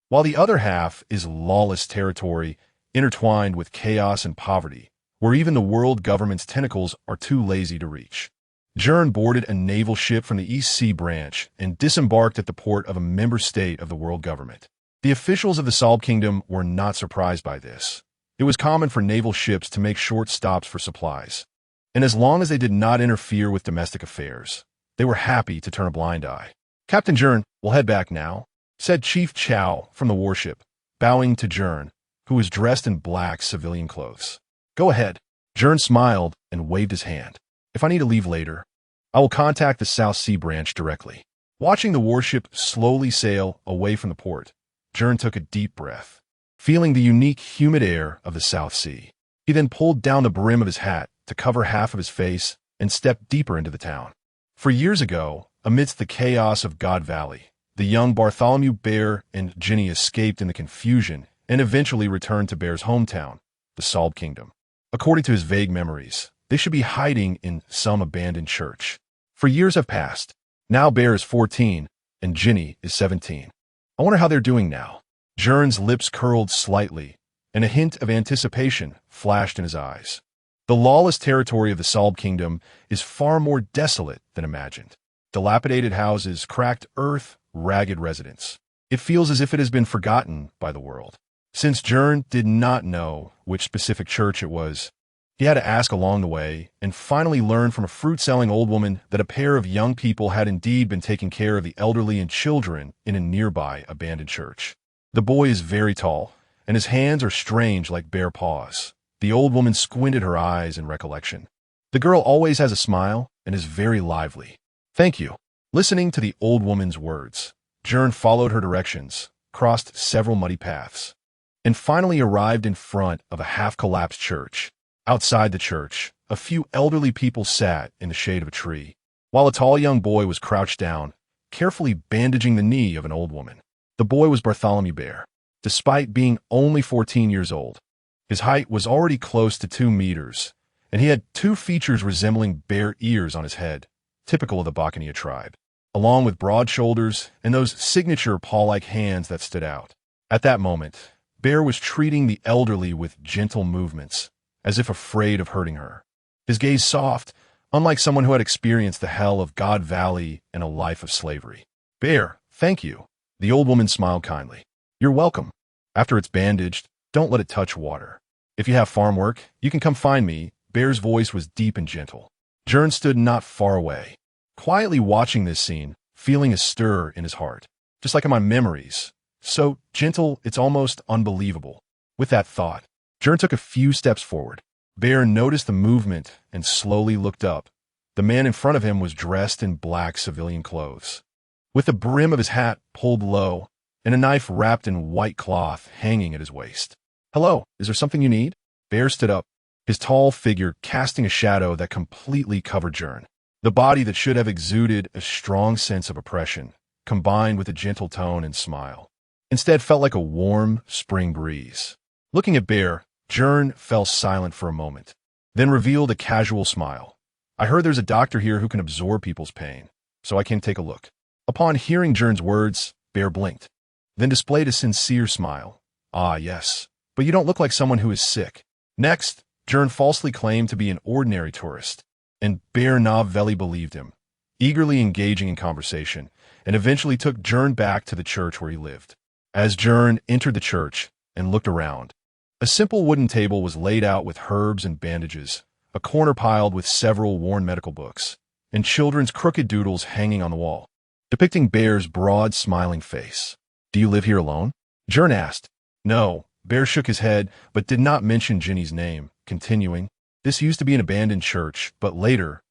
while the other half is lawless territory intertwined with chaos and poverty, where even the world government's tentacles are too lazy to reach. Gern boarded a naval ship from the East Sea Branch and disembarked at the port of a member state of the world government. The officials of the Salb Kingdom were not surprised by this. It was common for naval ships to make short stops for supplies, and as long as they did not interfere with domestic affairs, they were happy to turn a blind eye. Captain Gern, we'll head back now, said Chief Chow from the warship, bowing to Gern, who was dressed in black civilian clothes. Go ahead. Gern smiled and waved his hand. If I need to leave later, I will contact the South Sea Branch directly. Watching the warship slowly sail away from the port, Gern took a deep breath, feeling the unique humid air of the South Sea. He then pulled down the brim of his hat to cover half of his face and stepped deeper into the town. For years ago, amidst the chaos of God Valley, the young Bartholomew Bear and Ginny escaped in the confusion and eventually returned to Bear's hometown, the Salb Kingdom. According to his vague memories, they should be hiding in some abandoned church. For years have passed. Now Bear is 14 and Ginny is 17. I wonder how they're doing now. Gern's lips curled slightly, and a hint of anticipation flashed in his eyes. The lawless territory of the Salb Kingdom is far more desolate than imagined. Dilapidated houses, cracked earth, ragged residence. It feels as if it has been forgotten by the world. Since Gern did not know which specific church it was, he had to ask along the way and finally learn from a fruit-selling old woman that a pair of young people had indeed been taking care of the elderly and children in a nearby abandoned church. The boy is very tall, and his hands are strange like bare paws. The old woman squinted her eyes in recollection. The girl always has a smile and is very lively. Thank you. Listening to the old woman's words, Gern followed her directions, crossed several muddy paths, and finally arrived in front of a half-collapsed church. Outside the church, a few elderly people sat in the shade of a tree, while a tall young boy was crouched down, carefully bandaging the knee of an old woman. The boy was Bartholomew Bear. Despite being only 14 years old, his height was already close to 2 meters, and he had 2 features resembling bear ears on his head, typical of the Bacchania tribe, along with broad shoulders and those signature paw-like hands that stood out. At that moment, Bear was treating the elderly with gentle movements, as if afraid of hurting her. His gaze soft, unlike someone who had experienced the hell of God Valley and a life of slavery. Bear, thank you. The old woman smiled kindly. You're welcome. After it's bandaged, don't let it touch water. If you have farm work, you can come find me. Bear's voice was deep and gentle. Gern stood not far away, quietly watching this scene, feeling a stir in his heart. Just like in my memories. So gentle, it's almost unbelievable. With that thought, Gern took a few steps forward. Bear noticed the movement and slowly looked up. The man in front of him was dressed in black civilian clothes, with the brim of his hat pulled low and a knife wrapped in white cloth hanging at his waist. Hello, is there something you need? Bear stood up, his tall figure casting a shadow that completely covered Gern. The body that should have exuded a strong sense of oppression, combined with a gentle tone and smile, instead felt like a warm spring breeze. Looking at Bear, Gern fell silent for a moment, then revealed a casual smile. I heard there's a doctor here who can absorb people's pain, so I came to take a look. Upon hearing Gern's words, Bear blinked, then displayed a sincere smile. Ah, yes, but you don't look like someone who is sick. Next, Gern falsely claimed to be an ordinary tourist, and Bear Novelli believed him, eagerly engaging in conversation, and eventually took Gern back to the church where he lived. As Gern entered the church and looked around, a simple wooden table was laid out with herbs and bandages, a corner piled with several worn medical books, and children's crooked doodles hanging on the wall, depicting Bear's broad, smiling face. Do you live here alone? Gern asked. No. Bear shook his head, but did not mention Jenny's name, continuing, this used to be an abandoned church, but later,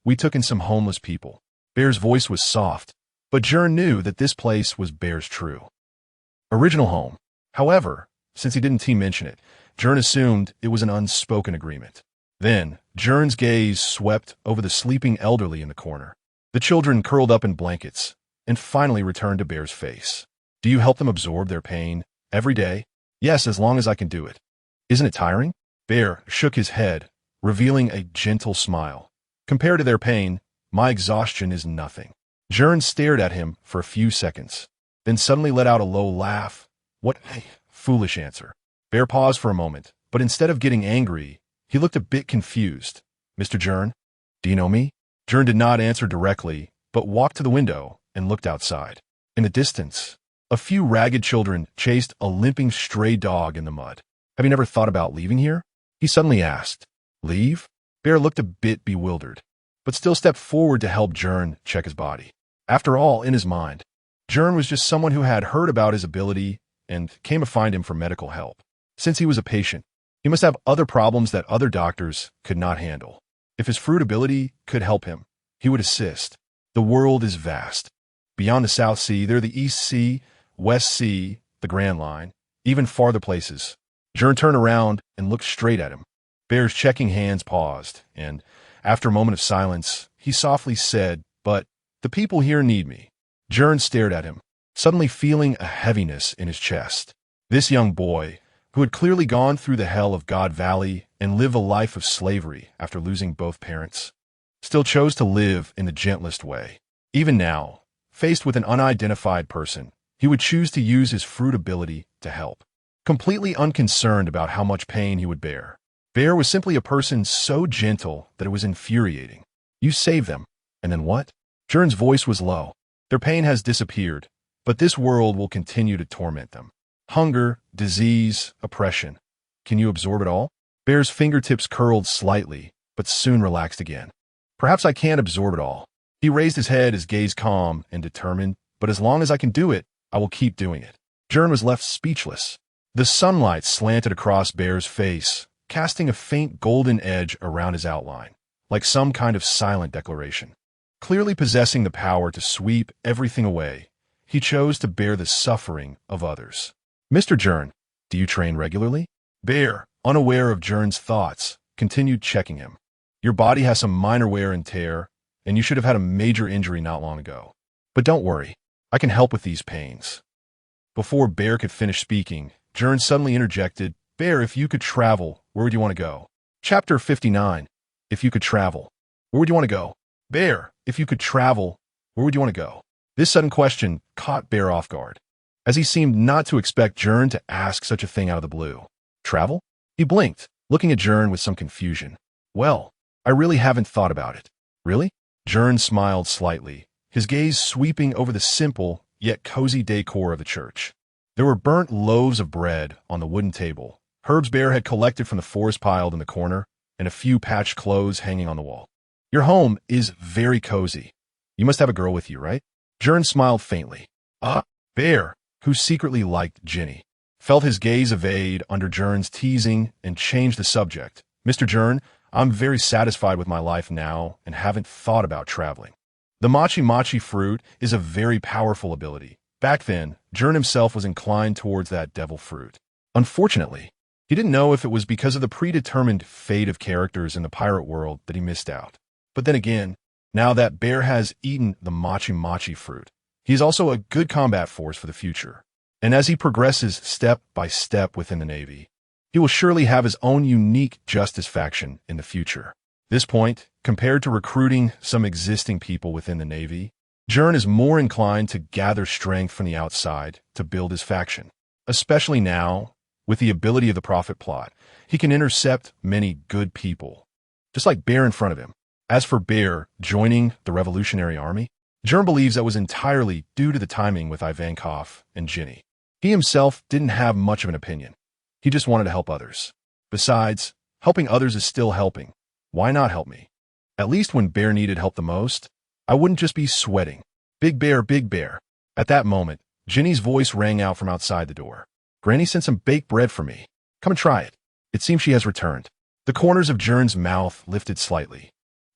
we took in some homeless people. Bear's voice was soft, but Gern knew that this place was Bear's true original home. However, since he didn't mention it, Gern assumed it was an unspoken agreement. Then, Gern's gaze swept over the sleeping elderly in the corner, the children curled up in blankets, and finally returned to Bear's face. Do you help them absorb their pain every day? Yes, as long as I can do it. Isn't it tiring? Bear shook his head, revealing a gentle smile. Compared to their pain, my exhaustion is nothing. Gern stared at him for a few seconds, then suddenly let out a low laugh. What a foolish answer. Bear paused for a moment, but instead of getting angry, he looked a bit confused. Mr. Gern, do you know me? Gern did not answer directly, but walked to the window and looked outside. In the distance, a few ragged children chased a limping stray dog in the mud. Have you never thought about leaving here? He suddenly asked. Leave? Bear looked a bit bewildered, but still stepped forward to help Gern check his body. After all, in his mind, Gern was just someone who had heard about his ability and came to find him for medical help. Since he was a patient, he must have other problems that other doctors could not handle. If his fruit ability could help him, he would assist. The world is vast. Beyond the South Sea, there are the East Sea, West Sea, the Grand Line, even farther places. Gern turned around and looked straight at him. Bear's checking hands paused, and, after a moment of silence, he softly said, but the people here need me. Gern stared at him, suddenly feeling a heaviness in his chest. This young boy, who had clearly gone through the hell of God Valley and lived a life of slavery after losing both parents, still chose to live in the gentlest way. Even now, faced with an unidentified person, he would choose to use his fruit ability to help, completely unconcerned about how much pain he would bear. Bear was simply a person so gentle that it was infuriating. You save them, and then what? Gern's voice was low. Their pain has disappeared, but this world will continue to torment them. Hunger, disease, oppression. Can you absorb it all? Bear's fingertips curled slightly, but soon relaxed again. Perhaps I can't absorb it all. He raised his head, his gaze calm and determined, but as long as I can do it, I will keep doing it. Gern was left speechless. The sunlight slanted across Bear's face, casting a faint golden edge around his outline, like some kind of silent declaration. Clearly possessing the power to sweep everything away, he chose to bear the suffering of others. Mr. Gern, do you train regularly? Bear, unaware of Gern's thoughts, continued checking him. Your body has some minor wear and tear, and you should have had a major injury not long ago. But don't worry, I can help with these pains. Before Bear could finish speaking, Gern suddenly interjected, Bear, if you could travel, where would you want to go? Chapter 59. If you could travel, where would you want to go? Bear, if you could travel, where would you want to go? This sudden question caught Bear off guard, as he seemed not to expect Gern to ask such a thing out of the blue. Travel? He blinked, looking at Gern with some confusion. Well, I really haven't thought about it. Really? Gern smiled slightly, his gaze sweeping over the simple yet cozy decor of the church. There were burnt loaves of bread on the wooden table, herbs Bear had collected from the forest piled in the corner, and a few patched clothes hanging on the wall. Your home is very cozy. You must have a girl with you, right? Gern smiled faintly. Bear, who secretly liked Ginny, felt his gaze evade under Gern's teasing and changed the subject. Mr. Gern, I'm very satisfied with my life now and haven't thought about traveling. The Mochi fruit is a very powerful ability. Back then, Gern himself was inclined towards that devil fruit. Unfortunately, he didn't know if it was because of the predetermined fate of characters in the pirate world that he missed out. But then again, now that Bear has eaten the Mochi fruit, he is also a good combat force for the future. And as he progresses step by step within the Navy, he will surely have his own unique justice faction in the future. This point, compared to recruiting some existing people within the Navy, Gern is more inclined to gather strength from the outside to build his faction. Especially now, with the ability of the Prophet plot, he can intercept many good people, just like Bear in front of him. As for Bear joining the Revolutionary Army, Gern believes that was entirely due to the timing with Ivankov and Ginny. He himself didn't have much of an opinion. He just wanted to help others. Besides, helping others is still helping. Why not help me? At least when Bear needed help the most, I wouldn't just be sweating. Big Bear, Big Bear. At that moment, Ginny's voice rang out from outside the door. Granny sent some baked bread for me. Come and try it. It seems she has returned. The corners of Gern's mouth lifted slightly.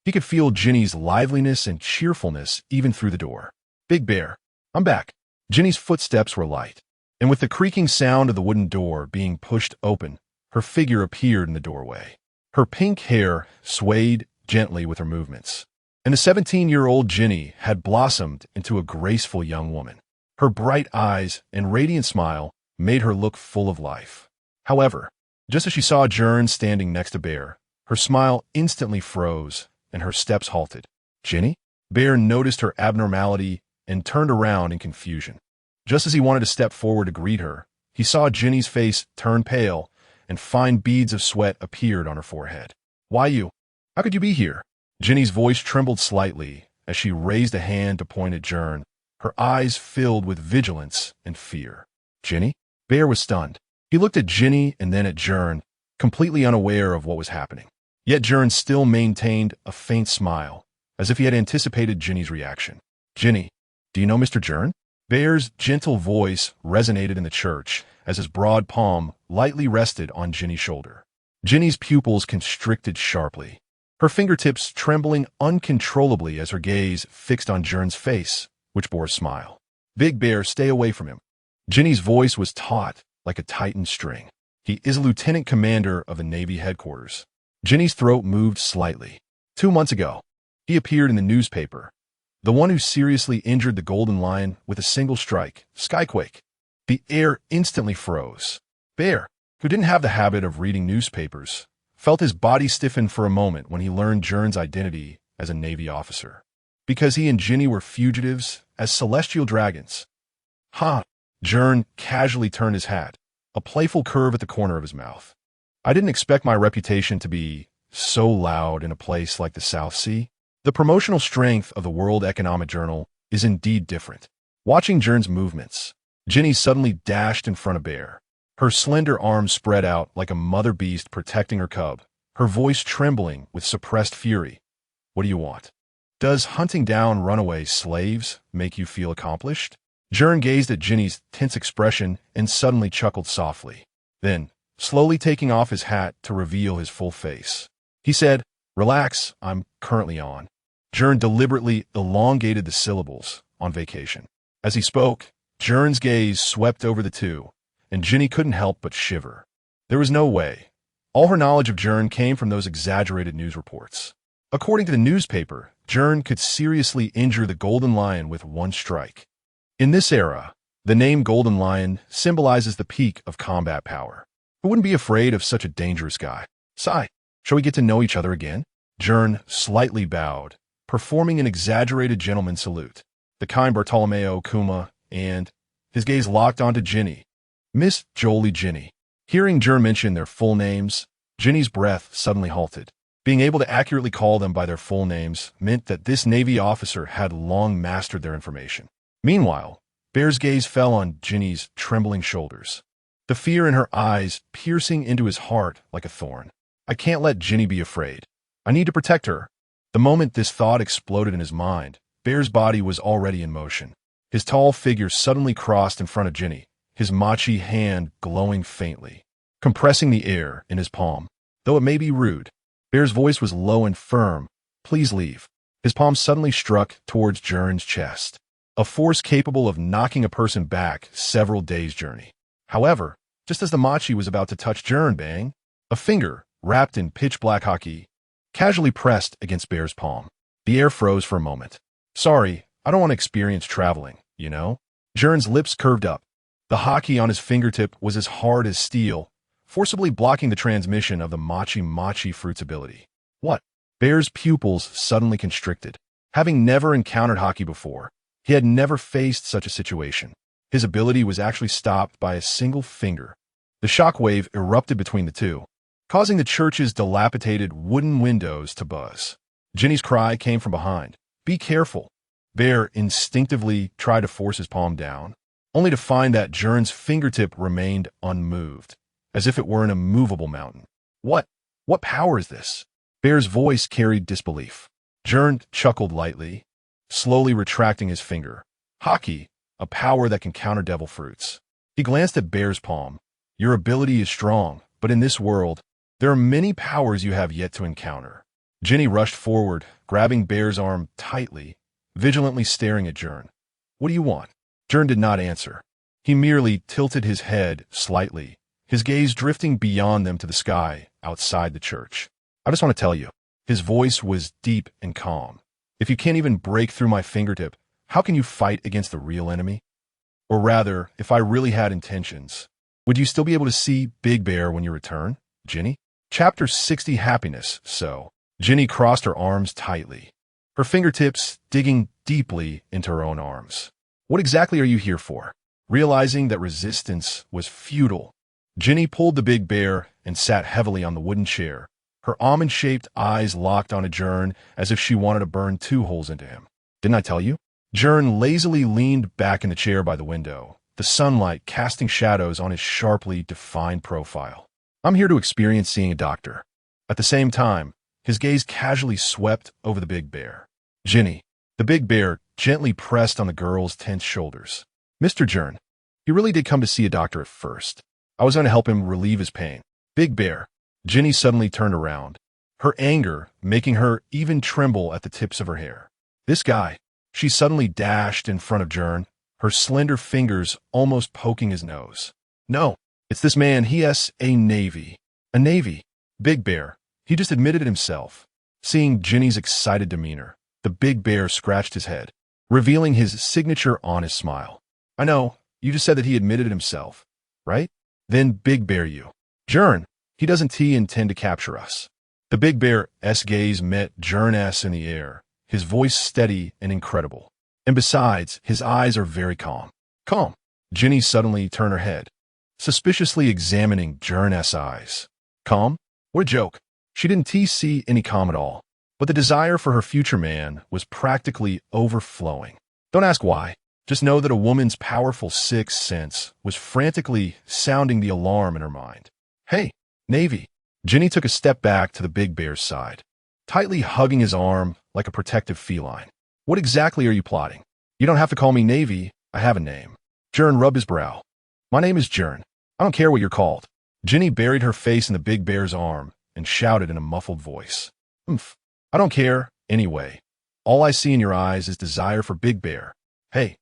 He could feel Ginny's liveliness and cheerfulness even through the door. Big Bear, I'm back. Ginny's footsteps were light, and with the creaking sound of the wooden door being pushed open, her figure appeared in the doorway. Her pink hair swayed gently with her movements, and the 17-year-old Ginny had blossomed into a graceful young woman. Her bright eyes and radiant smile made her look full of life. However, just as she saw Gern standing next to Bear, her smile instantly froze and her steps halted. Ginny? Bear noticed her abnormality and turned around in confusion. Just as he wanted to step forward to greet her, he saw Ginny's face turn pale and fine beads of sweat appeared on her forehead. Why you? How could you be here? Ginny's voice trembled slightly as she raised a hand to point at Gern, her eyes filled with vigilance and fear. Ginny? Bear was stunned. He looked at Ginny and then at Gern, completely unaware of what was happening. Yet Gern still maintained a faint smile, as if he had anticipated Ginny's reaction. Ginny, do you know Mr. Gern? Bear's gentle voice resonated in the church as his broad palm lightly rested on Ginny's shoulder. Ginny's pupils constricted sharply, her fingertips trembling uncontrollably as her gaze fixed on Gern's face, which bore a smile. Big Bear, stay away from him. Ginny's voice was taut like a tightened string. He is a lieutenant commander of the Navy headquarters. Ginny's throat moved slightly. 2 months ago, he appeared in the newspaper. The one who seriously injured the Golden Lion with a single strike, Skyquake. The air instantly froze. Bear, who didn't have the habit of reading newspapers, felt his body stiffen for a moment when he learned Gern's identity as a Navy officer. Because he and Ginny were fugitives as celestial dragons. Gern casually turned his hat, a playful curve at the corner of his mouth. I didn't expect my reputation to be so loud in a place like the South Sea. The promotional strength of the World Economic Journal is indeed different. Watching Gern's movements, Ginny suddenly dashed in front of Bear. Her slender arms spread out like a mother beast protecting her cub, her voice trembling with suppressed fury. What do you want? Does hunting down runaway slaves make you feel accomplished? Gern gazed at Ginny's tense expression and suddenly chuckled softly. Then, slowly taking off his hat to reveal his full face, he said, "Relax, I'm currently on." Gern deliberately elongated the syllables, "on vacation." As he spoke, Gern's gaze swept over the two, and Ginny couldn't help but shiver. There was no way. All her knowledge of Gern came from those exaggerated news reports. According to the newspaper, Gern could seriously injure the Golden Lion with one strike. In this era, the name Golden Lion symbolizes the peak of combat power. Who wouldn't be afraid of such a dangerous guy? Sigh, shall we get to know each other again? Gern slightly bowed, performing an exaggerated gentleman's salute. The kind Bartolomeo Kuma, and his gaze locked onto Ginny. Miss Jolie Ginny. Hearing Gern mention their full names, Ginny's breath suddenly halted. Being able to accurately call them by their full names meant that this Navy officer had long mastered their information. Meanwhile, Bear's gaze fell on Ginny's trembling shoulders, the fear in her eyes piercing into his heart like a thorn. I can't let Ginny be afraid. I need to protect her. The moment this thought exploded in his mind, Bear's body was already in motion. His tall figure suddenly crossed in front of Ginny, his machi hand glowing faintly, compressing the air in his palm. Though it may be rude, Bear's voice was low and firm. Please leave. His palm suddenly struck towards Gern's chest, a force capable of knocking a person back several days' journey. However, just as the machi was about to touch Gern, bang, a finger, wrapped in pitch-black hockey, casually pressed against Bear's palm. The air froze for a moment. Sorry, I don't want to experience traveling, you know? Gern's lips curved up. The hockey on his fingertip was as hard as steel, forcibly blocking the transmission of the machi fruit's ability. What? Bear's pupils suddenly constricted. Having never encountered hockey before, he had never faced such a situation. His ability was actually stopped by a single finger. The shockwave erupted between the two, causing the church's dilapidated wooden windows to buzz. Ginny's cry came from behind. Be careful. Bear instinctively tried to force his palm down, only to find that Gern's fingertip remained unmoved, as if it were an immovable mountain. What power is this? Bear's voice carried disbelief. Gern chuckled lightly, slowly retracting his finger. Hockey, a power that can counter devil fruits. He glanced at Bear's palm. Your ability is strong, but in this world, there are many powers you have yet to encounter. Ginny rushed forward, grabbing Bear's arm tightly, vigilantly staring at Gern. What do you want? Gern did not answer. He merely tilted his head slightly, his gaze drifting beyond them to the sky outside the church. I just want to tell you. His voice was deep and calm. If you can't even break through my fingertip, how can you fight against the real enemy? Or rather, if I really had intentions, would you still be able to see Big Bear when you return, Ginny? Chapter 60 Happiness. So, Ginny crossed her arms tightly, her fingertips digging deeply into her own arms. What exactly are you here for? Realizing that resistance was futile, Ginny pulled the Big Bear and sat heavily on the wooden chair, her almond-shaped eyes locked on Gern as if she wanted to burn 2 holes into him. Didn't I tell you? Gern lazily leaned back in the chair by the window, the sunlight casting shadows on his sharply defined profile. I'm here to experience seeing a doctor. At the same time, his gaze casually swept over the Big Bear. Ginny, the Big Bear, gently pressed on the girl's tense shoulders. Mr. Gern, he really did come to see a doctor at first. I was going to help him relieve his pain. Big Bear. Ginny suddenly turned around, her anger making her even tremble at the tips of her hair. This guy. She suddenly dashed in front of Gern, her slender fingers almost poking his nose. No, it's this man. He has a navy. A navy. Big Bear. He just admitted it himself. Seeing Ginny's excited demeanor, the Big Bear scratched his head, revealing his signature honest smile. I know, you just said that he admitted it himself, right? Then Big Bear you. Gern, he doesn't intend to capture us. The Big Bear's gaze met Gern's in the air, his voice steady and incredible. And besides, his eyes are very calm. Calm. Ginny suddenly turned her head, suspiciously examining Gern's eyes. Calm? What a joke. She didn't see any calm at all, but the desire for her future man was practically overflowing. Don't ask why. Just know that a woman's powerful sixth sense was frantically sounding the alarm in her mind. Hey, Navy. Ginny took a step back to the big bear's side, tightly hugging his arm like a protective feline. What exactly are you plotting? You don't have to call me Navy. I have a name. Gern rubbed his brow. My name is Gern. I don't care what you're called. Ginny buried her face in the big bear's arm and shouted in a muffled voice. Oomph. I don't care, anyway. All I see in your eyes is desire for Big Bear. Hey,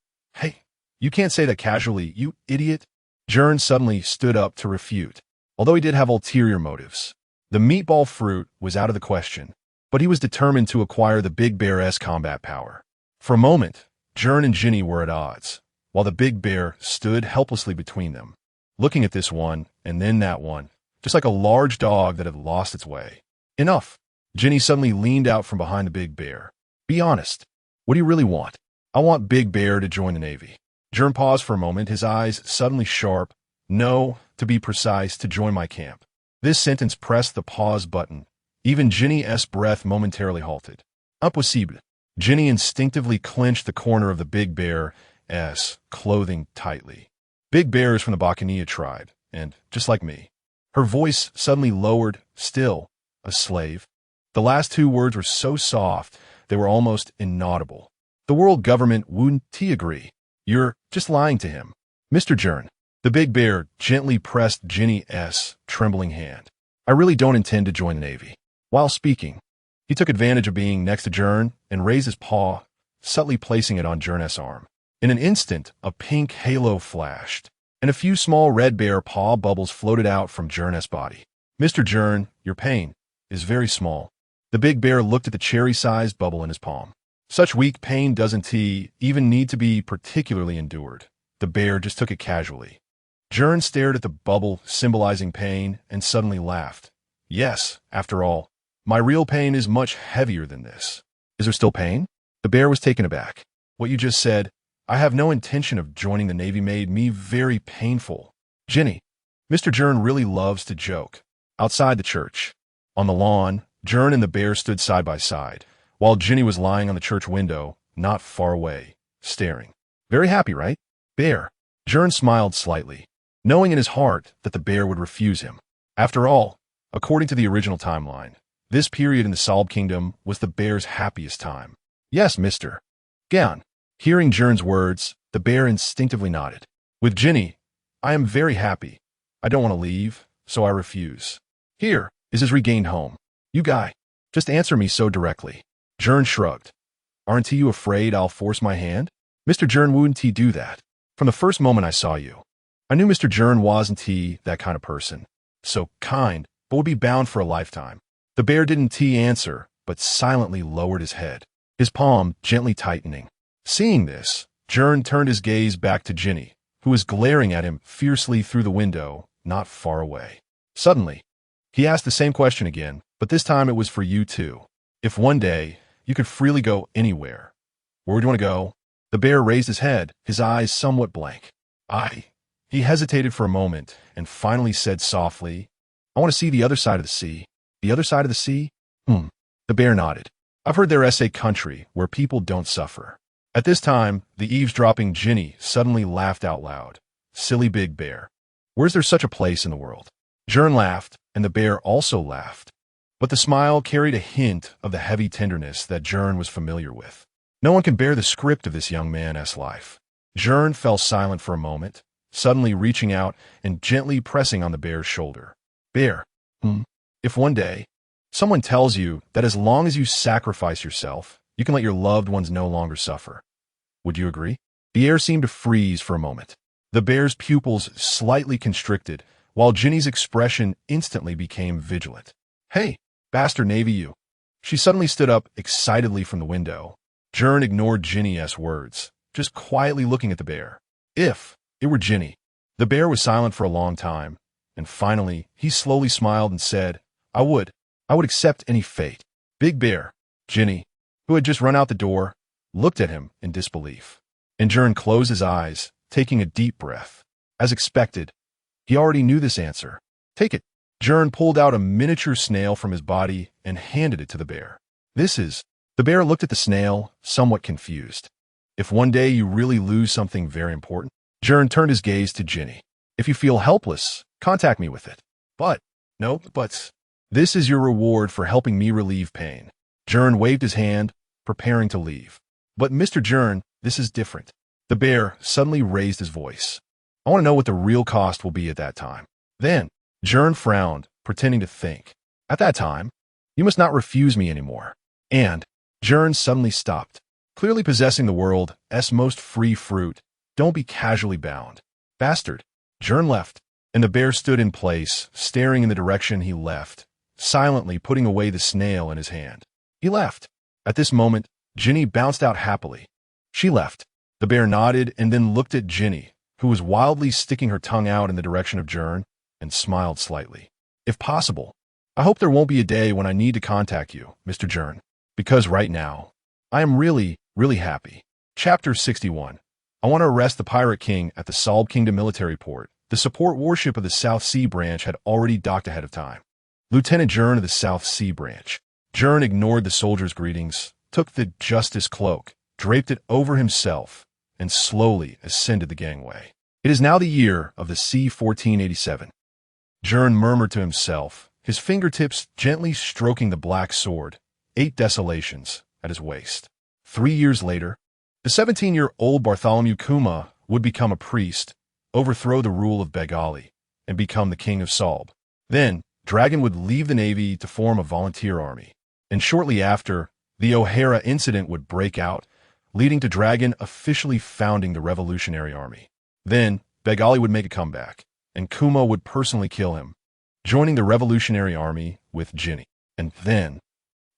you can't say that casually, you idiot. Gern suddenly stood up to refute, although he did have ulterior motives. The meatball fruit was out of the question, but he was determined to acquire the Big Bear's combat power. For a moment, Gern and Ginny were at odds, while the Big Bear stood helplessly between them, looking at this one and then that one, just like a large dog that had lost its way. Enough. Ginny suddenly leaned out from behind the Big Bear. Be honest. What do you really want? I want Big Bear to join the Navy. Gern paused for a moment, his eyes suddenly sharp. No, to be precise, to join my camp. This sentence pressed the pause button. Even Ginny's breath momentarily halted. Impossible. Ginny instinctively clenched the corner of the Big Bear's clothing tightly. Big Bear is from the Bacchania tribe, and, just like me. Her voice suddenly lowered. Still, a slave. The last two words were so soft, they were almost inaudible. The world government wouldn't agree. You're just lying to him. Mr. Gern. The Big Bear gently pressed Ginny's trembling hand. I really don't intend to join the Navy. While speaking, he took advantage of being next to Gern and raised his paw, subtly placing it on Gern's arm. In an instant, a pink halo flashed, and a few small red bear paw bubbles floated out from Gern's body. Mr. Gern, your pain is very small. The Big Bear looked at the cherry-sized bubble in his palm. Such weak pain doesn't even need to be particularly endured. The bear just took it casually. Gern stared at the bubble symbolizing pain and suddenly laughed. Yes, after all, my real pain is much heavier than this. Is there still pain? The bear was taken aback. What you just said, I have no intention of joining the Navy, made me very painful. Ginny. Mr. Gern really loves to joke. Outside the church. On the lawn, Gern and the bear stood side by side, while Ginny was lying on the church window, not far away, staring. Very happy, right? Bear. Gern smiled slightly, knowing in his heart that the bear would refuse him. After all, according to the original timeline, this period in the Solb Kingdom was the bear's happiest time. Yes, Mr. Gern. Hearing Gern's words, the bear instinctively nodded. With Ginny, I am very happy. I don't want to leave, so I refuse. Here is his regained home. You guy, just answer me so directly. Gern shrugged. Aren't you afraid I'll force my hand? Mr. Gern wouldn't he do that? From the first moment I saw you, I knew Mr. Gern wasn't he that kind of person. So kind, but would be bound for a lifetime. The bear didn't answer, but silently lowered his head, his palm gently tightening. Seeing this, Gern turned his gaze back to Ginny, who was glaring at him fiercely through the window, not far away. Suddenly, he asked the same question again, but this time it was for you too. If one day, you could freely go anywhere, where would you want to go? The bear raised his head, his eyes somewhat blank. He hesitated for a moment, and finally said softly, I want to see the other side of the sea. The other side of the sea? The bear nodded. I've heard there's a country where people don't suffer. At this time, the eavesdropping Ginny suddenly laughed out loud. Silly Big Bear. Where's there such a place in the world? Gern laughed, and the bear also laughed. But the smile carried a hint of the heavy tenderness that Gern was familiar with. No one can bear the script of this young man's life. Gern fell silent for a moment, suddenly reaching out and gently pressing on the bear's shoulder. Bear, if one day, someone tells you that as long as you sacrifice yourself, you can let your loved ones no longer suffer, would you agree? The air seemed to freeze for a moment. The bear's pupils slightly constricted, while Ginny's expression instantly became vigilant. Hey, bastard Navy you. She suddenly stood up excitedly from the window. Gern ignored Ginny's words, just quietly looking at the bear. If it were Ginny. The bear was silent for a long time, and finally he slowly smiled and said, I would accept any fate. Big Bear. Ginny, who had just run out the door, looked at him in disbelief. And Gern closed his eyes, taking a deep breath. As expected, he already knew this answer. Take it. Gern pulled out a miniature snail from his body and handed it to the bear. This is... The bear looked at the snail, somewhat confused. If one day you really lose something very important. Gern turned his gaze to Ginny. If you feel helpless, contact me with it. But, no, but, this is your reward for helping me relieve pain. Gern waved his hand, preparing to leave. But Mr. Gern, this is different. The bear suddenly raised his voice. I want to know what the real cost will be at that time. Then, Gern frowned, pretending to think. At that time, you must not refuse me anymore. And, Gern suddenly stopped. Clearly possessing the world's most free fruit, don't be casually bound. Bastard. Gern left, and the bear stood in place, staring in the direction he left, silently putting away the snail in his hand. He left. At this moment, Ginny bounced out happily. She left. The bear nodded and then looked at Ginny, who was wildly sticking her tongue out in the direction of Gern, and smiled slightly. If possible, I hope there won't be a day when I need to contact you, Mr. Gern, because right now, I am really happy. Chapter 61. I want to arrest the Pirate King at the Salb Kingdom military port. The support warship of the South Sea Branch had already docked ahead of time. Lieutenant Gern of the South Sea Branch. Gern ignored the soldiers' greetings, took the justice cloak, draped it over himself, and slowly ascended the gangway. It is now the year of the C-1487. Gern murmured to himself, his fingertips gently stroking the black sword, 8 desolations, at his waist. 3 years later, the 17-year-old Bartholomew Kuma would become a priest, overthrow the rule of Begali, and become the king of Salb. Then, Dragon would leave the navy to form a volunteer army. And shortly after, the O'Hara incident would break out, leading to Dragon officially founding the Revolutionary Army. Then, Begali would make a comeback, and Kuma would personally kill him, joining the Revolutionary Army with Ginny. And then,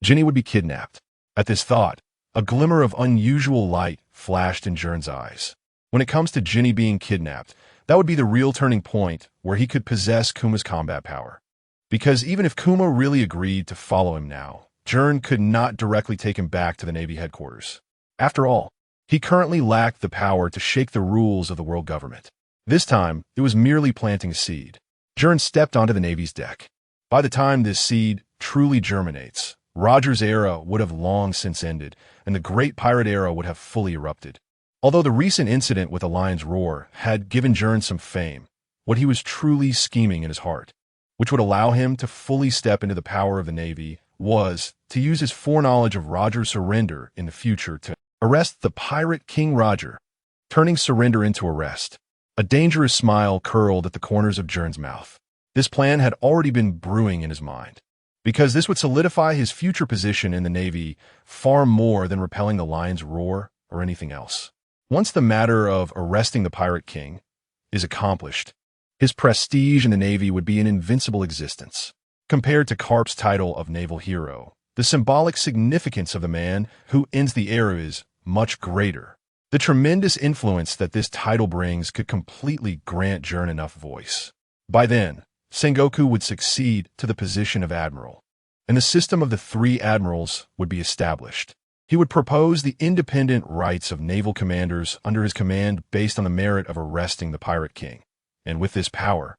Ginny would be kidnapped. At this thought, a glimmer of unusual light flashed in Gern's eyes. When it comes to Ginny being kidnapped, that would be the real turning point where he could possess Kuma's combat power. Because even if Kuma really agreed to follow him now, Gern could not directly take him back to the Navy headquarters. After all, he currently lacked the power to shake the rules of the world government. This time, it was merely planting a seed. Gern stepped onto the Navy's deck. By the time this seed truly germinates, Roger's era would have long since ended, and the Great Pirate Era would have fully erupted. Although the recent incident with the Lion's Roar had given Gern some fame, what he was truly scheming in his heart, which would allow him to fully step into the power of the Navy, was to use his foreknowledge of Roger's surrender in the future to arrest the Pirate King Roger, turning surrender into arrest. A dangerous smile curled at the corners of Gern's mouth. This plan had already been brewing in his mind, because this would solidify his future position in the Navy far more than repelling the Lion's Roar or anything else. Once the matter of arresting the Pirate King is accomplished, his prestige in the Navy would be an invincible existence. Compared to Karp's title of naval hero, the symbolic significance of the man who ends the era is much greater. The tremendous influence that this title brings could completely grant Gern enough voice. By then, Sengoku would succeed to the position of admiral, and the system of the 3 admirals would be established. He would propose the independent rights of naval commanders under his command based on the merit of arresting the Pirate King, and with this power,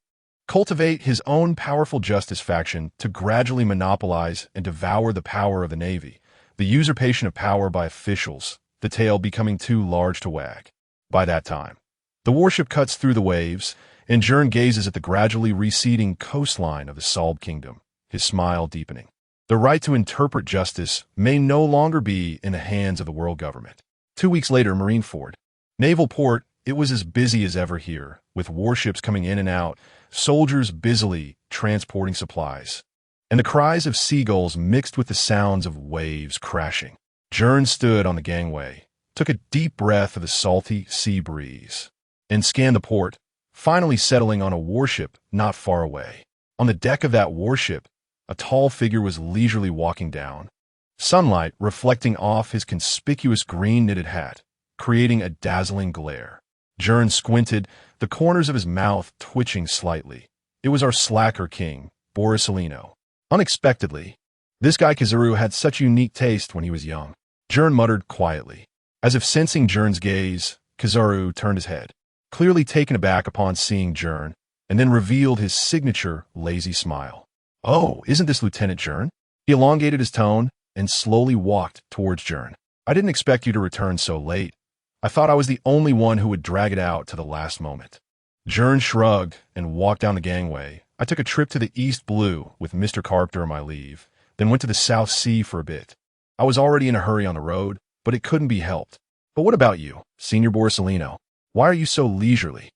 cultivate his own powerful justice faction to gradually monopolize and devour the power of the Navy, the usurpation of power by officials, the tail becoming too large to wag. By that time, the warship cuts through the waves, and Gern gazes at the gradually receding coastline of the Salb Kingdom, his smile deepening. The right to interpret justice may no longer be in the hands of the world government. 2 weeks later, Marineford. Naval port, it was as busy as ever here, with warships coming in and out, soldiers busily transporting supplies, and the cries of seagulls mixed with the sounds of waves crashing. Gern stood on the gangway, took a deep breath of the salty sea breeze, and scanned the port, finally settling on a warship not far away. On the deck of that warship, a tall figure was leisurely walking down, sunlight reflecting off his conspicuous green knitted hat, creating a dazzling glare. Gern squinted, the corners of his mouth twitching slightly. It was our slacker king, Borisolino. Unexpectedly, this guy Kizuru had such unique taste when he was young. Gern muttered quietly. As if sensing Gern's gaze, Kizuru turned his head, clearly taken aback upon seeing Gern, and then revealed his signature lazy smile. "Oh, isn't this Lieutenant Gern?" He elongated his tone and slowly walked towards Gern. "I didn't expect you to return so late. I thought I was the only one who would drag it out to the last moment. Gern shrugged and walked down the gangway. I took a trip to the East Blue with Mr. Carpenter on my leave, then went to the South Sea for a bit. I was already in a hurry on the road, but it couldn't be helped. But what about you, Senior Borsalino? Why are you so leisurely?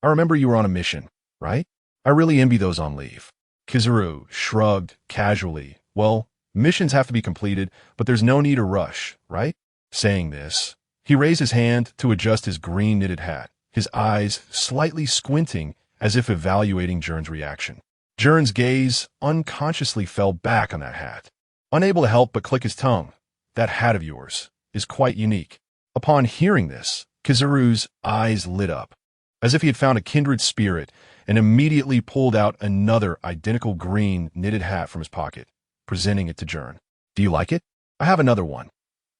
I remember you were on a mission, right? I really envy those on leave. Kizaru shrugged casually. Well, missions have to be completed, but there's no need to rush, right? Saying this, he raised his hand to adjust his green knitted hat, his eyes slightly squinting as if evaluating Gern's reaction. Gern's gaze unconsciously fell back on that hat. Unable to help but click his tongue. That hat of yours is quite unique. Upon hearing this, Kizaru's eyes lit up, as if he had found a kindred spirit, and immediately pulled out another identical green knitted hat from his pocket, presenting it to Gern. Do you like it? I have another one.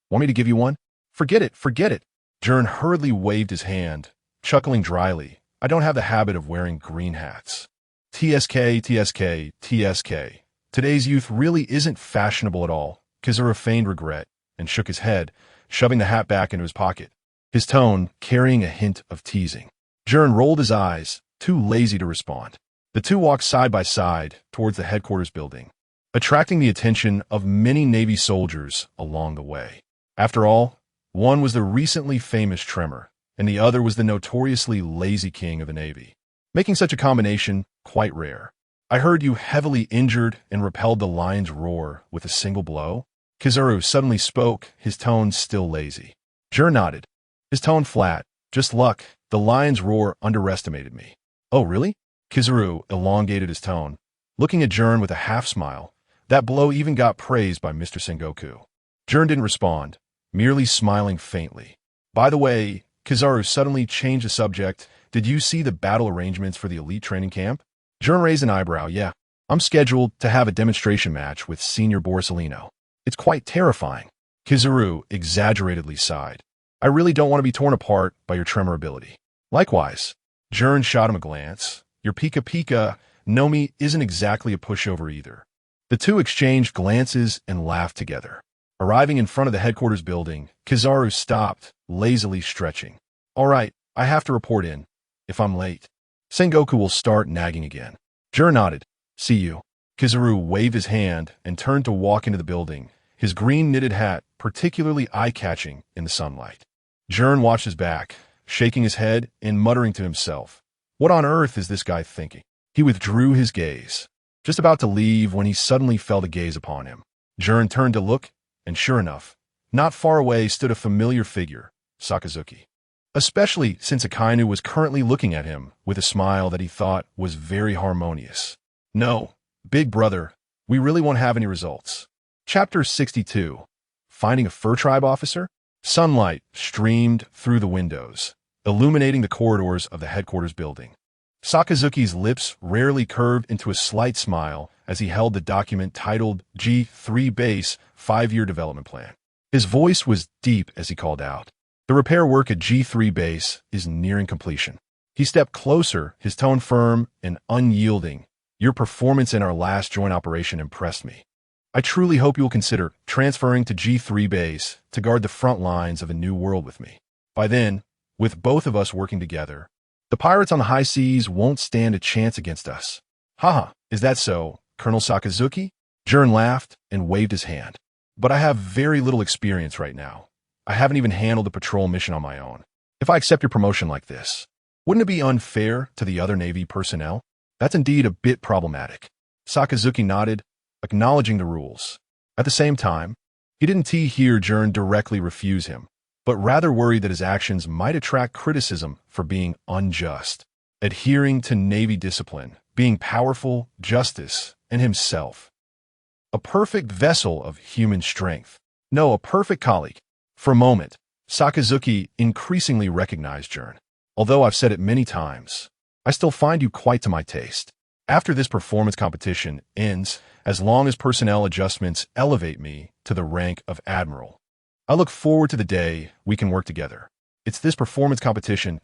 Want me to give you one? Forget it, forget it. Gern hurriedly waved his hand, chuckling dryly. I don't have the habit of wearing green hats. TSK, TSK, TSK. Today's youth really isn't fashionable at all. Kizaru feigned regret and shook his head, shoving the hat back into his pocket, his tone carrying a hint of teasing. Gern rolled his eyes, too lazy to respond. The two walked side by side towards the headquarters building, attracting the attention of many Navy soldiers along the way. After all, one was the recently famous Tremor, and the other was the notoriously lazy king of the Navy, making such a combination quite rare. I heard you heavily injured and repelled the lion's roar with a single blow. Kizaru suddenly spoke, his tone still lazy. Gern nodded, his tone flat. Just luck, the lion's roar underestimated me. Oh, really? Kizaru elongated his tone, looking at Gern with a half-smile. That blow even got praised by Mr. Sengoku. Gern didn't respond, merely smiling faintly. By the way, Kizaru suddenly changed the subject. Did you see the battle arrangements for the elite training camp? Gern raised an eyebrow. Yeah, I'm scheduled to have a demonstration match with Senior Borsalino. It's quite terrifying. Kizaru exaggeratedly sighed. I really don't want to be torn apart by your tremor ability. Likewise. Gern shot him a glance. Your Pika Pika Nomi isn't exactly a pushover either. The two exchanged glances and laughed together. Arriving in front of the headquarters building, Kizaru stopped, lazily stretching. All right, I have to report in. If I'm late, Sengoku will start nagging again. Gern nodded. See you. Kizaru waved his hand and turned to walk into the building, his green knitted hat particularly eye-catching in the sunlight. Gern watched his back, shaking his head and muttering to himself. What on earth is this guy thinking? He withdrew his gaze, just about to leave when he suddenly felt a gaze upon him. Gern turned to look, and sure enough, not far away stood a familiar figure, Sakazuki. Especially since Akainu was currently looking at him with a smile that he thought was very harmonious. No, big brother, we really won't have any results. Chapter 62. Finding a Fur Tribe officer? Sunlight streamed through the windows, illuminating the corridors of the headquarters building. Sakazuki's lips rarely curved into a slight smile as he held the document titled G3 Base 5-Year Development Plan. His voice was deep as he called out. The repair work at G3 Base is nearing completion. He stepped closer, his tone firm and unyielding. Your performance in our last joint operation impressed me. I truly hope you will consider transferring to G3 Base to guard the front lines of a new world with me. By then, with both of us working together, the pirates on the high seas won't stand a chance against us. Haha, is that so, Colonel Sakazuki? Gern laughed and waved his hand. But I have very little experience right now. I haven't even handled a patrol mission on my own. If I accept your promotion like this, wouldn't it be unfair to the other Navy personnel? That's indeed a bit problematic. Sakazuki nodded, acknowledging the rules. At the same time, he didn't hear Gern directly refuse him, but rather worried that his actions might attract criticism for being unjust, adhering to Navy discipline, being powerful, justice, and himself. A perfect vessel of human strength. No, a perfect colleague. For a moment, Sakazuki increasingly recognized Gern. Although I've said it many times, I still find you quite to my taste. After this performance competition ends, as long as personnel adjustments elevate me to the rank of Admiral, I look forward to the day we can work together. It's this performance competition.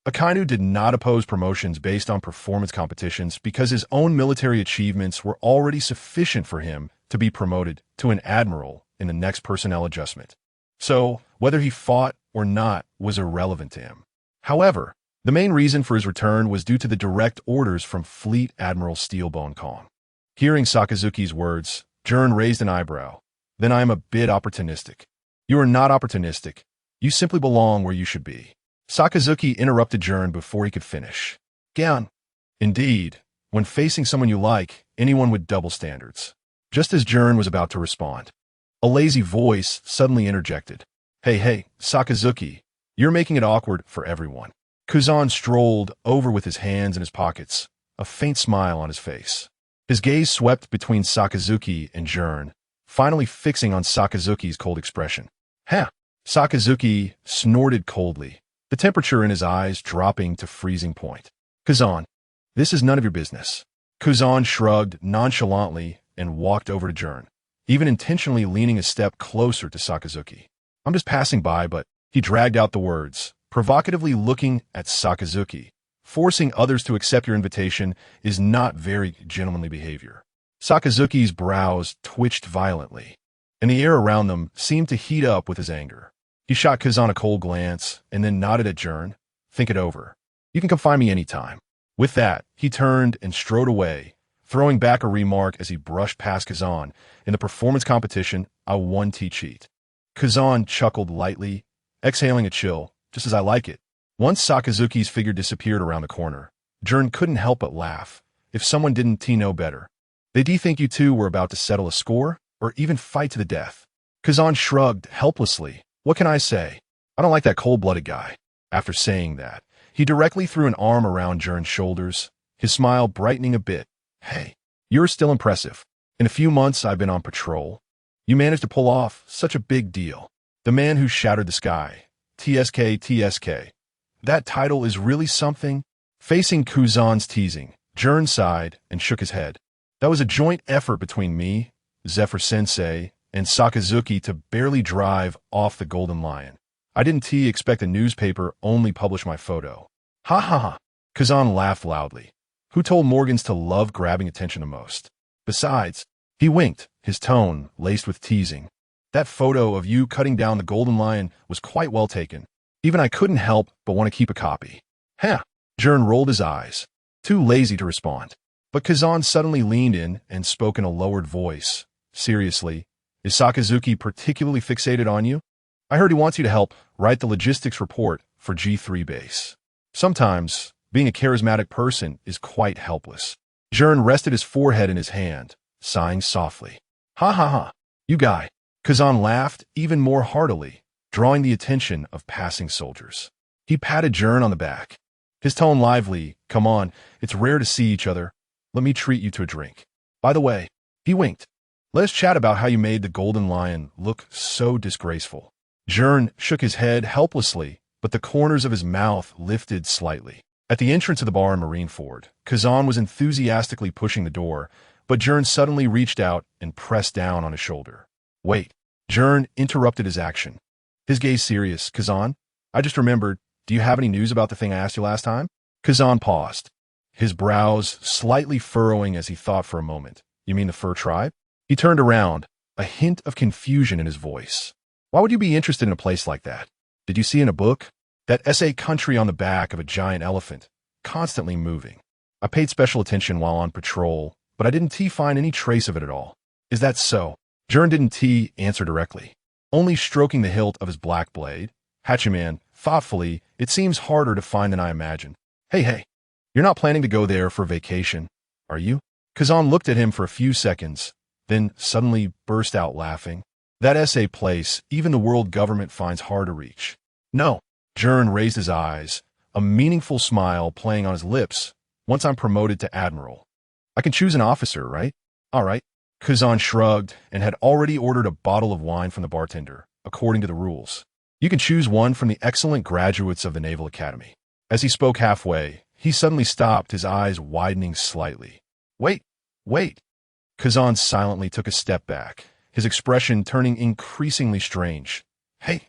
Akainu did not oppose promotions based on performance competitions because his own military achievements were already sufficient for him to be promoted to an Admiral in the next personnel adjustment. So, whether he fought or not was irrelevant to him. However, the main reason for his return was due to the direct orders from Fleet Admiral Steelbone Kong. Hearing Sakazuki's words, Gern raised an eyebrow. Then I am a bit opportunistic. You are not opportunistic. You simply belong where you should be. Sakazuki interrupted Gern before he could finish. Gern. Indeed, when facing someone you like, anyone with double standards. Just as Gern was about to respond, a lazy voice suddenly interjected. Hey, Sakazuki, you're making it awkward for everyone. Kuzan strolled over with his hands in his pockets, a faint smile on his face. His gaze swept between Sakazuki and Gern, finally fixing on Sakazuki's cold expression. Huh! Sakazuki snorted coldly, the temperature in his eyes dropping to freezing point. Kuzan, this is none of your business. Kuzan shrugged nonchalantly and walked over to Gern, even intentionally leaning a step closer to Sakazuki. I'm just passing by, but he dragged out the words, provocatively looking at Sakazuki. Forcing others to accept your invitation is not very gentlemanly behavior. Sakazuki's brows twitched violently, and the air around them seemed to heat up with his anger. He shot Kuzan a cold glance and then nodded at Gern. Think it over. You can come find me anytime. With that, he turned and strode away, throwing back a remark as he brushed past Kuzan. In the performance competition, I won T-cheat. Kuzan chuckled lightly, exhaling a chill, just as I like it. Once Sakazuki's figure disappeared around the corner, Gern couldn't help but laugh. If someone didn't know better, they'd think you two were about to settle a score or even fight to the death. Kuzan shrugged helplessly. What can I say? I don't like that cold-blooded guy. After saying that, he directly threw an arm around Gern's shoulders, his smile brightening a bit. Hey, you're still impressive. In a few months I've been on patrol. You managed to pull off such a big deal. The man who shattered the sky. TSK. That title is really something. Facing Kuzan's teasing, Gern sighed and shook his head. That was a joint effort between me, Zephyr-sensei, and Sakazuki to barely drive off the Golden Lion. I didn't expect a newspaper only publish my photo. Ha ha ha. Kuzan laughed loudly. Who told Morgans to love grabbing attention the most? Besides, he winked, his tone laced with teasing. That photo of you cutting down the Golden Lion was quite well taken. Even I couldn't help but want to keep a copy. Huh. Gern rolled his eyes, too lazy to respond. But Kuzan suddenly leaned in and spoke in a lowered voice. Seriously, is Sakazuki particularly fixated on you? I heard he wants you to help write the logistics report for G3 base. Sometimes, being a charismatic person is quite helpless. Gern rested his forehead in his hand, sighing softly. Ha ha ha, you guy. Kuzan laughed even more heartily, drawing the attention of passing soldiers. He patted Gern on the back, his tone lively. Come on, it's rare to see each other. Let me treat you to a drink. By the way, he winked. Let us chat about how you made the Golden Lion look so disgraceful. Gern shook his head helplessly, but the corners of his mouth lifted slightly. At the entrance of the bar in Marineford, Kuzan was enthusiastically pushing the door, but Gern suddenly reached out and pressed down on his shoulder. Wait. Gern interrupted his action. His gaze serious. Kuzan, I just remembered, do you have any news about the thing I asked you last time? Kuzan paused, his brows slightly furrowing as he thought for a moment. You mean the fur tribe? He turned around, a hint of confusion in his voice. Why would you be interested in a place like that? Did you see in a book? That essay country on the back of a giant elephant, constantly moving. I paid special attention while on patrol, but I didn't find any trace of it at all. Is that so? Gern didn't answer directly, only stroking the hilt of his black blade. Hachiman, thoughtfully, it seems harder to find than I imagined. Hey, you're not planning to go there for vacation, are you? Kuzan looked at him for a few seconds, then suddenly burst out laughing. That essay place, even the world government finds hard to reach. No. Gern raised his eyes, a meaningful smile playing on his lips. Once I'm promoted to admiral, I can choose an officer, right? All right. Kuzan shrugged and had already ordered a bottle of wine from the bartender, according to the rules. You can choose one from the excellent graduates of the Naval Academy. As he spoke halfway, he suddenly stopped, his eyes widening slightly. Wait. Kuzan silently took a step back, his expression turning increasingly strange. Hey,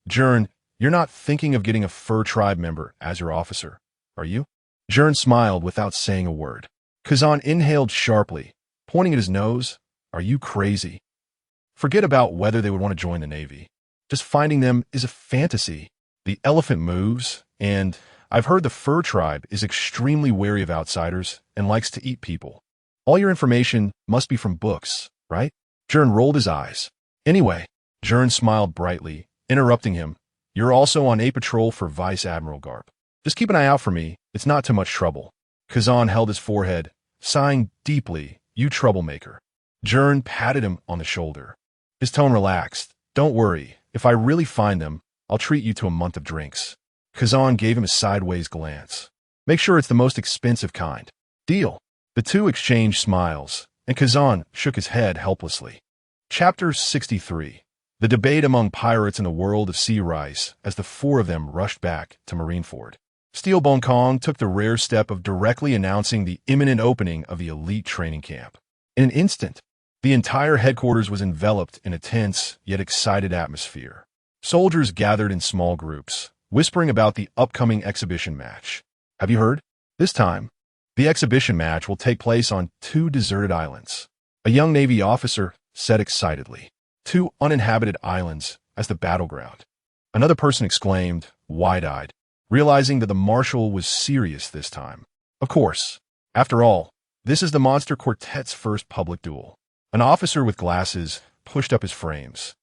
Gern, you're not thinking of getting a fur tribe member as your officer, are you? Gern smiled without saying a word. Kuzan inhaled sharply, pointing at his nose. Are you crazy? Forget about whether they would want to join the Navy. Just finding them is a fantasy. The elephant moves, and I've heard the fur tribe is extremely wary of outsiders and likes to eat people. All your information must be from books, right? Gern rolled his eyes. Anyway, Gern smiled brightly, interrupting him. You're also on a patrol for Vice Admiral Garp. Just keep an eye out for me. It's not too much trouble. Kazan held his forehead, sighing deeply. You troublemaker. Gern patted him on the shoulder. His tone relaxed. Don't worry. If I really find them, I'll treat you to a month of drinks. Kazan gave him a sideways glance. Make sure it's the most expensive kind. Deal. The two exchanged smiles, and Kazan shook his head helplessly. Chapter 63. The debate among pirates in the world of sea rice as the four of them rushed back to Marineford. Steel Bone Kong took the rare step of directly announcing the imminent opening of the elite training camp. In an instant, the entire headquarters was enveloped in a tense yet excited atmosphere. Soldiers gathered in small groups, whispering about the upcoming exhibition match. Have you heard? This time, the exhibition match will take place on 2 deserted islands. A young Navy officer said excitedly. 2 uninhabited islands as the battleground. Another person exclaimed, wide-eyed, realizing that the Marshal was serious this time. Of course. After all, this is the Monster Quartet's first public duel. An officer with glasses pushed up his frames.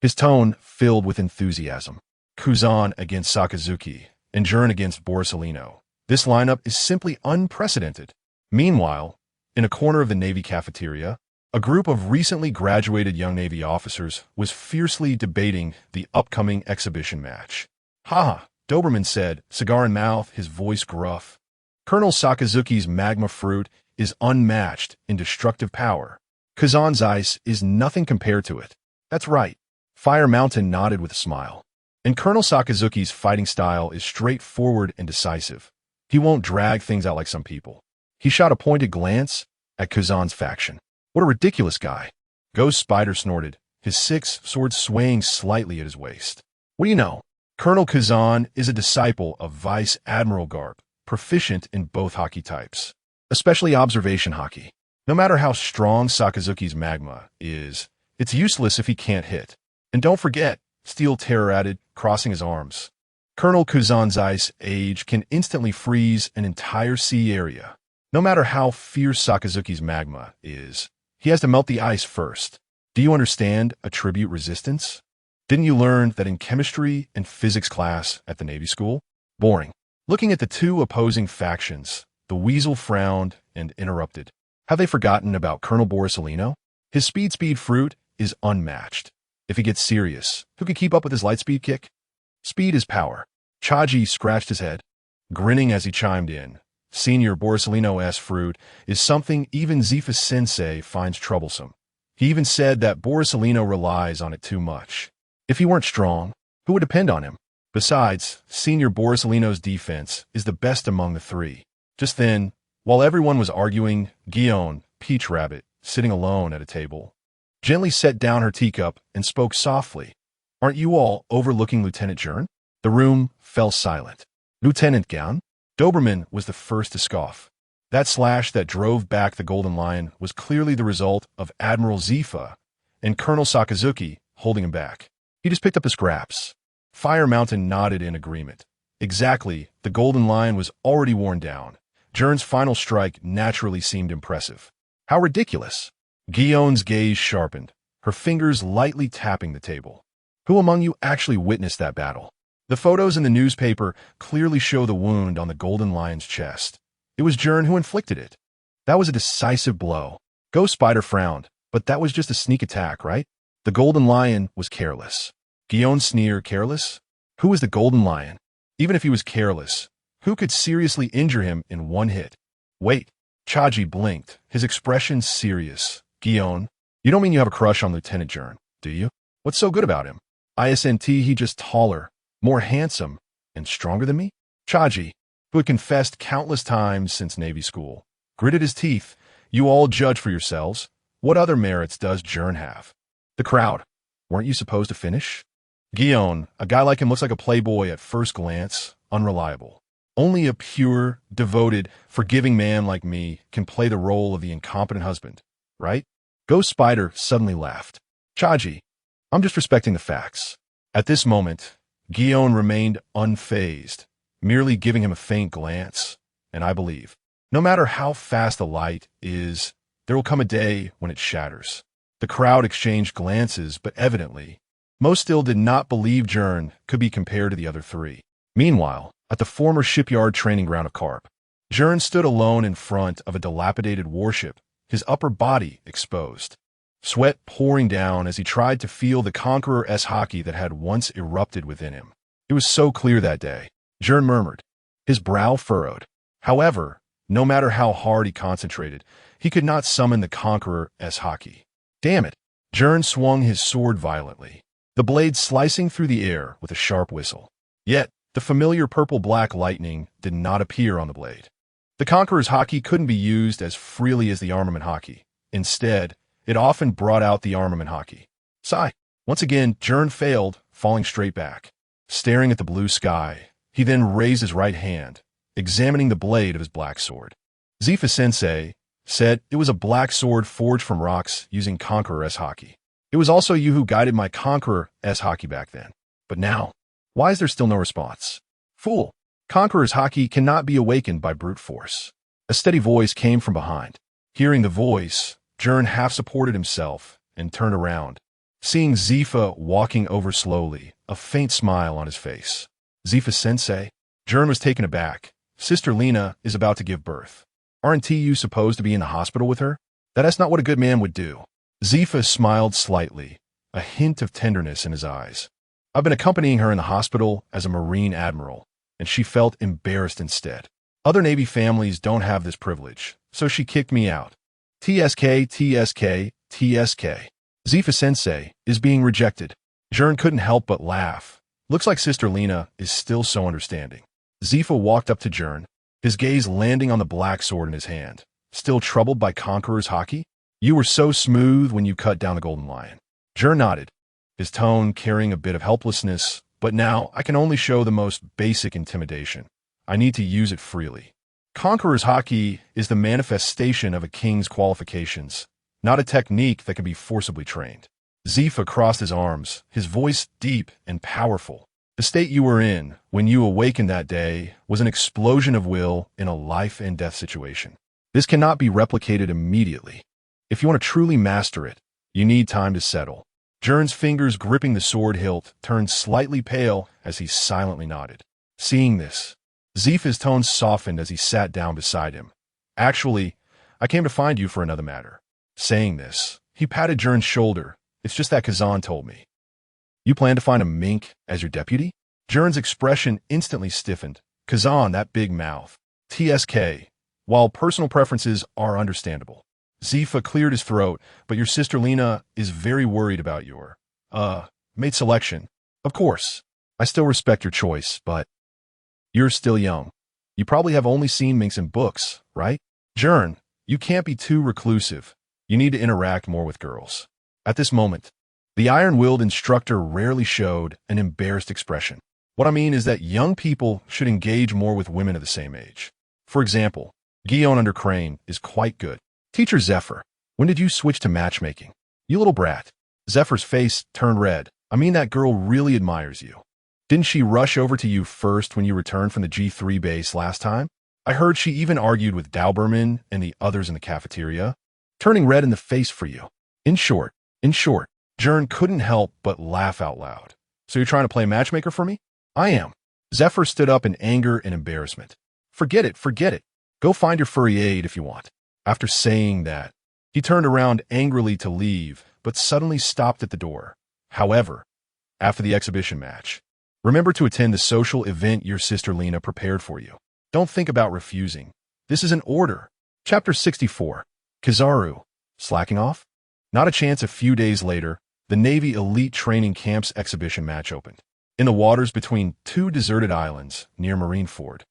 His tone filled with enthusiasm. Kuzan against Sakazuki, and Gern against Borsalino. This lineup is simply unprecedented. Meanwhile, in a corner of the Navy cafeteria, a group of recently graduated young Navy officers was fiercely debating the upcoming exhibition match. Haha, Doberman said, cigar in mouth, his voice gruff. Colonel Sakazuki's magma fruit is unmatched in destructive power. Kazan's ice is nothing compared to it. That's right. Fire Mountain nodded with a smile. And Colonel Sakazuki's fighting style is straightforward and decisive. He won't drag things out like some people. He shot a pointed glance at Kazan's faction. What a ridiculous guy. Ghost Spider snorted, his 6 sword swaying slightly at his waist. What do you know? Colonel Kazan is a disciple of Vice Admiral Garp, proficient in both hockey types, especially observation hockey. No matter how strong Sakazuki's magma is, it's useless if he can't hit. And don't forget, Steel Terror added, crossing his arms. Colonel Kazan's ice age can instantly freeze an entire sea area. No matter how fierce Sakazuki's magma is, he has to melt the ice first. Do you understand attribute resistance? Didn't you learn that in chemistry and physics class at the Navy school? Boring. Looking at the 2 opposing factions, the Weasel frowned and interrupted. Have they forgotten about Colonel Borsalino? His speed fruit is unmatched. If he gets serious, who can keep up with his lightspeed kick? Speed is power. Chaji scratched his head, grinning as he chimed in. Senior Borsalino's fruit is something even Zifa-sensei finds troublesome. He even said that Borsalino relies on it too much. If he weren't strong, who would depend on him? Besides, Senior Borsalino's defense is the best among the 3. Just then, while everyone was arguing, Guion, Peach Rabbit, sitting alone at a table, gently set down her teacup and spoke softly. Aren't you all overlooking Lieutenant Gern? The room fell silent. Lieutenant Gern? Doberman was the first to scoff. That slash that drove back the Golden Lion was clearly the result of Admiral Zifa and Colonel Sakazuki holding him back. He just picked up the scraps. Fire Mountain nodded in agreement. Exactly, the Golden Lion was already worn down. Gern's final strike naturally seemed impressive. How ridiculous. Guion's gaze sharpened, her fingers lightly tapping the table. Who among you actually witnessed that battle? The photos in the newspaper clearly show the wound on the Golden Lion's chest. It was Gern who inflicted it. That was a decisive blow. Ghost Spider frowned, but that was just a sneak attack, right? The Golden Lion was careless. Guion sneered, careless? Who was the Golden Lion? Even if he was careless, who could seriously injure him in one hit? Wait. Chaji blinked, his expression serious. Guion, you don't mean you have a crush on Lieutenant Gern, do you? What's so good about him? Isn't he just taller, more handsome, and stronger than me? Chaji, who had confessed countless times since Navy school, gritted his teeth. You all judge for yourselves. What other merits does Gern have? The crowd. Weren't you supposed to finish? Guion, a guy like him looks like a playboy at first glance, unreliable. Only a pure, devoted, forgiving man like me can play the role of the incompetent husband, right? Ghost Spider suddenly laughed. Chaji, I'm just respecting the facts. At this moment, Guillaume remained unfazed, merely giving him a faint glance, and I believe, no matter how fast the light is, there will come a day when it shatters. The crowd exchanged glances, but evidently, most still did not believe Gern could be compared to the other three. Meanwhile, at the former shipyard training ground of Carp, Gern stood alone in front of a dilapidated warship, his upper body exposed, sweat pouring down as he tried to feel the Conqueror-S hockey that had once erupted within him. It was so clear that day, Gern murmured, his brow furrowed. However, no matter how hard he concentrated, he could not summon the Conqueror-S hockey. Damn it! Gern swung his sword violently, the blade slicing through the air with a sharp whistle. Yet, the familiar purple-black lightning did not appear on the blade. The Conqueror's hockey couldn't be used as freely as the armament hockey. Instead, it often brought out the armament hockey. Sigh. Once again, Gern failed, falling straight back. Staring at the blue sky, he then raised his right hand, examining the blade of his black sword. Zifa-sensei said it was a black sword forged from rocks using Conqueror-S hockey. It was also you who guided my Conqueror-S hockey back then. But now, why is there still no response? Fool! Conqueror's hockey cannot be awakened by brute force. A steady voice came from behind. Hearing the voice, Gern half supported himself and turned around, seeing Zifa walking over slowly, a faint smile on his face. Zifa-sensei? Gern was taken aback. Sister Lena is about to give birth. Aren't you supposed to be in the hospital with her? That's not what a good man would do. Zifa smiled slightly, a hint of tenderness in his eyes. I've been accompanying her in the hospital as a Marine admiral, and she felt embarrassed instead. Other Navy families don't have this privilege, so she kicked me out. TSK, TSK, TSK. Zifa-sensei is being rejected. Gern couldn't help but laugh. Looks like Sister Lena is still so understanding. Zifa walked up to Gern, his gaze landing on the black sword in his hand. Still troubled by Conqueror's hockey? You were so smooth when you cut down the Golden Lion. Gern nodded, his tone carrying a bit of helplessness, but now I can only show the most basic intimidation. I need to use it freely. Conqueror's hockey is the manifestation of a king's qualifications, not a technique that can be forcibly trained. Zifa crossed his arms, his voice deep and powerful. The state you were in when you awakened that day was an explosion of will in a life-and-death situation. This cannot be replicated immediately. If you want to truly master it, you need time to settle. Gern's fingers gripping the sword hilt turned slightly pale as he silently nodded. Seeing this, Zifa's tone softened as he sat down beside him. Actually, I came to find you for another matter. Saying this, he patted Gern's shoulder. It's just that Kazan told me. You plan to find a mink as your deputy? Gern's expression instantly stiffened. Kazan, that big mouth. TSK. While personal preferences are understandable. Zifa cleared his throat, but your sister Lena is very worried about your, mate selection. Of course, I still respect your choice, but you're still young. You probably have only seen minks in books, right? Gern, you can't be too reclusive. You need to interact more with girls. At this moment, the iron-willed instructor rarely showed an embarrassed expression. What I mean is that young people should engage more with women of the same age. For example, Guillaume under Crane is quite good. Teacher Zephyr, when did you switch to matchmaking? You little brat. Zephyr's face turned red. I mean, that girl really admires you. Didn't she rush over to you first when you returned from the G3 base last time? I heard she even argued with Dauberman and the others in the cafeteria, turning red in the face for you. In short, Gern couldn't help but laugh out loud. So you're trying to play matchmaker for me? I am. Zephyr stood up in anger and embarrassment. Forget it. Go find your furry aide if you want. After saying that, he turned around angrily to leave, but suddenly stopped at the door. However, after the exhibition match, remember to attend the social event your sister Lena prepared for you. Don't think about refusing. This is an order. Chapter 64. Kizaru. Slacking off? Not a chance. A few days later, the Navy Elite Training Camp's exhibition match opened. In the waters between two deserted islands near Marineford,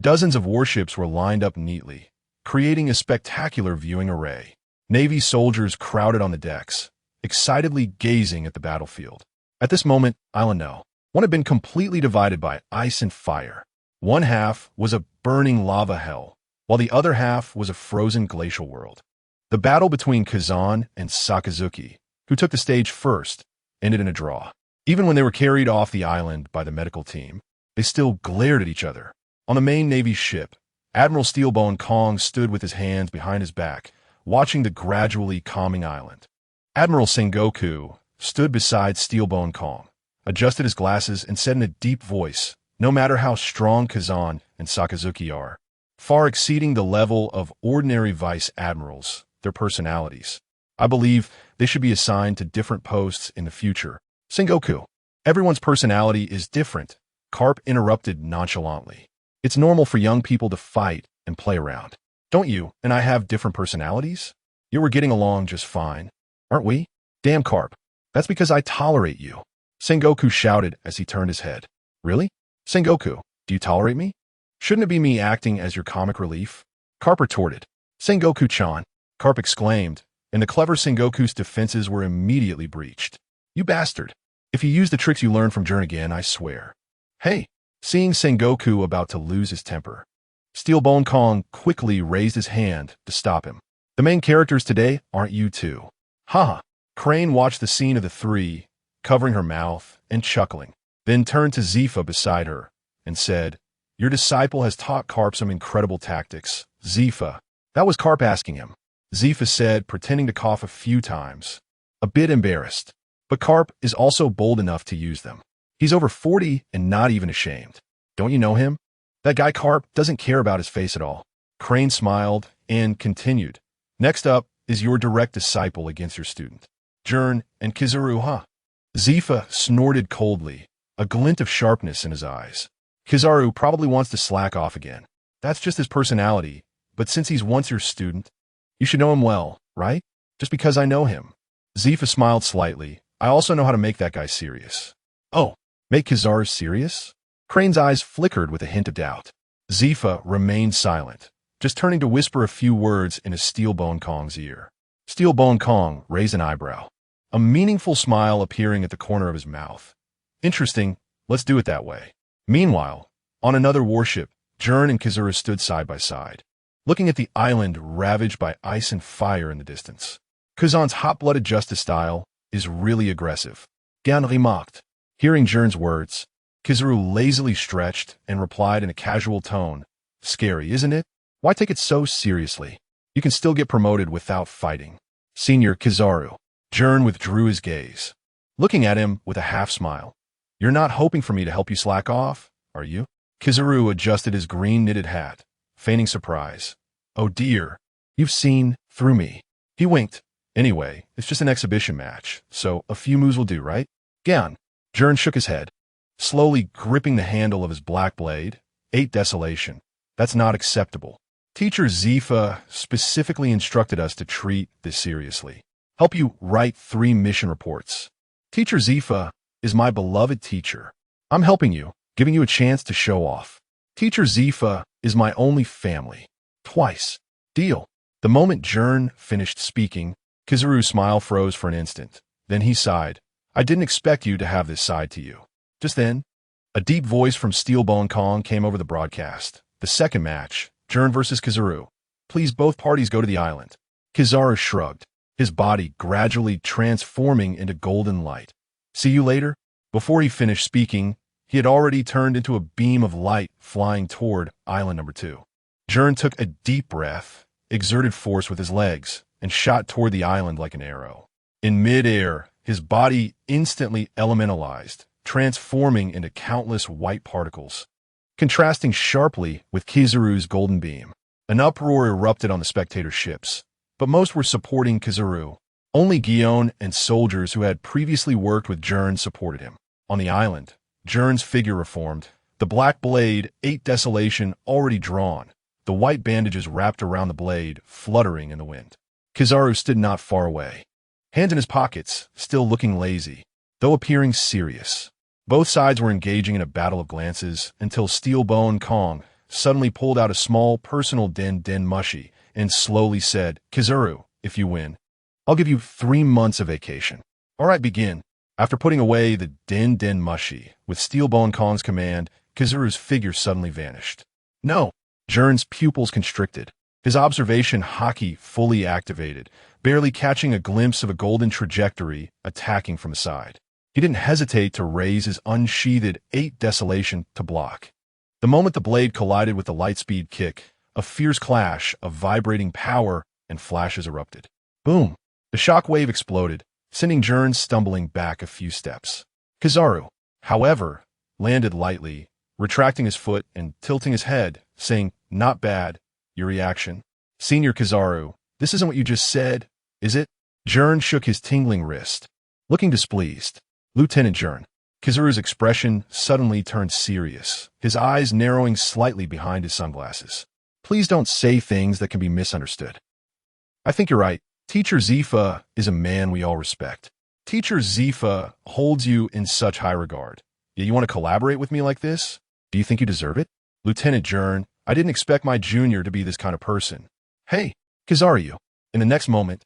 dozens of warships were lined up neatly, creating a spectacular viewing array. Navy soldiers crowded on the decks, excitedly gazing at the battlefield. At this moment, Island No. 1 had been completely divided by ice and fire. One half was a burning lava hell, while the other half was a frozen glacial world. The battle between Kazan and Sakazuki, who took the stage first, ended in a draw. Even when they were carried off the island by the medical team, they still glared at each other. On the main Navy ship, Admiral Steelbone Kong stood with his hands behind his back, watching the gradually calming island. Admiral Sengoku stood beside Steelbone Kong, adjusted his glasses, and said in a deep voice, "No matter how strong Kazan and Sakazuki are, far exceeding the level of ordinary vice admirals, their personalities, I believe they should be assigned to different posts in the future." Sengoku, everyone's personality is different, Carp interrupted nonchalantly. It's normal for young people to fight and play around. Don't you and I have different personalities? You were getting along just fine, aren't we? Damn, Carp. That's because I tolerate you. Sengoku shouted as he turned his head. Really? Sengoku, do you tolerate me? Shouldn't it be me acting as your comic relief? Carp retorted. Sengoku-chan, Carp exclaimed, and the clever Sengoku's defenses were immediately breached. You bastard. If you use the tricks you learned from Gern again, I swear. Hey, seeing Sengoku about to lose his temper, Steelbone Kong quickly raised his hand to stop him. The main characters today aren't you two. Haha. Crane watched the scene of the three, covering her mouth and chuckling, then turned to Zifa beside her and said, "Your disciple has taught Carp some incredible tactics." Zifa. That was Carp asking him. Zifa said, pretending to cough a few times, a bit embarrassed. But Carp is also bold enough to use them. He's over 40 and not even ashamed. Don't you know him? That guy Carp doesn't care about his face at all. Crane smiled and continued. Next up is your direct disciple against your student, Gern and Kizaru, huh? Zifa snorted coldly, a glint of sharpness in his eyes. Kizaru probably wants to slack off again. That's just his personality, but since he's once your student, you should know him well, right? Just because I know him. Zifa smiled slightly. I also know how to make that guy serious. Oh, make Kizaru serious? Crane's eyes flickered with a hint of doubt. Zifa remained silent, just turning to whisper a few words in a Steelbone Kong's ear. Steelbone Kong raised an eyebrow, a meaningful smile appearing at the corner of his mouth. Interesting, let's do it that way. Meanwhile, on another warship, Gern and Kizaru stood side by side, looking at the island ravaged by ice and fire in the distance. Kazan's hot-blooded justice style is really aggressive, Gern remarked. Hearing Gern's words, Kizaru lazily stretched and replied in a casual tone, "Scary, isn't it? Why take it so seriously? You can still get promoted without fighting." Senior Kizaru. Gern withdrew his gaze, looking at him with a half-smile. "You're not hoping for me to help you slack off, are you?" Kizaru adjusted his green knitted hat, feigning surprise. "Oh dear, you've seen through me." He winked. "Anyway, it's just an exhibition match, so a few moves will do, right?" Gern. Gern shook his head, slowly gripping the handle of his black blade. 8 Desolation. That's not acceptable. Teacher Zifa specifically instructed us to treat this seriously. Help you write 3 mission reports. Teacher Zifa is my beloved teacher. I'm helping you, giving you a chance to show off. Teacher Zifa is my only family. Twice. Deal. The moment Gern finished speaking, Kizaru's smile froze for an instant. Then he sighed. "I didn't expect you to have this side to you." Just then, a deep voice from Steelbone Kong came over the broadcast. The second match, Gern versus Kizaru. Please both parties go to the island. Kizaru shrugged, his body gradually transforming into golden light. "See you later?" Before he finished speaking, he had already turned into a beam of light flying toward island number 2. Gern took a deep breath, exerted force with his legs, and shot toward the island like an arrow. In mid-air, his body instantly elementalized, transforming into countless white particles, contrasting sharply with Kizaru's golden beam. An uproar erupted on the spectator ships, but most were supporting Kizaru. Only Gyon and soldiers who had previously worked with Gern supported him. On the island, Gern's figure reformed, the black blade, 8 Desolation, already drawn, the white bandages wrapped around the blade, fluttering in the wind. Kizaru stood not far away, hands in his pockets, still looking lazy, though appearing serious. Both sides were engaging in a battle of glances until Steelbone Kong suddenly pulled out a small personal den mushi and slowly said, "Kizaru, if you win, I'll give you 3 months of vacation." "All right, begin." After putting away the den mushi, with Steelbone Kong's command, Kizaru's figure suddenly vanished. "No!" Gern's pupils constricted, his observation haki fully activated, barely catching a glimpse of a golden trajectory attacking from the side. He didn't hesitate to raise his unsheathed 8 Desolation to block. The moment the blade collided with the lightspeed kick, a fierce clash of vibrating power and flashes erupted. Boom! The shockwave exploded, sending Gern stumbling back a few steps. Kizaru, however, landed lightly, retracting his foot and tilting his head, saying, "Not bad. Your reaction?" "Senior Kizaru, this isn't what you just said, is it?" Gern shook his tingling wrist, looking displeased. "Lieutenant Gern." Kizaru's expression suddenly turned serious, his eyes narrowing slightly behind his sunglasses. "Please don't say things that can be misunderstood. I think you're right. Teacher Zifa is a man we all respect. Teacher Zifa holds you in such high regard. Yet you want to collaborate with me like this? Do you think you deserve it?" "Lieutenant Gern, I didn't expect my junior to be this kind of person." "Hey, Kizaru." In the next moment,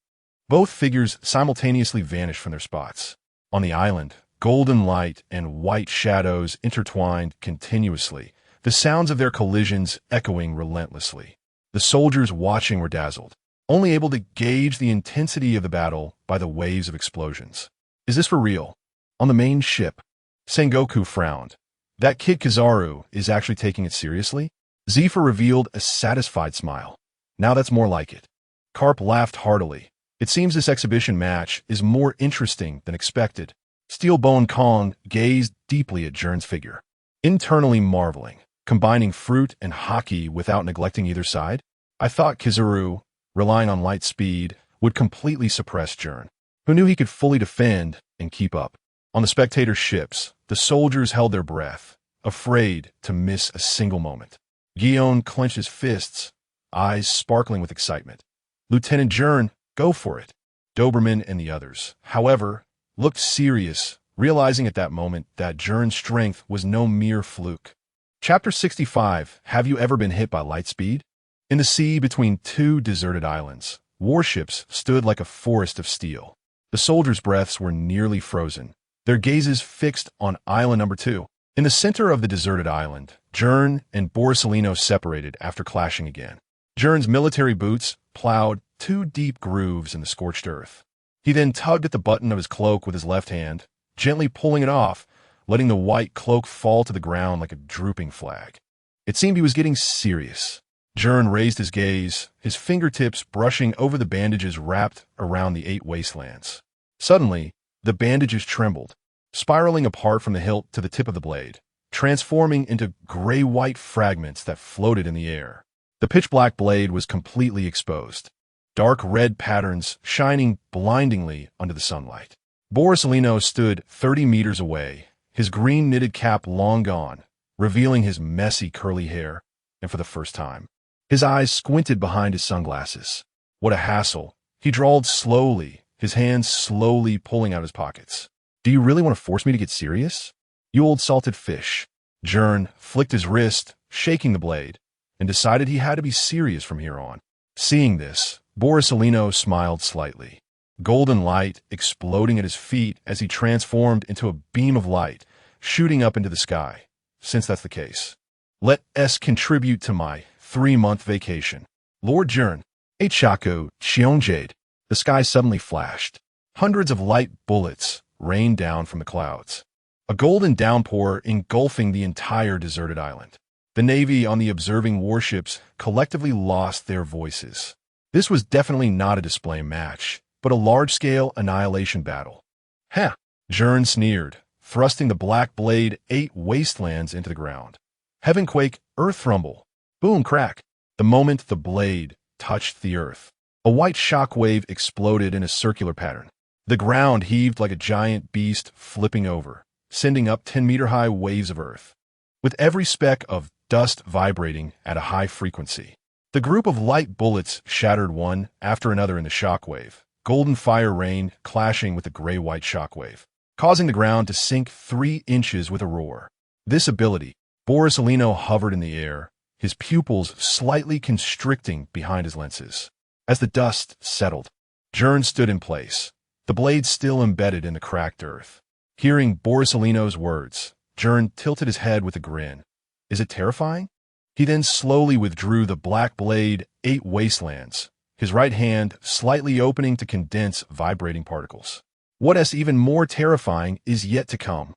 both figures simultaneously vanished from their spots. On the island, golden light and white shadows intertwined continuously, the sounds of their collisions echoing relentlessly. The soldiers watching were dazzled, only able to gauge the intensity of the battle by the waves of explosions. "Is this for real?" On the main ship, Sengoku frowned. "That kid Kizaru is actually taking it seriously?" Zifa revealed a satisfied smile. "Now that's more like it." Karp laughed heartily. "It seems this exhibition match is more interesting than expected." Steelbone Kong gazed deeply at Gern's figure, internally marveling, combining fruit and hockey without neglecting either side. "I thought Kizaru, relying on light speed, would completely suppress Gern, who knew he could fully defend and keep up." On the spectator ships, the soldiers held their breath, afraid to miss a single moment. Guillaume clenched his fists, eyes sparkling with excitement. "Lieutenant Gern, go for it." Doberman and the others, however, looked serious, realizing at that moment that Gern's strength was no mere fluke. Chapter 65, Have You Ever Been Hit by Lightspeed? In the sea between 2 deserted islands, warships stood like a forest of steel. The soldiers' breaths were nearly frozen, their gazes fixed on island number 2. In the center of the deserted island, Gern and Borsalino separated after clashing again. Gern's military boots plowed 2 deep grooves in the scorched earth. He then tugged at the button of his cloak with his left hand, gently pulling it off, letting the white cloak fall to the ground like a drooping flag. It seemed he was getting serious. Gern raised his gaze, his fingertips brushing over the bandages wrapped around the 8 wastelands. Suddenly, the bandages trembled, spiraling apart from the hilt to the tip of the blade, transforming into gray-white fragments that floated in the air. The pitch-black blade was completely exposed, dark red patterns shining blindingly under the sunlight. Borsalino stood 30 meters away, his green knitted cap long gone, revealing his messy curly hair, and for the first time, his eyes squinted behind his sunglasses. "What a hassle." He drawled slowly, his hands slowly pulling out his pockets. "Do you really want to force me to get serious? You old salted fish." Gern flicked his wrist, shaking the blade, and decided he had to be serious from here on. Seeing this, Borsalino smiled slightly, golden light exploding at his feet as he transformed into a beam of light, shooting up into the sky. "Since that's the case, let us contribute to my 3-month vacation." "Lord Gern, Eichako Cheonjade." The sky suddenly flashed. Hundreds of light bullets rained down from the clouds, a golden downpour engulfing the entire deserted island. The Navy on the observing warships collectively lost their voices. This was definitely not a display match, but a large-scale annihilation battle. "Heh!" Gern sneered, thrusting the black blade 8 wastelands into the ground. Heaven quake, earth rumble. Boom crack. The moment the blade touched the earth, a white shockwave exploded in a circular pattern. The ground heaved like a giant beast flipping over, sending up 10-meter-high waves of earth, with every speck of dust vibrating at a high frequency. The group of light bullets shattered one after another in the shockwave, golden fire rain clashing with the gray-white shockwave, causing the ground to sink 3 inches with a roar. This ability, Borsalino hovered in the air, his pupils slightly constricting behind his lenses. As the dust settled, Gern stood in place, the blade still embedded in the cracked earth. Hearing Borsalino's words, Gern tilted his head with a grin. "Is it terrifying?" He then slowly withdrew the black blade 8 wastelands, his right hand slightly opening to condense vibrating particles. What is even more terrifying is yet to come.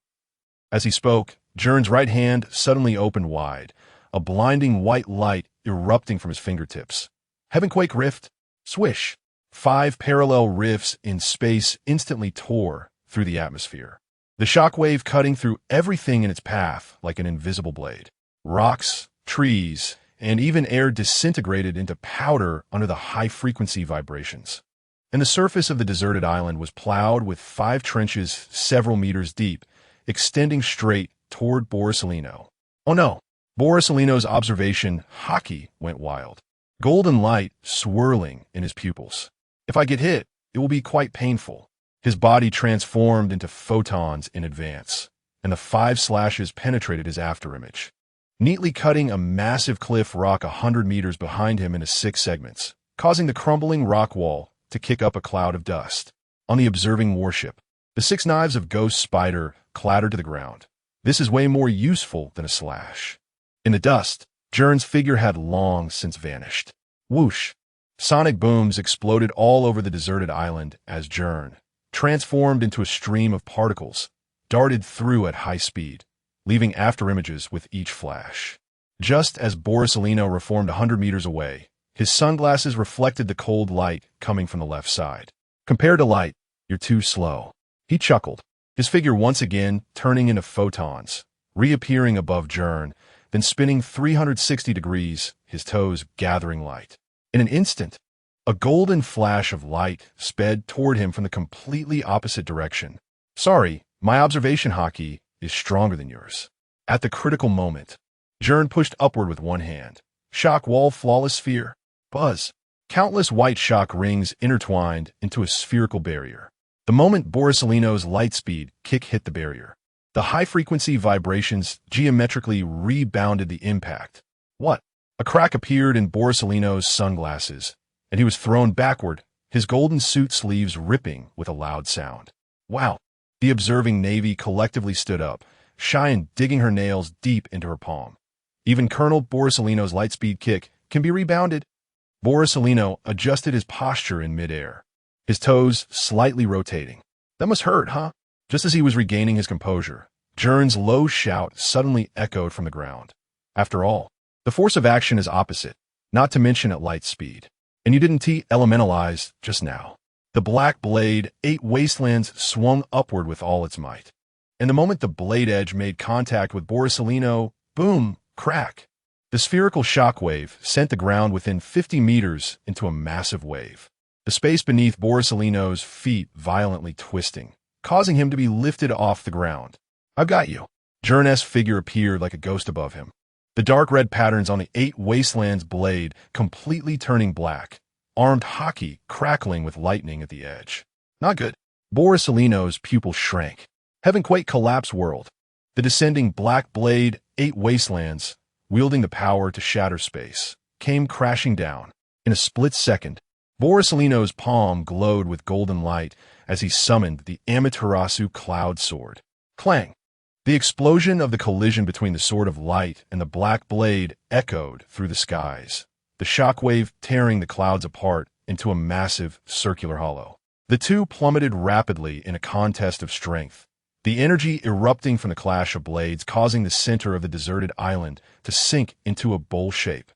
As he spoke, Gern's right hand suddenly opened wide, a blinding white light erupting from his fingertips. Heavenquake rift, swish. 5 parallel rifts in space instantly tore through the atmosphere. The shockwave cutting through everything in its path like an invisible blade. Rocks, trees, and even air disintegrated into powder under the high-frequency vibrations. And the surface of the deserted island was plowed with 5 trenches several meters deep, extending straight toward Borsalino. Oh no! Borsalino's observation hockey went wild. Golden light swirling in his pupils. If I get hit, it will be quite painful. His body transformed into photons in advance, and the 5 slashes penetrated his afterimage, neatly cutting a massive cliff rock 100 meters behind him into 6 segments, causing the crumbling rock wall to kick up a cloud of dust. On the observing warship, the 6 knives of Ghost Spider clattered to the ground. This is way more useful than a slash. In the dust, Gern's figure had long since vanished. Whoosh! Sonic booms exploded all over the deserted island as Gern, transformed into a stream of particles, darted through at high speed, leaving afterimages with each flash. Just as Borsalino reformed 100 meters away, his sunglasses reflected the cold light coming from the left side. Compared to light, you're too slow. He chuckled, his figure once again turning into photons, reappearing above Gern, then spinning 360 degrees, his toes gathering light. In an instant, a golden flash of light sped toward him from the completely opposite direction. Sorry, my observation hockey is stronger than yours. At the critical moment, Gern pushed upward with one hand. Shock wall flawless sphere. Buzz. Countless white shock rings intertwined into a spherical barrier. The moment Borsalino's light speed kick hit the barrier, the high-frequency vibrations geometrically rebounded the impact. What? A crack appeared in Borsalino's sunglasses, and he was thrown backward, his golden suit sleeves ripping with a loud sound. Wow! The observing Navy collectively stood up, shy and digging her nails deep into her palm. Even Colonel Borsalino's lightspeed kick can be rebounded. Borsalino adjusted his posture in midair, his toes slightly rotating. That must hurt, huh? Just as he was regaining his composure, Gern's low shout suddenly echoed from the ground. After all, the force of action is opposite, not to mention at light speed. And you didn't elementalize just now. The black blade 8 wastelands swung upward with all its might. And the moment the blade edge made contact with Borsalino, boom, crack. The spherical shockwave sent the ground within 50 meters into a massive wave. The space beneath Borsalino's feet violently twisting, causing him to be lifted off the ground. I've got you. Gern's figure appeared like a ghost above him. The dark red patterns on the 8 wastelands blade completely turning black, armed hockey crackling with lightning at the edge. Not good. Borsalino's pupil shrank. Heavenquake collapse world. The descending black blade 8 wastelands, wielding the power to shatter space, came crashing down. In a split second, Borsalino's palm glowed with golden light as he summoned the Amaterasu Cloud Sword. Clang! The explosion of the collision between the Sword of Light and the black blade echoed through the skies, the shockwave tearing the clouds apart into a massive circular hollow. The two plummeted rapidly in a contest of strength, the energy erupting from the clash of blades causing the center of the deserted island to sink into a bowl shape.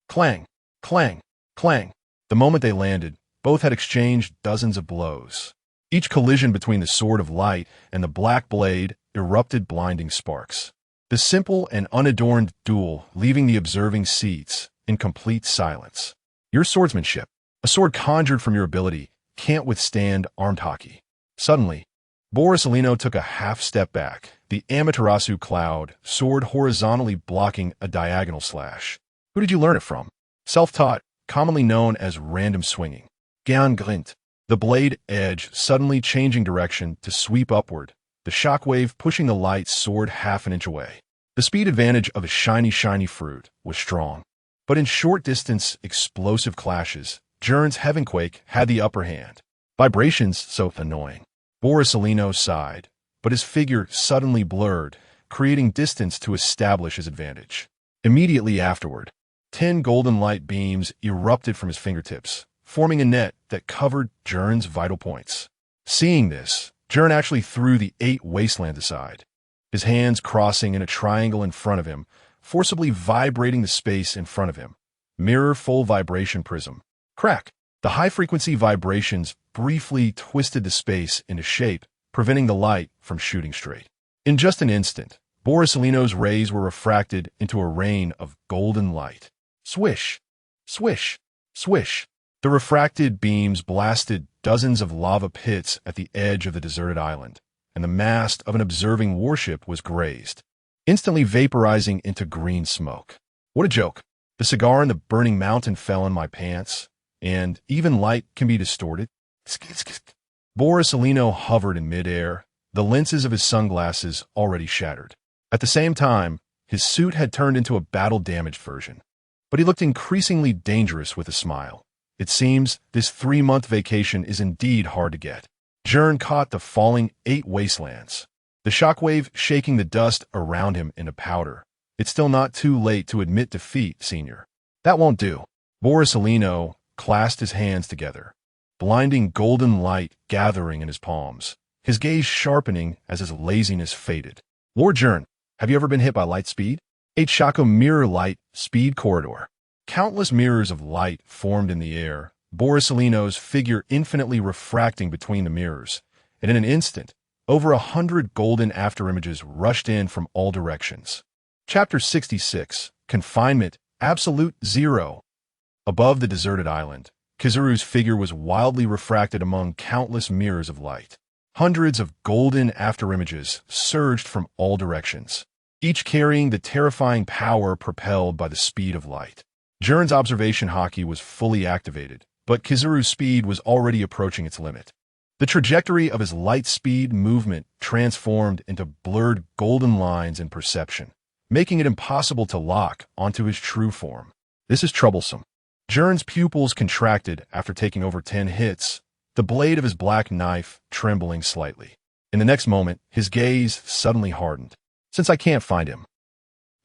Clang! Clang! Clang! The moment they landed, both had exchanged dozens of blows. Each collision between the Sword of Light and the black blade erupted blinding sparks. The simple and unadorned duel leaving the observing seats in complete silence. Your swordsmanship, a sword conjured from your ability, can't withstand armed hockey. Suddenly, Borsalino took a half step back, the Amaterasu Cloud sword horizontally blocking a diagonal slash. Who did you learn it from? Self-taught, commonly known as random swinging. Gern, the blade edge suddenly changing direction to sweep upward, the shockwave pushing the light sword half an inch away. The speed advantage of a shiny fruit was strong, but in short-distance explosive clashes, Gern's Heavenquake had the upper hand. Vibrations so annoying. Borsalino sighed, but his figure suddenly blurred, creating distance to establish his advantage. Immediately afterward, 10 golden light beams erupted from his fingertips, forming a net that covered Gern's vital points. Seeing this, Gern actually threw the 8 wastelands aside, his hands crossing in a triangle in front of him, forcibly vibrating the space in front of him. Mirror full vibration prism. Crack! The high-frequency vibrations briefly twisted the space into shape, preventing the light from shooting straight. In just an instant, Borisolino's rays were refracted into a rain of golden light. Swish! Swish! Swish! The refracted beams blasted dozens of lava pits at the edge of the deserted island, and the mast of an observing warship was grazed, instantly vaporizing into green smoke. What a joke! The cigar in the burning mountain fell in my pants, and even light can be distorted. Borisolino hovered in midair, the lenses of his sunglasses already shattered. At the same time, his suit had turned into a battle-damaged version. But he looked increasingly dangerous with a smile. It seems this 3-month vacation is indeed hard to get. Gern caught the falling 8 wastelands, the shockwave shaking the dust around him into powder. It's still not too late to admit defeat, Senior. That won't do. Borisolino clasped his hands together, blinding golden light gathering in his palms, his gaze sharpening as his laziness faded. Lord Gern, have you ever been hit by light speed? 8 Shako mirror light speed corridor. Countless mirrors of light formed in the air, Borisolino's figure infinitely refracting between the mirrors, and in an instant, over 100 golden afterimages rushed in from all directions. Chapter 66, Confinement, Absolute Zero. Above the deserted island, Kizaru's figure was wildly refracted among countless mirrors of light. Hundreds of golden afterimages surged from all directions, each carrying the terrifying power propelled by the speed of light. Gern's observation hockey was fully activated, but Kizaru's speed was already approaching its limit. The trajectory of his light speed movement transformed into blurred golden lines in perception, making it impossible to lock onto his true form. This is troublesome. Gern's pupils contracted after taking over 10 hits, the blade of his black knife trembling slightly. In the next moment, his gaze suddenly hardened. Since I can't find him.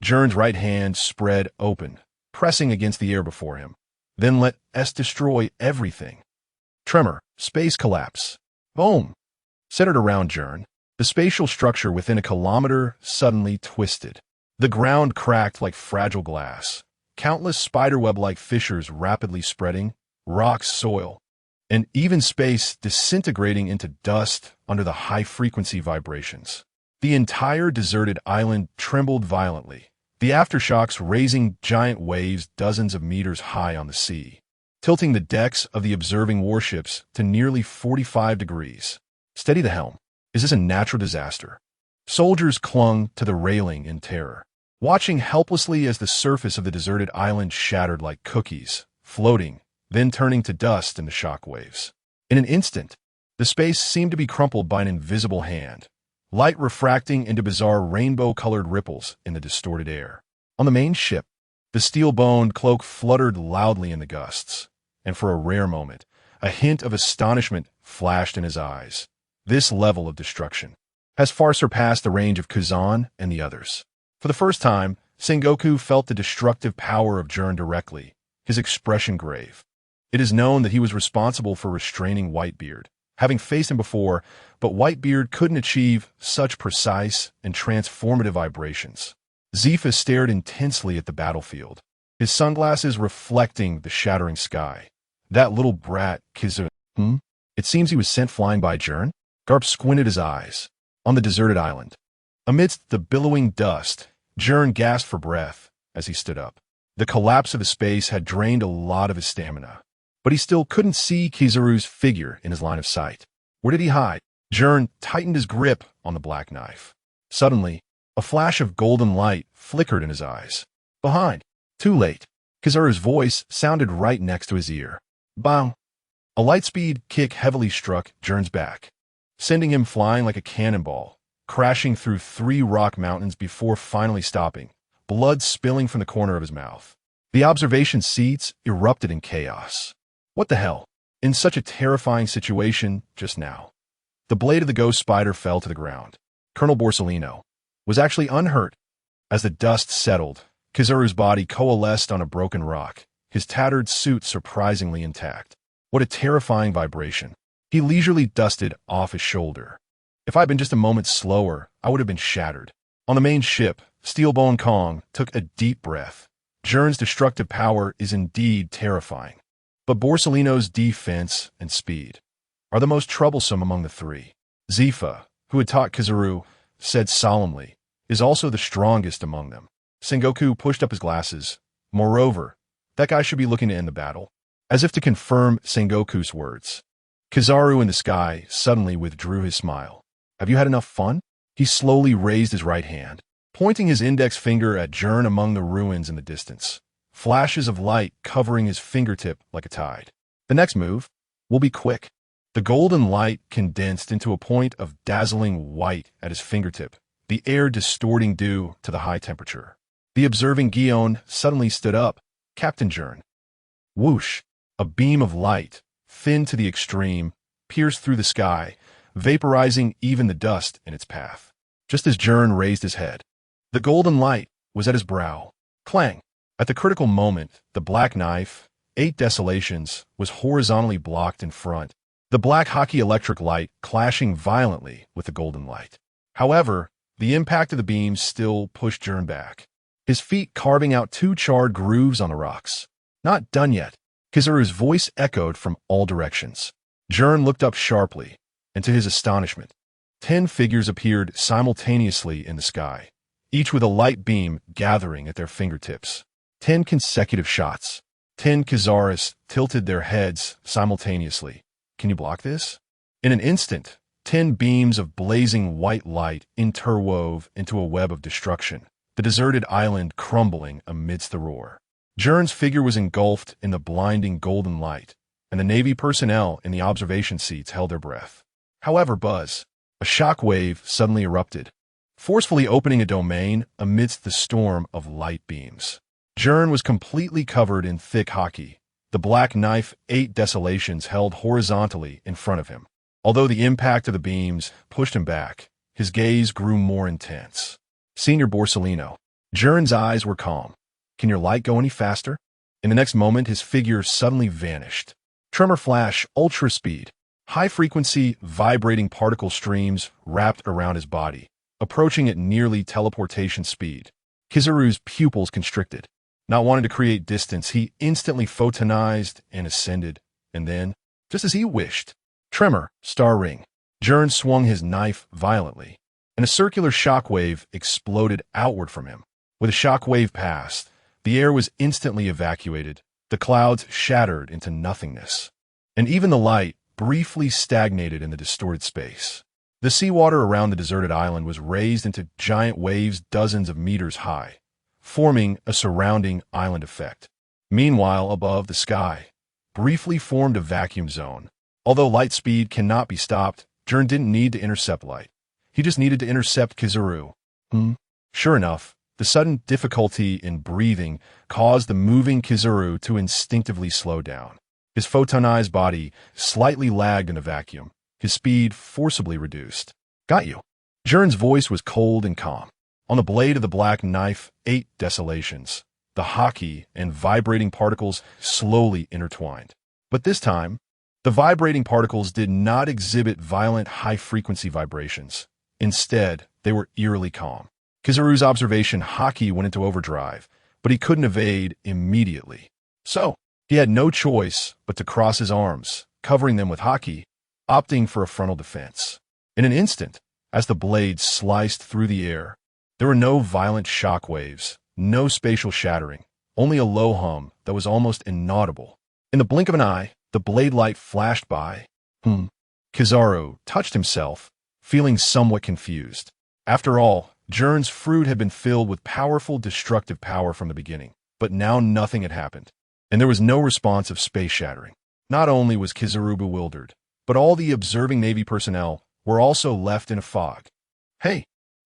Gern's right hand spread open, pressing against the air before him. Then let S destroy everything. Tremor, space collapse. Boom! Centered around Gern, the spatial structure within a kilometer suddenly twisted. The ground cracked like fragile glass. Countless spiderweb-like fissures rapidly spreading, rocks, soil, and even space disintegrating into dust under the high-frequency vibrations. The entire deserted island trembled violently, the aftershocks raising giant waves dozens of meters high on the sea, tilting the decks of the observing warships to nearly 45 degrees. Steady the helm. Is this a natural disaster? Soldiers clung to the railing in terror, watching helplessly as the surface of the deserted island shattered like cookies, floating, then turning to dust in the shock waves. In an instant, the space seemed to be crumpled by an invisible hand, light refracting into bizarre rainbow-colored ripples in the distorted air. On the main ship, the steel-boned cloak fluttered loudly in the gusts, and for a rare moment, a hint of astonishment flashed in his eyes. This level of destruction has far surpassed the range of Kazan and the others. For the first time, Sengoku felt the destructive power of Gern directly, his expression grave. It is known that he was responsible for restraining Whitebeard, having faced him before, but Whitebeard couldn't achieve such precise and transformative vibrations. Zifa stared intensely at the battlefield, his sunglasses reflecting the shattering sky. That little brat, Kizu. It seems he was sent flying by Gern? Garp squinted his eyes. On the deserted island, amidst the billowing dust, Gern gasped for breath as he stood up. The collapse of his space had drained a lot of his stamina, but he still couldn't see Kizaru's figure in his line of sight. Where did he hide? Gern tightened his grip on the black knife. Suddenly, a flash of golden light flickered in his eyes. Behind. Too late. Kizaru's voice sounded right next to his ear. Bang! A lightspeed kick heavily struck Gern's back, sending him flying like a cannonball, crashing through 3 rock mountains before finally stopping, blood spilling from the corner of his mouth. The observation seats erupted in chaos. What the hell? In such a terrifying situation just now. The blade of the ghost spider fell to the ground. Colonel Borisolino was actually unhurt. As the dust settled, Kizaru's body coalesced on a broken rock, his tattered suit surprisingly intact. What a terrifying vibration. He leisurely dusted off his shoulder, If I'd been just a moment slower, I would have been shattered. On the main ship, Steelbone Kong took a deep breath. Gern's destructive power is indeed terrifying. But Borsellino's defense and speed are the most troublesome among the three. Zifa, who had taught Kizaru, said solemnly, is also the strongest among them. Sengoku pushed up his glasses. Moreover, that guy should be looking to end the battle. As if to confirm Sengoku's words, Kizaru in the sky suddenly withdrew his smile. Have you had enough fun? He slowly raised his right hand, pointing his index finger at Gern among the ruins in the distance, flashes of light covering his fingertip like a tide. The next move will be quick. The golden light condensed into a point of dazzling white at his fingertip, the air distorting due to the high temperature. The observing Gion suddenly stood up. Captain Gern. Whoosh! A beam of light, thin to the extreme, pierced through the sky, vaporizing even the dust in its path. Just as Gern raised his head, the golden light was at his brow. Clang! At the critical moment, the black knife, 8 desolations, was horizontally blocked in front, the black hockey electric light clashing violently with the golden light. However, the impact of the beams still pushed Gern back, his feet carving out 2 charred grooves on the rocks. Not done yet. Kizaru's voice echoed from all directions. Gern looked up sharply, and to his astonishment, 10 figures appeared simultaneously in the sky, each with a light beam gathering at their fingertips. 10 consecutive shots. 10 Kizaris tilted their heads simultaneously. Can you block this? In an instant, 10 beams of blazing white light interwove into a web of destruction, the deserted island crumbling amidst the roar. Gern's figure was engulfed in the blinding golden light, and the Navy personnel in the observation seats held their breath. However, a shock wave suddenly erupted, forcefully opening a domain amidst the storm of light beams. Gern was completely covered in thick hockey, the black knife 8 desolations held horizontally in front of him. Although the impact of the beams pushed him back, his gaze grew more intense. Senior Borsellino. Gern's eyes were calm. Can your light go any faster? In the next moment, his figure suddenly vanished. Tremor flash, ultra speed. High-frequency, vibrating particle streams wrapped around his body, approaching at nearly teleportation speed. Kizaru's pupils constricted. Not wanting to create distance, he instantly photonized and ascended, and then, just as he wished, Tremor, star ring. Gern swung his knife violently, and a circular shockwave exploded outward from him. With a shockwave passed, the air was instantly evacuated, the clouds shattered into nothingness, and even the light briefly stagnated in the distorted space. The seawater around the deserted island was raised into giant waves dozens of meters high, forming a surrounding island effect. Meanwhile, above the sky, briefly formed a vacuum zone. Although light speed cannot be stopped, Gern didn't need to intercept light. He just needed to intercept Kizaru. Sure enough, the sudden difficulty in breathing caused the moving Kizaru to instinctively slow down. His photonized body slightly lagged in a vacuum, his speed forcibly reduced. Got you. Gern's voice was cold and calm. On the blade of the black knife, 8 desolations. The hockey and vibrating particles slowly intertwined. But this time, the vibrating particles did not exhibit violent high-frequency vibrations. Instead, they were eerily calm. Kizaru's observation hockey went into overdrive, but he couldn't evade immediately. So, he had no choice but to cross his arms, covering them with hockey, opting for a frontal defense. In an instant, as the blade sliced through the air, there were no violent shock waves, no spatial shattering, only a low hum that was almost inaudible. In the blink of an eye, the blade light flashed by. Kizaru touched himself, feeling somewhat confused. After all, Gern's fruit had been filled with powerful destructive power from the beginning, but now nothing had happened, and there was no response of space shattering. Not only was Kizaru bewildered, but all the observing Navy personnel were also left in a fog. Hey,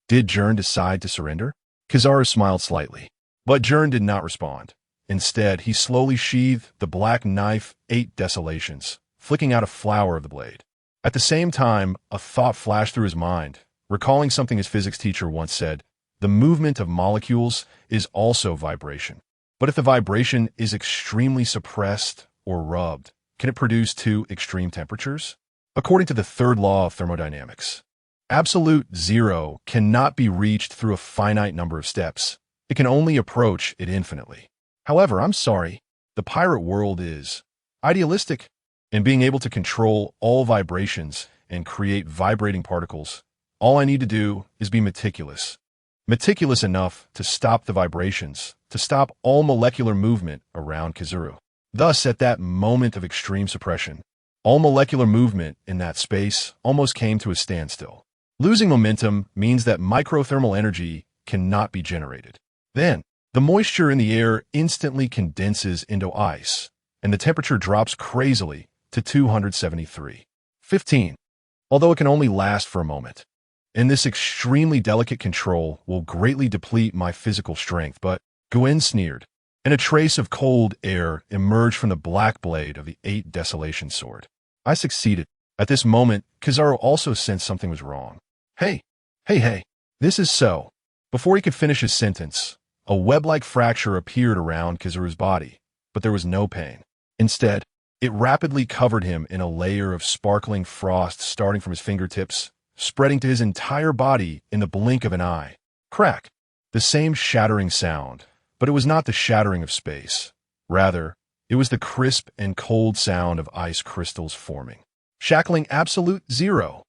did Gern decide to surrender? Kizaru smiled slightly, but Gern did not respond. Instead, he slowly sheathed the black knife 8 desolations, flicking out a flower of the blade. At the same time, a thought flashed through his mind, recalling something his physics teacher once said: the movement of molecules is also vibration. But if the vibration is extremely suppressed or rubbed, can it produce 2 extreme temperatures? According to the third law of thermodynamics, Absolute zero cannot be reached through a finite number of steps. It can only approach it infinitely. However, I'm sorry, the pirate world is idealistic in being able to control all vibrations and create vibrating particles. All I need to do is be meticulous. Meticulous enough to stop the vibrations, to stop all molecular movement around Kizuru. Thus, at that moment of extreme suppression, all molecular movement in that space almost came to a standstill. Losing momentum means that microthermal energy cannot be generated. Then, the moisture in the air instantly condenses into ice, and the temperature drops crazily to 273.15, although it can only last for a moment. And this extremely delicate control will greatly deplete my physical strength, but Gwen sneered, and a trace of cold air emerged from the black blade of the 8 Desolation sword. I succeeded. At this moment, Kizaru also sensed something was wrong. Hey, this is so. Before he could finish his sentence, a web-like fracture appeared around Kizaru's body, but there was no pain. Instead, it rapidly covered him in a layer of sparkling frost starting from his fingertips, spreading to his entire body in the blink of an eye. Crack! The same shattering sound, but it was not the shattering of space. Rather, it was the crisp and cold sound of ice crystals forming. Shackling absolute zero.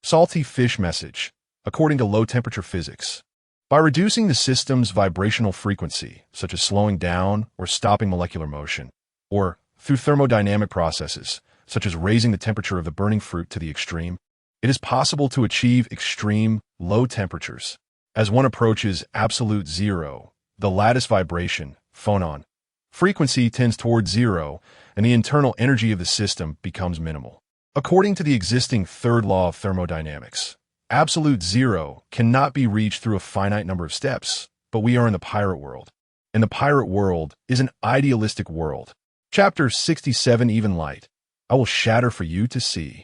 Salty fish message, according to low-temperature physics. By reducing the system's vibrational frequency, such as slowing down or stopping molecular motion, or through thermodynamic processes, such as raising the temperature of the burning fruit to the extreme, it is possible to achieve extreme low temperatures. As one approaches absolute zero, the lattice vibration, phonon, frequency tends towards zero, and the internal energy of the system becomes minimal. According to the existing third law of thermodynamics, absolute zero cannot be reached through a finite number of steps, but we are in the pirate world. And the pirate world is an idealistic world. Chapter 67, Even Light. I will shatter for you to see.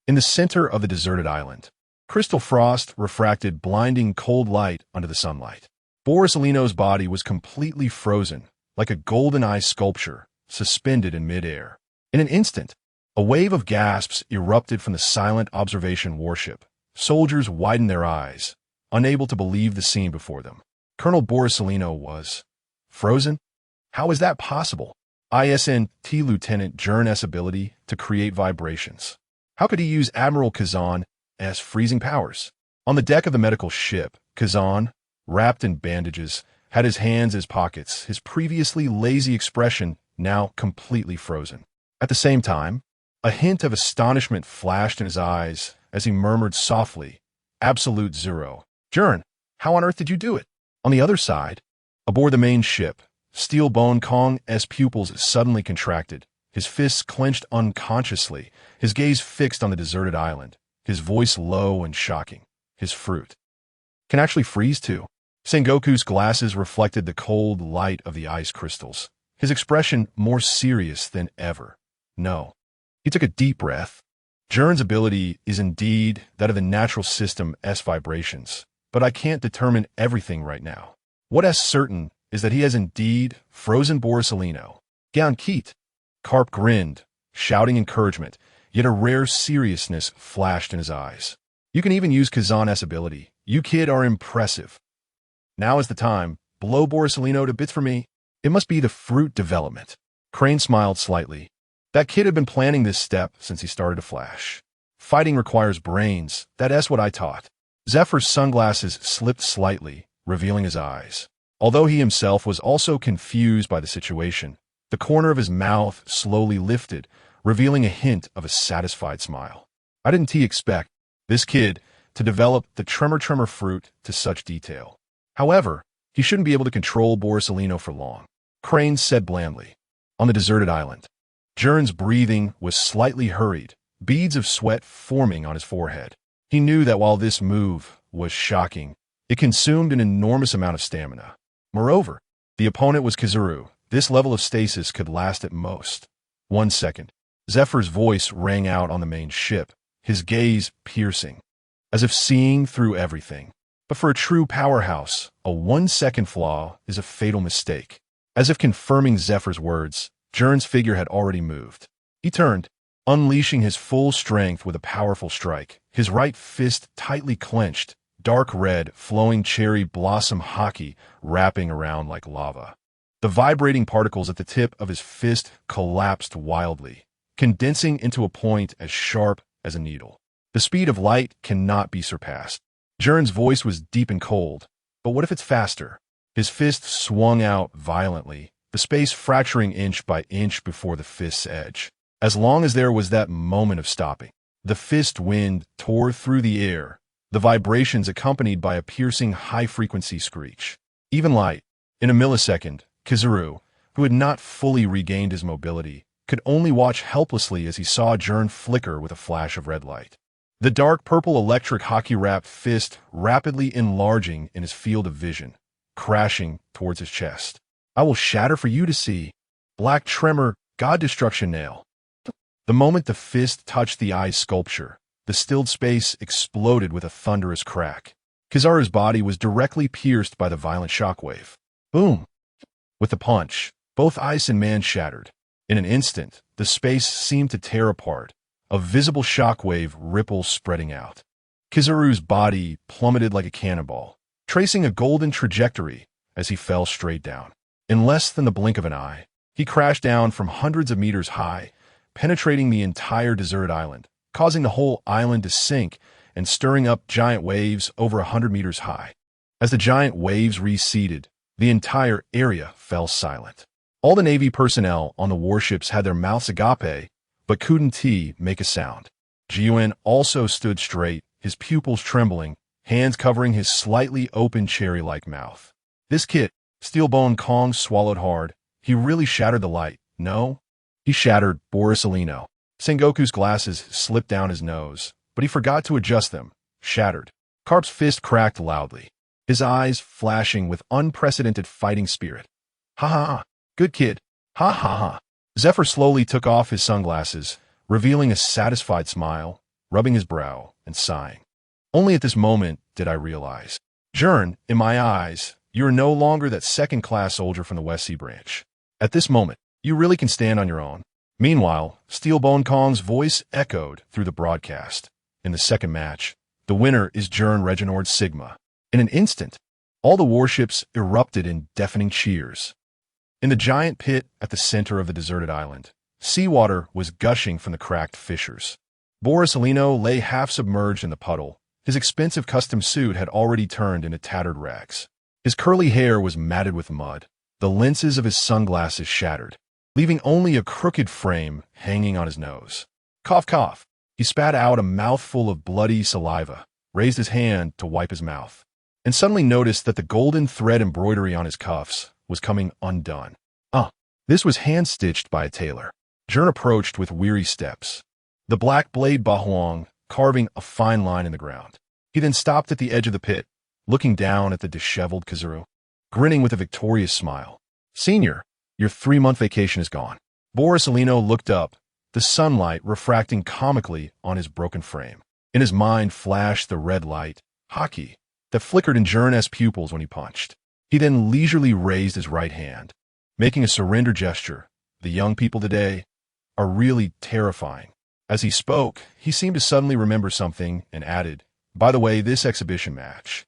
In the center of the deserted island, crystal frost refracted blinding cold light under the sunlight. Borisolino's body was completely frozen, like a golden ice sculpture, suspended in midair. In an instant, a wave of gasps erupted from the silent observation warship. Soldiers widened their eyes, unable to believe the scene before them. Colonel Borisolino was frozen? How is that possible? ISNT Lieutenant Gern's ability to create vibrations. How could he use Admiral Kazan's freezing powers? On the deck of the medical ship, Kazan, wrapped in bandages, had his hands in his pockets, his previously lazy expression now completely frozen. At the same time, a hint of astonishment flashed in his eyes as he murmured softly, "Absolute zero. Gern, how on earth did you do it?" On the other side, aboard the main ship, Steelbone Kong's pupils suddenly contracted, his fists clenched unconsciously, his gaze fixed on the deserted island, his voice low and shocking. His fruit can actually freeze too. Sengoku's glasses reflected the cold light of the ice crystals, his expression more serious than ever. No. He took a deep breath. Gern's ability is indeed that of the natural system's vibrations, but I can't determine everything right now. What is certain is that he has indeed frozen Borisolino. Gankit. Karp grinned, shouting encouragement, yet a rare seriousness flashed in his eyes. You can even use Kazan's ability. You kid are impressive. Now is the time. Blow Borisolino to bits for me. It must be the fruit development. Crane smiled slightly. That kid had been planning this step since he started to flash. Fighting requires brains. That's what I taught. Zephyr's sunglasses slipped slightly, revealing his eyes. Although he himself was also confused by the situation, the corner of his mouth slowly lifted, revealing a hint of a satisfied smile. I didn't expect this kid to develop the Tremor-Tremor Fruit to such detail. However, he shouldn't be able to control Borisolino for long. Crane said blandly. On the deserted island, Gern's breathing was slightly hurried, beads of sweat forming on his forehead. He knew that while this move was shocking, it consumed an enormous amount of stamina. Moreover, the opponent was Kizuru. This level of stasis could last at most 1 second. Zephyr's voice rang out on the main ship, his gaze piercing, as if seeing through everything. But for a true powerhouse, a 1-second flaw is a fatal mistake. As if confirming Zephyr's words, Gern's figure had already moved. He turned, unleashing his full strength with a powerful strike, his right fist tightly clenched, dark red, flowing cherry blossom haki wrapping around like lava. The vibrating particles at the tip of his fist collapsed wildly, condensing into a point as sharp as a needle. The speed of light cannot be surpassed. Gern's voice was deep and cold, but what if it's faster? His fist swung out violently, the space fracturing inch by inch before the fist's edge. As long as there was that moment of stopping, the fist wind tore through the air, the vibrations accompanied by a piercing high-frequency screech. Even light, in a millisecond, Kizaru, who had not fully regained his mobility, could only watch helplessly as he saw Gern flicker with a flash of red light. The dark purple electric hockey-wrapped fist rapidly enlarging in his field of vision, crashing towards his chest. I will shatter for you to see. Black Tremor, God Destruction Nail. The moment the fist touched the eye's sculpture, the stilled space exploded with a thunderous crack. Kizaru's body was directly pierced by the violent shockwave. Boom! With the punch, both ice and man shattered. In an instant, the space seemed to tear apart, a visible shockwave ripple spreading out. Kizaru's body plummeted like a cannonball, tracing a golden trajectory as he fell straight down. In less than the blink of an eye, he crashed down from hundreds of meters high, penetrating the entire deserted island, causing the whole island to sink and stirring up giant waves over 100 meters high. As the giant waves receded, the entire area fell silent. All the Navy personnel on the warships had their mouths agape, but couldn't make a sound. Jiuan also stood straight, his pupils trembling, hands covering his slightly open cherry-like mouth. This kid, Steelbone Kong swallowed hard. He really shattered the light. No? He shattered Borisolino. Sengoku's glasses slipped down his nose, but he forgot to adjust them. Shattered. Carp's fist cracked loudly, his eyes flashing with unprecedented fighting spirit. Ha ha ha. Good kid. Ha ha ha. Zephyr slowly took off his sunglasses, revealing a satisfied smile, rubbing his brow and sighing. Only at this moment did I realize. Gern, in my eyes, you are no longer that second-class soldier from the West Sea Branch. At this moment, you really can stand on your own. Meanwhile, Steelbone Kong's voice echoed through the broadcast. In the second match, the winner is Gern Reginord Sigma. In an instant, all the warships erupted in deafening cheers. In the giant pit at the center of the deserted island, seawater was gushing from the cracked fissures. Borisolino lay half-submerged in the puddle. His expensive custom suit had already turned into tattered rags. His curly hair was matted with mud. The lenses of his sunglasses shattered, leaving only a crooked frame hanging on his nose. Cough, cough. He spat out a mouthful of bloody saliva, raised his hand to wipe his mouth, and suddenly noticed that the golden thread embroidery on his cuffs was coming undone. This was hand-stitched by a tailor. Gern approached with weary steps, the black blade Bahuang carving a fine line in the ground. He then stopped at the edge of the pit, looking down at the disheveled Kizaru, grinning with a victorious smile. Senior, your 3-month vacation is gone. Borisolino looked up, the sunlight refracting comically on his broken frame. In his mind flashed the red light, haki, that flickered in Gern's pupils when he punched. He then leisurely raised his right hand, making a surrender gesture. The young people today are really terrifying. As he spoke, he seemed to suddenly remember something and added, by the way, this exhibition match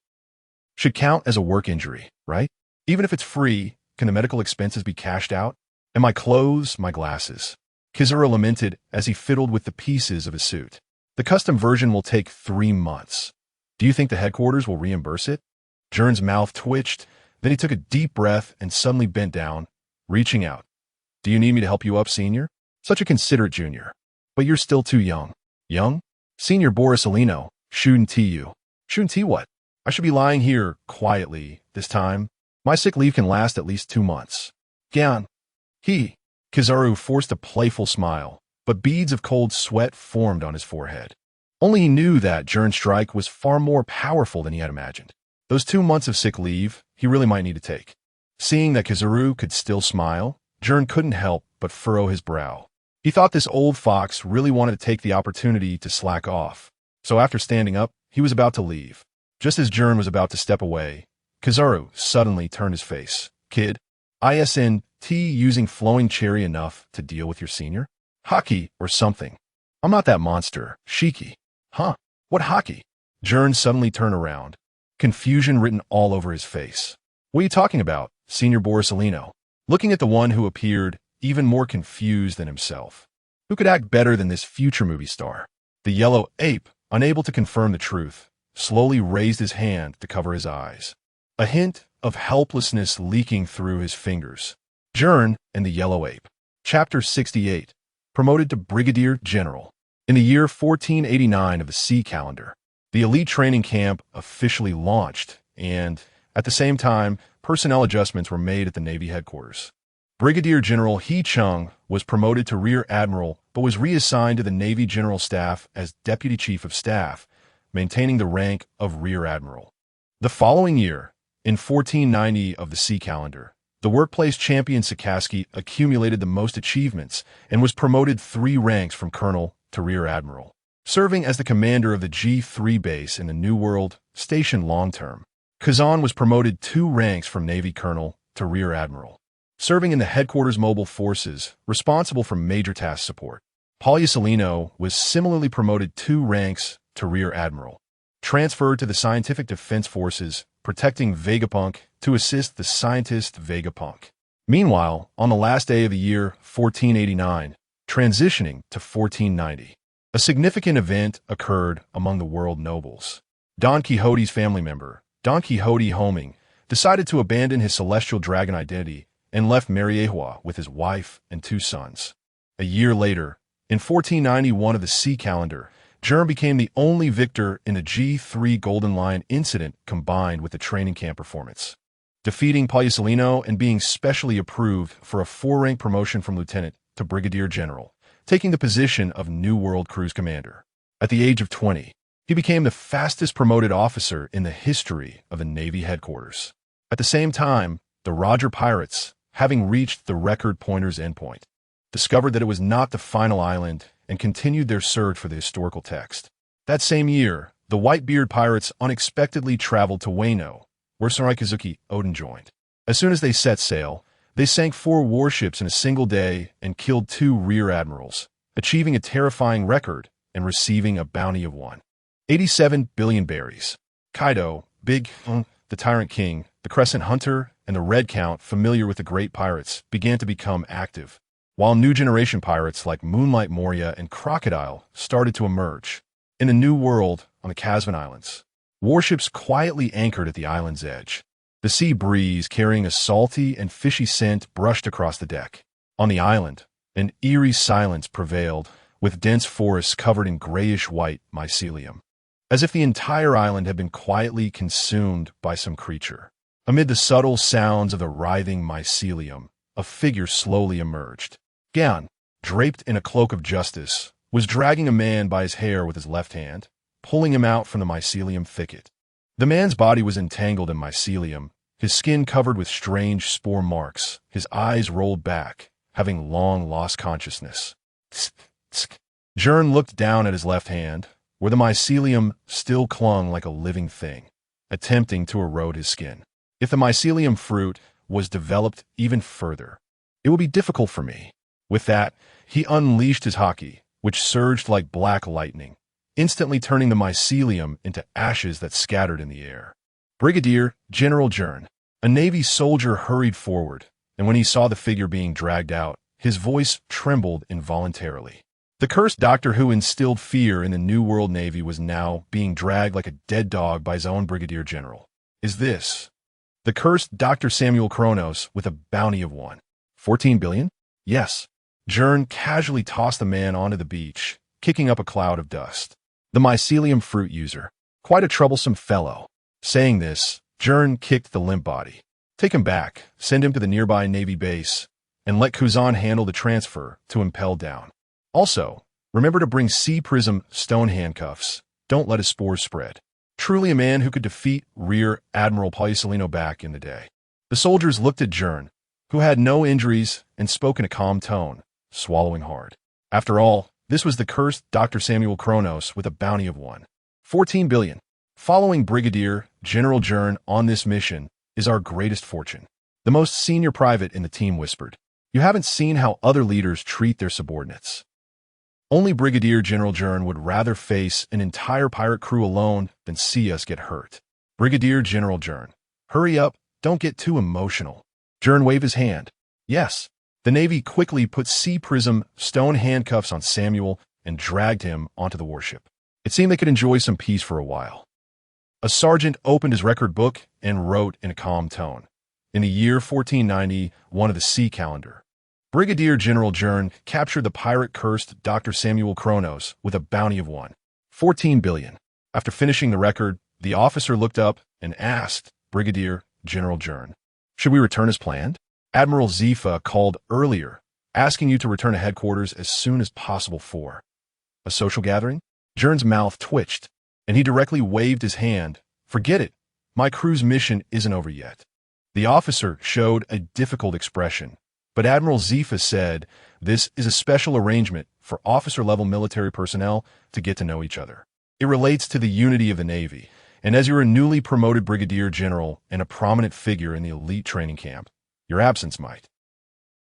should count as a work injury, right? Even if it's free, can the medical expenses be cashed out? And my clothes, my glasses. Kizaru lamented as he fiddled with the pieces of his suit. The custom version will take 3 months. Do you think the headquarters will reimburse it? Gern's mouth twitched, then he took a deep breath and suddenly bent down, reaching out. Do you need me to help you up, Senior? Such a considerate junior. But you're still too young. Young? Senior Borisolino, shouldn't you? Shouldn't what? I should be lying here quietly this time. My sick leave can last at least 2 months. Gyan. Kizaru forced a playful smile, but beads of cold sweat formed on his forehead. Only he knew that Gern's strike was far more powerful than he had imagined. Those 2 months of sick leave, he really might need to take. Seeing that Kizaru could still smile, Gern couldn't help but furrow his brow. He thought this old fox really wanted to take the opportunity to slack off. So after standing up, he was about to leave. Just as Gern was about to step away, Kizaru suddenly turned his face. Kid, isn't using flowing cherry enough to deal with your senior? Haki or something. I'm not that monster, Shiki. Huh? What hockey? Gern suddenly turned around, confusion written all over his face. What are you talking about, Senior Borisolino? Looking at the one who appeared even more confused than himself. Who could act better than this future movie star? The yellow ape, unable to confirm the truth, slowly raised his hand to cover his eyes. A hint of helplessness leaking through his fingers. Gern and the Yellow Ape. Chapter 68. Promoted to Brigadier General. In the year 1489 of the sea calendar, the elite training camp officially launched, and, at the same time, personnel adjustments were made at the Navy headquarters. Brigadier General He Chung was promoted to Rear Admiral but was reassigned to the Navy General Staff as Deputy Chief of Staff, maintaining the rank of Rear Admiral. The following year, in 1490 of the sea calendar, the workplace champion Sikorsky accumulated the most achievements and was promoted 3 ranks from Colonel to Rear Admiral, serving as the commander of the G3 base in the New World, stationed long-term. Kazan was promoted 2 ranks from Navy Colonel to Rear Admiral, serving in the headquarters mobile forces, responsible for major task support. Poliusolino was similarly promoted 2 ranks to Rear Admiral, transferred to the Scientific Defense Forces, protecting Vegapunk to assist the scientist Vegapunk. Meanwhile, on the last day of the year 1489, transitioning to 1490, a significant event occurred among the world nobles. Don Quixote's family member, Don Quixote Homing, decided to abandon his celestial dragon identity and left Mariehua with his wife and 2 sons. A year later, in 1491 of the sea calendar, Gern became the only victor in the G3 Golden Lion incident combined with the training camp performance, defeating Poliusolino and being specially approved for a 4-rank promotion from lieutenant to brigadier general, taking the position of New World Cruise Commander. At the age of 20, he became the fastest promoted officer in the history of the Navy headquarters. At the same time, the Roger Pirates, having reached the record pointer's endpoint, discovered that it was not the final island and continued their search for the historical text. That same year, the Whitebeard pirates unexpectedly traveled to Wano, where Saraikizuki Odin joined. As soon as they set sail, they sank 4 warships in a single day and killed 2 rear admirals, achieving a terrifying record and receiving a bounty of 1.87 billion berries. Kaido, Big the Tyrant King, the Crescent Hunter, and the Red Count, familiar with the great pirates, began to become active, while new generation pirates like Moonlight Moria and Crocodile started to emerge. In the New World, on the Casvan Islands, warships quietly anchored at the island's edge. The sea breeze carrying a salty and fishy scent brushed across the deck. On the island, an eerie silence prevailed, with dense forests covered in grayish-white mycelium, as if the entire island had been quietly consumed by some creature. Amid the subtle sounds of the writhing mycelium, a figure slowly emerged. Gern, draped in a cloak of justice, was dragging a man by his hair with his left hand, pulling him out from the mycelium thicket. The man's body was entangled in mycelium, his skin covered with strange spore marks, his eyes rolled back, having long lost consciousness. Tsk, tsk. Gern looked down at his left hand, where the mycelium still clung like a living thing, attempting to erode his skin. If the mycelium fruit was developed even further, it would be difficult for me. With that, he unleashed his haki, which surged like black lightning, instantly turning the mycelium into ashes that scattered in the air. Brigadier General Gern, a Navy soldier, hurried forward, and when he saw the figure being dragged out, his voice trembled involuntarily. The cursed doctor who instilled fear in the New World Navy was now being dragged like a dead dog by his own brigadier general. Is this the cursed Dr. Samuel Kronos with a bounty of 1.14 billion? Yes. Gern casually tossed the man onto the beach, kicking up a cloud of dust. The mycelium fruit user. Quite a troublesome fellow. Saying this, Gern kicked the limp body. Take him back, send him to the nearby Navy base, and let Kuzan handle the transfer to impel down. Also, remember to bring Sea Prism stone handcuffs. Don't let his spores spread. Truly a man who could defeat Rear Admiral Poliusolino back in the day. The soldiers looked at Gern, who had no injuries and spoke in a calm tone, swallowing hard. After all, this was the cursed Dr. Samuel Kronos with a bounty of 1.14 billion. Following Brigadier General Gern on this mission is our greatest fortune. The most senior private in the team whispered. You haven't seen how other leaders treat their subordinates. Only Brigadier General Gern would rather face an entire pirate crew alone than see us get hurt. Brigadier General Gern, hurry up, don't get too emotional. Gern waved his hand. Yes. The Navy quickly put Sea Prism stone handcuffs on Samuel and dragged him onto the warship. It seemed they could enjoy some peace for a while. A sergeant opened his record book and wrote in a calm tone. In the year 1491 of the sea calendar, Brigadier General Gern captured the pirate-cursed Dr. Samuel Kronos with a bounty of 14 billion. After finishing the record, the officer looked up and asked Brigadier General Gern, "Should we return as planned? Admiral Zifa called earlier, asking you to return to headquarters as soon as possible for a social gathering." Gern's mouth twitched, and he directly waved his hand. "Forget it. My crew's mission isn't over yet." The officer showed a difficult expression, but Admiral Zifa said, "This is a special arrangement for officer-level military personnel to get to know each other. It relates to the unity of the Navy, and as you're a newly promoted brigadier general and a prominent figure in the elite training camp, your absence might."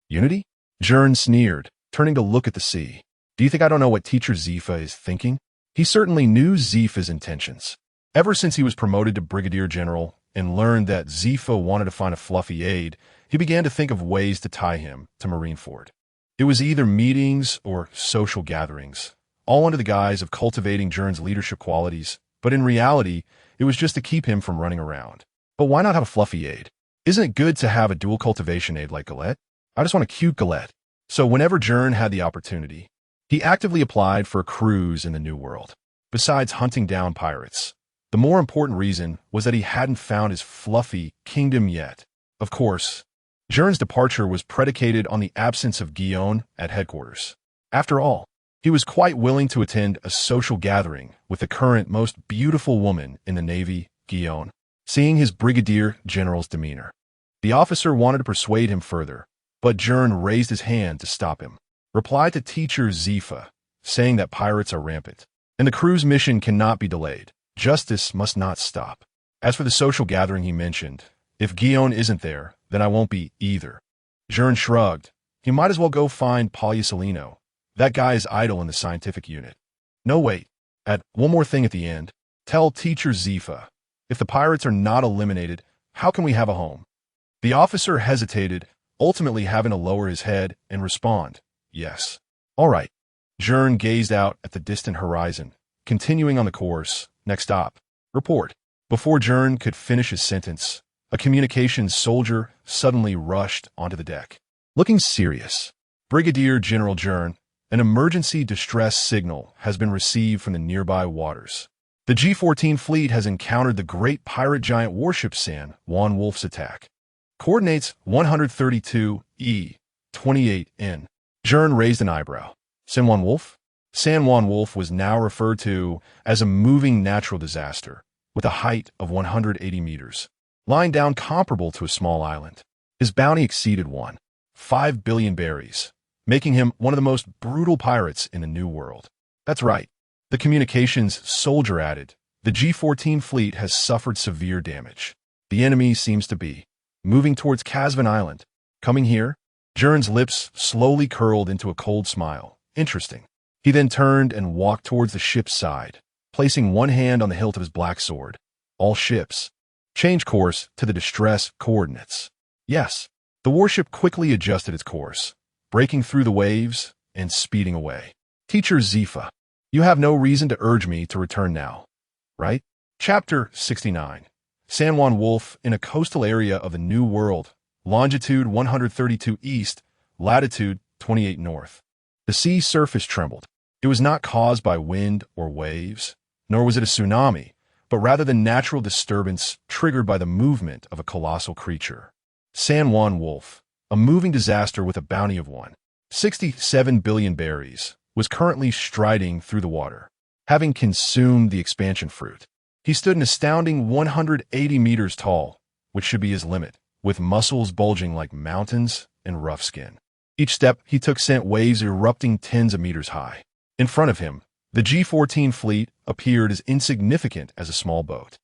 "Unity?" Gern sneered, turning to look at the sea. "Do you think I don't know what Teacher Zifa is thinking?" He certainly knew Zifa's intentions. Ever since he was promoted to brigadier general and learned that Zifa wanted to find a fluffy aide, he began to think of ways to tie him to Marineford. It was either meetings or social gatherings, all under the guise of cultivating Gern's leadership qualities, but in reality, it was just to keep him from running around. But why not have a fluffy aide? Isn't it good to have a dual cultivation aide like Galette? I just want a cute Galette. So whenever Gern had the opportunity, he actively applied for a cruise in the New World. Besides hunting down pirates, the more important reason was that he hadn't found his fluffy kingdom yet. Of course, Gern's departure was predicated on the absence of Gern at headquarters. After all, he was quite willing to attend a social gathering with the current most beautiful woman in the Navy, Gern. Seeing his brigadier general's demeanor, the officer wanted to persuade him further, but Gern raised his hand to stop him. "Reply to Teacher Zifa, saying that pirates are rampant, and the crew's mission cannot be delayed. Justice must not stop. As for the social gathering he mentioned, if Gern isn't there, then I won't be either." Gern shrugged. He might as well go find Poliusolino. That guy is idle in the scientific unit. "No, wait. Add one more thing at the end. Tell Teacher Zifa, if the pirates are not eliminated, how can we have a home?" The officer hesitated, ultimately having to lower his head and respond, "Yes." "All right." Gern gazed out at the distant horizon, continuing on the course. "Next stop. Report." Before Gern could finish his sentence, a communications soldier suddenly rushed onto the deck. Looking serious, "Brigadier General Gern, an emergency distress signal has been received from the nearby waters. The G-14 fleet has encountered the great pirate giant warship San Juan Wolf's attack. Coordinates 132 E 28 N." Gern raised an eyebrow. "San Juan Wolf?" San Juan Wolf was now referred to as a moving natural disaster, with a height of 180 meters, lying down comparable to a small island. His bounty exceeded 1.5 billion berries, making him one of the most brutal pirates in the New World. "That's right," the communications soldier added. "The G-14 fleet has suffered severe damage. The enemy seems to be moving towards Casvan Island. Coming here?" Gern's lips slowly curled into a cold smile. "Interesting." He then turned and walked towards the ship's side, placing one hand on the hilt of his black sword. "All ships, change course to the distress coordinates." "Yes." The warship quickly adjusted its course, breaking through the waves and speeding away. "Teacher Zifa, you have no reason to urge me to return now, right?" Chapter 69. San Juan Wolf in a coastal area of the New World, longitude 132 east, latitude 28 north. The sea surface trembled. It was not caused by wind or waves, nor was it a tsunami, but rather the natural disturbance triggered by the movement of a colossal creature. San Juan Wolf, a moving disaster with a bounty of 1.67 billion berries, was currently striding through the water. Having consumed the expansion fruit, he stood an astounding 180 meters tall, which should be his limit, with muscles bulging like mountains and rough skin. Each step he took sent waves erupting tens of meters high. In front of him, the G-14 fleet appeared as insignificant as a small boat.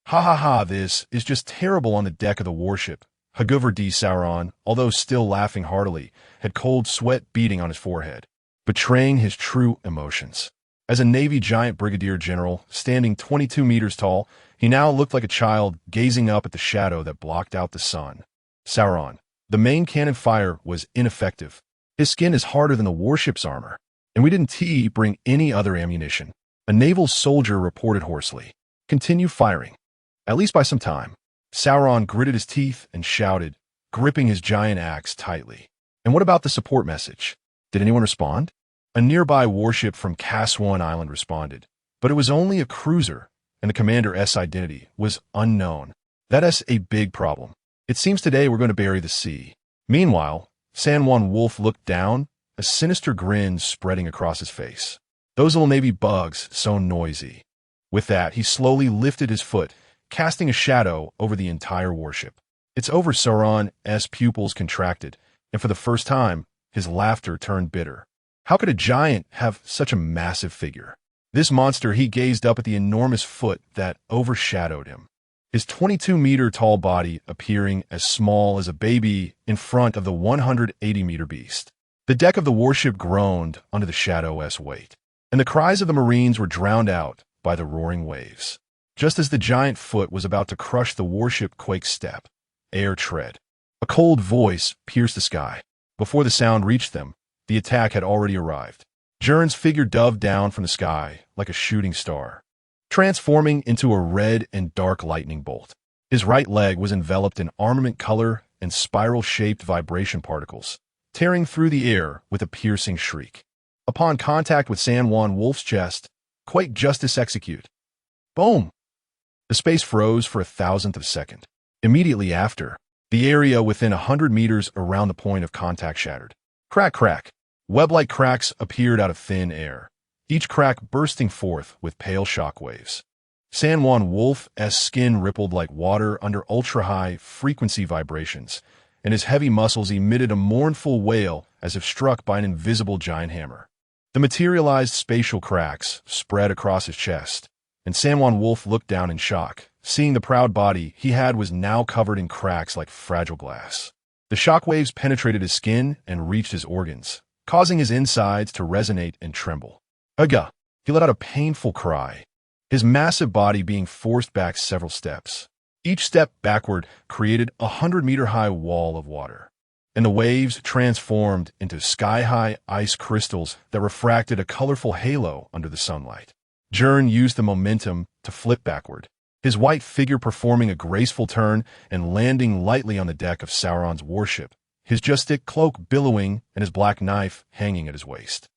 "Ha ha ha, this is just terrible." On the deck of the warship, Haguver D. Sauron, although still laughing heartily, had cold sweat beading on his forehead. betraying his true emotions. As a Navy giant brigadier general, standing 22 meters tall, he now looked like a child gazing up at the shadow that blocked out the sun. Sauron. The main cannon fire was ineffective. His skin is harder than the warship's armor, and we didn't bring any other ammunition. A naval soldier reported hoarsely. Continue firing. At least by some time. Sauron gritted his teeth and shouted, gripping his giant axe tightly. And what about the support message? Did anyone respond? A nearby warship from Caswan Island responded, but it was only a cruiser, and the commander's identity was unknown. That's a big problem. It seems today we're going to bury the sea. Meanwhile, Sanwan Wolf looked down, a sinister grin spreading across his face. Those little Navy bugs, so noisy. With that, he slowly lifted his foot, casting a shadow over the entire warship. It's over. Sauron's pupils contracted, and for the first time, his laughter turned bitter. How could a giant have such a massive figure? This monster, he gazed up at the enormous foot that overshadowed him. His 22-meter-tall body appearing as small as a baby in front of the 180-meter beast. The deck of the warship groaned under the shadow's weight, and the cries of the Marines were drowned out by the roaring waves. Just as the giant foot was about to crush the warship, quake step, air tread. A cold voice pierced the sky. Before the sound reached them, the attack had already arrived. Gern's figure dove down from the sky like a shooting star, transforming into a red and dark lightning bolt. His right leg was enveloped in armament color and spiral-shaped vibration particles, tearing through the air with a piercing shriek. Upon contact with Sanwan Wolf's chest, quake justice execute. Boom! The space froze for 1,000th of a second. Immediately after, the area within 100 meters around the point of contact shattered. Crack, crack. Web-like cracks appeared out of thin air, each crack bursting forth with pale shockwaves. Sanwan Wolf's skin rippled like water under ultra-high frequency vibrations, and his heavy muscles emitted a mournful wail as if struck by an invisible giant hammer. The materialized spatial cracks spread across his chest, and Sanwan Wolf looked down in shock, seeing the proud body he had was now covered in cracks like fragile glass. The shockwaves penetrated his skin and reached his organs, causing his insides to resonate and tremble. Ugh! He let out a painful cry, his massive body being forced back several steps. Each step backward created a 100-meter-high wall of water, and the waves transformed into sky-high ice crystals that refracted a colorful halo under the sunlight. Gern used the momentum to flip backward, his white figure performing a graceful turn and landing lightly on the deck of Sauron's warship, his just-thick cloak billowing and his black knife hanging at his waist.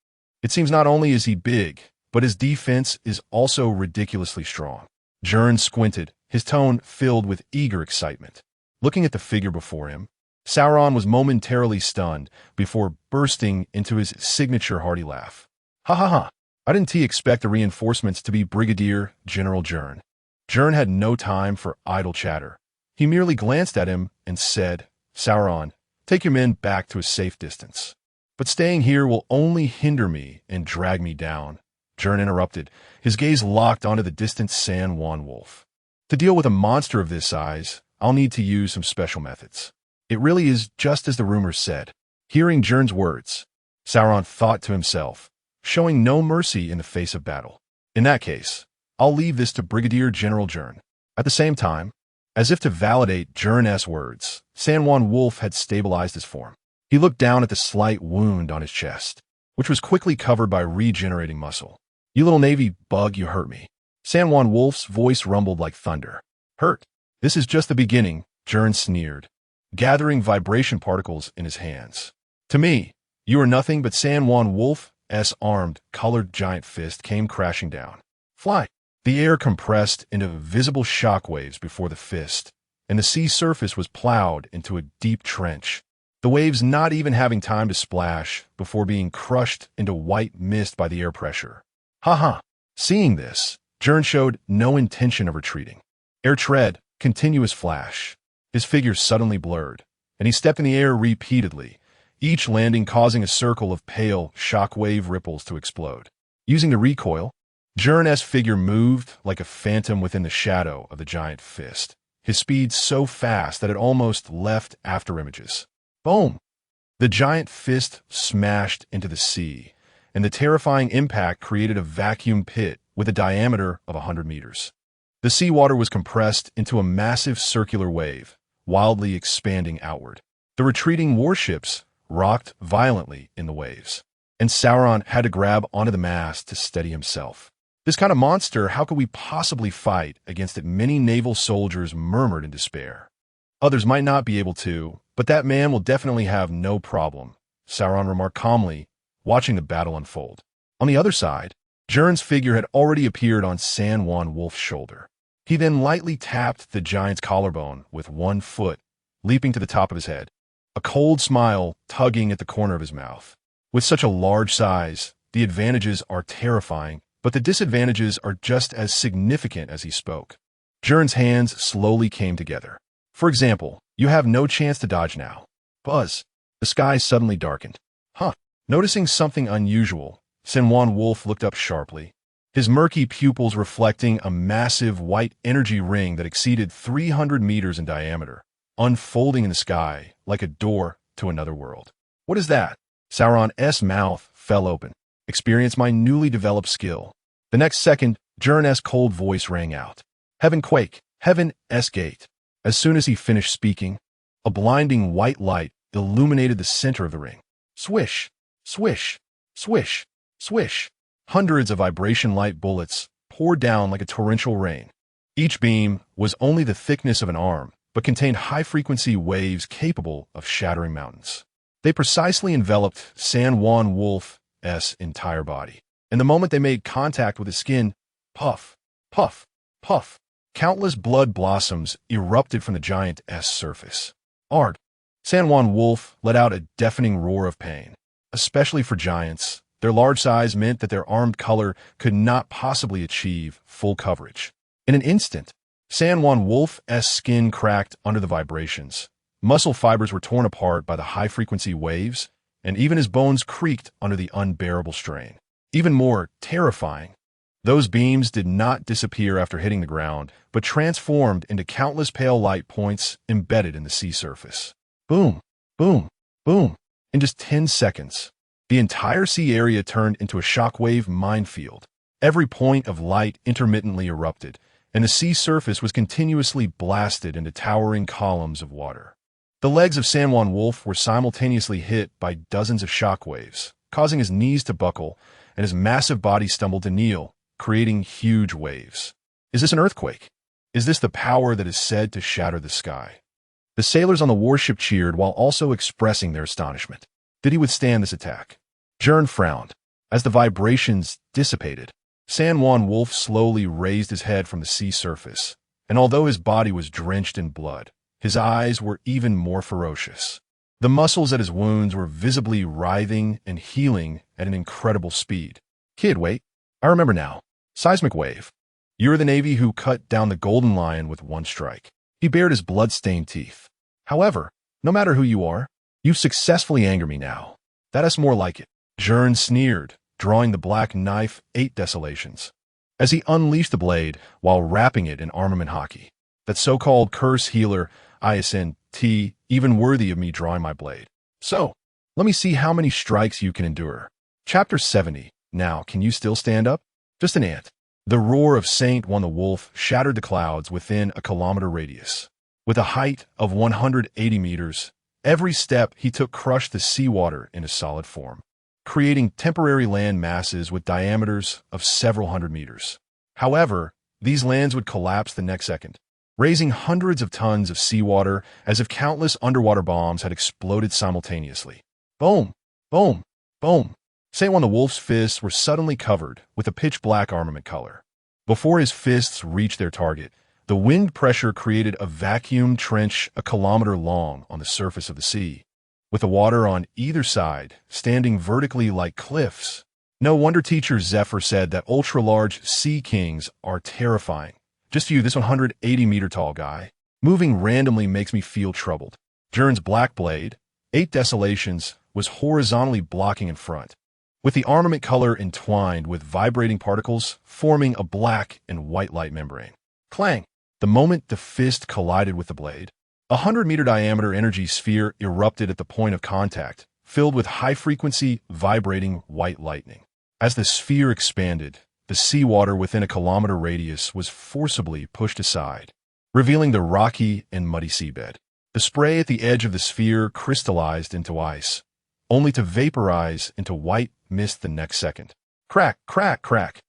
It seems not only is he big, but his defense is also ridiculously strong. Gern squinted, his tone filled with eager excitement. Looking at the figure before him, Sauron was momentarily stunned before bursting into his signature hearty laugh. Ha ha ha! I didn't expect the reinforcements to be Brigadier General Gern. Gern had no time for idle chatter. He merely glanced at him and said, Sauron, take your men back to a safe distance. But staying here will only hinder me and drag me down. Gern interrupted, his gaze locked onto the distant Sanwan Wolf. To deal with a monster of this size, I'll need to use some special methods. It really is just as the rumors said. Hearing Gern's words, Sauron thought to himself, showing no mercy in the face of battle. In that case, I'll leave this to Brigadier General Gern. At the same time, as if to validate Gern's words, Sanwan Wolf had stabilized his form. He looked down at the slight wound on his chest, which was quickly covered by regenerating muscle. You little Navy bug, you hurt me. Sanwan Wolf's voice rumbled like thunder. Hurt? This is just the beginning, Gern sneered, gathering vibration particles in his hands. To me, you are nothing but Sanwan Wolf's armed, colored giant fist came crashing down. Fly! The air compressed into visible shockwaves before the fist, and the sea surface was plowed into a deep trench, the waves not even having time to splash before being crushed into white mist by the air pressure. Ha ha! Seeing this, Gern showed no intention of retreating. Air tread, continuous flash. His figure suddenly blurred, and he stepped in the air repeatedly, each landing causing a circle of pale, shockwave ripples to explode. Using the recoil, Gern's figure moved like a phantom within the shadow of the giant fist, his speed so fast that it almost left afterimages. Boom! The giant fist smashed into the sea, and the terrifying impact created a vacuum pit with a diameter of 100 meters. The seawater was compressed into a massive circular wave, wildly expanding outward. The retreating warships rocked violently in the waves, and Sauron had to grab onto the mast to steady himself. This kind of monster, how could we possibly fight against it? Many naval soldiers murmured in despair. Others might not be able to, but that man will definitely have no problem, Sauron remarked calmly, watching the battle unfold. On the other side, Gern's figure had already appeared on San Juan Wolf's shoulder. He then lightly tapped the giant's collarbone with one foot, leaping to the top of his head, a cold smile tugging at the corner of his mouth. With such a large size, the advantages are terrifying, but the disadvantages are just as significant. As he spoke, Gern's hands slowly came together. For example, you have no chance to dodge now. Buzz. The sky suddenly darkened. Huh. Noticing something unusual, San Juan Wolf looked up sharply, his murky pupils reflecting a massive white energy ring that exceeded 300 meters in diameter, unfolding in the sky like a door to another world. What is that? Sauron's mouth fell open. Experience my newly developed skill. The next second, Gern's cold voice rang out. Heaven quake, Heaven's gate. As soon as he finished speaking, a blinding white light illuminated the center of the ring. Swish, swish, swish, swish. Hundreds of vibration light bullets poured down like a torrential rain. Each beam was only the thickness of an arm, but contained high-frequency waves capable of shattering mountains. They precisely enveloped San Juan Wolf's entire body. And the moment they made contact with his skin, puff, puff, puff, countless blood blossoms erupted from the giant's surface. Ard. San Juan Wolf let out a deafening roar of pain. Especially for giants, their large size meant that their armed color could not possibly achieve full coverage. In an instant, San Juan Wolf's skin cracked under the vibrations. Muscle fibers were torn apart by the high-frequency waves, and even his bones creaked under the unbearable strain. Even more terrifying, those beams did not disappear after hitting the ground, but transformed into countless pale light points embedded in the sea surface. Boom, boom, boom. In just 10 seconds, the entire sea area turned into a shockwave minefield. Every point of light intermittently erupted, and the sea surface was continuously blasted into towering columns of water. The legs of San Juan Wolf were simultaneously hit by dozens of shockwaves, causing his knees to buckle, and his massive body stumbled to kneel, creating huge waves. Is this an earthquake? Is this the power that is said to shatter the sky? The sailors on the warship cheered while also expressing their astonishment. Did he withstand this attack? Gern frowned. As the vibrations dissipated, San Juan Wolf slowly raised his head from the sea surface, and although his body was drenched in blood, his eyes were even more ferocious. The muscles at his wounds were visibly writhing and healing at an incredible speed. Kid, wait. I remember now. Seismic wave. You're the Navy who cut down the Golden Lion with one strike. He bared his blood-stained teeth. However, no matter who you are, you've successfully angered me now. That's more like it. Gern sneered, drawing the black knife 8 desolations, as he unleashed the blade while wrapping it in armament hockey. That so-called curse healer, ISNT, even worthy of me drawing my blade. So, let me see how many strikes you can endure. Chapter 70. Now, can you still stand up? Just an ant. The roar of Saint Juan the Wolf shattered the clouds within a kilometer radius. With a height of 180 meters, every step he took crushed the seawater into solid form, creating temporary land masses with diameters of several hundred meters. However, these lands would collapse the next second, raising hundreds of tons of seawater as if countless underwater bombs had exploded simultaneously. Boom! Boom! Boom! Saint Juan the Wolf's fists were suddenly covered with a pitch-black armament color. Before his fists reached their target, the wind pressure created a vacuum trench a kilometer long on the surface of the sea, with the water on either side standing vertically like cliffs. No wonder teacher Zephyr said that ultra-large sea kings are terrifying. Just you, this 180-meter-tall guy, moving randomly makes me feel troubled. Gern's black blade, 8 desolations, was horizontally blocking in front, with the armament color entwined with vibrating particles forming a black and white light membrane. Clang! The moment the fist collided with the blade, a 100-meter diameter energy sphere erupted at the point of contact, filled with high-frequency, vibrating white lightning. As the sphere expanded, the seawater within a kilometer radius was forcibly pushed aside, revealing the rocky and muddy seabed. The spray at the edge of the sphere crystallized into ice, only to vaporize into white mist the next second. Crack, crack, crack.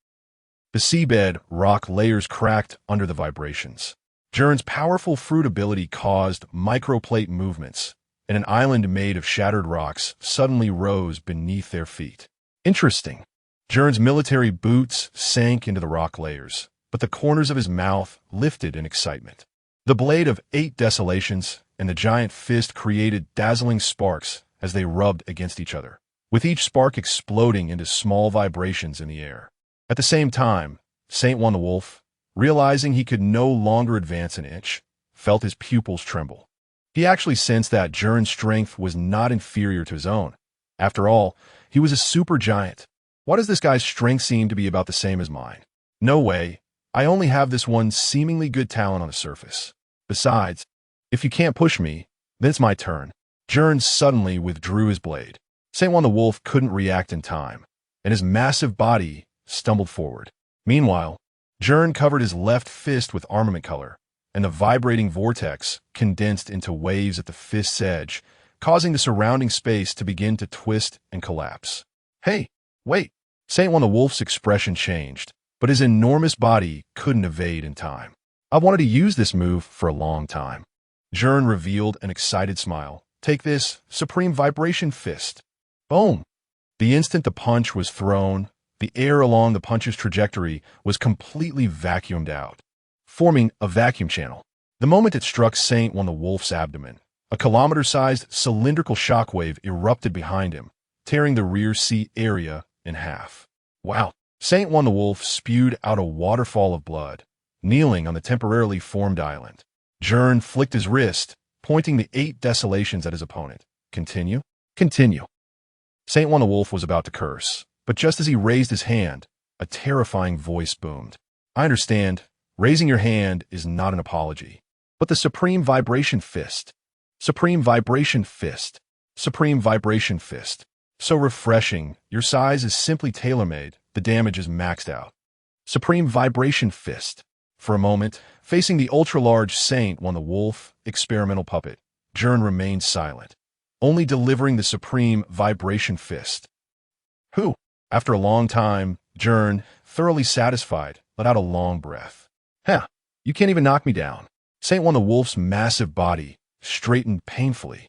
The seabed rock layers cracked under the vibrations. Gern's powerful fruit ability caused microplate movements, and an island made of shattered rocks suddenly rose beneath their feet. Interesting. Gern's military boots sank into the rock layers, but the corners of his mouth lifted in excitement. The blade of 8 desolations and the giant fist created dazzling sparks as they rubbed against each other, with each spark exploding into small vibrations in the air. At the same time, Saint Juan the Wolf, realizing he could no longer advance an inch, felt his pupils tremble. He actually sensed that Gern's strength was not inferior to his own. After all, he was a super giant. Why does this guy's strength seem to be about the same as mine? No way. I only have this one seemingly good talent on the surface. Besides, if you can't push me, then it's my turn. Gern suddenly withdrew his blade. Saint Juan the Wolf couldn't react in time, and his massive body stumbled forward. Meanwhile, Gern covered his left fist with armament color, and the vibrating vortex condensed into waves at the fist's edge, causing the surrounding space to begin to twist and collapse. Hey, wait! Saint Juan the Wolf's expression changed, but his enormous body couldn't evade in time. I've wanted to use this move for a long time. Gern revealed an excited smile. Take this, Supreme Vibration Fist. Boom! The instant the punch was thrown, the air along the punch's trajectory was completely vacuumed out, forming a vacuum channel. The moment it struck Saint Juan the Wolf's abdomen, a kilometer-sized cylindrical shockwave erupted behind him, tearing the rear seat area in half. Wow! Saint Juan the Wolf spewed out a waterfall of blood, kneeling on the temporarily formed island. Gern flicked his wrist, pointing the 8 desolations at his opponent. Continue? Continue. Saint Juan the Wolf was about to curse, but just as he raised his hand, a terrifying voice boomed. I understand, raising your hand is not an apology. But the Supreme Vibration Fist. Supreme Vibration Fist. Supreme Vibration Fist. So refreshing, your size is simply tailor-made, the damage is maxed out. Supreme Vibration Fist. For a moment, facing the ultra-large Saint Juan the Wolf, experimental puppet, Gern remained silent, only delivering the Supreme Vibration Fist. Who? After a long time, Gern, thoroughly satisfied, let out a long breath. You can't even knock me down. Saint Juan the Wolf's massive body straightened painfully.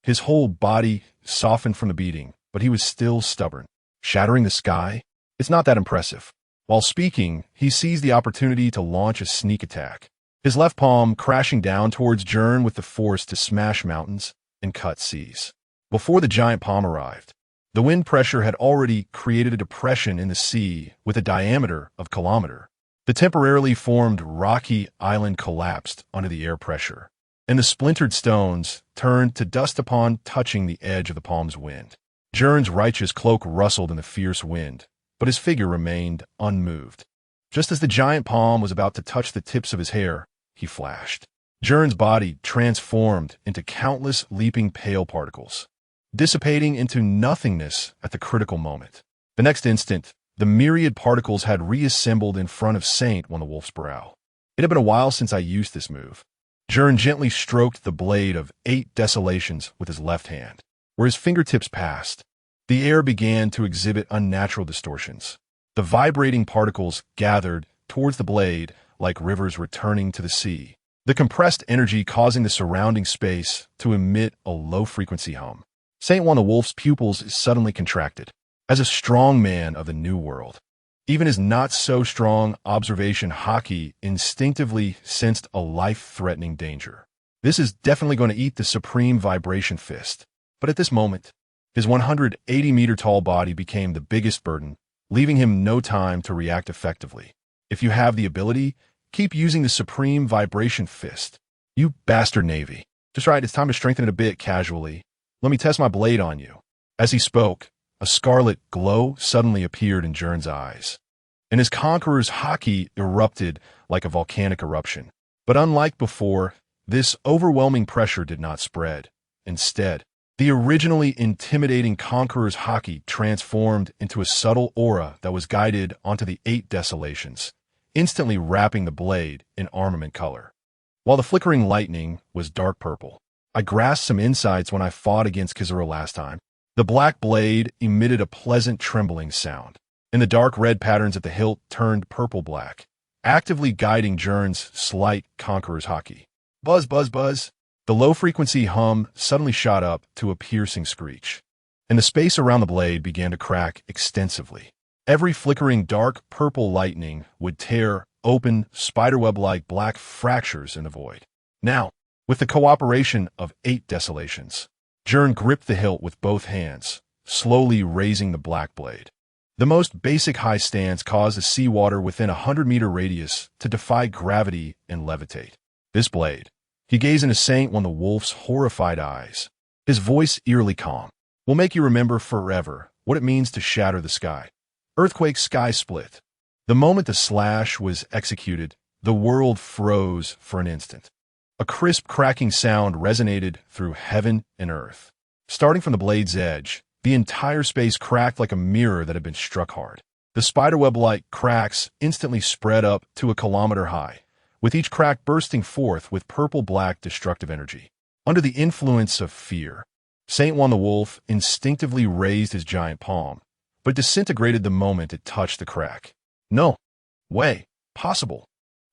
His whole body softened from the beating, but he was still stubborn. Shattering the sky? It's not that impressive. While speaking, he seized the opportunity to launch a sneak attack, his left palm crashing down towards Gern with the force to smash mountains and cut seas. Before the giant palm arrived, the wind pressure had already created a depression in the sea with a diameter of a kilometer. The temporarily formed rocky island collapsed under the air pressure, and the splintered stones turned to dust upon touching the edge of the palm's wind. Gern's righteous cloak rustled in the fierce wind, but his figure remained unmoved. Just as the giant palm was about to touch the tips of his hair, he flashed. Gern's body transformed into countless leaping pale particles, dissipating into nothingness at the critical moment. The next instant, the myriad particles had reassembled in front of Saint Juan the Wolf's brow. It had been a while since I used this move. Gern gently stroked the blade of 8 desolations with his left hand. Where his fingertips passed, the air began to exhibit unnatural distortions. The vibrating particles gathered towards the blade like rivers returning to the sea, the compressed energy causing the surrounding space to emit a low-frequency hum. Saint Juan the Wolf's pupils suddenly contracted. As a strong man of the New World, even his not-so-strong observation hockey instinctively sensed a life-threatening danger. This is definitely going to eat the Supreme Vibration Fist. But at this moment, his 180-meter-tall body became the biggest burden, leaving him no time to react effectively. If you have the ability, keep using the Supreme Vibration Fist. You bastard Navy. Just right, it's time to strengthen it a bit casually. Let me test my blade on you. As he spoke, a scarlet glow suddenly appeared in Gern's eyes, and his conqueror's hockey erupted like a volcanic eruption. But unlike before, this overwhelming pressure did not spread. Instead, The originally intimidating Conqueror's haki transformed into a subtle aura that was guided onto the 8 Desolations, instantly wrapping the blade in armament color. While the flickering lightning was dark purple, I grasped some insights when I fought against Kizura last time. The black blade emitted a pleasant trembling sound, and the dark red patterns at the hilt turned purple-black, actively guiding Gern's slight Conqueror's haki. Buzz, buzz, buzz. The low-frequency hum suddenly shot up to a piercing screech, and the space around the blade began to crack extensively. Every flickering dark purple lightning would tear open spiderweb-like black fractures in the void. Now, with the cooperation of 8 Desolations, Gern gripped the hilt with both hands, slowly raising the black blade. The most basic high stance caused the seawater within a 100-meter radius to defy gravity and levitate. This blade, he gazed into Saint One the Wolf's horrified eyes, his voice eerily calm, will make you remember forever what it means to shatter the sky. Earthquake sky split. The moment the slash was executed, the world froze for an instant. A crisp cracking sound resonated through heaven and earth. Starting from the blade's edge, the entire space cracked like a mirror that had been struck hard. The spiderweb-like cracks instantly spread up to a kilometer high, with each crack bursting forth with purple-black destructive energy. Under the influence of fear, Saint One the Wolf instinctively raised his giant palm, but disintegrated the moment it touched the crack. No way possible.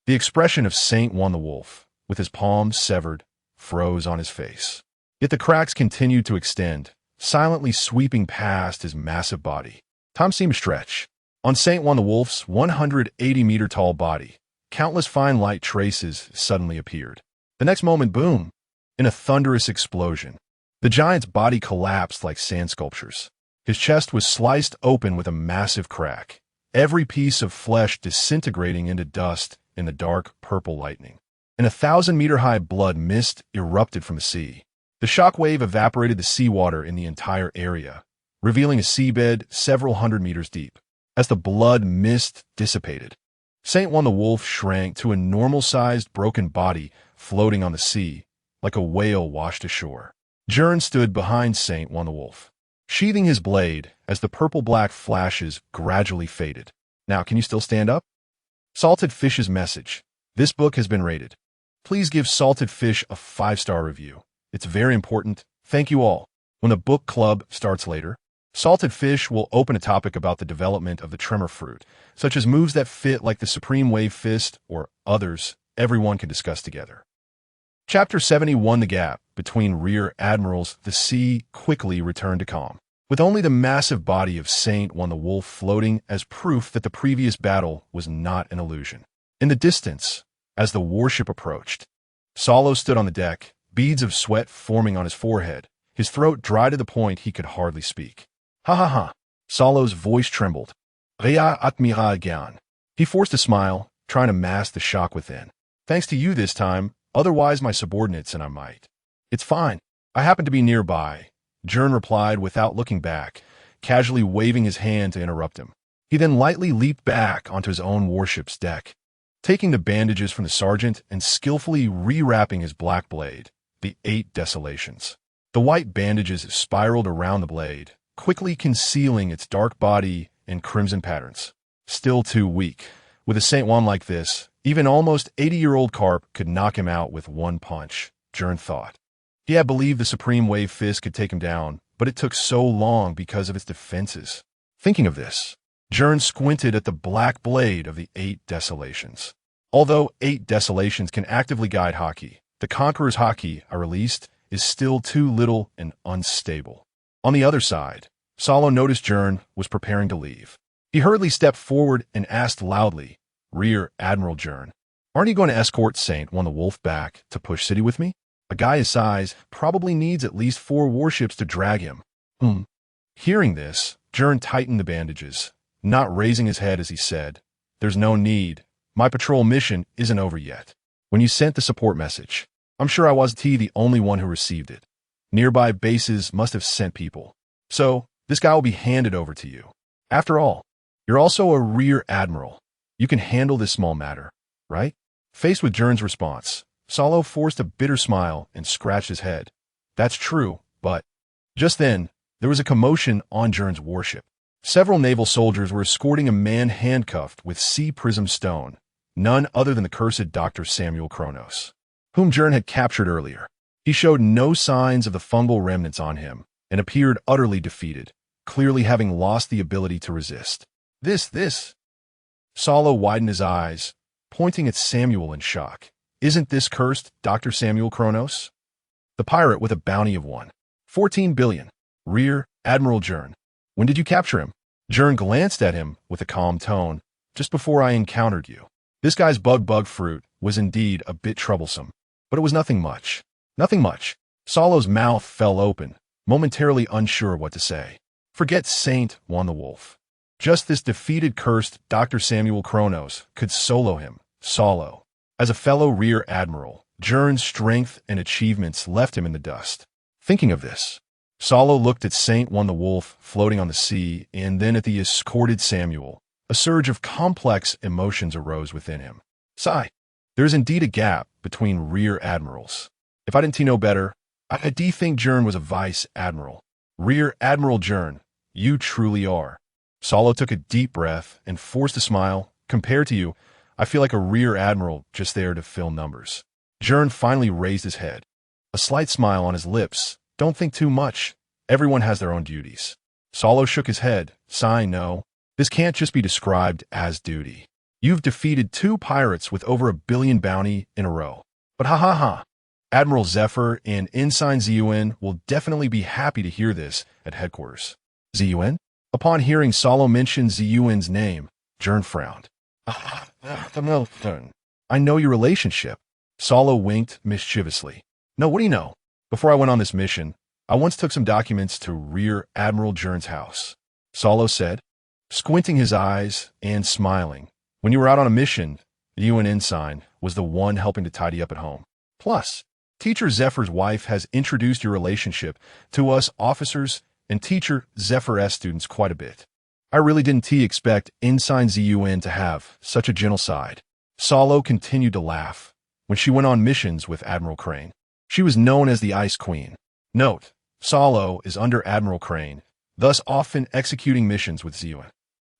The expression of Saint One the Wolf, with his palm severed, froze on his face. Yet the cracks continued to extend, silently sweeping past his massive body. Time seemed to stretch. On Saint One the Wolf's 180-meter-tall body, countless fine light traces suddenly appeared. The next moment, boom! In a thunderous explosion, the giant's body collapsed like sand sculptures. His chest was sliced open with a massive crack, every piece of flesh disintegrating into dust in the dark purple lightning. And 1,000-meter-high blood mist erupted from the sea. The shockwave evaporated the seawater in the entire area, revealing a seabed several hundred meters deep. As the blood mist dissipated, Saint One the Wolf shrank to a normal-sized broken body floating on the sea, like a whale washed ashore. Gern stood behind Saint One the Wolf, sheathing his blade as the purple-black flashes gradually faded. Now, can you still stand up? Salted Fish's message. This book has been rated. Please give Salted Fish a 5-star review. It's very important. Thank you all. When the book club starts later, Salted Fish will open a topic about the development of the Tremor Fruit, such as moves that fit like the Supreme Wave Fist or others everyone can discuss together. Chapter 71 The Gap Between Rear Admirals. The sea quickly returned to calm, with only the massive body of Saint One the Wolf floating as proof that the previous battle was not an illusion. In the distance, as the warship approached, Salo stood on the deck, beads of sweat forming on his forehead, his throat dry to the point he could hardly speak. Ha ha ha. Salo's voice trembled. Rea Atmira Gern. He forced a smile, trying to mask the shock within. Thanks to you this time, otherwise my subordinates and I might. It's fine. I happen to be nearby, Gern replied without looking back, casually waving his hand to interrupt him. He then lightly leaped back onto his own warship's deck, taking the bandages from the sergeant and skillfully rewrapping his black blade, the 8 Desolations. The white bandages spiraled around the blade, quickly concealing its dark body in crimson patterns. Still too weak. With a Saint One like this, even almost 80-year-old Carp could knock him out with one punch, Gern thought. He had believed the Supreme Wave Fist could take him down, but it took so long because of its defenses. Thinking of this, Gern squinted at the black blade of the 8 Desolations. Although 8 Desolations can actively guide haki, the Conqueror's haki I released is still too little and unstable. On the other side, Salo noticed Gern was preparing to leave. He hurriedly stepped forward and asked loudly, Rear Admiral Gern, aren't you going to escort Saint One the Wolf back to Push City with me? A guy his size probably needs at least 4 warships to drag him. Hearing this, Gern tightened the bandages, not raising his head as he said, There's no need. My patrol mission isn't over yet. When you sent the support message, I'm sure I wasn't the only one who received it. Nearby bases must have sent people. So, this guy will be handed over to you. After all, you're also a rear admiral. You can handle this small matter, right? Faced with Gern's response, Salo forced a bitter smile and scratched his head. That's true, but Just then, there was a commotion on Gern's warship. Several naval soldiers were escorting a man handcuffed with sea prism stone, none other than the cursed Dr. Samuel Kronos, whom Gern had captured earlier. He showed no signs of the fungal remnants on him and appeared utterly defeated, clearly having lost the ability to resist. This. Salo widened his eyes, pointing at Samuel in shock. Isn't this cursed Dr. Samuel Kronos? The pirate with a bounty of 14 billion. Rear Admiral Gern. When did you capture him? Gern glanced at him with a calm tone. Just before I encountered you. This guy's bug fruit was indeed a bit troublesome, but it was nothing much. Nothing much. Salo's mouth fell open, momentarily unsure what to say. Forget Saint Juan the Wolf. Just this defeated cursed Dr. Samuel Kronos could solo him, Salo. As a fellow rear admiral, Gern's strength and achievements left him in the dust. Thinking of this, Salo looked at Saint Juan the Wolf floating on the sea and then at the escorted Samuel. A surge of complex emotions arose within him. Sigh. There is indeed a gap between rear admirals. If I didn't know better, I'd think Gern was a vice admiral. Rear Admiral Gern, you truly are. Salo took a deep breath and forced a smile. Compared to you, I feel like a rear admiral just there to fill numbers. Gern finally raised his head. A slight smile on his lips. Don't think too much. Everyone has their own duties. Salo shook his head, sighing no. This can't just be described as duty. You've defeated 2 pirates with over 1 billion bounty in a row. But ha. Admiral Zephyr and Ensign Zun will definitely be happy to hear this at headquarters. Zun? Upon hearing Salo mention Zun's name, Gern frowned. I know your relationship. Salo winked mischievously. No, what do you know? Before I went on this mission, I once took some documents to Rear Admiral Gern's house. Salo said, squinting his eyes and smiling. When you were out on a mission, you and Ensign was the one helping to tidy up at home. Plus, Teacher Zephyr's wife has introduced your relationship to us officers and Teacher Zephyr's students quite a bit. I really didn't expect Ensign Zun to have such a gentle side. Salo continued to laugh. When she went on missions with Admiral Crane, she was known as the Ice Queen. Note, Salo is under Admiral Crane, thus often executing missions with Zun.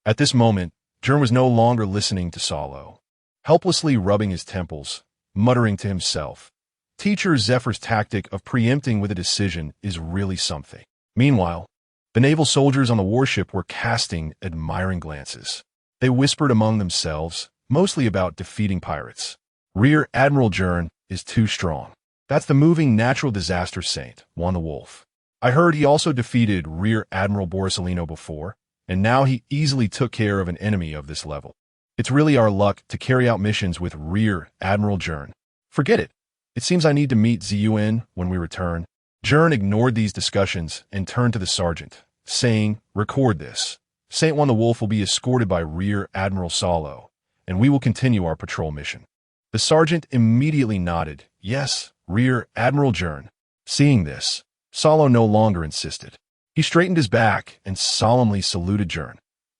At this moment, Gern was no longer listening to Salo, helplessly rubbing his temples, muttering to himself. Teacher Zephyr's tactic of preempting with a decision is really something. Meanwhile, the naval soldiers on the warship were casting admiring glances. They whispered among themselves, mostly about defeating pirates. Rear Admiral Gern is too strong. That's the moving natural disaster Saint Juan the Wolf. I heard he also defeated Rear Admiral Borisolino before, and now he easily took care of an enemy of this level. It's really our luck to carry out missions with Rear Admiral Gern. Forget it. It seems I need to meet Zun when we return. Gern ignored these discussions and turned to the sergeant, saying, record this. Saint Juan the Wolf will be escorted by Rear Admiral Salo, and we will continue our patrol mission. The sergeant immediately nodded, yes, Rear Admiral Gern. Seeing this, Salo no longer insisted. He straightened his back and solemnly saluted Gern.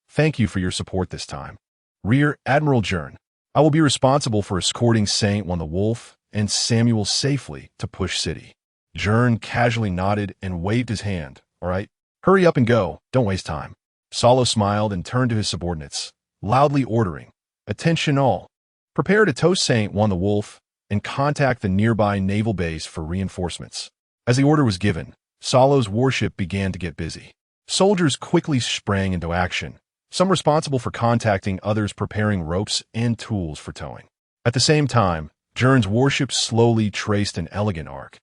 Thank you for your support this time. Rear Admiral Gern, I will be responsible for escorting Saint Juan the Wolf and Samuel safely to Push City. Gern casually nodded and waved his hand. All right, hurry up and go. Don't waste time. Salo smiled and turned to his subordinates, loudly ordering, attention all. Prepare to tow Saint Juan the Wolf and contact the nearby naval base for reinforcements. As the order was given, Salo's warship began to get busy. Soldiers quickly sprang into action, some responsible for contacting others preparing ropes and tools for towing. At the same time, Gern's warship slowly traced an elegant arc,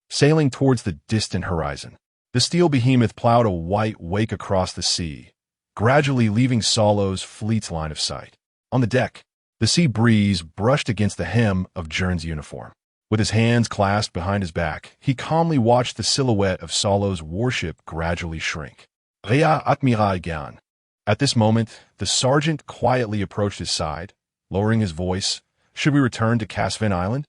sailing towards the distant horizon. The steel behemoth plowed a white wake across the sea, gradually leaving Salo's fleet's line of sight. On the deck, the sea breeze brushed against the hem of Gern's uniform. With his hands clasped behind his back, he calmly watched the silhouette of Salo's warship gradually shrink. Rear Admiral Gern. At this moment, the sergeant quietly approached his side, lowering his voice. Should we return to Casvin Island?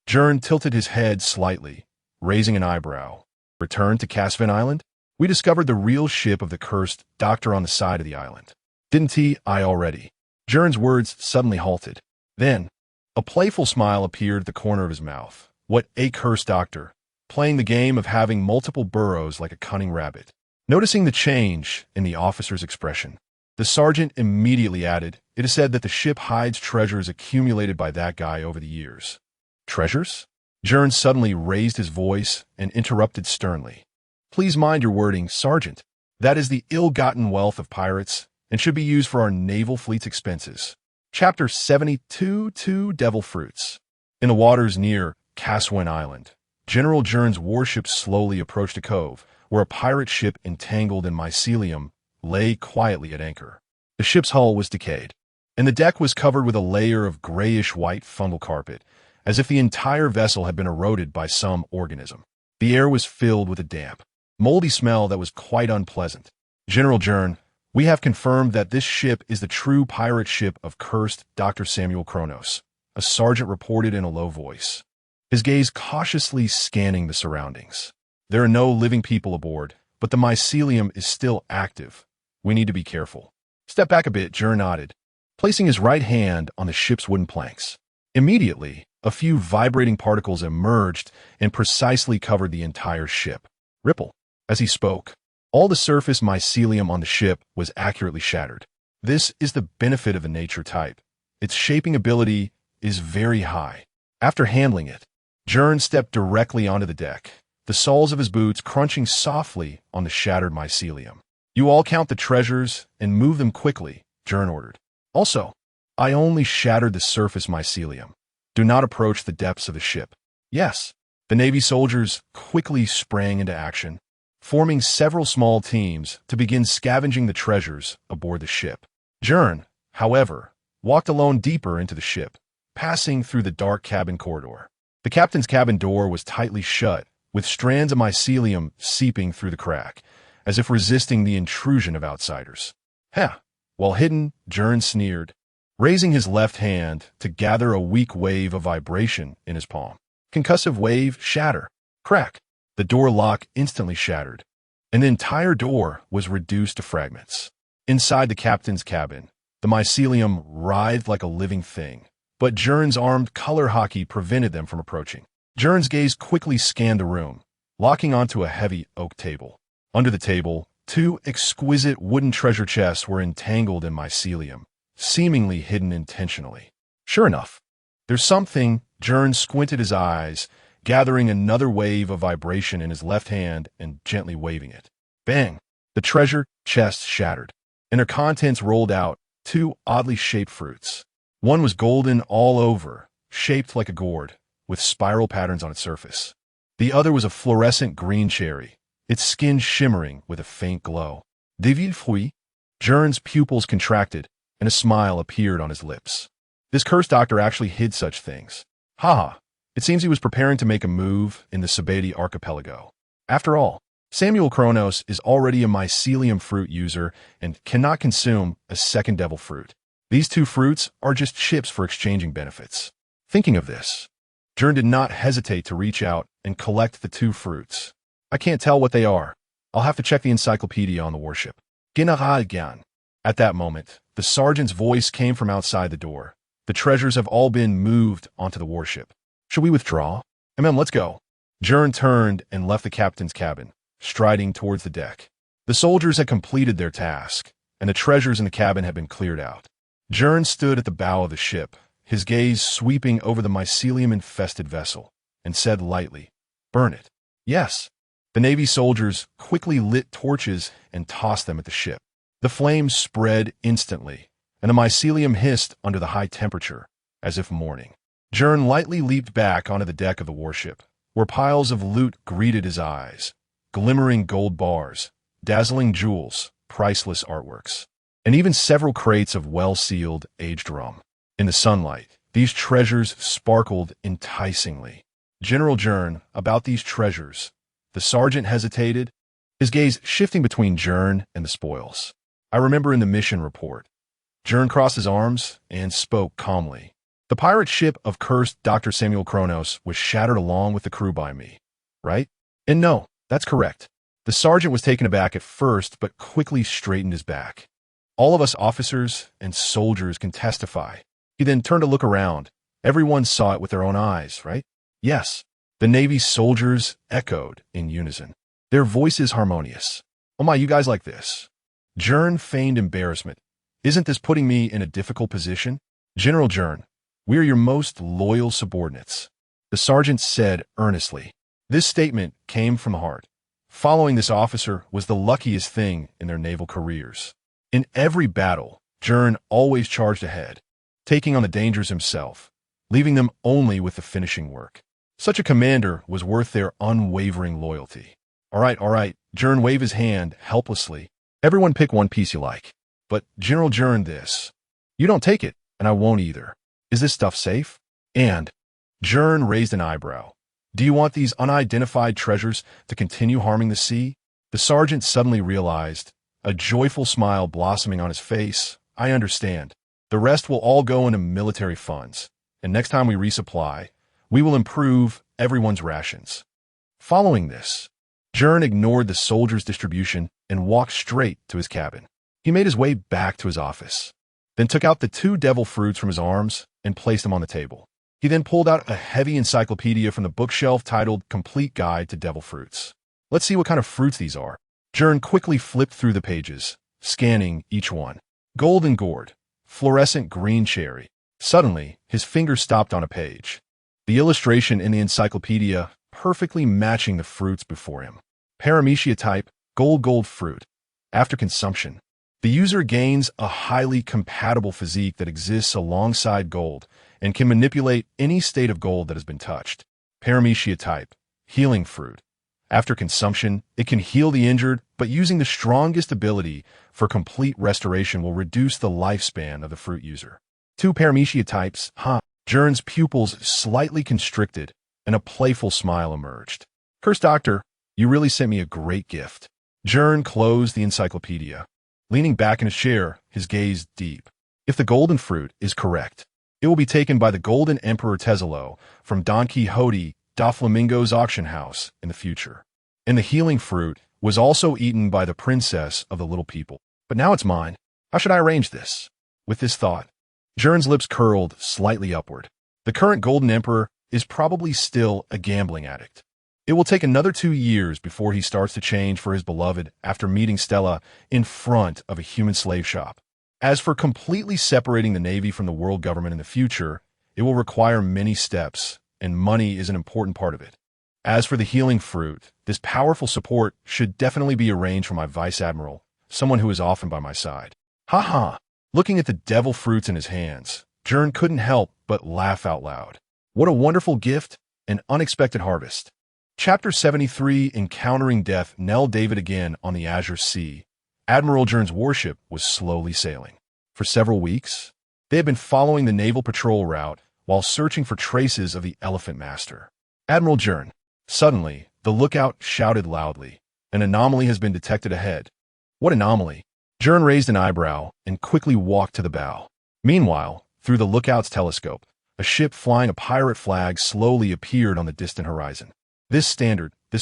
Gern tilted his head slightly, raising an eyebrow. Return to Casvin Island? We discovered the real ship of the cursed doctor on the side of the island. Didn't I already? Gern's words suddenly halted. Then, a playful smile appeared at the corner of his mouth. What a cursed doctor. playing the game of having multiple burrows like a cunning rabbit. Noticing the change in the officer's expression, the sergeant immediately added, "It is said that the ship hides treasures accumulated by that guy over the years." Treasures? Gern suddenly raised his voice and interrupted sternly. "Please mind your wording, Sergeant. That is the ill-gotten wealth of pirates and should be used for our naval fleet's expenses." Chapter 72, Two Devil Fruits. In the waters near Caswin Island, General Gern's warship slowly approached a cove where a pirate ship entangled in mycelium lay quietly at anchor. The ship's hull was decayed, and the deck was covered with a layer of grayish-white fungal carpet, as if the entire vessel had been eroded by some organism. The air was filled with a damp, moldy smell that was quite unpleasant. "General Gern, we have confirmed that this ship is the true pirate ship of cursed Dr. Samuel Kronos," a sergeant reported in a low voice, his gaze cautiously scanning the surroundings. "There are no living people aboard, but the mycelium is still active. We need to be careful." "Step back a bit," Gern nodded, placing his right hand on the ship's wooden planks. Immediately, a few vibrating particles emerged and precisely covered the entire ship. Ripple. As he spoke, all the surface mycelium on the ship was accurately shattered. This is the benefit of a nature type. Its shaping ability is very high. After handling it, Gern stepped directly onto the deck, the soles of his boots crunching softly on the shattered mycelium. "You all count the treasures and move them quickly," Gern ordered. "Also, I only shattered the surface mycelium. Do not approach the depths of the ship." "Yes." The Navy soldiers quickly sprang into action, forming several small teams to begin scavenging the treasures aboard the ship. Gern, however, walked alone deeper into the ship, passing through the dark cabin corridor. The captain's cabin door was tightly shut, with strands of mycelium seeping through the crack, as if resisting the intrusion of outsiders. "Heh!" While hidden, Gern sneered, raising his left hand to gather a weak wave of vibration in his palm. Concussive wave, shatter, crack. The door lock instantly shattered, and the entire door was reduced to fragments. Inside the captain's cabin, the mycelium writhed like a living thing, but Gern's armed color hockey prevented them from approaching. Gern's gaze quickly scanned the room, locking onto a heavy oak table. Under the table, two exquisite wooden treasure chests were entangled in mycelium, seemingly hidden intentionally. Sure enough, there's something. Gern squinted his eyes, gathering another wave of vibration in his left hand and gently waving it. Bang! The treasure chest shattered, and their contents rolled out, two oddly shaped fruits. One was golden all over, shaped like a gourd, with spiral patterns on its surface. The other was a fluorescent green cherry, its skin shimmering with a faint glow. "Des villes fruits?" Gern's pupils contracted, and a smile appeared on his lips. This cursed doctor actually hid such things. Haha, it seems he was preparing to make a move in the Sabati archipelago. After all, Samuel Kronos is already a mycelium fruit user and cannot consume a second devil fruit. These two fruits are just chips for exchanging benefits. Thinking of this, Gern did not hesitate to reach out and collect the two fruits. "I can't tell what they are. I'll have to check the encyclopedia on the warship." "General Gern." At that moment, the sergeant's voice came from outside the door. "The treasures have all been moved onto the warship. Should we withdraw?" Let's go." Gern turned and left the captain's cabin, striding towards the deck. The soldiers had completed their task, and the treasures in the cabin had been cleared out. Gern stood at the bow of the ship, his gaze sweeping over the mycelium-infested vessel, and said lightly, "Burn it." "Yes." The Navy soldiers quickly lit torches and tossed them at the ship. The flames spread instantly, and the mycelium hissed under the high temperature, as if mourning. Gern lightly leaped back onto the deck of the warship, where piles of loot greeted his eyes, glimmering gold bars, dazzling jewels, priceless artworks, and even several crates of well-sealed aged rum. In the sunlight, these treasures sparkled enticingly. "General Gern, about these treasures." The sergeant hesitated, his gaze shifting between Gern and the spoils. "I remember in the mission report." Gern crossed his arms and spoke calmly. "The pirate ship of cursed Dr. Samuel Kronos was shattered along with the crew by me, right?" "And no, that's correct." The sergeant was taken aback at first, but quickly straightened his back. "All of us officers and soldiers can testify." He then turned to look around. "Everyone saw it with their own eyes, right?" "Yes." The Navy's soldiers echoed in unison, their voices harmonious. "Oh my, you guys like this?" Gern feigned embarrassment. "Isn't this putting me in a difficult position?" "General Gern, we are your most loyal subordinates," the sergeant said earnestly. This statement came from the heart. Following this officer was the luckiest thing in their naval careers. In every battle, Gern always charged ahead, taking on the dangers himself, leaving them only with the finishing work. Such a commander was worth their unwavering loyalty. All right, Gern waved his hand helplessly. "Everyone pick one piece you like. But General Gern, this. You don't take it, and I won't either. Is this stuff safe?" And Gern raised an eyebrow. "Do you want these unidentified treasures to continue harming the sea?" The sergeant suddenly realized, a joyful smile blossoming on his face. "I understand. The rest will all go into military funds, and next time we resupply, we will improve everyone's rations." Following this, Gern ignored the soldiers' distribution and walked straight to his cabin. He made his way back to his office, then took out the 2 devil fruits from his arms and placed them on the table. He then pulled out a heavy encyclopedia from the bookshelf titled Complete Guide to Devil Fruits. "Let's see what kind of fruits these are." Gern quickly flipped through the pages, scanning each one. Golden gourd, fluorescent green cherry. Suddenly, his finger stopped on a page. The illustration in the encyclopedia perfectly matching the fruits before him. Paramecia type, gold fruit. After consumption, the user gains a highly compatible physique that exists alongside gold and can manipulate any state of gold that has been touched. Paramecia type, healing fruit. After consumption, it can heal the injured, but using the strongest ability for complete restoration will reduce the lifespan of the fruit user. 2 Paramecia types, Gern's pupils slightly constricted, and a playful smile emerged. "Curse Doctor, you really sent me a great gift." Gern closed the encyclopedia. Leaning back in his chair, his gaze deep. If the golden fruit is correct, it will be taken by the Golden Emperor Tesalo from Don Quixote da Flamingo's auction house in the future. And the healing fruit was also eaten by the princess of the little people. But now it's mine. How should I arrange this? With this thought, Gern's lips curled slightly upward. The current Golden Emperor is probably still a gambling addict. It will take another 2 years before he starts to change for his beloved after meeting Stella in front of a human slave shop. As for completely separating the Navy from the world government in the future, it will require many steps, and money is an important part of it. As for the healing fruit, this powerful support should definitely be arranged for my Vice Admiral, someone who is often by my side. Looking at the devil fruits in his hands, Gern couldn't help but laugh out loud. What a wonderful gift, an unexpected harvest. Chapter 73, Encountering Death. Nell David again on the Azure Sea. Admiral Gern's warship was slowly sailing. For several weeks, they had been following the naval patrol route while searching for traces of the Elephant Master. "Admiral Gern." Suddenly, the lookout shouted loudly. "An anomaly has been detected ahead." "What anomaly?" Gern raised an eyebrow and quickly walked to the bow. Meanwhile, through the lookout's telescope, a ship flying a pirate flag slowly appeared on the distant horizon. This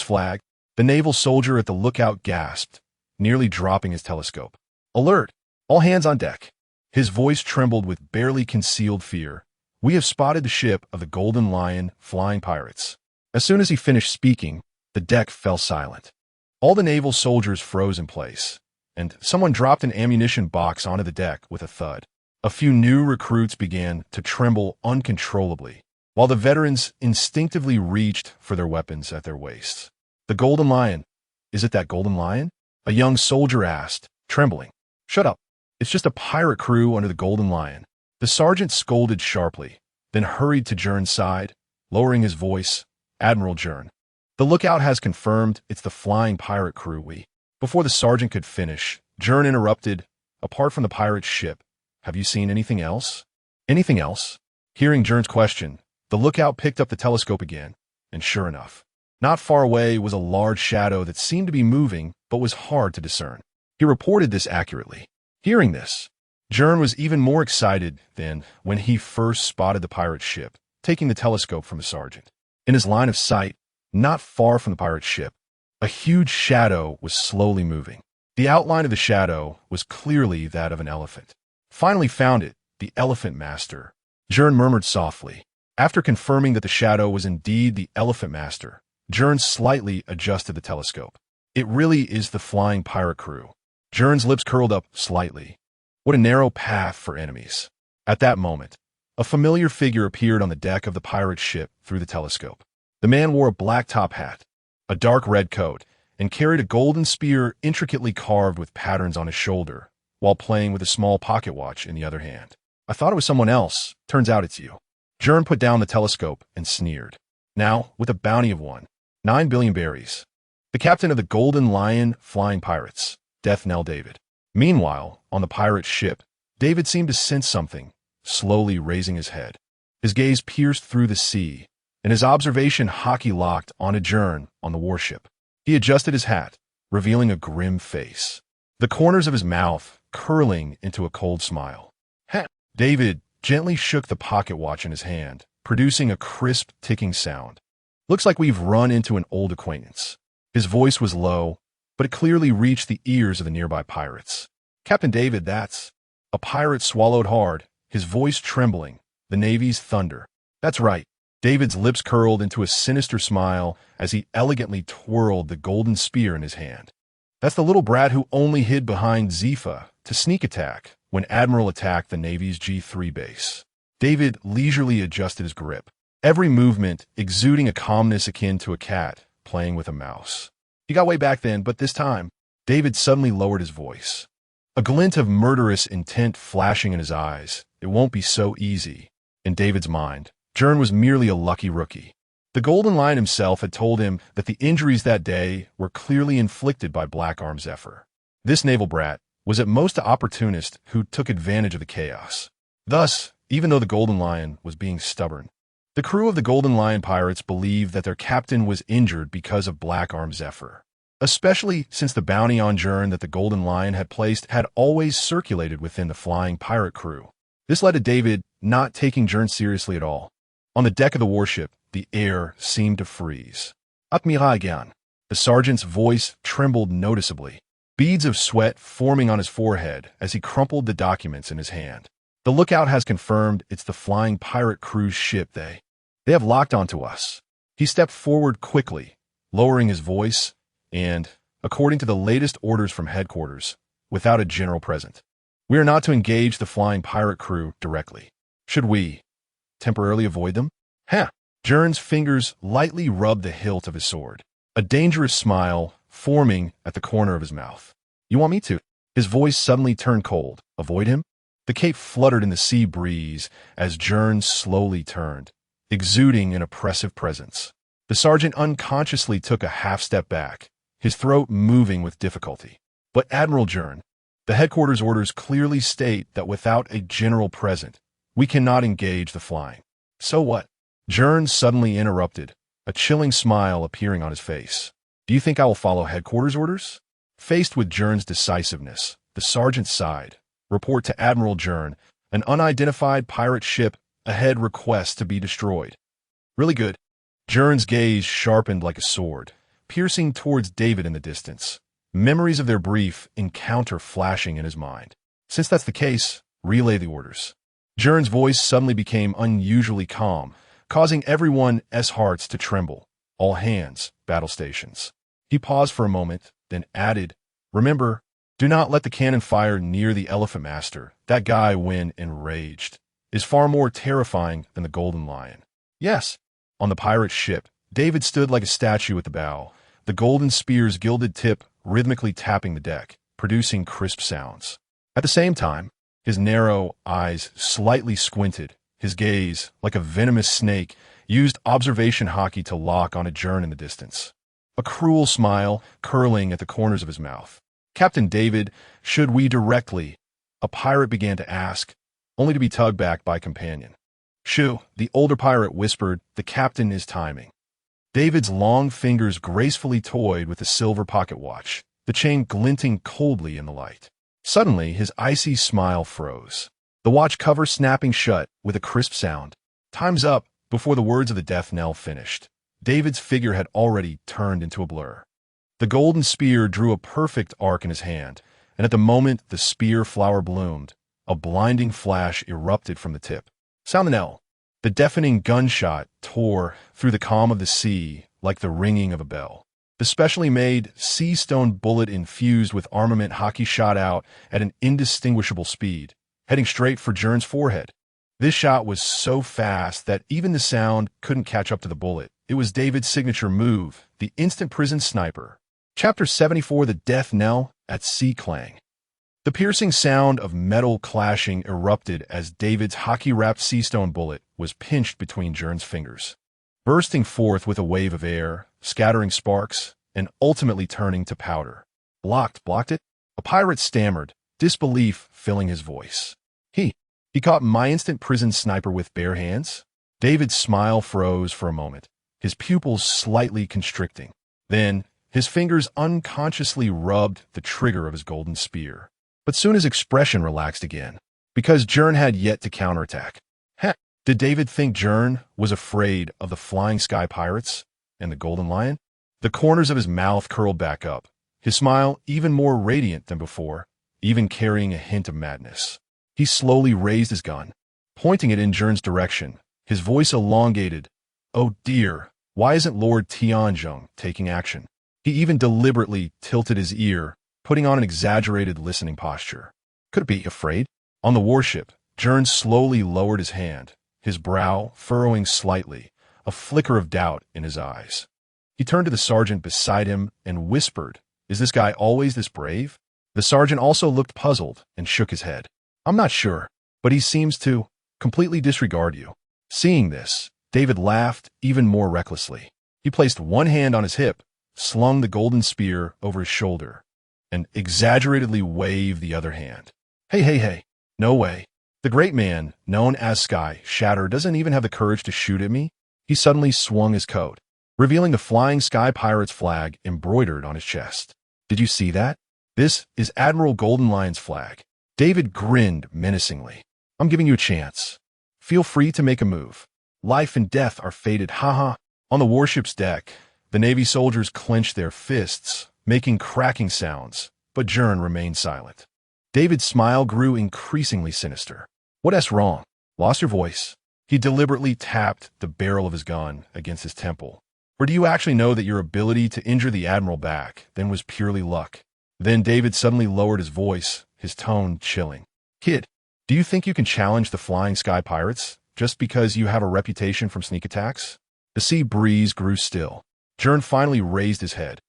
flag, the naval soldier at the lookout gasped, nearly dropping his telescope. "Alert! All hands on deck." His voice trembled with barely concealed fear. "We have spotted the ship of the Golden Lion flying pirates." As soon as he finished speaking, the deck fell silent. All the naval soldiers froze in place, and someone dropped an ammunition box onto the deck with a thud. A few new recruits began to tremble uncontrollably, while the veterans instinctively reached for their weapons at their waists. "The Golden Lion. Is it that Golden Lion?" a young soldier asked, trembling. "Shut up. It's just a pirate crew under the Golden Lion." The sergeant scolded sharply, then hurried to Gern's side, lowering his voice. "Admiral Gern, the lookout has confirmed it's the flying pirate crew Before the sergeant could finish, Gern interrupted. "Apart from the pirate ship, have you seen anything else?" "Anything else?" Hearing Gern's question, the lookout picked up the telescope again, and sure enough, not far away was a large shadow that seemed to be moving but was hard to discern. He reported this accurately. Hearing this, Gern was even more excited than when he first spotted the pirate ship, taking the telescope from the sergeant. In his line of sight, not far from the pirate ship, a huge shadow was slowly moving. The outline of the shadow was clearly that of an elephant. "Finally found it, the Elephant Master," Gern murmured softly. After confirming that the shadow was indeed the Elephant Master, Gern slightly adjusted the telescope. It really is the flying pirate crew. Gern's lips curled up slightly. What a narrow path for enemies. At that moment, a familiar figure appeared on the deck of the pirate ship through the telescope. The man wore a black top hat, a dark red coat, and carried a golden spear intricately carved with patterns on his shoulder, while playing with a small pocket watch in the other hand. I thought it was someone else. Turns out it's you. Gern put down the telescope and sneered. Now, with a bounty of 9 billion berries. The captain of the Golden Lion Flying Pirates, Death Knell David. Meanwhile, on the pirate ship, David seemed to sense something, slowly raising his head. His gaze pierced through the sea, and his observation hockey-locked onto Gern on the warship. He adjusted his hat, revealing a grim face, the corners of his mouth curling into a cold smile. "Ha!" David gently shook the pocket watch in his hand, producing a crisp, ticking sound. "Looks like we've run into an old acquaintance." His voice was low, but it clearly reached the ears of the nearby pirates. "Captain David, that's—" A pirate swallowed hard, his voice trembling, the Navy's thunder. "That's right." David's lips curled into a sinister smile as he elegantly twirled the golden spear in his hand. "That's the little brat who only hid behind Zephyr to sneak attack when Admiral attacked the Navy's G3 base." David leisurely adjusted his grip, every movement exuding a calmness akin to a cat playing with a mouse. "He got way back then, but this time—" David suddenly lowered his voice, a glint of murderous intent flashing in his eyes. It won't be so easy. In David's mind, Gern was merely a lucky rookie. The Golden Lion himself had told him that the injuries that day were clearly inflicted by Black Arm Zephyr. This naval brat was at most an opportunist who took advantage of the chaos. Thus, even though the Golden Lion was being stubborn, the crew of the Golden Lion pirates believed that their captain was injured because of Black Arm Zephyr, especially since the bounty on Gern that the Golden Lion had placed had always circulated within the flying pirate crew. This led to David not taking Gern seriously at all. On the deck of the warship, the air seemed to freeze. "Admiral Gern." The sergeant's voice trembled noticeably, beads of sweat forming on his forehead as he crumpled the documents in his hand. "The lookout has confirmed it's the flying pirate crew's ship. They have locked onto us." He stepped forward quickly, lowering his voice, and, according to the latest orders from headquarters, without a general present, "We are not to engage the flying pirate crew directly. Should we temporarily avoid them?" "Ha!" Gern's fingers lightly rubbed the hilt of his sword, a dangerous smile forming at the corner of his mouth. "You want me to?" His voice suddenly turned cold. "Avoid him?" The cape fluttered in the sea breeze as Gern slowly turned, exuding an oppressive presence. The sergeant unconsciously took a half-step back, his throat moving with difficulty. "But Admiral Gern, the headquarters orders clearly state that without a general present, we cannot engage the flying." "So what?" Gern suddenly interrupted, a chilling smile appearing on his face. "Do you think I will follow headquarters orders?" Faced with Gern's decisiveness, the sergeant sighed. "Report to Admiral Gern, an unidentified pirate ship ahead requests to be destroyed." "Really good." Gern's gaze sharpened like a sword, piercing towards David in the distance, memories of their brief encounter flashing in his mind. "Since that's the case, relay the orders." Gern's voice suddenly became unusually calm, causing everyone's hearts to tremble. "All hands, battle stations." He paused for a moment, then added, "Remember, do not let the cannon fire near the Elephant Master. That guy, when enraged, is far more terrifying than the Golden Lion." "Yes." On the pirate ship, David stood like a statue at the bow, the golden spear's gilded tip rhythmically tapping the deck, producing crisp sounds. At the same time, his narrow eyes slightly squinted, his gaze, like a venomous snake, used observation hockey to lock on a Gern in the distance, a cruel smile curling at the corners of his mouth. "Captain David, should we directly?" a pirate began to ask, only to be tugged back by a companion. "Shoo," the older pirate whispered, "the captain is timing." David's long fingers gracefully toyed with the silver pocket watch, the chain glinting coldly in the light. Suddenly, his icy smile froze, the watch cover snapping shut with a crisp sound. "Time's up." Before the words of the death knell finished, David's figure had already turned into a blur. The golden spear drew a perfect arc in his hand, and at the moment the spear flower bloomed, a blinding flash erupted from the tip. "Sound the knell." The deafening gunshot tore through the calm of the sea like the ringing of a bell. The specially made sea stone bullet infused with armament hockey shot out at an indistinguishable speed, heading straight for Gern's forehead. This shot was so fast that even the sound couldn't catch up to the bullet. It was David's signature move, the instant prison sniper. Chapter 74, The Death Knell at Sea Clang. The piercing sound of metal clashing erupted as David's hockey-wrapped sea stone bullet was pinched between Gern's fingers, bursting forth with a wave of air, scattering sparks, and ultimately turning to powder. Blocked it? A pirate stammered, disbelief filling his voice. He caught my instant prison sniper with bare hands? David's smile froze for a moment, his pupils slightly constricting. Then, his fingers unconsciously rubbed the trigger of his golden spear. But soon his expression relaxed again, because Gern had yet to counterattack. Did David think Gern was afraid of the flying sky pirates and the golden lion? The corners of his mouth curled back up, his smile even more radiant than before, even carrying a hint of madness. He slowly raised his gun, pointing it in Gern's direction, his voice elongated. Oh dear, why isn't Lord Tianzhong taking action? He even deliberately tilted his ear, putting on an exaggerated listening posture. Could it be afraid? On the warship, Gern slowly lowered his hand, his brow furrowing slightly, a flicker of doubt in his eyes. He turned to the sergeant beside him and whispered, "Is this guy always this brave?" The sergeant also looked puzzled and shook his head. "I'm not sure, but he seems to completely disregard you." Seeing this, David laughed even more recklessly. He placed one hand on his hip, slung the golden spear over his shoulder, and exaggeratedly waved the other hand. Hey, no way. The great man, known as Sky Shatter, doesn't even have the courage to shoot at me." He suddenly swung his coat, revealing the flying sky pirate's flag embroidered on his chest. "Did you see that? This is Admiral Golden Lion's flag." David grinned menacingly. "I'm giving you a chance. Feel free to make a move. Life and death are fated, haha." On the warship's deck, the Navy soldiers clenched their fists, making cracking sounds, but Gern remained silent. David's smile grew increasingly sinister. "What's wrong? Lost your voice?" He deliberately tapped the barrel of his gun against his temple. "Or do you actually know that your ability to injure the Admiral back then was purely luck?" Then David suddenly lowered his voice, his tone chilling. "Kid, do you think you can challenge the flying sky pirates just because you have a reputation from sneak attacks?" The sea breeze grew still. Gern finally raised his head,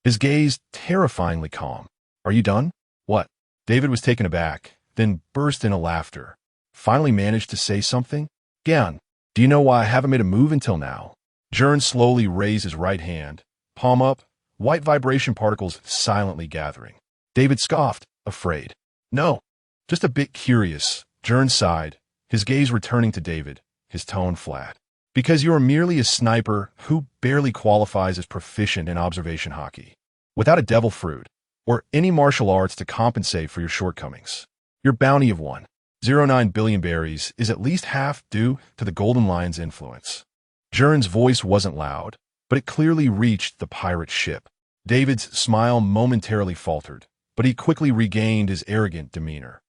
his gaze terrifyingly calm. "Are you done?" "What?" David was taken aback, then burst into laughter. Finally managed to say something. "Gern, do you know why I haven't made a move until now?" Gern slowly raised his right hand, palm up, white vibration particles silently gathering. David scoffed, afraid. "No, just a bit curious." Gern sighed, his gaze returning to David, his tone flat. "Because you are merely a sniper who barely qualifies as proficient in observation hockey, without a devil fruit, or any martial arts to compensate for your shortcomings. Your bounty of 1.09 billion berries is at least half due to the Golden Lion's influence." Gern's voice wasn't loud, but it clearly reached the pirate ship. David's smile momentarily faltered, but he quickly regained his arrogant demeanor.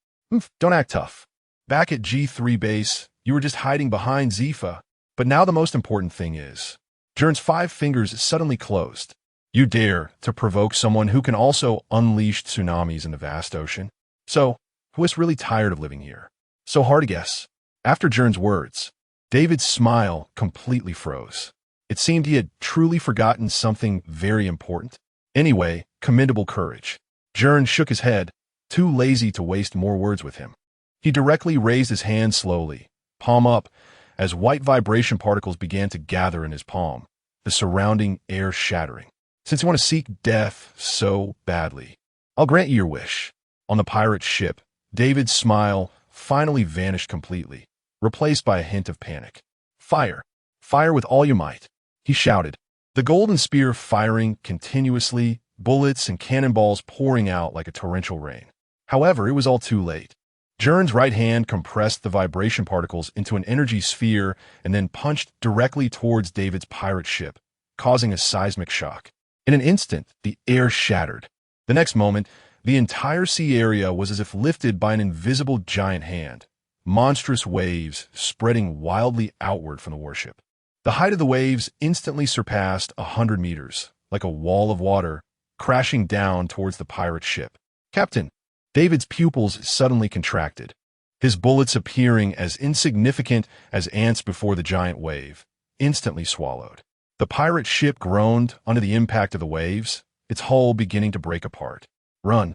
"Don't act tough. Back at G3 base, you were just hiding behind Zifa, but now the most important thing is..." Gern's 5 fingers suddenly closed. "You dare to provoke someone who can also unleash tsunamis in the vast ocean? So, who is really tired of living here? So hard to guess." After Gern's words, David's smile completely froze. It seemed he had truly forgotten something very important. Anyway, commendable courage. Gern shook his head, too lazy to waste more words with him. He directly raised his hand slowly, palm up, as white vibration particles began to gather in his palm, the surrounding air shattering. "Since you want to seek death so badly, I'll grant you your wish." On the pirate ship, David's smile finally vanished completely, replaced by a hint of panic. "Fire! Fire with all your might!" he shouted, the golden spear firing continuously, bullets and cannonballs pouring out like a torrential rain. However, it was all too late. Gern's right hand compressed the vibration particles into an energy sphere and then punched directly towards David's pirate ship, causing a seismic shock. In an instant, the air shattered. The next moment, the entire sea area was as if lifted by an invisible giant hand, monstrous waves spreading wildly outward from the warship. The height of the waves instantly surpassed 100 meters, like a wall of water, crashing down towards the pirate ship. "Captain!" David's pupils suddenly contracted, his bullets appearing as insignificant as ants before the giant wave, instantly swallowed. The pirate ship groaned under the impact of the waves, its hull beginning to break apart. "Run!"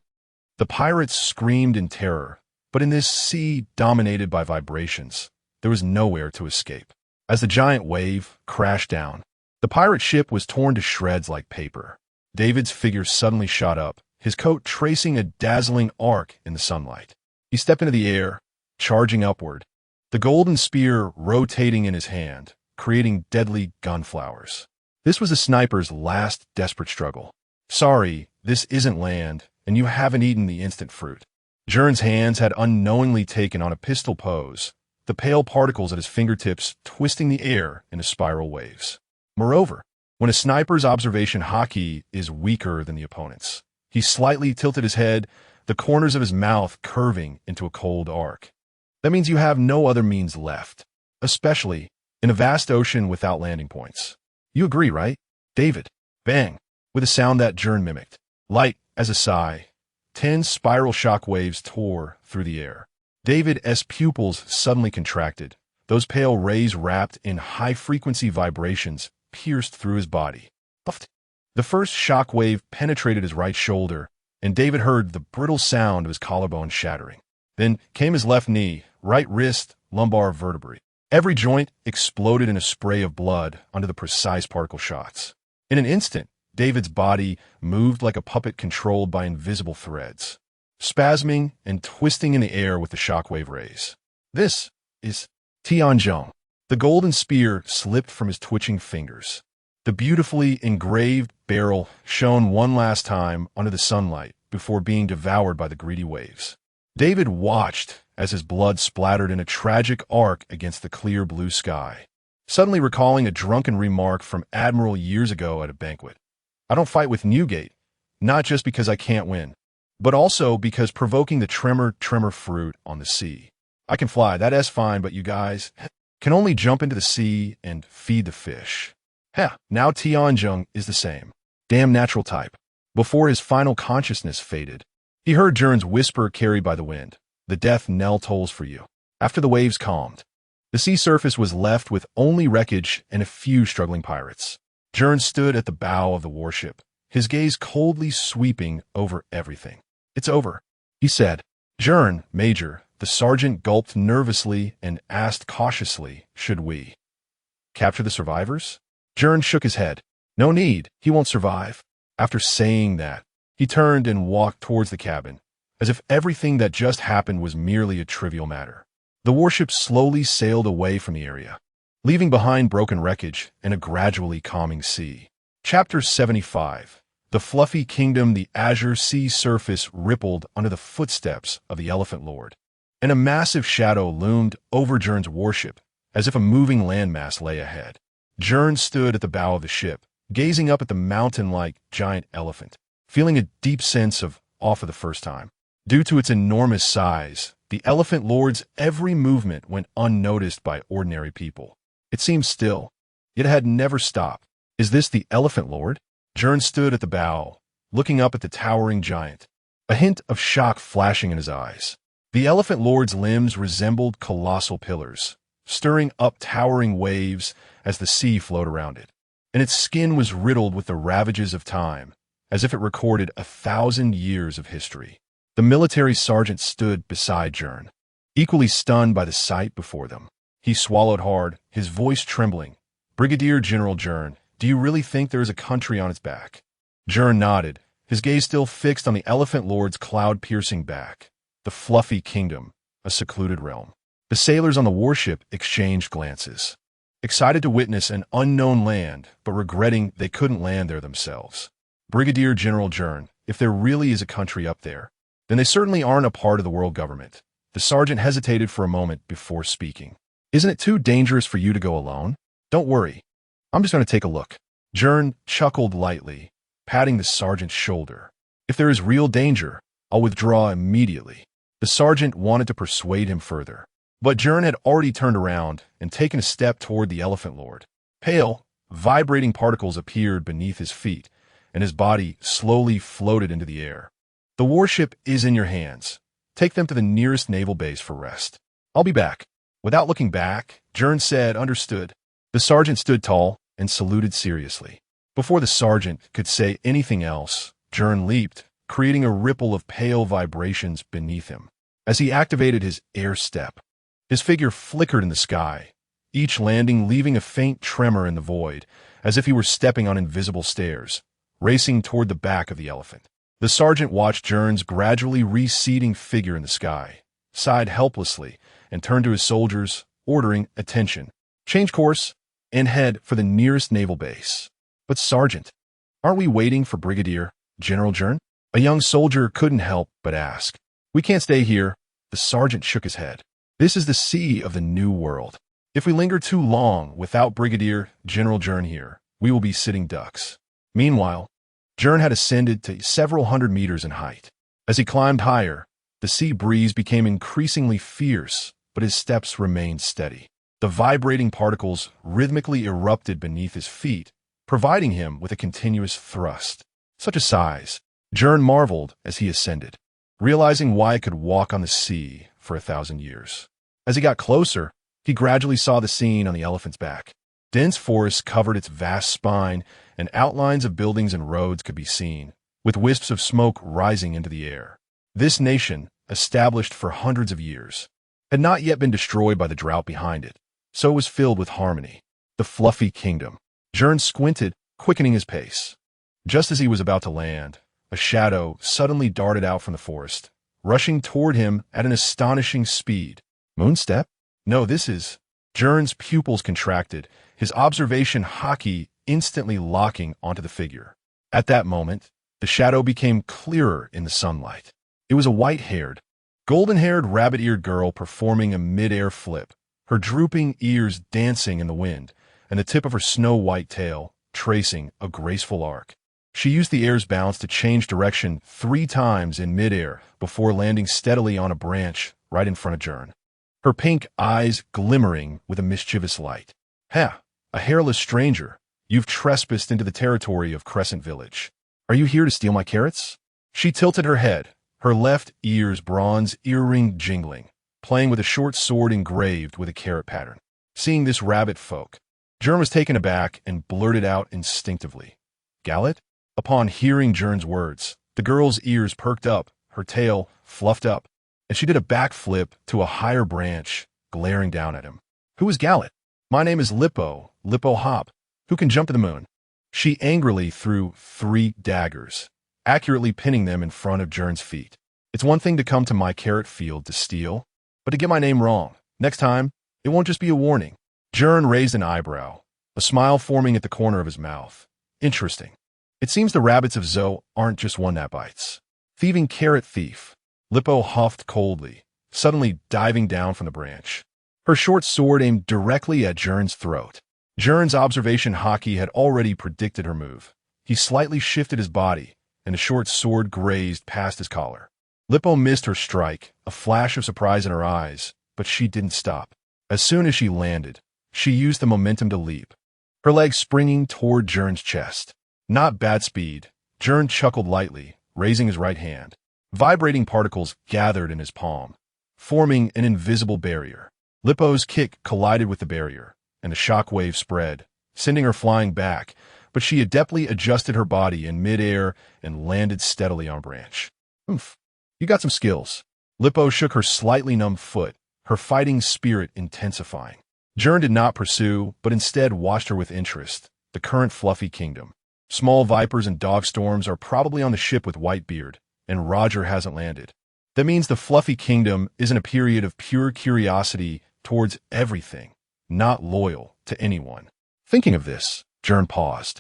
The pirates screamed in terror, but in this sea dominated by vibrations, there was nowhere to escape. As the giant wave crashed down, the pirate ship was torn to shreds like paper. David's figure suddenly shot up, his coat tracing a dazzling arc in the sunlight. He stepped into the air, charging upward, the golden spear rotating in his hand, creating deadly gunflowers. This was the sniper's last desperate struggle. "Sorry, this isn't land, and you haven't eaten the instant fruit." Gern's hands had unknowingly taken on a pistol pose, the pale particles at his fingertips twisting the air into spiral waves. Moreover, when a sniper's observation hockey is weaker than the opponent's, he slightly tilted his head, the corners of his mouth curving into a cold arc. That means you have no other means left, especially in a vast ocean without landing points. You agree, right? David. Bang, with a sound that Gern mimicked. Light as a sigh, 10 spiral shock waves tore through the air. David's pupils suddenly contracted. Those pale rays wrapped in high-frequency vibrations pierced through his body. Puffed. The first shock wave penetrated his right shoulder, and David heard the brittle sound of his collarbone shattering. Then came his left knee, right wrist, lumbar vertebrae. Every joint exploded in a spray of blood under the precise particle shots. In an instant, David's body moved like a puppet controlled by invisible threads, spasming and twisting in the air with the shockwave rays. This is Tianzhong. The golden spear slipped from his twitching fingers. The beautifully engraved barrel shone one last time under the sunlight before being devoured by the greedy waves. David watched as his blood splattered in a tragic arc against the clear blue sky, suddenly recalling a drunken remark from Admiral years ago at a banquet. "I don't fight with Newgate, not just because I can't win, but also because provoking the Tremor-Tremor Fruit on the sea. I can fly, that's fine, but you guys can only jump into the sea and feed the fish." Now Tianzhong is the same. Damn natural type. Before his final consciousness faded, he heard Gern's whisper carried by the wind. "The death knell tolls for you." After the waves calmed, the sea surface was left with only wreckage and a few struggling pirates. Gern stood at the bow of the warship, his gaze coldly sweeping over everything. "It's over," he said. "Gern, Major," the sergeant gulped nervously and asked cautiously, "Should we capture the survivors?" Gern shook his head. "No need, he won't survive." After saying that, he turned and walked towards the cabin, as if everything that just happened was merely a trivial matter. The warship slowly sailed away from the area, leaving behind broken wreckage and a gradually calming sea. Chapter 75. The fluffy kingdom. The azure sea surface rippled under the footsteps of the Elephant Lord, and a massive shadow loomed over Gern's warship, as if a moving landmass lay ahead. Gern stood at the bow of the ship, gazing up at the mountain-like giant elephant, feeling a deep sense of awe for the first time. Due to its enormous size, the Elephant Lord's every movement went unnoticed by ordinary people. It seemed still, yet it had never stopped. "Is this the Elephant Lord?" Gern stood at the bow, looking up at the towering giant, a hint of shock flashing in his eyes. The Elephant Lord's limbs resembled colossal pillars, stirring up towering waves as the sea flowed around it, and its skin was riddled with the ravages of time, as if it recorded 1,000 years of history. The military sergeant stood beside Gern, equally stunned by the sight before them. He swallowed hard, his voice trembling. "Brigadier General Gern, do you really think there is a country on its back?" Gern nodded, his gaze still fixed on the Elephant Lord's cloud-piercing back. The fluffy kingdom, a secluded realm. The sailors on the warship exchanged glances, excited to witness an unknown land, but regretting they couldn't land there themselves. "Brigadier General Gern, if there really is a country up there, then they certainly aren't a part of the world government." The sergeant hesitated for a moment before speaking. "Isn't it too dangerous for you to go alone?" "Don't worry, I'm just going to take a look." Gern chuckled lightly, patting the sergeant's shoulder. "If there is real danger, I'll withdraw immediately." The sergeant wanted to persuade him further, But Gern had already turned around and taken a step toward the Elephant Lord. Pale, vibrating particles appeared beneath his feet, and his body slowly floated into the air. The warship is in your hands. Take them to the nearest naval base for rest. I'll be back. Without looking back, Gern said, understood. The sergeant stood tall and saluted seriously. Before the sergeant could say anything else, Gern leaped, creating a ripple of pale vibrations beneath him. As he activated his air step, his figure flickered in the sky, each landing leaving a faint tremor in the void, as if he were stepping on invisible stairs, racing toward the back of the elephant. The sergeant watched Gern's gradually receding figure in the sky, sighed helplessly, and turned to his soldiers, ordering attention. Change course and head for the nearest naval base. But Sergeant, aren't we waiting for Brigadier General Gern? A young soldier couldn't help but ask. We can't stay here. The sergeant shook his head. This is the sea of the New World. If we linger too long without Brigadier General Gern here, we will be sitting ducks. Meanwhile, Gern had ascended to several hundred meters in height. As he climbed higher, the sea breeze became increasingly fierce, but his steps remained steady. The vibrating particles rhythmically erupted beneath his feet, providing him with a continuous thrust. Such a size, Gern marveled as he ascended, realizing why it could walk on the sea for 1,000 years. As he got closer, he gradually saw the scene on the elephant's back. Dense forests covered its vast spine, and outlines of buildings and roads could be seen, with wisps of smoke rising into the air. This nation, established for hundreds of years, had not yet been destroyed by the drought behind it, so it was filled with harmony. The fluffy kingdom. Gern squinted, quickening his pace. Just as he was about to land, a shadow suddenly darted out from the forest, rushing toward him at an astonishing speed. Moonstep? No, this is... Gern's pupils contracted, his observation hockey instantly locking onto the figure. At that moment, the shadow became clearer in the sunlight. It was a white-haired, golden-haired, rabbit-eared girl performing a mid-air flip, her drooping ears dancing in the wind, and the tip of her snow-white tail tracing a graceful arc. She used the air's bounce to change direction 3 times in mid-air before landing steadily on a branch right in front of Gern, her pink eyes glimmering with a mischievous light. Ha! A hairless stranger, you've trespassed into the territory of Crescent Village. Are you here to steal my carrots? She tilted her head, her left ear's bronze earring jingling, playing with a short sword engraved with a carrot pattern. Seeing this rabbit folk, Gern was taken aback and blurted out instinctively, Gallet? Upon hearing Gern's words, the girl's ears perked up, her tail fluffed up, and she did a backflip to a higher branch, glaring down at him. Who is Gallet? My name is Lippo Hop, who can jump to the moon. She angrily threw 3 daggers, accurately pinning them in front of Gern's feet. It's one thing to come to my carrot field to steal, but to get my name wrong. Next time, it won't just be a warning. Gern raised an eyebrow, a smile forming at the corner of his mouth. Interesting. It seems the rabbits of Zo aren't just one-that-bites. Thieving carrot thief. Lippo huffed coldly, suddenly diving down from the branch. Her short sword aimed directly at Gern's throat. Gern's observation hockey had already predicted her move. He slightly shifted his body, and the short sword grazed past his collar. Lippo missed her strike, a flash of surprise in her eyes, but she didn't stop. As soon as she landed, she used the momentum to leap, her legs springing toward Gern's chest. Not bad speed. Gern chuckled lightly, raising his right hand. Vibrating particles gathered in his palm, forming an invisible barrier. Lippo's kick collided with the barrier, and a shockwave spread, sending her flying back, but she adeptly adjusted her body in midair and landed steadily on a branch. Oof, you got some skills. Lippo shook her slightly numb foot, her fighting spirit intensifying. Gern did not pursue, but instead watched her with interest. The current fluffy kingdom. Small vipers and dog storms are probably on the ship with Whitebeard, and Roger hasn't landed. That means the fluffy kingdom is in a period of pure curiosity towards everything, not loyal to anyone. Thinking of this, Gern paused,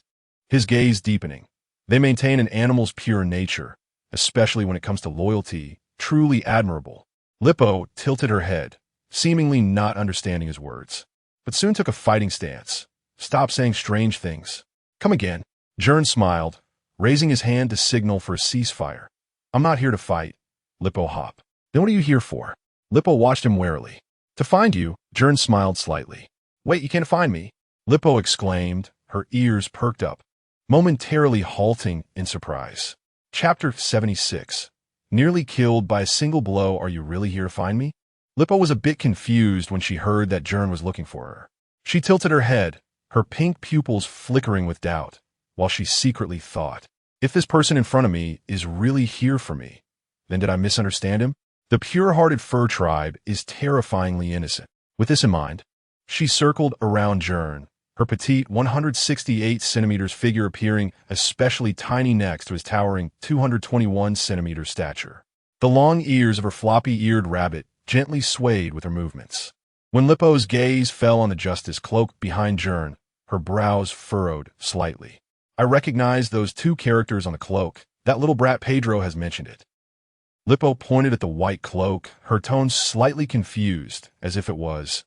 his gaze deepening. They maintain an animal's pure nature, especially when it comes to loyalty, truly admirable. Lippo tilted her head, seemingly not understanding his words, but soon took a fighting stance. Stop saying strange things. Come again. Gern smiled, raising his hand to signal for a ceasefire. I'm not here to fight, Lippo Hop. Then what are you here for? Lippo watched him warily. To find you, Gern smiled slightly. Wait, you can't find me? Lippo exclaimed, her ears perked up, momentarily halting in surprise. Chapter 76. Nearly killed by a single blow, are you really here to find me? Lippo was a bit confused when she heard that Gern was looking for her. She tilted her head, her pink pupils flickering with doubt, while she secretly thought, if this person in front of me is really here for me, then did I misunderstand him? The pure-hearted fur tribe is terrifyingly innocent. With this in mind, she circled around Gern, her petite 168 centimeters figure appearing especially tiny next to his towering 221 centimeter stature. The long ears of her floppy-eared rabbit gently swayed with her movements. When Lippo's gaze fell on the justice cloak behind Gern, her brows furrowed slightly. I recognize those two characters on the cloak. That little brat Pedro has mentioned it. Lippo pointed at the white cloak, her tone slightly confused, as if it was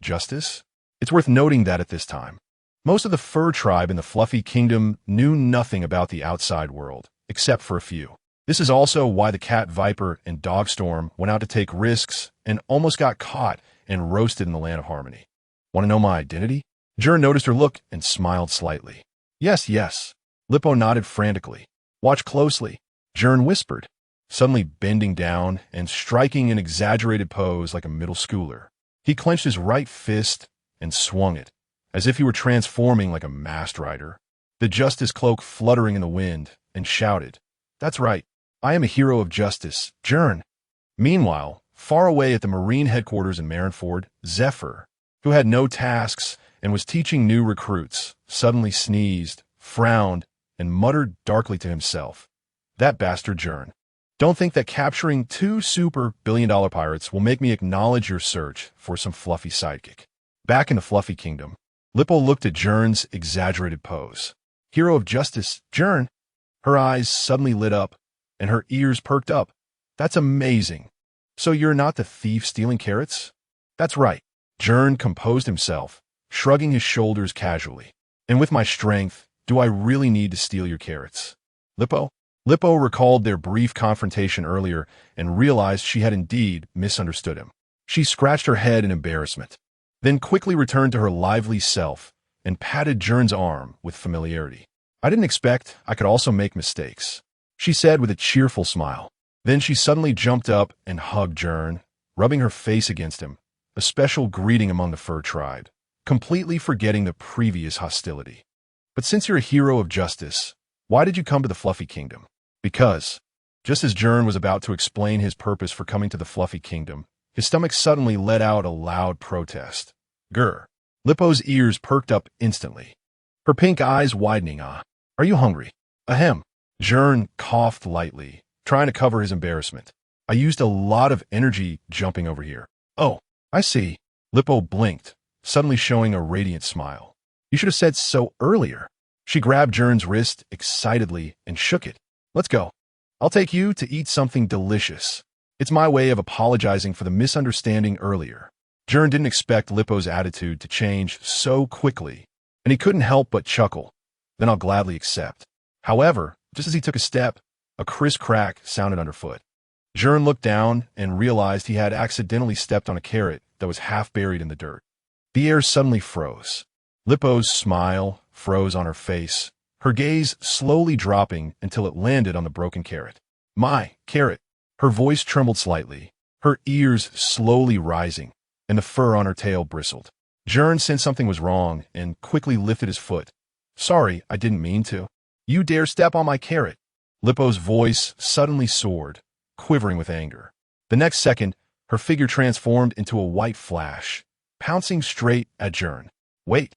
justice? It's worth noting that at this time, most of the fur tribe in the Fluffy Kingdom knew nothing about the outside world, except for a few. This is also why the Cat Viper and Dogstorm went out to take risks and almost got caught and roasted in the Land of Harmony. Want to know my identity? Gern noticed her look and smiled slightly. Yes, yes. Lippo nodded frantically. Watch closely, Gern whispered, suddenly bending down and striking an exaggerated pose like a middle schooler. He clenched his right fist and swung it, as if he were transforming like a masked rider, the justice cloak fluttering in the wind, and shouted, That's right, I am a hero of justice, Gern. Meanwhile, far away at the Marine headquarters in Marineford, Zephyr, who had no tasks and was teaching new recruits, suddenly sneezed, frowned, and muttered darkly to himself, That bastard Gern. Don't think that capturing 2 super billion-dollar pirates will make me acknowledge your search for some fluffy sidekick. Back in the Fluffy Kingdom, Lippo looked at Gern's exaggerated pose. Hero of justice, Gern. Her eyes suddenly lit up, and her ears perked up. That's amazing. So you're not the thief stealing carrots? That's right. Gern composed himself, shrugging his shoulders casually. And with my strength, do I really need to steal your carrots? Lippo? Lippo recalled their brief confrontation earlier and realized she had indeed misunderstood him. She scratched her head in embarrassment, then quickly returned to her lively self and patted Gern's arm with familiarity. I didn't expect I could also make mistakes, she said with a cheerful smile. Then she suddenly jumped up and hugged Gern, rubbing her face against him, a special greeting among the fur tribe, completely forgetting the previous hostility. But since you're a hero of justice, why did you come to the Fluffy Kingdom? Because, just as Gern was about to explain his purpose for coming to the Fluffy Kingdom, his stomach suddenly let out a loud protest. Grr. Lippo's ears perked up instantly, her pink eyes widening. Are you hungry? Ahem. Gern coughed lightly, trying to cover his embarrassment. I used a lot of energy jumping over here. Oh, I see. Lippo blinked, suddenly showing a radiant smile. You should have said so earlier. She grabbed Gern's wrist excitedly and shook it. Let's go. I'll take you to eat something delicious. It's my way of apologizing for the misunderstanding earlier. Gern didn't expect Lippo's attitude to change so quickly, and he couldn't help but chuckle. Then I'll gladly accept. However, just as he took a step, a crisp crack sounded underfoot. Gern looked down and realized he had accidentally stepped on a carrot that was half buried in the dirt. The air suddenly froze. Lippo's smile froze on her face, her gaze slowly dropping until it landed on the broken carrot. My carrot. Her voice trembled slightly, her ears slowly rising, and the fur on her tail bristled. Gern sensed something was wrong and quickly lifted his foot. Sorry, I didn't mean to. You dare step on my carrot. Lippo's voice suddenly soared, quivering with anger. The next second, her figure transformed into a white flash, pouncing straight at Gern. Wait,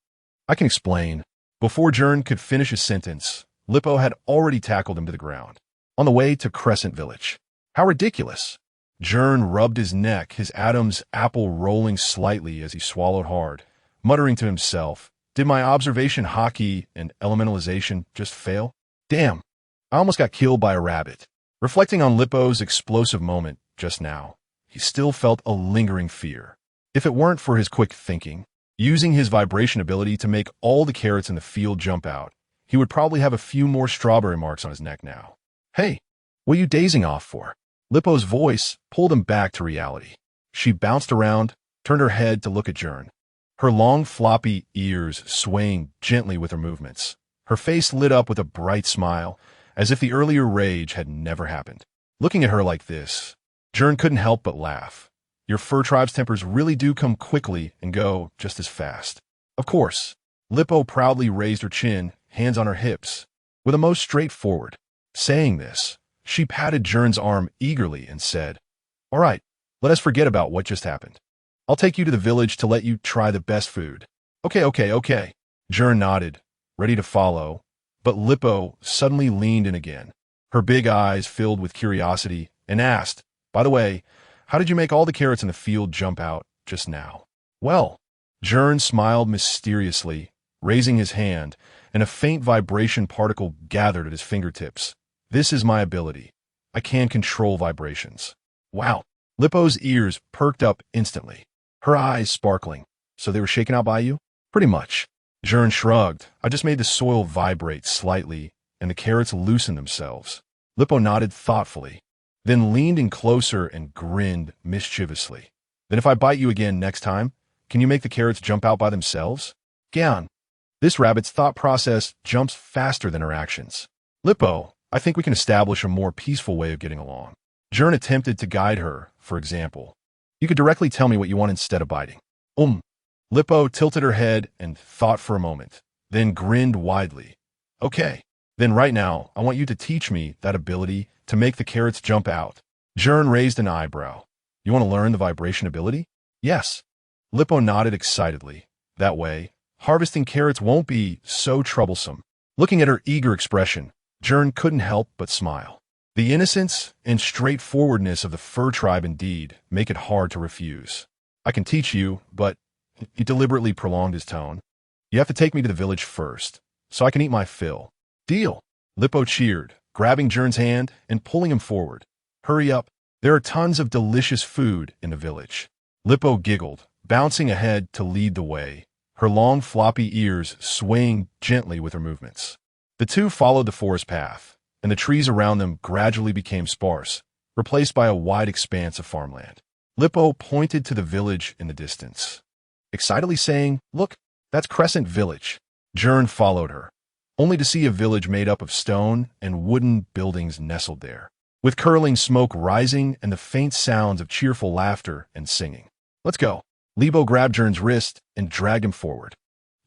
I can explain. Before Gern could finish his sentence, Lippo had already tackled him to the ground, on the way to Crescent Village. How ridiculous! Gern rubbed his neck, his Adam's apple rolling slightly as he swallowed hard, muttering to himself, Did my observation hockey and elementalization just fail? Damn, I almost got killed by a rabbit. Reflecting on Lippo's explosive moment just now, he still felt a lingering fear. If it weren't for his quick thinking, using his vibration ability to make all the carrots in the field jump out, he would probably have a few more strawberry marks on his neck now. Hey, what are you dazing off for? Lippo's voice pulled him back to reality. She bounced around, turned her head to look at Gern, her long floppy ears swaying gently with her movements. Her face lit up with a bright smile, as if the earlier rage had never happened. Looking at her like this, Gern couldn't help but laugh. Your fur tribe's tempers really do come quickly and go just as fast. Of course. Lippo proudly raised her chin, hands on her hips, with a most straightforward. Saying this, she patted Gern's arm eagerly and said, "All right, let us forget about what just happened. I'll take you to the village to let you try the best food." Okay. Gern nodded, ready to follow, but Lippo suddenly leaned in again, her big eyes filled with curiosity, and asked, "By the way, how did you make all the carrots in the field jump out just now?" "Well," Gern smiled mysteriously, raising his hand, and a faint vibration particle gathered at his fingertips. "This is my ability. I can control vibrations." "Wow." Lippo's ears perked up instantly, her eyes sparkling. "So they were shaken out by you?" "Pretty much." Gern shrugged. "I just made the soil vibrate slightly, and the carrots loosened themselves." Lippo nodded thoughtfully, then leaned in closer and grinned mischievously. "Then if I bite you again next time, can you make the carrots jump out by themselves?" "Gern." This rabbit's thought process jumps faster than her actions. "Lippo, I think we can establish a more peaceful way of getting along." Gern attempted to guide her, for example. "You could directly tell me what you want instead of biting." Lippo tilted her head and thought for a moment, then grinned widely. "Okay, then right now, I want you to teach me that ability to make the carrots jump out." Gern raised an eyebrow. "You want to learn the vibration ability?" "Yes." Lippo nodded excitedly. "That way, harvesting carrots won't be so troublesome." Looking at her eager expression, Gern couldn't help but smile. The innocence and straightforwardness of the fur tribe indeed make it hard to refuse. "I can teach you, but," he deliberately prolonged his tone, "you have to take me to the village first, so I can eat my fill." "Deal." Lippo cheered, grabbing Gern's hand and pulling him forward. "Hurry up. There are tons of delicious food in the village." Lippo giggled, bouncing ahead to lead the way, her long floppy ears swaying gently with her movements. The two followed the forest path, and the trees around them gradually became sparse, replaced by a wide expanse of farmland. Lippo pointed to the village in the distance, excitedly saying, "Look, that's Crescent Village." Gern followed her, only to see a village made up of stone and wooden buildings nestled there, with curling smoke rising and the faint sounds of cheerful laughter and singing. "Let's go." Lippo grabbed Gern's wrist and dragged him forward.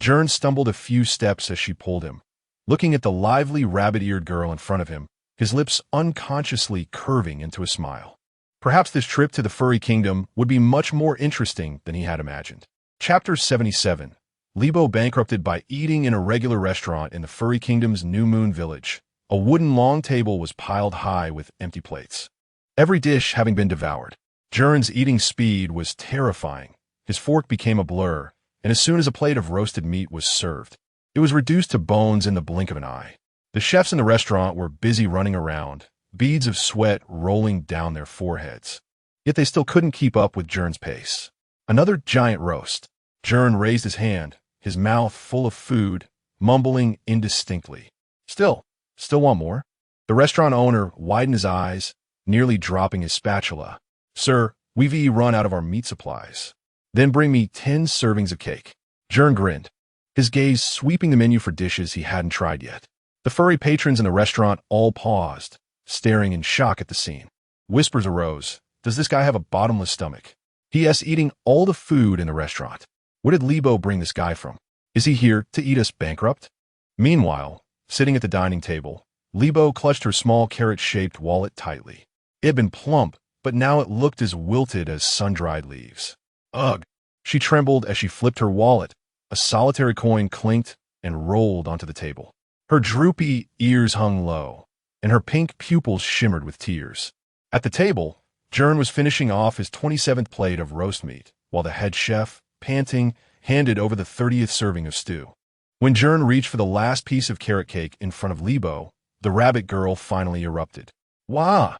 Gern stumbled a few steps as she pulled him, looking at the lively rabbit-eared girl in front of him, his lips unconsciously curving into a smile. Perhaps this trip to the furry kingdom would be much more interesting than he had imagined. Chapter 77. Lippo bankrupted by eating in a regular restaurant in the furry kingdom's New Moon village. A wooden long table was piled high with empty plates, every dish having been devoured. Gern's eating speed was terrifying. His fork became a blur, and as soon as a plate of roasted meat was served, it was reduced to bones in the blink of an eye. The chefs in the restaurant were busy running around, beads of sweat rolling down their foreheads. Yet they still couldn't keep up with Gern's pace. Another giant roast. Gern raised his hand, his mouth full of food, mumbling indistinctly. Still want more?" The restaurant owner widened his eyes, nearly dropping his spatula. "Sir, we've run out of our meat supplies." "Then bring me 10 servings of cake." Gern grinned, his gaze sweeping the menu for dishes he hadn't tried yet. The furry patrons in the restaurant all paused, staring in shock at the scene. Whispers arose. Does this guy have a bottomless stomach? He.s. eating all the food in the restaurant. Where did Lippo bring this guy from? Is he here to eat us bankrupt? Meanwhile, sitting at the dining table, Lippo clutched her small carrot-shaped wallet tightly. It had been plump, but now it looked as wilted as sun-dried leaves. Ugh! She trembled as she flipped her wallet. A solitary coin clinked and rolled onto the table. Her droopy ears hung low, and her pink pupils shimmered with tears. At the table, Gern was finishing off his 27th plate of roast meat, while the head chef, panting, handed over the 30th serving of stew. When Gern reached for the last piece of carrot cake in front of Lippo, the rabbit girl finally erupted. "Wah!"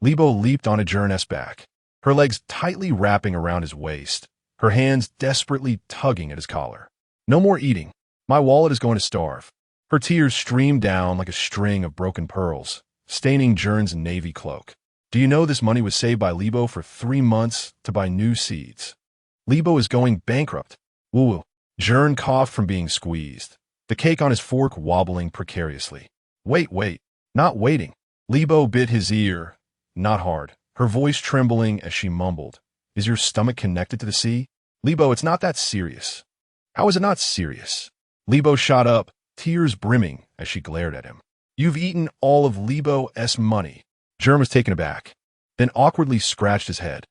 Lippo leaped onto Gern's back, her legs tightly wrapping around his waist, her hands desperately tugging at his collar. "No more eating. My wallet is going to starve." Her tears streamed down like a string of broken pearls, staining Gern's navy cloak. "Do you know this money was saved by Lippo for 3 months to buy new seeds?" Lebo is going bankrupt. Woo-woo. Gern coughed from being squeezed, the cake on his fork wobbling precariously. Wait. Not waiting. Lebo bit his ear. Not hard, her voice trembling as she mumbled. Is your stomach connected to the sea? Lebo, it's not that serious. How is it not serious? Lebo shot up, tears brimming as she glared at him. You've eaten all of Lebo's money. Gern was taken aback, then awkwardly scratched his head.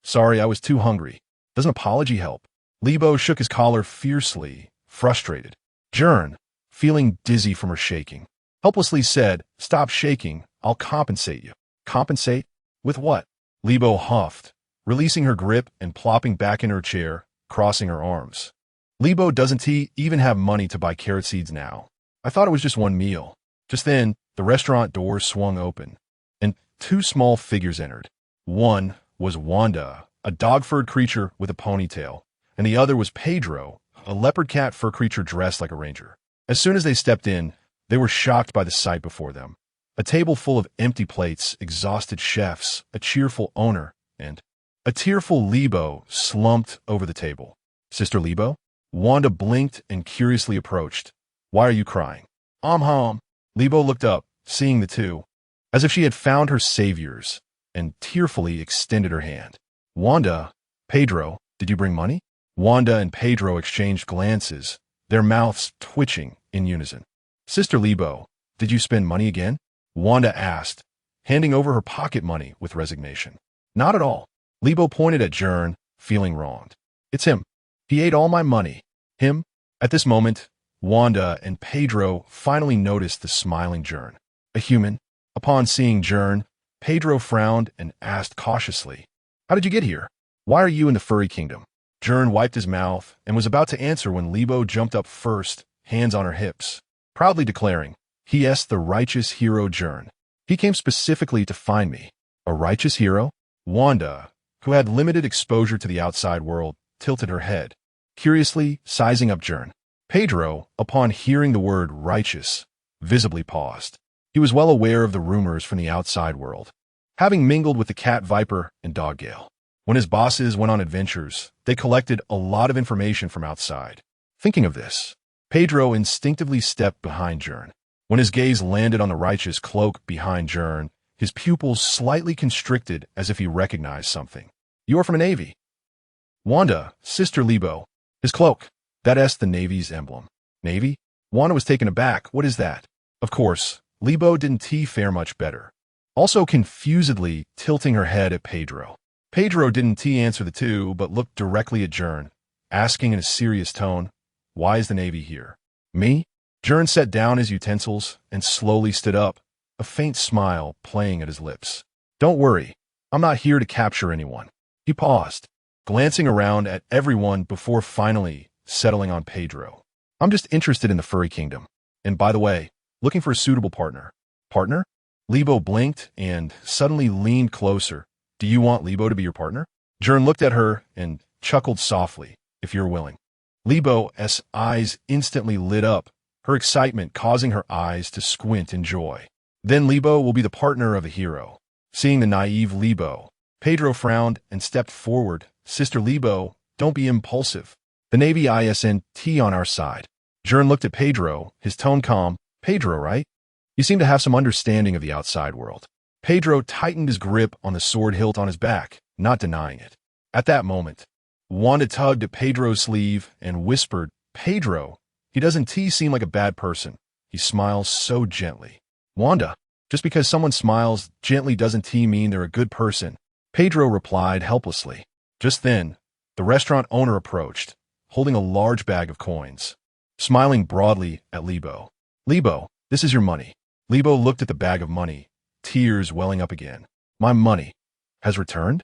Sorry, I was too hungry. Doesn't apology help? Lebo shook his collar fiercely, frustrated. Gern, feeling dizzy from her shaking, helplessly said, Stop shaking, I'll compensate you. Compensate? With what? Lebo huffed, releasing her grip and plopping back in her chair, crossing her arms. Lebo, doesn't he even have money to buy carrot seeds now? I thought it was just one meal. Just then, the restaurant doors swung open, and two small figures entered. One was Wanda, a dog-furred creature with a ponytail, and the other was Pedro, a leopard cat fur creature dressed like a ranger. As soon as they stepped in, they were shocked by the sight before them. A table full of empty plates, exhausted chefs, a cheerful owner, and a tearful Lebo slumped over the table. Sister Lebo? Wanda blinked and curiously approached. Why are you crying? Home. Lebo looked up, seeing the two, as if she had found her saviors, and tearfully extended her hand. Wanda, Pedro, did you bring money? Wanda and Pedro exchanged glances, their mouths twitching in unison. Sister Lebo, did you spend money again? Wanda asked, handing over her pocket money with resignation. Not at all. Lebo pointed at Gern, feeling wronged. It's him. He ate all my money. Him? At this moment, Wanda and Pedro finally noticed the smiling Gern. A human. Upon seeing Gern, Pedro frowned and asked cautiously, How did you get here? Why are you in the furry kingdom? Gern wiped his mouth and was about to answer when Lebo jumped up first, hands on her hips, proudly declaring, He*s the righteous hero Gern. He came specifically to find me. A righteous hero? Wanda, who had limited exposure to the outside world, tilted her head, curiously sizing up Gern. Pedro, upon hearing the word righteous, visibly paused. He was well aware of the rumors from the outside world, having mingled with the cat viper and dog gale. When his bosses went on adventures, they collected a lot of information from outside. Thinking of this, Pedro instinctively stepped behind Gern. When his gaze landed on the righteous cloak behind Gern, his pupils slightly constricted as if he recognized something. You are from a navy. Wanda, Sister Lebo, his cloak. That's the Navy's emblem. Navy? Wanda was taken aback. What is that? Of course, Lebo didn't fare much better, also confusedly tilting her head at Pedro. Pedro didn't answer the two, but looked directly at Gern, asking in a serious tone, Why is the Navy here? Me? Gern set down his utensils and slowly stood up, a faint smile playing at his lips. Don't worry, I'm not here to capture anyone. He paused, glancing around at everyone before finally settling on Pedro. I'm just interested in the furry kingdom. And by the way, looking for a suitable partner. Partner? Lebo blinked and suddenly leaned closer. Do you want Lebo to be your partner? Gern looked at her and chuckled softly, if you're willing. Lebo's eyes instantly lit up, her excitement causing her eyes to squint in joy. Then Lebo will be the partner of a hero. Seeing the naive Lebo, Pedro frowned and stepped forward. Sister Lebo, don't be impulsive. The Navy isn't on our side. Gern looked at Pedro, his tone calm. Pedro, right? You seem to have some understanding of the outside world. Pedro tightened his grip on the sword hilt on his back, not denying it. At that moment, Wanda tugged at Pedro's sleeve and whispered, Pedro, he doesn't seem like a bad person. He smiles so gently. Wanda, just because someone smiles gently doesn't mean they're a good person. Pedro replied helplessly. Just then, the restaurant owner approached, holding a large bag of coins, smiling broadly at Lebo. Lebo, this is your money. Lebo looked at the bag of money, tears welling up again. My money has returned?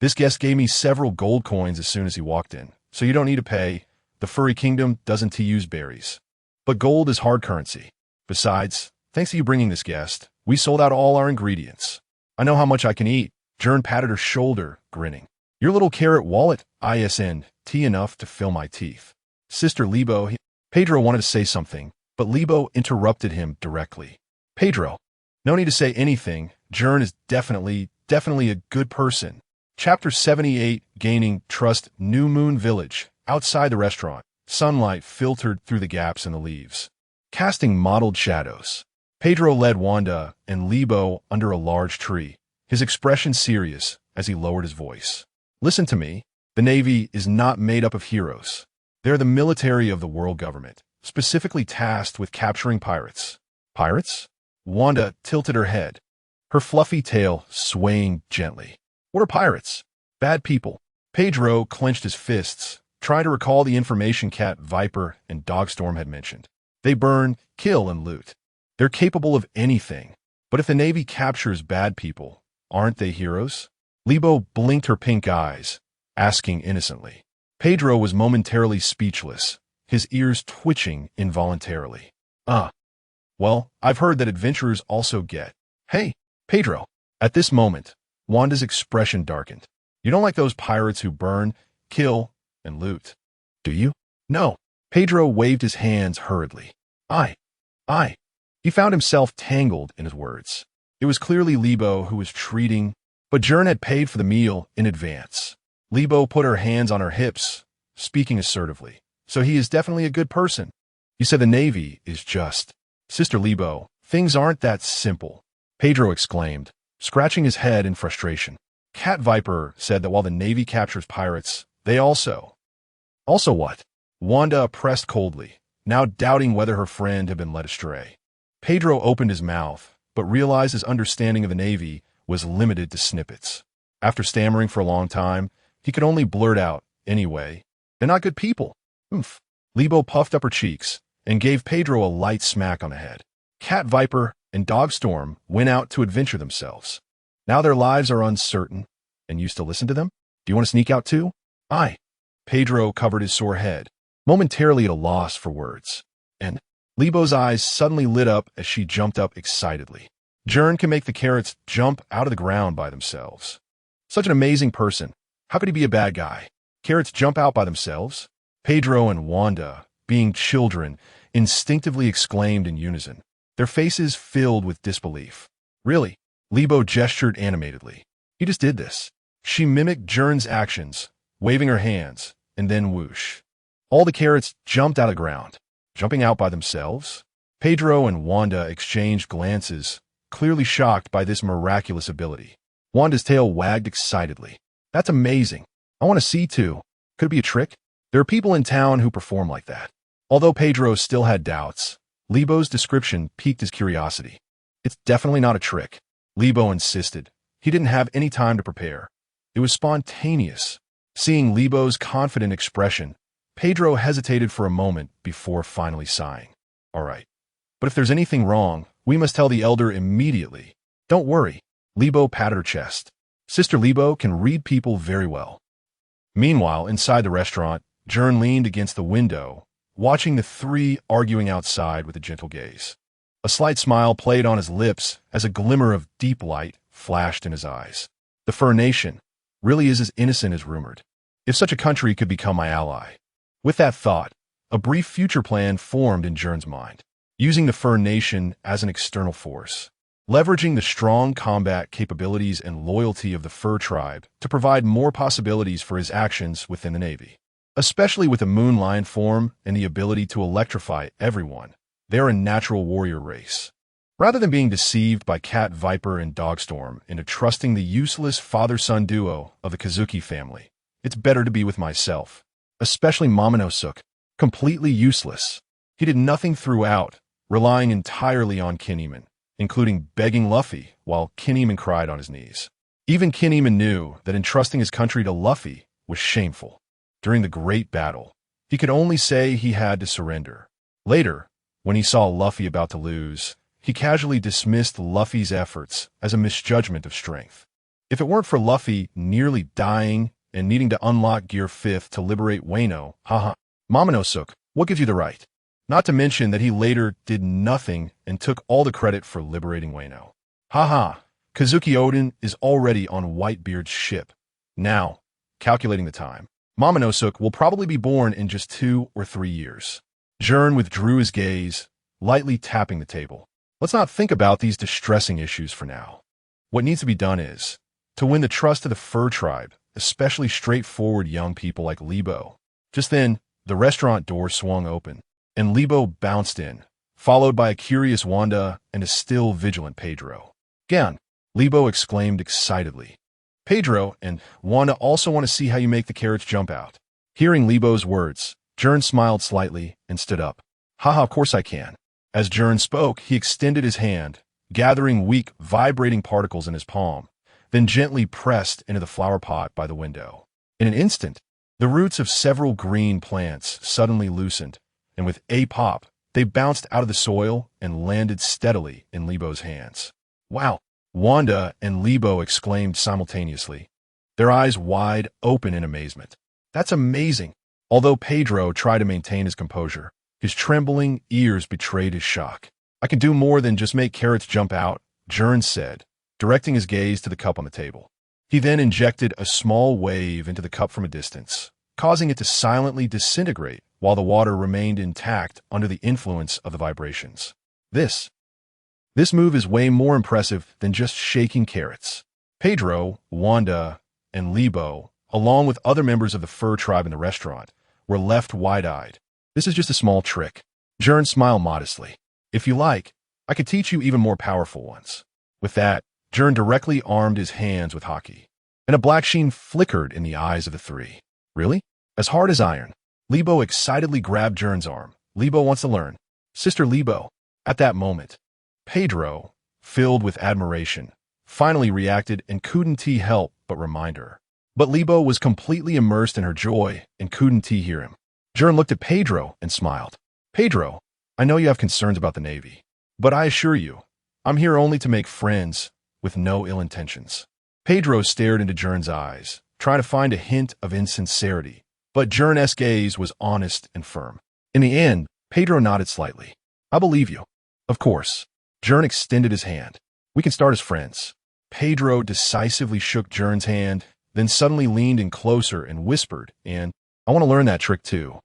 This guest gave me several gold coins as soon as he walked in, so you don't need to pay. The furry kingdom doesn't use berries. But gold is hard currency. Besides, thanks to you bringing this guest, we sold out all our ingredients. I know how much I can eat. Gern patted her shoulder, grinning. Your little carrot wallet isn't enough to fill my teeth. Sister Lebo, Pedro wanted to say something, but Lebo interrupted him directly. Pedro, no need to say anything. Gern is definitely a good person. Chapter 78, Gaining Trust. New Moon Village. Outside the restaurant, sunlight filtered through the gaps in the leaves, casting mottled shadows. Pedro led Wanda and Lebo under a large tree, his expression serious as he lowered his voice. Listen to me. The Navy is not made up of heroes. They're the military of the world government, specifically tasked with capturing pirates. Pirates? Wanda tilted her head, her fluffy tail swaying gently. What are pirates? Bad people. Pedro clenched his fists, trying to recall the information Cat, Viper, and Dogstorm had mentioned. They burn, kill, and loot. They're capable of anything. But if the Navy captures bad people, aren't they heroes? Lebo blinked her pink eyes, asking innocently. Pedro was momentarily speechless, his ears twitching involuntarily. Well, I've heard that adventurers also get. Hey, Pedro. At this moment, Wanda's expression darkened. You don't like those pirates who burn, kill, and loot, do you? No. Pedro waved his hands hurriedly. I. He found himself tangled in his words. It was clearly Lebo who was treating, but Gern had paid for the meal in advance. Lebo put her hands on her hips, speaking assertively. So he is definitely a good person. You said the Navy is just. Sister Lebo, things aren't that simple, Pedro exclaimed, scratching his head in frustration. Cat Viper said that while the Navy captures pirates, they also. Also what? Wanda pressed coldly, now doubting whether her friend had been led astray. Pedro opened his mouth, but realized his understanding of the Navy was limited to snippets. After stammering for a long time, he could only blurt out, anyway, they're not good people. Oomph. Lebo puffed up her cheeks and gave Pedro a light smack on the head. Cat Viper and Dogstorm went out to adventure themselves. Now their lives are uncertain, and you still listen to them? Do you want to sneak out too? Pedro covered his sore head, momentarily at a loss for words. And Lebo's eyes suddenly lit up as she jumped up excitedly. Gern can make the carrots jump out of the ground by themselves. Such an amazing person. How could he be a bad guy? Carrots jump out by themselves? Pedro and Wanda, being children, instinctively exclaimed in unison, their faces filled with disbelief. Really? Lebo gestured animatedly. He just did this. She mimicked Gern's actions, waving her hands, and then whoosh. All the carrots jumped out of the ground. Jumping out by themselves? Pedro and Wanda exchanged glances, clearly shocked by this miraculous ability. Wanda's tail wagged excitedly. That's amazing. I want to see too. Could it be a trick? There are people in town who perform like that. Although Pedro still had doubts, Lebo's description piqued his curiosity. It's definitely not a trick, Lebo insisted. He didn't have any time to prepare. It was spontaneous. Seeing Lebo's confident expression, Pedro hesitated for a moment before finally sighing. All right. But if there's anything wrong, we must tell the elder immediately. Don't worry. Lebo patted her chest. Sister Lebo can read people very well. Meanwhile, inside the restaurant, Gern leaned against the window, watching the three arguing outside with a gentle gaze. A slight smile played on his lips as a glimmer of deep light flashed in his eyes. The Fur Nation really is as innocent as rumored. If such a country could become my ally. With that thought, a brief future plan formed in Gern's mind, using the Fur Nation as an external force, leveraging the strong combat capabilities and loyalty of the Fur Tribe to provide more possibilities for his actions within the Navy. Especially with the Moon Lion form and the ability to electrify everyone, they're a natural warrior race. Rather than being deceived by Cat Viper and Dogstorm into trusting the useless father-son duo of the Kazuki family, it's better to be with myself. Especially Momonosuke, completely useless. He did nothing throughout, relying entirely on Kinemon, including begging Luffy while Kinemon cried on his knees. Even Kinemon knew that entrusting his country to Luffy was shameful. During the great battle, he could only say he had to surrender. Later, when he saw Luffy about to lose, he casually dismissed Luffy's efforts as a misjudgment of strength. If it weren't for Luffy nearly dying and needing to unlock Gear 5th to liberate Wano, Momonosuke, what gives you the right? Not to mention that he later did nothing and took all the credit for liberating Wano. Kazuki Oden is already on Whitebeard's ship. Now, calculating the time, Momonosuke will probably be born in just 2 or 3 years. Gern withdrew his gaze, lightly tapping the table. Let's not think about these distressing issues for now. What needs to be done is to win the trust of the fur tribe, especially straightforward young people like Lebo. Just then, the restaurant door swung open, and Lebo bounced in, followed by a curious Wanda and a still vigilant Pedro. "Gern," Lebo exclaimed excitedly. "Pedro and Wanda also want to see how you make the carrots jump out." Hearing Lebo's words, Gern smiled slightly and stood up. "Haha, of course I can." As Gern spoke, he extended his hand, gathering weak, vibrating particles in his palm, then gently pressed into the flower pot by the window. In an instant, the roots of several green plants suddenly loosened, and with a pop, they bounced out of the soil and landed steadily in Lebo's hands. "Wow!" Wanda and Lebo exclaimed simultaneously, their eyes wide open in amazement. "That's amazing!" Although Pedro tried to maintain his composure, his trembling ears betrayed his shock. "I can do more than just make carrots jump out," Gern said, directing his gaze to the cup on the table. He then injected a small wave into the cup from a distance, causing it to silently disintegrate while the water remained intact under the influence of the vibrations. This move is way more impressive than just shaking carrots. Pedro, Wanda, and Lebo, along with other members of the fur tribe in the restaurant, were left wide-eyed. "This is just a small trick." Gern smiled modestly. "If you like, I could teach you even more powerful ones." With that, Gern directly armed his hands with hockey, and a black sheen flickered in the eyes of the three. "Really? As hard as iron?" Lebo excitedly grabbed Gern's arm. "Lebo wants to learn." "Sister Lebo." At that moment, Pedro, filled with admiration, finally reacted and couldn't help but remind her. But Lebo was completely immersed in her joy and couldn't hear him. Gern looked at Pedro and smiled. "Pedro, I know you have concerns about the Navy, but I assure you, I'm here only to make friends with no ill intentions." Pedro stared into Gern's eyes, trying to find a hint of insincerity, but Gern's gaze was honest and firm. In the end, Pedro nodded slightly. "I believe you." "Of course." Gern extended his hand. "We can start as friends." Pedro decisively shook Gern's hand, then suddenly leaned in closer and whispered, "And I want to learn that trick too."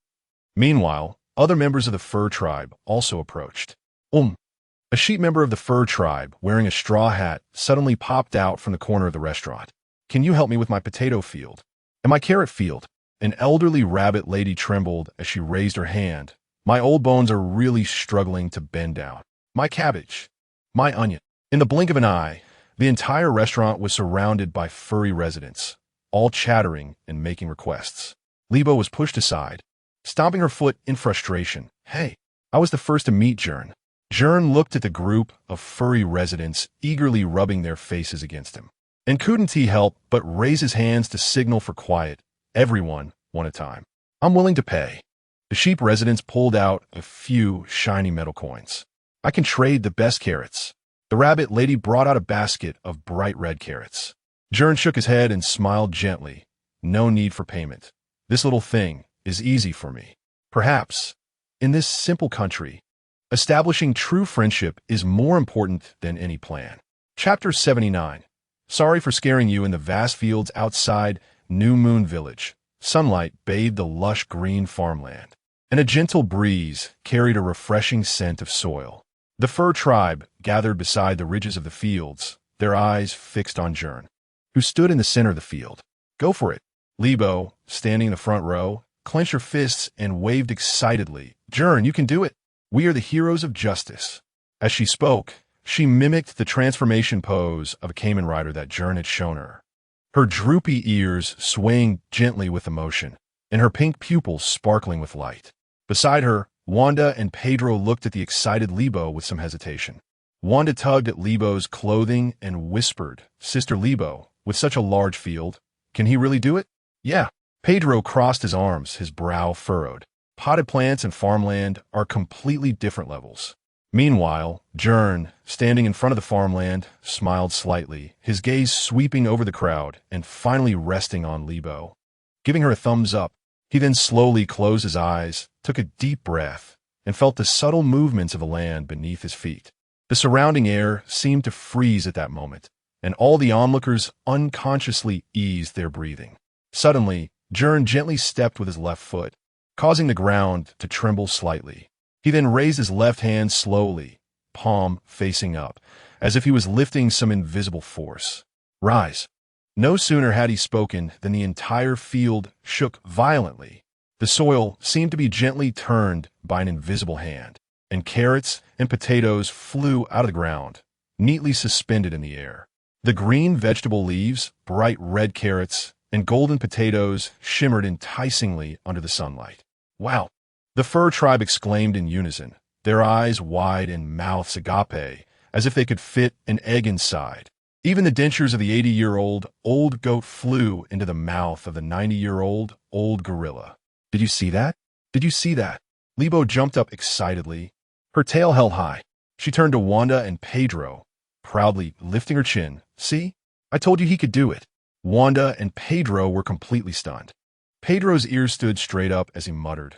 Meanwhile, other members of the fur tribe also approached. A sheep member of the fur tribe, wearing a straw hat, suddenly popped out from the corner of the restaurant. "Can you help me with my potato field?" "And my carrot field?" An elderly rabbit lady trembled as she raised her hand. "My old bones are really struggling to bend down." "My cabbage." "My onion." In the blink of an eye, the entire restaurant was surrounded by furry residents, all chattering and making requests. Lebo was pushed aside, stomping her foot in frustration. "Hey, I was the first to meet Gern." Gern looked at the group of furry residents eagerly rubbing their faces against him, and couldn't help but raise his hands to signal for quiet, everyone, one at a time. "I'm willing to pay." The sheep residents pulled out a few shiny metal coins. "I can trade the best carrots." The rabbit lady brought out a basket of bright red carrots. Gern shook his head and smiled gently. "No need for payment. This little thing is easy for me." Perhaps, in this simple country, establishing true friendship is more important than any plan. Chapter 79. Sorry for scaring you in the vast fields outside New Moon Village. Sunlight bathed the lush green farmland, and a gentle breeze carried a refreshing scent of soil. The fur tribe gathered beside the ridges of the fields, their eyes fixed on Gern, who stood in the center of the field. "Go for it." Lebo, standing in the front row, clenched her fists and waved excitedly. "Gern, you can do it. We are the heroes of justice." As she spoke, she mimicked the transformation pose of a caiman rider that Gern had shown her, her droopy ears swaying gently with emotion, and her pink pupils sparkling with light. Beside her, Wanda and Pedro looked at the excited Lebo with some hesitation. Wanda tugged at Lebo's clothing and whispered, "Sister Lebo, with such a large field, can he really do it?" "Yeah." Pedro crossed his arms, his brow furrowed. Potted plants and farmland are completely different levels. Meanwhile, Gern, standing in front of the farmland, smiled slightly, his gaze sweeping over the crowd and finally resting on Lebo. Giving her a thumbs up, he then slowly closed his eyes, took a deep breath, and felt the subtle movements of the land beneath his feet. The surrounding air seemed to freeze at that moment, and all the onlookers unconsciously eased their breathing. Suddenly, Gern gently stepped with his left foot, causing the ground to tremble slightly. He then raised his left hand slowly, palm facing up, as if he was lifting some invisible force. "Rise." No sooner had he spoken than the entire field shook violently. The soil seemed to be gently turned by an invisible hand, and carrots and potatoes flew out of the ground, neatly suspended in the air. The green vegetable leaves, bright red carrots, and golden potatoes shimmered enticingly under the sunlight. Wow! The fur tribe exclaimed in unison, their eyes wide and mouths agape, as if they could fit an egg inside. Even the dentures of the 80-year-old old goat flew into the mouth of the 90-year-old old gorilla. Did you see that? Did you see that? Lebo jumped up excitedly, her tail held high. She turned to Wanda and Pedro, proudly lifting her chin. See? I told you he could do it. Wanda and Pedro were completely stunned. Pedro's ears stood straight up as he muttered,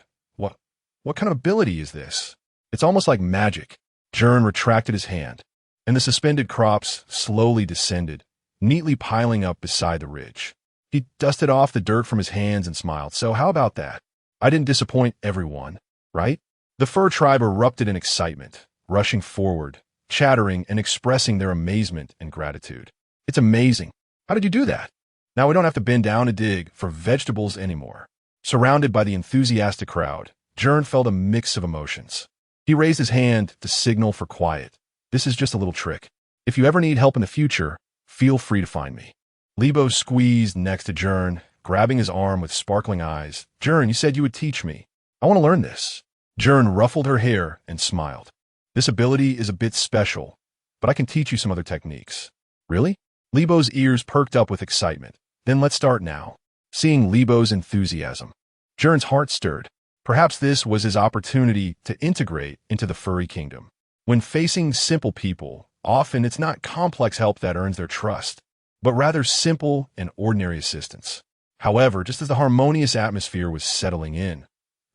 What kind of ability is this? It's almost like magic. Gern retracted his hand, and the suspended crops slowly descended, neatly piling up beside the ridge. He dusted off the dirt from his hands and smiled. So how about that? I didn't disappoint everyone, right? The fur tribe erupted in excitement, rushing forward, chattering and expressing their amazement and gratitude. It's amazing. How did you do that? Now we don't have to bend down to dig for vegetables anymore. Surrounded by the enthusiastic crowd, Gern felt a mix of emotions. He raised his hand to signal for quiet. This is just a little trick. If you ever need help in the future, feel free to find me. Lebo squeezed next to Gern, grabbing his arm with sparkling eyes. Gern, you said you would teach me. I want to learn this. Gern ruffled her hair and smiled. This ability is a bit special, but I can teach you some other techniques. Really? Lebo's ears perked up with excitement. Then let's start now. Seeing Lebo's enthusiasm, Gern's heart stirred. Perhaps this was his opportunity to integrate into the furry kingdom. When facing simple people, often it's not complex help that earns their trust, but rather simple and ordinary assistance. However, just as the harmonious atmosphere was settling in,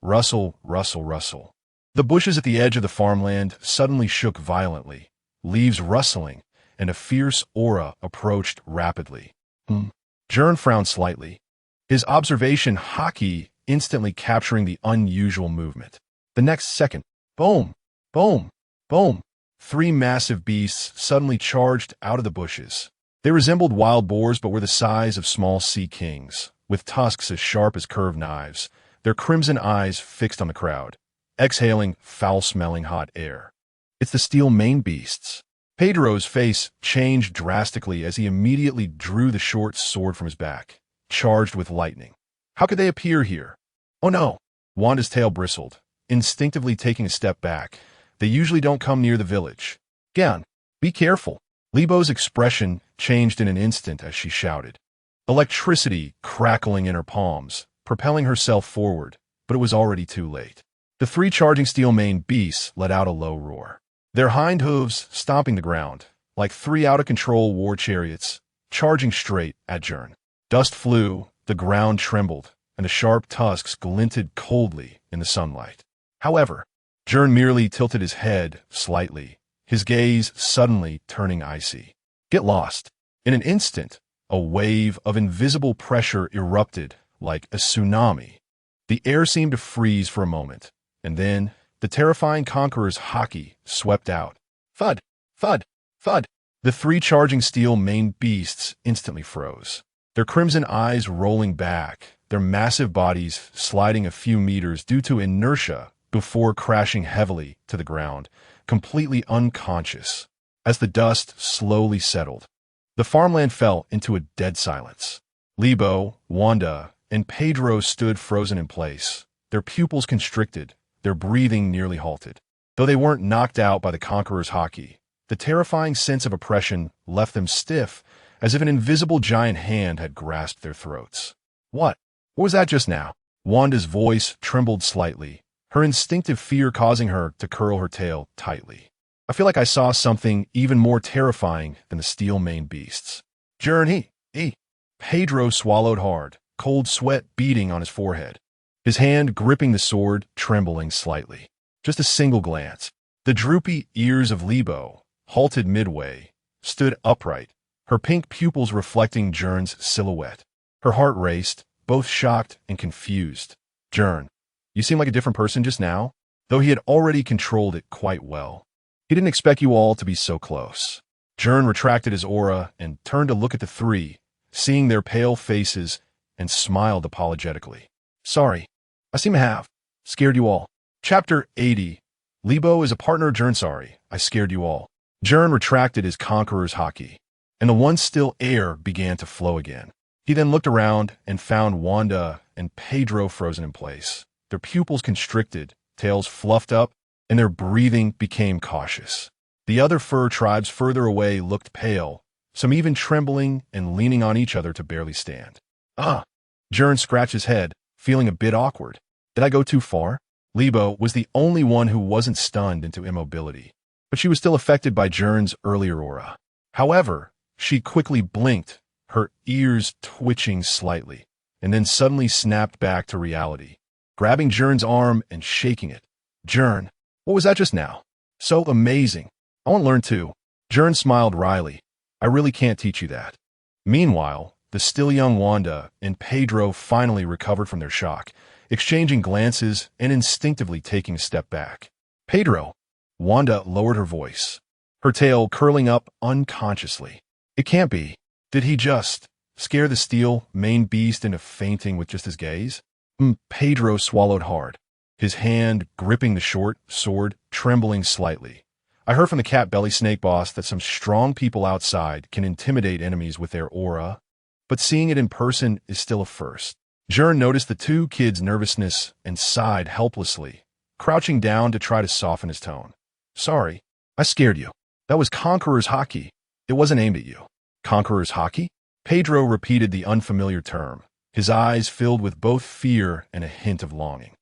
rustle, rustle, rustle. The bushes at the edge of the farmland suddenly shook violently, leaves rustling, and a fierce aura approached rapidly. Gern frowned slightly, his observation hockey instantly capturing the unusual movement. The next second, boom, boom, boom, three massive beasts suddenly charged out of the bushes. They resembled wild boars but were the size of small sea kings, with tusks as sharp as curved knives, their crimson eyes fixed on the crowd, exhaling foul-smelling hot air. It's the steel-maned beasts. Pedro's face changed drastically as he immediately drew the short sword from his back, charged with lightning. How could they appear here? Oh no! Wanda's tail bristled, instinctively taking a step back. They usually don't come near the village. Gern, be careful. Lebo's expression changed in an instant as she shouted. Electricity crackling in her palms, propelling herself forward, but it was already too late. The three charging steel-maned beasts let out a low roar, their hind hooves stomping the ground, like three out-of-control war chariots, charging straight at Gern. Dust flew, the ground trembled, and the sharp tusks glinted coldly in the sunlight. However, Gern merely tilted his head slightly, his gaze suddenly turning icy. Get lost. In an instant, a wave of invisible pressure erupted like a tsunami. The air seemed to freeze for a moment, and then the terrifying conqueror's hockey swept out. Thud, thud, thud. The three charging steel-maned beasts instantly froze, their crimson eyes rolling back, their massive bodies sliding a few meters due to inertia before crashing heavily to the ground, completely unconscious. As the dust slowly settled, the farmland fell into a dead silence. Lebo, Wanda, and Pedro stood frozen in place, their pupils constricted, their breathing nearly halted. Though they weren't knocked out by the conqueror's hockey, the terrifying sense of oppression left them stiff, as if an invisible giant hand had grasped their throats. What was that just now? Wanda's voice trembled slightly, her instinctive fear causing her to curl her tail tightly. I feel like I saw something even more terrifying than the steel-maned beasts. Gern, Pedro swallowed hard, cold sweat beading on his forehead, his hand gripping the sword, trembling slightly. Just a single glance. The droopy ears of Lebo, halted midway, stood upright, her pink pupils reflecting Gern's silhouette. Her heart raced, both shocked and confused. Gern, you seem like a different person just now, though he had already controlled it quite well. He didn't expect you all to be so close. Gern retracted his aura and turned to look at the three, seeing their pale faces, and smiled apologetically. Sorry, I seem to have scared you all. Chapter 80. Libo is a partner of Gern. Sorry, I scared you all. Gern retracted his conqueror's haki, and the once still air began to flow again. He then looked around and found Wanda and Pedro frozen in place, their pupils constricted, tails fluffed up, and their breathing became cautious. The other fur tribes further away looked pale, some even trembling and leaning on each other to barely stand. Gern scratched his head, feeling a bit awkward. Did I go too far? Libo was the only one who wasn't stunned into immobility, but she was still affected by Gern's earlier aura. However, she quickly blinked, her ears twitching slightly, and then suddenly snapped back to reality, grabbing Gern's arm and shaking it. Gern, what was that just now? So amazing. I want to learn too. Gern smiled wryly. I really can't teach you that. Meanwhile, the still young Wanda and Pedro finally recovered from their shock, exchanging glances and instinctively taking a step back. Pedro. Wanda lowered her voice, her tail curling up unconsciously. It can't be. Did he just scare the steel-maned beast into fainting with just his gaze? Pedro swallowed hard, his hand gripping the short sword, trembling slightly. I heard from the cat belly snake boss that some strong people outside can intimidate enemies with their aura, but seeing it in person is still a first. Gern noticed the two kids' nervousness and sighed helplessly, crouching down to try to soften his tone. Sorry, I scared you. That was Conqueror's haki. It wasn't aimed at you. Conqueror's haki? Pedro repeated the unfamiliar term, his eyes filled with both fear and a hint of longing.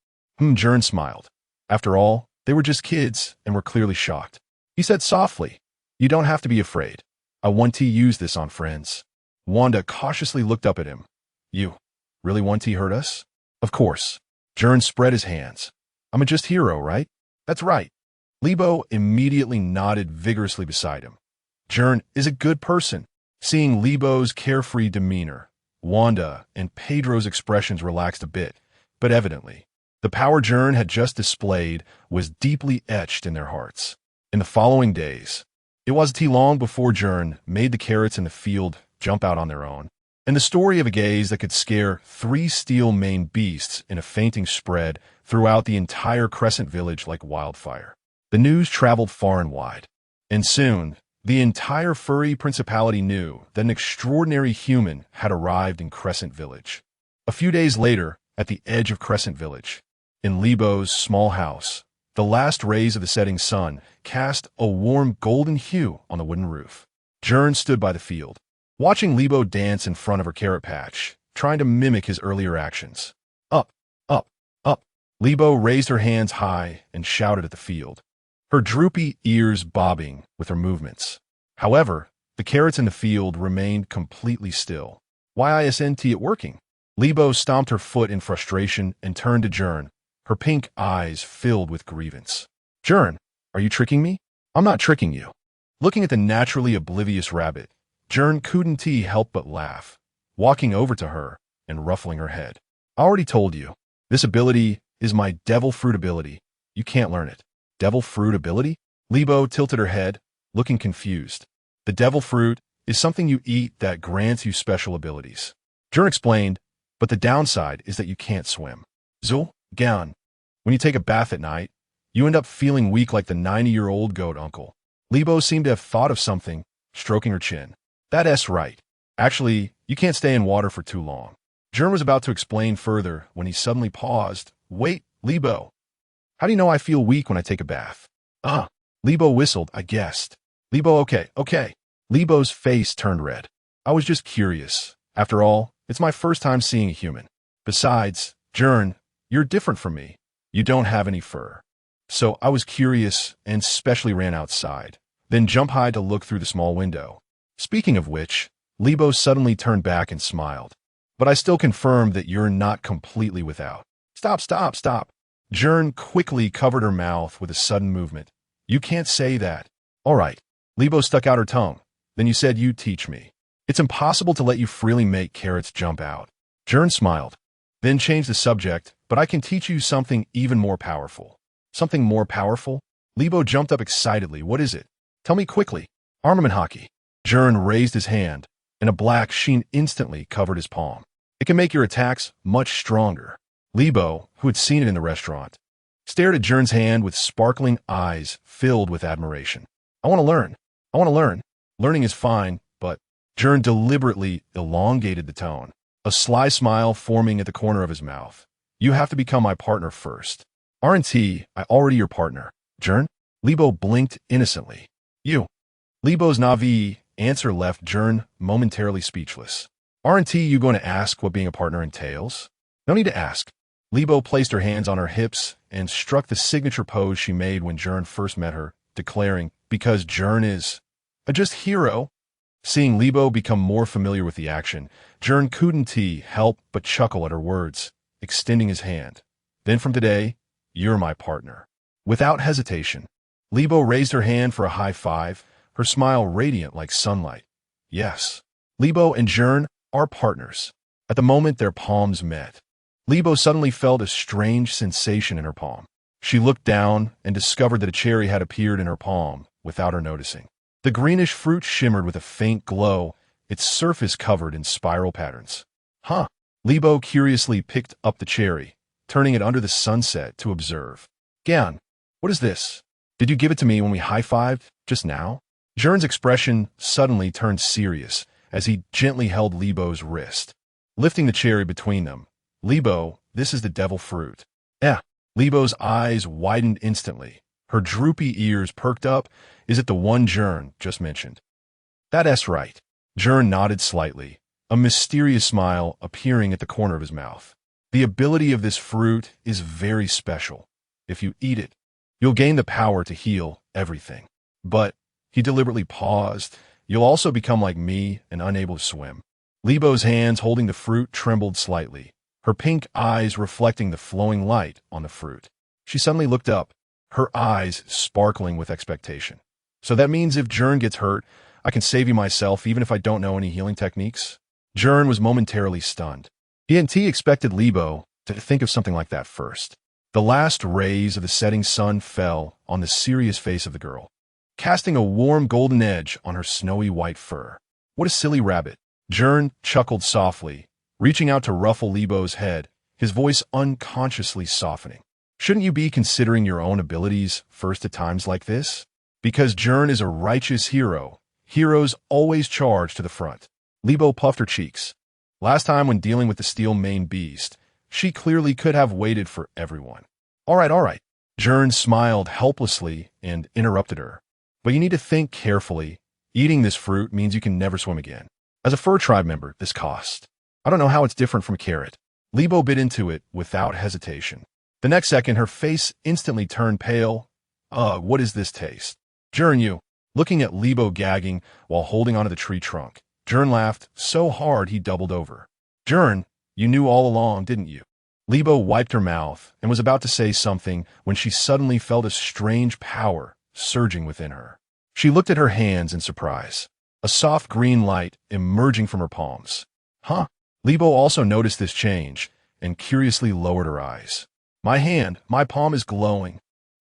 Gern smiled. After all, they were just kids and were clearly shocked. He said softly, You don't have to be afraid. I want to use this on friends. Wanda cautiously looked up at him. You really want to hurt us? Of course. Gern spread his hands. I'm a just hero, right? That's right. Libo immediately nodded vigorously beside him. Gern is a good person. Seeing Libo's carefree demeanor, Wanda and Pedro's expressions relaxed a bit, but evidently, the power Gern had just displayed was deeply etched in their hearts. In the following days, it wasn't long before Gern made the carrots in the field jump out on their own, and the story of a gaze that could scare 3 steel-maned beasts in a fainting spread throughout the entire Crescent Village like wildfire. The news traveled far and wide, and soon, the entire furry principality knew that an extraordinary human had arrived in Crescent Village. A few days later, at the edge of Crescent Village, in Libo's small house, the last rays of the setting sun cast a warm golden hue on the wooden roof. Gern stood by the field, watching Libo dance in front of her carrot patch, trying to mimic his earlier actions. Up, up, up. Libo raised her hands high and shouted at the field, her droopy ears bobbing with her movements. However, the carrots in the field remained completely still. Why isn't it working? Libo stomped her foot in frustration and turned to Gern, her pink eyes filled with grievance. Gern, are you tricking me? I'm not tricking you. Looking at the naturally oblivious rabbit, Gern couldn't help but laugh, walking over to her and ruffling her head. I already told you, this ability is my devil fruit ability. You can't learn it. Devil fruit ability? Libo tilted her head, looking confused. The devil fruit is something you eat that grants you special abilities. Gern explained, but the downside is that you can't swim. Gern. When you take a bath at night, you end up feeling weak like the 90-year-old goat uncle. Libo seemed to have thought of something, stroking her chin. That's right. Actually, you can't stay in water for too long. Gern was about to explain further when he suddenly paused. Wait, Libo. How do you know I feel weak when I take a bath? Libo whistled, I guessed. Libo, okay. Libo's face turned red. I was just curious. After all, it's my first time seeing a human. Besides, Gern, you're different from me. You don't have any fur. So I was curious and specially ran outside, then jumped high to look through the small window. Speaking of which, Libo suddenly turned back and smiled. But I still confirmed that you're not completely without. Stop. Gern quickly covered her mouth with a sudden movement. You can't say that. All right. Libo stuck out her tongue. Then you said you'd teach me. It's impossible to let you freely make carrots jump out. Gern smiled, then changed the subject, but I can teach you something even more powerful. Something more powerful? Libo jumped up excitedly. What is it? Tell me quickly. Armament haki. Gern raised his hand, and a black sheen instantly covered his palm. It can make your attacks much stronger. Lebo, who had seen it in the restaurant, stared at Gern's hand with sparkling eyes filled with admiration. I want to learn. I want to learn. Learning is fine, but Gern deliberately elongated the tone, a sly smile forming at the corner of his mouth. You have to become my partner first. Aren't I already your partner? Gern? Lebo blinked innocently. You. Lebo's Navi answer left Gern momentarily speechless. Aren't you going to ask what being a partner entails? No need to ask. Lebo placed her hands on her hips and struck the signature pose she made when Gern first met her, declaring, because Gern is a just hero. Seeing Lebo become more familiar with the action, Gern couldn't help but chuckle at her words, extending his hand. Then from today, you're my partner. Without hesitation, Lebo raised her hand for a high five, her smile radiant like sunlight. Yes, Lebo and Gern are partners. At the moment their palms met, Lebo suddenly felt a strange sensation in her palm. She looked down and discovered that a cherry had appeared in her palm without her noticing. The greenish fruit shimmered with a faint glow, its surface covered in spiral patterns. Huh? Lebo curiously picked up the cherry, turning it under the sunset to observe. Gern, what is this? Did you give it to me when we high-fived just now? Gern's expression suddenly turned serious as he gently held Lebo's wrist, lifting the cherry between them. Lebo, this is the devil fruit. Lebo's eyes widened instantly. Her droopy ears perked up. Is it the one Gern just mentioned? That's right. Gern nodded slightly, a mysterious smile appearing at the corner of his mouth. The ability of this fruit is very special. If you eat it, you'll gain the power to heal everything. But, he deliberately paused, you'll also become like me and unable to swim. Lebo's hands holding the fruit trembled slightly, her pink eyes reflecting the flowing light on the fruit. She suddenly looked up, her eyes sparkling with expectation. So that means if Gern gets hurt, I can save you myself even if I don't know any healing techniques? Gern was momentarily stunned. He expected Lebo to think of something like that first. The last rays of the setting sun fell on the serious face of the girl, casting a warm golden edge on her snowy white fur. What a silly rabbit. Gern chuckled softly, reaching out to ruffle Lebo's head, his voice unconsciously softening. Shouldn't you be considering your own abilities first at times like this? Because Gern is a righteous hero, heroes always charge to the front. Lebo puffed her cheeks. Last time when dealing with the steel-maned beast, she clearly could have waited for everyone. All right. Gern smiled helplessly and interrupted her. But you need to think carefully. Eating this fruit means you can never swim again. As a fur tribe member, this cost. I don't know how it's different from a carrot. Lebo bit into it without hesitation. The next second, her face instantly turned pale. What is this taste? Gern, you. Looking at Lebo gagging while holding onto the tree trunk, Gern laughed so hard he doubled over. Gern, you knew all along, didn't you? Lebo wiped her mouth and was about to say something when she suddenly felt a strange power surging within her. She looked at her hands in surprise, a soft green light emerging from her palms. Huh? Lebo also noticed this change and curiously lowered her eyes. My palm is glowing.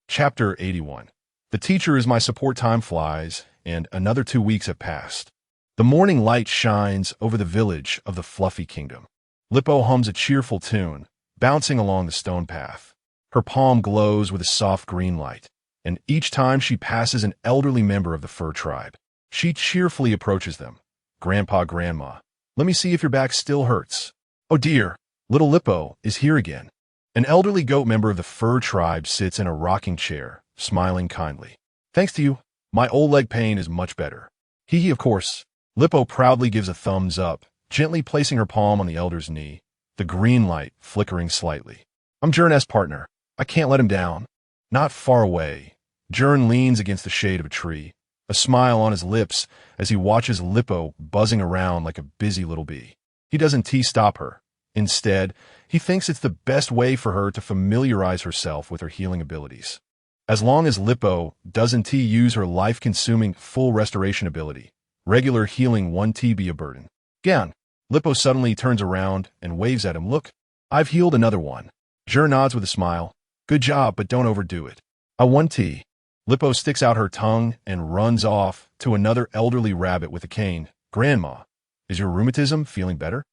Chapter 81. The teacher is my support. Time flies, and another 2 weeks have passed. The morning light shines over the village of the Fluffy Kingdom. Lippo hums a cheerful tune, bouncing along the stone path. Her palm glows with a soft green light, and each time she passes an elderly member of the fur tribe, she cheerfully approaches them. Grandpa, Grandma, let me see if your back still hurts. Oh dear, little Lippo is here again. An elderly goat member of the fur tribe sits in a rocking chair, smiling kindly. Thanks to you, my old leg pain is much better. Hee, of course. Lippo proudly gives a thumbs up, gently placing her palm on the elder's knee, the green light flickering slightly. I'm Gern's partner. I can't let him down. Not far away, Gern leans against the shade of a tree, a smile on his lips as he watches Lippo buzzing around like a busy little bee. He doesn't stop her. Instead, he thinks it's the best way for her to familiarize herself with her healing abilities. As long as Lippo doesn't use her life-consuming full restoration ability, regular healing won't be a burden. Gern. Lippo suddenly turns around and waves at him. Look, I've healed another one. Gern nods with a smile. Good job, but don't overdo it. I want tea. Lippo sticks out her tongue and runs off to another elderly rabbit with a cane. Grandma, Is your rheumatism feeling better?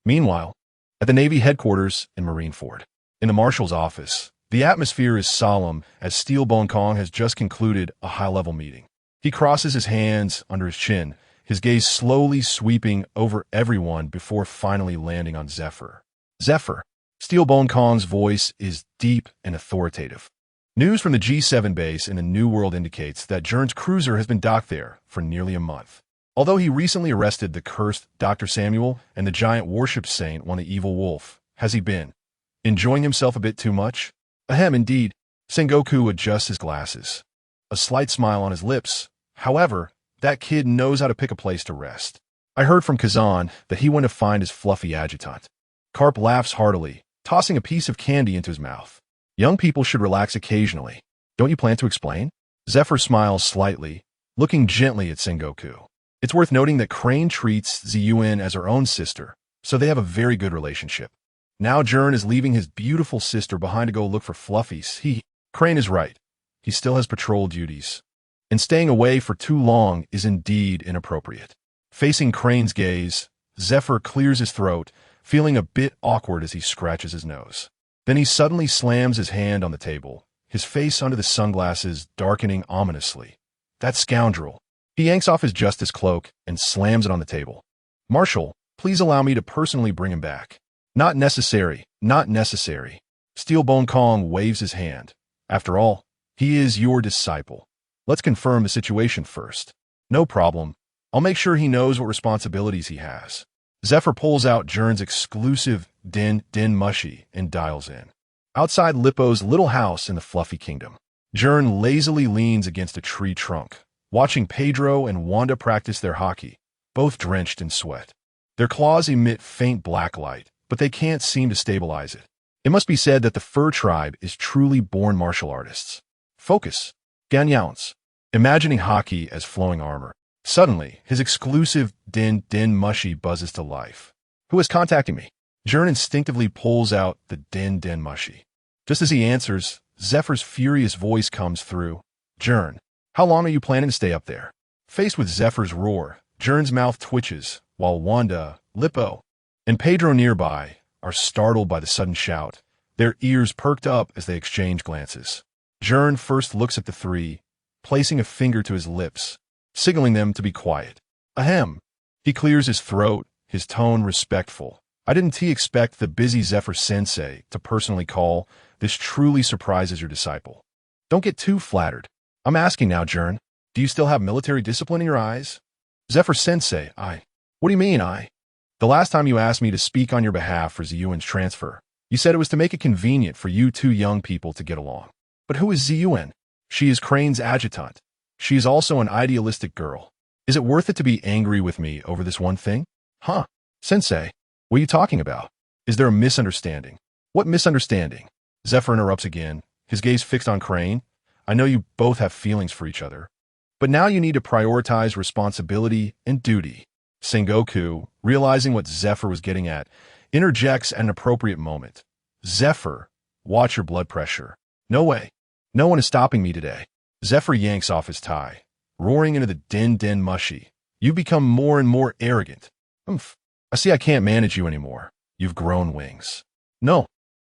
Meanwhile, at the Navy headquarters in Marineford, in the Marshal's office, the atmosphere is solemn as Steel Bone Kong has just concluded a high-level meeting. He crosses his hands under his chin, his gaze slowly sweeping over everyone before finally landing on Zephyr. Zephyr. Steel Bone Kong's voice is deep and authoritative. News from the G7 base in the New World indicates that Gern's cruiser has been docked there for nearly a month. Although he recently arrested the cursed Dr. Samuel and the giant warship saint, one the evil wolf, has he been enjoying himself a bit too much? Ahem, indeed. Sengoku adjusts his glasses. A slight smile on his lips. However, that kid knows how to pick a place to rest. I heard from Kazan that he went to find his fluffy adjutant. Carp laughs heartily, tossing a piece of candy into his mouth. Young people should relax occasionally. Don't you plan to explain? Zephyr smiles slightly, looking gently at Sengoku. It's worth noting that Crane treats Ziyuan as her own sister, so they have a very good relationship. Now Gern is leaving his beautiful sister behind to go look for fluffies. Crane is right. He still has patrol duties. And staying away for too long is indeed inappropriate. Facing Crane's gaze, Zephyr clears his throat, feeling a bit awkward as he scratches his nose. Then he suddenly slams his hand on the table, his face under the sunglasses darkening ominously. That scoundrel. He yanks off his justice cloak and slams it on the table. Marshal, please allow me to personally bring him back. Not necessary, not necessary. Steel Bone Kong waves his hand. After all, he is your disciple. Let's confirm the situation first. No problem. I'll make sure he knows what responsibilities he has. Zephyr pulls out Gern's exclusive Din Mushy and dials in. Outside Lippo's little house in the Fluffy Kingdom, Gern lazily leans against a tree trunk, watching Pedro and Wanda practice their hockey, both drenched in sweat. Their claws emit faint black light, but they can't seem to stabilize it. It must be said that the Fur Tribe is truly born martial artists. Focus. Ganyance. Imagining hockey as flowing armor. Suddenly, his exclusive Din Mushy buzzes to life. Who is contacting me? Gern instinctively pulls out the Din Mushy. Just as he answers, Zephyr's furious voice comes through. Gern, how long are you planning to stay up there? Faced with Zephyr's roar, Gern's mouth twitches, while Wanda, Lippo, and Pedro nearby are startled by the sudden shout, their ears perked up as they exchange glances. Gern first looks at the three, placing a finger to his lips, signaling them to be quiet. Ahem. He clears his throat, his tone respectful. I didn't expect the busy Zephyr-sensei to personally call. This truly surprises your disciple. Don't get too flattered. I'm asking now, Gern. Do you still have military discipline in your eyes? Zephyr-sensei, What do you mean, The last time you asked me to speak on your behalf for Ziyuan's transfer, you said it was to make it convenient for you two young people to get along. But who is Ziyuan? She is Crane's adjutant. She is also an idealistic girl. Is it worth it to be angry with me over this one thing? Huh? Sensei, what are you talking about? Is there a misunderstanding? What misunderstanding? Zephyr interrupts again, his gaze fixed on Crane. I know you both have feelings for each other, but now you need to prioritize responsibility and duty. Sengoku, realizing what Zephyr was getting at, interjects at an appropriate moment. Zephyr, watch your blood pressure. No way. No one is stopping me today. Zephyr yanks off his tie, roaring into the Din Mushy. You become more and more arrogant. Umph. I see I can't manage you anymore. You've grown wings. No.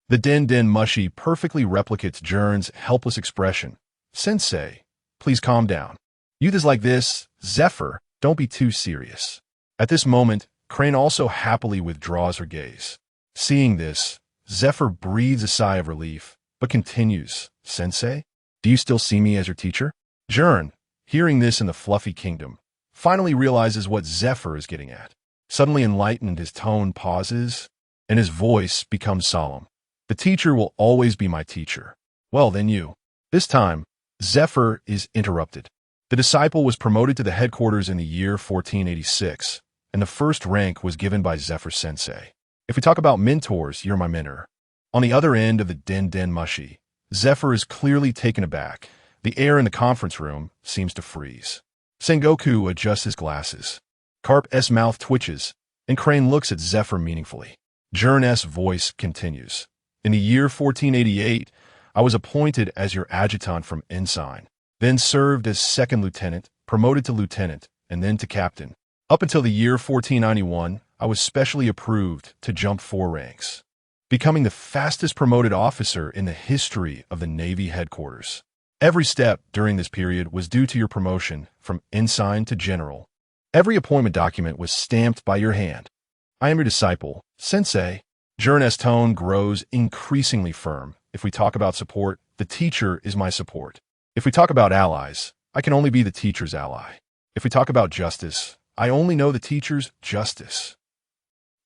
The Din Mushy perfectly replicates Gern's helpless expression. Sensei, please calm down. Youth is like this. Zephyr, don't be too serious. At this moment, Crane also happily withdraws her gaze. Seeing this, Zephyr breathes a sigh of relief, but continues. Sensei, do you still see me as your teacher? Gern, hearing this in the Fluffy Kingdom, finally realizes what Zephyr is getting at. Suddenly enlightened, his tone pauses, and his voice becomes solemn. The teacher will always be my teacher. Well, then you. This time, Zephyr is interrupted. The disciple was promoted to the headquarters in the year 1486, and the first rank was given by Zephyr-sensei. If we talk about mentors, you're my mentor. On the other end of the Din Mushy, Zephyr is clearly taken aback. The air in the conference room seems to freeze. Sengoku adjusts his glasses. Carp's mouth twitches, and Crane looks at Zephyr meaningfully. Gern's voice continues. In the year 1488, I was appointed as your adjutant from ensign, then served as second lieutenant, promoted to lieutenant, and then to captain. Up until the year 1491, I was specially approved to jump 4 ranks, becoming the fastest promoted officer in the history of the Navy headquarters. Every step during this period was due to your promotion from ensign to general. Every appointment document was stamped by your hand. I am your disciple, Sensei. Gern's tone grows increasingly firm. If we talk about support, the teacher is my support. If we talk about allies, I can only be the teacher's ally. If we talk about justice, I only know the teacher's justice.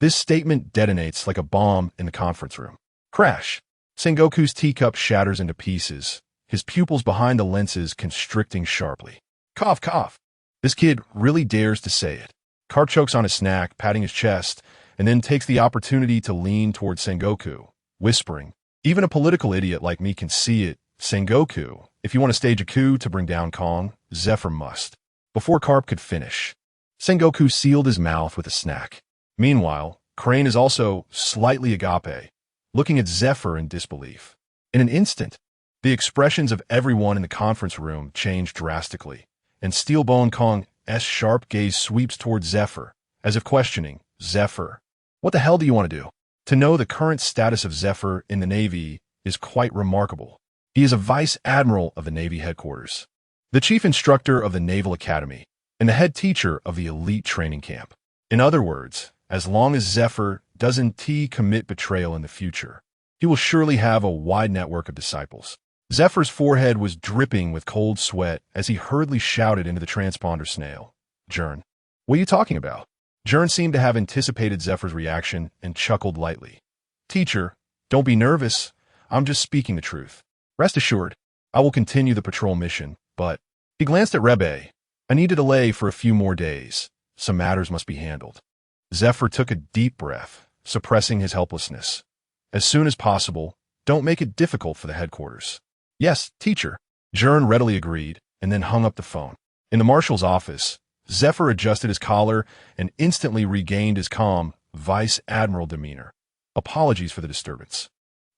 This statement detonates like a bomb in the conference room. Crash! Sengoku's teacup shatters into pieces, his pupils behind the lenses constricting sharply. Cough, cough. This kid really dares to say it. Carp chokes on his snack, patting his chest, and then takes the opportunity to lean toward Sengoku, whispering, "Even a political idiot like me can see it. Sengoku, if you want to stage a coup to bring down Kong, Zephyr must." Before Carp could finish, Sengoku sealed his mouth with a snack. Meanwhile, Crane is also slightly agape, looking at Zephyr in disbelief. In an instant, the expressions of everyone in the conference room change drastically, and Steelbone Kong's sharp gaze sweeps towards Zephyr, as if questioning, "Zephyr, what the hell do you want to do?" To know the current status of Zephyr in the Navy is quite remarkable. He is a vice admiral of the Navy headquarters, the chief instructor of the Naval Academy, and the head teacher of the elite training camp. In other words, as long as Zephyr doesn't commit betrayal in the future, he will surely have a wide network of disciples. Zephyr's forehead was dripping with cold sweat as he hurriedly shouted into the transponder snail, "Gern, what are you talking about?" Gern seemed to have anticipated Zephyr's reaction and chuckled lightly. "Teacher, don't be nervous. I'm just speaking the truth. Rest assured, I will continue the patrol mission, but..." He glanced at Rebe. "I need to delay for a few more days. Some matters must be handled." Zephyr took a deep breath, suppressing his helplessness. "As soon as possible, don't make it difficult for the headquarters." "Yes, teacher." Gern readily agreed, and then hung up the phone. In the marshal's office, Zephyr adjusted his collar and instantly regained his calm, vice admiral demeanor. "Apologies for the disturbance."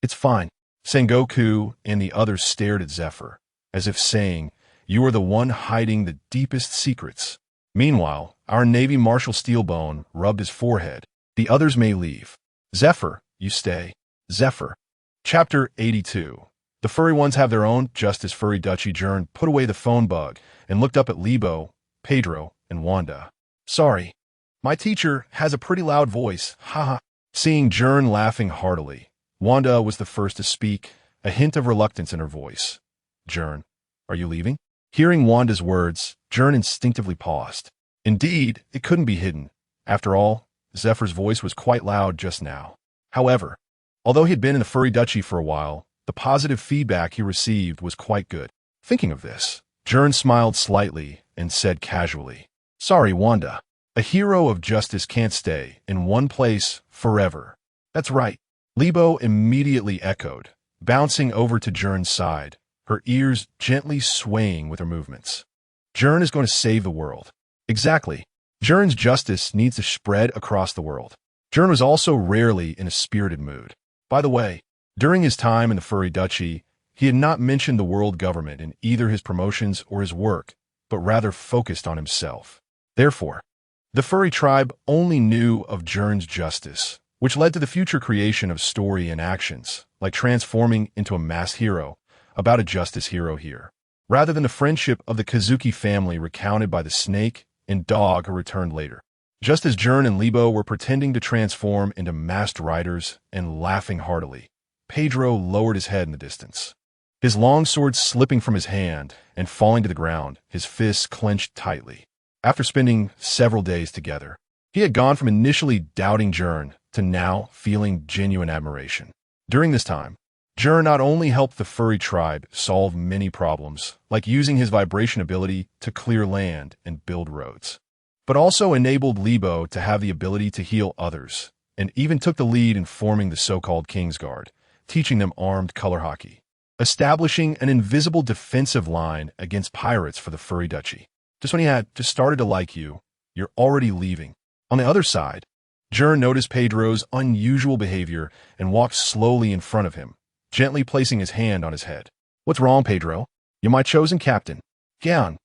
"It's fine." Sengoku and the others stared at Zephyr, as if saying, "You are the one hiding the deepest secrets." Meanwhile, our Navy Marshal Steelbone rubbed his forehead. "The others may leave. Zephyr, you stay." Zephyr. Chapter 82. The furry ones have their own. Just as Furry Dutchy Gern put away the phone bug and looked up at Lebo, Pedro, and Wanda. "Sorry. My teacher has a pretty loud voice, haha." Seeing Gern laughing heartily, Wanda was the first to speak, a hint of reluctance in her voice. "Gern, are you leaving?" Hearing Wanda's words, Gern instinctively paused. Indeed, it couldn't be hidden. After all, Zephyr's voice was quite loud just now. However, although he had been in the Furry Dutchy for a while, the positive feedback he received was quite good. Thinking of this, Gern smiled slightly and said casually, "Sorry, Wanda. A hero of justice can't stay in one place forever." "That's right," Lebo immediately echoed, bouncing over to Gern's side, her ears gently swaying with her movements. "Gern is going to save the world." Exactly. Gern's justice needs to spread across the world. Gern was also rarely in a spirited mood. By the way, during his time in the Furry Dutchy, he had not mentioned the world government in either his promotions or his work, but rather focused on himself. Therefore, the furry tribe only knew of Gern's justice, which led to the future creation of story and actions, like transforming into a masked hero, about a justice hero here, rather than the friendship of the Kazuki family recounted by the snake and dog who returned later. Just as Gern and Lebo were pretending to transform into masked riders and laughing heartily, Pedro lowered his head in the distance. His long sword slipping from his hand and falling to the ground, his fists clenched tightly. After spending several days together, he had gone from initially doubting Gern to now feeling genuine admiration. During this time, Gern not only helped the furry tribe solve many problems, like using his vibration ability to clear land and build roads, but also enabled Lebo to have the ability to heal others, and even took the lead in forming the so-called Kingsguard, teaching them armed color hockey, establishing an invisible defensive line against pirates for the Furry Dutchy. Just when he had just started to like you, you're already leaving. On the other side, Gern noticed Pedro's unusual behavior and walked slowly in front of him, gently placing his hand on his head. "What's wrong, Pedro? You're my chosen captain." Gern.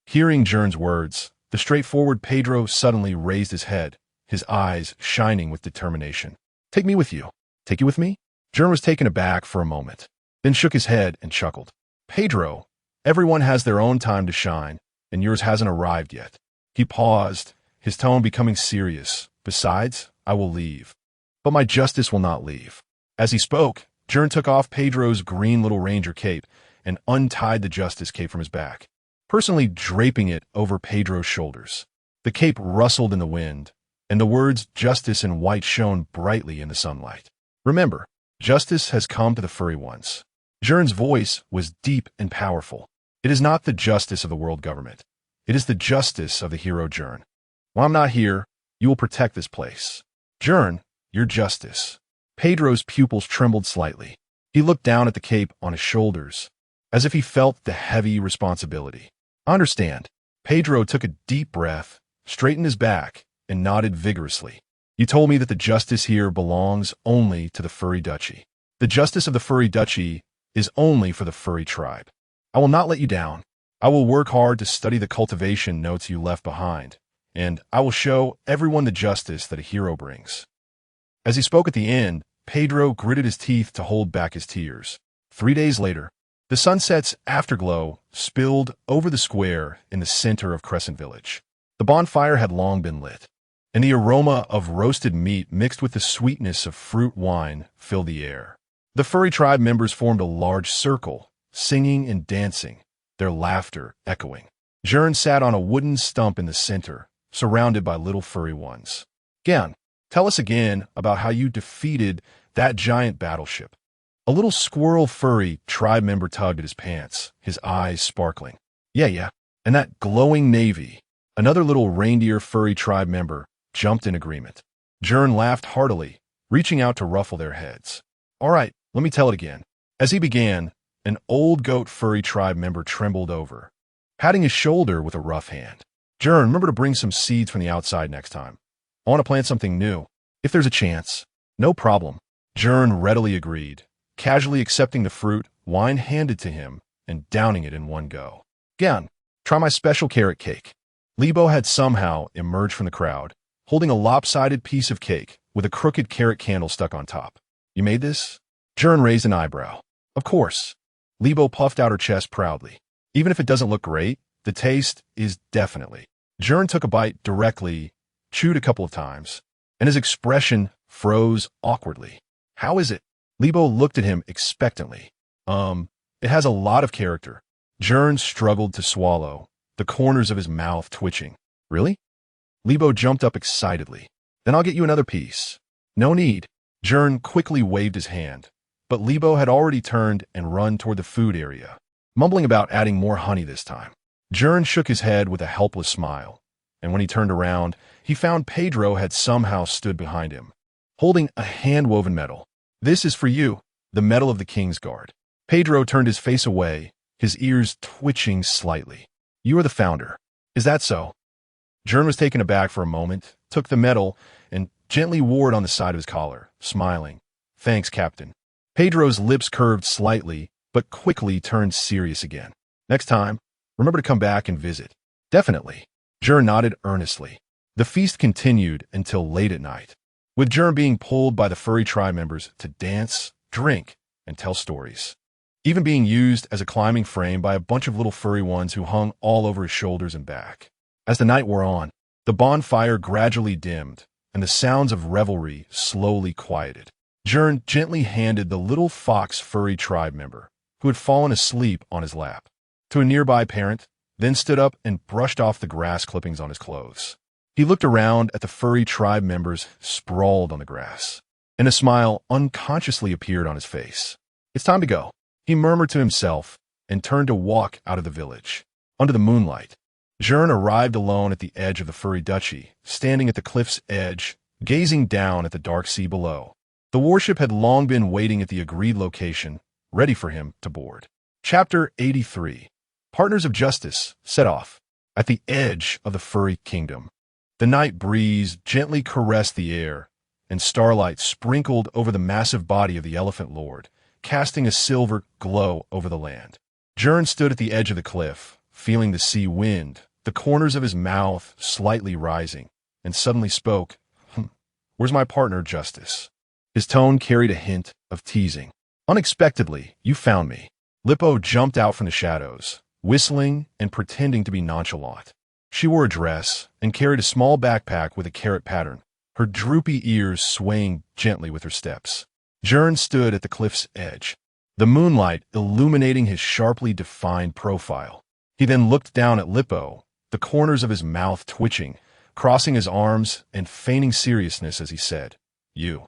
Hearing Gern's words, The straightforward Pedro suddenly raised his head, his eyes shining with determination. Take me with you. Take you with me? Gern was taken aback for a moment, then shook his head and chuckled. Pedro, everyone has their own time to shine, and yours hasn't arrived yet. He paused, his tone becoming serious. Besides, I will leave. But my justice will not leave. As he spoke, Gern took off Pedro's green little ranger cape and untied the justice cape from his back, personally draping it over Pedro's shoulders. The cape rustled in the wind, and the words justice in white shone brightly in the sunlight. Remember, justice has come to the furry ones. Gern's voice was deep and powerful. It is not the justice of the world government. It is the justice of the hero Gern. While I'm not here, you will protect this place. Gern, your justice. Pedro's pupils trembled slightly. He looked down at the cape on his shoulders, as if he felt the heavy responsibility. I understand. Pedro took a deep breath, straightened his back, and nodded vigorously. You told me that the justice here belongs only to the furry duchy. The justice of the furry duchy is only for the furry tribe. I will not let you down. I will work hard to study the cultivation notes you left behind, and I will show everyone the justice that a hero brings. As he spoke at the end, Pedro gritted his teeth to hold back his tears. 3 days later, the sunset's afterglow spilled over the square in the center of Crescent Village. The bonfire had long been lit, and the aroma of roasted meat mixed with the sweetness of fruit wine filled the air. The furry tribe members formed a large circle, singing and dancing, their laughter echoing. Gern sat on a wooden stump in the center, surrounded by little furry ones. Gern, tell us again about how you defeated that giant battleship. A little squirrel furry tribe member tugged at his pants, his eyes sparkling. Yeah. And that glowing navy. Another little reindeer furry tribe member jumped in agreement. Gern laughed heartily, reaching out to ruffle their heads. All right, let me tell it again. As he began, an old goat furry tribe member trembled over, patting his shoulder with a rough hand. Gern, remember to bring some seeds from the outside next time. I want to plant something new. If there's a chance. No problem. Gern readily agreed, casually accepting the fruit wine handed to him and downing it in one go. Gern, try my special carrot cake. Lebo had somehow emerged from the crowd, holding a lopsided piece of cake with a crooked carrot candle stuck on top. You made this? Gern raised an eyebrow. Of course. Lebo puffed out her chest proudly. Even if it doesn't look great, the taste is definitely. Gern took a bite directly, chewed a couple of times, and his expression froze awkwardly. How is it? Lebo looked at him expectantly. It has a lot of character. Gern struggled to swallow, the corners of his mouth twitching. Really? Lebo jumped up excitedly. Then I'll get you another piece. No need. Gern quickly waved his hand, but Lebo had already turned and run toward the food area, mumbling about adding more honey this time. Gern shook his head with a helpless smile, and when he turned around, he found Pedro had somehow stood behind him, holding a hand-woven medal. This is for you, the Medal of the King's Guard. Pedro turned his face away, his ears twitching slightly. You are the founder. Is that so? Gern was taken aback for a moment, took the medal, and gently wore it on the side of his collar, smiling. Thanks, Captain. Pedro's lips curved slightly, but quickly turned serious again. Next time, remember to come back and visit. Definitely. Gern nodded earnestly. The feast continued until late at night, with Gern being pulled by the furry tribe members to dance, drink, and tell stories, even being used as a climbing frame by a bunch of little furry ones who hung all over his shoulders and back. As the night wore on, the bonfire gradually dimmed, and the sounds of revelry slowly quieted. Gern gently handed the little fox furry tribe member, who had fallen asleep on his lap, to a nearby parent, then stood up and brushed off the grass clippings on his clothes. He looked around at the furry tribe members sprawled on the grass, and a smile unconsciously appeared on his face. It's time to go, he murmured to himself, and turned to walk out of the village. Under the moonlight, Gern arrived alone at the edge of the furry duchy, standing at the cliff's edge, gazing down at the dark sea below. The warship had long been waiting at the agreed location, ready for him to board. Chapter 83. Partners of Justice set off. At the edge of the furry kingdom, the night breeze gently caressed the air, and starlight sprinkled over the massive body of the elephant lord, casting a silver glow over the land. Gern stood at the edge of the cliff, feeling the sea wind the corners of his mouth slightly rising, and suddenly spoke, "Where's my partner, Justice?" His tone carried a hint of teasing. "Unexpectedly, you found me." Lippo jumped out from the shadows, whistling and pretending to be nonchalant. She wore a dress and carried a small backpack with a carrot pattern, her droopy ears swaying gently with her steps. Gern stood at the cliff's edge, the moonlight illuminating his sharply defined profile. He then looked down at Lippo, the corners of his mouth twitching, crossing his arms and feigning seriousness as he said, "You."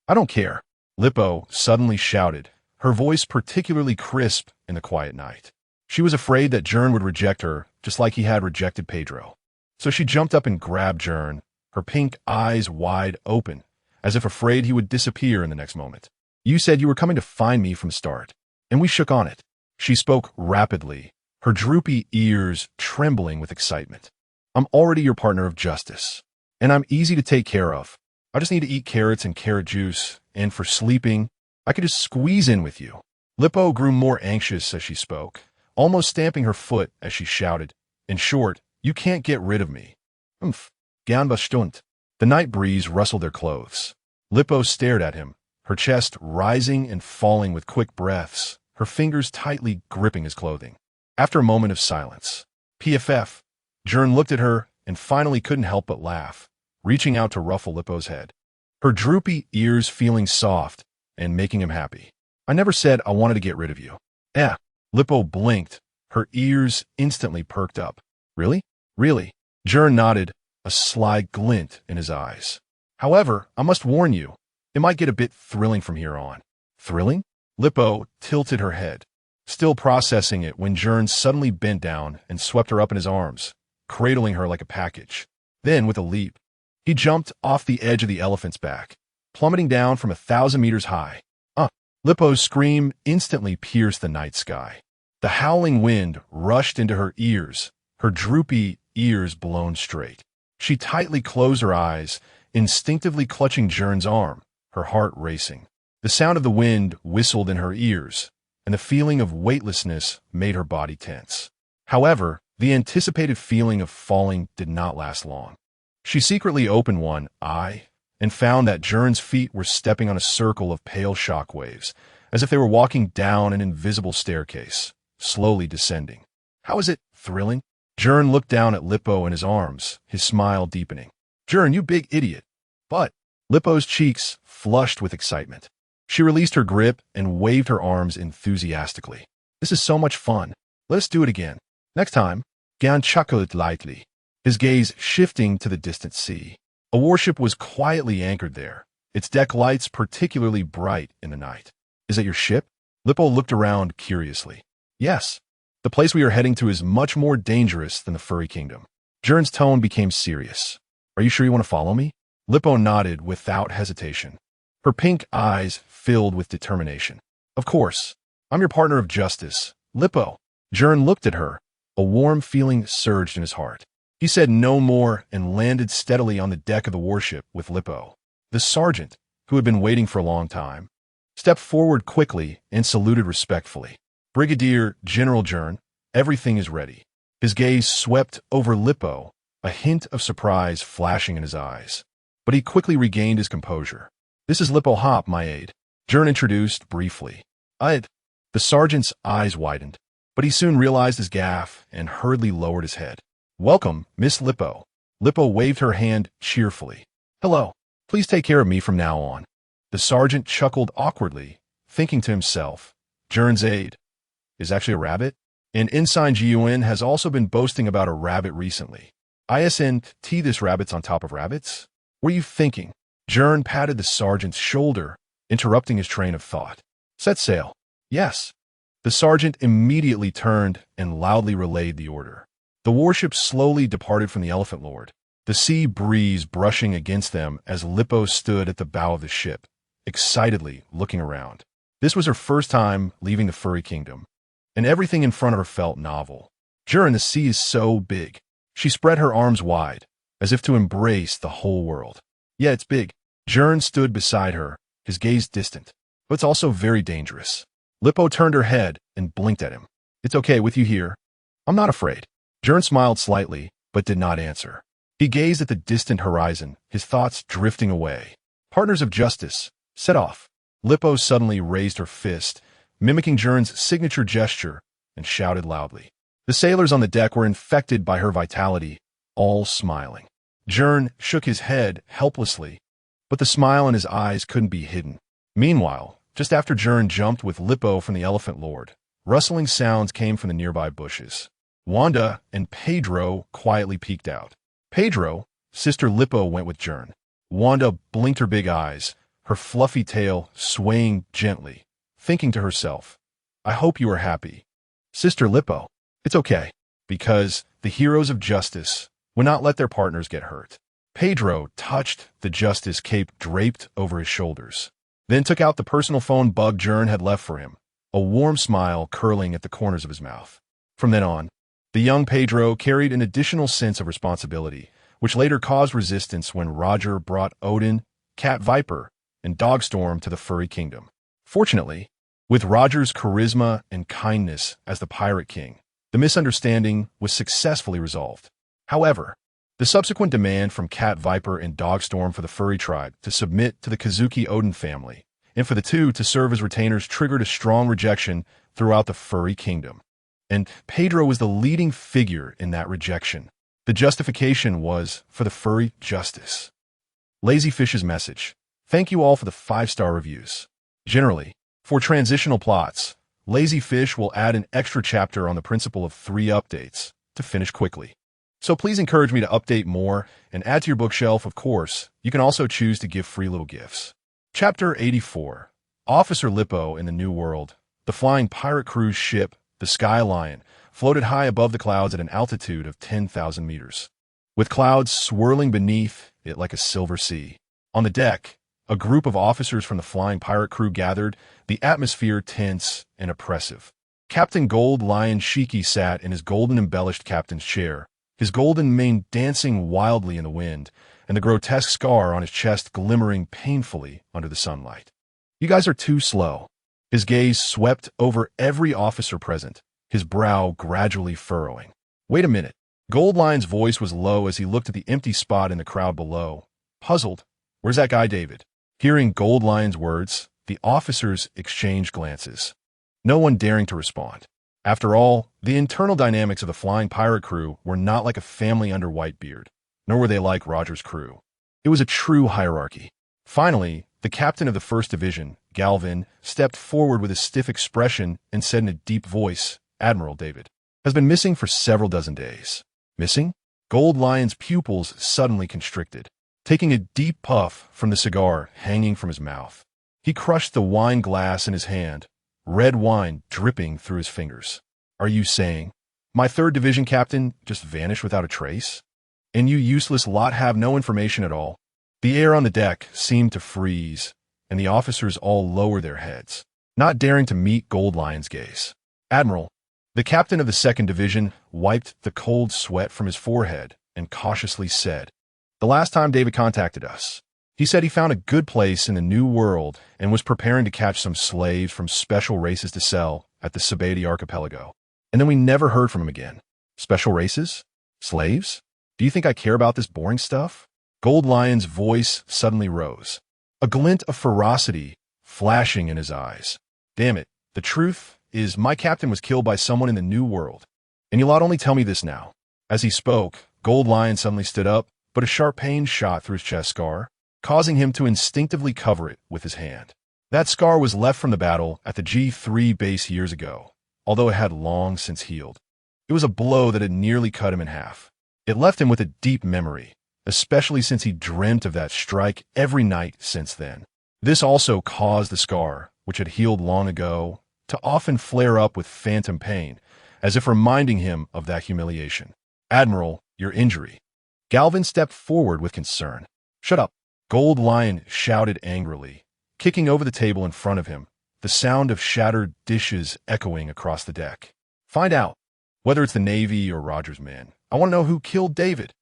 "I don't care," Lippo suddenly shouted, her voice particularly crisp in the quiet night. She was afraid that Gern would reject her, just like he had rejected Pedro. So she jumped up and grabbed Gern, her pink eyes wide open, as if afraid he would disappear in the next moment. "You said you were coming to find me from start, and we shook on it." She spoke rapidly, her droopy ears trembling with excitement. "I'm already your partner of justice, and I'm easy to take care of. I just need to eat carrots and carrot juice, and for sleeping, I could just squeeze in with you." Lippo grew more anxious as she spoke, almost stamping her foot as she shouted, "In short, you can't get rid of me." Gern bestimmt. The night breeze rustled their clothes. Lippo stared at him, her chest rising and falling with quick breaths, her fingers tightly gripping his clothing. After a moment of silence, PFF, Gern looked at her and finally couldn't help but laugh, reaching out to ruffle Lippo's head, her droopy ears feeling soft and making him happy. "I never said I wanted to get rid of you." Lippo blinked, her ears instantly perked up. "Really? Really?" Gern nodded, a sly glint in his eyes. "However, I must warn you, it might get a bit thrilling from here on." "Thrilling?" Lippo tilted her head, still processing it when Gern suddenly bent down and swept her up in his arms, cradling her like a package. Then, with a leap, he jumped off the edge of the elephant's back, plummeting down from 1,000 meters high. Lippo's scream instantly pierced the night sky. The howling wind rushed into her ears, her droopy ears blown straight. She tightly closed her eyes, instinctively clutching Gern's arm, her heart racing. The sound of the wind whistled in her ears, and the feeling of weightlessness made her body tense. However, the anticipated feeling of falling did not last long. She secretly opened one eye and found that Gern's feet were stepping on a circle of pale shock waves, as if they were walking down an invisible staircase, slowly descending. "How is it thrilling?" Gern looked down at Lippo in his arms, his smile deepening. "Gern, you big idiot." But Lippo's cheeks flushed with excitement. She released her grip and waved her arms enthusiastically. "This is so much fun. Let us do it again. Next time." Gern chuckled lightly, his gaze shifting to the distant sea. A warship was quietly anchored there, its deck lights particularly bright in the night. "Is that your ship?" Lippo looked around curiously. "Yes. The place we are heading to is much more dangerous than the Furry Kingdom." Gern's tone became serious. "Are you sure you want to follow me?" Lippo nodded without hesitation, her pink eyes filled with determination. "Of course. I'm your partner of justice, Lippo." Gern looked at her. A warm feeling surged in his heart. He said no more and landed steadily on the deck of the warship with Lippo. The sergeant, who had been waiting for a long time, stepped forward quickly and saluted respectfully. "Brigadier General Gern, everything is ready." His gaze swept over Lippo, a hint of surprise flashing in his eyes. But he quickly regained his composure. "This is Lippo Hop, my aide," Gern introduced briefly. "The sergeant's eyes widened, but he soon realized his gaffe and hurriedly lowered his head. "Welcome, Miss Lippo." Lippo waved her hand cheerfully. "Hello. Please take care of me from now on." The sergeant chuckled awkwardly, thinking to himself, Gern's aide is actually a rabbit? And Ensign Gun has also been boasting about a rabbit recently. Isn't this rabbits on top of rabbits? What are you thinking? Gern patted the sergeant's shoulder, interrupting his train of thought. "Set sail." "Yes." The sergeant immediately turned and loudly relayed the order. The warship slowly departed from the Elephant Lord, the sea breeze brushing against them as Lippo stood at the bow of the ship, excitedly looking around. This was her first time leaving the Furry Kingdom, and everything in front of her felt novel. Gern, the sea is so big. She spread her arms wide, as if to embrace the whole world. "Yeah, it's big." Gern stood beside her, his gaze distant, but it's also very dangerous. Lippo turned her head and blinked at him. "It's okay with you here?" "I'm not afraid." Gern smiled slightly, but did not answer. He gazed at the distant horizon, his thoughts drifting away. Partners of justice, set off. Lippo suddenly raised her fist, mimicking Gern's signature gesture, and shouted loudly. The sailors on the deck were infected by her vitality, all smiling. Gern shook his head helplessly, but the smile in his eyes couldn't be hidden. Meanwhile, just after Gern jumped with Lippo from the Elephant Lord, rustling sounds came from the nearby bushes. Wanda and Pedro quietly peeked out. Pedro, Sister Lippo, went with Gern. Wanda blinked her big eyes, her fluffy tail swaying gently, thinking to herself, I hope you are happy. Sister Lippo, it's okay, because the heroes of justice would not let their partners get hurt. Pedro touched the justice cape draped over his shoulders, then took out the personal phone bug Gern had left for him, a warm smile curling at the corners of his mouth. From then on, the young Pedro carried an additional sense of responsibility, which later caused resistance when Roger brought Odin, Cat Viper, and Dogstorm to the furry kingdom. Fortunately, with Roger's charisma and kindness as the Pirate King, the misunderstanding was successfully resolved. However, the subsequent demand from Cat Viper and Dogstorm for the furry tribe to submit to the Kazuki Odin family, and for the two to serve as retainers triggered a strong rejection throughout the furry kingdom. And Pedro was the leading figure in that rejection. The justification was for the furry justice. Lazyfish's message. Thank you all for the 5-star reviews. Generally, for transitional plots, Lazyfish will add an extra chapter on the principle of 3 updates to finish quickly. So please encourage me to update more and add to your bookshelf. Of course, you can also choose to give free little gifts. Chapter 84. Officer Lippo in the New World. The flying pirate cruise ship, the Sky Lion, floated high above the clouds at an altitude of 10,000 meters, with clouds swirling beneath it like a silver sea. On the deck, a group of officers from the flying pirate crew gathered, the atmosphere tense and oppressive. Captain Gold Lion Shiki sat in his golden-embellished captain's chair, his golden mane dancing wildly in the wind, and the grotesque scar on his chest glimmering painfully under the sunlight. You guys are too slow. His gaze swept over every officer present, his brow gradually furrowing. Wait a minute. Gold Lion's voice was low as he looked at the empty spot in the crowd below. Puzzled, where's that guy David? Hearing Gold Lion's words, the officers exchanged glances, no one daring to respond. After all, the internal dynamics of the flying pirate crew were not like a family under Whitebeard, nor were they like Roger's crew. It was a true hierarchy. Finally, the captain of the 1st Division, Galvin, stepped forward with a stiff expression and said in a deep voice, Admiral David has been missing for several dozen days. Missing? Gold Lion's pupils suddenly constricted. Taking a deep puff from the cigar hanging from his mouth, he crushed the wine glass in his hand, red wine dripping through his fingers. Are you saying my 3rd Division captain just vanished without a trace? And you useless lot have no information at all? The air on the deck seemed to freeze, and the officers all lowered their heads, not daring to meet Gold Lion's gaze. Admiral, the captain of the 2nd Division wiped the cold sweat from his forehead and cautiously said, the last time David contacted us, he said he found a good place in the New World and was preparing to catch some slaves from special races to sell at the Sabati archipelago. And then we never heard from him again. Special races? Slaves? Do you think I care about this boring stuff? Gold Lion's voice suddenly rose, a glint of ferocity flashing in his eyes. Damn it, the truth is my captain was killed by someone in the New World. And you lot only tell me this now. As he spoke, Gold Lion suddenly stood up, but a sharp pain shot through his chest scar, causing him to instinctively cover it with his hand. That scar was left from the battle at the G3 base years ago, although it had long since healed. It was a blow that had nearly cut him in half. It left him with a deep memory, especially since he dreamt of that strike every night since then. This also caused the scar, which had healed long ago, to often flare up with phantom pain, as if reminding him of that humiliation. Admiral, your injury. Galvin stepped forward with concern. Shut up. Gold Lion shouted angrily, kicking over the table in front of him, the sound of shattered dishes echoing across the deck. Find out. Whether it's the Navy or Roger's men, I want to know who killed David.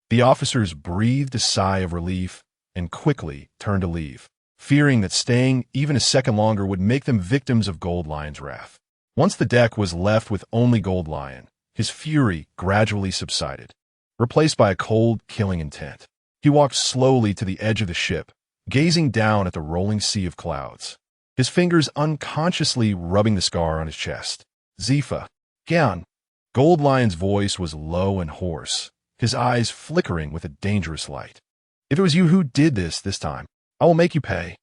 The officers breathed a sigh of relief and quickly turned to leave, fearing that staying even a second longer would make them victims of Gold Lion's wrath. Once the deck was left with only Gold Lion, his fury gradually subsided, replaced by a cold, killing intent. He walked slowly to the edge of the ship, gazing down at the rolling sea of clouds, his fingers unconsciously rubbing the scar on his chest. Zifa, Gern. Gold Lion's voice was low and hoarse, his eyes flickering with a dangerous light. If it was you who did this time, I will make you pay.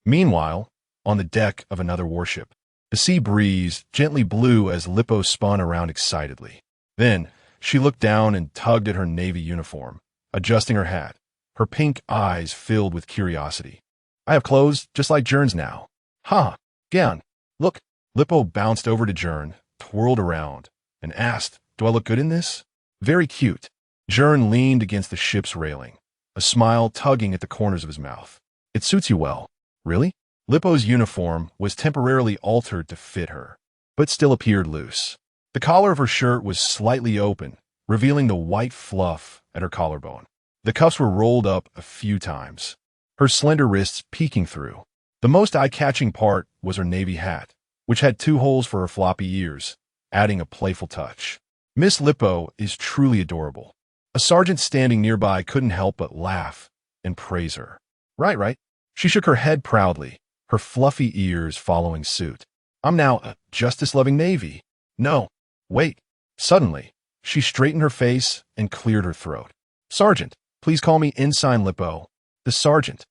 Meanwhile, on the deck of another warship, the sea breeze gently blew as Lippo spun around excitedly. Then, she looked down and tugged at her Navy uniform, adjusting her hat, her pink eyes filled with curiosity. I have clothes just like Gern's now. Ha! Gern, look. Lippo bounced over to Gern, twirled around, and asked, do I look good in this? Very cute. Gern leaned against the ship's railing, a smile tugging at the corners of his mouth. It suits you well. Really? Lippo's uniform was temporarily altered to fit her, but still appeared loose. The collar of her shirt was slightly open, revealing the white fluff at her collarbone. The cuffs were rolled up a few times, her slender wrists peeking through. The most eye-catching part was her navy hat, which had 2 holes for her floppy ears, adding a playful touch. Miss Lippo is truly adorable. A sergeant standing nearby couldn't help but laugh and praise her. Right. She shook her head proudly, her fluffy ears following suit. I'm now a justice-loving Navy. No, wait. Suddenly, she straightened her face and cleared her throat. Sergeant, please call me Ensign Lippo. The sergeant.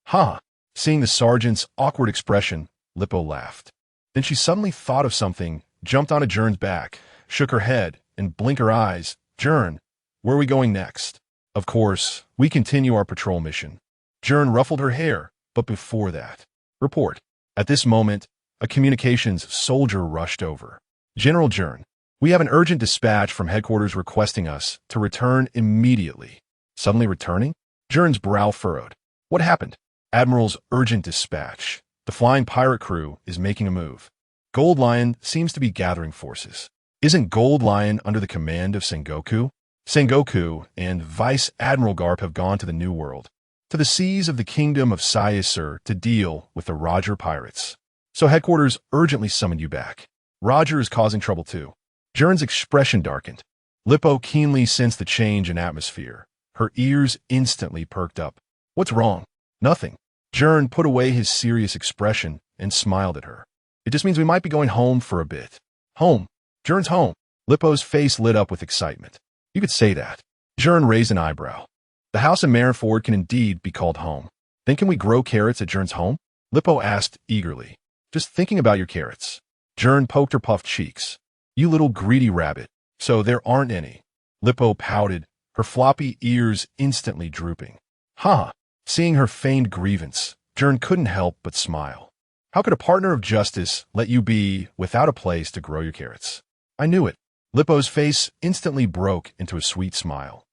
Ha! Seeing the sergeant's awkward expression, Lippo laughed. Then she suddenly thought of something, jumped onto Gern's back, shook her head, and blinked her eyes. Gern, where are we going next? Of course, we continue our patrol mission. Gern ruffled her hair, but before that, report. At this moment, a communications soldier rushed over. General Gern, we have an urgent dispatch from headquarters requesting us to return immediately. Suddenly returning? Gern's brow furrowed. What happened? Admiral's urgent dispatch. The flying pirate crew is making a move. Gold Lion seems to be gathering forces. Isn't Gold Lion under the command of Sengoku? Sengoku and Vice Admiral Garp have gone to the New World, to the seas of the kingdom of Saisur to deal with the Roger pirates. So headquarters urgently summoned you back. Roger is causing trouble too. Gern's expression darkened. Lippo keenly sensed the change in atmosphere. Her ears instantly perked up. What's wrong? Nothing. Gern put away his serious expression and smiled at her. It just means we might be going home for a bit. Home? Gern's home. Lippo's face lit up with excitement. You could say that. Gern raised an eyebrow. The house in Marineford can indeed be called home. Then can we grow carrots at Gern's home? Lippo asked eagerly. Just thinking about your carrots. Gern poked her puffed cheeks. You little greedy rabbit. So there aren't any. Lippo pouted, her floppy ears instantly drooping. Ha! Seeing her feigned grievance, Gern couldn't help but smile. How could a partner of justice let you be without a place to grow your carrots? I knew it. Lippo's face instantly broke into a sweet smile,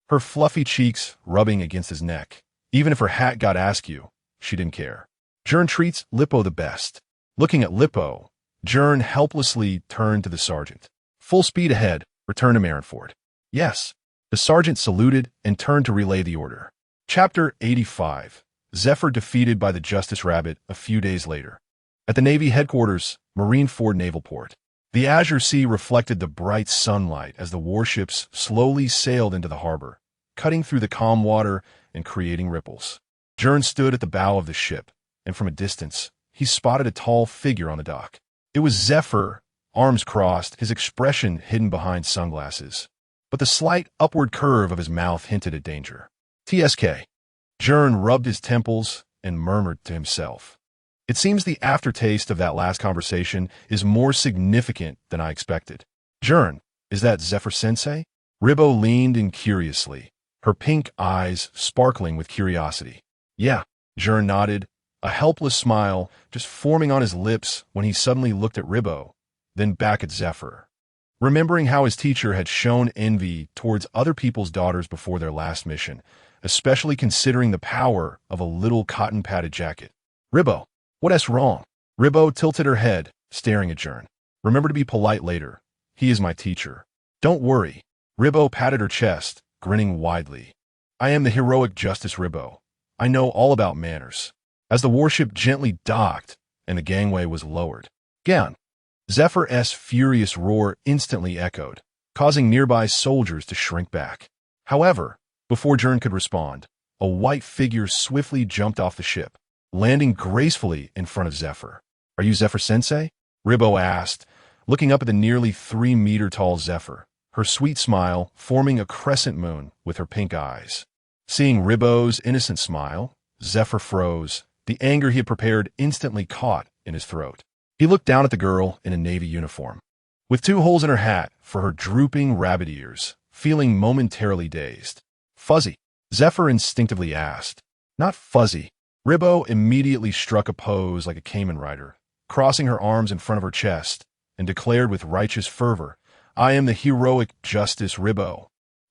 her fluffy cheeks rubbing against his neck. Even if her hat got askew, she didn't care. Gern treats Lippo the best. Looking at Lippo, Gern helplessly turned to the sergeant. Full speed ahead, return to Marineford. Yes. The sergeant saluted and turned to relay the order. Chapter 85. Zephyr defeated by the Justice Rabbit a few days later. At the Navy headquarters, Marineford Naval Port. The azure sea reflected the bright sunlight as the warships slowly sailed into the harbor, cutting through the calm water and creating ripples. Gern stood at the bow of the ship, and from a distance, he spotted a tall figure on the dock. It was Zephyr, arms crossed, his expression hidden behind sunglasses. But the slight upward curve of his mouth hinted at danger. TSK. Gern rubbed his temples and murmured to himself. It seems the aftertaste of that last conversation is more significant than I expected. Gern, is that Zephyr-sensei? Ribbo leaned in curiously, her pink eyes sparkling with curiosity. Yeah, Gern nodded, a helpless smile just forming on his lips when he suddenly looked at Ribbo, then back at Zephyr. Remembering how his teacher had shown envy towards other people's daughters before their last mission, especially considering the power of a little cotton-padded jacket. Ribbo, what's wrong? Ribbo tilted her head, staring at Gern. Remember to be polite later. He is my teacher. Don't worry. Ribbo patted her chest, grinning widely. I am the heroic Justice Ribbo. I know all about manners. As the warship gently docked and the gangway was lowered. Gern. Zephyr's furious roar instantly echoed, causing nearby soldiers to shrink back. However, before Gern could respond, a white figure swiftly jumped off the ship, landing gracefully in front of Zephyr. "Are you Zephyr-sensei?" Ribbo asked, looking up at the nearly 3-meter-tall Zephyr, her sweet smile forming a crescent moon with her pink eyes. Seeing Ribbo's innocent smile, Zephyr froze, the anger he had prepared instantly caught in his throat. He looked down at the girl in a Navy uniform, with 2 holes in her hat for her drooping rabbit ears, feeling momentarily dazed. "Fuzzy?" Zephyr instinctively asked. "Not fuzzy." Ribbo immediately struck a pose like a Cayman rider, crossing her arms in front of her chest, and declared with righteous fervor, "I am the heroic Justice Ribbo."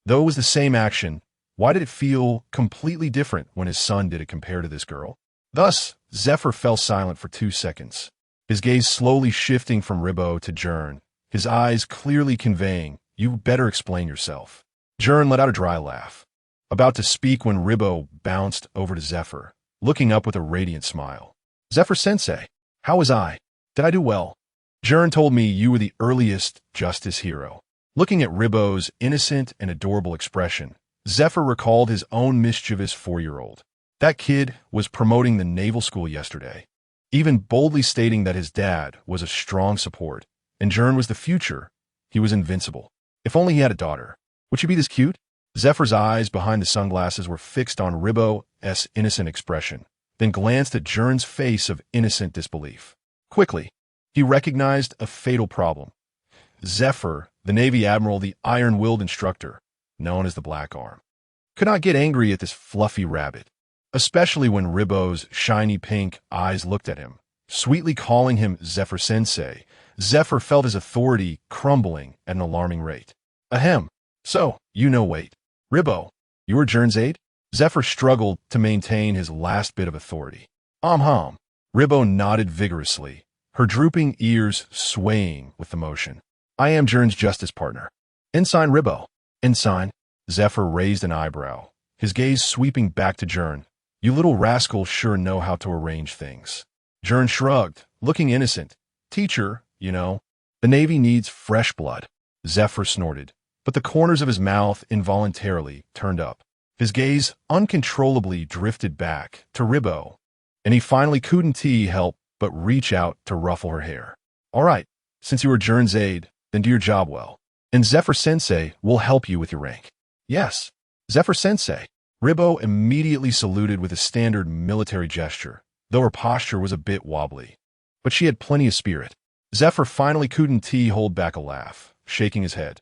Though it was the same action, why did it feel completely different when his son did it compared to this girl? Thus, Zephyr fell silent for 2 seconds, his gaze slowly shifting from Ribbo to Gern, his eyes clearly conveying, "You better explain yourself." Gern let out a dry laugh, about to speak when Ribbo bounced over to Zephyr, looking up with a radiant smile. "Zephyr-sensei, how was I? Did I do well?" "Gern told me you were the earliest justice hero." Looking at Ribbo's innocent and adorable expression, Zephyr recalled his own mischievous 4-year-old. That kid was promoting the naval school yesterday, even boldly stating that his dad was a strong support, and Gern was the future. He was invincible. If only he had a daughter. Would she be this cute? Zephyr's eyes behind the sunglasses were fixed on Ribbo's innocent expression, then glanced at Gern's face of innocent disbelief. Quickly, he recognized a fatal problem. Zephyr, the Navy Admiral, the iron-willed instructor, known as the Black Arm, could not get angry at this fluffy rabbit, especially when Ribbo's shiny pink eyes looked at him, sweetly calling him Zephyr-sensei. Zephyr felt his authority crumbling at an alarming rate. Ahem. So, wait. Ribbo, you were Gern's aide? Zephyr struggled to maintain his last bit of authority. Ribbo nodded vigorously, her drooping ears swaying with the motion. "I am Gern's justice partner. Ensign Ribbo." "Ensign?" Zephyr raised an eyebrow, his gaze sweeping back to Gern. "You little rascals sure know how to arrange things." Gern shrugged, looking innocent. "Teacher, the Navy needs fresh blood." Zephyr snorted, but the corners of his mouth involuntarily turned up. His gaze uncontrollably drifted back to Ribbo, and he finally couldn't help but reach out to ruffle her hair. "All right, since you were Gern's aide, then do your job well. And Zephyr-sensei will help you with your rank." "Yes, Zephyr-sensei." Ribbo immediately saluted with a standard military gesture, though her posture was a bit wobbly. But she had plenty of spirit. Zephyr finally couldn't hold back a laugh, shaking his head.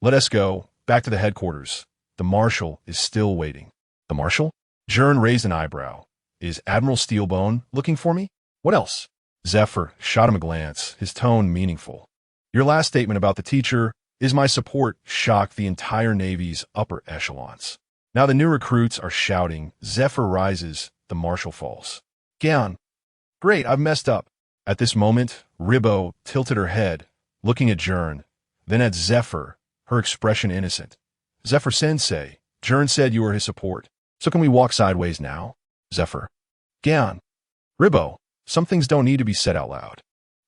"Let us go, back to the headquarters. The Marshal is still waiting." "The Marshal?" Gern raised an eyebrow. "Is Admiral Steelbone looking for me?" "What else?" Zephyr shot him a glance, his tone meaningful. "Your last statement about the teacher is my support shocked the entire Navy's upper echelons. Now the new recruits are shouting, Zephyr rises, the Marshal falls." "Gern. Great, I've messed up." At this moment, Ribbo tilted her head, looking at Gern, then at Zephyr, her expression innocent. "Zephyr-sensei, Gern said you were his support, so can we walk sideways now?" Zephyr. "Gern." "Ribbo, some things don't need to be said out loud."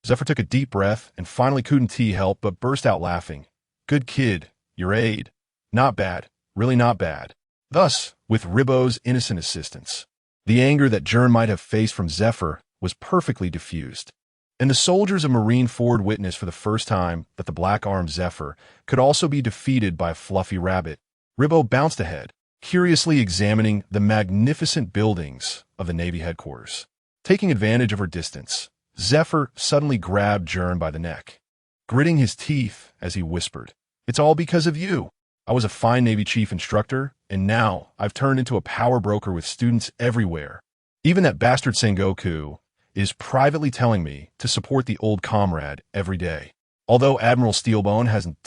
Zephyr took a deep breath and finally couldn't help but burst out laughing. "Good kid, your aide. Not bad, really not bad." Thus, with Ribbo's innocent assistance, the anger that Gern might have faced from Zephyr was perfectly diffused, and the soldiers of Marine Ford witnessed for the first time that the black-armed Zephyr could also be defeated by a fluffy rabbit. Ribbo bounced ahead, curiously examining the magnificent buildings of the Navy headquarters. Taking advantage of her distance, Zephyr suddenly grabbed Gern by the neck, gritting his teeth as he whispered, "It's all because of you. I was a fine Navy chief instructor, and now I've turned into a power broker with students everywhere. Even that bastard Sengoku is privately telling me to support the old comrade every day." Although Admiral Steelbone hasn't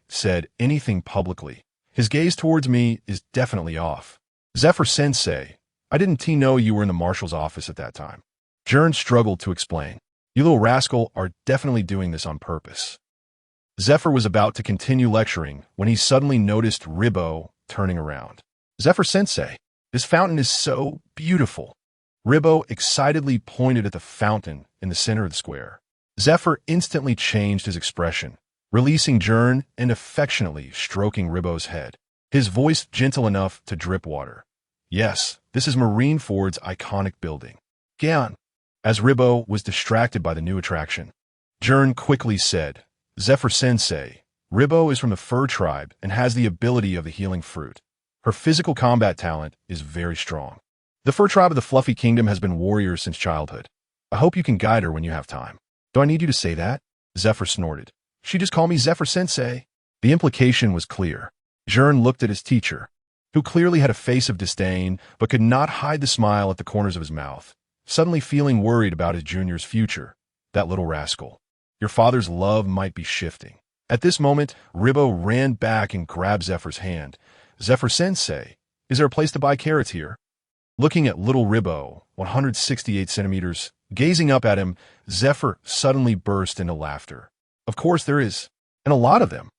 said anything publicly, his gaze towards me is definitely off. "Zephyr-sensei, I didn't know you were in the Marshal's office at that time." Gern struggled to explain. "You little rascal are definitely doing this on purpose." Zephyr was about to continue lecturing when he suddenly noticed Ribbo turning around. "Zephyr-sensei, this fountain is so beautiful." Ribbo excitedly pointed at the fountain in the center of the square. Zephyr instantly changed his expression, releasing Gern and affectionately stroking Ribbo's head, his voice gentle enough to drip water. Yes, this is Marineford's iconic building. Gern. As Ribbo was distracted by the new attraction, Gern quickly said, Zephyr-sensei, Ribbo is from the fur tribe and has the ability of the healing fruit. Her physical combat talent is very strong. The fur tribe of the Fluffy Kingdom has been warriors since childhood. I hope you can guide her when you have time. Do I need you to say that? Zephyr snorted. She just called me Zephyr-sensei. The implication was clear. Gern looked at his teacher, who clearly had a face of disdain but could not hide the smile at the corners of his mouth, suddenly feeling worried about his junior's future. That little rascal. Your father's love might be shifting. At this moment, Ribbo ran back and grabbed Zephyr's hand. Zephyr-sensei, is there a place to buy carrots here? Looking at little Ribbo, 168 centimeters, gazing up at him, Zephyr suddenly burst into laughter. Of course there is, and a lot of them.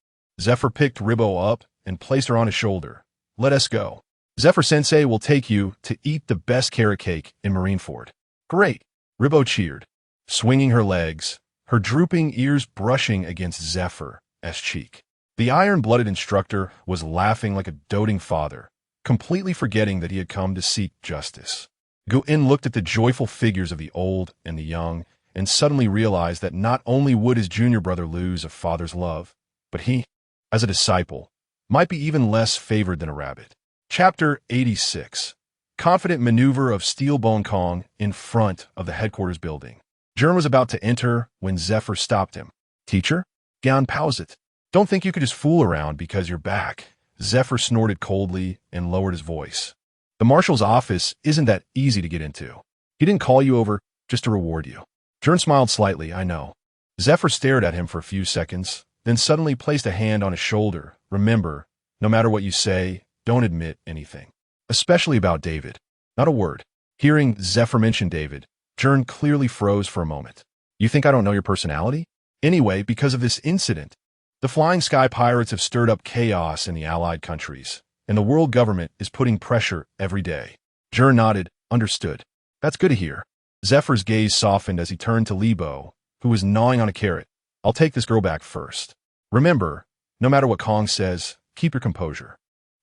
Zephyr picked Ribbo up and placed her on his shoulder. Let us go. Zephyr-sensei will take you to eat the best carrot cake in Marineford. Great. Ribbo cheered, swinging her legs, her drooping ears brushing against Zephyr's cheek. The iron-blooded instructor was laughing like a doting father, completely forgetting that he had come to seek justice. Gern looked at the joyful figures of the old and the young, and suddenly realized that not only would his junior brother lose a father's love, but he, as a disciple, might be even less favored than a rabbit. Chapter 86. Confident maneuver of Steelbone Kong in front of the headquarters building. Gern was about to enter when Zephyr stopped him. Teacher? Gern paused it. Don't think you could just fool around because you're back. Zephyr snorted coldly and lowered his voice. The marshal's office isn't that easy to get into. He didn't call you over just to reward you. Gern smiled slightly, I know. Zephyr stared at him for a few seconds, then suddenly placed a hand on his shoulder. Remember, no matter what you say, don't admit anything. Especially about David. Not a word. Hearing Zephyr mention David, Gern clearly froze for a moment. You think I don't know your personality? Anyway, because of this incident, the Flying Sky Pirates have stirred up chaos in the allied countries, and the world government is putting pressure every day. Gern nodded, understood. That's good to hear. Zephyr's gaze softened as he turned to Ribbo, who was gnawing on a carrot. I'll take this girl back first. Remember, no matter what Kong says, keep your composure.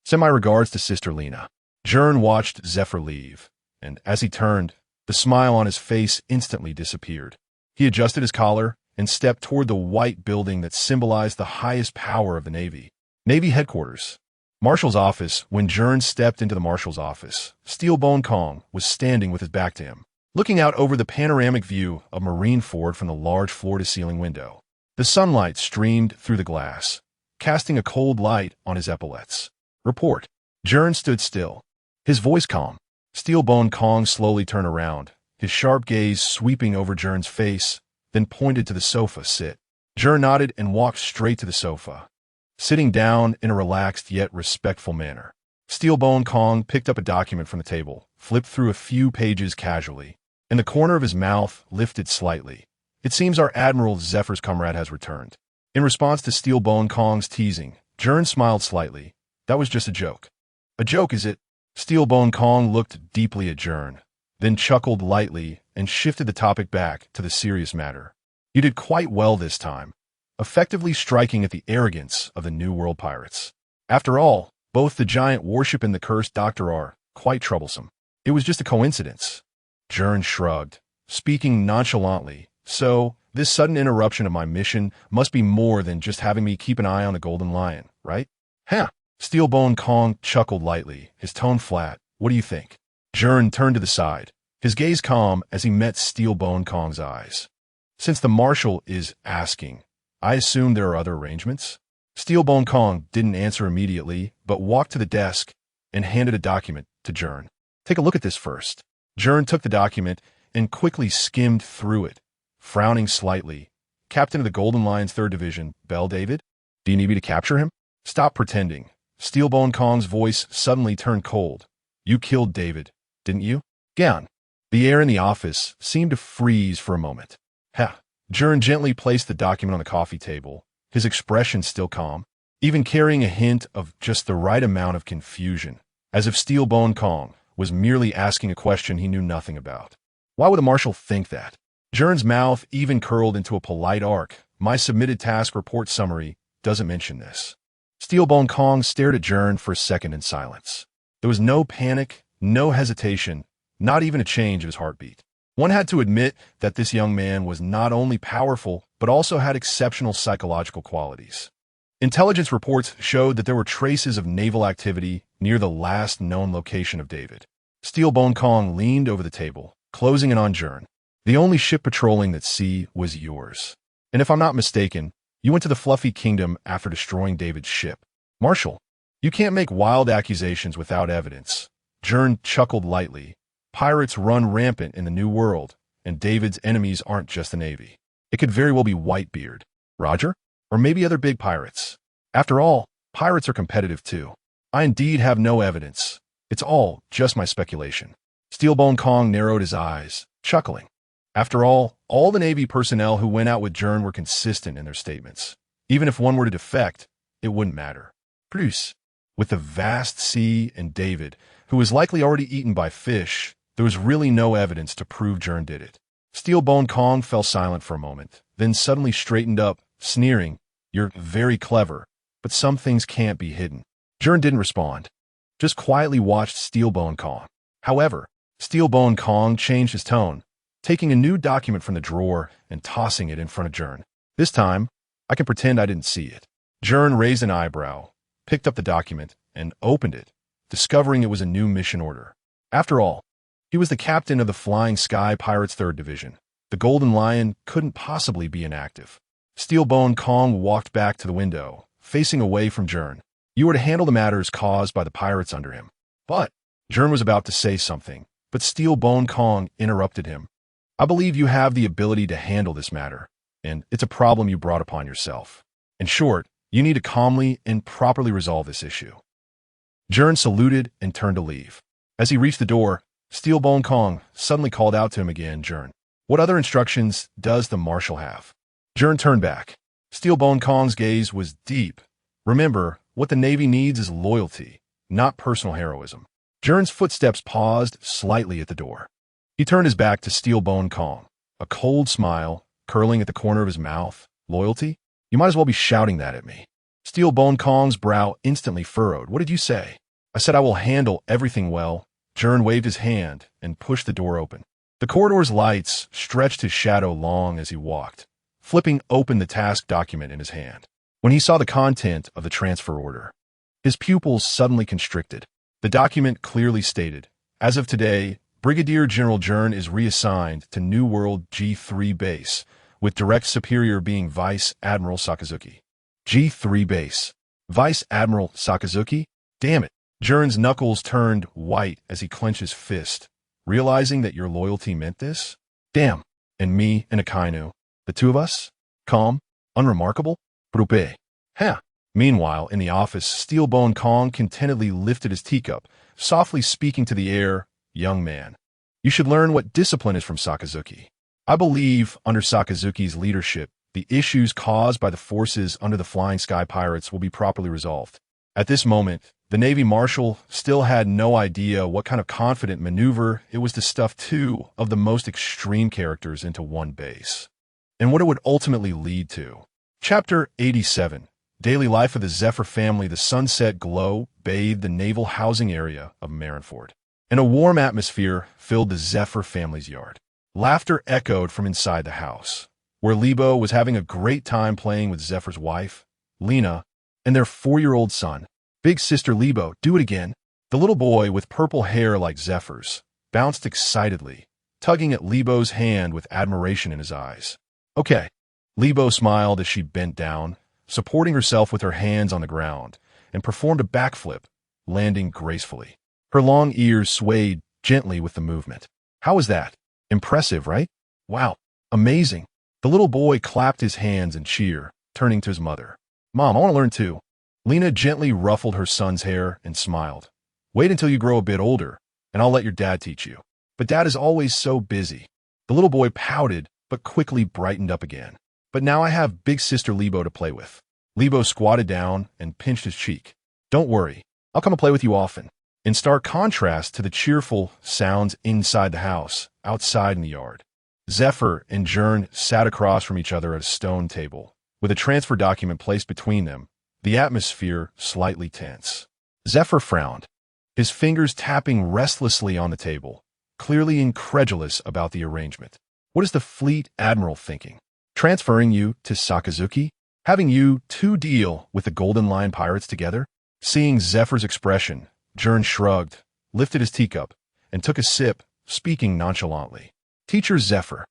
Send my regards to Sister Lena. Gern watched Zephyr leave, and as he turned, the smile on his face instantly disappeared. He adjusted his collar and stepped toward the white building that symbolized the highest power of the Navy. Navy headquarters. Marshal's office. When Gern stepped into the marshal's office, Steelbone Kong was standing with his back to him, looking out over the panoramic view of Marineford from the large floor-to-ceiling window. The sunlight streamed through the glass, casting a cold light on his epaulets. Report. Gern stood still, his voice calm. Steelbone Kong slowly turned around, his sharp gaze sweeping over Gern's face, then pointed to the sofa. Sit. Gern nodded and walked straight to the sofa, sitting down in a relaxed yet respectful manner. Steelbone Kong picked up a document from the table, flipped through a few pages casually, and the corner of his mouth lifted slightly. It seems our Admiral Zephyr's comrade has returned. In response to Steelbone Kong's teasing, Gern smiled slightly. That was just a joke. A joke, is it? Steelbone Kong looked deeply at Gern, then chuckled lightly and shifted the topic back to the serious matter. You did quite well this time, effectively striking at the arrogance of the New World pirates. After all, both the giant warship and the cursed doctor are quite troublesome. It was just a coincidence. Gern shrugged, speaking nonchalantly. So, this sudden interruption of my mission must be more than just having me keep an eye on the Golden Lion, right? Huh. Steelbone Kong chuckled lightly, his tone flat. What do you think? Gern turned to the side, his gaze calm as he met Steelbone Kong's eyes. Since the Marshal is asking, I assume there are other arrangements? Steelbone Kong didn't answer immediately, but walked to the desk and handed a document to Gern. Take a look at this first. Gern took the document and quickly skimmed through it, frowning slightly. Captain of the Golden Lion's 3rd Division, Bell David? Do you need me to capture him? Stop pretending. Steelbone Kong's voice suddenly turned cold. You killed David, didn't you? Gern. The air in the office seemed to freeze for a moment. Ha. Gern gently placed the document on the coffee table, his expression still calm, even carrying a hint of just the right amount of confusion, as if Steelbone Kong was merely asking a question he knew nothing about. Why would the Marshal think that? Gern's mouth even curled into a polite arc. My submitted task report summary doesn't mention this. Steelbone Kong stared at Gern for a second in silence. There was no panic, no hesitation, not even a change of his heartbeat. One had to admit that this young man was not only powerful, but also had exceptional psychological qualities. Intelligence reports showed that there were traces of naval activity near the last known location of David. Steelbone Kong leaned over the table, closing in on Gern. The only ship patrolling that sea was yours. And if I'm not mistaken, you went to the Fluffy Kingdom after destroying David's ship. Marshal, you can't make wild accusations without evidence. Gern chuckled lightly. Pirates run rampant in the New World, and David's enemies aren't just the Navy. It could very well be Whitebeard, Roger, or maybe other big pirates. After all, pirates are competitive too. I indeed have no evidence. It's all just my speculation. Steelbone Kong narrowed his eyes, chuckling. After all the Navy personnel who went out with Gern were consistent in their statements. Even if one were to defect, it wouldn't matter. Plus, with the vast sea and David, who was likely already eaten by fish, there was really no evidence to prove Gern did it. Steelbone Kong fell silent for a moment, then suddenly straightened up, sneering, "You're very clever, but some things can't be hidden." Gern didn't respond, just quietly watched Steelbone Kong. However, Steelbone Kong changed his tone, taking a new document from the drawer and tossing it in front of Gern. This time, I can pretend I didn't see it. Gern raised an eyebrow, picked up the document, and opened it, discovering it was a new mission order. After all, he was the captain of the Flying Sky Pirates 3rd Division. The Golden Lion couldn't possibly be inactive. Steelbone Kong walked back to the window, facing away from Gern. You were to handle the matters caused by the pirates under him. But Gern was about to say something, but Steelbone Kong interrupted him. I believe you have the ability to handle this matter, and it's a problem you brought upon yourself. In short, you need to calmly and properly resolve this issue. Gern saluted and turned to leave. As he reached the door, Steelbone Kong suddenly called out to him again, "Gern, what other instructions does the Marshal have?" Gern turned back. Steelbone Kong's gaze was deep. Remember, what the Navy needs is loyalty, not personal heroism. Gern's footsteps paused slightly at the door. He turned his back to Steelbone Kong, a cold smile curling at the corner of his mouth. Loyalty? You might as well be shouting that at me. Steelbone Kong's brow instantly furrowed. What did you say? I said I will handle everything well. Gern waved his hand and pushed the door open. The corridor's lights stretched his shadow long as he walked, flipping open the task document in his hand. When he saw the content of the transfer order, his pupils suddenly constricted. The document clearly stated, as of today, Brigadier General Gern is reassigned to New World G3 Base, with direct superior being Vice Admiral Sakazuki. G3 Base. Vice Admiral Sakazuki? Damn it. Gern's knuckles turned white as he clenched his fist, realizing that your loyalty meant this? Damn. And me and Akainu. The two of us? Calm? Unremarkable? Brupe. Huh. Meanwhile, in the office, Steelbone Kong contentedly lifted his teacup, softly speaking to the air, "Young man, you should learn what discipline is from Sakazuki. I believe, under Sakazuki's leadership, the issues caused by the forces under the Flying Sky Pirates will be properly resolved." At this moment, the Navy Marshal still had no idea what kind of confident maneuver it was to stuff two of the most extreme characters into one base, and what it would ultimately lead to. Chapter 87. Daily life of the Zephyr family. The sunset glow bathed the naval housing area of Marineford, and a warm atmosphere filled the Zephyr family's yard. Laughter echoed from inside the house, where Lebo was having a great time playing with Zephyr's wife, Lena, and their 4-year-old son. Big sister Lebo, do it again. The little boy with purple hair like Zephyr's bounced excitedly, tugging at Lebo's hand with admiration in his eyes. Okay. Lebo smiled as she bent down, supporting herself with her hands on the ground, and performed a backflip, landing gracefully. Her long ears swayed gently with the movement. How was that? Impressive, right? Wow. Amazing. The little boy clapped his hands in cheer, turning to his mother. Mom, I want to learn too. Lena gently ruffled her son's hair and smiled. Wait until you grow a bit older, and I'll let your dad teach you. But Dad is always so busy. The little boy pouted, but quickly brightened up again. But now I have big sister Lebo to play with. Lebo squatted down and pinched his cheek. Don't worry, I'll come and play with you often. In stark contrast to the cheerful sounds inside the house, outside in the yard, Zephyr and Gern sat across from each other at a stone table, with a transfer document placed between them, the atmosphere slightly tense. Zephyr frowned, his fingers tapping restlessly on the table, clearly incredulous about the arrangement. What is the fleet admiral thinking? Transferring you to Sakazuki? Having you two deal with the Golden Lion pirates together? Seeing Zephyr's expression, Gern shrugged, lifted his teacup, and took a sip, speaking nonchalantly. Teacher Zephyr,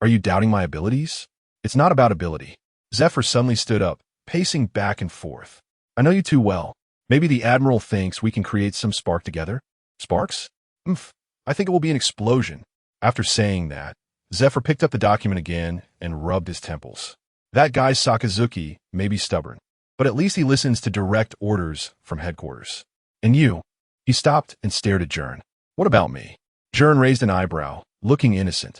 are you doubting my abilities? It's not about ability. Zephyr suddenly stood up, pacing back and forth. I know you too well. Maybe the Admiral thinks we can create some spark together? Sparks? I think it will be an explosion. After saying that, Zephyr picked up the document again and rubbed his temples. That guy Sakazuki may be stubborn, but at least he listens to direct orders from headquarters. And you? He stopped and stared at Gern. What about me? Gern raised an eyebrow, looking innocent.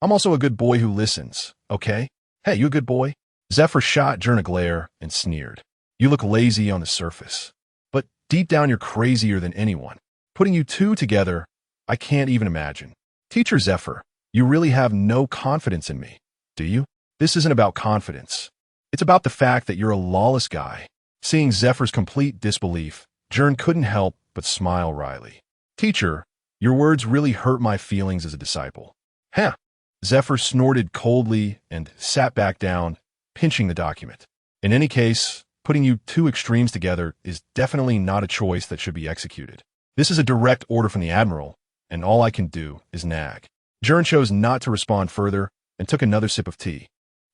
I'm also a good boy who listens, okay? Hey, you a good boy? Zephyr shot Gern a glare and sneered. You look lazy on the surface, but deep down you're crazier than anyone. Putting you two together, I can't even imagine. Teacher Zephyr, you really have no confidence in me, do you? This isn't about confidence. It's about the fact that you're a lawless guy. Seeing Zephyr's complete disbelief, Gern couldn't help but smile wryly. Teacher, your words really hurt my feelings as a disciple. Huh. Zephyr snorted coldly and sat back down, pinching the document. In any case, putting you two extremes together is definitely not a choice that should be executed. This is a direct order from the Admiral, and all I can do is nag. Gern chose not to respond further and took another sip of tea.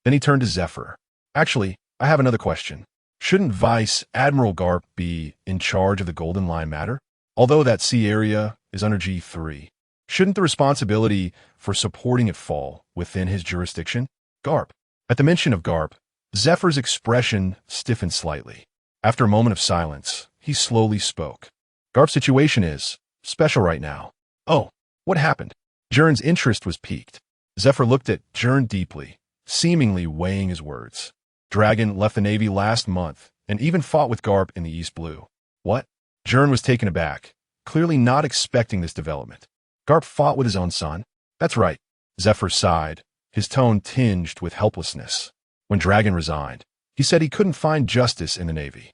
Then he turned to Zephyr. Actually, I have another question. Shouldn't Vice Admiral Garp be in charge of the Golden Line matter? Although that sea area is under G3, shouldn't the responsibility for supporting it fall within his jurisdiction? Garp. At the mention of Garp, Zephyr's expression stiffened slightly. After a moment of silence, he slowly spoke. Garp's situation is special right now. Oh, what happened? Gern's interest was piqued. Zephyr looked at Gern deeply, seemingly weighing his words. Dragon left the Navy last month and even fought with Garp in the East Blue. What? Gern was taken aback, clearly not expecting this development. Garp fought with his own son? That's right. Zephyr sighed, his tone tinged with helplessness. When Dragon resigned, he said he couldn't find justice in the Navy.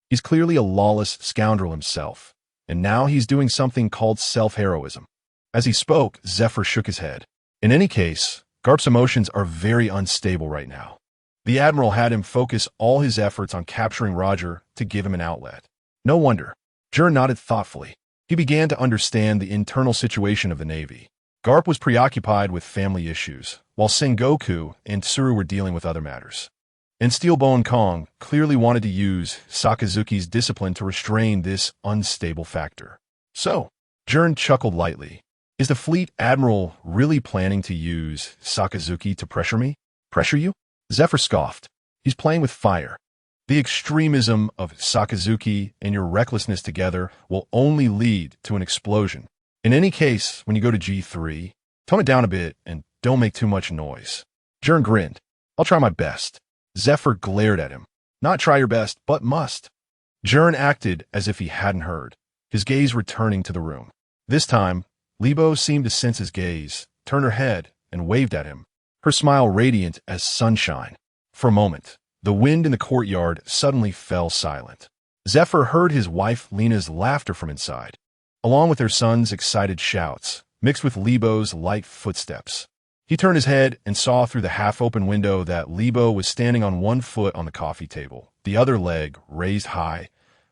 He's clearly a lawless scoundrel himself, and now he's doing something called self-heroism. As he spoke, Zephyr shook his head. In any case, Garp's emotions are very unstable right now. The Admiral had him focus all his efforts on capturing Roger to give him an outlet. No wonder. Gern nodded thoughtfully. He began to understand the internal situation of the Navy. Garp was preoccupied with family issues, while Sengoku and Tsuru were dealing with other matters. And Steelbone Kong clearly wanted to use Sakazuki's discipline to restrain this unstable factor. So, Gern chuckled lightly. Is the fleet admiral really planning to use Sakazuki to pressure me? Pressure you? Zephyr scoffed. He's playing with fire. The extremism of Sakazuki and your recklessness together will only lead to an explosion. In any case, when you go to G3, tone it down a bit and don't make too much noise. Gern grinned. I'll try my best. Zephyr glared at him. Not try your best, but must. Gern acted as if he hadn't heard, his gaze returning to the room. This time, Libo seemed to sense his gaze, turned her head, and waved at him, her smile radiant as sunshine. For a moment, the wind in the courtyard suddenly fell silent. Zephyr heard his wife Lena's laughter from inside, along with her son's excited shouts, mixed with Libo's light footsteps. He turned his head and saw through the half-open window that Libo was standing on one foot on the coffee table, the other leg raised high,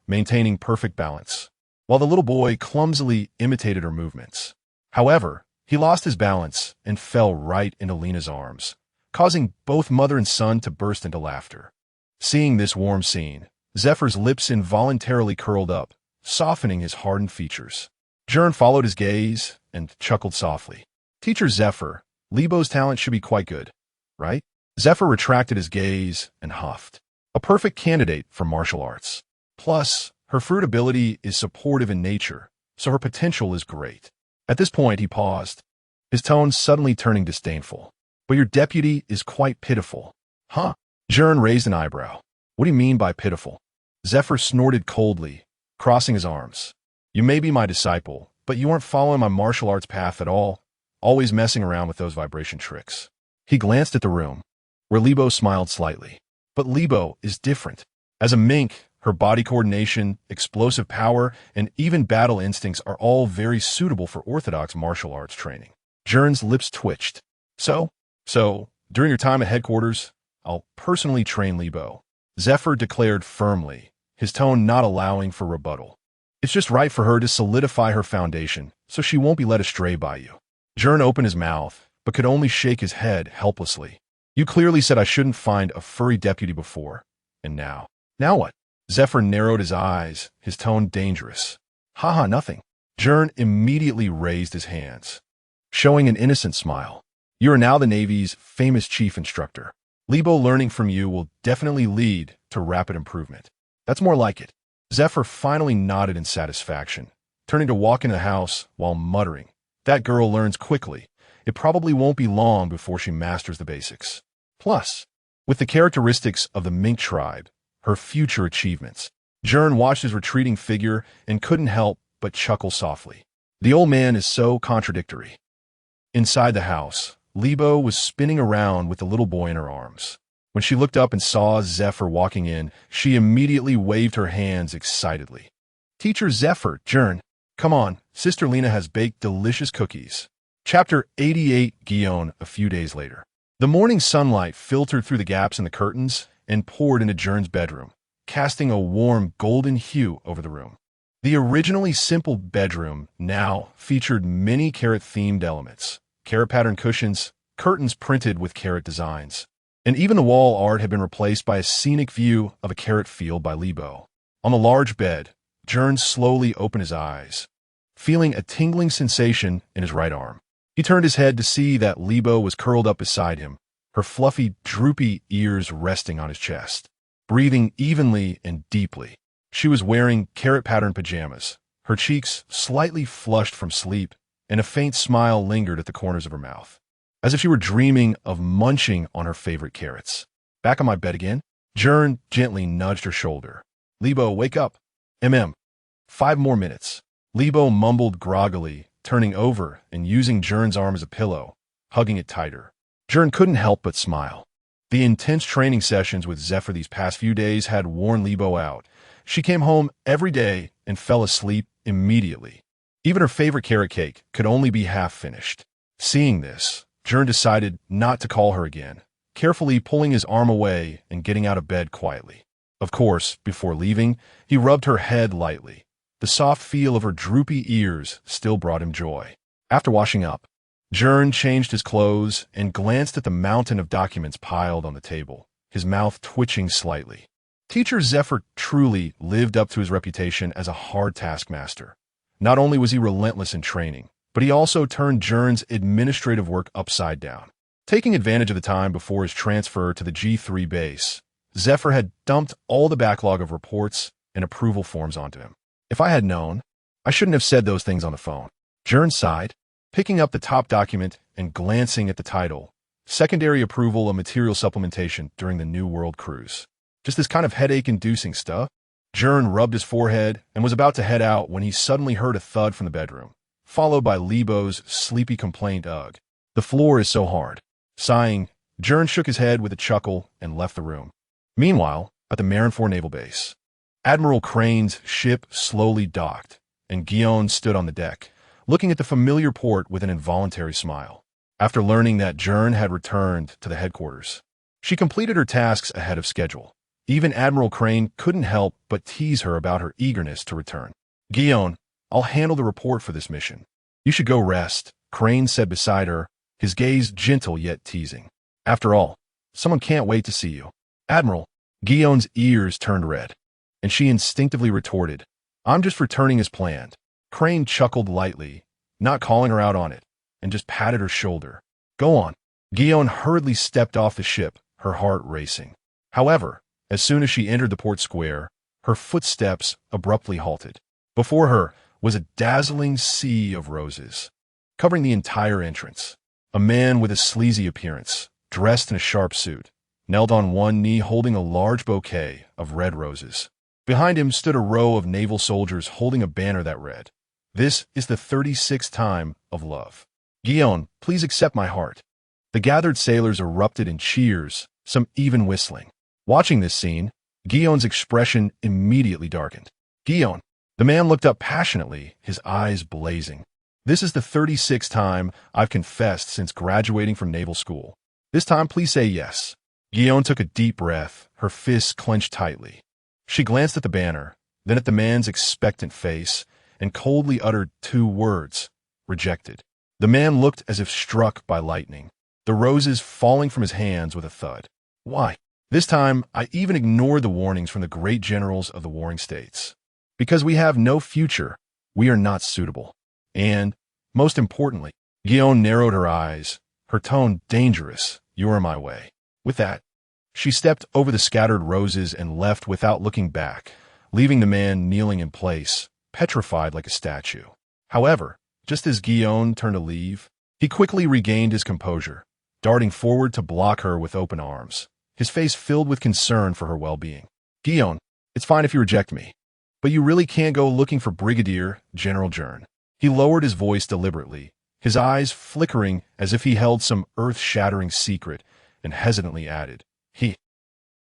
maintaining perfect balance, while the little boy clumsily imitated her movements. However, he lost his balance and fell right into Lena's arms, causing both mother and son to burst into laughter. Seeing this warm scene, Zephyr's lips involuntarily curled up, softening his hardened features. Gern followed his gaze and chuckled softly. Teacher Zephyr, Libo's talent should be quite good, right? Zephyr retracted his gaze and huffed. A perfect candidate for martial arts. Plus, her fruit ability is supportive in nature, so her potential is great. At this point, he paused, his tone suddenly turning disdainful. But your deputy is quite pitiful. Huh? Gern raised an eyebrow. What do you mean by pitiful? Zephyr snorted coldly, crossing his arms. You may be my disciple, but you aren't following my martial arts path at all, always messing around with those vibration tricks. He glanced at the room. where Libo smiled slightly. But Libo is different. As a mink, her body coordination, explosive power, and even battle instincts are all very suitable for orthodox martial arts training. Gern's lips twitched. So, during your time at headquarters, I'll personally train Libo, Zephyr declared firmly, his tone not allowing for rebuttal. It's just right for her to solidify her foundation, so she won't be led astray by you. Gern opened his mouth, but could only shake his head helplessly. You clearly said I shouldn't find a furry deputy before. And now? Now what? Zephyr narrowed his eyes, his tone dangerous. Haha, nothing. Gern immediately raised his hands, showing an innocent smile. You are now the Navy's famous chief instructor. Libo learning from you will definitely lead to rapid improvement. That's more like it. Zephyr finally nodded in satisfaction, turning to walk into the house while muttering, that girl learns quickly. It probably won't be long before she masters the basics. Plus, with the characteristics of the mink tribe, her future achievements. Gern watched his retreating figure and couldn't help but chuckle softly. The old man is so contradictory. Inside the house, Libo was spinning around with the little boy in her arms. When she looked up and saw Zephyr walking in, she immediately waved her hands excitedly. Teacher Zephyr, Gern, come on, Sister Lena has baked delicious cookies. Chapter 88, Gern, a few days later. The morning sunlight filtered through the gaps in the curtains and poured into Gern's bedroom, casting a warm golden hue over the room. The originally simple bedroom now featured many carrot-themed elements, carrot-pattern cushions, curtains printed with carrot designs, and even the wall art had been replaced by a scenic view of a carrot field by Libo. On the large bed, Gern slowly opened his eyes, feeling a tingling sensation in his right arm. He turned his head to see that Libo was curled up beside him, her fluffy, droopy ears resting on his chest, breathing evenly and deeply. She was wearing carrot-patterned pajamas, her cheeks slightly flushed from sleep, and a faint smile lingered at the corners of her mouth, as if she were dreaming of munching on her favorite carrots. Back on my bed again? Gern gently nudged her shoulder. Libo, wake up. 5 more minutes. Libo mumbled groggily, turning over and using Gern's arm as a pillow, hugging it tighter. Gern couldn't help but smile. The intense training sessions with Zephyr these past few days had worn Libo out. She came home every day and fell asleep immediately. Even her favorite carrot cake could only be half finished. Seeing this, Gern decided not to call her again, carefully pulling his arm away and getting out of bed quietly. Of course, before leaving, he rubbed her head lightly. The soft feel of her droopy ears still brought him joy. After washing up, Gern changed his clothes and glanced at the mountain of documents piled on the table, his mouth twitching slightly. Teacher Zephyr truly lived up to his reputation as a hard taskmaster. Not only was he relentless in training, but he also turned Gern's administrative work upside down. Taking advantage of the time before his transfer to the G3 base, Zephyr had dumped all the backlog of reports and approval forms onto him. If I had known, I shouldn't have said those things on the phone. Gern sighed, picking up the top document and glancing at the title, Secondary Approval of Material Supplementation during the New World Cruise. Just this kind of headache-inducing stuff? Gern rubbed his forehead and was about to head out when he suddenly heard a thud from the bedroom, followed by Libo's sleepy complaint, ugh. The floor is so hard. Sighing, Gern shook his head with a chuckle and left the room. Meanwhile, at the Marineford Naval Base, Admiral Crane's ship slowly docked, and Gern stood on the deck, looking at the familiar port with an involuntary smile. After learning that Gern had returned to the headquarters, she completed her tasks ahead of schedule. Even Admiral Crane couldn't help but tease her about her eagerness to return. Gern, I'll handle the report for this mission. You should go rest, Crane said beside her, his gaze gentle yet teasing. After all, someone can't wait to see you. Admiral, Gern's ears turned red, and she instinctively retorted, I'm just returning as planned. Crane chuckled lightly, not calling her out on it, and just patted her shoulder. Go on. Gern hurriedly stepped off the ship, her heart racing. However, as soon as she entered the port square, her footsteps abruptly halted. Before her was a dazzling sea of roses, covering the entire entrance. A man with a sleazy appearance, dressed in a sharp suit, knelt on one knee holding a large bouquet of red roses. Behind him stood a row of naval soldiers holding a banner that read, This is the 36th time of love. Gern, please accept my heart. The gathered sailors erupted in cheers, some even whistling. Watching this scene, Guillaume's expression immediately darkened. Guillaume, the man looked up passionately, his eyes blazing. This is the 36th time I've confessed since graduating from naval school. This time, please say yes. Guillaume took a deep breath, her fists clenched tightly. She glanced at the banner, then at the man's expectant face, and coldly uttered 2 words, rejected. The man looked as if struck by lightning, the roses falling from his hands with a thud. Why? This time, I even ignored the warnings from the great generals of the warring states. Because we have no future, we are not suitable. And, most importantly, Guillaume narrowed her eyes, her tone dangerous. You are my way. With that, she stepped over the scattered roses and left without looking back, leaving the man kneeling in place, petrified like a statue. However, just as Guillaume turned to leave, he quickly regained his composure, darting forward to block her with open arms, his face filled with concern for her well-being. Guillaume, it's fine if you reject me, but you really can't go looking for Brigadier General Gern. He lowered his voice deliberately, his eyes flickering as if he held some earth-shattering secret, and hesitantly added,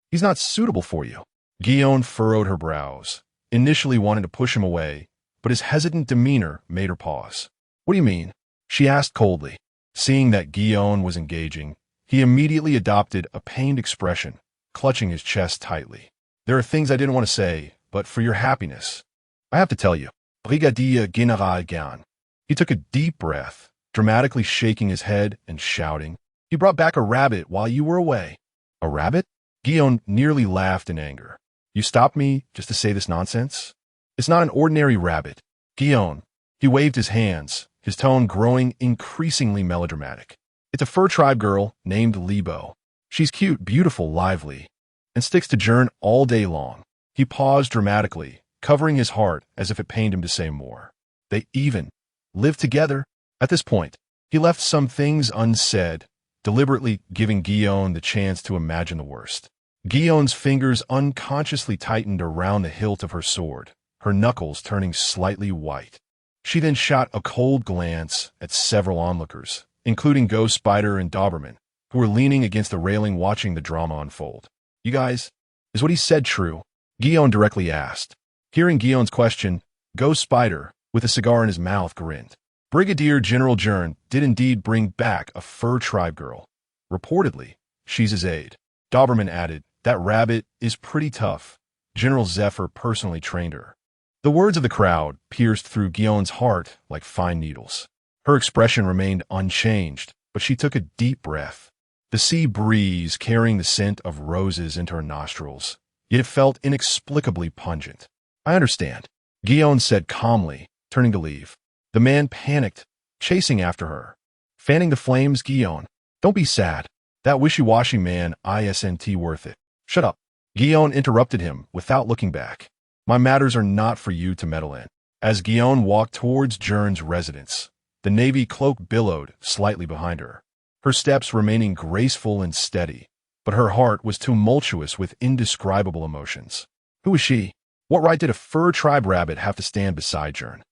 He's not suitable for you. Guillaume furrowed her brows, initially wanting to push him away, but his hesitant demeanor made her pause. What do you mean? She asked coldly. Seeing that Guillaume was engaging, he immediately adopted a pained expression, clutching his chest tightly. There are things I didn't want to say, but for your happiness, I have to tell you. Brigadier General Gern. He took a deep breath, dramatically shaking his head and shouting, He brought back a rabbit while you were away. A rabbit? Guillaume nearly laughed in anger. You stopped me just to say this nonsense? It's not an ordinary rabbit. Guillaume. He waved his hands, his tone growing increasingly melodramatic. It's a fur tribe girl named Lebo. She's cute, beautiful, lively, and sticks to Gern all day long. He paused dramatically, covering his heart as if it pained him to say more. They even live together. At this point, he left some things unsaid, deliberately giving Guillaume the chance to imagine the worst. Guillaume's fingers unconsciously tightened around the hilt of her sword, her knuckles turning slightly white. She then shot a cold glance at several onlookers, including Ghost Spider and Doberman, who were leaning against the railing watching the drama unfold. You guys, is what he said true? Guillaume directly asked. Hearing Guillaume's question, Ghost Spider, with a cigar in his mouth, grinned. Brigadier General Gern did indeed bring back a fur tribe girl. Reportedly, she's his aide. Doberman added, that rabbit is pretty tough. General Zephyr personally trained her. The words of the crowd pierced through Guillaume's heart like fine needles. Her expression remained unchanged, but she took a deep breath. The sea breeze carrying the scent of roses into her nostrils, yet it felt inexplicably pungent. I understand, Guillaume said calmly, turning to leave. The man panicked, chasing after her. Fanning the flames, Guillaume. Don't be sad. That wishy-washy man isn't worth it. Shut up. Guillaume interrupted him without looking back. My matters are not for you to meddle in. As Guillaume walked towards Gern's residence, the navy cloak billowed slightly behind her, her steps remaining graceful and steady, but her heart was tumultuous with indescribable emotions. Who is she? What right did a fur tribe rabbit have to stand beside Gern?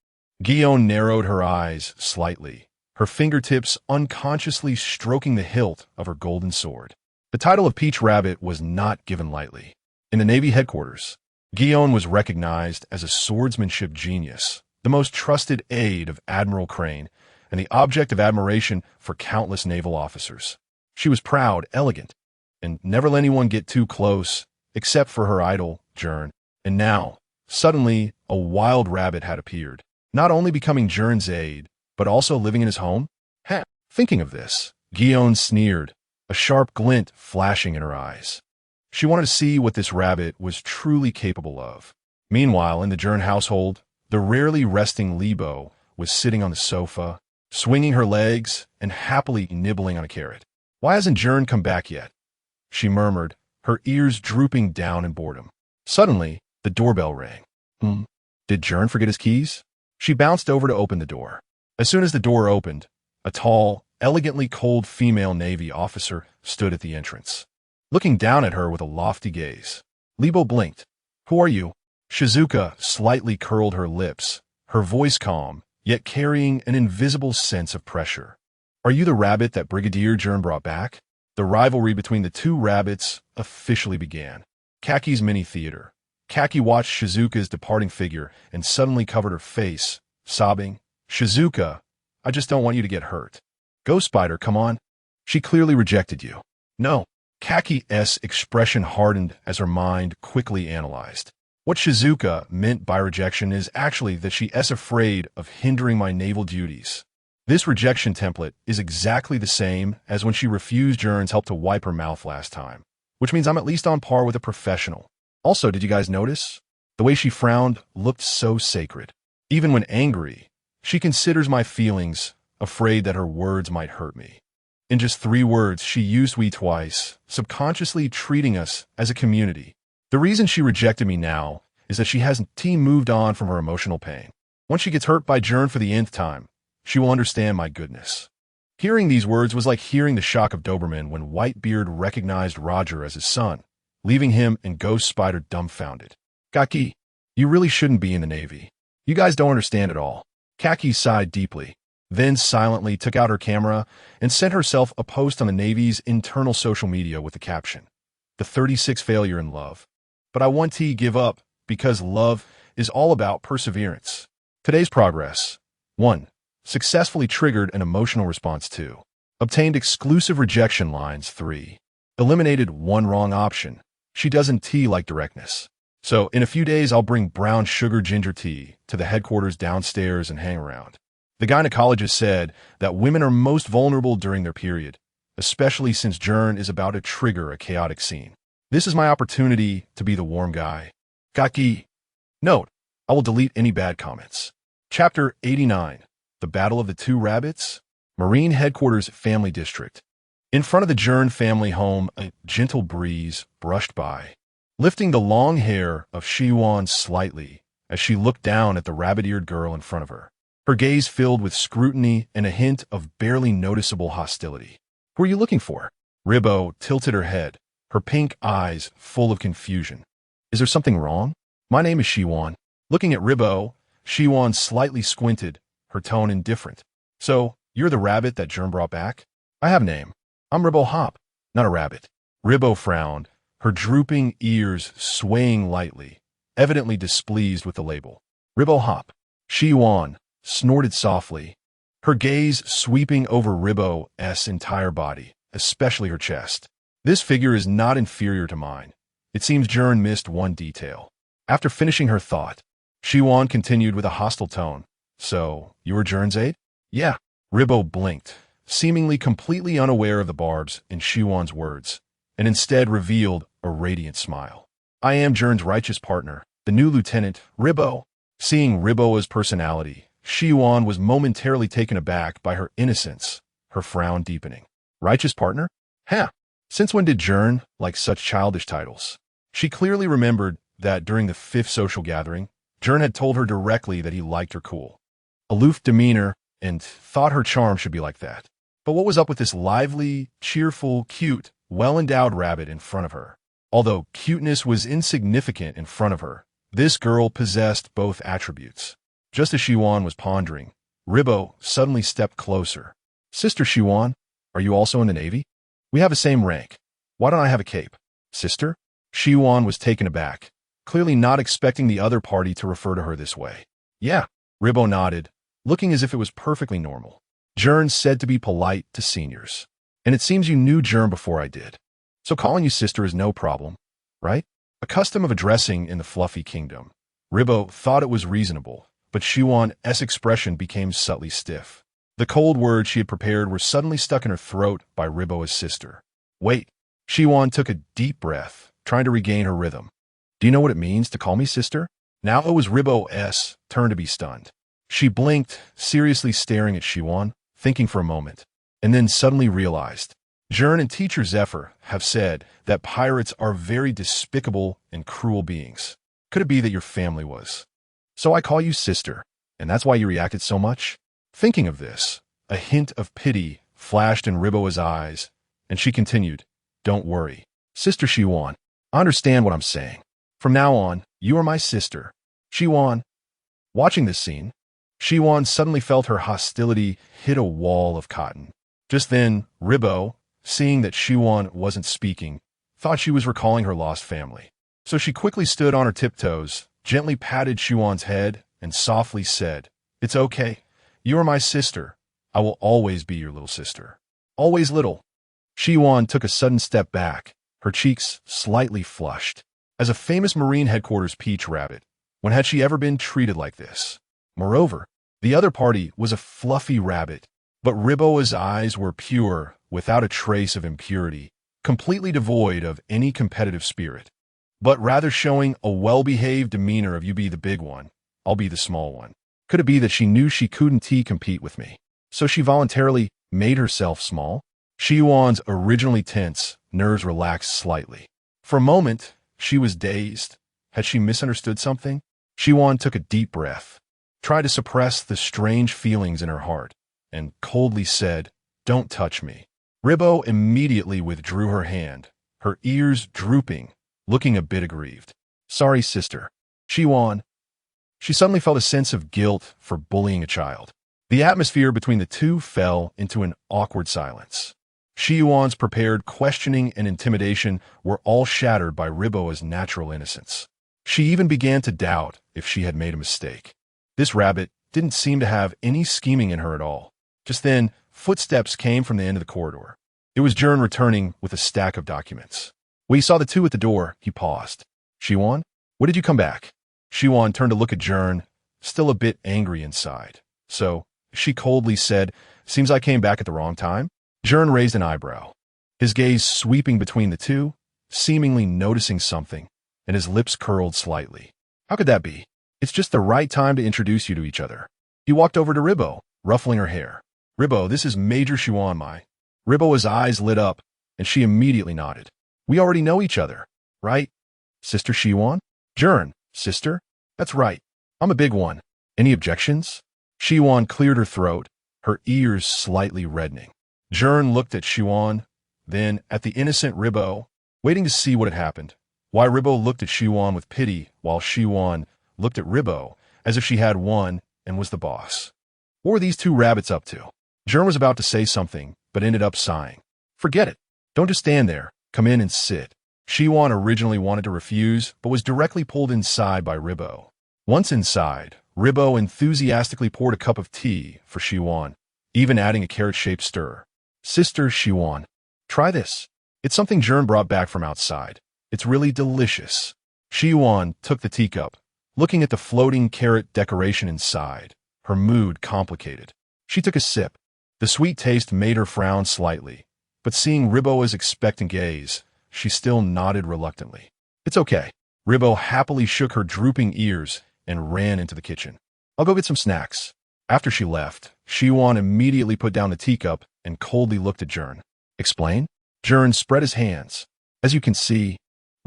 Guillaume narrowed her eyes slightly, her fingertips unconsciously stroking the hilt of her golden sword. The title of Peach Rabbit was not given lightly. In the Navy headquarters, Guillaume was recognized as a swordsmanship genius, the most trusted aide of Admiral Crane, and the object of admiration for countless naval officers. She was proud, elegant, and never let anyone get too close, except for her idol, Gern. And now, suddenly, a wild rabbit had appeared, not only becoming Gern's aide, but also living in his home? Thinking of this, Guillaume sneered, a sharp glint flashing in her eyes. She wanted to see what this rabbit was truly capable of. Meanwhile, in the Gern household, the rarely resting Lebo was sitting on the sofa, swinging her legs and happily nibbling on a carrot. Why hasn't Gern come back yet? She murmured, her ears drooping down in boredom. Suddenly, the doorbell rang. Did Gern forget his keys? She bounced over to open the door. As soon as the door opened, a tall, elegantly cold female Navy officer stood at the entrance, looking down at her with a lofty gaze. Lebo blinked. Who are you? Shizuka slightly curled her lips, her voice calm, yet carrying an invisible sense of pressure. Are you the rabbit that Brigadier Gern brought back? The rivalry between the two rabbits officially began. Kaki's mini theater. Kaki watched Shizuka's departing figure and suddenly covered her face, sobbing, "Shizuka, I just don't want you to get hurt. Go, Spider, come on." She clearly rejected you. No. Kaki's expression hardened as her mind quickly analyzed. What Shizuka meant by rejection is actually that she is afraid of hindering my naval duties. This rejection template is exactly the same as when she refused Gern's help to wipe her mouth last time, which means I'm at least on par with a professional. Also, did you guys notice? The way she frowned looked so sacred. Even when angry, she considers my feelings, afraid that her words might hurt me. In just 3 words, she used "we" twice, subconsciously treating us as a community. The reason she rejected me now is that she hasn't moved on from her emotional pain. Once she gets hurt by Gern for the nth time, she will understand my goodness. Hearing these words was like hearing the shock of Doberman when Whitebeard recognized Roger as his son, leaving him and Ghost Spider dumbfounded. Kaki, you really shouldn't be in the Navy. You guys don't understand at all. Kaki sighed deeply, then silently took out her camera and sent herself a post on the Navy's internal social media with the caption, "The 36th failure in love. But I want to give up because love is all about perseverance." Today's progress. 1. Successfully triggered an emotional response. 2. Obtained exclusive rejection lines. 3. Eliminated one wrong option. She doesn't like directness. So, in a few days, I'll bring brown sugar ginger tea to the headquarters downstairs and hang around. The gynecologist said that women are most vulnerable during their period, especially since Gern is about to trigger a chaotic scene. This is my opportunity to be the warm guy. Kaki. Note, I will delete any bad comments. Chapter 89. The Battle of the Two Rabbits. Marine Headquarters Family District. In front of the Gern family home, a gentle breeze brushed by, lifting the long hair of Shiwan slightly as she looked down at the rabbit-eared girl in front of her. Her gaze filled with scrutiny and a hint of barely noticeable hostility. "Who are you looking for?" Ribbo tilted her head, her pink eyes full of confusion. "Is there something wrong?" "My name is Shiwan." Looking at Ribbo, Shiwan slightly squinted, her tone indifferent. "So, you're the rabbit that Gern brought back?" "I have a name. I'm Ribbo Hop, not a rabbit." Ribbo frowned, her drooping ears swaying lightly, evidently displeased with the label. "Ribbo Hop." Shiwan snorted softly, her gaze sweeping over Ribbo's entire body, especially her chest. "This figure is not inferior to mine." It seems Gern missed one detail. After finishing her thought, Shiwan continued with a hostile tone. "So, you were Gern's aide?" "Yeah." Ribbo blinked, seemingly completely unaware of the barbs in Shiwan's words, and instead revealed a radiant smile. "I am Gern's righteous partner, the new lieutenant, Ribbo." Seeing Ribbo's personality, Shiwan was momentarily taken aback by her innocence, her frown deepening. "Righteous partner? Huh. Since when did Gern like such childish titles?" She clearly remembered that during the 5th social gathering, Gern had told her directly that he liked her cool, aloof demeanor and thought her charm should be like that. But what was up with this lively, cheerful, cute, well-endowed rabbit in front of her? Although cuteness was insignificant in front of her, this girl possessed both attributes. Just as Shiwan was pondering, Ribbo suddenly stepped closer. "Sister Shiwan, are you also in the Navy? We have the same rank. Why don't I have a cape?" "Sister?" Shiwan was taken aback, clearly not expecting the other party to refer to her this way. "Yeah." Ribbo nodded, looking as if it was perfectly normal. "Gern said to be polite to seniors. And it seems you knew Gern before I did. So calling you sister is no problem, right?" A custom of addressing in the Fluffy Kingdom. Ribbo thought it was reasonable, but Shiwan's expression became subtly stiff. The cold words she had prepared were suddenly stuck in her throat by Ribbo's sister. "Wait." Shiwan took a deep breath, trying to regain her rhythm. "Do you know what it means to call me sister?" Now it was Ribbo's turn to be stunned. She blinked, seriously staring at Shiwan, thinking for a moment, and then suddenly realized. Gern and Teacher Zephyr have said that pirates are very despicable and cruel beings. Could it be that your family was? "So I call you sister, and that's why you reacted so much?" Thinking of this, a hint of pity flashed in Ribbo's eyes, and she continued, "Don't worry, Sister Shiwan. I understand what I'm saying. From now on, you are my sister. Shiwan." Watching this scene, Shiwan suddenly felt her hostility hit a wall of cotton. Just then, Ribbo, seeing that Shiwan wasn't speaking, thought she was recalling her lost family. So she quickly stood on her tiptoes, gently patted Shiwan's head, and softly said, "It's okay. You are my sister. I will always be your little sister. Always little." Shiwan took a sudden step back, her cheeks slightly flushed. As a famous Marine headquarters peach rabbit, when had she ever been treated like this? Moreover, the other party was a fluffy rabbit, but Riboa's eyes were pure, without a trace of impurity, completely devoid of any competitive spirit, but rather showing a well-behaved demeanor of "you be the big one, I'll be the small one." Could it be that she knew she couldn't compete with me, so she voluntarily made herself small? Shiwan's originally tense nerves relaxed slightly. For a moment, she was dazed. Had she misunderstood something? Shiwan took a deep breath, tried to suppress the strange feelings in her heart, and coldly said, "Don't touch me." Ribo immediately withdrew her hand, her ears drooping, looking a bit aggrieved. "Sorry, sister." Shiwan. She suddenly felt a sense of guilt for bullying a child. The atmosphere between the two fell into an awkward silence. Shiwan's prepared questioning and intimidation were all shattered by Riboa's natural innocence. She even began to doubt if she had made a mistake. This rabbit didn't seem to have any scheming in her at all. Just then, footsteps came from the end of the corridor. It was Gern returning with a stack of documents. When he saw the two at the door, he paused. "Shiwan, when did you come back?" Shiwan turned to look at Gern, still a bit angry inside. "So," she coldly said, "seems I came back at the wrong time?" Gern raised an eyebrow, his gaze sweeping between the two, seemingly noticing something, and his lips curled slightly. "How could that be? It's just the right time to introduce you to each other." He walked over to Ribo, ruffling her hair. "Ribo, this is Major Shiwan, my." Ribo's eyes lit up, and she immediately nodded. "We already know each other, right? Sister Shiwan?" "Gern, sister? That's right. I'm a big one. Any objections?" Shiwan cleared her throat, her ears slightly reddening. Gern looked at Shiwan, then at the innocent Ribo, waiting to see what had happened. Why Ribo looked at Shiwan with pity, while Shiwan looked at Ribo as if she had won and was the boss. What were these two rabbits up to? Gern was about to say something, but ended up sighing. "Forget it. Don't just stand there. Come in and sit." Shiwan originally wanted to refuse, but was directly pulled inside by Ribo. Once inside, Ribo enthusiastically poured a cup of tea for Shiwan, even adding a carrot-shaped stir. "Sister Shiwan, try this. It's something Gern brought back from outside. It's really delicious." Shiwan took the teacup, looking at the floating carrot decoration inside, her mood complicated. She took a sip. The sweet taste made her frown slightly, but seeing Riboa's expectant gaze, she still nodded reluctantly. "It's okay." Ribo happily shook her drooping ears and ran into the kitchen. "I'll go get some snacks." After she left, Shiwan immediately put down the teacup and coldly looked at Gern. "Explain?" Gern spread his hands. "As you can see,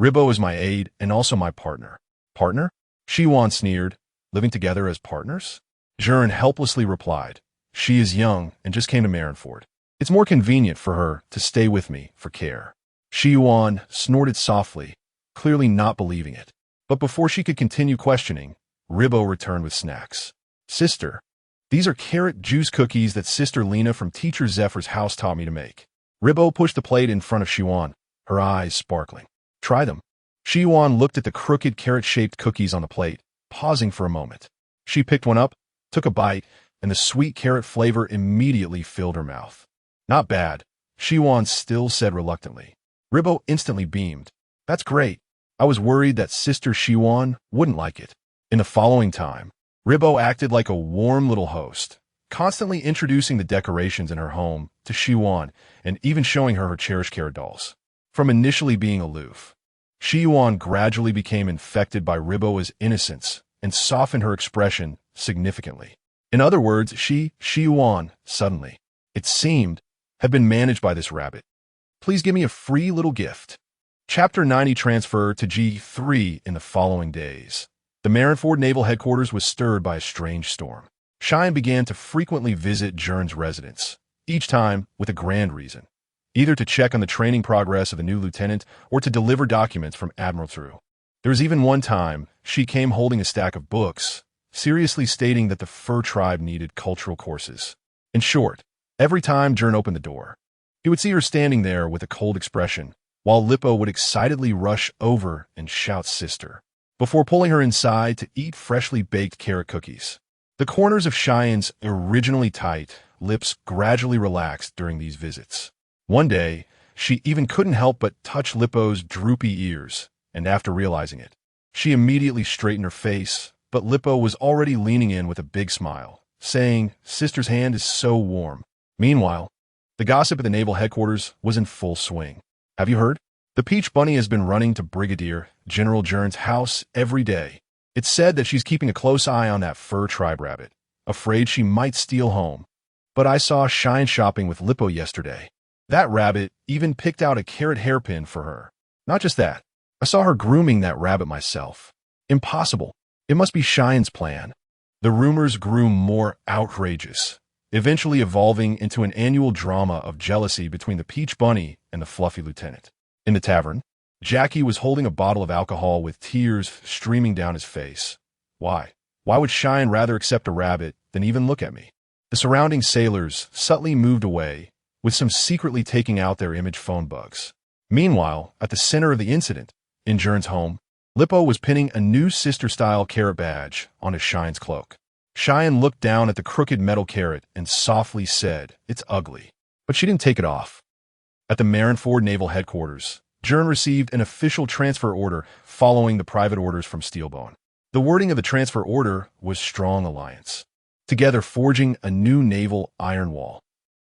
Ribo is my aide and also my partner." "Partner?" Shiwan sneered. "Living together as partners?" Gern helplessly replied. "She is young and just came to Marineford. It's more convenient for her to stay with me for care." Shiwan snorted softly, clearly not believing it. But before she could continue questioning, Ribo returned with snacks. "Sister, these are carrot juice cookies that Sister Lena from Teacher Zephyr's house taught me to make." Ribo pushed the plate in front of Shiwan, her eyes sparkling. "Try them." Shiwan looked at the crooked carrot-shaped cookies on the plate, pausing for a moment. She picked one up, took a bite, and the sweet carrot flavor immediately filled her mouth. "Not bad," Shiwan still said reluctantly. Ribo instantly beamed. "That's great. I was worried that Sister Shiwan wouldn't like it." In the following time, Ribo acted like a warm little host, constantly introducing the decorations in her home to Shiwan and even showing her cherished carrot dolls. From initially being aloof, Shiwan gradually became infected by Riboa's innocence and softened her expression significantly. In other words, Shiwan, suddenly, it seemed, had been managed by this rabbit. "Please give me a free little gift." Chapter 90 transfer to G3 in the following days. The Marineford Naval Headquarters was stirred by a strange storm. Cheyenne began to frequently visit Gern's residence, each time with a grand reason, either to check on the training progress of the new lieutenant or to deliver documents from Admiral True. There was even one time she came holding a stack of books, seriously stating that the fur tribe needed cultural courses. In short, every time Gern opened the door, He would see her standing there with a cold expression, while Lippo would excitedly rush over and shout "Sister," before pulling her inside to eat freshly baked carrot cookies. The corners of Cheyenne's originally tight lips gradually relaxed during these visits. One day, she even couldn't help but touch Lippo's droopy ears, and after realizing it, she immediately straightened her face, but Lippo was already leaning in with a big smile, saying, "Sister's hand is so warm." Meanwhile, the gossip at the naval headquarters was in full swing. Have you heard? The Peach Bunny has been running to Brigadier General Gern's house every day. It's said that she's keeping a close eye on that fur tribe rabbit, afraid she might steal home. But I saw Cheyenne shopping with Lippo yesterday. That rabbit even picked out a carrot hairpin for her. Not just that, I saw her grooming that rabbit myself. Impossible. It must be Cheyenne's plan. The rumors grew more outrageous, eventually evolving into an annual drama of jealousy between the Peach Bunny and the fluffy lieutenant. In the tavern, Jackie was holding a bottle of alcohol with tears streaming down his face. Why? Why would Cheyenne rather accept a rabbit than even look at me? The surrounding sailors subtly moved away, with some secretly taking out their image phone bugs. Meanwhile, at the center of the incident, in Gern's home, Lippo was pinning a new sister-style carrot badge on his Cheyenne's cloak. Cheyenne looked down at the crooked metal carrot and softly said, "It's ugly." But she didn't take it off. At the Marineford Naval Headquarters, Gern received an official transfer order following the private orders from Steelbone. The wording of the transfer order was Strong Alliance, together forging a new naval iron wall.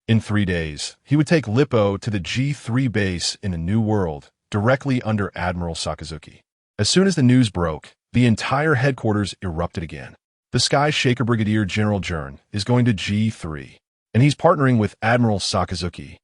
In 3 days, he would take Lippo to the G3 base in a new world, directly under Admiral Sakazuki. As soon as the news broke, the entire headquarters erupted again. The Sky Shaker Brigadier General Gern is going to G3, and he's partnering with Admiral Sakazuki.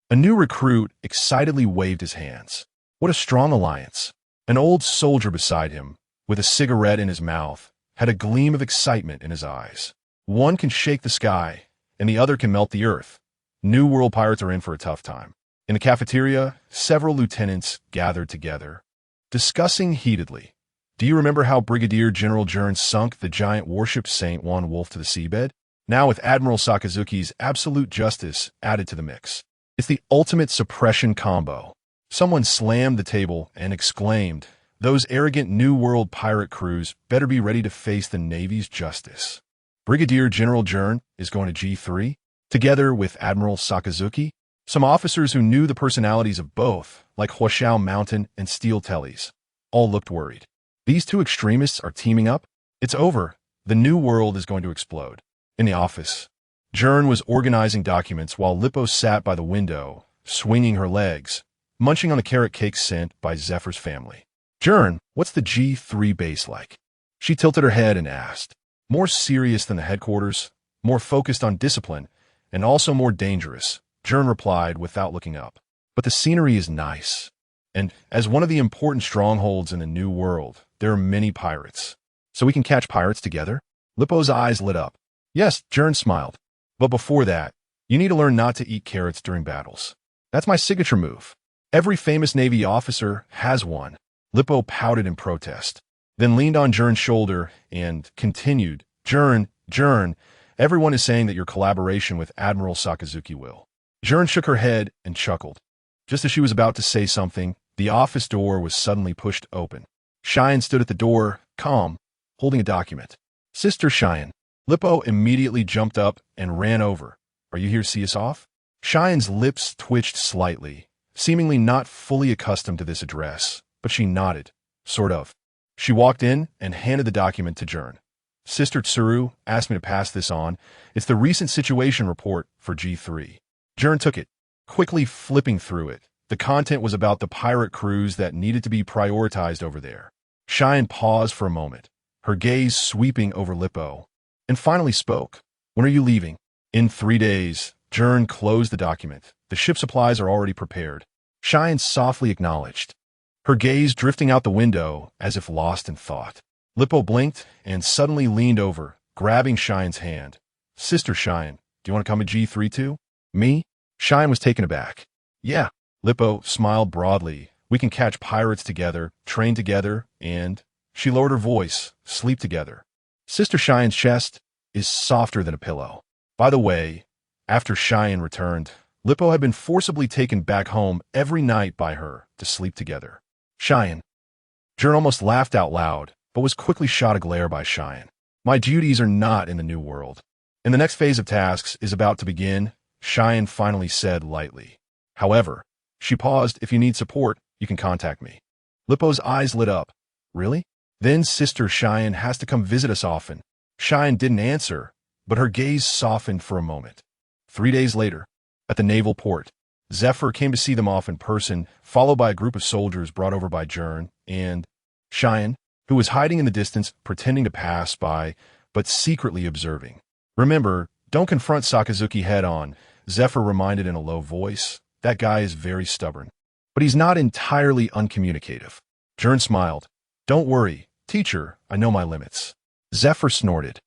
A new recruit excitedly waved his hands. What a strong alliance. An old soldier beside him, with a cigarette in his mouth, had a gleam of excitement in his eyes. One can shake the sky, and the other can melt the earth. New World pirates are in for a tough time. In the cafeteria, several lieutenants gathered together, discussing heatedly. Do you remember how Brigadier General Gern sunk the giant warship St. Juan Wolf to the seabed? Now with Admiral Sakazuki's absolute justice added to the mix. It's the ultimate suppression combo. Someone slammed the table and exclaimed, "Those arrogant New World pirate crews better be ready to face the Navy's justice." Brigadier General Gern is going to G3, together with Admiral Sakazuki. Some officers who knew the personalities of both, like Huashao Mountain and Steel Tellys, all looked worried. These two extremists are teaming up? It's over. The New World is going to explode. In the office, Gern was organizing documents while Lippo sat by the window, swinging her legs, munching on the carrot cake sent by Zephyr's family. "Gern, what's the G3 base like?" She tilted her head and asked. More serious than the headquarters, more focused on discipline, and also more dangerous, Gern replied without looking up. "But the scenery is nice. And as one of the important strongholds in the New World, there are many pirates. So we can catch pirates together?" Lippo's eyes lit up. "Yes," Gern smiled. "But before that, you need to learn not to eat carrots during battles. That's my signature move. Every famous Navy officer has one." Lippo pouted in protest, then leaned on Gern's shoulder and continued, Gern, everyone is saying that your collaboration with Admiral Sakazuki will." Gern shook her head and chuckled. Just as she was about to say something, the office door was suddenly pushed open. Cheyenne stood at the door, calm, holding a document. "Sister Cheyenne." Lippo immediately jumped up and ran over. "Are you here to see us off?" Cheyenne's lips twitched slightly, seemingly not fully accustomed to this address, but she nodded, sort of. She walked in and handed the document to Gern. "Sister Tsuru asked me to pass this on. It's the recent situation report for G3. Gern took it, quickly flipping through it. The content was about the pirate crews that needed to be prioritized over there. Cheyenne paused for a moment, her gaze sweeping over Lippo, and finally spoke. "When are you leaving?" "In 3 days." Gern closed the document. "The ship supplies are already prepared." Cheyenne softly acknowledged, her gaze drifting out the window as if lost in thought. Lippo blinked and suddenly leaned over, grabbing Cheyenne's hand. "Sister Cheyenne, do you want to come to G3 too?" "Me?" Cheyenne was taken aback. "Yeah." Lippo smiled broadly. "We can catch pirates together, train together, and—" She lowered her voice, "sleep together." Sister Cheyenne's chest is softer than a pillow. By the way, after Cheyenne returned, Lippo had been forcibly taken back home every night by her to sleep together. Cheyenne. Gern almost laughed out loud, but was quickly shot a glare by Cheyenne. My duties are not in the new world. And the next phase of tasks is about to begin, Cheyenne finally said lightly. However, she paused. If you need support, you can contact me. Lippo's eyes lit up. Really? Then Sister Cheyenne has to come visit us often. Cheyenne didn't answer, but her gaze softened for a moment. 3 days later, at the naval port, Zephyr came to see them off in person, followed by a group of soldiers brought over by Gern and Cheyenne, who was hiding in the distance, pretending to pass by, but secretly observing. Remember, don't confront Sakazuki head-on, Zephyr reminded in a low voice. That guy is very stubborn. But he's not entirely uncommunicative. Gern smiled. Don't worry, teacher, I know my limits. Zephyr snorted.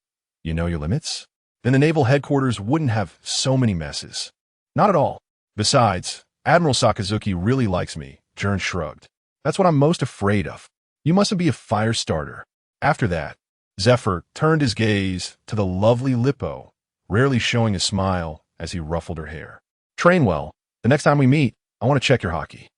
You know your limits? Then the naval headquarters wouldn't have so many messes. Not at all. Besides, Admiral Sakazuki really likes me, Gern shrugged. That's what I'm most afraid of. You mustn't be a fire starter. After that, Zephyr turned his gaze to the lovely Lippo, rarely showing a smile as he ruffled her hair. Train well. The next time we meet, I want to check your hockey.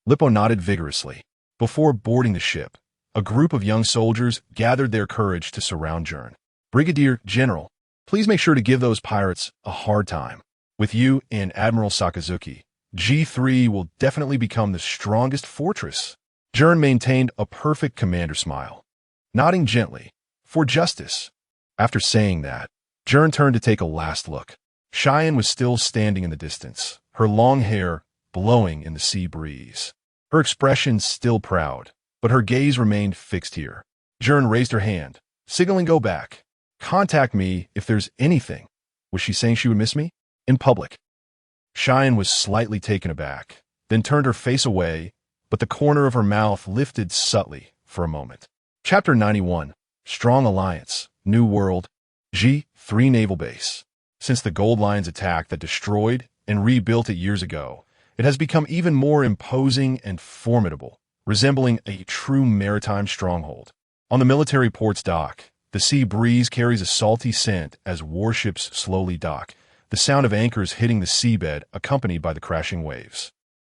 Lippo nodded vigorously. Before boarding the ship, a group of young soldiers gathered their courage to surround Gern. Brigadier General, please make sure to give those pirates a hard time. With you and Admiral Sakazuki, G3 will definitely become the strongest fortress. Gern maintained a perfect commander smile, nodding gently, for justice. After saying that, Gern turned to take a last look. Cheyenne was still standing in the distance, her long hair blowing in the sea breeze. Her expression still proud, but her gaze remained fixed here. Gern raised her hand, signaling go back. Contact me if there's anything. Was she saying she would miss me? In public. Cheyenne was slightly taken aback, then turned her face away, but the corner of her mouth lifted subtly for a moment. Chapter 91, Strong Alliance, New World, G3 Naval Base. Since the Gold Line's attack that destroyed and rebuilt it years ago, it has become even more imposing and formidable, resembling a true maritime stronghold. On the military port's dock, the sea breeze carries a salty scent as warships slowly dock, the sound of anchors hitting the seabed accompanied by the crashing waves.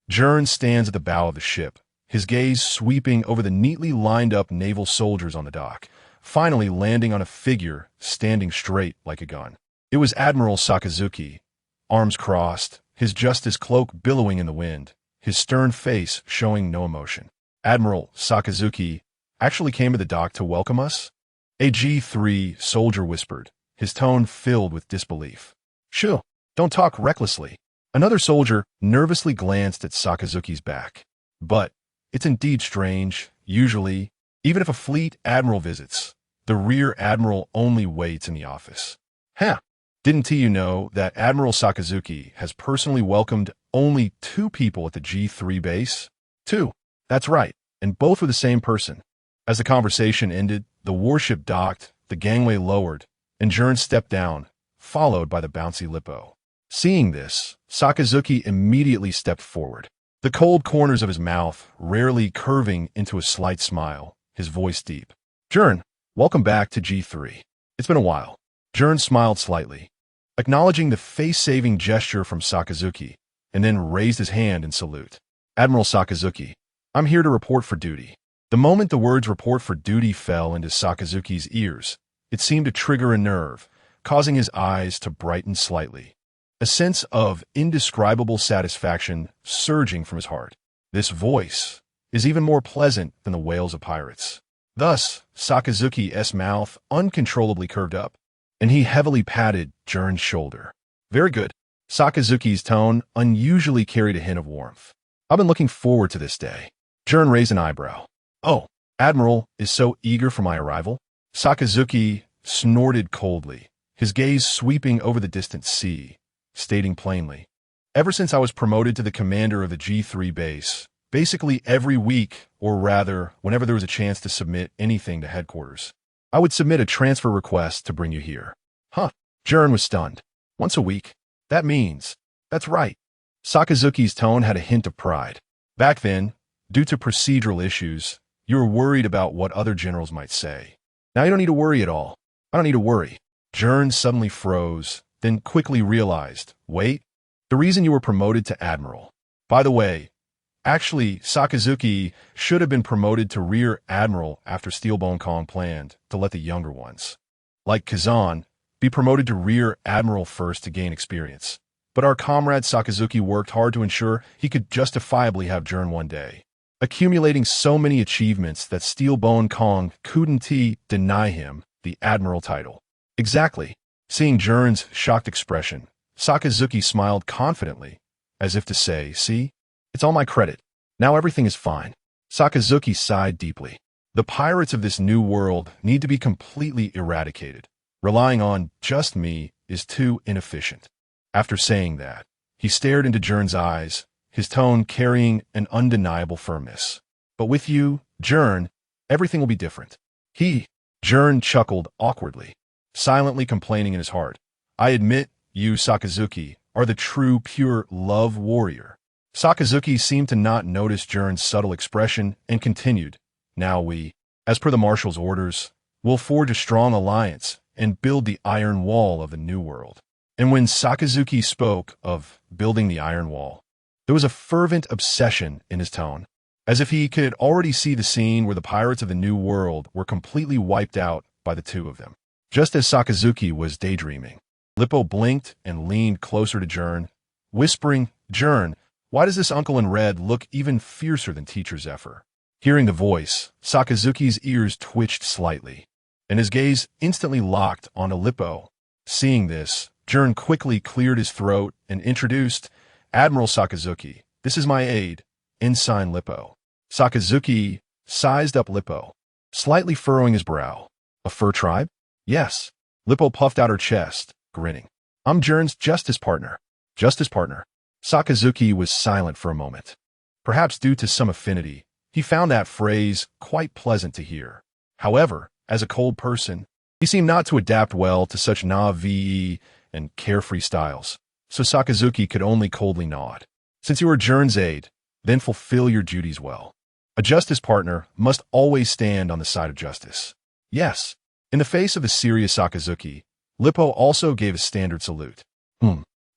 Gern stands at the bow of the ship, his gaze sweeping over the neatly lined-up naval soldiers on the dock, finally landing on a figure standing straight like a gun. It was Admiral Sakazuki, arms crossed, his justice cloak billowing in the wind, his stern face showing no emotion. Admiral Sakazuki actually came to the dock to welcome us? A G3 soldier whispered, his tone filled with disbelief. Shoo, don't talk recklessly. Another soldier nervously glanced at Sakazuki's back. But it's indeed strange. Usually, even if a fleet admiral visits, the rear admiral only waits in the office. Didn't you know that Admiral Sakazuki has personally welcomed only 2 people at the G3 base? 2. That's right, and both were the same person. As the conversation ended, the warship docked, the gangway lowered, and Gern stepped down, followed by the bouncy Lippo. Seeing this, Sakazuki immediately stepped forward, the cold corners of his mouth rarely curving into a slight smile, his voice deep. Gern, welcome back to G3. It's been a while. Gern smiled slightly, acknowledging the face-saving gesture from Sakazuki, and then raised his hand in salute. Admiral Sakazuki, I'm here to report for duty. The moment the words report for duty fell into Sakazuki's ears, it seemed to trigger a nerve, causing his eyes to brighten slightly. A sense of indescribable satisfaction surging from his heart. This voice is even more pleasant than the wails of pirates. Thus, Sakazuki's mouth uncontrollably curved up, and he heavily patted Gern's shoulder. Very good. Sakazuki's tone unusually carried a hint of warmth. I've been looking forward to this day. Gern raised an eyebrow. Oh, Admiral is so eager for my arrival? Sakazuki snorted coldly, his gaze sweeping over the distant sea, stating plainly, ever since I was promoted to the commander of the G3 base, basically every week, or rather, whenever there was a chance to submit anything to headquarters, I would submit a transfer request to bring you here. Gern was stunned. Once a week? That means. That's right. Sakazuki's tone had a hint of pride. Back then, due to procedural issues, you were worried about what other generals might say. Now you don't need to worry at all. I don't need to worry. Gern suddenly froze, then quickly realized, wait, The reason you were promoted to Admiral. By the way, actually, Sakazuki should have been promoted to Rear Admiral after Steelbone Kong planned to let the younger ones, like Kazan, be promoted to Rear Admiral first to gain experience. But our comrade Sakazuki worked hard to ensure he could justifiably have Gern one day, accumulating so many achievements that Steelbone Kong couldn't deny him the Admiral title. Exactly. Seeing Gern's shocked expression, Sakazuki smiled confidently, as if to say, see, it's all my credit. Now everything is fine. Sakazuki sighed deeply. The pirates of this new world need to be completely eradicated. Relying on just me is too inefficient. After saying that, he stared into Gern's eyes, his tone carrying an undeniable firmness. But with you, Gern, everything will be different. Gern chuckled awkwardly, silently complaining in his heart. I admit, you, Sakazuki, are the true, pure love warrior. Sakazuki seemed to not notice Gern's subtle expression and continued. Now we, as per the Marshal's orders, will forge a strong alliance and build the iron wall of the new world. And when Sakazuki spoke of building the iron wall, there was a fervent obsession in his tone, as if he could already see the scene where the pirates of the new world were completely wiped out by the two of them. Just as Sakazuki was daydreaming, Lippo blinked and leaned closer to Gern, whispering, Gern, why does this uncle in red look even fiercer than Teacher Zephyr? Hearing the voice, Sakazuki's ears twitched slightly, and his gaze instantly locked onto Lippo. Seeing this, Gern quickly cleared his throat and introduced, Admiral Sakazuki, this is my aide, Ensign Lippo. Sakazuki sized up Lippo, slightly furrowing his brow. A fur tribe? Yes. Lippo puffed out her chest, grinning. I'm Gern's justice partner. Justice partner. Sakazuki was silent for a moment. Perhaps due to some affinity, he found that phrase quite pleasant to hear. However, as a cold person, he seemed not to adapt well to such naive and carefree styles, so Sakazuki could only coldly nod. Since you are Gern's aide, then fulfill your duties well. A justice partner must always stand on the side of justice. Yes. In the face of the serious Sakazuki, Lippo also gave a standard salute.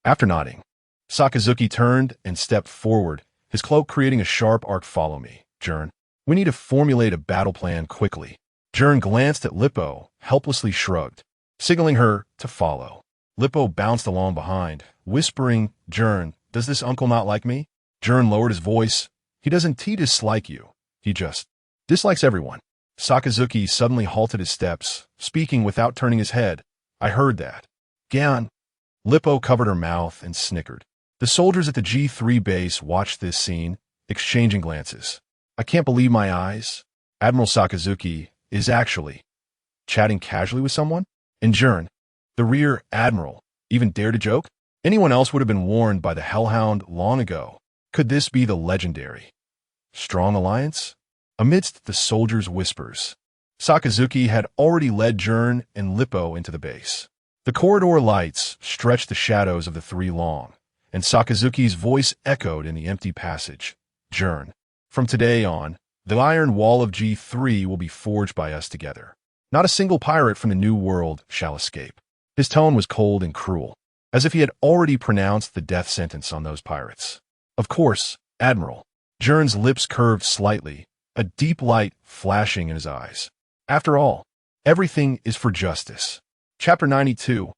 After nodding, Sakazuki turned and stepped forward, his cloak creating a sharp arc. Follow me, Gern. We need to formulate a battle plan quickly. Gern glanced at Lippo, helplessly shrugged, signaling her to follow. Lippo bounced along behind, whispering, Gern, does this uncle not like me? Gern lowered his voice. He doesn't dislike you. He just dislikes everyone. Sakazuki suddenly halted his steps, speaking without turning his head. I heard that. Gern. Lippo covered her mouth and snickered. The soldiers at the G3 base watched this scene, exchanging glances. I can't believe my eyes. Admiral Sakazuki is actually chatting casually with someone? And Gern, the Rear Admiral, even dared to joke? Anyone else would have been warned by the Hellhound long ago. Could this be the legendary strong alliance? Amidst the soldiers' whispers, Sakazuki had already led Gern and Lippo into the base. The corridor lights stretched the shadows of the three long, and Sakazuki's voice echoed in the empty passage. Gern, from today on, the iron wall of G3 will be forged by us together. Not a single pirate from the New World shall escape. His tone was cold and cruel, as if he had already pronounced the death sentence on those pirates. Of course, Admiral. Gern's lips curved slightly, a deep light flashing in his eyes. After all, everything is for justice. Chapter 92.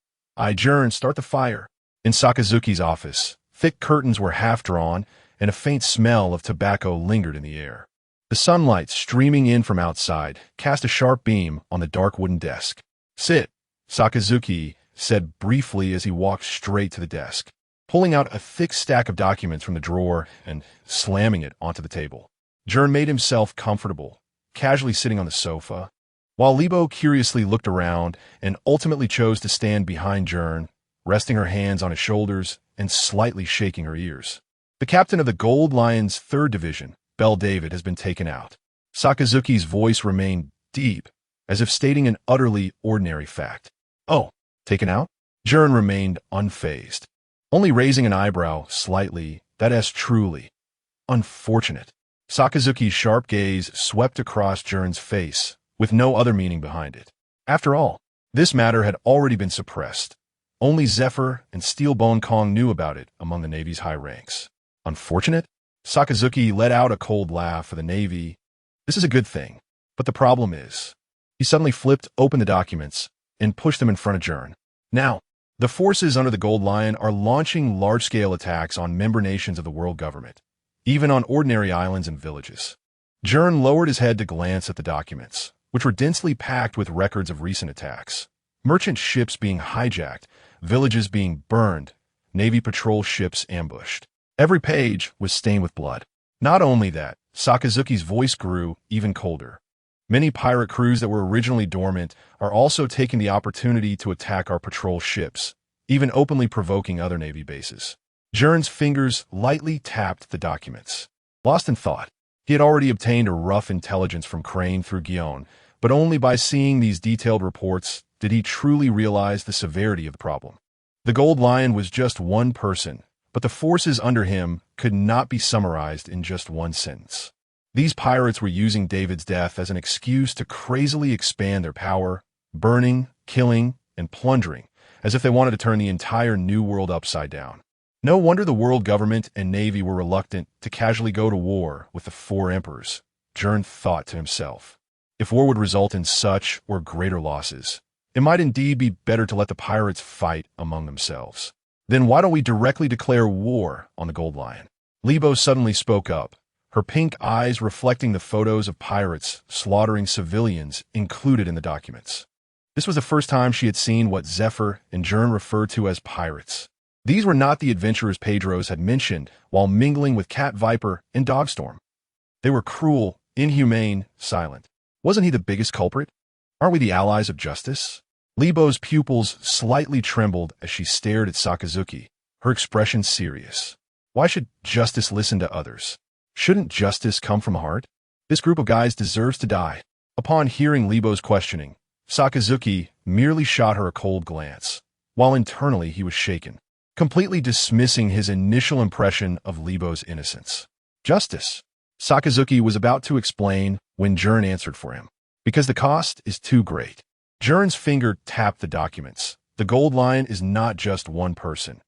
Gern, start the fire. In Sakazuki's office, thick curtains were half drawn, and a faint smell of tobacco lingered in the air. The sunlight streaming in from outside cast a sharp beam on the dark wooden desk. Sit, Sakazuki said briefly as he walked straight to the desk, pulling out a thick stack of documents from the drawer and slamming it onto the table. Gern made himself comfortable, casually sitting on the sofa, while Lippo curiously looked around and ultimately chose to stand behind Gern, resting her hands on his shoulders and slightly shaking her ears. The captain of the Gold Lion's 3rd Division, Bell David, has been taken out. Sakazuki's voice remained deep, as if stating an utterly ordinary fact. Oh, taken out? Gern remained unfazed, only raising an eyebrow slightly. That is truly unfortunate. Sakazuki's sharp gaze swept across Gern's face, with no other meaning behind it. After all, this matter had already been suppressed, Only Zephyr and Steelbone Kong knew about it among the Navy's high ranks. Unfortunate? Sakazuki let out a cold laugh for the Navy. This is a good thing, but the problem is, he suddenly flipped open the documents and pushed them in front of Gern. Now, the forces under the Gold Lion are launching large-scale attacks on member nations of the world government, even on ordinary islands and villages. Gern lowered his head to glance at the documents, which were densely packed with records of recent attacks. Merchant ships being hijacked, villages being burned, Navy patrol ships ambushed. Every page was stained with blood. Not only that, Sakazuki's voice grew even colder. Many pirate crews that were originally dormant are also taking the opportunity to attack our patrol ships, even openly provoking other Navy bases. Gern's fingers lightly tapped the documents. Lost in thought, he had already obtained a rough intelligence from Crane through Gyon, but only by seeing these detailed reports did he truly realize the severity of the problem. The Gold Lion was just one person, but the forces under him could not be summarized in just one sentence. These pirates were using David's death as an excuse to crazily expand their power, burning, killing, and plundering, as if they wanted to turn the entire New World upside down. No wonder the world government and Navy were reluctant to casually go to war with the four emperors, Gern thought to himself. If war would result in such or greater losses, it might indeed be better to let the pirates fight among themselves. Then why don't we directly declare war on the Gold Lion? Lebo suddenly spoke up, her pink eyes reflecting the photos of pirates slaughtering civilians included in the documents. This was the first time she had seen what Zephyr and Gern referred to as pirates. These were not the adventurers Pedros had mentioned while mingling with Cat Viper and Dogstorm. They were cruel, inhumane, silent. Wasn't he the biggest culprit? Aren't we the allies of justice? Lebo's pupils slightly trembled as she stared at Sakazuki, her expression serious. Why should justice listen to others? Shouldn't justice come from the heart? This group of guys deserves to die. Upon hearing Lebo's questioning, Sakazuki merely shot her a cold glance, while internally he was shaken, completely dismissing his initial impression of Lebo's innocence. Justice. Sakazuki was about to explain when Gern answered for him. Because the cost is too great. Gern's finger tapped the documents. The Gold Lion is not just one person.